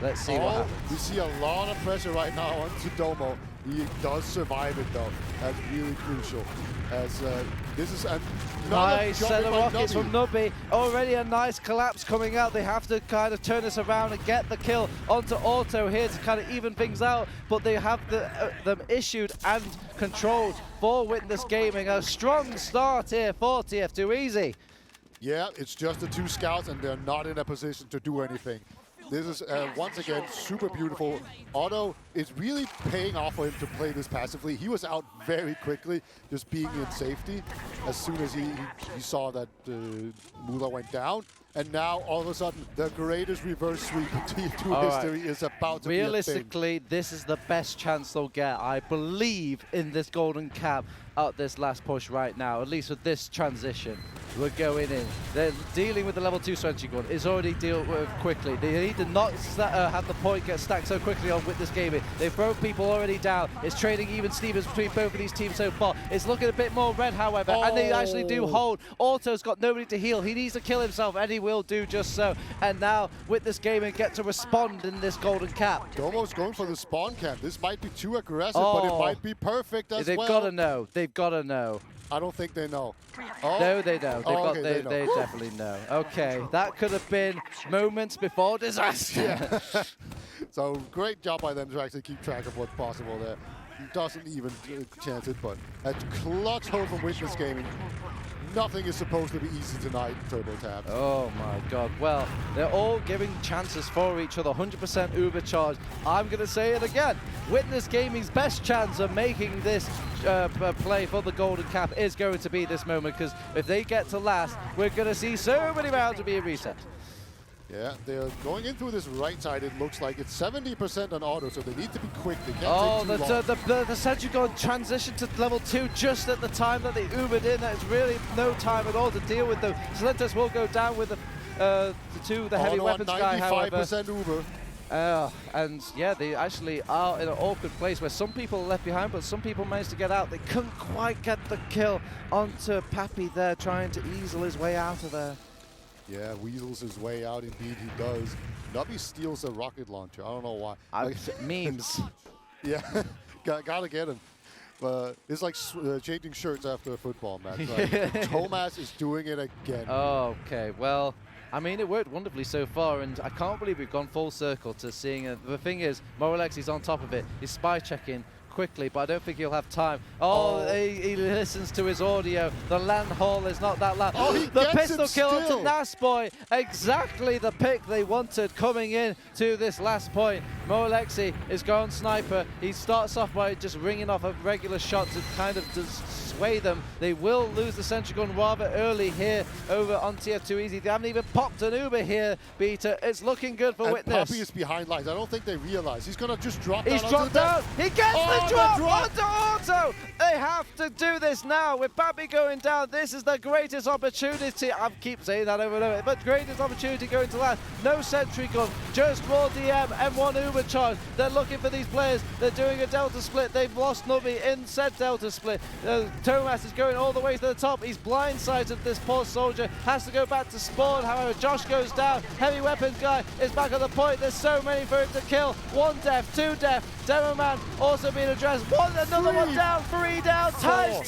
Let's see what happens. We see a lot of pressure right now on Domo. He does survive it though. That's really crucial. As this is a nice set of rockets from Nubby. Already a nice collapse coming out. They have to kind of turn this around and get the kill onto Auto here to kind of even things out. But they have them issued and controlled for Witness Gaming. A strong start here for TF2 Easy. Yeah, it's just the two scouts and they're not in a position to do anything. This is, once again, super beautiful. Otto is really paying off for him to play this passively. He was out very quickly, just being in safety as soon as he saw that Mula went down. And now, all of a sudden, the greatest reverse sweep in TF2 history is about to be a thing. Realistically, this is the best chance they'll get, I believe, in this golden cap at this last push right now, at least with this transition. We're going in. They're dealing with the level 2 strategy gun. It's already dealt with quickly. They need to not have the point get stacked so quickly on Witness Gaming. They've broke people already down. It's trading even Stevens between both of these teams so far. It's looking a bit more red, however, and they actually do hold. Auto's got nobody to heal. He needs to kill himself, and he will do just so. And now Witness Gaming get to respond in this golden cap. Domo's going for the spawn camp. This might be too aggressive, but it might be perfect as well. They've got to know. They've got to know. I don't think they know. No, they know. They definitely know. Okay, that could have been moments before disaster. Yeah. So great job by them to actually keep track of what's possible there. Doesn't even chance it, but a clutch hold from Witness Gaming. Nothing is supposed to be easy tonight, TurboTabs. Oh my God. Well, they're all giving chances for each other. 100% Uber charge. I'm going to say it again. Witness Gaming's best chance of making this play for the golden cap is going to be this moment, because if they get to last, we're going to see so many rounds being reset. Yeah, they're going in through this right side. It looks like it's 70% on auto, so they need to be quick. They can't take too long. The Sentry Gun transitioned to level 2 just at the time that they Ubered in. There's really no time at all to deal with them. Solentes will go down with the heavy weapons guy, however. 95% Uber. And yeah, they actually are in an awkward place where some people are left behind, but some people managed to get out. They couldn't quite get the kill onto Pappy there, trying to easel his way out of there. Yeah, weasels his way out, indeed he does. Nubby steals a rocket launcher. I don't know why. Memes. Yeah, gotta get him. It's like changing shirts after a football match. Like, Thomas is doing it again. Oh, okay. Well, I mean, it worked wonderfully so far, and I can't believe we've gone full circle to seeing it. The thing is, Moralexi's on top of it. He's spy checking quickly, but I don't think he'll have time. He listens to his audio. The LAN hall is not that loud. The pistol kill onto Nasboy. Exactly the pick they wanted coming in to this last point. Moralexi is going sniper. He starts off by just ringing off a regular shot to kind of sway them. They will lose the sentry gun rather early here over on TF2 Easy. They haven't even popped an Uber here, Peter. It's looking good for Witness. Pappy is behind lines. I don't think they realize. He's going to just drop down. He's dropped down. He gets the drop onto Auto. They have to do this now. With Pappy going down, this is the greatest opportunity. I keep saying that over and over, but greatest opportunity going to land. No sentry gun, just raw DM, M1 Uber charge. They're looking for these players. They're doing a Delta split. They've lost Nubby in said Delta split. Thomas is going all the way to the top. He's blindsided this poor soldier. Has to go back to spawn. However, Josh goes down. Heavy weapons guy is back on the point. There's so many for him to kill. 1 death, 2 death. Demo man also being addressed. Another one down, 3 down, times 2.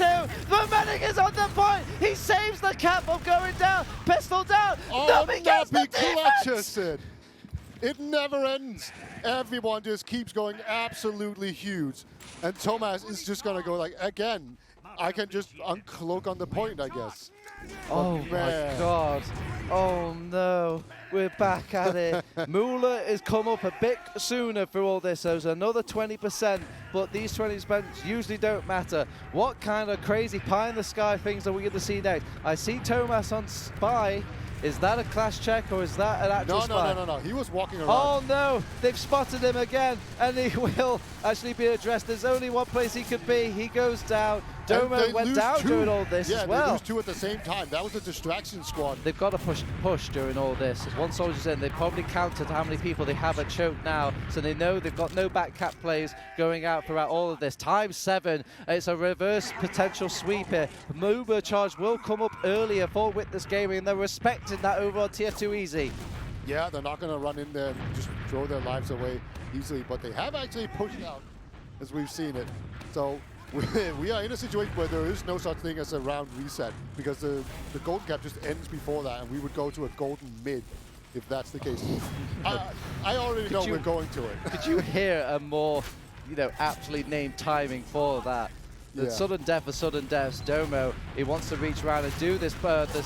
The medic is on the point. He saves the cap of going down. Pistol down. Nubby gets the clutches it. It never ends. Everyone just keeps going absolutely huge. And Thomas is just going to go like, again, I can just uncloak on the point, I guess. Oh my God. Oh no. We're back at it. Moolah has come up a bit sooner for all this. There's another 20%, but these 20% usually don't matter. What kind of crazy pie in the sky things are we going to see next? I see Thomas on spy. Is that a clash check or is that an actual spy? No. He was walking around. Oh no, they've spotted him again and he will actually be addressed. There's only one place he could be. He goes down. Domo went down during all this as well. Yeah, they lose 2 at the same time. That was a distraction squad. They've got to push during all this. One soldier's in. They've probably counted how many people they have at choke now, so they know they've got no back cap plays going out throughout all of this. Times 7. It's a reverse potential sweep here. Uber charge will come up earlier for Witness Gaming, and they're respecting that over on TF2 Easy. Yeah, they're not going to run in there and just throw their lives away easily, but they have actually pushed out, as we've seen it. So we are in a situation where there is no such thing as a round reset, because the golden cap just ends before that, and we would go to a golden mid if that's the case. I already know we're going to it. Could you hear a more, aptly named timing for that? The sudden death for sudden deaths. Domo, he wants to reach around and do this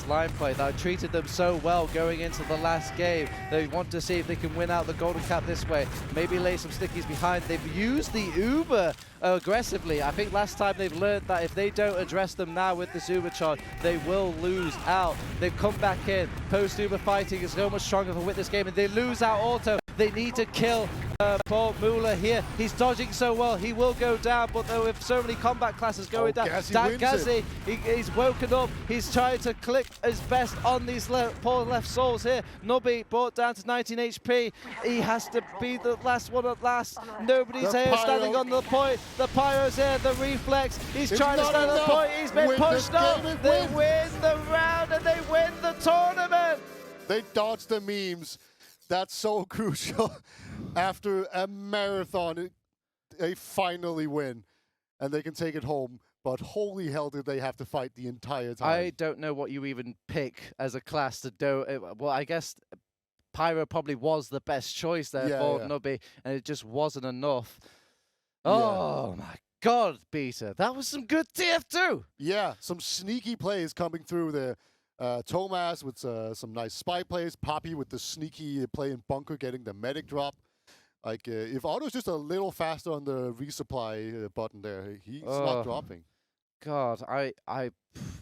line play that treated them so well going into the last game. They want to see if they can win out the golden cap this way. Maybe lay some stickies behind. They've used the Uber aggressively. I think last time they've learned that if they don't address them now with this Uber charge, they will lose out. They've come back in. Post-Uber fighting is so much stronger for Witness Gaming. They lose out auto. They need to kill poor Moolah here. He's dodging so well. He will go down, but there with so many combat classes going down. Gazzy, he's woken up. He's trying to click his best on these poor left souls here. Nubby brought down to 19 HP. He has to be the last one at last. Nobody's here standing on the point. The Pyro's here, the reflex. He's trying to stand on the point. He's been pushed up. They win the round and they win the tournament. They dodged the memes. That's so crucial. After a marathon, they finally win, and they can take it home. But holy hell, did they have to fight the entire time. I don't know what you even pick as a class to do. Well, I guess Pyro probably was the best choice there for Nubby, and it just wasn't enough. Oh, my God, Peter. That was some good TF2. Yeah, some sneaky plays coming through there. Thomas with some nice spy plays. Pappy with the sneaky play in bunker, getting the medic drop. Like, if Otto's just a little faster on the resupply button there, he's not dropping. God,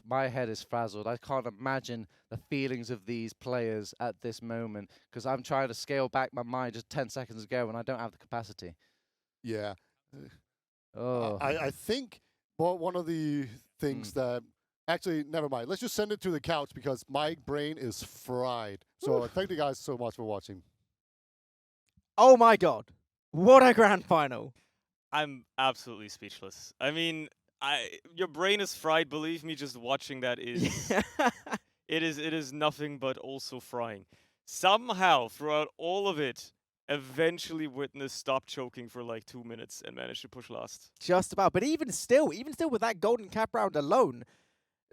my head is frazzled. I can't imagine the feelings of these players at this moment, because I'm trying to scale back my mind just 10 seconds ago, and I don't have the capacity. Yeah. Oh. I think one of the things that... Actually, never mind. Let's just send it to the couch because my brain is fried. So thank you guys so much for watching. Oh my god. What a grand final. I'm absolutely speechless. I mean, your brain is fried. Believe me, just watching that is it is nothing but also frying. Somehow, throughout all of it, eventually Witness stopped choking for like 2 minutes and managed to push last. Just about. But even still with that golden cap round alone,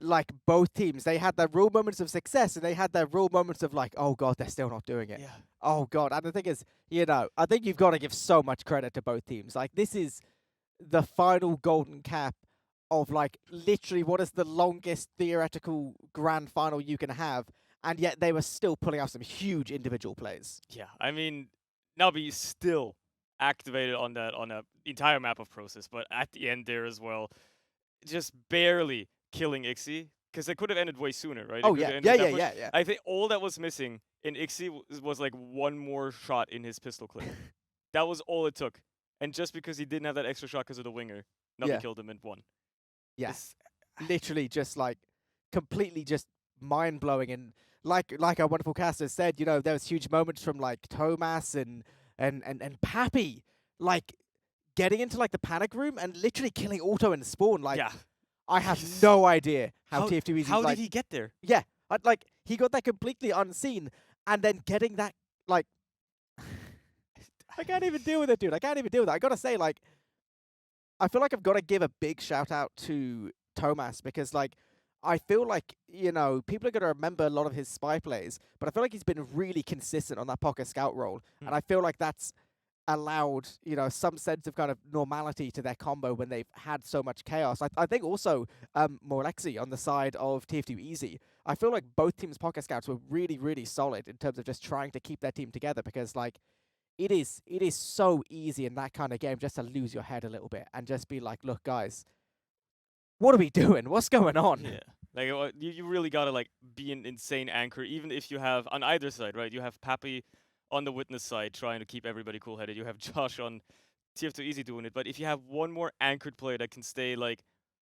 like both teams, they had their real moments of success and they had their real moments of like, oh god, they're still not doing it. Yeah. Oh god. And the thing is, I think you've got to give so much credit to both teams. Like this is the final golden cap of like literally what is the longest theoretical grand final you can have, and yet they were still pulling out some huge individual plays. Yeah, I mean, Nabi still activated on that entire map of process, but at the end there as well, just barely killing Ixie, because it could have ended way sooner, right? Oh yeah. Yeah. I think all that was missing in Ixie was like one more shot in his pistol clip. That was all it took, and just because he didn't have that extra shot because of the winger, Nabi killed him and won. Yes. Literally just like completely just mind blowing, and like our wonderful caster said, there was huge moments from like Thomas and Pappy like getting into like the panic room and literally killing Auto and Spawn. Like I have no idea how TF2 Easy. How did he get there? Yeah, like he got that completely unseen, and then getting that like I can't even deal with it, dude. I can't even deal with it. I gotta say, like, I feel like I've got to give a big shout out to Thomas because, like, I feel like, people are going to remember a lot of his spy plays, but I feel like he's been really consistent on that pocket scout role. And I feel like that's allowed, some sense of kind of normality to their combo when they've had so much chaos. I think also Morlexi on the side of TF2 Easy, I feel like both teams' pocket scouts were really, really solid in terms of just trying to keep their team together because, like, it is so easy in that kind of game just to lose your head a little bit and just be like, look, guys, what are we doing? What's going on? Yeah. Like, you really got to, like, be an insane anchor, even if you have, on either side, right? You have Pappy on the Witness side trying to keep everybody cool-headed. You have Josh on TF2 Easy doing it. But if you have one more anchored player that can stay, like,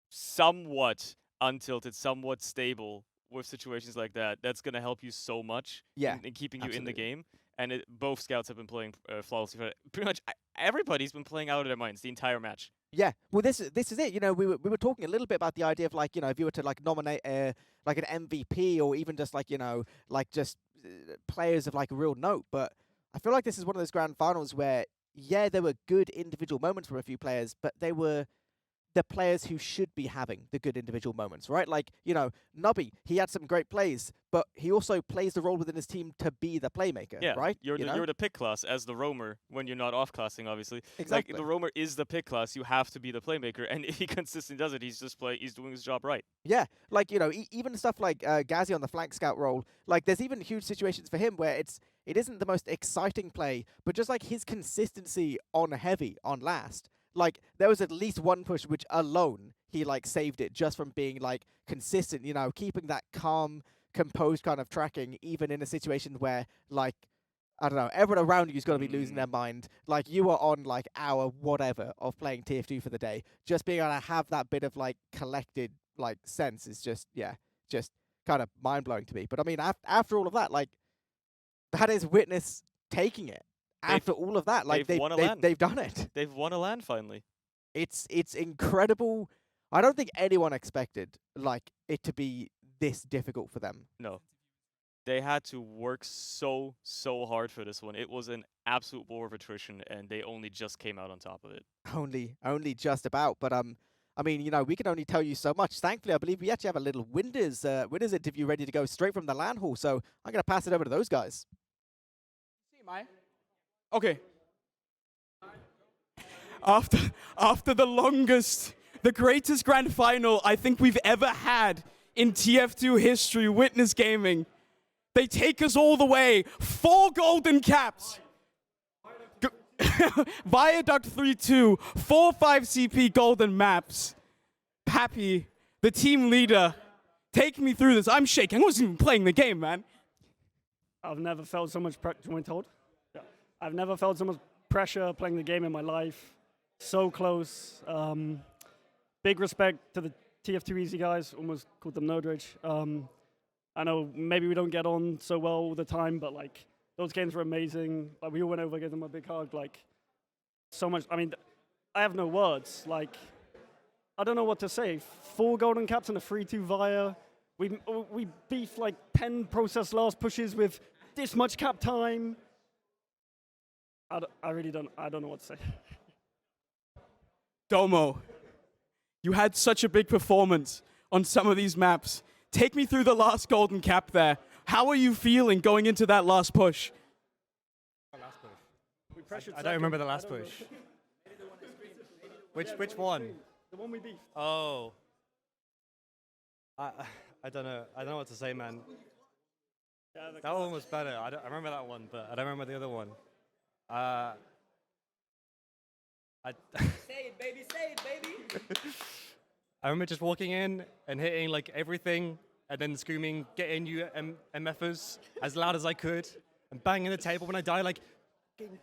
somewhat untilted, somewhat stable with situations like that, that's going to help you so much in keeping you in the game. And both scouts have been playing flawlessly. Pretty much everybody's been playing out of their minds the entire match. Yeah, well, this is it. We were talking a little bit about the idea of like, if you were to like nominate like an MVP or even just like just players of like real note. But I feel like this is one of those grand finals where there were good individual moments from a few players, but they were the players who should be having the good individual moments, right? Like, Nubby, he had some great plays, but he also plays the role within his team to be the playmaker, right? You're the pick class as the roamer when you're not off-classing, obviously. Exactly. Like, the roamer is the pick class. You have to be the playmaker, and if he consistently does it, he's doing his job right. Yeah, like, even stuff like Gazi on the flank scout role, like, there's even huge situations for him where it isn't the most exciting play, but just, like, his consistency on heavy, on last. Like, there was at least one push which alone he, like, saved it just from being, like, consistent, keeping that calm, composed kind of tracking, even in a situation where, like, I don't know, everyone around you's got to be losing their mind. Like, you are on, like, hour whatever of playing TF2 for the day. Just being able to have that bit of, like, collected, like, sense is just kind of mind-blowing to me. But, I mean, after all of that, like, that is Witness taking it. After all of that, like, they've done it. They've won a LAN finally. It's incredible. I don't think anyone expected, like, it to be this difficult for them. No. They had to work so hard for this one. It was an absolute war of attrition, and they only just came out on top of it. Only just about. But I mean, we can only tell you so much. Thankfully, I believe we actually have a little winners interview ready to go straight from the LAN hall. So I'm gonna pass it over to those guys. Okay. After the greatest grand final I think we've ever had in TF2 history, Witness Gaming, they take us all the way. 4 golden caps. Viaduct 3-2, 4-5 CP golden maps. Pappy, the team leader, take me through this. I'm shaking. I wasn't even playing the game, man. I've never felt so much pressure. Yeah. I've never felt so much pressure playing the game in my life. So close. Big respect to the TF2 Easy guys. Almost called them Nodridge. I know maybe we don't get on so well all the time, but like those games were amazing. Like we all went over, gave them a big hug. Like so much. I mean, I have no words. Like I don't know what to say. 4 golden caps and a 3-2 via. We beefed like 10 process last pushes with this much cap time. I really don't know what to say. Domo, you had such a big performance on some of these maps. Take me through the last golden cap there. How are you feeling going into that last push? I don't remember the last push. Which one? The one we beefed. Oh. I don't know. I don't know what to say, man. Yeah, That one was better. I remember that one, but I don't remember the other one. Say it, baby. Say it, baby. I remember just walking in and hitting like everything, and then screaming, "Get in, you MFers!" as loud as I could, and banging the table when I die, like,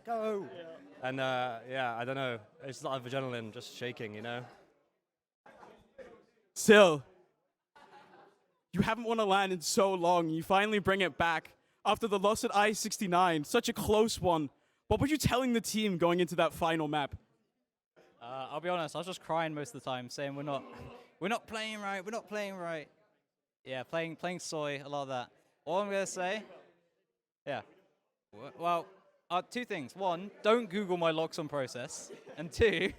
"Go!" Yeah. And yeah, I don't know. It's a lot of adrenaline, just shaking, you know. Still, you haven't won a LAN in so long. You finally bring it back after the loss at I-69. Such a close one. What were you telling the team going into that final map? I'll be honest, I was just crying most of the time, saying we're not playing right, we're not playing right. Yeah, playing soy, a lot of that. All I'm gonna say, yeah. Well, 2 things. 1, don't Google my logs on process, and 2,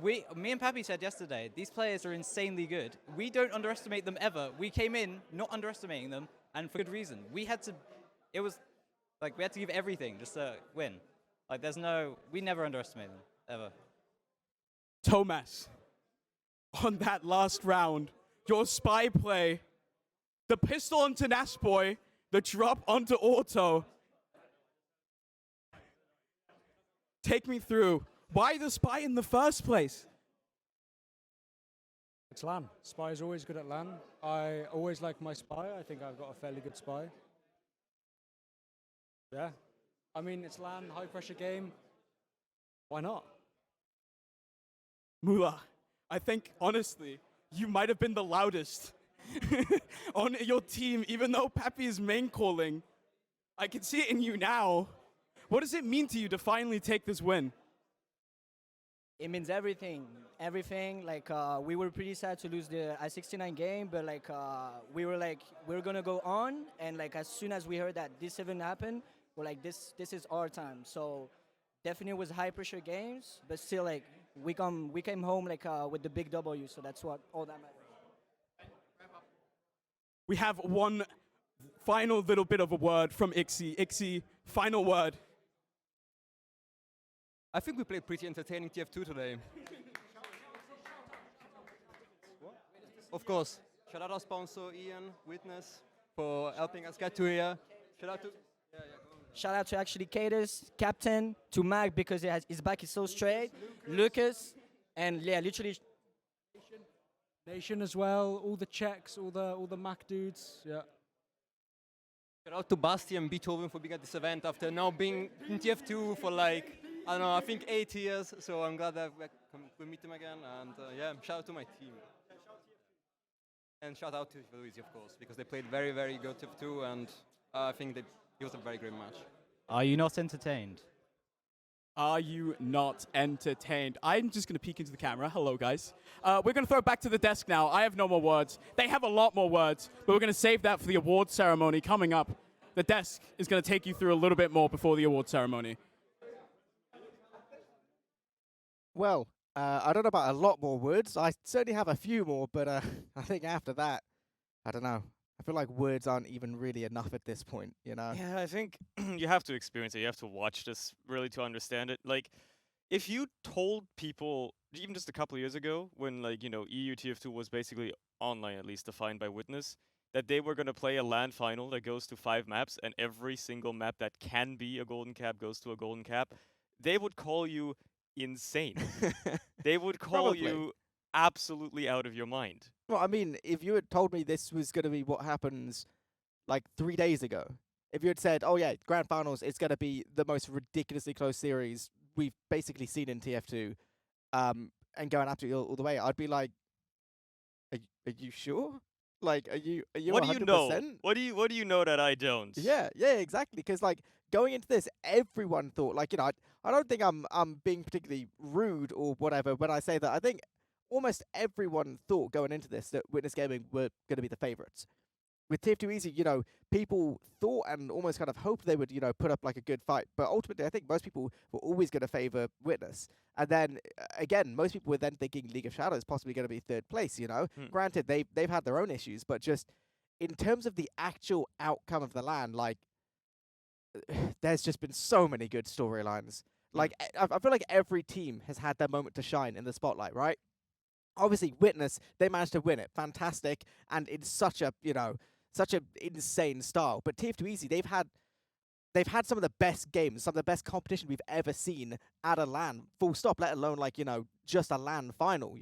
me and Pappy said yesterday, these players are insanely good. We don't underestimate them ever. We came in not underestimating them, and for good reason. We had to give everything just to win. Like we never underestimate them, ever. Tomas, on that last round, your spy play, the pistol onto Nasboy, the drop onto Auto. Take me through. Why the spy in the first place? It's LAN. Spy is always good at LAN. I always like my spy. I think I've got a fairly good spy. Yeah. I mean, it's LAN, high pressure game. Why not? Mula, I think, honestly, you might have been the loudest on your team, even though Pappy is main calling. I can see it in you now. What does it mean to you to finally take this win? It means everything. Everything. Like we were pretty sad to lose the I-69 game, but like we were gonna go on, and like as soon as we heard that this event happened, we're like this is our time. So definitely was high pressure games, but still like we came home like with the big W. So that's what all that matters. We have one final little bit of a word from Ixie. Ixie, final word. I think we played pretty entertaining TF2 today. Of course. Shout out our sponsor, Ian, Witness, for helping us get to here. Shout out to... Shout out to actually Cadus, Captain, to Mac because his back is so straight, Lucas, and yeah, literally... Nation as well, all the Czechs, all the Mac dudes, yeah. Shout out to Basti and Beethoven for being at this event after now being in TF2 for like, I don't know, I think 8 years. So I'm glad that we meet them again. And yeah, shout out to my team. And shout out to Luigi, of course, because they played very, very good TF2. And I think it was a very great match. Are you not entertained? Are you not entertained? I'm just going to peek into the camera. Hello, guys. We're going to throw it back to the desk now. I have no more words. They have a lot more words, but we're going to save that for the award ceremony coming up. The desk is going to take you through a little bit more before the award ceremony. Well, I don't know about a lot more words. I certainly have a few more, but I think after that, I don't know. I feel like words aren't even really enough at this point, you know? Yeah, I think you have to experience it. You have to watch this really to understand it. Like, if you told people, even just a couple of years ago, when, like, EU TF2 was basically online, at least defined by Witness, that they were going to play a LAN final that goes to 5 maps, and every single map that can be a golden cap goes to a golden cap, they would call you insane. They would call you absolutely out of your mind. Well, I mean, if you had told me this was going to be what happens like 3 days ago, if you had said, oh yeah, Grand Finals, it's going to be the most ridiculously close series we've basically seen in TF2, and going absolutely all the way, I'd be like, are you sure? Like, are you What 100%? do you know? What do you know that I don't? Yeah, exactly. Because like going into this, everyone thought like I don't think I'm being particularly rude or whatever when I say that. I think almost everyone thought going into this that Witness Gaming were going to be the favorites. With TF2 Easy, people thought and almost kind of hoped they would, put up like a good fight. But ultimately, I think most people were always going to favor Witness. And then again, most people were then thinking League of Shadows possibly going to be third place. Granted, they've had their own issues, but just in terms of the actual outcome of the LAN, like there's just been so many good storylines. Like I feel like every team has had their moment to shine in the spotlight, right? Obviously, Witness, they managed to win it, fantastic, and in such a such an insane style. But TF2 Easy, they've had some of the best games, some of the best competition we've ever seen at a LAN, full stop, let alone like, just a LAN final,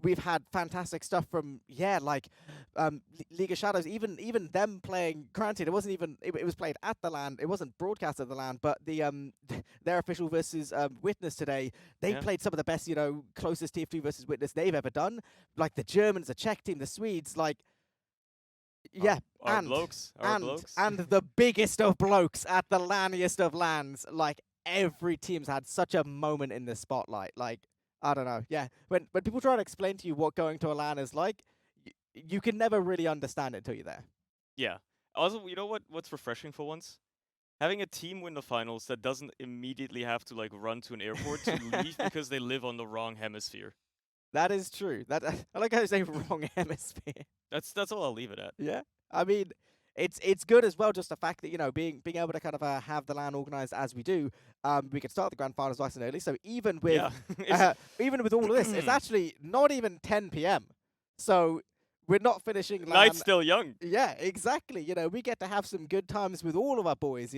We've had fantastic stuff from, League of Shadows, even them playing, granted, it wasn't even, it was played at the LAN, it wasn't broadcast at the LAN, but the their official versus Witness today, they played some of the best, closest TF2 versus Witness they've ever done. Like the Germans, the Czech team, the Swedes, like, Our blokes. And the biggest of blokes at the LANiest of LANs. Like, every team's had such a moment in the spotlight. Like, I don't know. Yeah, when people try to explain to you what going to a LAN is like, you can never really understand it until you're there. Yeah. Also, you know what's refreshing for once? Having a team win the finals that doesn't immediately have to like run to an airport to leave because they live on the wrong hemisphere. That is true. That I like how you say wrong hemisphere. That's all I'll leave it at. Yeah, I mean, it's good as well. Just the fact that being able to kind of have the LAN organized as we do, we can start the grand finals nice and early. So even with even with all of this, it's actually not even 10 p.m. So we're not finishing LAN. Night's still young. Yeah, exactly. We get to have some good times with all of our boys.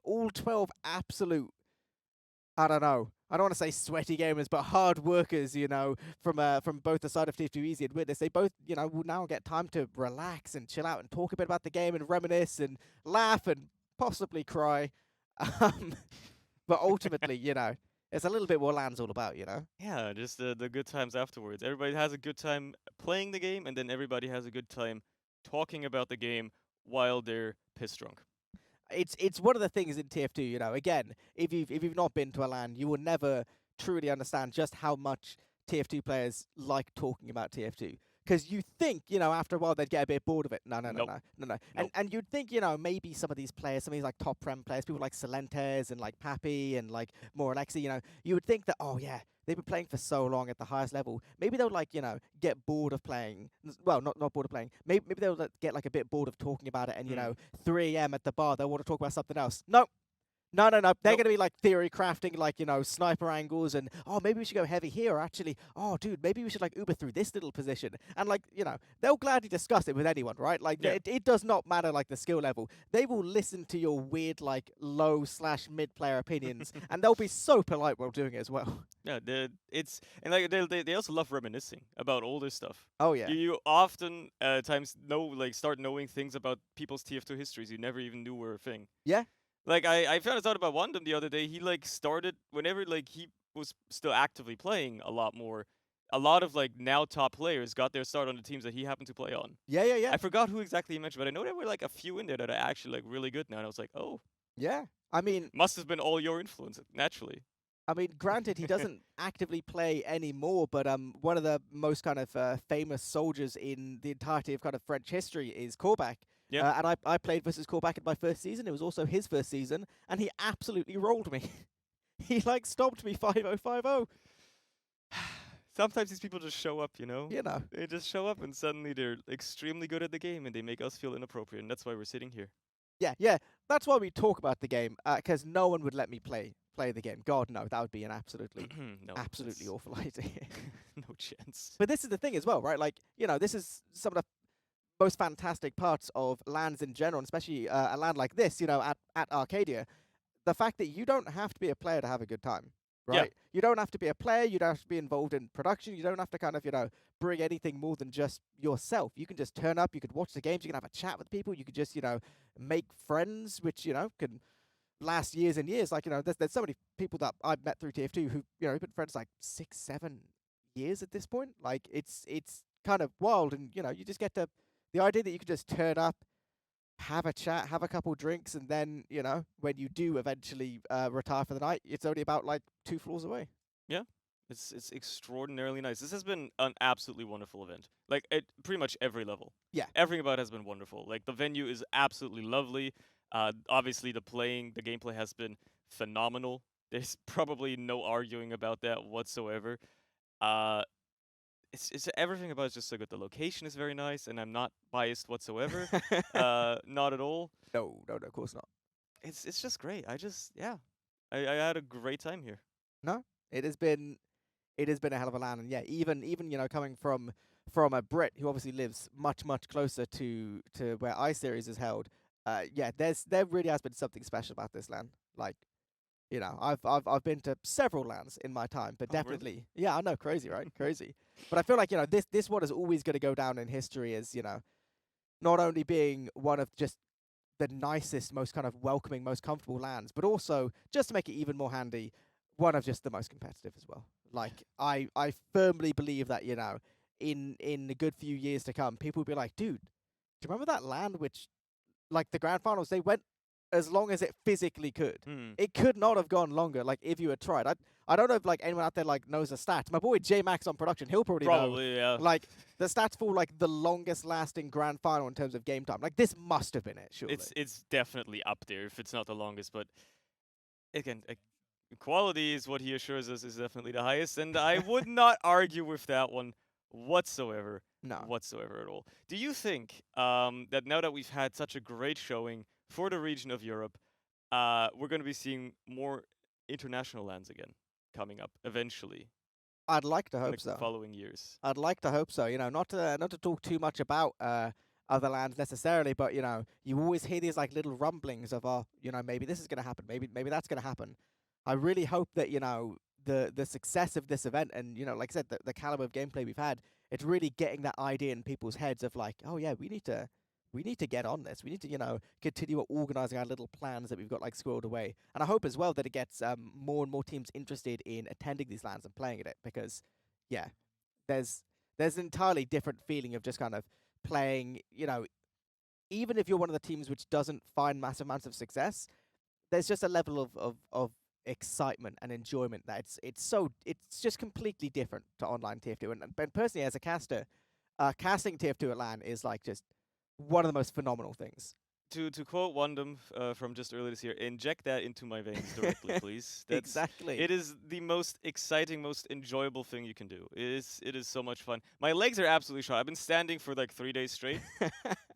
All 12 absolute. I don't know. I don't want to say sweaty gamers, but hard workers, from both the side of TF2 Easy and Witness. They both, will now get time to relax and chill out and talk a bit about the game and reminisce and laugh and possibly cry. But ultimately, it's a little bit what LAN's all about, Yeah, just the good times afterwards. Everybody has a good time playing the game, and then everybody has a good time talking about the game while they're piss drunk. It's one of the things in TF2, again, if you've not been to a LAN, you will never truly understand just how much TF2 players like talking about TF2. Because you think, after a while they'd get a bit bored of it. No. And you'd think, maybe some of these players, some of these like top prem players, people like Salentes and like Pappy and like more Alexi, you would think that, oh yeah, they've been playing for so long at the highest level. Maybe they'll like, get bored of playing. Well, not bored of playing. Maybe they'll get like a bit bored of talking about it and, 3 a.m. at the bar, they'll want to talk about something else. No. No. They're going to be like theory crafting, like, sniper angles and, oh, maybe we should go heavy here. Or actually, oh, dude, maybe we should like Uber through this little position. And like, they'll gladly discuss it with anyone, right? Like, it does not matter like the skill level. They will listen to your weird, like, low/mid player opinions and they'll be so polite while doing it as well. Yeah, they also love reminiscing about older stuff. Oh yeah. You often times start knowing things about people's TF2 histories you never even knew were a thing. Yeah. Like I found out about Wandem the other day. He like started whenever like he was still actively playing a lot more. A lot of like now top players got their start on the teams that he happened to play on. Yeah. I forgot who exactly he mentioned, but I know there were like a few in there that are actually like really good now. And I was like, oh. Yeah. I mean, must have been all your influence naturally. I mean, granted, he doesn't actively play anymore, but one of the most kind of famous soldiers in the entirety of kind of French history is Korbach. Yeah. And I played versus Korbach in my first season. It was also his first season, and he absolutely rolled me. He like stopped me 5-0-5-0. Sometimes these people just show up, They just show up and suddenly they're extremely good at the game and they make us feel inappropriate, and that's why we're sitting here. Yeah. That's why we talk about the game, because no one would let me play the game. God, no, that would be an absolutely awful idea. No chance. But this is the thing as well, right? Like, this is some of the most fantastic parts of LANs in general, and especially a LAN like this, at RCADIA. The fact that you don't have to be a player to have a good time, right? Yeah. You don't have to be a player. You don't have to be involved in production. You don't have to kind of, bring anything more than just yourself. You can just turn up. You could watch the games. You can have a chat with people. You could just, make friends, which, can last years and years. Like, there's so many people that I've met through TF2 who, have been friends like 6-7 years at this point. Like, it's kind of wild, and, you just get to the idea that you could just turn up, have a chat, have a couple drinks, and then, you know, when you do eventually retire for the night, it's only about like 2 floors away. Yeah, it's extraordinarily nice. This has been an absolutely wonderful event. Like at pretty much every level. Yeah. Everything about it has been wonderful. Like the venue is absolutely lovely. Obviously the gameplay has been phenomenal. There's probably no arguing about that whatsoever. It's everything about it's just so good. The location is very nice, and I'm not biased whatsoever. Not at all. No, of course not. It's just great. I had a great time here. No, it has been a hell of a LAN, and yeah, even you know, coming from a Brit who obviously lives much closer to where iSeries is held. Yeah, there really has been something special about this LAN. Like, you know, I've been to several LANs in my time, but definitely, really? yeah, I know, crazy, right? Crazy. But I feel like, you know, this one is always going to go down in history as, you know, not only being one of just the nicest, most kind of welcoming, most comfortable LANs, but also, just to make it even more handy, one of just the most competitive as well. Like, I firmly believe that, you know, in a good few years to come, people will be like, dude, do you remember that LAN which, like, the grand finals, they went as long as it physically could. It could not have gone longer, like, if you had tried. I don't know if, like, anyone out there, like, knows the stats. My boy J-Max on production, he'll probably know. Yeah. Like, the stats for, like, the longest lasting grand final in terms of game time. Like, this must have been it, surely. It's definitely up there if it's not the longest, but again, quality is what he assures us is definitely the highest, and I would not argue with that one whatsoever. No. Whatsoever at all. Do you think that now that we've had such a great showing for the region of Europe, we're going to be seeing more international LANs again coming up eventually? I'd like to in hope the so. Following years. I'd like to hope so. You know, not to talk too much about other LANs necessarily, but, you know, you always hear these, like, little rumblings of, you know, maybe this is going to happen, maybe that's going to happen. I really hope that, you know, the success of this event and, you know, like I said, the caliber of gameplay we've had, it's really getting that idea in people's heads of, like, oh yeah, we need to get on this. We need to, you know, continue organizing our little plans that we've got, like, squirreled away. And I hope as well that it gets more and more teams interested in attending these LANs and playing at it, because, yeah, there's an entirely different feeling of just kind of playing, you know, even if you're one of the teams which doesn't find massive amounts of success, there's just a level of excitement and enjoyment that it's just completely different to online TF2. And personally, as a caster, casting TF2 at LAN is, like, just one of the most phenomenal things. To quote Wandom from just earlier this year, inject that into my veins directly, please. Exactly. It is the most exciting, most enjoyable thing you can do. It is so much fun. My legs are absolutely shot. I've been standing for like 3 days straight.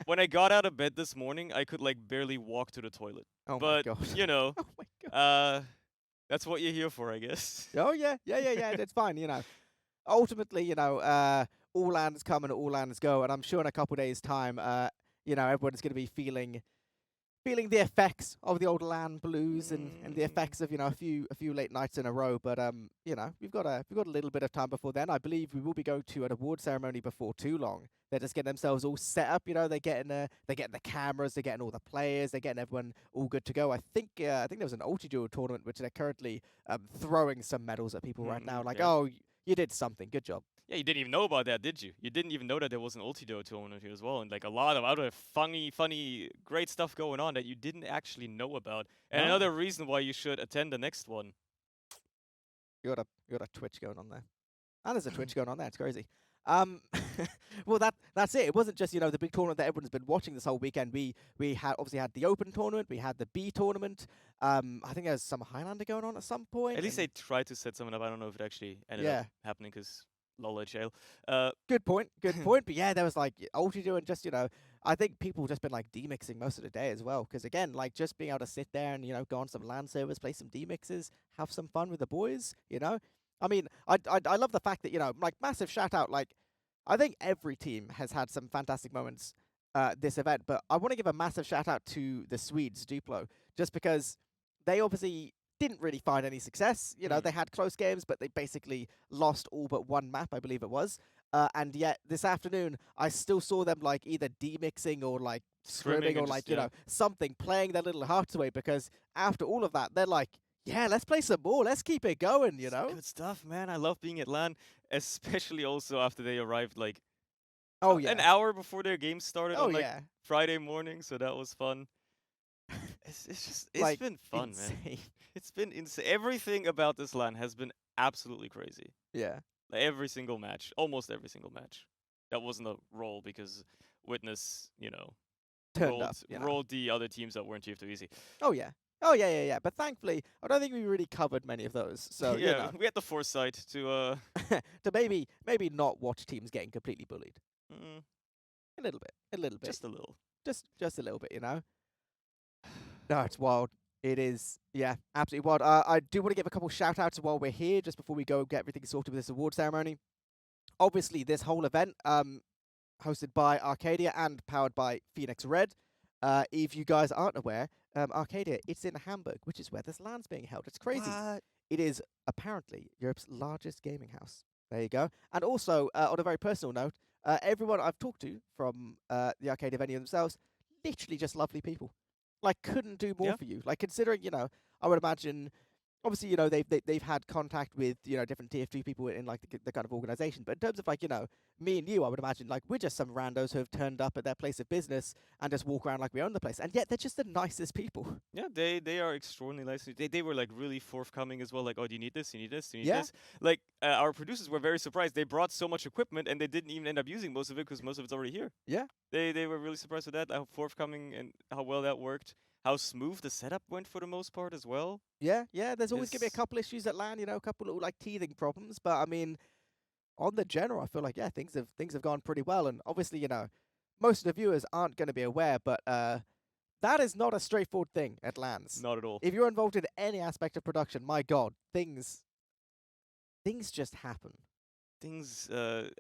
When I got out of bed this morning, I could like barely walk to the toilet. Oh but, my god. you know, Oh my god. That's what you're here for, I guess. Oh yeah. It's fine. You know, ultimately, you know, all LANs come and all LANs go, and I'm sure in a couple days' time, you know, everyone's going to be feeling the effects of the old LAN blues and the effects of, you know, a few late nights in a row. But you know, we've got a little bit of time before then. I believe we will be going to an award ceremony before too long. They're just getting themselves all set up. You know, they're getting the cameras, they're getting all the players, they're getting everyone all good to go. I think there was an Ulti-Duel tournament which they're currently throwing some medals at people right now. Like, yeah. oh, you did something. Good job. Yeah, you didn't even know about that, did you? You didn't even know that there was an Ulti-Duel tournament here as well, and like a lot of other funny, great stuff going on that you didn't actually know about. And No. another reason why you should attend the next one. You got a Twitch going on there. And there's a Twitch going on there. It's crazy. Well, that's it. It wasn't just, you know, the big tournament that everyone's been watching this whole weekend. We obviously had the Open tournament. We had the B tournament. I think there's some Highlander going on at some point. At least they tried to set something up. I don't know if it actually ended up happening because lol jail. Good point. Good point. But yeah, there was like Ulti-Duel and just, you know, I think people have just been like demixing most of the day as well. Because again, like just being able to sit there and, you know, go on some LAN servers, play some demixes, have some fun with the boys, you know. I mean, I love the fact that, you know, like massive shout out, like I think every team has had some fantastic moments this event, but I want to give a massive shout out to the Swedes, Duplo, just because they obviously didn't really find any success. You know, they had close games, but they basically lost all but one map, I believe it was. And yet this afternoon, I still saw them like either demixing or like scrimming or like, you know, something, playing their little hearts away, because after all of that, they're like, yeah, let's play some more. Let's keep it going, you know? Good stuff, man. I love being at LAN, especially also after they arrived like Oh an yeah. hour before their game started Oh on like yeah. Friday morning, so that was fun. It's Like, been fun, man. insane. It's been insane. Everything about this LAN has been absolutely crazy. Yeah. Like every single match, almost every single match. That wasn't a roll because Witness, Turned rolled up. You know. rolled the other teams that weren't TF2 easy. Oh yeah. Oh yeah. But thankfully, I don't think we really covered many of those. So you yeah, know, we had the foresight to to maybe not watch teams getting completely bullied. mm, A little bit. A little bit. just a little. Just a little bit. You know. No, it's wild. It is, yeah, absolutely wild. I do want to give a couple shout outs while we're here, just before we go get everything sorted with this award ceremony. Obviously, this whole event, hosted by RCADIA and powered by Phoenix Red. If you guys aren't aware, RCADIA, it's in Hamburg, which is where this LAN's being held. It's crazy. What? It is apparently Europe's largest gaming house. There you go. And also, on a very personal note, everyone I've talked to from the RCADIA venue themselves, literally just lovely people. Like, couldn't do more for you. Like, considering, I would imagine, obviously, they've had contact with, different TF2 people in like the kind of organization. But in terms of like, me and you, I would imagine like we're just some randos who have turned up at their place of business and just walk around like we own the place. And yet they're just the nicest people. Yeah, they are extraordinarily nice. They were like really forthcoming as well. Like, oh, do you need this? You need this? You need Yeah. this? Like, our producers were very surprised. They brought so much equipment and they didn't even end up using most of it because most of it's already here. Yeah. They were really surprised with that. How forthcoming and how well that worked. How smooth the setup went for the most part as well. Yeah. There's always going to be a It's- couple issues at LAN, a couple little like teething problems. But I mean, on the general, I feel like things have gone pretty well. And obviously, most of the viewers aren't going to be aware, but that is not a straightforward thing at LANs. Not at all. If you're involved in any aspect of production, my God, things just happen.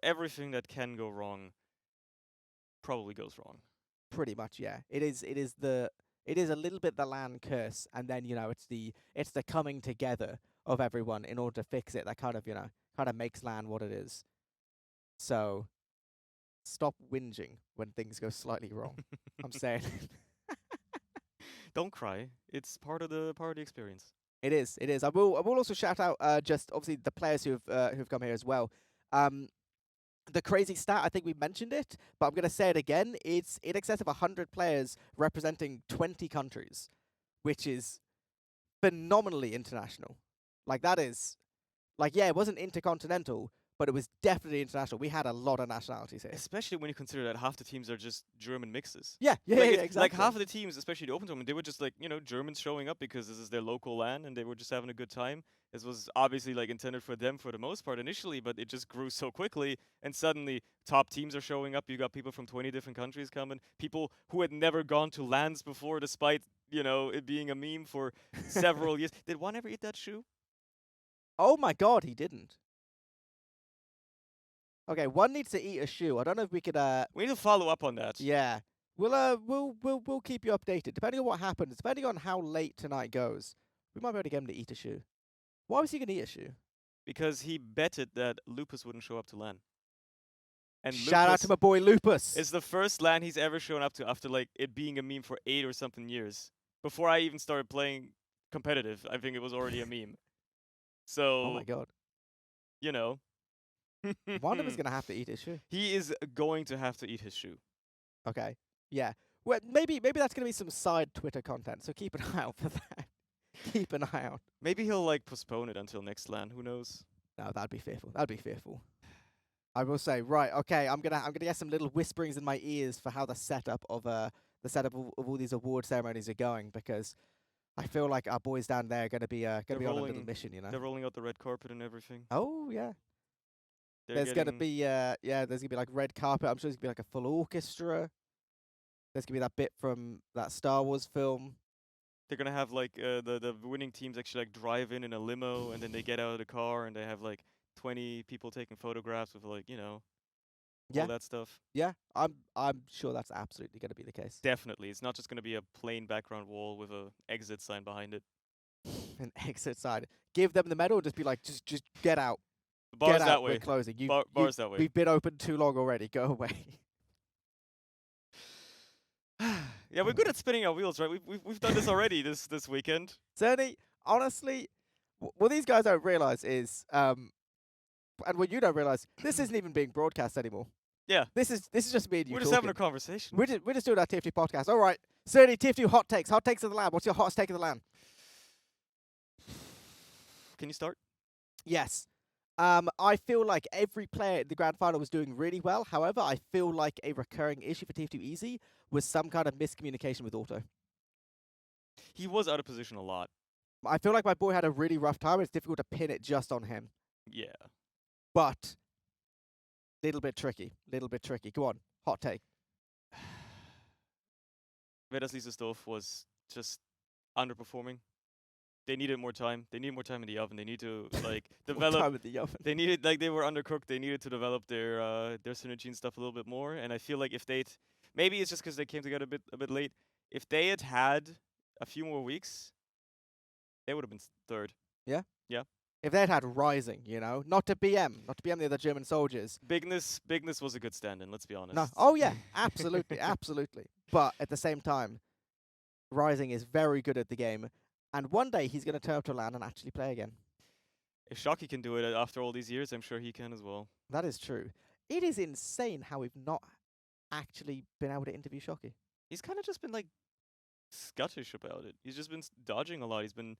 Everything that can go wrong probably goes wrong. Pretty much, yeah. It is a little bit the LAN curse, and then it's the coming together of everyone in order to fix it that kind of makes LAN what it is. So stop whinging when things go slightly wrong. I'm saying. Don't cry. It's part of the experience. It is. I will also shout out just obviously the players who've come here as well. The crazy stat, I think we mentioned it, but I'm going to say it again. It's in excess of 100 players representing 20 countries, which is phenomenally international. Like, that is, like, yeah, it wasn't intercontinental, but it was definitely international. We had a lot of nationalities here. Especially when you consider that half the teams are just German mixes. Yeah, exactly. Like half of the teams, especially the open tournament, they were just like, Germans showing up because this is their local LAN and they were just having a good time. This was obviously like intended for them for the most part initially, but it just grew so quickly and suddenly top teams are showing up. You got people from 20 different countries coming, people who had never gone to LANs before despite, it being a meme for several years. Did one ever eat that shoe? Oh my God, he didn't. Okay, one needs to eat a shoe. I don't know if we could. We need to follow up on that. Yeah, we'll keep you updated depending on what happens. Depending on how late tonight goes, we might be able to get him to eat a shoe. Why was he gonna eat a shoe? Because he betted that Lupus wouldn't show up to LAN. And Shout out to my boy Lupus. It's the first LAN he's ever shown up to after like it being a meme for 8 or something years. Before I even started playing competitive, I think it was already a meme. So. Oh my God. One of us is gonna have to eat his shoe. He is going to have to eat his shoe. Okay. Yeah. Well, maybe that's gonna be some side Twitter content. So keep an eye out for that. Keep an eye out. Maybe he'll like postpone it until next LAN. Who knows? No, that'd be fearful. I will say, right, okay, I'm gonna get some little whisperings in my ears for how the setup of all these award ceremonies are going, because I feel like our boys down there are gonna be on a little mission, They're rolling out the red carpet and everything. Oh yeah. There's gonna be like red carpet. I'm sure there's gonna be like a full orchestra. There's gonna be that bit from that Star Wars film. They're gonna have like the winning teams actually like drive in a limo and then they get out of the car and they have like 20 people taking photographs with like all that stuff. Yeah, I'm sure that's absolutely gonna be the case. Definitely, it's not just gonna be a plain background wall with a exit sign behind it. An exit sign. Give them the medal and just be like, just get out. The bar's get that out. way. We're closing. Bar's that way. We've been open too long already. Go away. Yeah, we're good at spinning our wheels, right? We've done this already this weekend. Certainly, honestly, what these guys don't realize is, and what you don't realize, this isn't even being broadcast anymore. Yeah. This is just me and you. We're just having a conversation. We're just doing our TF2 podcast. All right. 30 TF2 hot takes. Hot takes of the LAN. What's your hottest take of the LAN? Can you start? Yes. I feel like every player in the grand final was doing really well. However, I feel like a recurring issue for TF2 Easy was some kind of miscommunication with Auto. He was out of position a lot. I feel like my boy had a really rough time. It's difficult to pin it just on him. Yeah. But little bit tricky. Go on. Hot take. Vedas was just underperforming. They needed more time. They need more time in the oven. They need to like develop. Time in the oven. They needed they were undercooked. They needed to develop their synergy and stuff a little bit more. And I feel like if they'd maybe it's just because they came together a bit late. If they had a few more weeks, they would have been third. Yeah. Yeah. If they had Rising, not to BM the other German soldiers. Bigness was a good stand-in. Let's be honest. No. Oh yeah, absolutely, absolutely. But at the same time, Rising is very good at the game. And one day he's going to turn up to LAN and actually play again. If Shocky can do it after all these years, I'm sure he can as well. That is true. It is insane how we've not actually been able to interview Shocky. He's kind of just been like scuttish about it. He's just been dodging a lot. He's been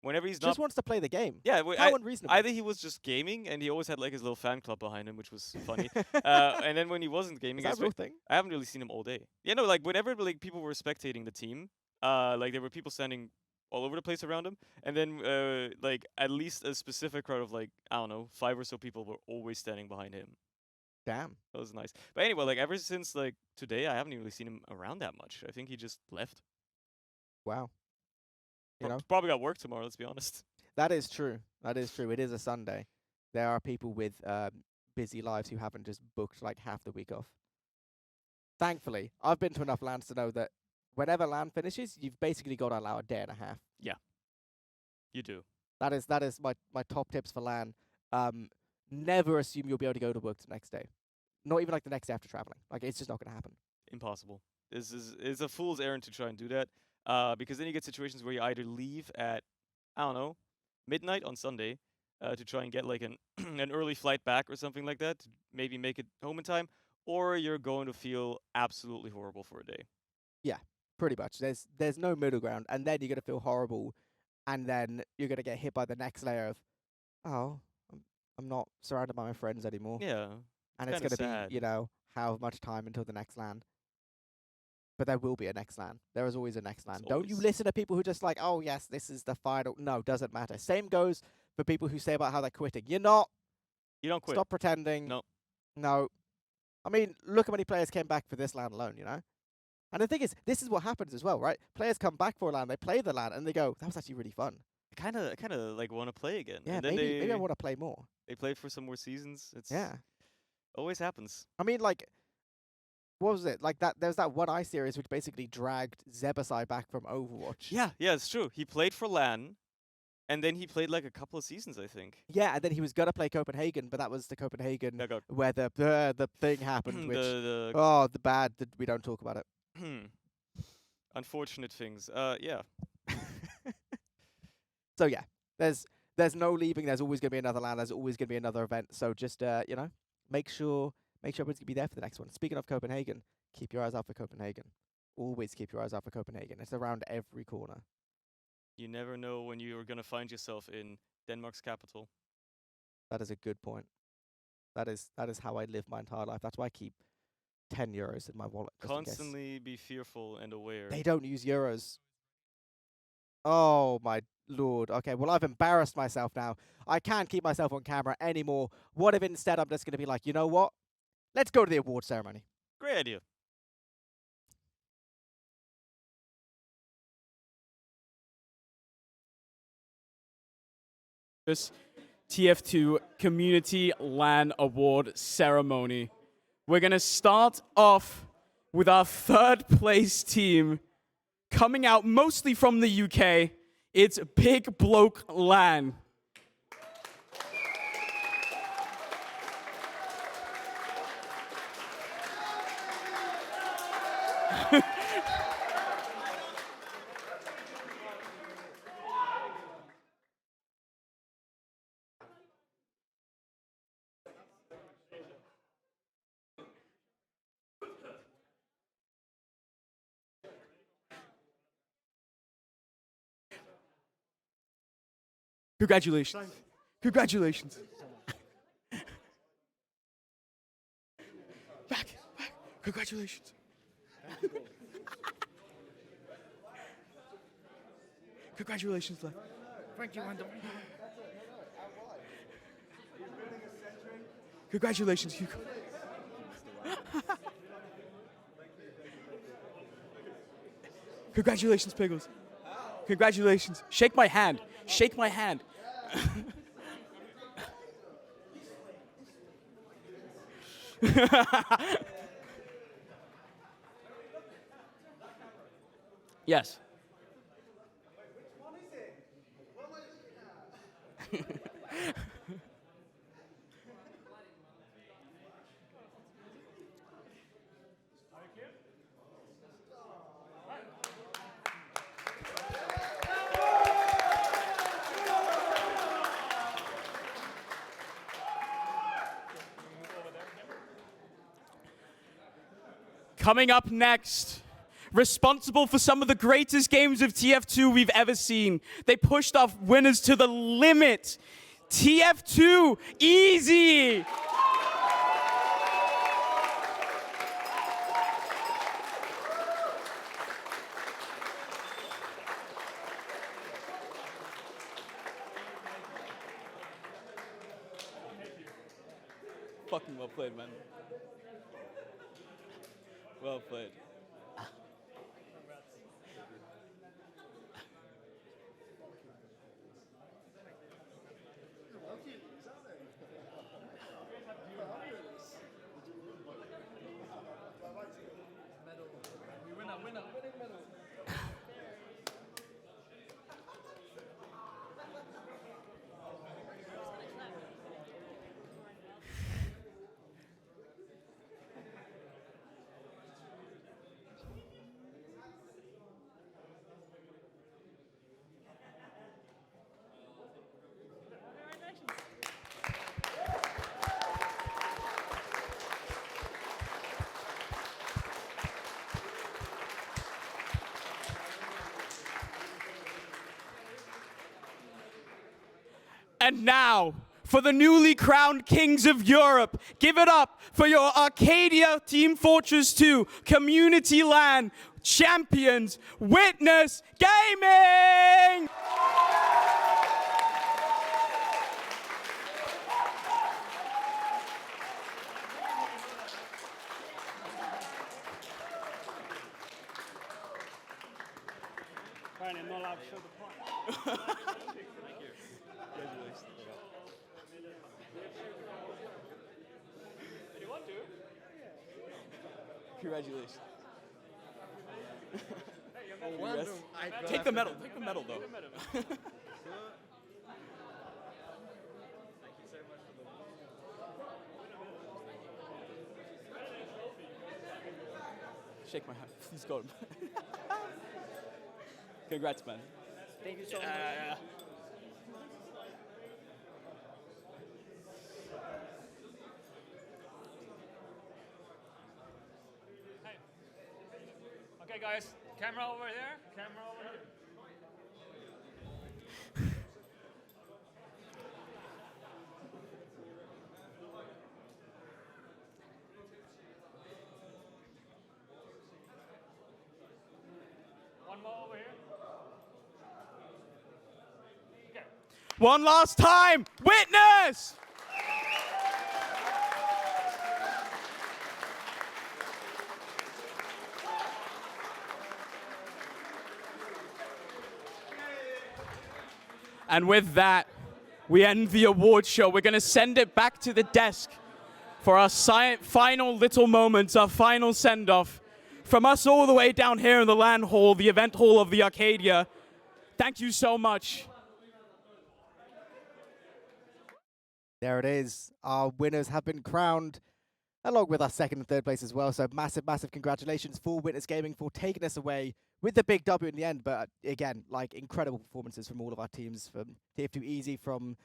whenever he's just wants to play the game. Yeah, how unreasonable. Either he was just gaming and he always had like his little fan club behind him, which was funny. And then when he wasn't gaming, is that a real thing? I haven't really seen him all day. Yeah, no, like whenever like people were spectating the team, like there were people standing all over the place around him, and then like at least a specific crowd of like I don't know 5 or so people were always standing behind him. Damn, that was nice. But anyway, like ever since like today, I haven't really seen him around that much. I think he just left. Wow. Probably got work tomorrow. Let's be honest. That is true. It is a Sunday. There are people with busy lives who haven't just booked like half the week off. Thankfully, I've been to enough LANs to know that whenever LAN finishes, you've basically got to allow a day and a half. Yeah, you do. That is my top tips for LAN. Never assume you'll be able to go to work the next day. Not even like the next day after traveling. Like it's just not going to happen. Impossible. It's a fool's errand to try and do that. Because then you get situations where you either leave at I don't know midnight on Sunday to try and get like an an early flight back or something like that to maybe make it home in time, or you're going to feel absolutely horrible for a day. Yeah, pretty much. There's no middle ground, and then you're gonna feel horrible, and then you're gonna get hit by the next layer of, oh, I'm not surrounded by my friends anymore. Yeah, and it's gonna sad. be how much time until the next LAN. But there will be a next LAN. There is always a next LAN. Don't you listen to people who just like, oh yes, this is the final. No, doesn't matter. Same goes for people who say about how they're quitting. You're not. You don't quit. Stop pretending. No. I mean, look how many players came back for this LAN alone, And the thing is, this is what happens as well, right? Players come back for a LAN, they play the LAN, and they go, that was actually really fun. I kind of like want to play again. Yeah, and then maybe I want to play more. They play for some more seasons. It's yeah, always happens. I mean, like, what was it? Like that? There's that One Eye series which basically dragged Zebasai back from Overwatch. Yeah, it's true. He played for LAN, and then he played like a couple of seasons, I think. Yeah, and then he was gonna play Copenhagen, but that was the Copenhagen where the thing happened. Which the bad. We don't talk about it. Unfortunate things. Yeah. So yeah, there's no leaving. There's always gonna be another LAN. There's always gonna be another event. So just make sure everyone's gonna be there for the next one. Speaking of Copenhagen, keep your eyes out for Copenhagen. Always keep your eyes out for Copenhagen. It's around every corner. You never know when you're gonna find yourself in Denmark's capital. That is a good point. That is how I live my entire life. That's why I keep 10 euros in my wallet. Constantly be fearful and aware. They don't use euros. Oh my lord. Okay, well I've embarrassed myself now. I can't keep myself on camera anymore. What if instead I'm just gonna be like, you know what? Let's go to the award ceremony. Great idea. This TF2 Community LAN Award ceremony. We're going to start off with our third place team coming out mostly from the UK. It's Big Bloke LAN. Congratulations. Congratulations. Back. Congratulations. Congratulations, left. Frank, you want to... Congratulations, Hugo. Congratulations, Piggles. Congratulations. Shake my hand. Shake my hand. Yes. Coming up next, responsible for some of the greatest games of TF2 we've ever seen. They pushed off winners to the limit. TF2, easy! Fucking well played, man. Well played. And now, for the newly crowned kings of Europe, give it up for your Arcadia Team Fortress 2 Community LAN champions, Witness Gaming! Fine, I'm not allowed to show the point. Thank you. Congratulations. Do you want to? Congratulations. Congrats. Take the medal. Take the medal, though. Shake my hand. Please go. Congrats, man. Thank you so much. Okay, guys, camera over there. Camera over here. One more over here. Okay. One last time, Witness! And with that, we end the award show. We're going to send it back to the desk for our final little moments, our final send-off. From us all the way down here in the LAN hall, the event hall of the Arcadia. Thank you so much. There it is. Our winners have been crowned, along with our second and third place as well. So massive, massive congratulations for Witness Gaming for taking us away with the big W in the end. But again, like incredible performances from all of our teams, from TF2 Easy, from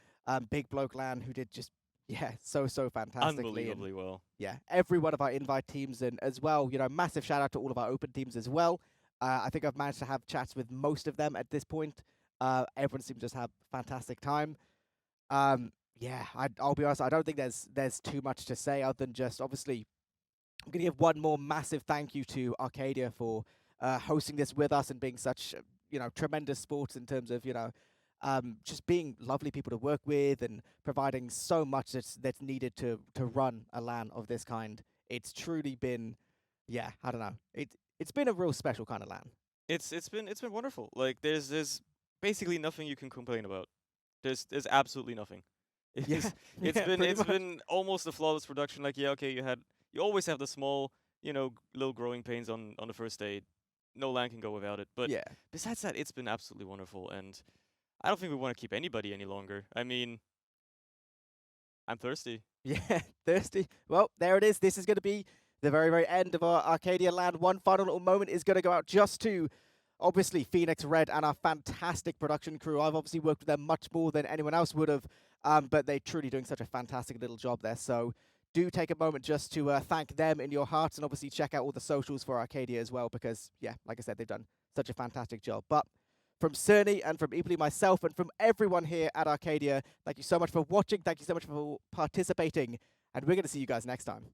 Big Bloke LAN, who did just, yeah, so fantastically. Unbelievably well. Yeah, every one of our invite teams, and as well, you know, massive shout out to all of our open teams as well. I think I've managed to have chats with most of them at this point. Everyone seemed to just have a fantastic time. Yeah, I'll be honest. I don't think there's too much to say other than just obviously I'm going to give one more massive thank you to Arcadia for hosting this with us and being such, tremendous sports in terms of, just being lovely people to work with and providing so much that's needed to run a LAN of this kind. It's truly been, yeah, I don't know. It's been a real special kind of LAN. It's been wonderful. Like there's basically nothing you can complain about. There's absolutely nothing. It's been almost a flawless production. Like okay, you always have the small, little growing pains on the first day. No LAN can go without it. But besides that, it's been absolutely wonderful, and I don't think we want to keep anybody any longer. I mean, I'm thirsty. Yeah, thirsty. Well, there it is. This is going to be the very, very end of our Arcadia LAN. One final little moment is going to go out just to, obviously, Phoenix Red and our fantastic production crew. I've obviously worked with them much more than anyone else would have, but they're truly doing such a fantastic little job there. So do take a moment just to thank them in your hearts, and obviously check out all the socials for Arcadia as well, because, yeah, like I said, they've done such a fantastic job. But from Cerny and from Eeply, myself, and from everyone here at Arcadia, thank you so much for watching. Thank you so much for participating. And we're going to see you guys next time.